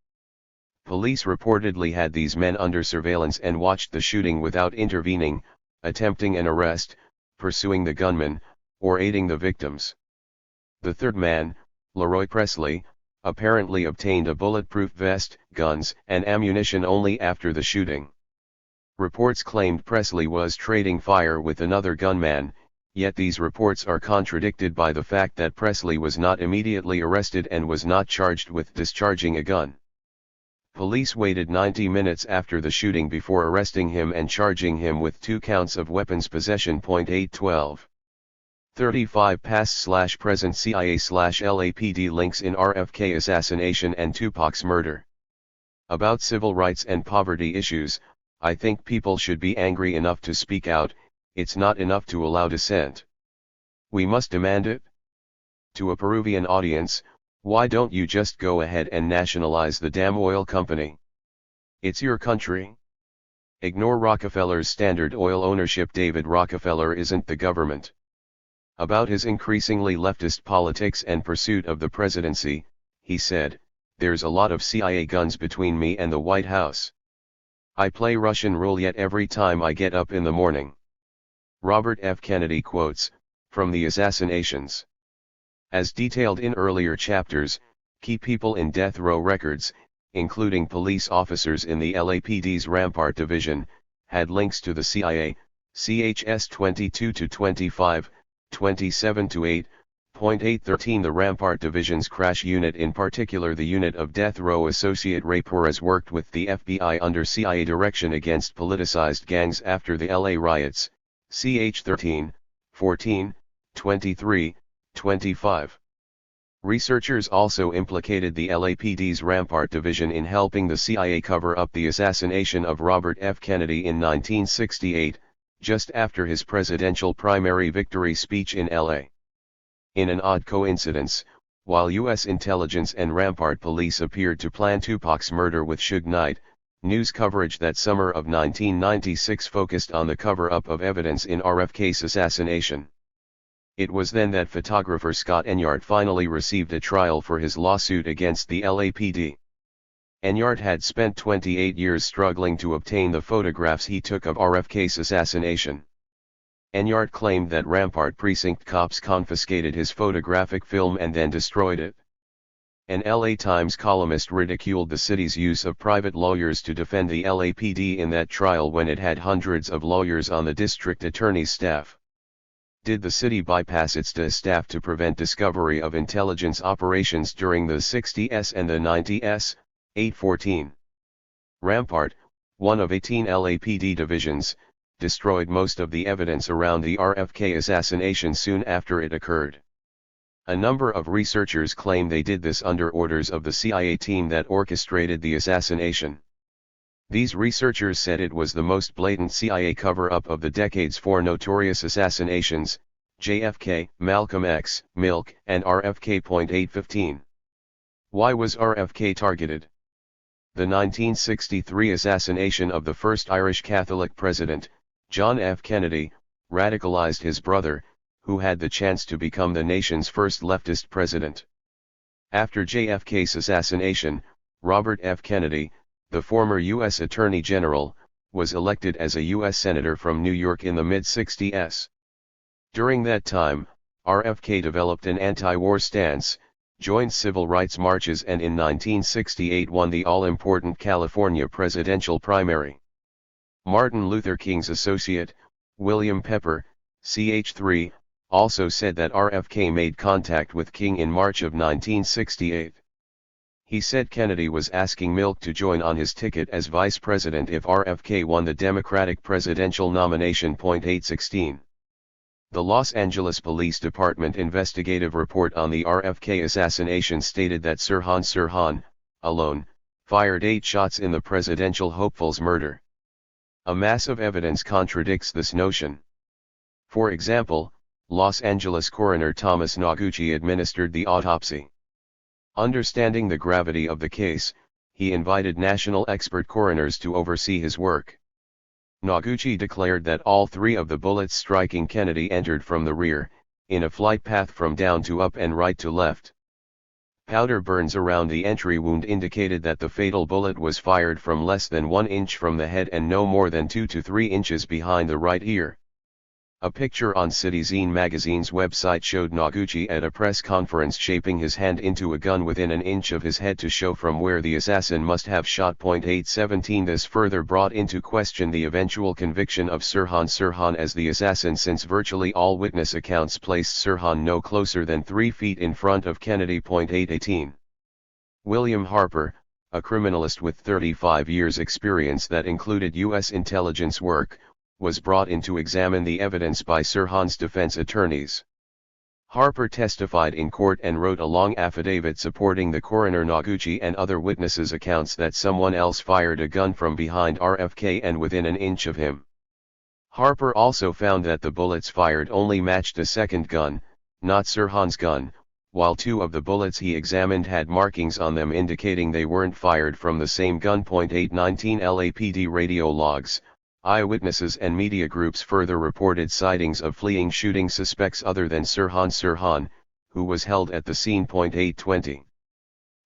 S1: Police reportedly had these men under surveillance and watched the shooting without intervening, attempting an arrest, pursuing the gunman, or aiding the victims. The third man, Leroy Presley, apparently obtained a bulletproof vest, guns, and ammunition only after the shooting. Reports claimed Presley was trading fire with another gunman, yet these reports are contradicted by the fact that Presley was not immediately arrested and was not charged with discharging a gun. Police waited 90 minutes after the shooting before arresting him and charging him with 2 counts of weapons possession. 812. 35 past/present CIA/LAPD links in RFK assassination and Tupac's murder. About civil rights and poverty issues, I think people should be angry enough to speak out. It's not enough to allow dissent. We must demand it. To a Peruvian audience, why don't you just go ahead and nationalize the damn oil company? It's your country. Ignore Rockefeller's Standard Oil ownership. David Rockefeller isn't the government. About his increasingly leftist politics and pursuit of the presidency, he said, "There's a lot of CIA guns between me and the White House. I play Russian roulette every time I get up in the morning." Robert F. Kennedy quotes, from the assassinations. As detailed in earlier chapters, key people in death row records, including police officers in the LAPD's Rampart Division, had links to the CIA, CHS 22-25, 27-8, .813 The Rampart Division's crash unit, in particular the unit of death row associate Ray Perez, worked with the FBI under CIA direction against politicized gangs after the LA riots, ch 13, 14, 23, 25. Researchers also implicated the LAPD's Rampart Division in helping the CIA cover up the assassination of Robert F. Kennedy in 1968, just after his presidential primary victory speech in LA. In an odd coincidence, while U.S. intelligence and Rampart police appeared to plan Tupac's murder with Suge Knight, news coverage that summer of 1996 focused on the cover-up of evidence in RFK's assassination. It was then that photographer Scott Enyart finally received a trial for his lawsuit against the LAPD. Enyart had spent 28 years struggling to obtain the photographs he took of RFK's assassination. Enyart claimed that Rampart precinct cops confiscated his photographic film and then destroyed it. An LA Times columnist ridiculed the city's use of private lawyers to defend the LAPD in that trial when it had hundreds of lawyers on the district attorney's staff. Did the city bypass its staff to prevent discovery of intelligence operations during the 60s and the 90s? 814. Rampart, one of 18 LAPD divisions, destroyed most of the evidence around the RFK assassination soon after it occurred. A number of researchers claim they did this under orders of the CIA team that orchestrated the assassination. These researchers said it was the most blatant CIA cover-up of the decades for notorious assassinations, JFK, Malcolm X, MLK, and RFK. 815. Why was RFK targeted? The 1963 assassination of the first Irish Catholic president, John F. Kennedy, radicalized his brother, who had the chance to become the nation's first leftist president. After JFK's assassination, Robert F. Kennedy, the former U.S. Attorney General, was elected as a U.S. Senator from New York in the mid-60s. During that time, RFK developed an anti-war stance, joined civil rights marches, and in 1968 won the all-important California presidential primary. Martin Luther King's associate, William Pepper, ch. 3, also said that RFK made contact with King in March of 1968. He said Kennedy was asking MLK to join on his ticket as vice president if RFK won the Democratic presidential nomination. 816. The Los Angeles Police Department investigative report on the RFK assassination stated that Sirhan, alone, fired 8 shots in the presidential hopeful's murder. A mass of evidence contradicts this notion. For example, Los Angeles coroner Thomas Noguchi administered the autopsy. Understanding the gravity of the case, he invited national expert coroners to oversee his work. Noguchi declared that all 3 of the bullets striking Kennedy entered from the rear, in a flight path from down to up and right to left. Powder burns around the entry wound indicated that the fatal bullet was fired from less than 1 inch from the head and no more than 2 to 3 inches behind the right ear. A picture on Citizen magazine's website showed Noguchi at a press conference shaping his hand into a gun within an inch of his head to show from where the assassin must have shot. 817. This further brought into question the eventual conviction of Sirhan as the assassin, since virtually all witness accounts placed Sirhan no closer than 3 feet in front of Kennedy. 818. William Harper, a criminalist with 35 years experience that included U.S. intelligence work, was brought in to examine the evidence by Sirhan's defense attorneys. Harper testified in court and wrote a long affidavit supporting the coroner Noguchi and other witnesses' accounts that someone else fired a gun from behind RFK and within an inch of him. Harper also found that the bullets fired only matched a second gun, not Sirhan's gun, while 2 of the bullets he examined had markings on them indicating they weren't fired from the same gun. 819. LAPD radio logs. Eyewitnesses and media groups further reported sightings of fleeing shooting suspects other than Sirhan, who was held at the scene. 820.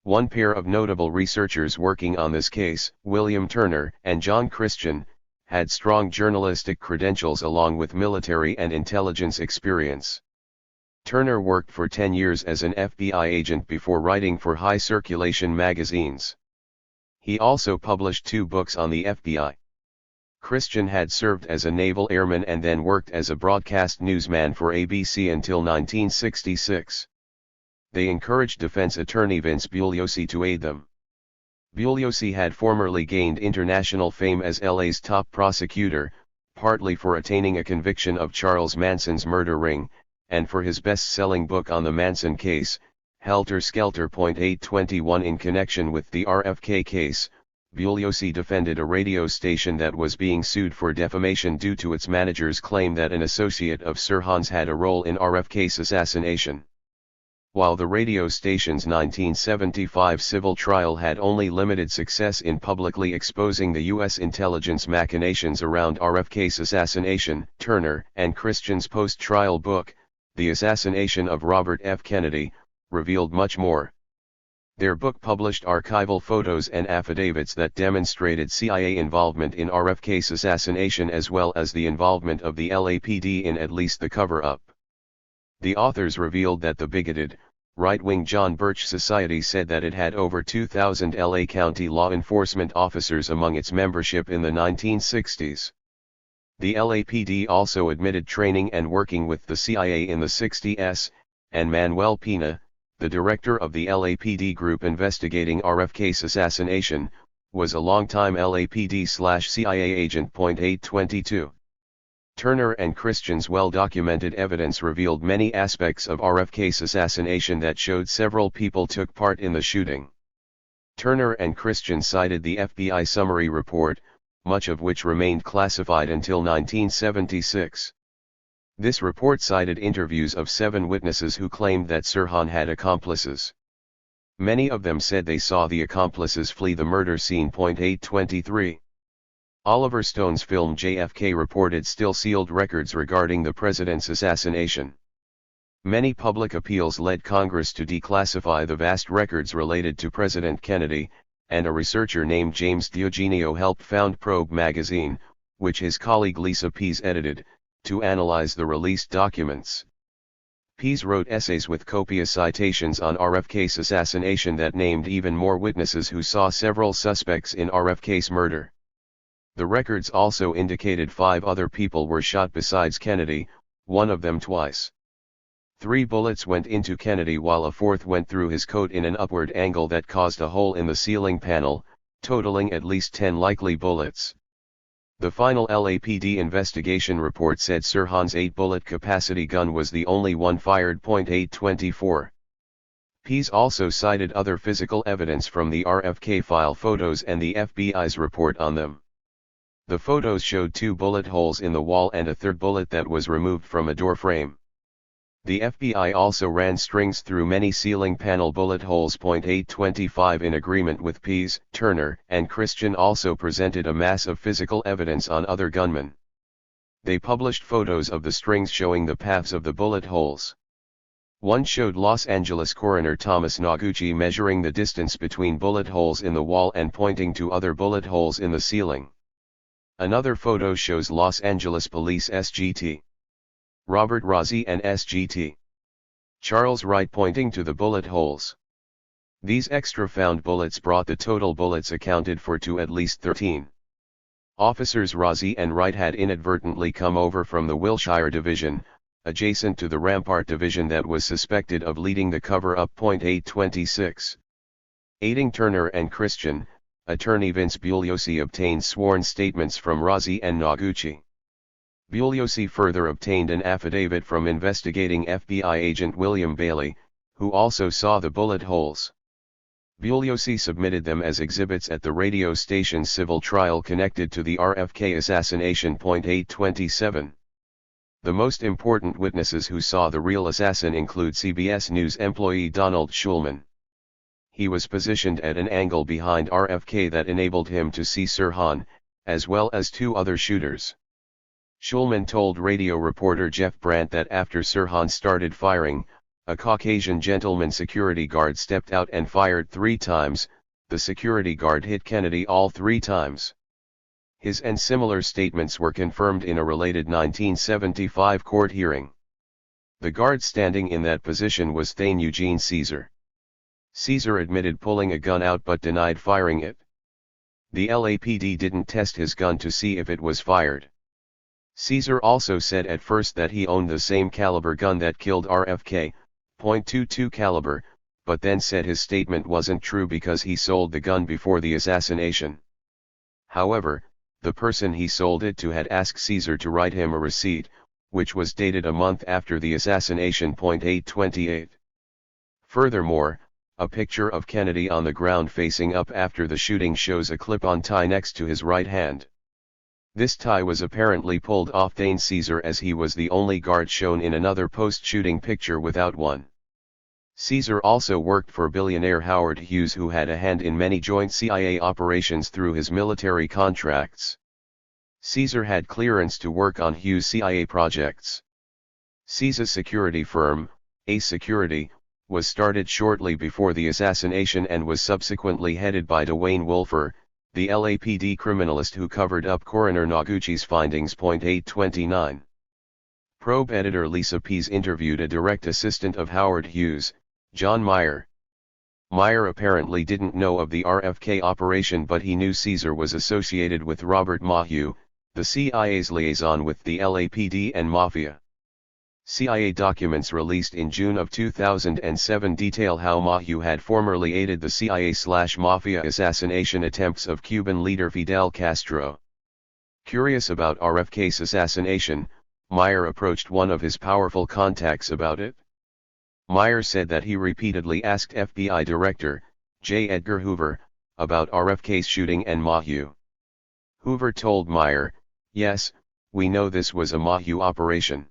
S1: One pair of notable researchers working on this case, William Turner and John Christian, had strong journalistic credentials along with military and intelligence experience. Turner worked for 10 years as an FBI agent before writing for high-circulation magazines. He also published 2 books on the FBI. Christian had served as a naval airman and then worked as a broadcast newsman for ABC until 1966. They encouraged defense attorney Vince Bugliosi to aid them. Bugliosi had formerly gained international fame as LA's top prosecutor, partly for attaining a conviction of Charles Manson's murder ring, and for his best-selling book on the Manson case, Helter Skelter. 821. In connection with the RFK case, Bugliosi defended a radio station that was being sued for defamation due to its manager's claim that an associate of Sirhan's had a role in RFK's assassination. While the radio station's 1975 civil trial had only limited success in publicly exposing the U.S. intelligence machinations around RFK's assassination, Turner and Christian's post-trial book, The Assassination of Robert F. Kennedy, revealed much more. Their book published archival photos and affidavits that demonstrated CIA involvement in RFK's assassination as well as the involvement of the LAPD in at least the cover-up. The authors revealed that the bigoted, right-wing John Birch Society said that it had over 2,000 LA County law enforcement officers among its membership in the 1960s. The LAPD also admitted training and working with the CIA in the 60s, and Manuel Pena, the director of the LAPD group investigating RFK's assassination, was a longtime LAPD/CIA agent. 822. Turner and Christian's well-documented evidence revealed many aspects of RFK's assassination that showed several people took part in the shooting. Turner and Christian cited the FBI summary report, much of which remained classified until 1976. This report cited interviews of 7 witnesses who claimed that Sirhan had accomplices. Many of them said they saw the accomplices flee the murder scene. 823. Oliver Stone's film JFK reported still sealed records regarding the president's assassination. Many public appeals led Congress to declassify the vast records related to President Kennedy, and a researcher named James Diogenio helped found Probe magazine, which his colleague Lisa Pease edited, to analyze the released documents. Pease wrote essays with copious citations on RFK's assassination that named even more witnesses who saw several suspects in RFK's murder. The records also indicated 5 other people were shot besides Kennedy, one of them twice. 3 bullets went into Kennedy while a 4th went through his coat in an upward angle that caused a hole in the ceiling panel, totaling at least 10 likely bullets. The final LAPD investigation report said Sirhan's 8-bullet capacity gun was the only one fired. 824. Pease also cited other physical evidence from the RFK file photos and the FBI's report on them. The photos showed 2 bullet holes in the wall and a 3rd bullet that was removed from a door frame. The FBI also ran strings through many ceiling panel bullet holes. 825. In agreement with Pease, Turner and Christian also presented a mass of physical evidence on other gunmen. They published photos of the strings showing the paths of the bullet holes. One showed Los Angeles coroner Thomas Noguchi measuring the distance between bullet holes in the wall and pointing to other bullet holes in the ceiling. Another photo shows Los Angeles Police SGT Robert Rossi and SGT Charles Wright pointing to the bullet holes. These extra found bullets brought the total bullets accounted for to at least 13. Officers Rossi and Wright had inadvertently come over from the Wilshire Division, adjacent to the Rampart Division that was suspected of leading the cover-up. 826. Aiding Turner and Christian, attorney Vince Bugliosi obtained sworn statements from Rossi and Noguchi. Bugliosi further obtained an affidavit from investigating FBI agent William Bailey, who also saw the bullet holes. Bugliosi submitted them as exhibits at the radio station's civil trial connected to the RFK assassination. 827. The most important witnesses who saw the real assassin include CBS News employee Donald Schulman. He was positioned at an angle behind RFK that enabled him to see Sirhan, as well as 2 other shooters. Schulman told radio reporter Jeff Brandt that after Sirhan started firing, a Caucasian gentleman security guard stepped out and fired 3 times, the security guard hit Kennedy all 3 times. His and similar statements were confirmed in a related 1975 court hearing. The guard standing in that position was Thane Eugene Caesar. Caesar admitted pulling a gun out but denied firing it. The LAPD didn't test his gun to see if it was fired. Caesar also said at first that he owned the same caliber gun that killed RFK, .22 caliber, but then said his statement wasn't true because he sold the gun before the assassination. However, the person he sold it to had asked Caesar to write him a receipt, which was dated a month after the assassination. 828. Furthermore, a picture of Kennedy on the ground facing up after the shooting shows a clip-on tie next to his right hand. This tie was apparently pulled off Dane Caesar, as he was the only guard shown in another post-shooting picture without one. Caesar also worked for billionaire Howard Hughes, who had a hand in many joint CIA operations through his military contracts. Caesar had clearance to work on Hughes' CIA projects. Caesar's security firm, Ace Security, was started shortly before the assassination and was subsequently headed by Dwayne Wolfer, the LAPD criminalist who covered up Coroner Noguchi's findings. 829. Probe editor Lisa Pease interviewed a direct assistant of Howard Hughes, John Meyer. Meyer apparently didn't know of the RFK operation, but he knew Caesar was associated with Robert Maheu, the CIA's liaison with the LAPD and Mafia. CIA documents released in June of 2007 detail how Maheu had formerly aided the CIA/Mafia assassination attempts of Cuban leader Fidel Castro. Curious about RFK's assassination, Meyer approached one of his powerful contacts about it. Meyer said that he repeatedly asked FBI Director J. Edgar Hoover about RFK's shooting and Maheu. Hoover told Meyer, "Yes, we know this was a Maheu operation.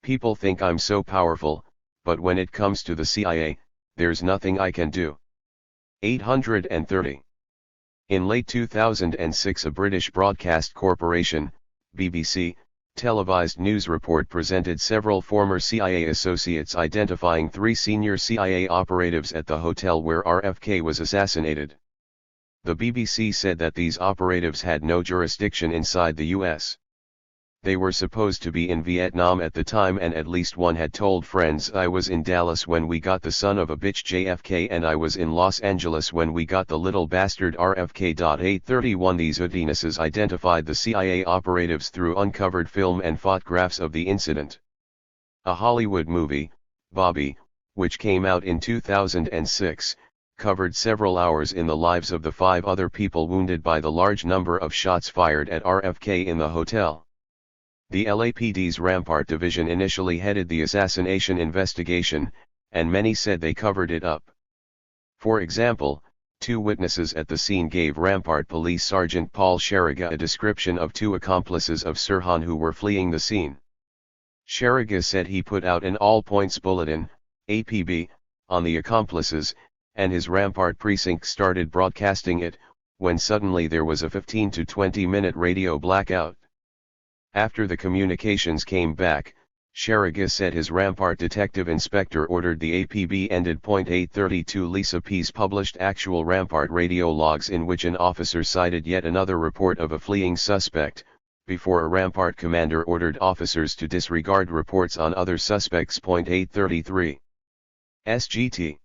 S1: People think I'm so powerful, but when it comes to the CIA, there's nothing I can do." 830. In late 2006, a British broadcast corporation, BBC, televised news report presented several former CIA associates identifying 3 senior CIA operatives at the hotel where RFK was assassinated. The BBC said that these operatives had no jurisdiction inside the US. They were supposed to be in Vietnam at the time, and at least one had told friends, "I was in Dallas when we got the son of a bitch JFK, and I was in Los Angeles when we got the little bastard RFK." 831. These witnesses identified the CIA operatives through uncovered film and photographs of the incident. A Hollywood movie, Bobby, which came out in 2006, covered several hours in the lives of the 5 other people wounded by the large number of shots fired at RFK in the hotel. The LAPD's Rampart Division initially headed the assassination investigation, and many said they covered it up. For example, 2 witnesses at the scene gave Rampart Police Sergeant Paul Sherriga a description of 2 accomplices of Sirhan who were fleeing the scene. Sherriga said he put out an all-points bulletin, APB, on the accomplices, and his Rampart precinct started broadcasting it, when suddenly there was a 15 to 20-minute radio blackout. After the communications came back, Sherriga said his Rampart detective inspector ordered the APB ended. 832. Lisa Pease published actual Rampart radio logs in which an officer cited yet another report of a fleeing suspect, before a Rampart commander ordered officers to disregard reports on other suspects. 833. SGT.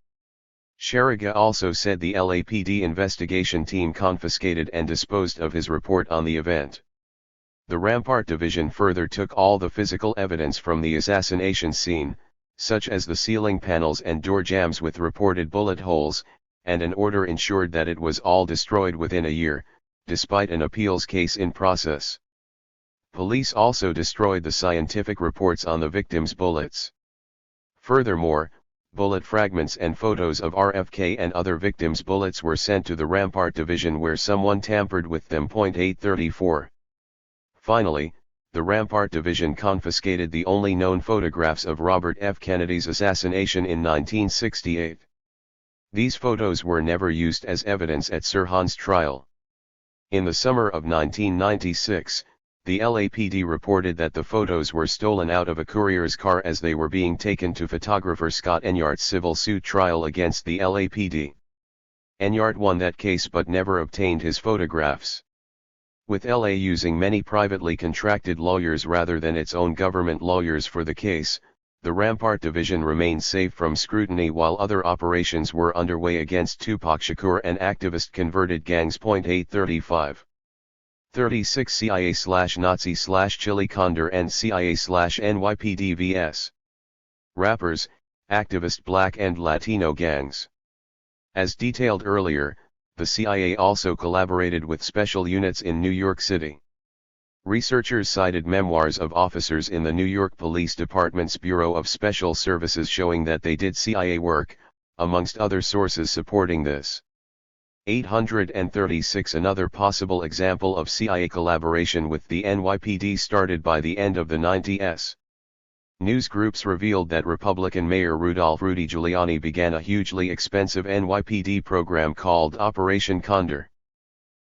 S1: Sherriga also said the LAPD investigation team confiscated and disposed of his report on the event. The Rampart Division further took all the physical evidence from the assassination scene, such as the ceiling panels and door jambs with reported bullet holes, and an order ensured that it was all destroyed within a year, despite an appeals case in process. Police also destroyed the scientific reports on the victims' bullets. Furthermore, bullet fragments and photos of RFK and other victims' bullets were sent to the Rampart Division where someone tampered with them. 834. Finally, the Rampart Division confiscated the only known photographs of Robert F. Kennedy's assassination in 1968. These photos were never used as evidence at Sirhan's trial. In the summer of 1996, the LAPD reported that the photos were stolen out of a courier's car as they were being taken to photographer Scott Enyart's civil suit trial against the LAPD. Enyart won that case but never obtained his photographs. With LA using many privately contracted lawyers rather than its own government lawyers for the case, The Rampart Division remained safe from scrutiny while other operations were underway against Tupac Shakur and activist converted gangs. 835. 36 CIA/Nazi/Chile Condor and CIA/NYPD vs. Rappers, activist Black and Latino gangs. As detailed earlier, the CIA also collaborated with special units in New York City. Researchers cited memoirs of officers in the New York Police Department's Bureau of Special Services showing that they did CIA work, amongst other sources supporting this. 836 Another possible example of CIA collaboration with the NYPD started by the end of the 90s. News groups revealed that Republican Mayor Rudy Giuliani began a hugely expensive NYPD program called Operation Condor.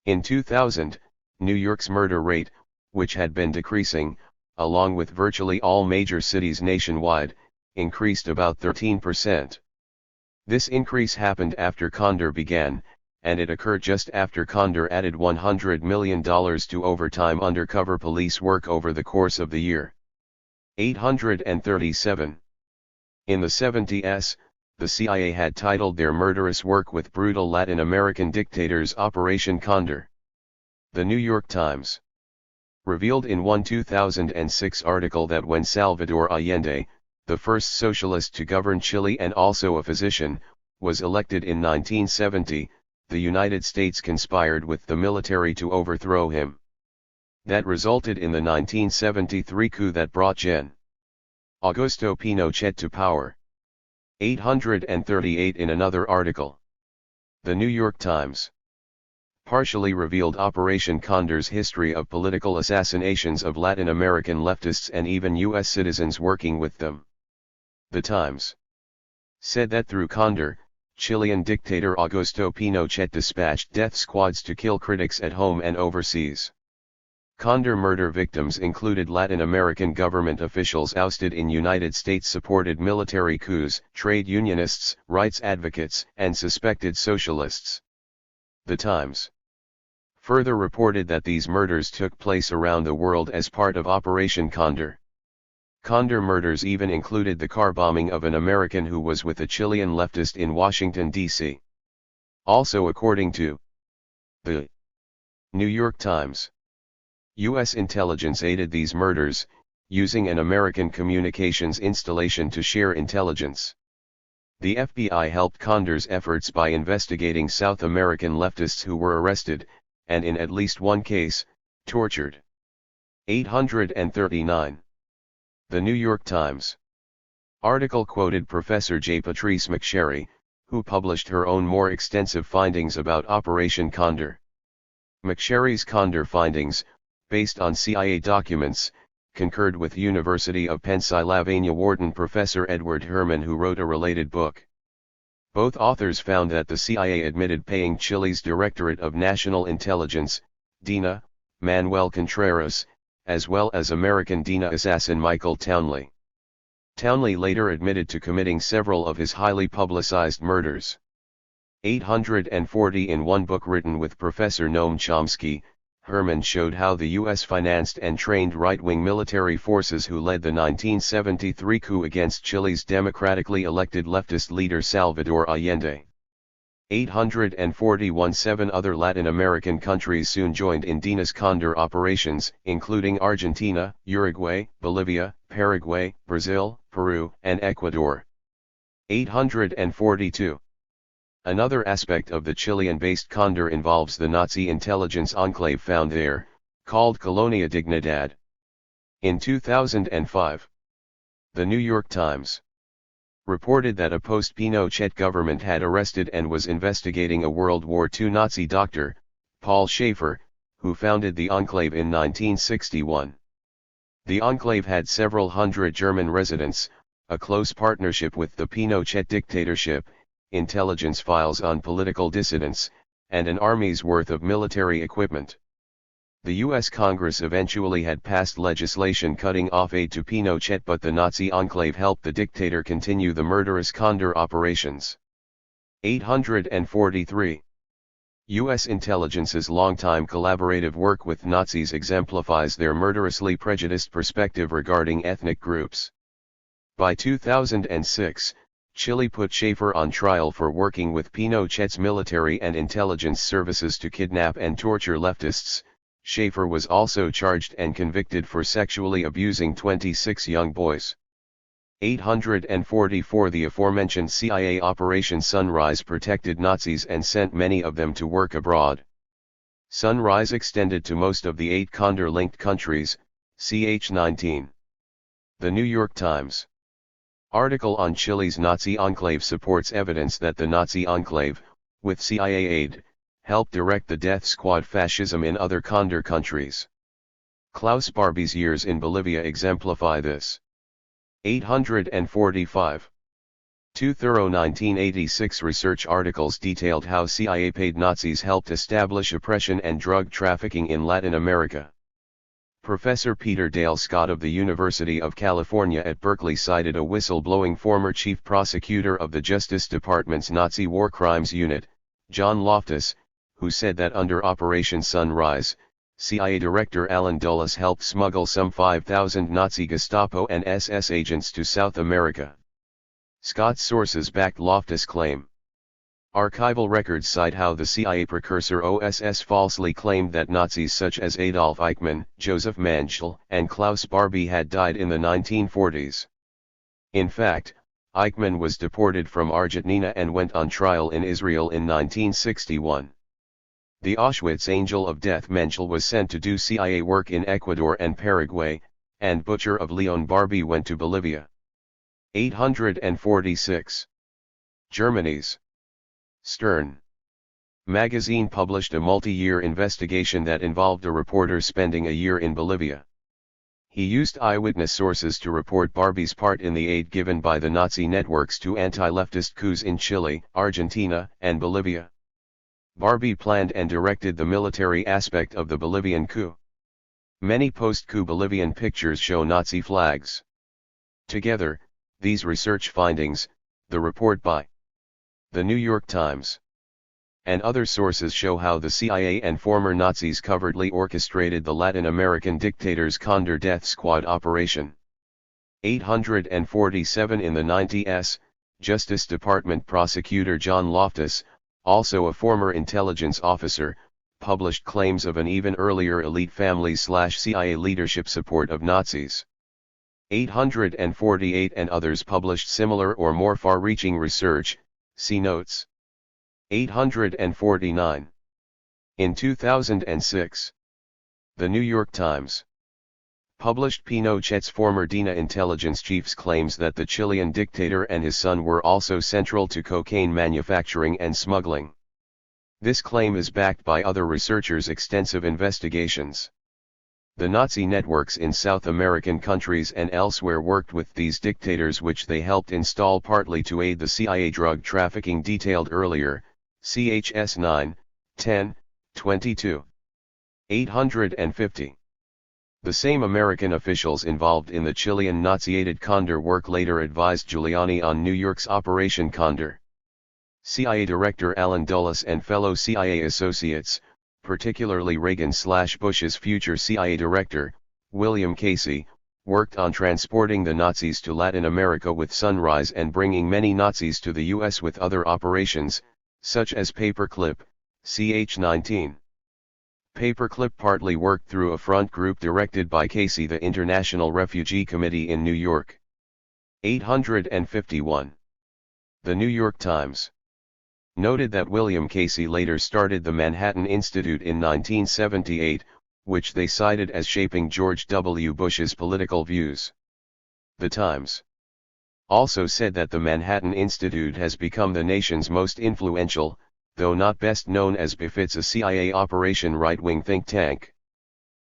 S1: In 2000, New York's murder rate, which had been decreasing, along with virtually all major cities nationwide, increased about 13%. This increase happened after Condor began, and it occurred just after Condor added $100 million to overtime undercover police work over the course of the year. 837. In the 70s, the CIA had titled their murderous work with brutal Latin American dictators Operation Condor. The New York Times revealed in one 2006 article that when Salvador Allende, the first socialist to govern Chile and also a physician, was elected in 1970, the United States conspired with the military to overthrow him. That resulted in the 1973 coup that brought Gen. Augusto Pinochet to power. 838 In another article, The New York Times partially revealed Operation Condor's history of political assassinations of Latin American leftists and even U.S. citizens working with them. The Times said that through Condor, Chilean dictator Augusto Pinochet dispatched death squads to kill critics at home and overseas. Condor murder victims included Latin American government officials ousted in United States-supported military coups, trade unionists, rights advocates, and suspected socialists. The Times further reported that these murders took place around the world as part of Operation Condor. Condor murders even included the car bombing of an American who was with a Chilean leftist in Washington, D.C. Also according to the New York Times, U.S. intelligence aided these murders, using an American communications installation to share intelligence. The FBI helped Condor's efforts by investigating South American leftists who were arrested, and in at least one case, tortured. 839. The New York Times article quoted Professor J. Patrice McSherry, who published her own more extensive findings about Operation Condor. McSherry's Condor findings, based on CIA documents, concurred with University of Pennsylvania warden Professor Edward Herman, who wrote a related book. Both authors found that the CIA admitted paying Chile's Directorate of National Intelligence, DINA, Manuel Contreras, as well as American DINA assassin Michael Townley. Townley later admitted to committing several of his highly publicized murders. 840 In one book written with Professor Noam Chomsky, Herman showed how the U.S. financed and trained right-wing military forces who led the 1973 coup against Chile's democratically elected leftist leader Salvador Allende. 841 Seven other Latin American countries soon joined in DINA's Condor operations, including Argentina, Uruguay, Bolivia, Paraguay, Brazil, Peru, and Ecuador. 842. Another aspect of the Chilean-based Condor involves the Nazi intelligence enclave found there, called Colonia Dignidad. In 2005, the New York Times reported that a post-Pinochet government had arrested and was investigating a World War II Nazi doctor, Paul Schaefer, who founded the enclave in 1961. The enclave had several hundred German residents, a close partnership with the Pinochet dictatorship, intelligence files on political dissidents, and an army's worth of military equipment. The U.S. Congress eventually had passed legislation cutting off aid to Pinochet, but the Nazi enclave helped the dictator continue the murderous Condor operations. 843. U.S. intelligence's longtime collaborative work with Nazis exemplifies their murderously prejudiced perspective regarding ethnic groups. By 2006, Chile put Shakur on trial for working with Pinochet's military and intelligence services to kidnap and torture leftists. Shakur was also charged and convicted for sexually abusing 26 young boys. 844 The aforementioned CIA Operation Sunrise protected Nazis and sent many of them to work abroad. Sunrise extended to most of the 8 Condor-linked countries, ch. 19. The New York Times. Article on Chile's Nazi enclave supports evidence that the Nazi enclave, with CIA aid, helped direct the death squad fascism in other Condor countries. Klaus Barbie's years in Bolivia exemplify this. 845. 2 thorough 1986 research articles detailed how CIA-paid Nazis helped establish oppression and drug trafficking in Latin America. Professor Peter Dale Scott of the University of California at Berkeley cited a whistle-blowing former chief prosecutor of the Justice Department's Nazi War Crimes Unit, John Loftus, who said that under Operation Sunrise, CIA Director Alan Dulles helped smuggle some 5,000 Nazi Gestapo and SS agents to South America. Scott's sources backed Loftus' claim. Archival records cite how the CIA precursor OSS falsely claimed that Nazis such as Adolf Eichmann, Joseph Mengele, and Klaus Barbie had died in the 1940s. In fact, Eichmann was deported from Argentina and went on trial in Israel in 1961. The Auschwitz Angel of Death Mengele was sent to do CIA work in Ecuador and Paraguay, and Butcher of Leon Barbie went to Bolivia. 846. Germany's Stern magazine published a multi-year investigation that involved a reporter spending a year in Bolivia. He used eyewitness sources to report Barbie's part in the aid given by the Nazi networks to anti-leftist coups in Chile, Argentina, and Bolivia. Barbie planned and directed the military aspect of the Bolivian coup. Many post-coup Bolivian pictures show Nazi flags. Together, these research findings, the report by The New York Times and other sources show how the CIA and former Nazis covertly orchestrated the Latin American dictator's Condor Death Squad operation. 847 In the 90s, Justice Department prosecutor John Loftus, also a former intelligence officer, published claims of an even earlier elite family/CIA leadership support of Nazis. 848 And others published similar or more far-reaching research, see notes. 849. In 2006, The New York Times published Pinochet's former DINA intelligence chief's claims that the Chilean dictator and his son were also central to cocaine manufacturing and smuggling. This claim is backed by other researchers' extensive investigations. The Nazi networks in South American countries and elsewhere worked with these dictators, which they helped install partly to aid the CIA drug trafficking detailed earlier, chs 9, 10, 22. 850. The same American officials involved in the Chilean Nazi-aided Condor work later advised Giuliani on New York's Operation Condor. CIA Director Alan Dulles and fellow CIA associates, particularly Reagan/Bush's future CIA Director, William Casey, worked on transporting the Nazis to Latin America with Sunrise and bringing many Nazis to the U.S. with other operations, such as Paperclip, ch. 19. Paperclip partly worked through a front group directed by Casey, the International Refugee Committee in New York. 851. The New York Times noted that William Casey later started the Manhattan Institute in 1978, which they cited as shaping George W. Bush's political views. The Times also said that the Manhattan Institute has become the nation's most influential, though not best known as befits a CIA operation, right-wing think tank.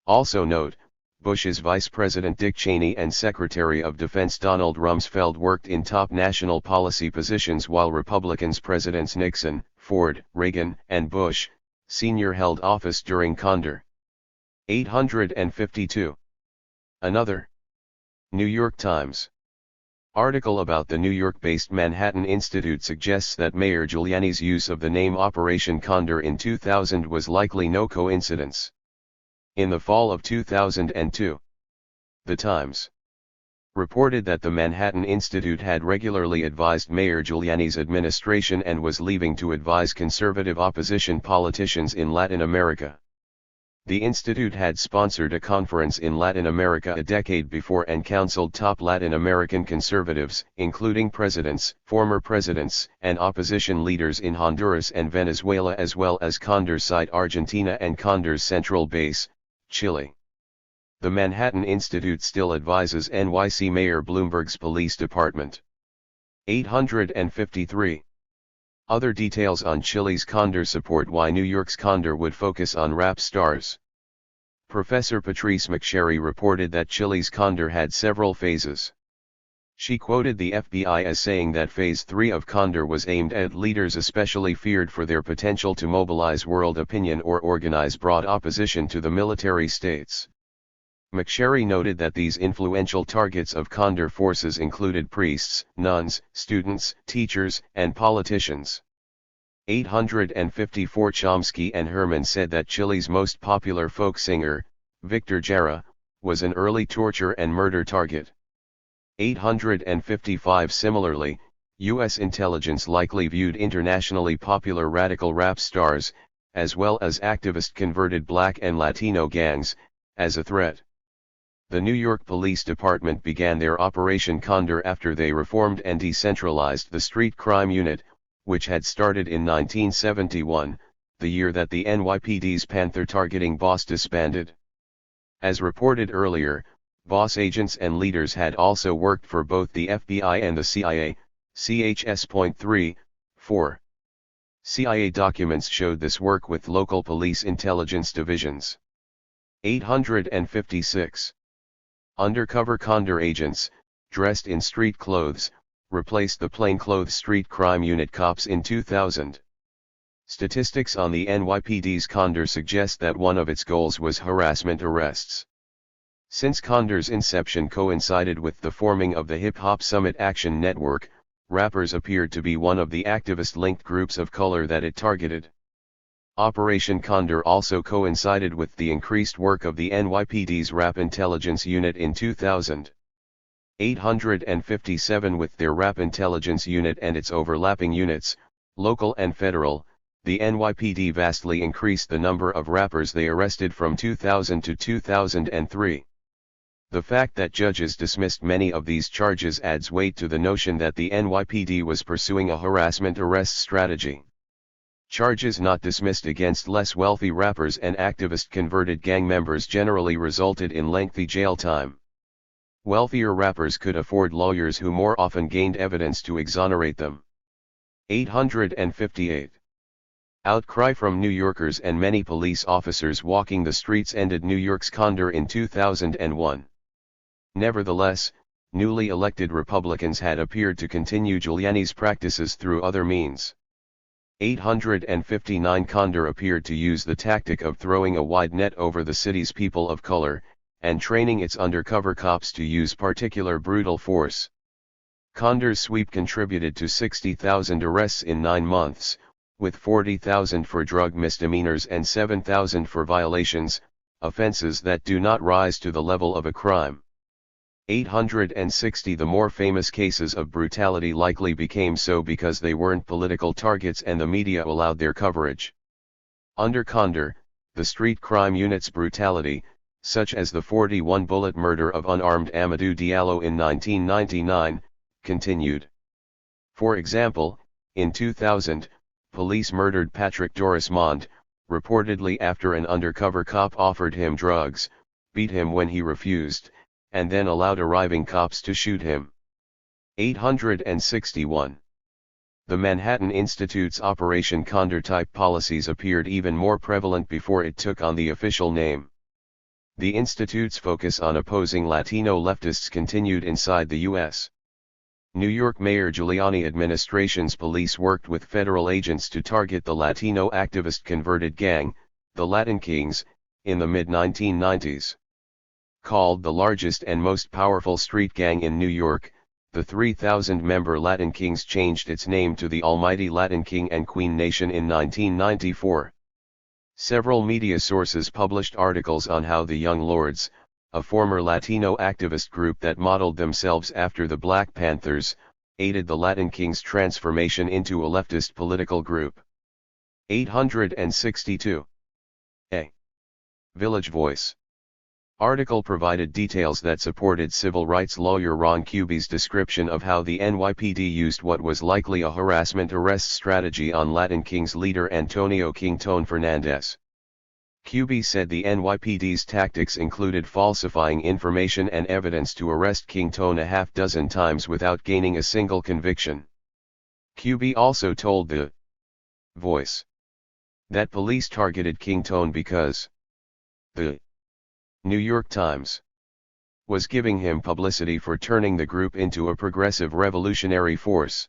S1: Also note, Bush's Vice President Dick Cheney and Secretary of Defense Donald Rumsfeld worked in top national policy positions, while Republicans Presidents Nixon, Ford, Reagan, and Bush, Sr. held office during Condor. 852. Another New York Times article about the New York-based Manhattan Institute suggests that Mayor Giuliani's use of the name Operation Condor in 2000 was likely no coincidence. In the fall of 2002, The Times reported that the Manhattan Institute had regularly advised Mayor Giuliani's administration and was leaving to advise conservative opposition politicians in Latin America. The institute had sponsored a conference in Latin America a decade before and counseled top Latin American conservatives, including presidents, former presidents, and opposition leaders in Honduras and Venezuela, as well as Condor's site Argentina and Condor's central base, Chile. The Manhattan Institute still advises NYC Mayor Bloomberg's police department. 853. Other details on Chile's Condor support why New York's Condor would focus on rap stars. Professor Patrice McSherry reported that Chile's Condor had several phases. She quoted the FBI as saying that Phase 3 of Condor was aimed at leaders especially feared for their potential to mobilize world opinion or organize broad opposition to the military states. McSherry noted that these influential targets of Condor forces included priests, nuns, students, teachers, and politicians. 854. Chomsky and Herman said that Chile's most popular folk singer, Victor Jara, was an early torture and murder target. 855. Similarly, U.S. intelligence likely viewed internationally popular radical rap stars, as well as activist converted Black and Latino gangs, as a threat. The New York Police Department began their Operation Condor after they reformed and decentralized the Street Crime Unit, which had started in 1971, the year that the NYPD's Panther targeting boss disbanded. As reported earlier, boss agents and leaders had also worked for both the FBI and the CIA, CHS.3.4. CIA documents showed this work with local police intelligence divisions. 856. Undercover Condor agents, dressed in street clothes, replaced the plainclothes Street Crime Unit cops in 2000. Statistics on the NYPD's Condor suggest that one of its goals was harassment arrests. Since Condor's inception coincided with the forming of the Hip Hop Summit Action Network, rappers appeared to be one of the activist-linked groups of color that it targeted. Operation Condor also coincided with the increased work of the NYPD's Rap Intelligence Unit in 2000. 857. With their Rap Intelligence Unit and its overlapping units, local and federal, the NYPD vastly increased the number of rappers they arrested from 2000 to 2003. The fact that judges dismissed many of these charges adds weight to the notion that the NYPD was pursuing a harassment arrest strategy. Charges not dismissed against less wealthy rappers and activist converted gang members generally resulted in lengthy jail time. Wealthier rappers could afford lawyers who more often gained evidence to exonerate them. 858. Outcry from New Yorkers and many police officers walking the streets ended New York's Condor in 2001. Nevertheless, newly elected Republicans had appeared to continue Giuliani's practices through other means. 859. Condor appeared to use the tactic of throwing a wide net over the city's people of color, and training its undercover cops to use particular brutal force. Condor's sweep contributed to 60,000 arrests in 9 months, with 40,000 for drug misdemeanors and 7,000 for violations, offenses that do not rise to the level of a crime. 860. The more famous cases of brutality likely became so because they weren't political targets and the media allowed their coverage. Under Condor, the street crime unit's brutality, such as the 41-bullet murder of unarmed Amadou Diallo in 1999, continued. For example, in 2000, police murdered Patrick Dorismond, reportedly after an undercover cop offered him drugs, beat him when he refused, and then allowed arriving cops to shoot him. 861. The Manhattan Institute's Operation Condor-type policies appeared even more prevalent before it took on the official name. The Institute's focus on opposing Latino leftists continued inside the U.S. New York Mayor Giuliani administration's police worked with federal agents to target the Latino activist converted gang, the Latin Kings, in the mid-1990s. Called the largest and most powerful street gang in New York, the 3,000-member Latin Kings changed its name to the Almighty Latin King and Queen Nation in 1994. Several media sources published articles on how the Young Lords, a former Latino activist group that modeled themselves after the Black Panthers, aided the Latin Kings' transformation into a leftist political group. 862. A. Village Voice. Article provided details that supported civil rights lawyer Ron Kuby's description of how the NYPD used what was likely a harassment arrest strategy on Latin Kings leader Antonio Kingtone Fernandez. Kuby said the NYPD's tactics included falsifying information and evidence to arrest Kingtone a half dozen times without gaining a single conviction. Kuby also told the Voice that police targeted Kingtone because the New York Times was giving him publicity for turning the group into a progressive revolutionary force.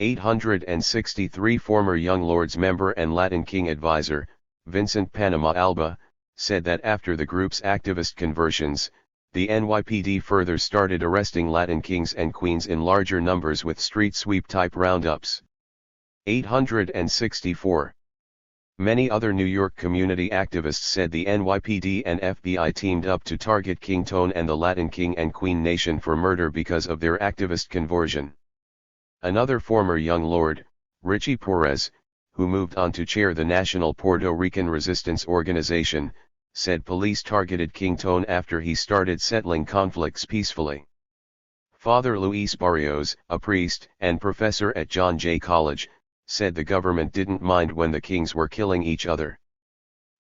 S1: 863. Former Young Lords member and Latin King advisor, Vincent Panama Alba, said that after the group's activist conversions, the NYPD further started arresting Latin Kings and Queens in larger numbers with street sweep-type roundups. 864. Many other New York community activists said the NYPD and FBI teamed up to target Kingtone and the Latin King and Queen Nation for murder because of their activist conversion. Another former Young Lord, Richie Perez, who moved on to chair the National Puerto Rican Resistance Organization, said police targeted Kingtone after he started settling conflicts peacefully. Father Luis Barrios, a priest and professor at John Jay College, said the government didn't mind when the Kings were killing each other.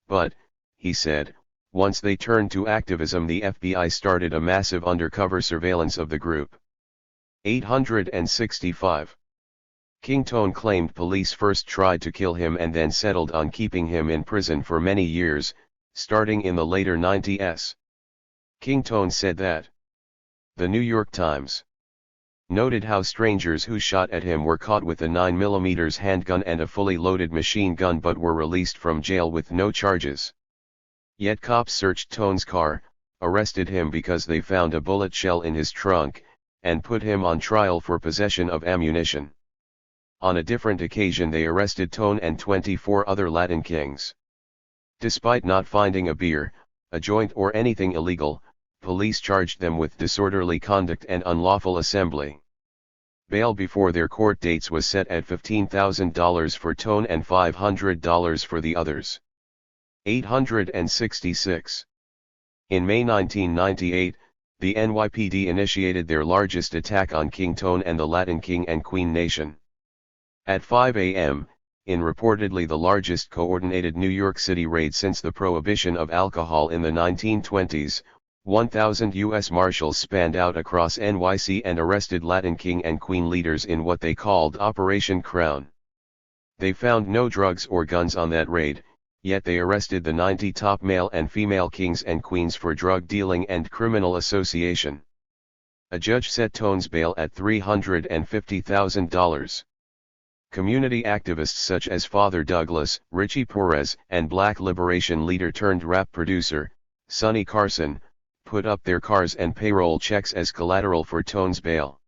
S1: But, he said, once they turned to activism, the FBI started a massive undercover surveillance of the group. 865. Kingtone claimed police first tried to kill him and then settled on keeping him in prison for many years, starting in the later 90s. Kingtone said that the New York Times noted how strangers who shot at him were caught with a 9mm handgun and a fully loaded machine gun but were released from jail with no charges. Yet cops searched Tone's car, arrested him because they found a bullet shell in his trunk, and put him on trial for possession of ammunition. On a different occasion they arrested Tone and 24 other Latin Kings. Despite not finding a beer, a joint or anything illegal, police charged them with disorderly conduct and unlawful assembly. Bail before their court dates was set at $15,000 for Tone and $500 for the others. 866. In May 1998, the NYPD initiated their largest attack on Kingtone and the Latin King and Queen Nation. At 5 a.m., in reportedly the largest coordinated New York City raid since the prohibition of alcohol in the 1920s, 1,000 U.S. Marshals spanned out across NYC and arrested Latin King and Queen leaders in what they called Operation Crown. They found no drugs or guns on that raid, yet they arrested the 90 top male and female kings and queens for drug dealing and criminal association. A judge set Tone's bail at $350,000. Community activists such as Father Douglas, Richie Perez, and Black liberation leader turned rap producer, Sonny Carson, put up their cars and payroll checks as collateral for Tone's bail.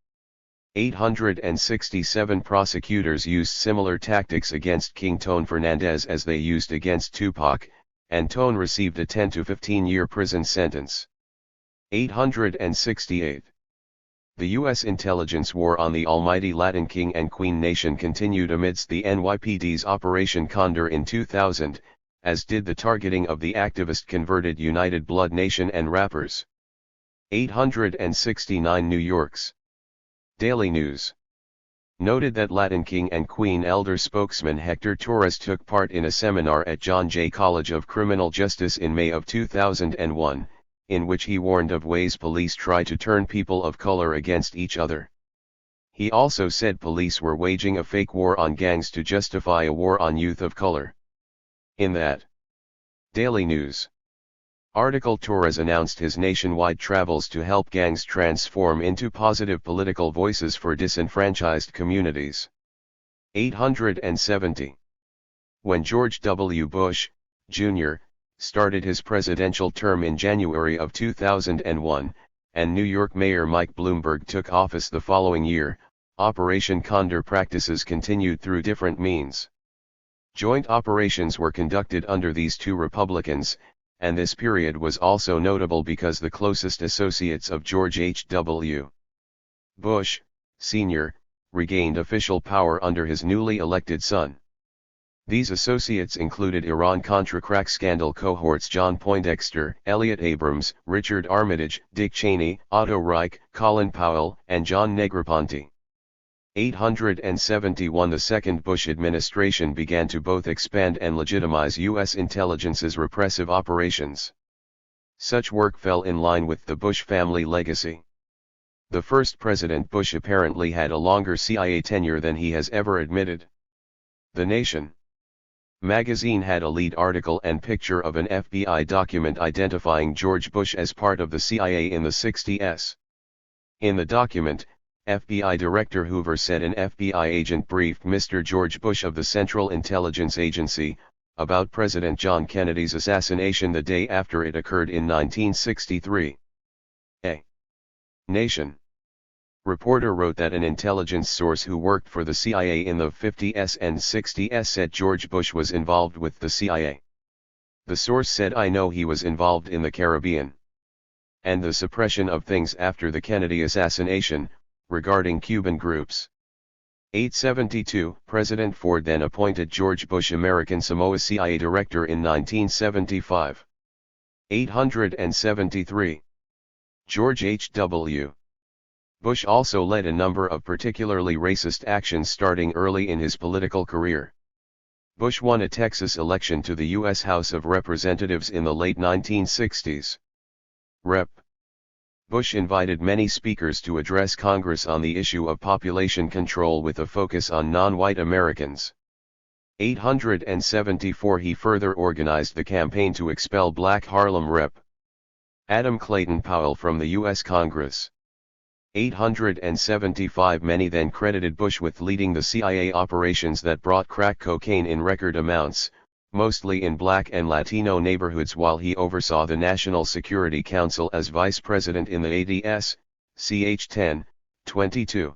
S1: 867 prosecutors used similar tactics against Kingtone Fernandez as they used against Tupac, and Tone received a 10 to 15-year prison sentence. 868. The U.S. intelligence war on the almighty Latin King and Queen Nation continued amidst the NYPD's Operation Condor in 2000, as did the targeting of the activist-converted United Blood Nation and rappers. 869. New York's Daily News noted that Latin King and Queen elder spokesman Hector Torres took part in a seminar at John Jay College of Criminal Justice in May of 2001, in which he warned of ways police try to turn people of color against each other. He also said police were waging a fake war on gangs to justify a war on youth of color. In that Daily News article, Torres announced his nationwide travels to help gangs transform into positive political voices for disenfranchised communities. 870. When George W. Bush, Jr., started his presidential term in January of 2001, and New York Mayor Mike Bloomberg took office the following year, Operation Condor practices continued through different means. Joint operations were conducted under these two Republicans, and this period was also notable because the closest associates of George H.W. Bush, Sr., regained official power under his newly elected son. These associates included Iran-Contra crack scandal cohorts John Poindexter, Elliott Abrams, Richard Armitage, Dick Cheney, Otto Reich, Colin Powell, and John Negroponte. 871 The second Bush administration began to both expand and legitimize U.S. intelligence's repressive operations. Such work fell in line with the Bush family legacy. The first President Bush apparently had a longer CIA tenure than he has ever admitted. The Nation magazine had a lead article and picture of an FBI document identifying George Bush as part of the CIA in the 60s. In the document, FBI Director Hoover said an FBI agent briefed Mr. George Bush of the Central Intelligence Agency about President John Kennedy's assassination the day after it occurred in 1963. A Nation reporter wrote that an intelligence source who worked for the CIA in the 50s and 60s said George Bush was involved with the CIA. The source said, "I know he was involved in the Caribbean and the suppression of things after the Kennedy assassination, regarding Cuban groups." 872 President Ford then appointed George Bush American Samoa CIA Director in 1975. 873 George H.W. Bush also led a number of particularly racist actions starting early in his political career. Bush won a Texas election to the U.S. House of Representatives in the late 1960s. Rep. Bush invited many speakers to address Congress on the issue of population control with a focus on non-white Americans. 874 He further organized the campaign to expel black Harlem Rep. Adam Clayton Powell from the U.S. Congress. 875 Many then credited Bush with leading the CIA operations that brought crack cocaine in record amounts, mostly in black and Latino neighborhoods, while he oversaw the National Security Council as vice president in the ADS, ch. 10, 22.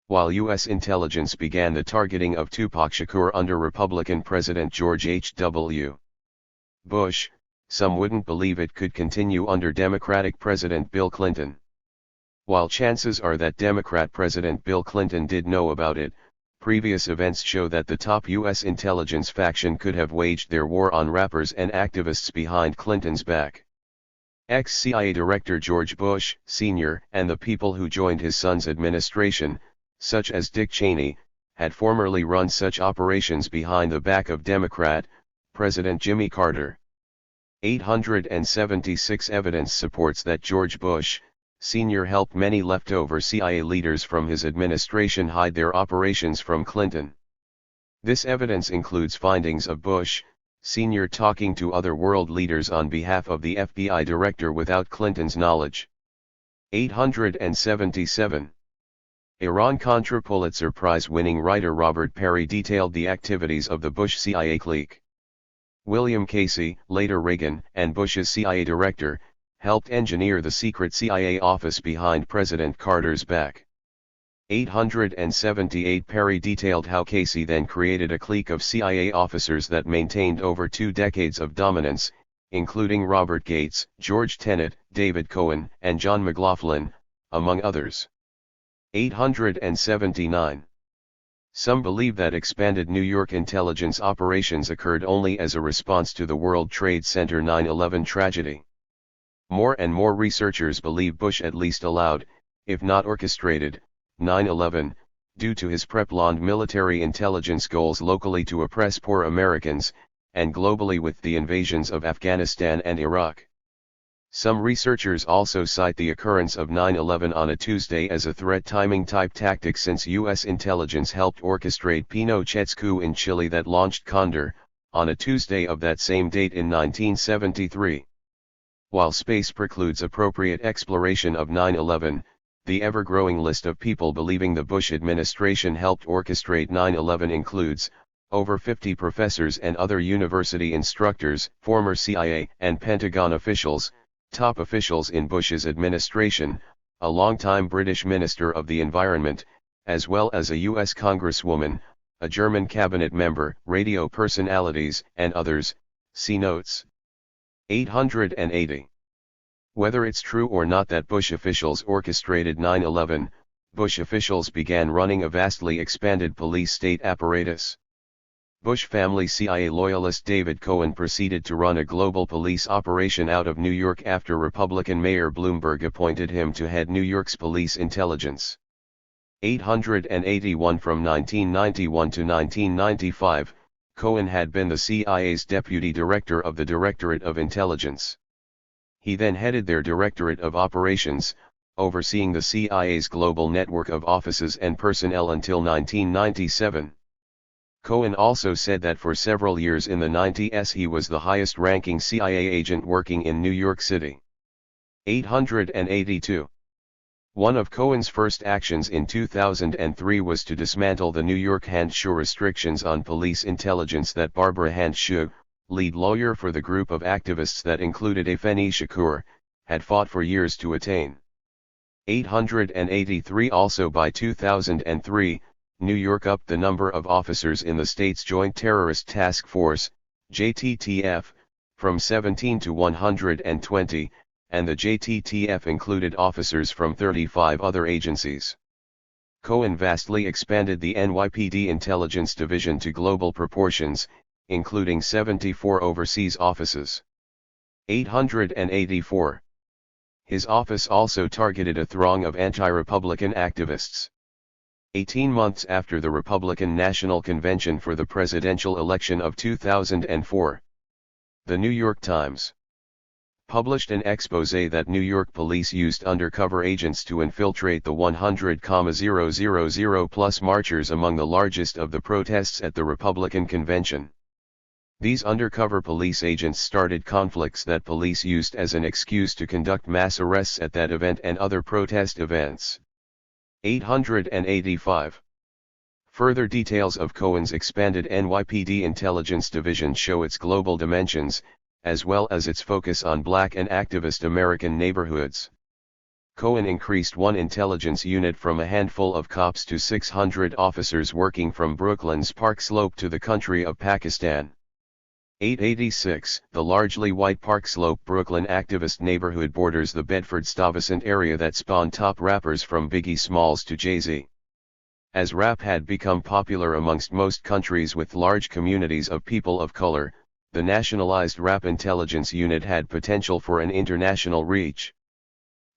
S1: While U.S. intelligence began the targeting of Tupac Shakur under Republican President George H.W. Bush, some wouldn't believe it could continue under Democratic President Bill Clinton. While chances are that Democrat President Bill Clinton did know about it, previous events show that the top U.S. intelligence faction could have waged their war on rappers and activists behind Clinton's back. Ex-CIA Director George Bush, Sr., and the people who joined his son's administration, such as Dick Cheney, had formerly run such operations behind the back of Democrat President Jimmy Carter. 876 Evidence supports that George Bush, Sr. helped many leftover CIA leaders from his administration hide their operations from Clinton. This evidence includes findings of Bush, Sr. talking to other world leaders on behalf of the FBI director without Clinton's knowledge. 877. Iran-Contra Pulitzer Prize-winning writer Robert Perry detailed the activities of the Bush CIA clique. William Casey, later Reagan and Bush's CIA director, helped engineer the secret CIA office behind President Carter's back. 878 Perry detailed how Casey then created a clique of CIA officers that maintained over 2 decades of dominance, including Robert Gates, George Tenet, David Cohen, and John McLaughlin, among others. 879. Some believe that expanded New York intelligence operations occurred only as a response to the World Trade Center 9/11 tragedy. More and more researchers believe Bush at least allowed, if not orchestrated, 9/11, due to his prep-lawned military intelligence goals locally to oppress poor Americans, and globally with the invasions of Afghanistan and Iraq. Some researchers also cite the occurrence of 9/11 on a Tuesday as a threat timing type tactic, since U.S. intelligence helped orchestrate Pinochet's coup in Chile that launched Condor, on a Tuesday of that same date in 1973. While space precludes appropriate exploration of 9/11, the ever-growing list of people believing the Bush administration helped orchestrate 9/11 includes over 50 professors and other university instructors, former CIA and Pentagon officials, top officials in Bush's administration, a longtime British Minister of the Environment, as well as a U.S. Congresswoman, a German cabinet member, radio personalities, and others. See notes. 880. Whether it's true or not that Bush officials orchestrated 9/11, Bush officials began running a vastly expanded police state apparatus. Bush family CIA loyalist David Cohen proceeded to run a global police operation out of New York after Republican Mayor Bloomberg appointed him to head New York's police intelligence. 881. From 1991 to 1995, Cohen had been the CIA's deputy director of the Directorate of Intelligence. He then headed their Directorate of Operations, overseeing the CIA's global network of offices and personnel until 1997. Cohen also said that for several years in the 90s he was the highest-ranking CIA agent working in New York City. 882. One of Cohen's first actions in 2003 was to dismantle the New York Handschuh restrictions on police intelligence that Barbara Handschuh, lead lawyer for the group of activists that included Afeni Shakur, had fought for years to attain. 883. Also by 2003, New York upped the number of officers in the state's Joint Terrorist Task Force, JTTF, from 17 to 120, and the JTTF included officers from 35 other agencies. Cohen vastly expanded the NYPD Intelligence Division to global proportions, including 74 overseas offices. 884. His office also targeted a throng of anti-Republican activists. 18 months after the Republican National Convention for the presidential election of 2004, The New York Times published an exposé that New York police used undercover agents to infiltrate the 100,000+ marchers among the largest of the protests at the Republican convention. These undercover police agents started conflicts that police used as an excuse to conduct mass arrests at that event and other protest events. 885. Further details of Cohen's expanded NYPD intelligence division show its global dimensions, as well as its focus on black and activist American neighborhoods. Cohen increased one intelligence unit from a handful of cops to 600 officers working from Brooklyn's Park Slope to the country of Pakistan. 886. The largely white Park Slope Brooklyn activist neighborhood borders the Bedford-Stuyvesant area that spawned top rappers from Biggie Smalls to Jay-Z. As rap had become popular amongst most countries with large communities of people of color, the nationalized Rap Intelligence Unit had potential for an international reach.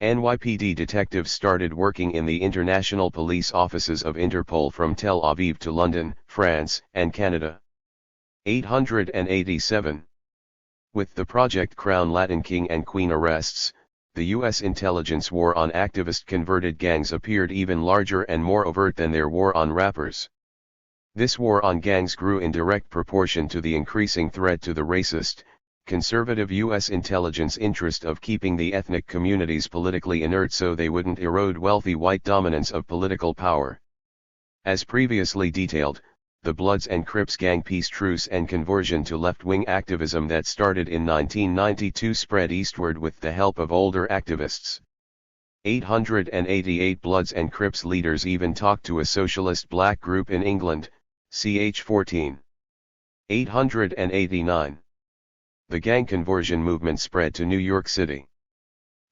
S1: NYPD detectives started working in the international police offices of Interpol from Tel Aviv to London, France, and Canada. 887. With the Project Crown Latin King and Queen arrests, the U.S. intelligence war on activist-converted gangs appeared even larger and more overt than their war on rappers. This war on gangs grew in direct proportion to the increasing threat to the racist, conservative U.S. intelligence interest of keeping the ethnic communities politically inert so they wouldn't erode wealthy white dominance of political power. As previously detailed, the Bloods and Crips gang peace truce and conversion to left-wing activism that started in 1992 spread eastward with the help of older activists. 888. Bloods and Crips leaders even talked to a socialist black group in England, ch. 14. 889. The gang conversion movement spread to New York City.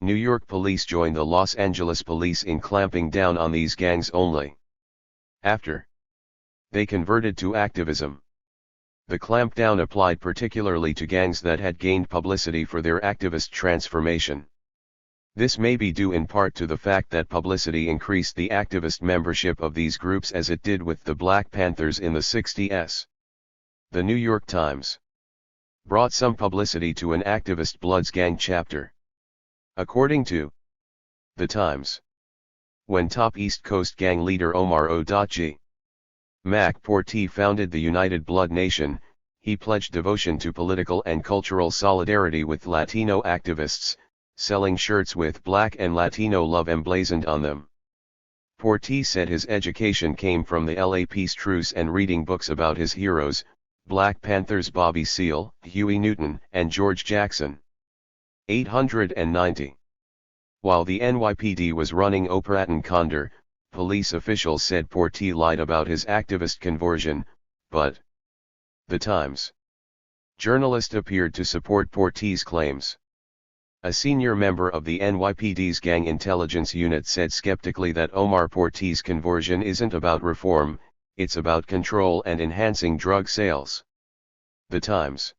S1: New York police joined the Los Angeles police in clamping down on these gangs only after they converted to activism. The clampdown applied particularly to gangs that had gained publicity for their activist transformation. This may be due in part to the fact that publicity increased the activist membership of these groups as it did with the Black Panthers in the 60s. The New York Times brought some publicity to an activist Bloods gang chapter. According to The Times, when top East Coast gang leader Omar O.G. McPorty founded the United Blood Nation, he pledged devotion to political and cultural solidarity with Latino activists, selling shirts with Black and Latino love emblazoned on them. Porty said his education came from the LA Peace Truce and reading books about his heroes, Black Panthers Bobby Seale, Huey Newton, and George Jackson. 890. While the NYPD was running Operation Condor, police officials said Porty lied about his activist conversion, but The Times Journalist appeared to support Porte's claims. A senior member of the NYPD's Gang Intelligence Unit said skeptically that Omar Porte's conversion isn't about reform, it's about control and enhancing drug sales. The Times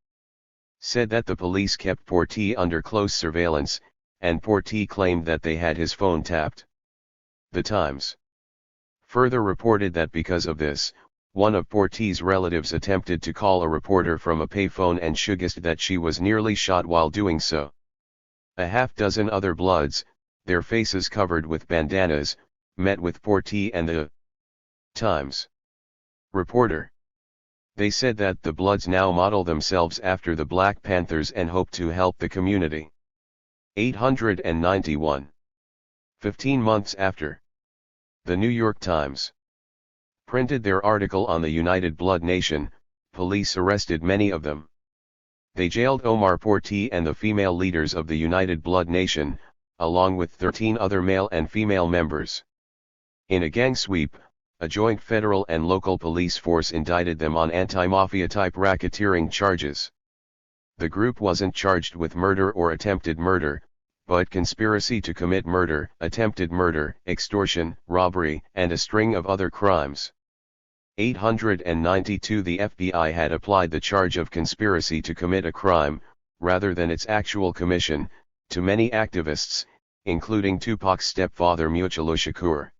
S1: said that the police kept Porte under close surveillance, and Porte claimed that they had his phone tapped. The Times further reported that because of this, one of Porte's relatives attempted to call a reporter from a payphone and suggested that she was nearly shot while doing so. A half-dozen other Bloods, their faces covered with bandanas, met with Porte and the Times reporter. They said that the Bloods now model themselves after the Black Panthers and hope to help the community. 891. 15 months after, the New York Times printed their article on the United Blood Nation. Police arrested many of them. They jailed Omar Porte and the female leaders of the United Blood Nation, along with 13 other male and female members. In a gang sweep, a joint federal and local police force indicted them on anti-mafia-type racketeering charges. The group wasn't charged with murder or attempted murder, but conspiracy to commit murder, attempted murder, extortion, robbery, and a string of other crimes. 892. The FBI had applied the charge of conspiracy to commit a crime, rather than its actual commission, to many activists, including Tupac's stepfather Murderous Shakur.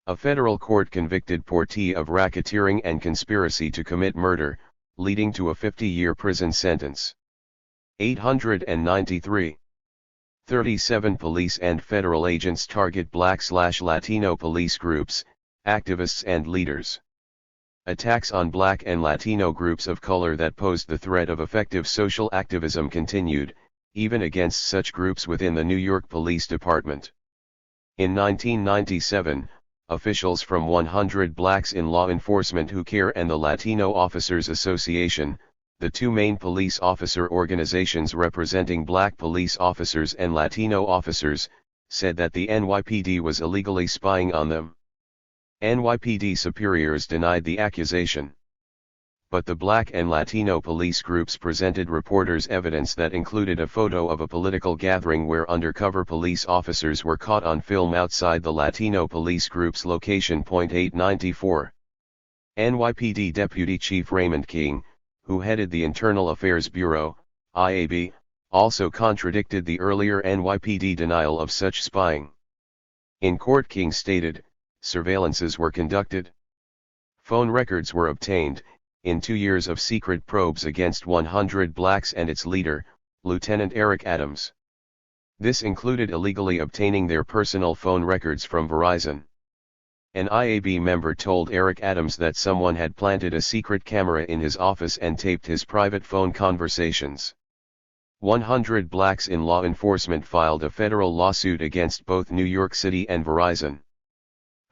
S1: A federal court convicted Porte of racketeering and conspiracy to commit murder, leading to a 50-year prison sentence. 893. 37 police and federal agents target Black/Latino police groups, activists and leaders. Attacks on Black and Latino groups of color that posed the threat of effective social activism continued, even against such groups within the New York Police Department. In 1997, officials from 100 Blacks in Law Enforcement Who Care and the Latino Officers Association, the two main police officer organizations representing Black police officers and Latino officers, said that the NYPD was illegally spying on them. NYPD superiors denied the accusation. But the Black and Latino police groups presented reporters evidence that included a photo of a political gathering where undercover police officers were caught on film outside the Latino police group's location. 894. NYPD Deputy Chief Raymond King, who headed the Internal Affairs Bureau, IAB, also contradicted the earlier NYPD denial of such spying. In court, King stated, "Surveillances were conducted. Phone records were obtained, in 2 years of secret probes against 100 Blacks and its leader, Lieutenant Eric Adams. This included illegally obtaining their personal phone records from Verizon." An IAB member told Eric Adams that someone had planted a secret camera in his office and taped his private phone conversations. 100 Blacks in law enforcement filed a federal lawsuit against both New York City and Verizon.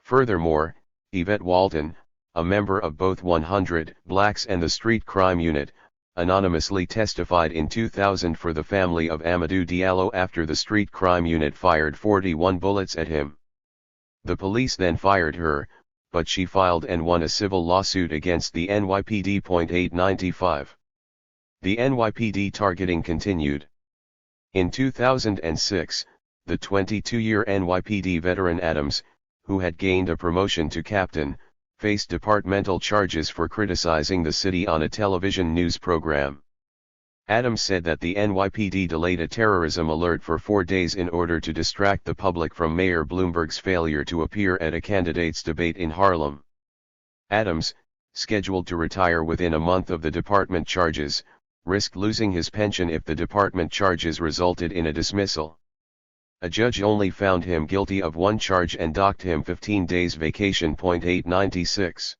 S1: Furthermore, Yvette Walton, a member of both 100 Blacks and the Street Crime Unit, anonymously testified in 2000 for the family of Amadou Diallo after the Street Crime Unit fired 41 bullets at him. The police then fired her, but she filed and won a civil lawsuit against the NYPD. 895. The NYPD targeting continued. In 2006, the 22-year NYPD veteran Adams, who had gained a promotion to captain, faced departmental charges for criticizing the city on a television news program. Adams said that the NYPD delayed a terrorism alert for 4 days in order to distract the public from Mayor Bloomberg's failure to appear at a candidates' debate in Harlem. Adams, scheduled to retire within a month of the department charges, risked losing his pension if the department charges resulted in a dismissal. A judge only found him guilty of 1 charge and docked him 15 days vacation. 896.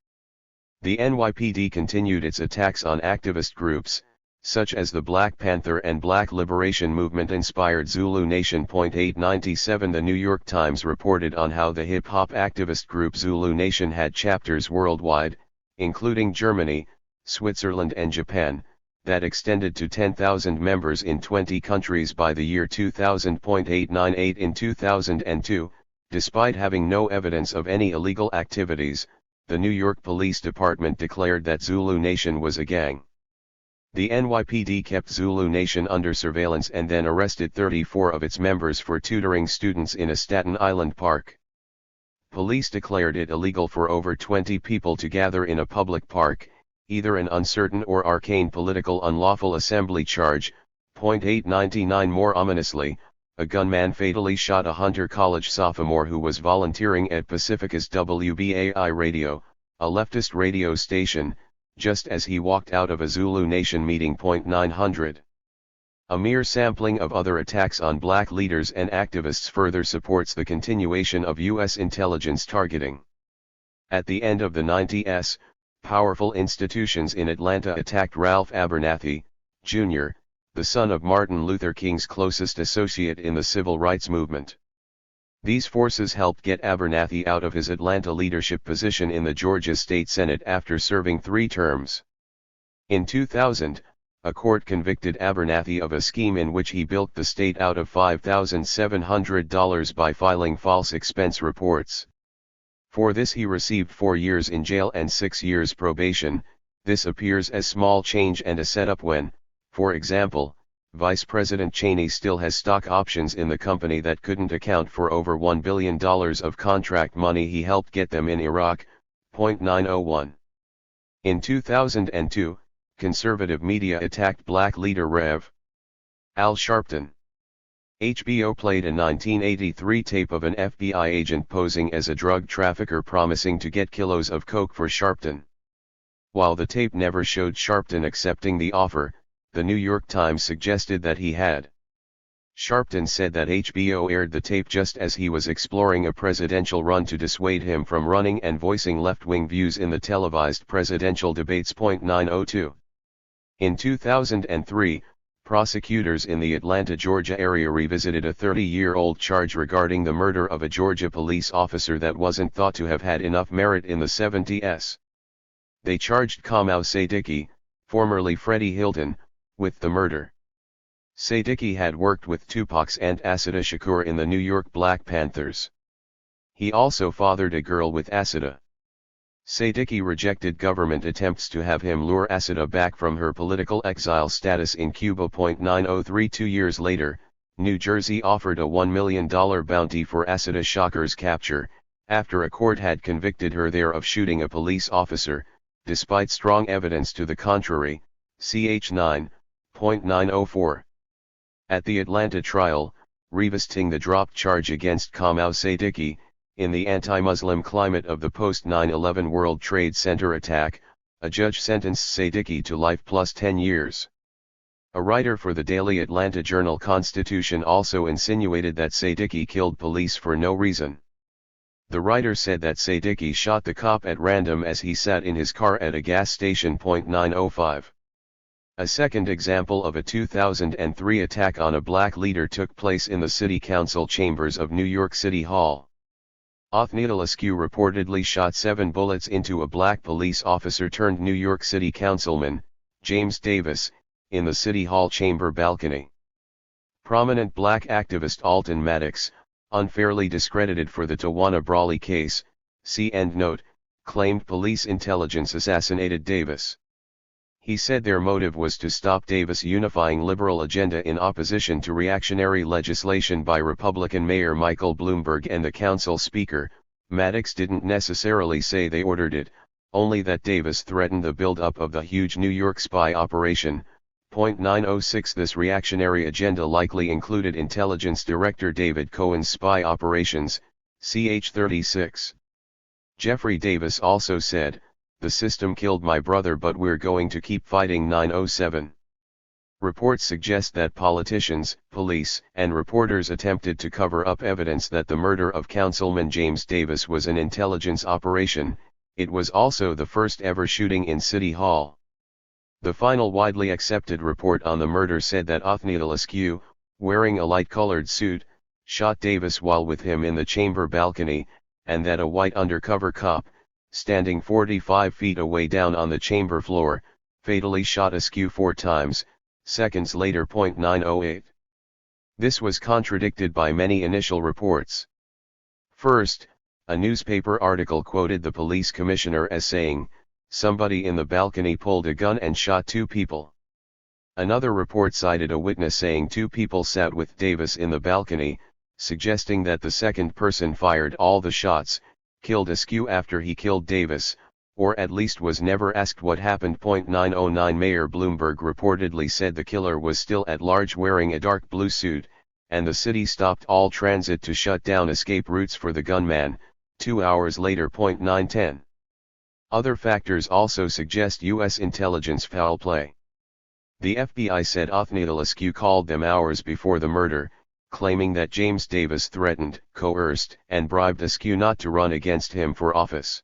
S1: The NYPD continued its attacks on activist groups, such as the Black Panther and Black Liberation Movement-inspired Zulu Nation. 897. The New York Times reported on how the hip-hop activist group Zulu Nation had chapters worldwide, including Germany, Switzerland and Japan, that extended to 10,000 members in 20 countries by the year 2000. 898. In 2002, despite having no evidence of any illegal activities, the New York Police Department declared that Zulu Nation was a gang. The NYPD kept Zulu Nation under surveillance and then arrested 34 of its members for tutoring students in a Staten Island park. Police declared it illegal for over 20 people to gather in a public park, either an uncertain or arcane political unlawful assembly charge. 899 More ominously, a gunman fatally shot a Hunter College sophomore who was volunteering at Pacifica's WBAI radio, a leftist radio station, just as he walked out of a Zulu Nation meeting. 900. A mere sampling of other attacks on black leaders and activists further supports the continuation of U.S. intelligence targeting. At the end of the 90s, powerful institutions in Atlanta attacked Ralph Abernathy, Jr., the son of Martin Luther King's closest associate in the civil rights movement. These forces helped get Abernathy out of his Atlanta leadership position in the Georgia State Senate after serving 3 terms. In 2000, a court convicted Abernathy of a scheme in which he bilked the state out of $5,700 by filing false expense reports. For this he received 4 years in jail and 6 years probation. This appears as small change and a setup when, for example, Vice President Cheney still has stock options in the company that couldn't account for over $1 billion of contract money he helped get them in Iraq. 901. In 2002, conservative media attacked black leader Rev. Al Sharpton. HBO played a 1983 tape of an FBI agent posing as a drug trafficker promising to get kilos of coke for Sharpton. While the tape never showed Sharpton accepting the offer, the New York Times suggested that he had. Sharpton said that HBO aired the tape just as he was exploring a presidential run to dissuade him from running and voicing left-wing views in the televised presidential debates. 902. In 2003, prosecutors in the Atlanta, Georgia area revisited a 30-year-old charge regarding the murder of a Georgia police officer that wasn't thought to have had enough merit in the 70s. They charged Kamau Sadiki, formerly Freddie Hilton, with the murder. Sadiki had worked with Tupac's Aunt Assata Shakur in the New York Black Panthers. He also fathered a girl with Assata. Sadiki rejected government attempts to have him lure Assata back from her political exile status in Cuba. 903 2 years later, New Jersey offered a $1 million bounty for Assata Shakur's capture, after a court had convicted her there of shooting a police officer, despite strong evidence to the contrary. Ch. 9.904. At the Atlanta trial, revisiting the dropped charge against Kamau Sadiki, in the anti-Muslim climate of the post-9/11 World Trade Center attack, a judge sentenced Sadiki to life plus 10 years. A writer for the Daily Atlanta Journal-Constitution also insinuated that Sadiki killed police for no reason. The writer said that Sadiki shot the cop at random as he sat in his car at a gas station. 905. A second example of a 2003 attack on a black leader took place in the city council chambers of New York City Hall. Othniel Askew reportedly shot 7 bullets into a black police officer turned New York City councilman, James Davis, in the City Hall chamber balcony. Prominent black activist Alton Maddox, unfairly discredited for the Tawana Brawley case, see end note, claimed police intelligence assassinated Davis. He said their motive was to stop Davis' unifying liberal agenda in opposition to reactionary legislation by Republican Mayor Michael Bloomberg and the council speaker. Maddox didn't necessarily say they ordered it, only that Davis threatened the build-up of the huge New York spy operation. 906 This reactionary agenda likely included Intelligence Director David Cohen's spy operations, ch. 36. Jeffrey Davis also said, "The system killed my brother but we're going to keep fighting." 907. Reports suggest that politicians, police, and reporters attempted to cover up evidence that the murder of Councilman James Davis was an intelligence operation. It was also the first ever shooting in City Hall. The final widely accepted report on the murder said that Othniel Askew, wearing a light-colored suit, shot Davis while with him in the chamber balcony, and that a white undercover cop, standing 45 feet away down on the chamber floor, fatally shot Askew 4 times, seconds later. 908. This was contradicted by many initial reports. First, a newspaper article quoted the police commissioner as saying, "Somebody in the balcony pulled a gun and shot 2 people." Another report cited a witness saying two people sat with Davis in the balcony, suggesting that the second person fired all the shots, killed Askew after he killed Davis, or at least was never asked what happened. 909 Mayor Bloomberg reportedly said the killer was still at large wearing a dark blue suit, and the city stopped all transit to shut down escape routes for the gunman, 2 hours later. 910. Other factors also suggest U.S. intelligence foul play. The FBI said Othniel Askew called them hours before the murder, claiming that James Davis threatened, coerced, and bribed Askew not to run against him for office.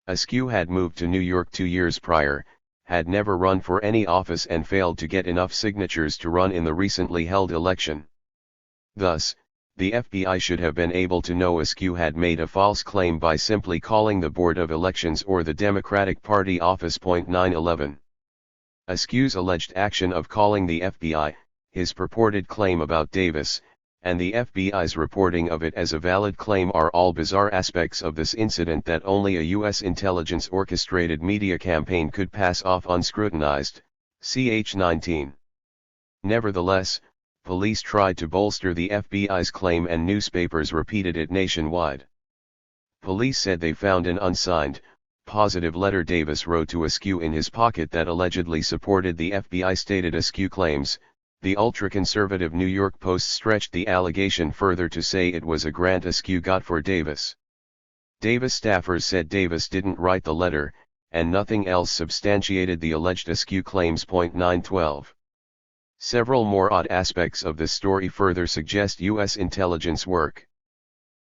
S1: Askew had moved to New York 2 years prior, had never run for any office and failed to get enough signatures to run in the recently held election. Thus, the FBI should have been able to know Askew had made a false claim by simply calling the Board of Elections or the Democratic Party office. 911. Askew's alleged action of calling the FBI, his purported claim about Davis, and the FBI's reporting of it as a valid claim are all bizarre aspects of this incident that only a U.S. intelligence-orchestrated media campaign could pass off unscrutinized. Ch 19. Nevertheless, police tried to bolster the FBI's claim and newspapers repeated it nationwide. Police said they found an unsigned, positive letter Davis wrote to Askew in his pocket that allegedly supported the FBI stated Askew claims. The ultra-conservative New York Post stretched the allegation further to say it was a grant Askew got for Davis. Davis staffers said Davis didn't write the letter, and nothing else substantiated the alleged Askew claims. 912. Several more odd aspects of this story further suggest U.S. intelligence work.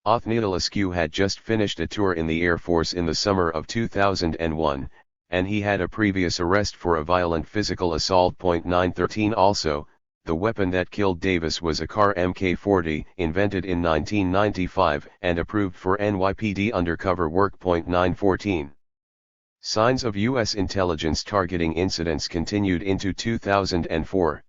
S1: Othniel Askew had just finished a tour in the Air Force in the summer of 2001, and he had a previous arrest for a violent physical assault. 913 Also, the weapon that killed Davis was a car MK-40 invented in 1995 and approved for NYPD undercover work. 914. Signs of U.S. intelligence targeting incidents continued into 2004.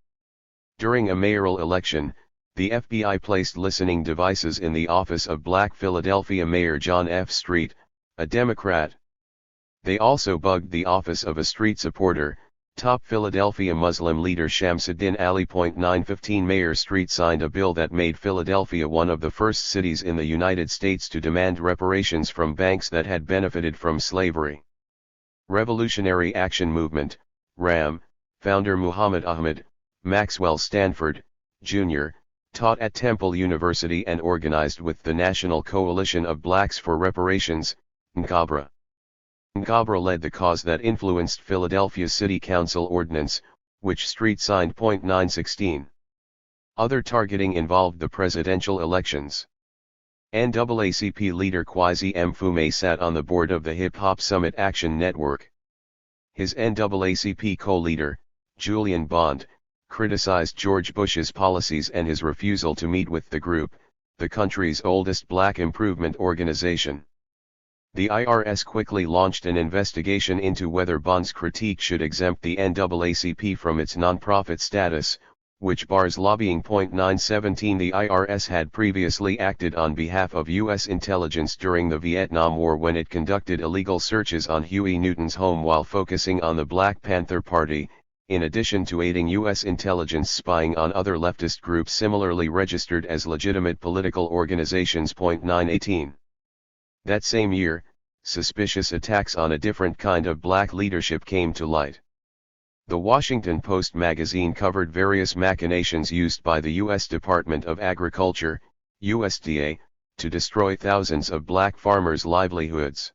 S1: During a mayoral election, the FBI placed listening devices in the office of Black Philadelphia Mayor John F. Street, a Democrat. They also bugged the office of a street supporter, top Philadelphia Muslim leader Shamsuddin Ali. 915 Mayor Street signed a bill that made Philadelphia one of the first cities in the United States to demand reparations from banks that had benefited from slavery. Revolutionary Action Movement, RAM, founder Muhammad Ahmad, Maxwell Stanford, Jr., taught at Temple University and organized with the National Coalition of Blacks for Reparations, NCOBRA. NCOBRA led the cause that influenced Philadelphia City Council Ordinance, which Street signed. 916. Other targeting involved the presidential elections. NAACP leader Kwasi Mfume sat on the board of the Hip Hop Summit Action Network. His NAACP co-leader, Julian Bond, criticized George Bush's policies and his refusal to meet with the group, the country's oldest black improvement organization. The IRS quickly launched an investigation into whether Bond's critique should exempt the NAACP from its nonprofit status, which bars lobbying. 917 The IRS had previously acted on behalf of U.S. intelligence during the Vietnam War when it conducted illegal searches on Huey Newton's home while focusing on the Black Panther Party, in addition to aiding U.S. intelligence spying on other leftist groups similarly registered as legitimate political organizations. 918. That same year, suspicious attacks on a different kind of black leadership came to light. The Washington Post magazine covered various machinations used by the U.S. Department of Agriculture, USDA, to destroy thousands of black farmers' livelihoods.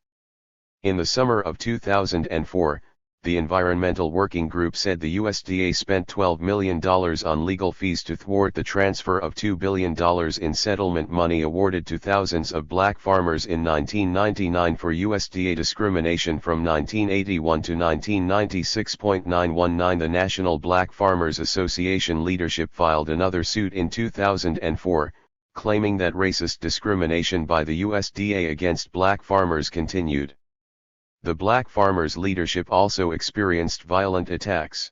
S1: In the summer of 2004, the Environmental Working Group said the USDA spent $12 million on legal fees to thwart the transfer of $2 billion in settlement money awarded to thousands of black farmers in 1999 for USDA discrimination from 1981 to 1996. 919 The National Black Farmers Association leadership filed another suit in 2004, claiming that racist discrimination by the USDA against black farmers continued. The black farmers' leadership also experienced violent attacks.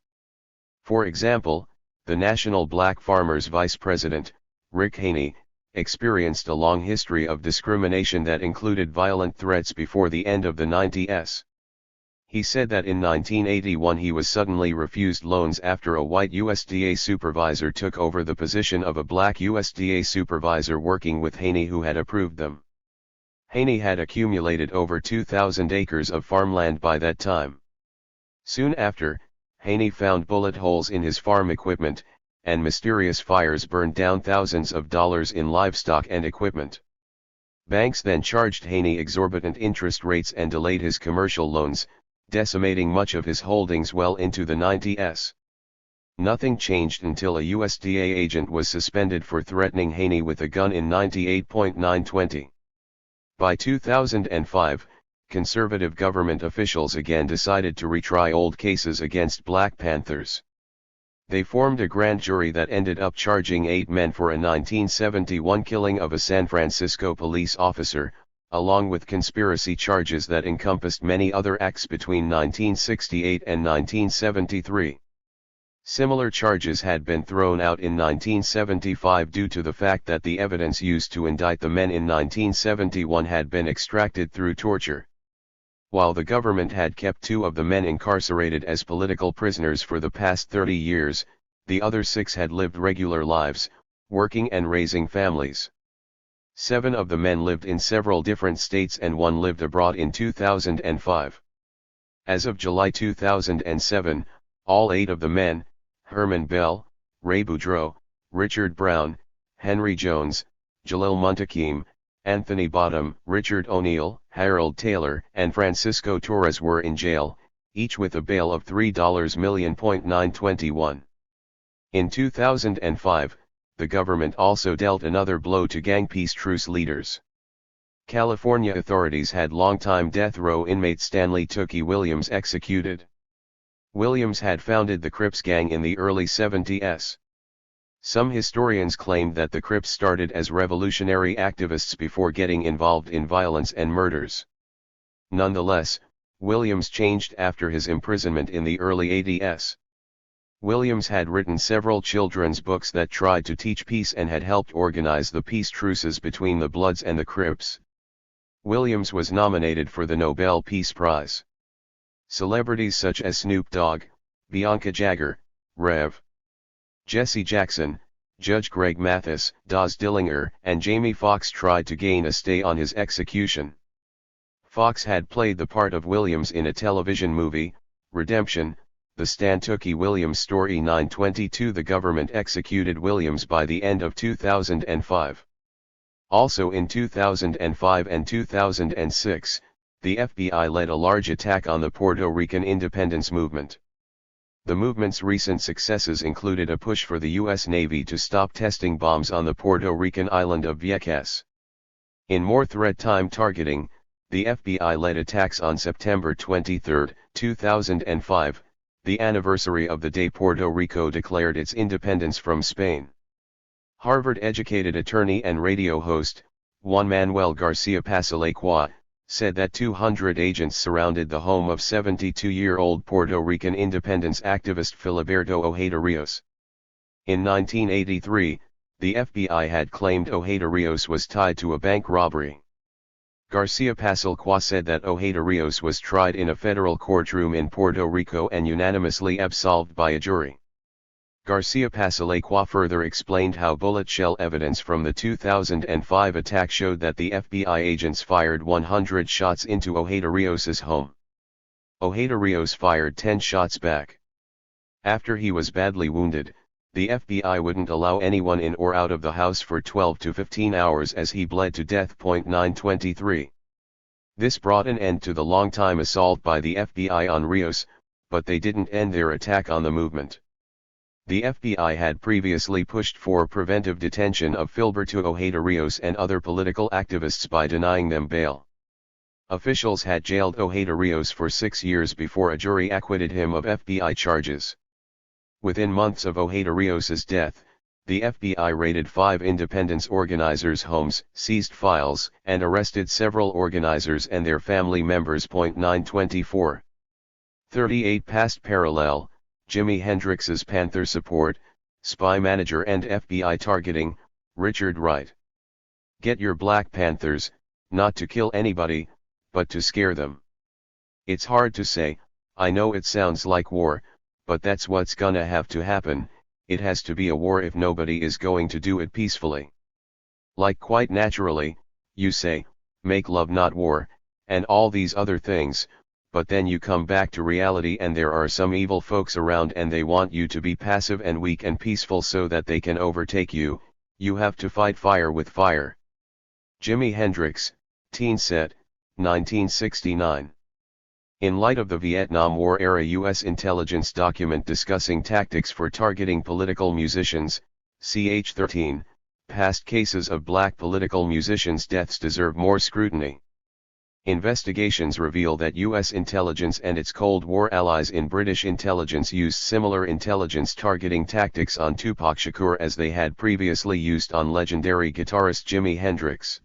S1: For example, the National Black Farmers Vice President, Rick Haney, experienced a long history of discrimination that included violent threats before the end of the 90s. He said that in 1981 he was suddenly refused loans after a white USDA supervisor took over the position of a black USDA supervisor working with Haney, who had approved them. Haney had accumulated over 2,000 acres of farmland by that time. Soon after, Haney found bullet holes in his farm equipment, and mysterious fires burned down thousands of dollars in livestock and equipment. Banks then charged Haney exorbitant interest rates and delayed his commercial loans, decimating much of his holdings well into the 90s. Nothing changed until a USDA agent was suspended for threatening Haney with a gun in 98.920. By 2005, conservative government officials again decided to retry old cases against Black Panthers. They formed a grand jury that ended up charging 8 men for a 1971 killing of a San Francisco police officer, along with conspiracy charges that encompassed many other acts between 1968 and 1973. Similar charges had been thrown out in 1975 due to the fact that the evidence used to indict the men in 1971 had been extracted through torture. While the government had kept 2 of the men incarcerated as political prisoners for the past 30 years, the other 6 had lived regular lives, working and raising families. 7 of the men lived in several different states and 1 lived abroad in 2005. As of July 2007, all 8 of the men, Herman Bell, Ray Boudreaux, Richard Brown, Henry Jones, Jalil Muntakim, Anthony Bottom, Richard O'Neill, Harold Taylor, and Francisco Torres were in jail, each with a bail of $3 million.921. In 2005, the government also dealt another blow to gang peace truce leaders. California authorities had longtime death row inmate Stanley Tookie Williams executed. Williams had founded the Crips gang in the early 70s. Some historians claimed that the Crips started as revolutionary activists before getting involved in violence and murders. Nonetheless, Williams changed after his imprisonment in the early 80s. Williams had written several children's books that tried to teach peace and had helped organize the peace truces between the Bloods and the Crips. Williams was nominated for the Nobel Peace Prize. Celebrities such as Snoop Dogg, Bianca Jagger, Rev. Jesse Jackson, Judge Greg Mathis, Daz Dillinger, and Jamie Foxx tried to gain a stay on his execution. Foxx had played the part of Williams in a television movie, Redemption, The Stan Tookie Williams Story. 922. The government executed Williams by the end of 2005. Also in 2005 and 2006, the FBI led a large attack on the Puerto Rican independence movement. The movement's recent successes included a push for the U.S. Navy to stop testing bombs on the Puerto Rican island of Vieques. In more threat-time targeting, the FBI led attacks on September 23, 2005, the anniversary of the day Puerto Rico declared its independence from Spain. Harvard-educated attorney and radio host, Juan Manuel Garcia Pasalecua, said that 200 agents surrounded the home of 72-year-old Puerto Rican independence activist Filiberto Ojeda Rios. In 1983, the FBI had claimed Ojeda Rios was tied to a bank robbery. Garcia Pasalecua said that Ojeda Rios was tried in a federal courtroom in Puerto Rico and unanimously absolved by a jury. Garcia Pasalecua further explained how bullet shell evidence from the 2005 attack showed that the FBI agents fired 100 shots into Ojeda Rios's home. Ojeda Rios fired 10 shots back. After he was badly wounded, the FBI wouldn't allow anyone in or out of the house for 12 to 15 hours as he bled to death. 923. This brought an end to the long-time assault by the FBI on Rios, but they didn't end their attack on the movement. The FBI had previously pushed for preventive detention of Filiberto Ojeda Rios and other political activists by denying them bail. Officials had jailed Ojeda Rios for 6 years before a jury acquitted him of FBI charges. Within months of Ojeda Rios's death, the FBI raided 5 independence organizers' homes, seized files, and arrested several organizers and their family members. 924. 38 Past parallel, Jimi Hendrix's Panther support, spy manager and FBI targeting, Richard Wright. Get your Black Panthers, not to kill anybody, but to scare them. It's hard to say, I know it sounds like war, but that's what's gonna have to happen. It has to be a war if nobody is going to do it peacefully. Like quite naturally, you say, make love not war, and all these other things, but then you come back to reality and there are some evil folks around and they want you to be passive and weak and peaceful so that they can overtake you. You have to fight fire with fire. Jimi Hendrix, Teen Set, 1969. In light of the Vietnam War-era U.S. intelligence document discussing tactics for targeting political musicians, ch. 13, past cases of black political musicians' deaths deserve more scrutiny. Investigations reveal that U.S. intelligence and its Cold War allies in British intelligence used similar intelligence targeting tactics on Tupac Shakur as they had previously used on legendary guitarist Jimi Hendrix.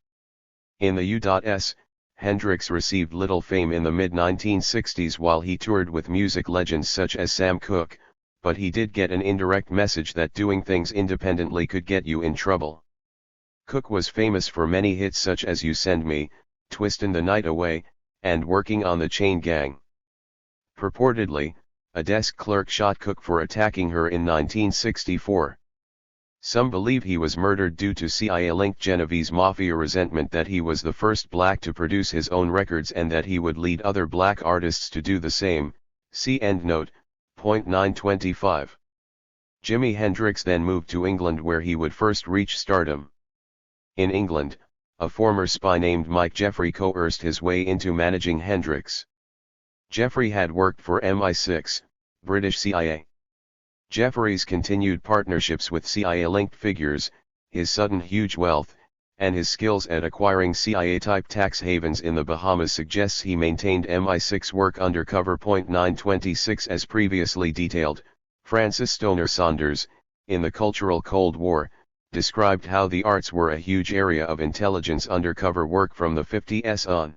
S1: In the U.S., Hendrix received little fame in the mid-1960s while he toured with music legends such as Sam Cooke, but he did get an indirect message that doing things independently could get you in trouble. Cooke was famous for many hits such as You Send Me, Twistin' the Night Away, and Working on the Chain Gang. Purportedly, a desk clerk shot Cooke for attacking her in 1964. Some believe he was murdered due to CIA-linked Genovese mafia resentment that he was the first black to produce his own records and that he would lead other black artists to do the same. See endnote, point 925. Jimi Hendrix then moved to England where he would first reach stardom. In England, a former spy named Mike Jeffrey coerced his way into managing Hendrix. Jeffrey had worked for MI6, British CIA. Jeffrey's continued partnerships with CIA-linked figures, his sudden huge wealth, and his skills at acquiring CIA-type tax havens in the Bahamas suggests he maintained MI6 work undercover. 926 As previously detailed, Francis Stoner Saunders, in The Cultural Cold War, described how the arts were a huge area of intelligence undercover work from the 50s on.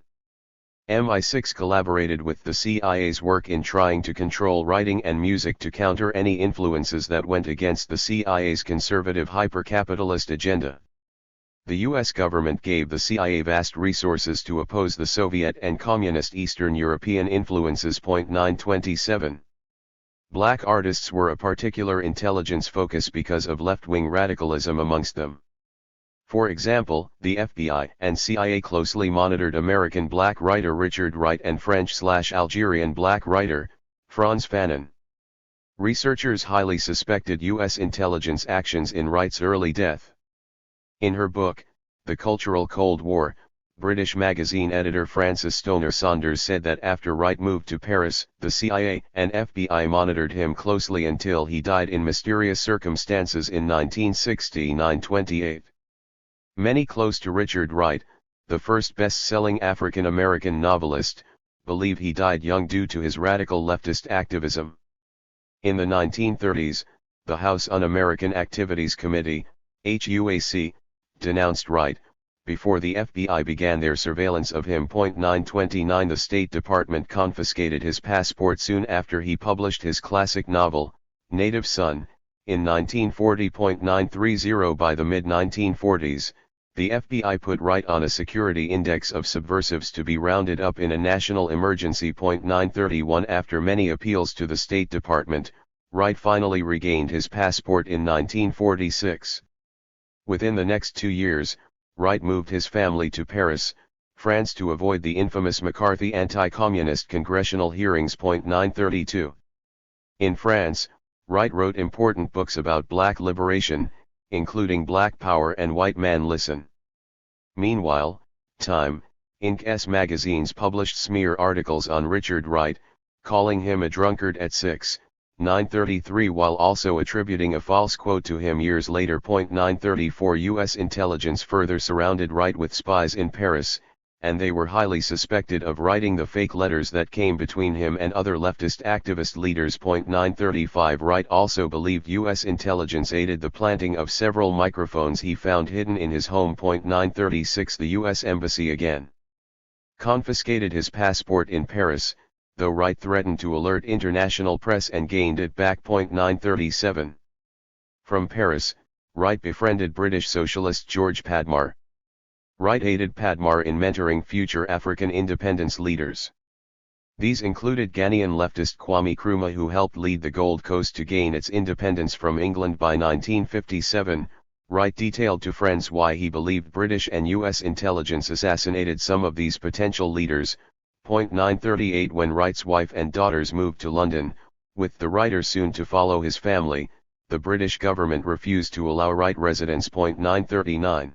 S1: MI6 collaborated with the CIA's work in trying to control writing and music to counter any influences that went against the CIA's conservative hyper-capitalist agenda. The US government gave the CIA vast resources to oppose the Soviet and Communist Eastern European influences. 927. Black artists were a particular intelligence focus because of left-wing radicalism amongst them. For example, the FBI and CIA closely monitored American black writer Richard Wright and French/Algerian black writer, Frantz Fanon. Researchers highly suspected U.S. intelligence actions in Wright's early death. In her book, The Cultural Cold War, British magazine editor Francis Stoner Saunders said that after Wright moved to Paris, the CIA and FBI monitored him closely until he died in mysterious circumstances in 1969-28. Many close to Richard Wright, the first best-selling African-American novelist, believe he died young due to his radical leftist activism. In the 1930s, the House Un-American Activities Committee, HUAC, denounced Wright, before the FBI began their surveillance of him. 929 The State Department confiscated his passport soon after he published his classic novel, Native Son, in 1940. 930 By the mid-1940s, the FBI put Wright on a security index of subversives to be rounded up in a national emergency. 931 After many appeals to the State Department, Wright finally regained his passport in 1946. Within the next 2 years, Wright moved his family to Paris, France to avoid the infamous McCarthy anti-communist congressional hearings. 932. In France, Wright wrote important books about black liberation, including Black Power and White Man Listen. Meanwhile, Time, Inc.'s magazines published smear articles on Richard Wright, calling him a drunkard at 933 while also attributing a false quote to him years later. 934 U.S. intelligence further surrounded Wright with spies in Paris, and they were highly suspected of writing the fake letters that came between him and other leftist activist leaders. 935 Wright also believed U.S. intelligence aided the planting of several microphones he found hidden in his home. 936 The U.S. Embassy again confiscated his passport in Paris, though Wright threatened to alert international press and gained it back. 937 From Paris, Wright befriended British socialist George Padmar. Wright aided Padmar in mentoring future African independence leaders. These included Ghanaian leftist Kwame Nkrumah, who helped lead the Gold Coast to gain its independence from England by 1957. Wright detailed to friends why he believed British and US intelligence assassinated some of these potential leaders. 938 When Wright's wife and daughters moved to London, with the writer soon to follow his family, the British government refused to allow Wright residence. 939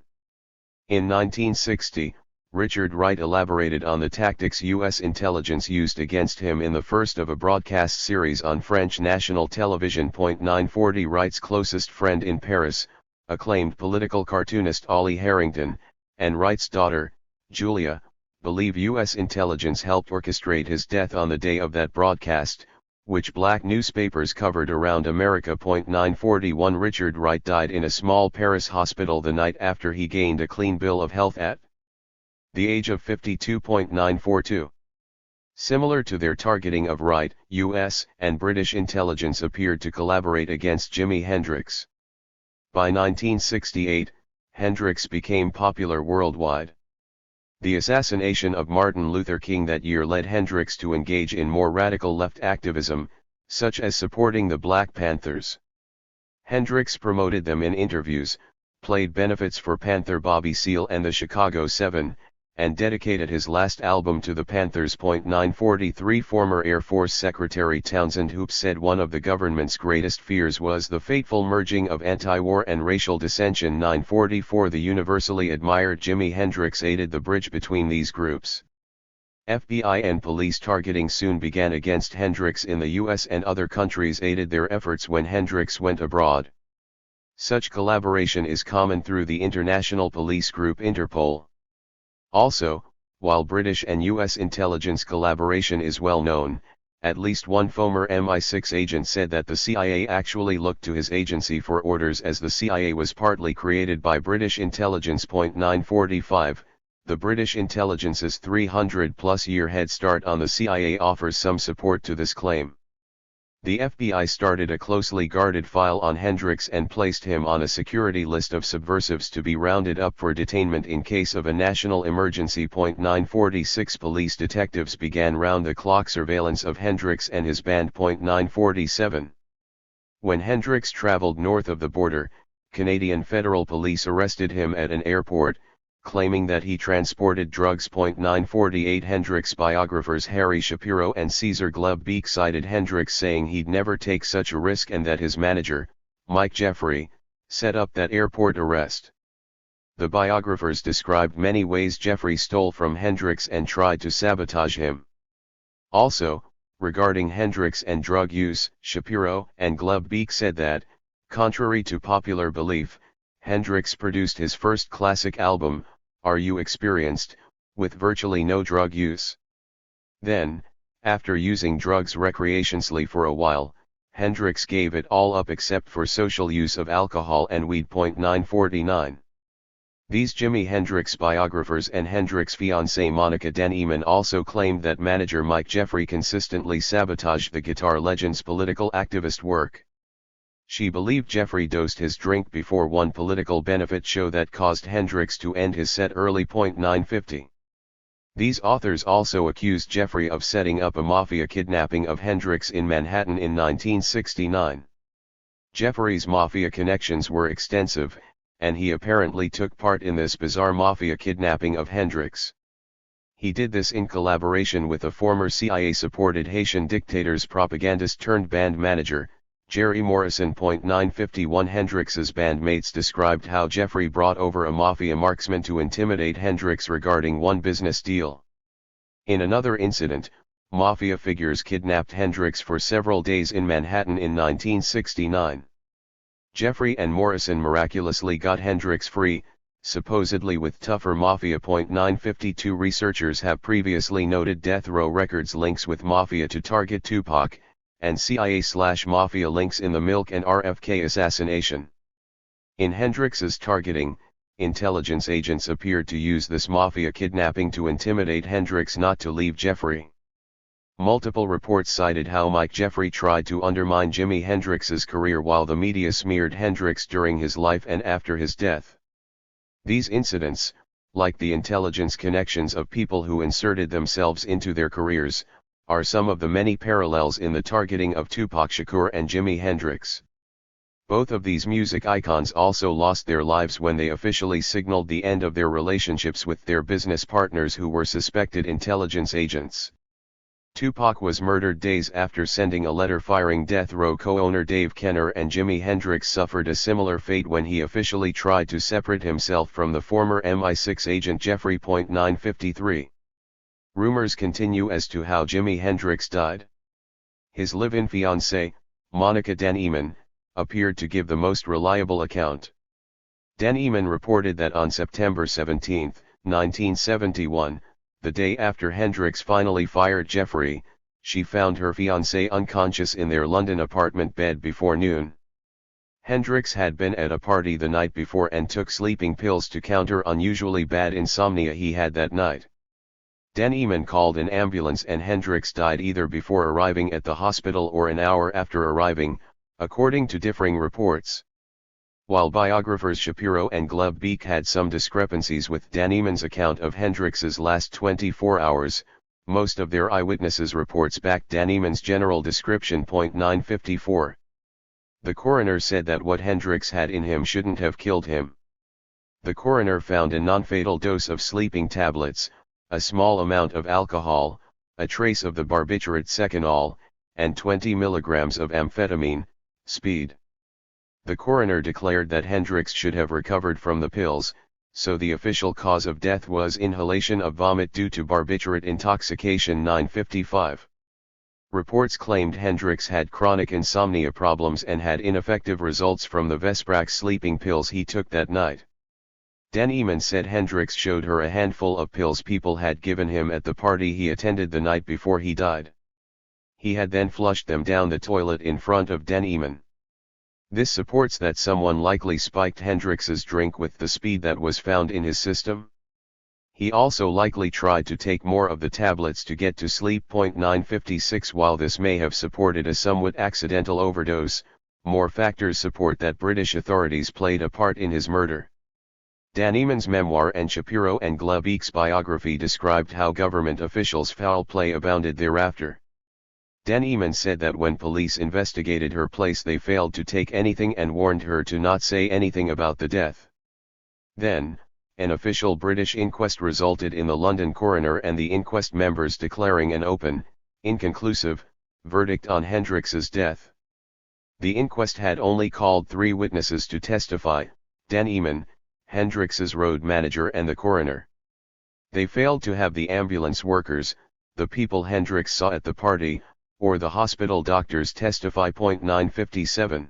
S1: In 1960, Richard Wright elaborated on the tactics U.S. intelligence used against him in the first of a broadcast series on French national television. 940 Wright's closest friend in Paris, acclaimed political cartoonist Ollie Harrington, and Wright's daughter, Julia, believe U.S. intelligence helped orchestrate his death on the day of that broadcast, which black newspapers covered around America. 941 Richard Wright died in a small Paris hospital the night after he gained a clean bill of health at the age of 52. 942 Similar to their targeting of Wright, U.S. and British intelligence appeared to collaborate against Jimi Hendrix. By 1968, Hendrix became popular worldwide. The assassination of Martin Luther King that year led Hendrix to engage in more radical left activism, such as supporting the Black Panthers. Hendrix promoted them in interviews, played benefits for Panther Bobby Seale and the Chicago 7, and dedicated his last album to the Panthers. 943 Former Air Force Secretary Townsend Hoop said one of the government's greatest fears was the fateful merging of anti-war and racial dissension. 944 The universally admired Jimi Hendrix aided the bridge between these groups. FBI and police targeting soon began against Hendrix in the US, and other countries aided their efforts when Hendrix went abroad. Such collaboration is common through the international police group Interpol. Also, while British and US intelligence collaboration is well known, at least one former MI6 agent said that the CIA actually looked to his agency for orders, as the CIA was partly created by British intelligence. 945 The British intelligence's 300-plus year head start on the CIA offers some support to this claim. The FBI started a closely guarded file on Hendrix and placed him on a security list of subversives to be rounded up for detainment in case of a national emergency. 946 Police detectives began round-the-clock surveillance of Hendrix and his band. 947 When Hendrix traveled north of the border, Canadian federal police arrested him at an airport, claiming that he transported drugs. 948 Hendrix biographers Harry Shapiro and Caesar Glubbeek cited Hendrix saying he'd never take such a risk, and that his manager, Mike Jeffrey, set up that airport arrest. The biographers described many ways Jeffrey stole from Hendrix and tried to sabotage him. Also, regarding Hendrix and drug use, Shapiro and Glubbeek said that, contrary to popular belief, Hendrix produced his first classic album, Are You Experienced?, with virtually no drug use. Then, after using drugs recreationally for a while, Hendrix gave it all up except for social use of alcohol and weed. 949 These Jimi Hendrix biographers and Hendrix fiancée Monica Denneman also claimed that manager Mike Jeffrey consistently sabotaged the guitar legend's political activist work. She believed Jeffrey dosed his drink before one political benefit show that caused Hendrix to end his set early. 950 These authors also accused Jeffrey of setting up a mafia kidnapping of Hendrix in Manhattan in 1969. Jeffrey's mafia connections were extensive, and he apparently took part in this bizarre mafia kidnapping of Hendrix. He did this in collaboration with a former CIA-supported Haitian dictator's propagandist-turned-band manager, Jerry Morrison. 951 Hendrix's bandmates described how Jeffrey brought over a mafia marksman to intimidate Hendrix regarding one business deal. In another incident, mafia figures kidnapped Hendrix for several days in Manhattan in 1969. Jeffrey and Morrison miraculously got Hendrix free, supposedly with tougher mafia. 952 Researchers have previously noted Death Row Records' links with mafia to target Tupac, and CIA/mafia links in the MLK and RFK assassination. In Hendrix's targeting, intelligence agents appeared to use this mafia kidnapping to intimidate Hendrix not to leave Jeffrey. Multiple reports cited how Mike Jeffrey tried to undermine Jimi Hendrix's career, while the media smeared Hendrix during his life and after his death. These incidents, like the intelligence connections of people who inserted themselves into their careers, are some of the many parallels in the targeting of Tupac Shakur and Jimi Hendrix. Both of these music icons also lost their lives when they officially signaled the end of their relationships with their business partners who were suspected intelligence agents. Tupac was murdered days after sending a letter firing Death Row co-owner Dave Kenner, and Jimi Hendrix suffered a similar fate when he officially tried to separate himself from the former MI6 agent Jeffrey. 953. Rumors continue as to how Jimi Hendrix died. His live-in fiancée, Monica Dan Eman, appeared to give the most reliable account. Dan Eman reported that on September 17, 1971, the day after Hendrix finally fired Jeffrey, she found her fiancé unconscious in their London apartment bed before noon. Hendrix had been at a party the night before and took sleeping pills to counter unusually bad insomnia he had that night. Dan Eman called an ambulance and Hendrix died either before arriving at the hospital or an hour after arriving, according to differing reports. While biographers Shapiro and Gleb Beek had some discrepancies with Dan Eman's account of Hendrix's last 24 hours, most of their eyewitnesses' reports backed Dan Eman's general description. 954. The coroner said that what Hendrix had in him shouldn't have killed him. The coroner found a non-fatal dose of sleeping tablets, a small amount of alcohol, a trace of the barbiturate seconal, and 20 milligrams of amphetamine, speed. The coroner declared that Hendrix should have recovered from the pills, so the official cause of death was inhalation of vomit due to barbiturate intoxication. 955. Reports claimed Hendrix had chronic insomnia problems and had ineffective results from the Vesprax sleeping pills he took that night. Dan Eman said Hendrix showed her a handful of pills people had given him at the party he attended the night before he died. He had then flushed them down the toilet in front of Dan Eman. This supports that someone likely spiked Hendrix's drink with the speed that was found in his system. He also likely tried to take more of the tablets to get to sleep. 956. While this may have supported a somewhat accidental overdose, more factors support that British authorities played a part in his murder. Dan Eman's memoir and Shapiro and Gleb Beek's biography described how government officials' foul play abounded thereafter. Dan Eman said that when police investigated her place they failed to take anything and warned her to not say anything about the death. Then, an official British inquest resulted in the London coroner and the inquest members declaring an open, inconclusive, verdict on Hendrix's death. The inquest had only called 3 witnesses to testify: Dan Eman, Hendrix's road manager and the coroner. They failed to have the ambulance workers, the people Hendrix saw at the party, or the hospital doctors testify. 957.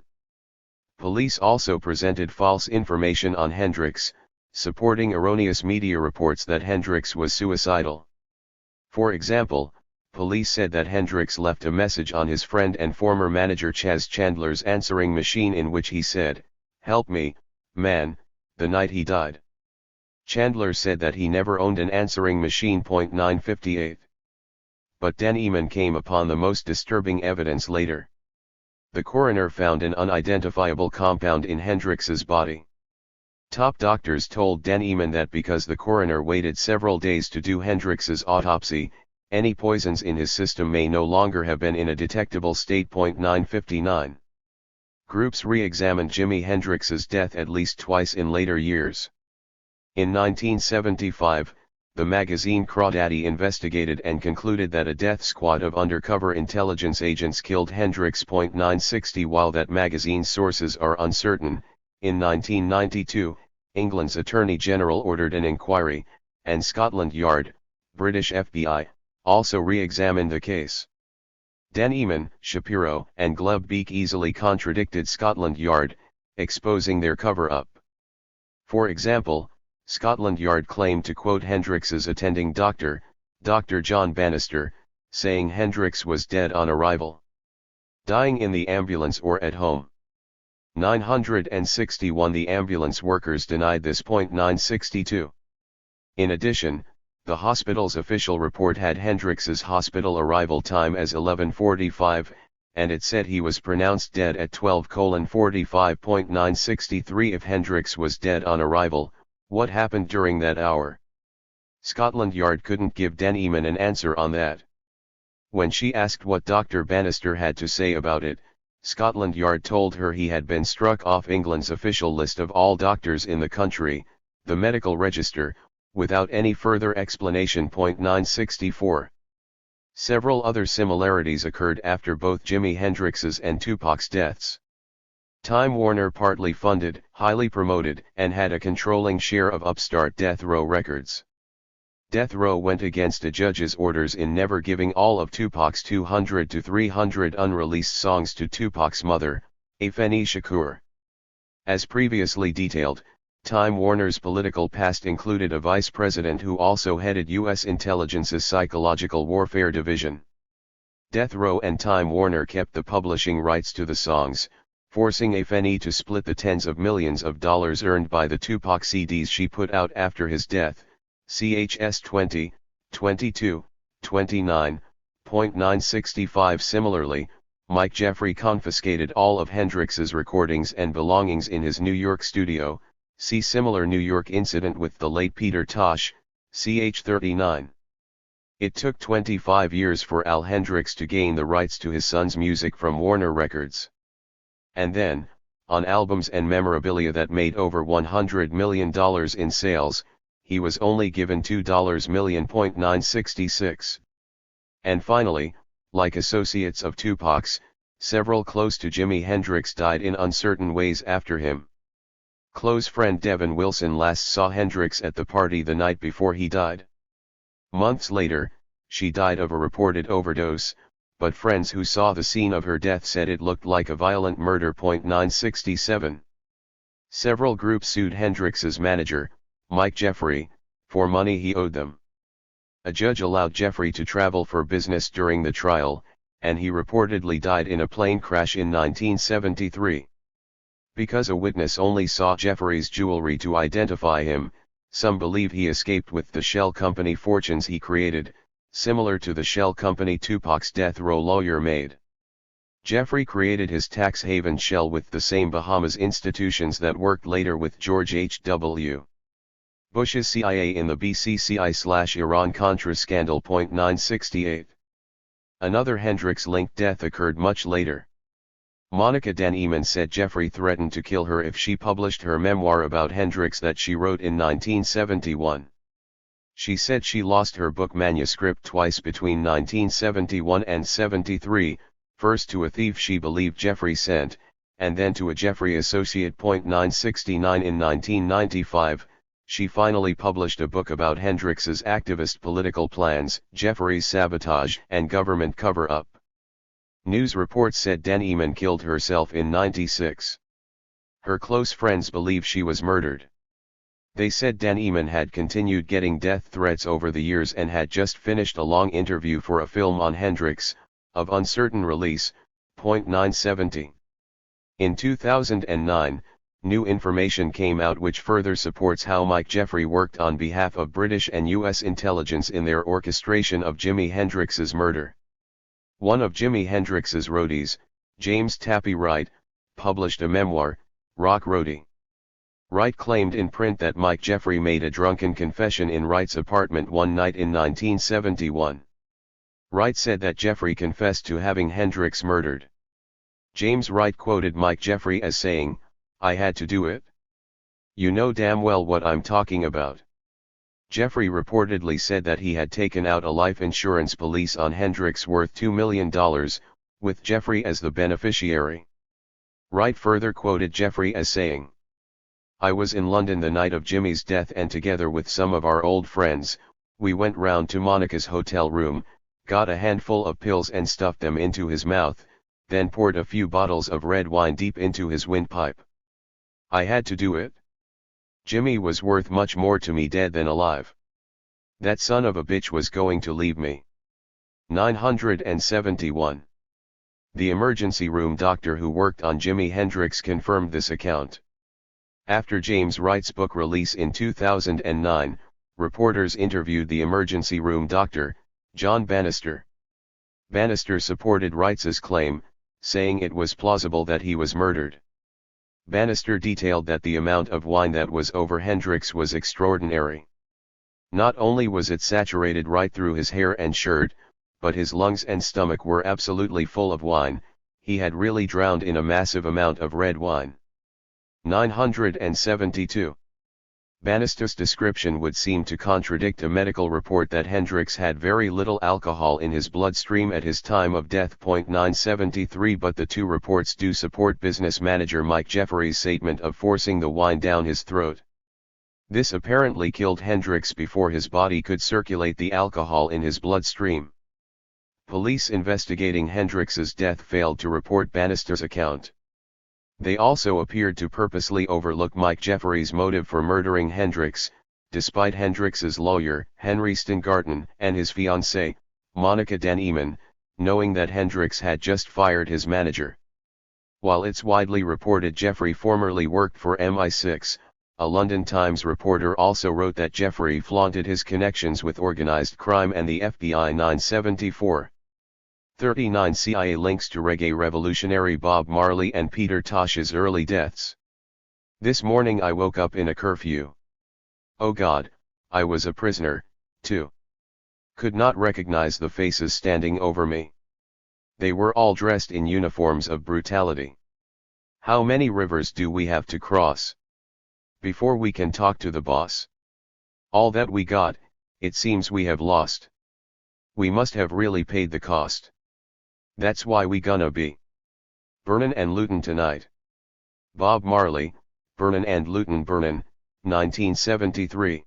S1: Police also presented false information on Hendrix, supporting erroneous media reports that Hendrix was suicidal. For example, police said that Hendrix left a message on his friend and former manager Chaz Chandler's answering machine in which he said, "Help me, man," the night he died. Chandler said that he never owned an answering machine. 958. But Dan Eman came upon the most disturbing evidence later. The coroner found an unidentifiable compound in Hendrix's body. Top doctors told Dan Eman that because the coroner waited several days to do Hendrix's autopsy, any poisons in his system may no longer have been in a detectable state. 959. Groups re-examined Jimi Hendrix's death at least twice in later years. In 1975, the magazine Crawdaddy investigated and concluded that a death squad of undercover intelligence agents killed Hendrix. 960. While that magazine's sources are uncertain, in 1992, England's Attorney General ordered an inquiry, and Scotland Yard, British FBI, also re-examined the case. Dan Eman, Shapiro, and Gleb Beek easily contradicted Scotland Yard, exposing their cover-up. For example, Scotland Yard claimed to quote Hendrix's attending doctor, Dr. John Bannister, saying Hendrix was dead on arrival, dying in the ambulance or at home. 961. The ambulance workers denied this. 962. In addition, the hospital's official report had Hendrix's hospital arrival time as 11:45, and it said he was pronounced dead at 12:45. 963. If Hendrix was dead on arrival, what happened during that hour? Scotland Yard couldn't give Dan Eman an answer on that. When she asked what Dr. Bannister had to say about it, Scotland Yard told her he had been struck off England's official list of all doctors in the country, the medical register, without any further explanation. 964. Several other similarities occurred after both Jimi Hendrix's and Tupac's deaths. Time Warner partly funded, highly promoted, and had a controlling share of upstart Death Row Records. Death Row went against a judge's orders in never giving all of Tupac's 200 to 300 unreleased songs to Tupac's mother, Afeni Shakur. As previously detailed, Time Warner's political past included a vice president who also headed U.S. intelligence's psychological warfare division. Death Row and Time Warner kept the publishing rights to the songs, forcing Afeni to split the tens of millions of dollars earned by the Tupac CDs she put out after his death. CHS 20, 22, 29, .965. Similarly, Mike Jeffrey confiscated all of Hendrix's recordings and belongings in his New York studio. See similar New York incident with the late Peter Tosh, ch 39. It took 25 years for Al Hendrix to gain the rights to his son's music from Warner Records. And then, on albums and memorabilia that made over $100 million in sales, he was only given $2 million. 966. And finally, like associates of Tupac's, several close to Jimi Hendrix died in uncertain ways after him. Close friend Devin Wilson last saw Hendrix at the party the night before he died. Months later, she died of a reported overdose, but friends who saw the scene of her death said it looked like a violent murder. 967. Several groups sued Hendrix's manager, Mike Jeffrey, for money he owed them. A judge allowed Jeffrey to travel for business during the trial, and he reportedly died in a plane crash in 1973. Because a witness only saw Jeffrey's jewelry to identify him, some believe he escaped with the shell company fortunes he created, similar to the shell company Tupac's death row lawyer made. Jeffrey created his tax haven shell with the same Bahamas institutions that worked later with George H.W. Bush's CIA in the BCCI/Iran-Contra scandal. 968. Another Hendrix-linked death occurred much later. Monica Danneman said Jeffrey threatened to kill her if she published her memoir about Hendrix that she wrote in 1971. She said she lost her book manuscript twice between 1971 and 73, first to a thief she believed Jeffrey sent, and then to a Jeffrey associate. 969. In 1995, she finally published a book about Hendrix's activist political plans, Jeffrey's sabotage, and government cover-up. News reports said Danneman killed herself in '96. Her close friends believe she was murdered. They said Danneman had continued getting death threats over the years and had just finished a long interview for a film on Hendrix, of uncertain release. 970. In 2009, new information came out which further supports how Mike Jeffrey worked on behalf of British and U.S. intelligence in their orchestration of Jimi Hendrix's murder. One of Jimi Hendrix's roadies, James Tappy Wright, published a memoir, Rock Roadie. Wright claimed in print that Mike Jeffrey made a drunken confession in Wright's apartment one night in 1971. Wright said that Jeffrey confessed to having Hendrix murdered. James Wright quoted Mike Jeffrey as saying, "I had to do it. You know damn well what I'm talking about." Jeffrey reportedly said that he had taken out a life insurance policy on Hendrix worth $2 million, with Jeffrey as the beneficiary. Wright further quoted Jeffrey as saying, "I was in London the night of Jimmy's death and together with some of our old friends, we went round to Monica's hotel room, got a handful of pills and stuffed them into his mouth, then poured a few bottles of red wine deep into his windpipe. I had to do it. Jimmy was worth much more to me dead than alive. That son of a bitch was going to leave me." 971. The emergency room doctor who worked on Jimi Hendrix confirmed this account. After James Wright's book release in 2009, reporters interviewed the emergency room doctor, John Bannister. Bannister supported Wright's claim, saying it was plausible that he was murdered. Bannister detailed that the amount of wine that was over Hendrix was extraordinary. Not only was it saturated right through his hair and shirt, but his lungs and stomach were absolutely full of wine. He had really drowned in a massive amount of red wine. 972. Bannister's description would seem to contradict a medical report that Hendrix had very little alcohol in his bloodstream at his time of death. 973 But the two reports do support business manager Mike Jeffries' statement of forcing the wine down his throat. This apparently killed Hendrix before his body could circulate the alcohol in his bloodstream. Police investigating Hendrix's death failed to report Bannister's account. They also appeared to purposely overlook Mike Jeffries' motive for murdering Hendrix, despite Hendrix's lawyer, Henry Stingarten, and his fiancée, Monica Daneman, knowing that Hendrix had just fired his manager. While it's widely reported Jeffrey formerly worked for MI6, a London Times reporter also wrote that Jeffrey flaunted his connections with organized crime and the FBI. 974. 39 CIA links to reggae revolutionary Bob Marley and Peter Tosh's early deaths. This morning I woke up in a curfew. Oh God, I was a prisoner, too. Could not recognize the faces standing over me. They were all dressed in uniforms of brutality. How many rivers do we have to cross before we can talk to the boss? All that we got, it seems we have lost. We must have really paid the cost. That's why we gonna be burnin' and lootin' tonight. Bob Marley, Burnin' and Lootin' Burnin', 1973.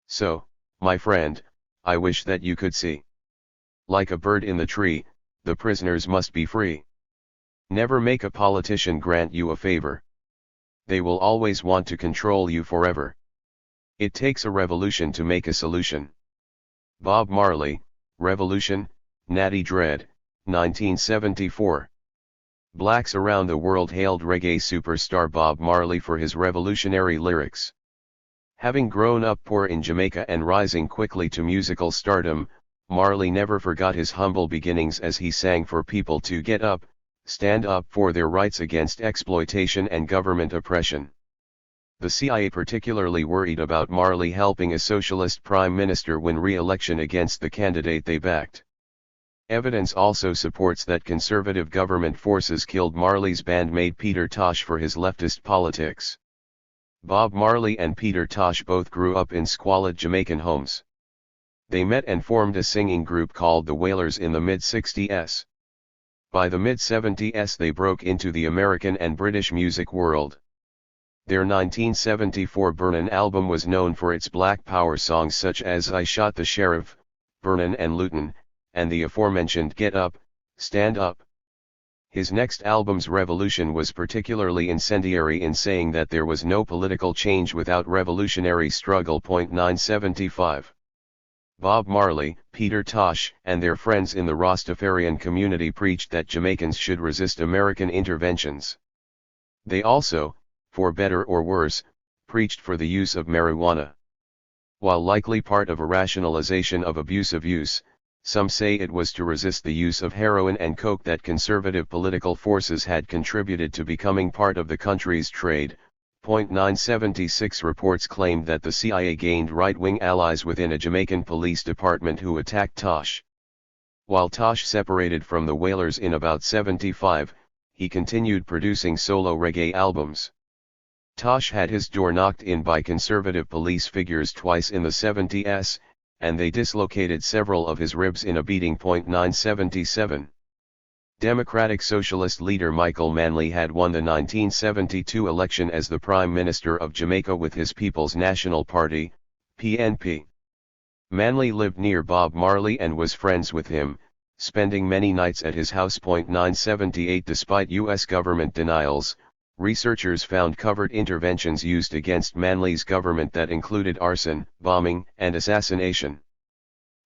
S1: So, my friend, I wish that you could see. Like a bird in the tree, the prisoners must be free. Never make a politician grant you a favor. They will always want to control you forever. It takes a revolution to make a solution. Bob Marley, Revolution, Natty Dread, 1974. Blacks around the world hailed reggae superstar Bob Marley for his revolutionary lyrics. Having grown up poor in Jamaica and rising quickly to musical stardom, Marley never forgot his humble beginnings as he sang for people to get up, stand up for their rights against exploitation and government oppression. The CIA particularly worried about Marley helping a socialist prime minister win re-election against the candidate they backed. Evidence also supports that conservative government forces killed Marley's bandmate Peter Tosh for his leftist politics. Bob Marley and Peter Tosh both grew up in squalid Jamaican homes. They met and formed a singing group called the Wailers in the mid-60s. By the mid-70s they broke into the American and British music world. Their 1974 Burnin' album was known for its black power songs such as I Shot the Sheriff, Burnin' and Lootin', and the aforementioned Get Up, Stand Up. His next album's Revolution was particularly incendiary in saying that there was no political change without revolutionary struggle. 975. Bob Marley, Peter Tosh, and their friends in the Rastafarian community preached that Jamaicans should resist American interventions. They also, for better or worse, preached for the use of marijuana. While likely part of a rationalization of abusive use, some say it was to resist the use of heroin and coke that conservative political forces had contributed to becoming part of the country's trade. 976 reports claimed that the CIA gained right-wing allies within a Jamaican police department who attacked Tosh. While Tosh separated from the Wailers in about 75, he continued producing solo reggae albums. Tosh had his door knocked in by conservative police figures twice in the 70s, and they dislocated several of his ribs in a beating. 977. Democratic Socialist leader Michael Manley had won the 1972 election as the Prime Minister of Jamaica with his People's National Party, PNP. Manley lived near Bob Marley and was friends with him, spending many nights at his house. 978 Despite U.S. government denials, researchers found covert interventions used against Manley's government that included arson, bombing, and assassination.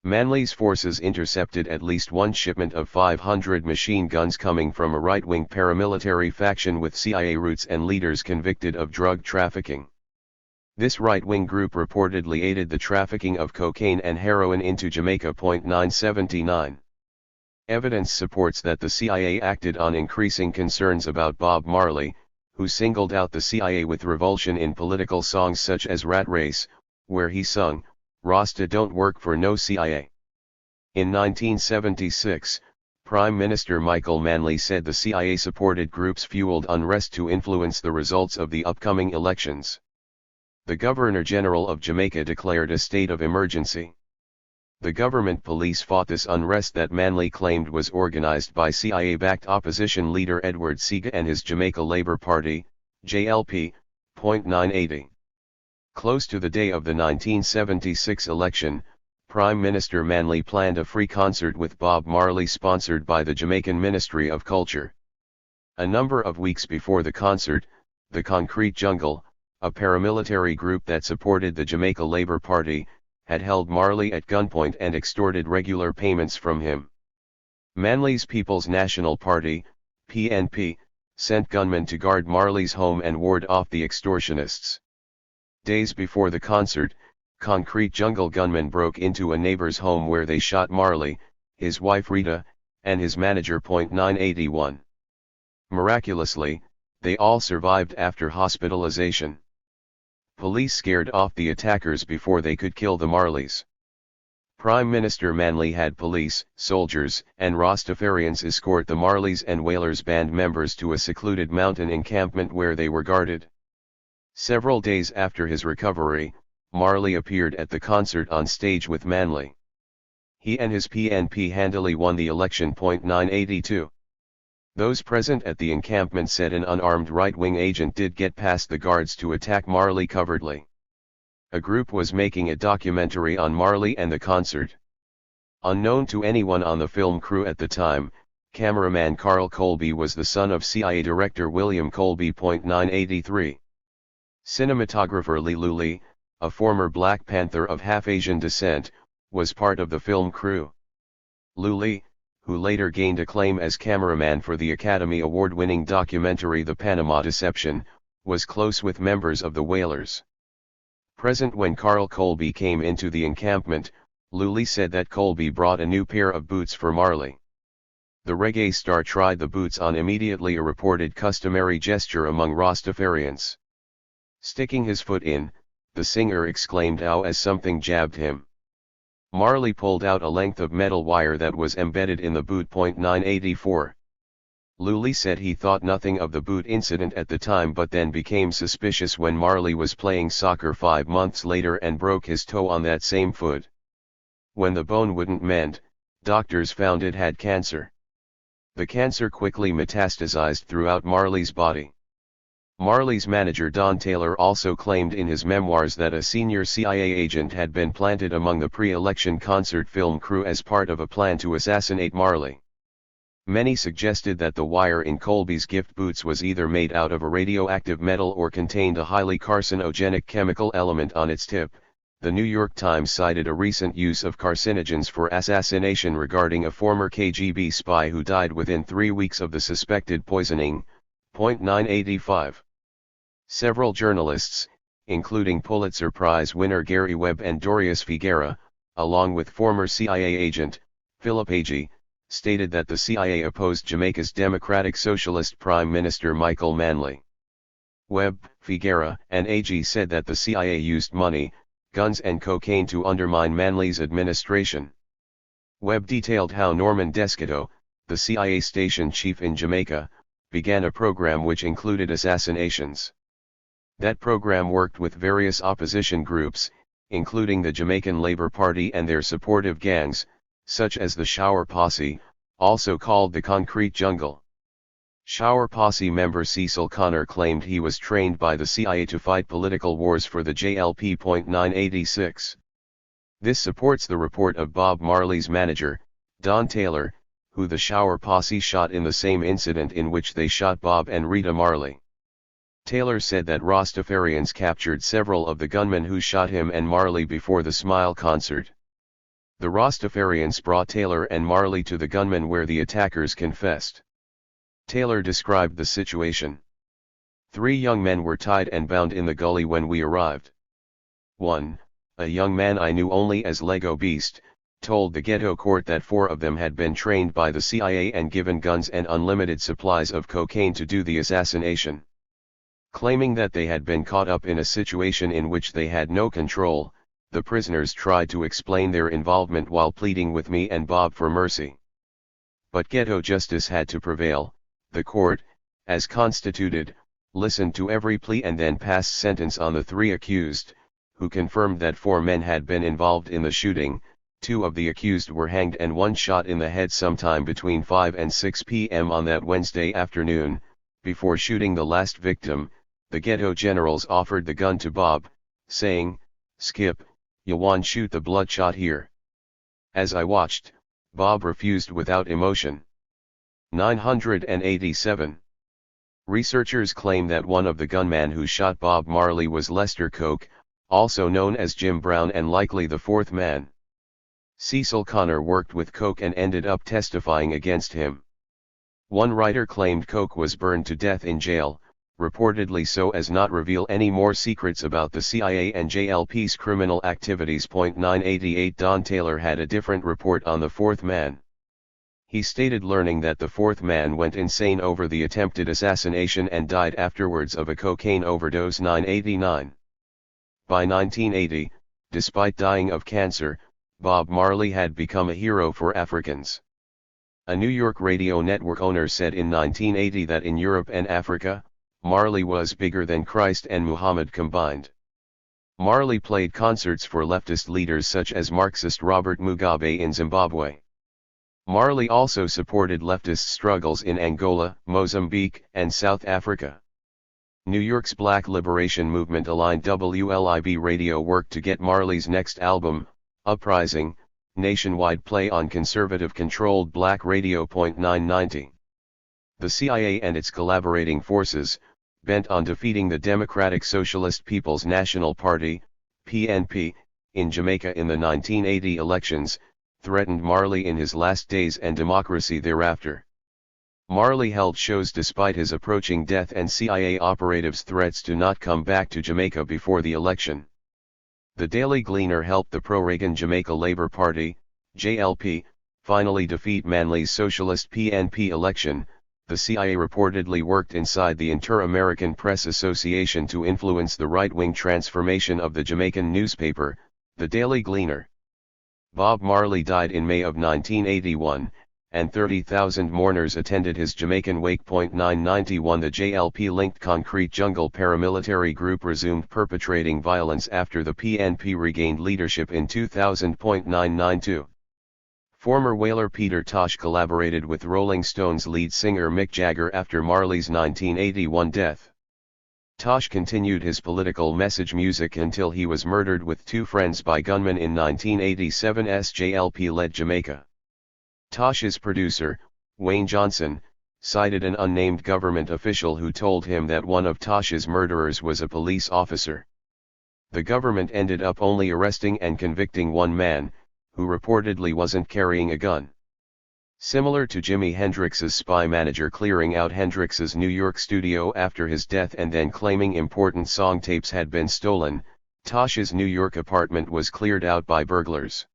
S1: Manley's forces intercepted at least one shipment of 500 machine guns coming from a right-wing paramilitary faction with CIA roots and leaders convicted of drug trafficking. This right-wing group reportedly aided the trafficking of cocaine and heroin into Jamaica. 979. Evidence supports that the CIA acted on increasing concerns about Bob Marley, who singled out the CIA with revulsion in political songs such as Rat Race, where he sung, "Rasta don't work for no CIA." In 1976, Prime Minister Michael Manley said the CIA-supported groups fueled unrest to influence the results of the upcoming elections. The Governor-General of Jamaica declared a state of emergency. The government police fought this unrest that Manley claimed was organized by CIA-backed opposition leader Edward Seaga and his Jamaica Labour Party, JLP. 980. Close to the day of the 1976 election, Prime Minister Manley planned a free concert with Bob Marley sponsored by the Jamaican Ministry of Culture. A number of weeks before the concert, the Concrete Jungle, a paramilitary group that supported the Jamaica Labour Party, had held Marley at gunpoint and extorted regular payments from him. Manley's People's National Party, PNP, sent gunmen to guard Marley's home and ward off the extortionists. Days before the concert, Concrete Jungle gunmen broke into a neighbor's home where they shot Marley, his wife Rita, and his manager. 981. Miraculously, they all survived after hospitalization. Police scared off the attackers before they could kill the Marleys. Prime Minister Manley had police, soldiers, and Rastafarians escort the Marleys and Wailers band members to a secluded mountain encampment where they were guarded. Several days after his recovery, Marley appeared at the concert on stage with Manley. He and his PNP handily won the election. 982. Those present at the encampment said an unarmed right-wing agent did get past the guards to attack Marley covertly. A group was making a documentary on Marley and the concert. Unknown to anyone on the film crew at the time, cameraman Carl Colby was the son of CIA director William Colby. 983. Cinematographer Lee Luli, a former Black Panther of half-Asian descent, was part of the film crew. Luli, who later gained acclaim as cameraman for the Academy Award-winning documentary The Panama Deception, was close with members of the Wailers. Present when Carl Colby came into the encampment, Luli said that Colby brought a new pair of boots for Marley. The reggae star tried the boots on, immediately a reported customary gesture among Rastafarians. Sticking his foot in, the singer exclaimed "ow" as something jabbed him. Marley pulled out a length of metal wire that was embedded in the boot. 984. Luli said he thought nothing of the boot incident at the time but then became suspicious when Marley was playing soccer 5 months later and broke his toe on that same foot. When the bone wouldn't mend, doctors found it had cancer. The cancer quickly metastasized throughout Marley's body. Marley's manager Don Taylor also claimed in his memoirs that a senior CIA agent had been planted among the pre-election concert film crew as part of a plan to assassinate Marley. Many suggested that the wire in Colby's gift boots was either made out of a radioactive metal or contained a highly carcinogenic chemical element on its tip. The New York Times cited a recent use of carcinogens for assassination regarding a former KGB spy who died within 3 weeks of the suspected poisoning. 985. Several journalists, including Pulitzer Prize winner Gary Webb and Dorius Figuera, along with former CIA agent, Philip Agee, stated that the CIA opposed Jamaica's Democratic Socialist Prime Minister Michael Manley. Webb, Figuera, and Agee said that the CIA used money, guns and cocaine to undermine Manley's administration. Webb detailed how Norman Descato, the CIA station chief in Jamaica, began a program which included assassinations. That program worked with various opposition groups, including the Jamaican Labour Party and their supportive gangs, such as the Shower Posse, also called the Concrete Jungle. Shower Posse member Cecil Connor claimed he was trained by the CIA to fight political wars for the JLP. 986. This supports the report of Bob Marley's manager, Don Taylor, who the Shower Posse shot in the same incident in which they shot Bob and Rita Marley. Taylor said that Rastafarians captured several of the gunmen who shot him and Marley before the Smile concert. The Rastafarians brought Taylor and Marley to the gunmen where the attackers confessed. Taylor described the situation. 3 young men were tied and bound in the gully when we arrived. 1, a young man I knew only as Lego Beast, told the ghetto court that 4 of them had been trained by the CIA and given guns and unlimited supplies of cocaine to do the assassination. Claiming that they had been caught up in a situation in which they had no control, the prisoners tried to explain their involvement while pleading with me and Bob for mercy. But ghetto justice had to prevail. The court, as constituted, listened to every plea and then passed sentence on the 3 accused, who confirmed that 4 men had been involved in the shooting. 2 of the accused were hanged and 1 shot in the head sometime between 5 and 6 p.m. on that Wednesday afternoon. Before shooting the last victim, the ghetto generals offered the gun to Bob, saying, "Skip, you want shoot the bloodshot here." As I watched, Bob refused without emotion. 987. Researchers claim that one of the gunmen who shot Bob Marley was Lester Koch, also known as Jim Brown, and likely the 4th man. Cecil Connor worked with Koch and ended up testifying against him. One writer claimed Koch was burned to death in jail, reportedly so as not reveal any more secrets about the CIA and JLP's criminal activities. 988 Don Taylor had a different report on the 4th man. He stated learning that the 4th man went insane over the attempted assassination and died afterwards of a cocaine overdose. 989. By 1980, despite dying of cancer, Bob Marley had become a hero for Africans. A New York radio network owner said in 1980 that in Europe and Africa, Marley was bigger than Christ and Muhammad combined. Marley played concerts for leftist leaders such as Marxist Robert Mugabe in Zimbabwe. Marley also supported leftist struggles in Angola, Mozambique, and South Africa. New York's Black Liberation Movement aligned WLIB radio worked to get Marley's next album, Uprising, nationwide play on conservative-controlled black radio. 990. The CIA and its collaborating forces, bent on defeating the Democratic Socialist People's National Party, PNP, in Jamaica in the 1980 elections, threatened Marley in his last days and democracy thereafter. Marley held shows despite his approaching death and CIA operatives' threats to not come back to Jamaica before the election. The Daily Gleaner helped the pro-Reagan Jamaica Labour Party, JLP, finally defeat Manley's socialist PNP election. The CIA reportedly worked inside the Inter-American Press Association to influence the right-wing transformation of the Jamaican newspaper, the Daily Gleaner. Bob Marley died in May of 1981, and 30,000 mourners attended his Jamaican wake. 991 The JLP-linked Concrete Jungle paramilitary group resumed perpetrating violence after the PNP regained leadership in 2000. 992 Former Whaler Peter Tosh collaborated with Rolling Stones lead singer Mick Jagger after Marley's 1981 death. Tosh continued his political message music until he was murdered with 2 friends by gunmen in 1987's JLP-led Jamaica. Tosh's producer, Wayne Johnson, cited an unnamed government official who told him that one of Tosh's murderers was a police officer. The government ended up only arresting and convicting 1 man, who reportedly wasn't carrying a gun. Similar to Jimi Hendrix's spy manager clearing out Hendrix's New York studio after his death and then claiming important song tapes had been stolen, Tosh's New York apartment was cleared out by burglars.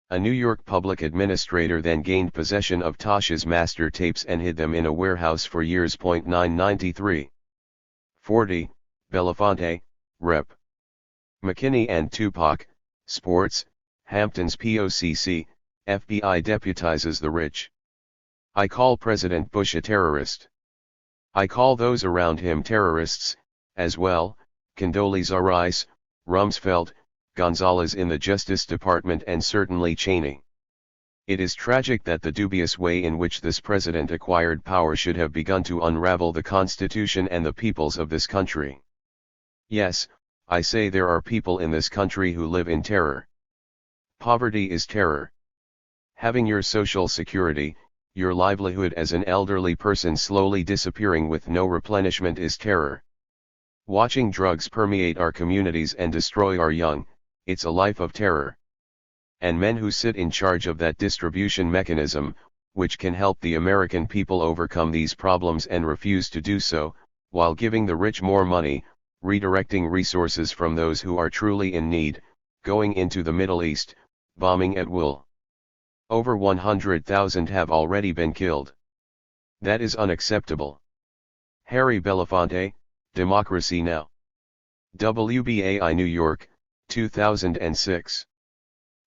S1: A New York public administrator then gained possession of Tosh's master tapes and hid them in a warehouse for years. 993. 40, Belafonte, Rep. McKinney and Tupac, Sports, Hamptons POCC, FBI deputizes the rich. I call President Bush a terrorist. I call those around him terrorists, as well, Condoleezza Rice, Rumsfeld, Gonzalez in the Justice Department and certainly Cheney. It is tragic that the dubious way in which this president acquired power should have begun to unravel the Constitution and the peoples of this country. Yes, I say there are people in this country who live in terror. Poverty is terror. Having your social security, your livelihood as an elderly person slowly disappearing with no replenishment is terror. Watching drugs permeate our communities and destroy our young, it's a life of terror. And men who sit in charge of that distribution mechanism, which can help the American people overcome these problems and refuse to do so, while giving the rich more money, redirecting resources from those who are truly in need, going into the Middle East, bombing at will. Over 100,000 have already been killed. That is unacceptable. Harry Belafonte, Democracy Now! WBAI New York, 2006.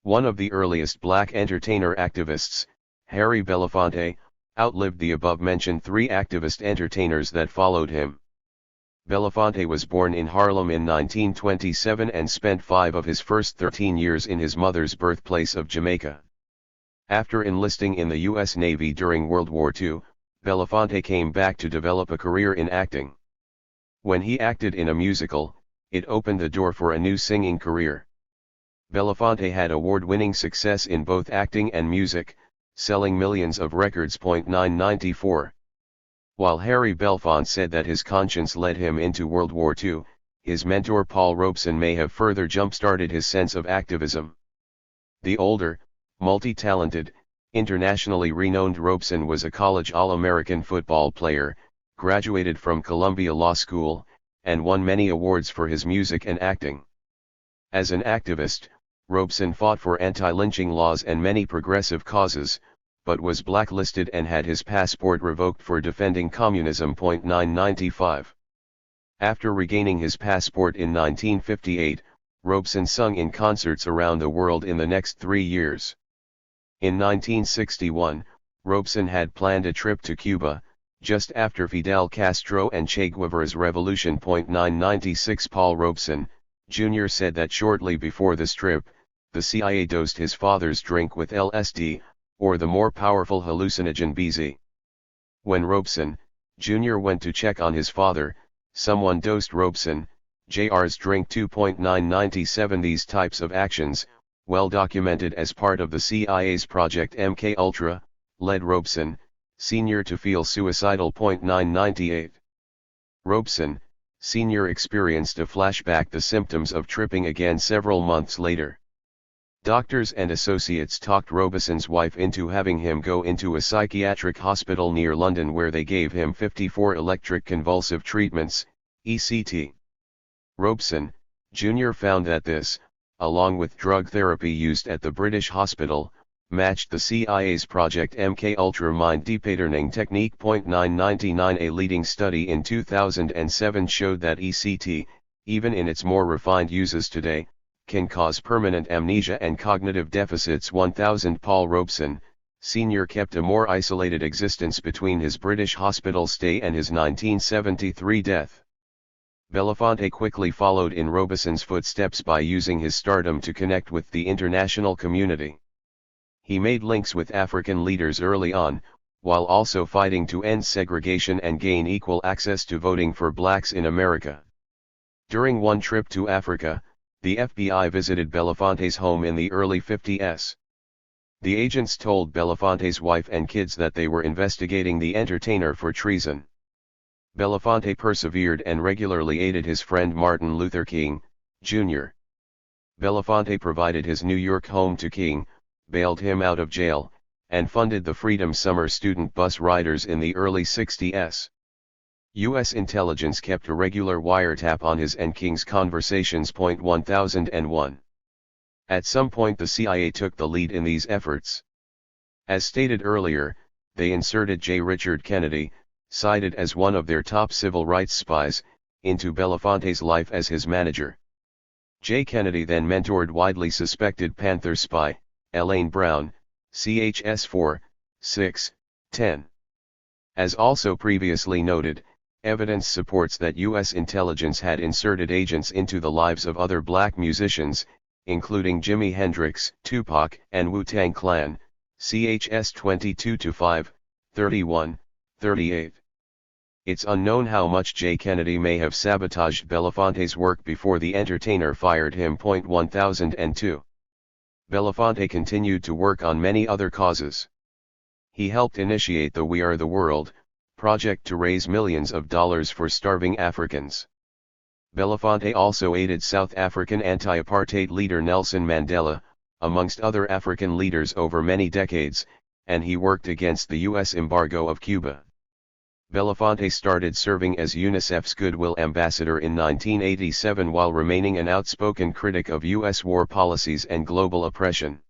S1: One of the earliest black entertainer activists, Harry Belafonte, outlived the above-mentioned three activist entertainers that followed him. Belafonte was born in Harlem in 1927 and spent 5 of his first 13 years in his mother's birthplace of Jamaica. After enlisting in the U.S. Navy during World War II, Belafonte came back to develop a career in acting. When he acted in a musical, it opened the door for a new singing career. Belafonte had award-winning success in both acting and music, selling millions of records. 994. While Harry Belafonte said that his conscience led him into World War II, his mentor Paul Robeson may have further jump-started his sense of activism. The older, multi-talented, internationally renowned Robeson was a college All-American football player, graduated from Columbia Law School, and won many awards for his music and acting. As an activist, Robeson fought for anti-lynching laws and many progressive causes, but was blacklisted and had his passport revoked for defending communism. 995. After regaining his passport in 1958, Robeson sung in concerts around the world in the next 3 years. In 1961, Robeson had planned a trip to Cuba, just after Fidel Castro and Che Guevara's revolution. 996. Paul Robeson, Jr. said that shortly before this trip, the CIA dosed his father's drink with LSD, or the more powerful hallucinogen BZ. When Robeson, Jr. went to check on his father, someone dosed Robeson, Jr.'s drink too. 997. These types of actions, well documented as part of the CIA's Project MK-Ultra, led Robeson, Sr. to feel suicidal. 998. Robeson, Sr. experienced a flashback, the symptoms of tripping again several months later. Doctors and associates talked Robeson's wife into having him go into a psychiatric hospital near London, where they gave him 54 electric convulsive treatments, ECT. Robeson, Jr. found that this, along with drug therapy used at the British hospital, matched the CIA's Project MK-Ultra mind depatterning technique. 999. A leading study in 2007 showed that ECT, even in its more refined uses today, can cause permanent amnesia and cognitive deficits. 1000. Paul Robeson, Sr. kept a more isolated existence between his British hospital stay and his 1973 death. Belafonte quickly followed in Robeson's footsteps by using his stardom to connect with the international community. He made links with African leaders early on, while also fighting to end segregation and gain equal access to voting for blacks in America. During one trip to Africa, the FBI visited Belafonte's home in the early 50s. The agents told Belafonte's wife and kids that they were investigating the entertainer for treason. Belafonte persevered and regularly aided his friend Martin Luther King, Jr. Belafonte provided his New York home to King, bailed him out of jail, and funded the Freedom Summer student bus riders in the early 60s. U.S. intelligence kept a regular wiretap on his and King's conversations. 1001. At some point the CIA took the lead in these efforts. As stated earlier, they inserted J. Richard Kennedy, cited as one of their top civil rights spies, into Belafonte's life as his manager. J. Kennedy then mentored widely suspected Panther spy, Elaine Brown, CHS 4, 6, 10. As also previously noted, evidence supports that U.S. intelligence had inserted agents into the lives of other black musicians, including Jimi Hendrix, Tupac, and Wu-Tang Clan, CHS 22-5, 31, 38. It's unknown how much J. Kennedy may have sabotaged Belafonte's work before the entertainer fired him. 1002. Belafonte continued to work on many other causes. He helped initiate the We Are the World project to raise millions of dollars for starving Africans. Belafonte also aided South African anti-apartheid leader Nelson Mandela, amongst other African leaders over many decades, and he worked against the U.S. embargo of Cuba. Belafonte started serving as UNICEF's Goodwill Ambassador in 1987 while remaining an outspoken critic of U.S. war policies and global oppression.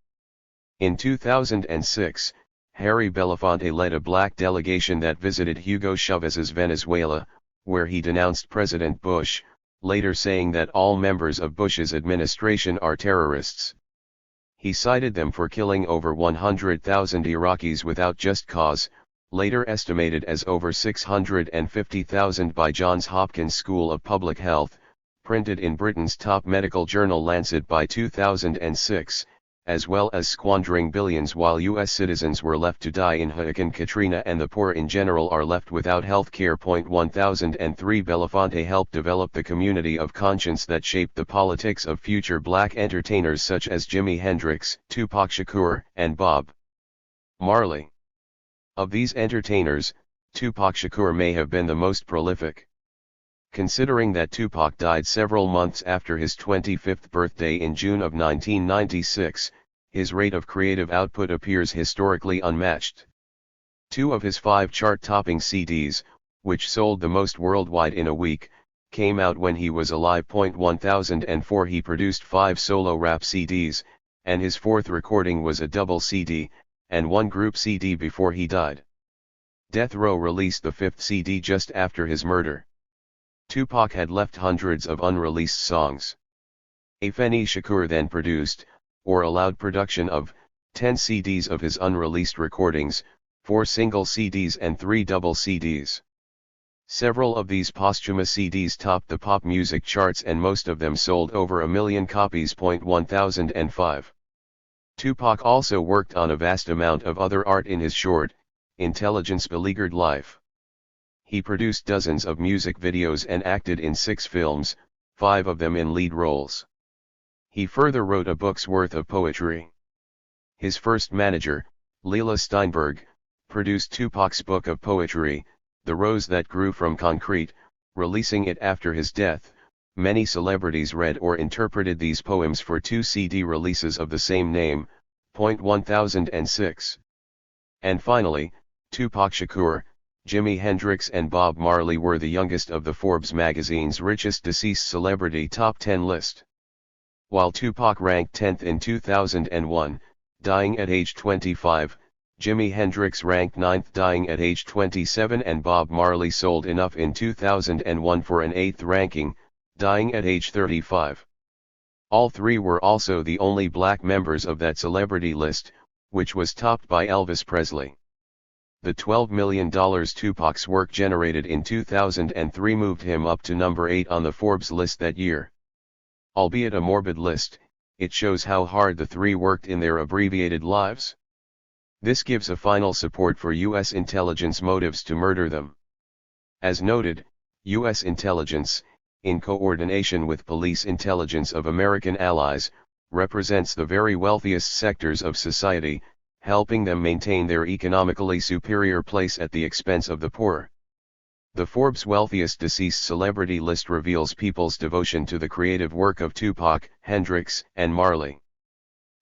S1: In 2006, Harry Belafonte led a black delegation that visited Hugo Chávez's Venezuela, where he denounced President Bush, later saying that all members of Bush's administration are terrorists. He cited them for killing over 100,000 Iraqis without just cause, later estimated as over 650,000 by Johns Hopkins School of Public Health, printed in Britain's top medical journal Lancet by 2006, as well as squandering billions while U.S. citizens were left to die in Hurricane Katrina and the poor in general are left without health care. 1003 Belafonte helped develop the community of conscience that shaped the politics of future black entertainers such as Jimi Hendrix, Tupac Shakur, and Bob Marley. Of these entertainers, Tupac Shakur may have been the most prolific. Considering that Tupac died several months after his 25th birthday in June of 1996, his rate of creative output appears historically unmatched. 2 of his 5 chart-topping CDs, which sold the most worldwide in a week, came out when he was alive. 1004 He produced 5 solo rap CDs, and his 4th recording was a double CD, and 1 group CD before he died. Death Row released the 5th CD just after his murder. Tupac had left hundreds of unreleased songs. Afeni Shakur then produced, or allowed production of, 10 CDs of his unreleased recordings, 4 single CDs and 3 double CDs. Several of these posthumous CDs topped the pop music charts and most of them sold over 1 million copies. 1005. Tupac also worked on a vast amount of other art in his short, intelligence-beleaguered life. He produced dozens of music videos and acted in 6 films, 5 of them in lead roles. He further wrote a book's worth of poetry. His first manager, Leila Steinberg, produced Tupac's book of poetry, The Rose That Grew from Concrete, releasing it after his death. Many celebrities read or interpreted these poems for 2 CD releases of the same name. 1006. And finally, Tupac Shakur, Jimi Hendrix and Bob Marley were the youngest of the Forbes magazine's richest deceased celebrity top 10 list. While Tupac ranked 10th in 2001, dying at age 25, Jimi Hendrix ranked 9th dying at age 27 and Bob Marley sold enough in 2001 for an 8th ranking, dying at age 35. All 3 were also the only black members of that celebrity list, which was topped by Elvis Presley. The $12 million Tupac's work generated in 2003 moved him up to number 8 on the Forbes list that year. Albeit a morbid list, it shows how hard the 3 worked in their abbreviated lives. This gives a final support for U.S. intelligence motives to murder them. As noted, U.S. intelligence, in coordination with police intelligence of American allies, represents the very wealthiest sectors of society, helping them maintain their economically superior place at the expense of the poor. The Forbes wealthiest deceased celebrity list reveals people's devotion to the creative work of Tupac, Hendrix, and Marley.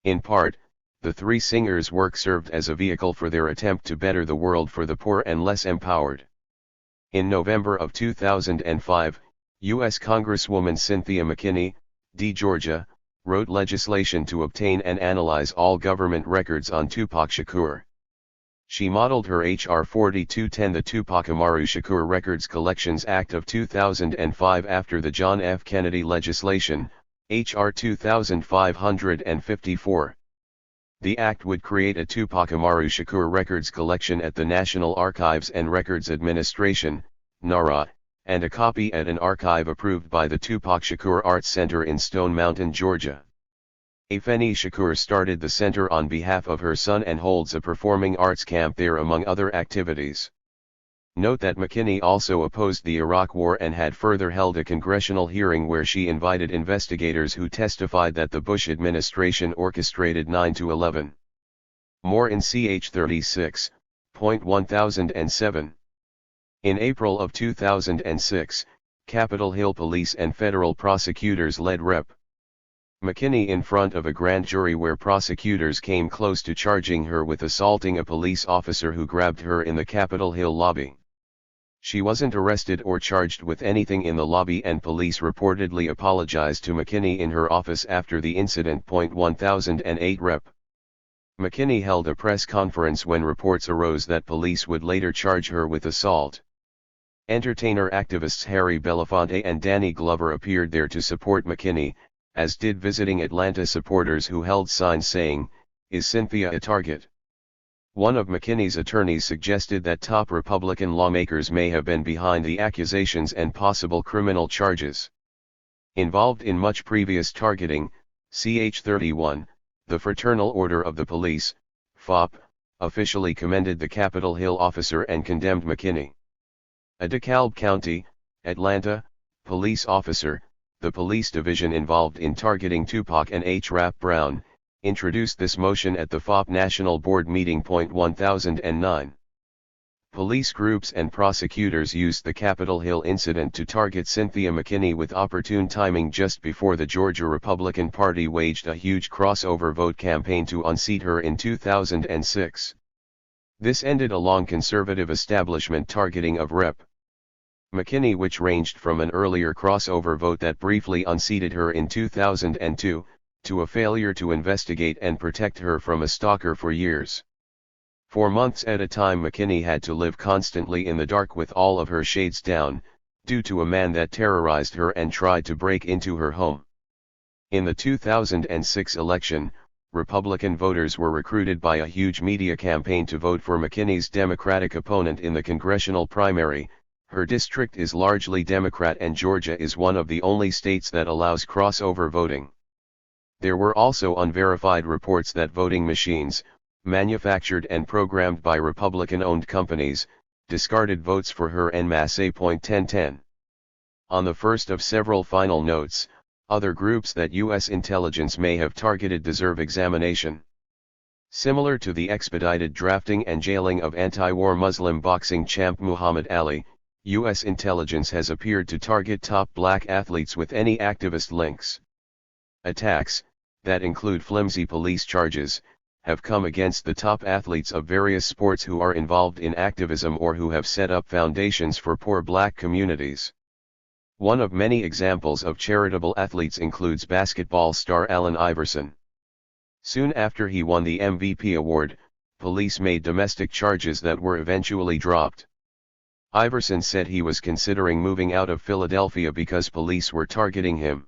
S1: In part, the 3 singers' work served as a vehicle for their attempt to better the world for the poor and less empowered. In November of 2005, U.S. Congresswoman Cynthia McKinney, D. Georgia, wrote legislation to obtain and analyze all government records on Tupac Shakur. She modeled her H.R. 4210, the Tupac Amaru Shakur Records Collections Act of 2005, after the John F. Kennedy legislation, H.R. 2554. The act would create a Tupac Amaru Shakur Records collection at the National Archives and Records Administration, NARA, and a copy at an archive approved by the Tupac Shakur Arts Center in Stone Mountain, Georgia. Afeni Shakur started the center on behalf of her son and holds a performing arts camp there among other activities. Note that McKinney also opposed the Iraq War and had further held a congressional hearing where she invited investigators who testified that the Bush administration orchestrated 9/11. More in ch. 36.1007. In April of 2006, Capitol Hill police and federal prosecutors led Rep. McKinney in front of a grand jury where prosecutors came close to charging her with assaulting a police officer who grabbed her in the Capitol Hill lobby. She wasn't arrested or charged with anything in the lobby, and police reportedly apologized to McKinney in her office after the incident. 1008 Rep. McKinney held a press conference when reports arose that police would later charge her with assault. Entertainer activists Harry Belafonte and Danny Glover appeared there to support McKinney, as did visiting Atlanta supporters who held signs saying, "Is Cynthia a target?" One of McKinney's attorneys suggested that top Republican lawmakers may have been behind the accusations and possible criminal charges. Involved in much previous targeting, Ch 31, the Fraternal Order of the Police, FOP, officially commended the Capitol Hill officer and condemned McKinney. A DeKalb County, Atlanta, police officer, the police division involved in targeting Tupac and H. Rap Brown, introduced this motion at the FOP National Board meeting. 1009. Police groups and prosecutors used the Capitol Hill incident to target Cynthia McKinney with opportune timing just before the Georgia Republican Party waged a huge crossover vote campaign to unseat her in 2006. This ended a long conservative establishment targeting of Rep. McKinney, which ranged from an earlier crossover vote that briefly unseated her in 2002, to a failure to investigate and protect her from a stalker for years. For months at a time McKinney had to live constantly in the dark with all of her shades down, due to a man that terrorized her and tried to break into her home. In the 2006 election, Republican voters were recruited by a huge media campaign to vote for McKinney's Democratic opponent in the congressional primary. Her district is largely Democrat and Georgia is one of the only states that allows crossover voting. There were also unverified reports that voting machines, manufactured and programmed by Republican-owned companies, discarded votes for her en masse. 1010. On the first of several final notes, other groups that U.S. intelligence may have targeted deserve examination. Similar to the expedited drafting and jailing of anti-war Muslim boxing champ Muhammad Ali, U.S. intelligence has appeared to target top black athletes with any activist links. Attacks, that include flimsy police charges, have come against the top athletes of various sports who are involved in activism or who have set up foundations for poor black communities. One of many examples of charitable athletes includes basketball star Allen Iverson. Soon after he won the MVP award, police made domestic charges that were eventually dropped. Iverson said he was considering moving out of Philadelphia because police were targeting him.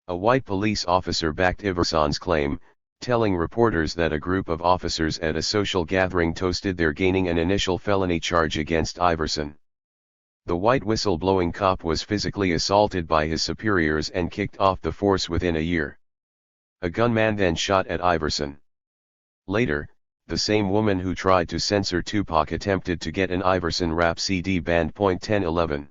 S1: A white police officer backed Iverson's claim, telling reporters that a group of officers at a social gathering toasted their gaining an initial felony charge against Iverson. The white whistle-blowing cop was physically assaulted by his superiors and kicked off the force within a year. A gunman then shot at Iverson. Later, the same woman who tried to censor Tupac attempted to get an Iverson rap CD banned. 1011.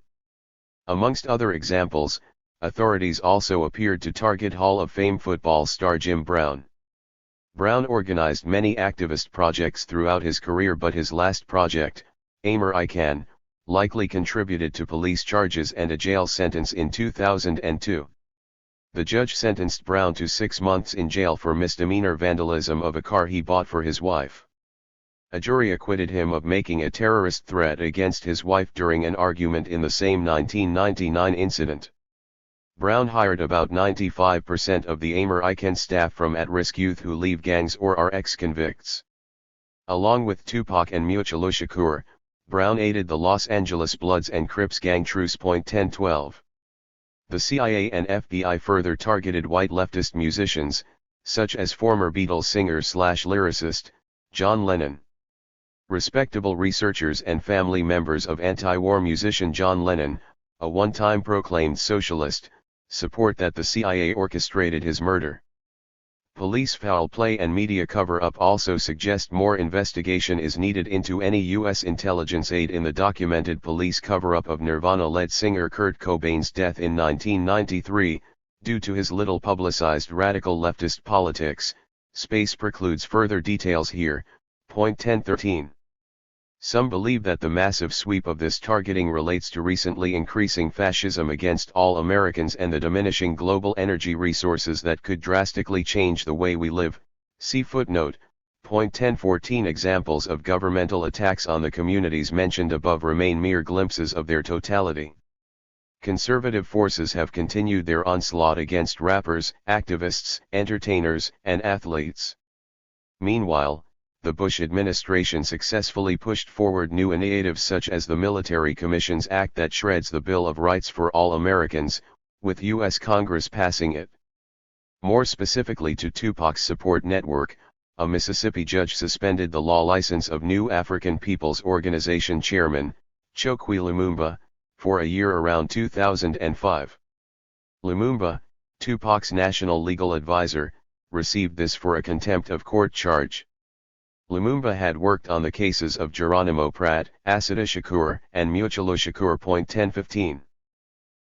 S1: Amongst other examples, authorities also appeared to target Hall of Fame football star Jim Brown. Brown organized many activist projects throughout his career, but his last project, MLK, likely contributed to police charges and a jail sentence in 2002. The judge sentenced Brown to 6 months in jail for misdemeanor vandalism of a car he bought for his wife. A jury acquitted him of making a terrorist threat against his wife during an argument in the same 1999 incident. Brown hired about 95% of the MLK staff from at-risk youth who leave gangs or are ex-convicts. Along with Tupac and Murderous Shakur, Brown aided the Los Angeles Bloods and Crips gang truce. 1012. The CIA and FBI further targeted white leftist musicians, such as former Beatles singer/lyricist, John Lennon. Respectable researchers and family members of anti-war musician John Lennon, a one-time proclaimed socialist, support that the CIA orchestrated his murder. Police foul play and media cover-up also suggest more investigation is needed into any U.S. intelligence aid in the documented police cover-up of Nirvana-led singer Kurt Cobain's death in 1993, due to his little publicized radical leftist politics. Space precludes further details here. 1013. Some believe that the massive sweep of this targeting relates to recently increasing fascism against all Americans and the diminishing global energy resources that could drastically change the way we live. See footnote. 1014. Examples of governmental attacks on the communities mentioned above remain mere glimpses of their totality. Conservative forces have continued their onslaught against rappers, activists, entertainers, and athletes. Meanwhile, the Bush administration successfully pushed forward new initiatives such as the Military Commissions Act that shreds the Bill of Rights for all Americans, with U.S. Congress passing it. More specifically to Tupac's support network, a Mississippi judge suspended the law license of New African Peoples Organization chairman, Chokwe Lumumba, for a year around 2005. Lumumba, Tupac's national legal advisor, received this for a contempt of court charge. Lumumba had worked on the cases of Geronimo Pratt, Assata Shakur, and Mutulu Shakur. 1015.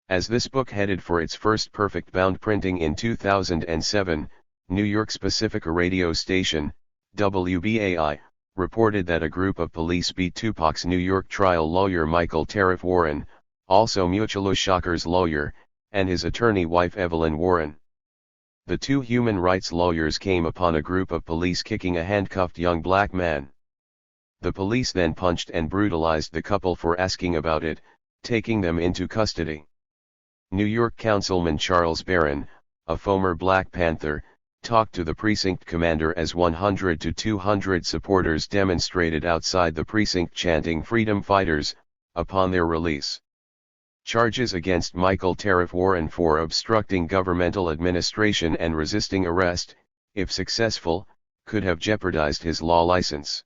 S1: As this book headed for its first perfect-bound printing in 2007, New York's Pacifica radio station, WBAI, reported that a group of police beat Tupac's New York trial lawyer Michael Tariff Warren, also Mutulu Shakur's lawyer, and his attorney wife Evelyn Warren. The two human rights lawyers came upon a group of police kicking a handcuffed young black man. The police then punched and brutalized the couple for asking about it, taking them into custody. New York Councilman Charles Barron, a former Black Panther, talked to the precinct commander as 100 to 200 supporters demonstrated outside the precinct chanting "Freedom Fighters," upon their release. Charges against Michael Tariff Warren for obstructing governmental administration and resisting arrest, if successful, could have jeopardized his law license.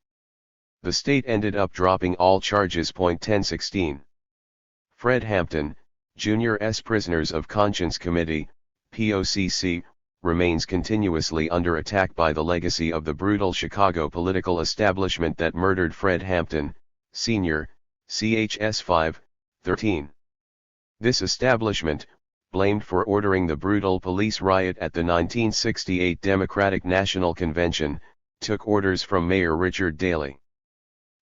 S1: The state ended up dropping all charges. 1016. Fred Hampton, Jr.'s Prisoners of Conscience Committee, POCC, remains continuously under attack by the legacy of the brutal Chicago political establishment that murdered Fred Hampton, Sr., CHS 5-13. This establishment, blamed for ordering the brutal police riot at the 1968 Democratic National Convention, took orders from Mayor Richard Daley.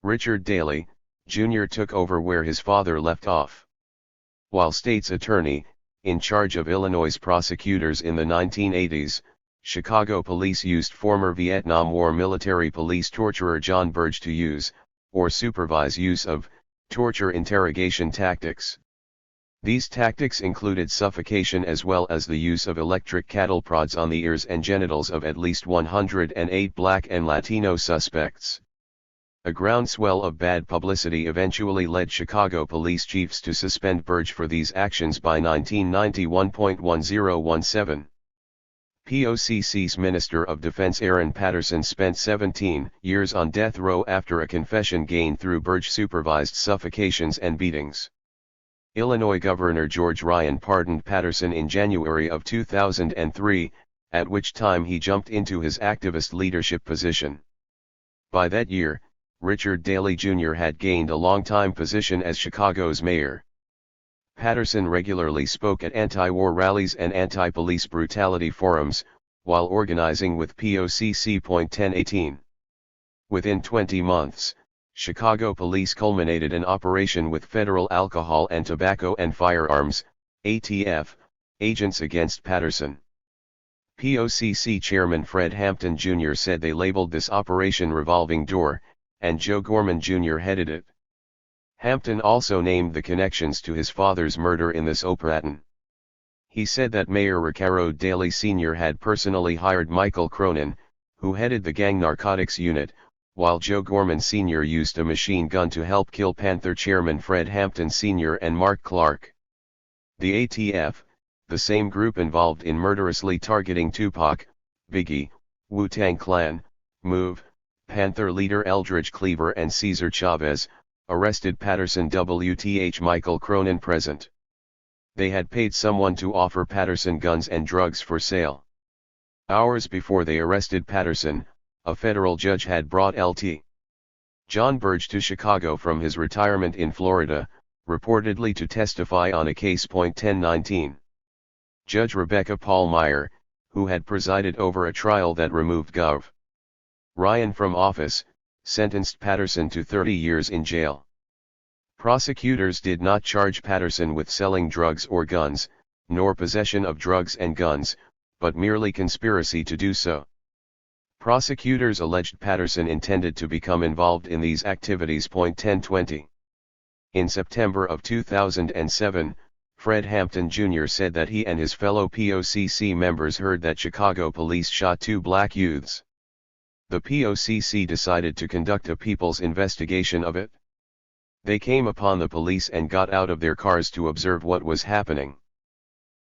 S1: Richard Daley, Jr. took over where his father left off. While state's attorney, in charge of Illinois' prosecutors in the 1980s, Chicago police used former Vietnam War military police torturer John Burge to use, or supervise use of, torture interrogation tactics. These tactics included suffocation as well as the use of electric cattle prods on the ears and genitals of at least 108 Black and Latino suspects. A groundswell of bad publicity eventually led Chicago police chiefs to suspend Burge for these actions by 1991.1017. POCC's Minister of Defense Aaron Patterson spent 17 years on death row after a confession gained through Burge-supervised suffocations and beatings. Illinois Governor George Ryan pardoned Patterson in January of 2003, at which time he jumped into his activist leadership position. By that year, Richard Daley Jr. had gained a long-time position as Chicago's mayor. Patterson regularly spoke at anti-war rallies and anti-police brutality forums, while organizing with POCC. 1018. Within 20 months, Chicago police culminated an operation with federal alcohol and tobacco and firearms, ATF, agents against Patterson. POCC Chairman Fred Hampton Jr. said they labeled this operation Revolving Door, and Joe Gorman Jr. headed it. Hampton also named the connections to his father's murder in this operation. He said that Mayor Ricardo Daley Sr. had personally hired Michael Cronin, who headed the gang narcotics unit, while Joe Gorman Sr. used a machine gun to help kill Panther Chairman Fred Hampton Sr. and Mark Clark. The ATF, the same group involved in murderously targeting Tupac, Biggie, Wu-Tang Clan, Move, Panther leader Eldridge Cleaver and Cesar Chavez, arrested Patterson. WTH Michael Cronin present. They had paid someone to offer Patterson guns and drugs for sale. Hours before they arrested Patterson, a federal judge had brought Lt. John Burge to Chicago from his retirement in Florida, reportedly to testify on a case. 1019. Judge Rebecca Paul Meyer, who had presided over a trial that removed Gov. Ryan from office, sentenced Patterson to 30 years in jail. Prosecutors did not charge Patterson with selling drugs or guns, nor possession of drugs and guns, but merely conspiracy to do so. Prosecutors alleged Patterson intended to become involved in these activities. 1020. In September of 2007, Fred Hampton Jr. said that he and his fellow POCC members heard that Chicago police shot two black youths. The POCC decided to conduct a people's investigation of it. They came upon the police and got out of their cars to observe what was happening.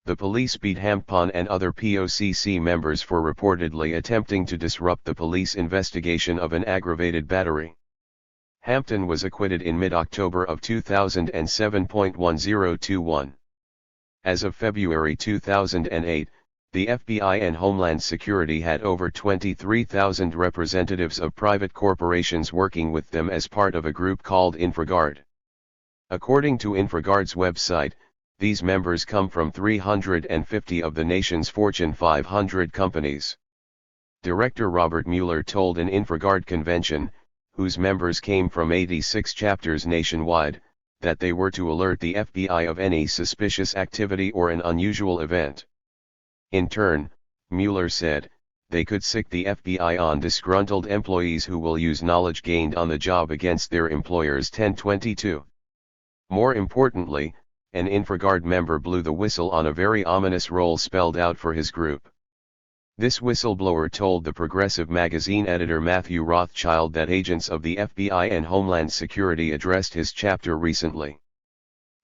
S1: The police beat Hampton and other POCC members for reportedly attempting to disrupt the police investigation of an aggravated battery. Hampton was acquitted in mid-October of 2007.1021. As of February 2008, the FBI and Homeland Security had over 23,000 representatives of private corporations working with them as part of a group called InfraGard. According to InfraGard's website, these members come from 350 of the nation's Fortune 500 companies. Director Robert Mueller told an InfraGard convention, whose members came from 86 chapters nationwide, that they were to alert the FBI of any suspicious activity or an unusual event. In turn, Mueller said, they could sic the FBI on disgruntled employees who will use knowledge gained on the job against their employers. 1022. More importantly, an InfraGard member blew the whistle on a very ominous role spelled out for his group. This whistleblower told the Progressive magazine editor Matthew Rothschild that agents of the FBI and Homeland Security addressed his chapter recently.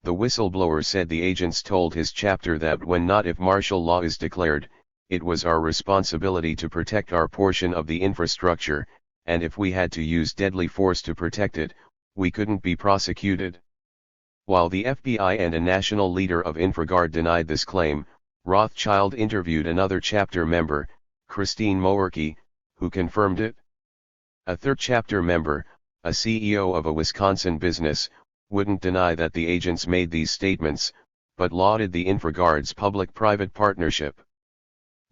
S1: The whistleblower said the agents told his chapter that when not if martial law is declared, it was our responsibility to protect our portion of the infrastructure, and if we had to use deadly force to protect it, we couldn't be prosecuted. While the FBI and a national leader of InfraGard denied this claim, Rothschild interviewed another chapter member, Christine Moerke, who confirmed it. A third chapter member, a CEO of a Wisconsin business, wouldn't deny that the agents made these statements, but lauded the InfraGard's public-private partnership.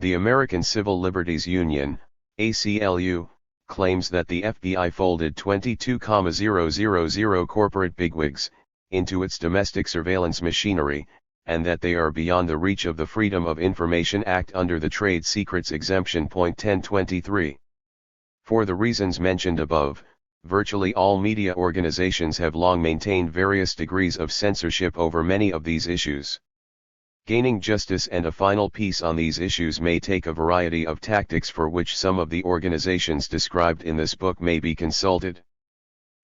S1: The American Civil Liberties Union, ACLU, claims that the FBI folded 22,000 corporate bigwigs into its domestic surveillance machinery, and that they are beyond the reach of the Freedom of Information Act under the Trade Secrets Exemption. 1023. For the reasons mentioned above, virtually all media organizations have long maintained various degrees of censorship over many of these issues. Gaining justice and a final peace on these issues may take a variety of tactics, for which some of the organizations described in this book may be consulted.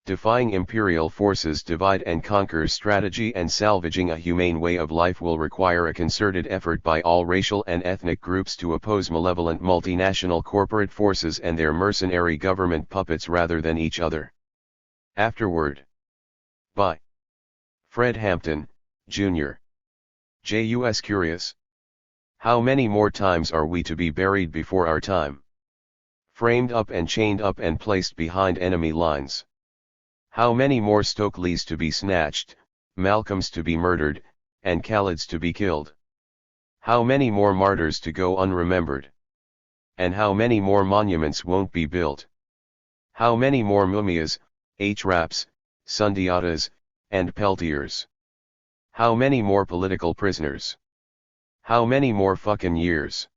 S1: Defying imperial forces' divide and conquer strategy and salvaging a humane way of life will require a concerted effort by all racial and ethnic groups to oppose malevolent multinational corporate forces and their mercenary government puppets rather than each other. Afterward. By Fred Hampton, Jr. J.U.S. Curious. How many more times are we to be buried before our time? Framed up and chained up and placed behind enemy lines. How many more Stokeleys to be snatched, Malcolms to be murdered, and Khalids to be killed? How many more martyrs to go unremembered? And how many more monuments won't be built? How many more mumias, H-Raps, Sundiatas, and Peltiers? How many more political prisoners? How many more fucking years?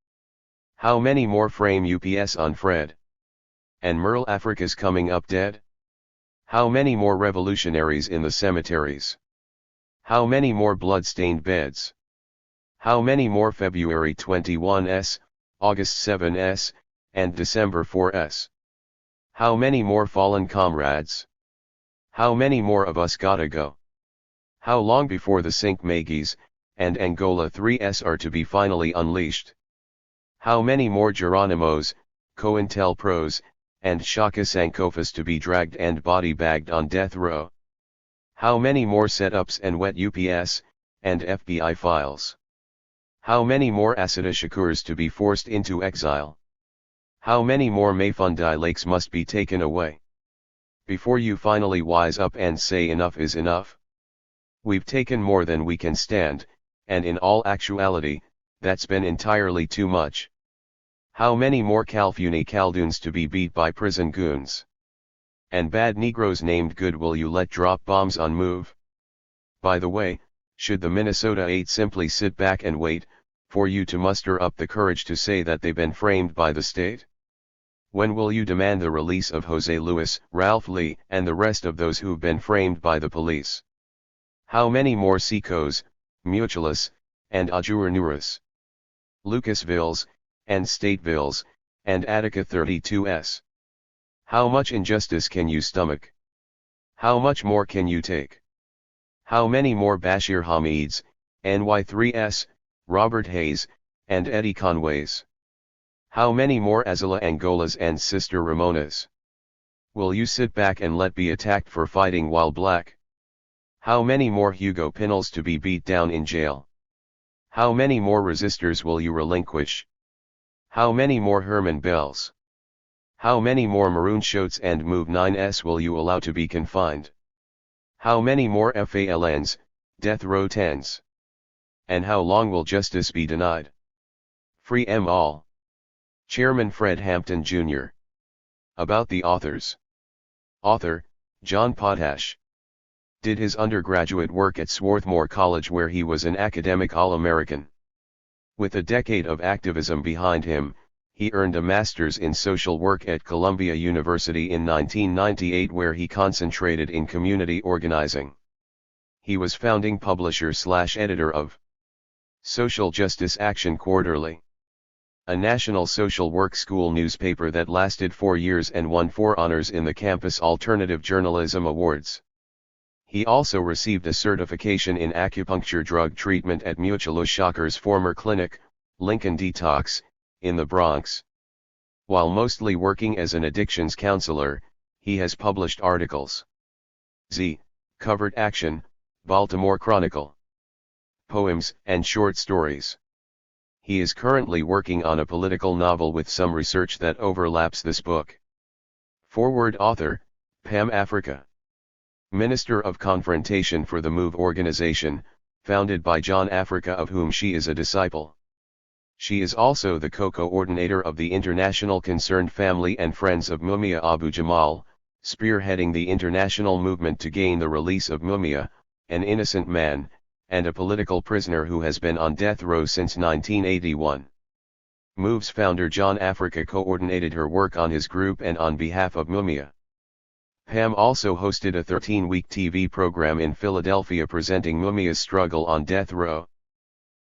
S1: How many more frame UPS on Fred? And Merle Africa's coming up dead? How many more revolutionaries in the cemeteries? How many more blood-stained beds? How many more February 21s, August 7s, and December 4s? How many more fallen comrades? How many more of us gotta go? How long before the Cinque Magis and Angola 3s are to be finally unleashed? How many more Geronimos, COINTELPROs, and Shaka Sankofas to be dragged and body-bagged on death row? How many more setups and wet UPS, and FBI files? How many more Assata Shakurs to be forced into exile? How many more Mayfundi Lakes must be taken away? Before you finally wise up and say enough is enough? We've taken more than we can stand, and in all actuality, that's been entirely too much. How many more Calfuni Caldoons to be beat by prison goons? And bad Negroes named Good will you let drop bombs on move? By the way, should the Minnesota 8 simply sit back and wait, for you to muster up the courage to say that they've been framed by the state? When will you demand the release of Jose Luis, Ralph Lee, and the rest of those who've been framed by the police? How many more Secos, Mutualis, and Ajuranurus? Lucasvilles, and Statevilles, and Attica 32s? How much injustice can you stomach? How much more can you take? How many more Bashir Hamids, NY3S, Robert Hayes, and Eddie Conways? How many more Azala Angolas and Sister Ramonas? Will you sit back and let be attacked for fighting while black? How many more Hugo Pinnells to be beat down in jail? How many more resistors will you relinquish? How many more Herman Bells? How many more Maroon Shoats and Move 9s will you allow to be confined? How many more FALNs, death row 10s? And how long will justice be denied? Free 'em all. Chairman Fred Hampton Jr. About the authors. Author, John Potash. Did his undergraduate work at Swarthmore College where he was an academic All-American. With a decade of activism behind him, he earned a master's in social work at Columbia University in 1998 where he concentrated in community organizing. He was founding publisher/editor of Social Justice Action Quarterly, a national social work school newspaper that lasted 4 years and won 4 honors in the Campus Alternative Journalism Awards. He also received a certification in acupuncture drug treatment at Mutual Shakur's former clinic, Lincoln Detox, in the Bronx. While mostly working as an addictions counselor, he has published articles. Covert Action, Baltimore Chronicle, poems and short stories. He is currently working on a political novel with some research that overlaps this book. Forward author, Pam Africa. Minister of Confrontation for the MOVE organization, founded by John Africa of whom she is a disciple. She is also the co-coordinator of the International Concerned Family and Friends of Mumia Abu Jamal, spearheading the international movement to gain the release of Mumia, an innocent man, and a political prisoner who has been on death row since 1981. MOVE's founder John Africa coordinated her work on his group and on behalf of Mumia. Pam also hosted a 13-week TV program in Philadelphia presenting Mumia's struggle on death row.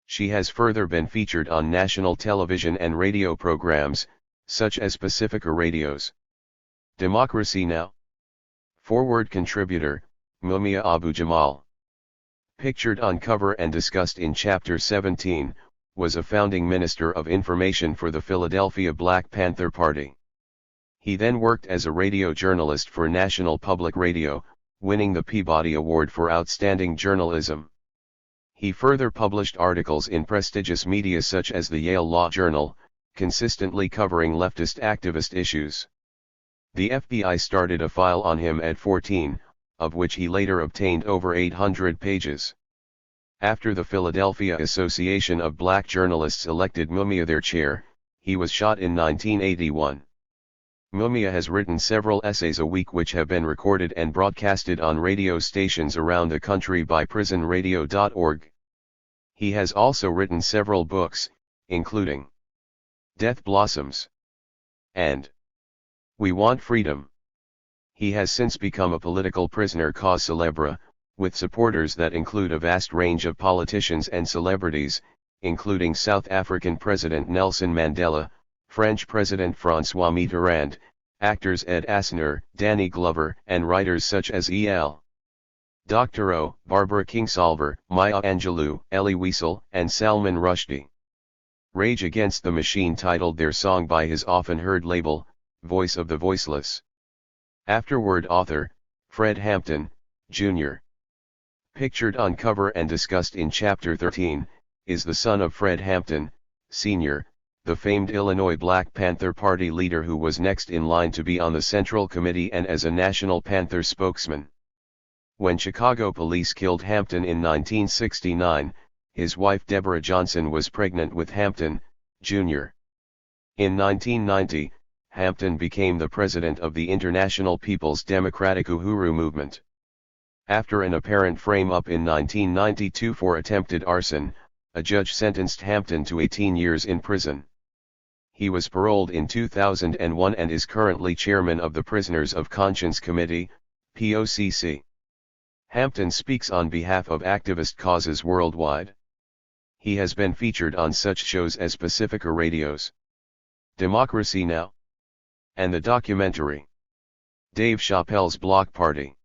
S1: She has further been featured on national television and radio programs, such as Pacifica Radio's Democracy Now! Forward contributor, Mumia Abu Jamal. Pictured on cover and discussed in Chapter 17, was a founding Minister of Information for the Philadelphia Black Panther Party. He then worked as a radio journalist for National Public Radio, winning the Peabody Award for Outstanding Journalism. He further published articles in prestigious media such as the Yale Law Journal, consistently covering leftist activist issues. The FBI started a file on him at 14, of which he later obtained over 800 pages. After the Philadelphia Association of Black Journalists elected Mumia their chair, he was shot in 1981. Mumia has written several essays a week which have been recorded and broadcasted on radio stations around the country by prisonradio.org. He has also written several books, including Death Blossoms and We Want Freedom. He has since become a political prisoner cause célèbre, with supporters that include a vast range of politicians and celebrities, including South African President Nelson Mandela, French President François Mitterrand, actors Ed Asner, Danny Glover, and writers such as E.L. Doctorow, Barbara Kingsolver, Maya Angelou, Elie Wiesel, and Salman Rushdie. Rage Against the Machine titled their song by his often-heard label, Voice of the Voiceless. Afterward author, Fred Hampton, Jr. Pictured on cover and discussed in Chapter 13, is the son of Fred Hampton, Sr., the famed Illinois Black Panther Party leader who was next in line to be on the Central Committee and as a National Panther spokesman. When Chicago police killed Hampton in 1969, his wife Deborah Johnson was pregnant with Hampton, Jr. In 1990, Hampton became the president of the International People's Democratic Uhuru movement. After an apparent frame-up in 1992 for attempted arson, a judge sentenced Hampton to 18 years in prison. He was paroled in 2001 and is currently chairman of the Prisoners of Conscience Committee, POCC. Hampton speaks on behalf of activist causes worldwide. He has been featured on such shows as Pacifica Radio's Democracy Now! And the documentary Dave Chappelle's block party.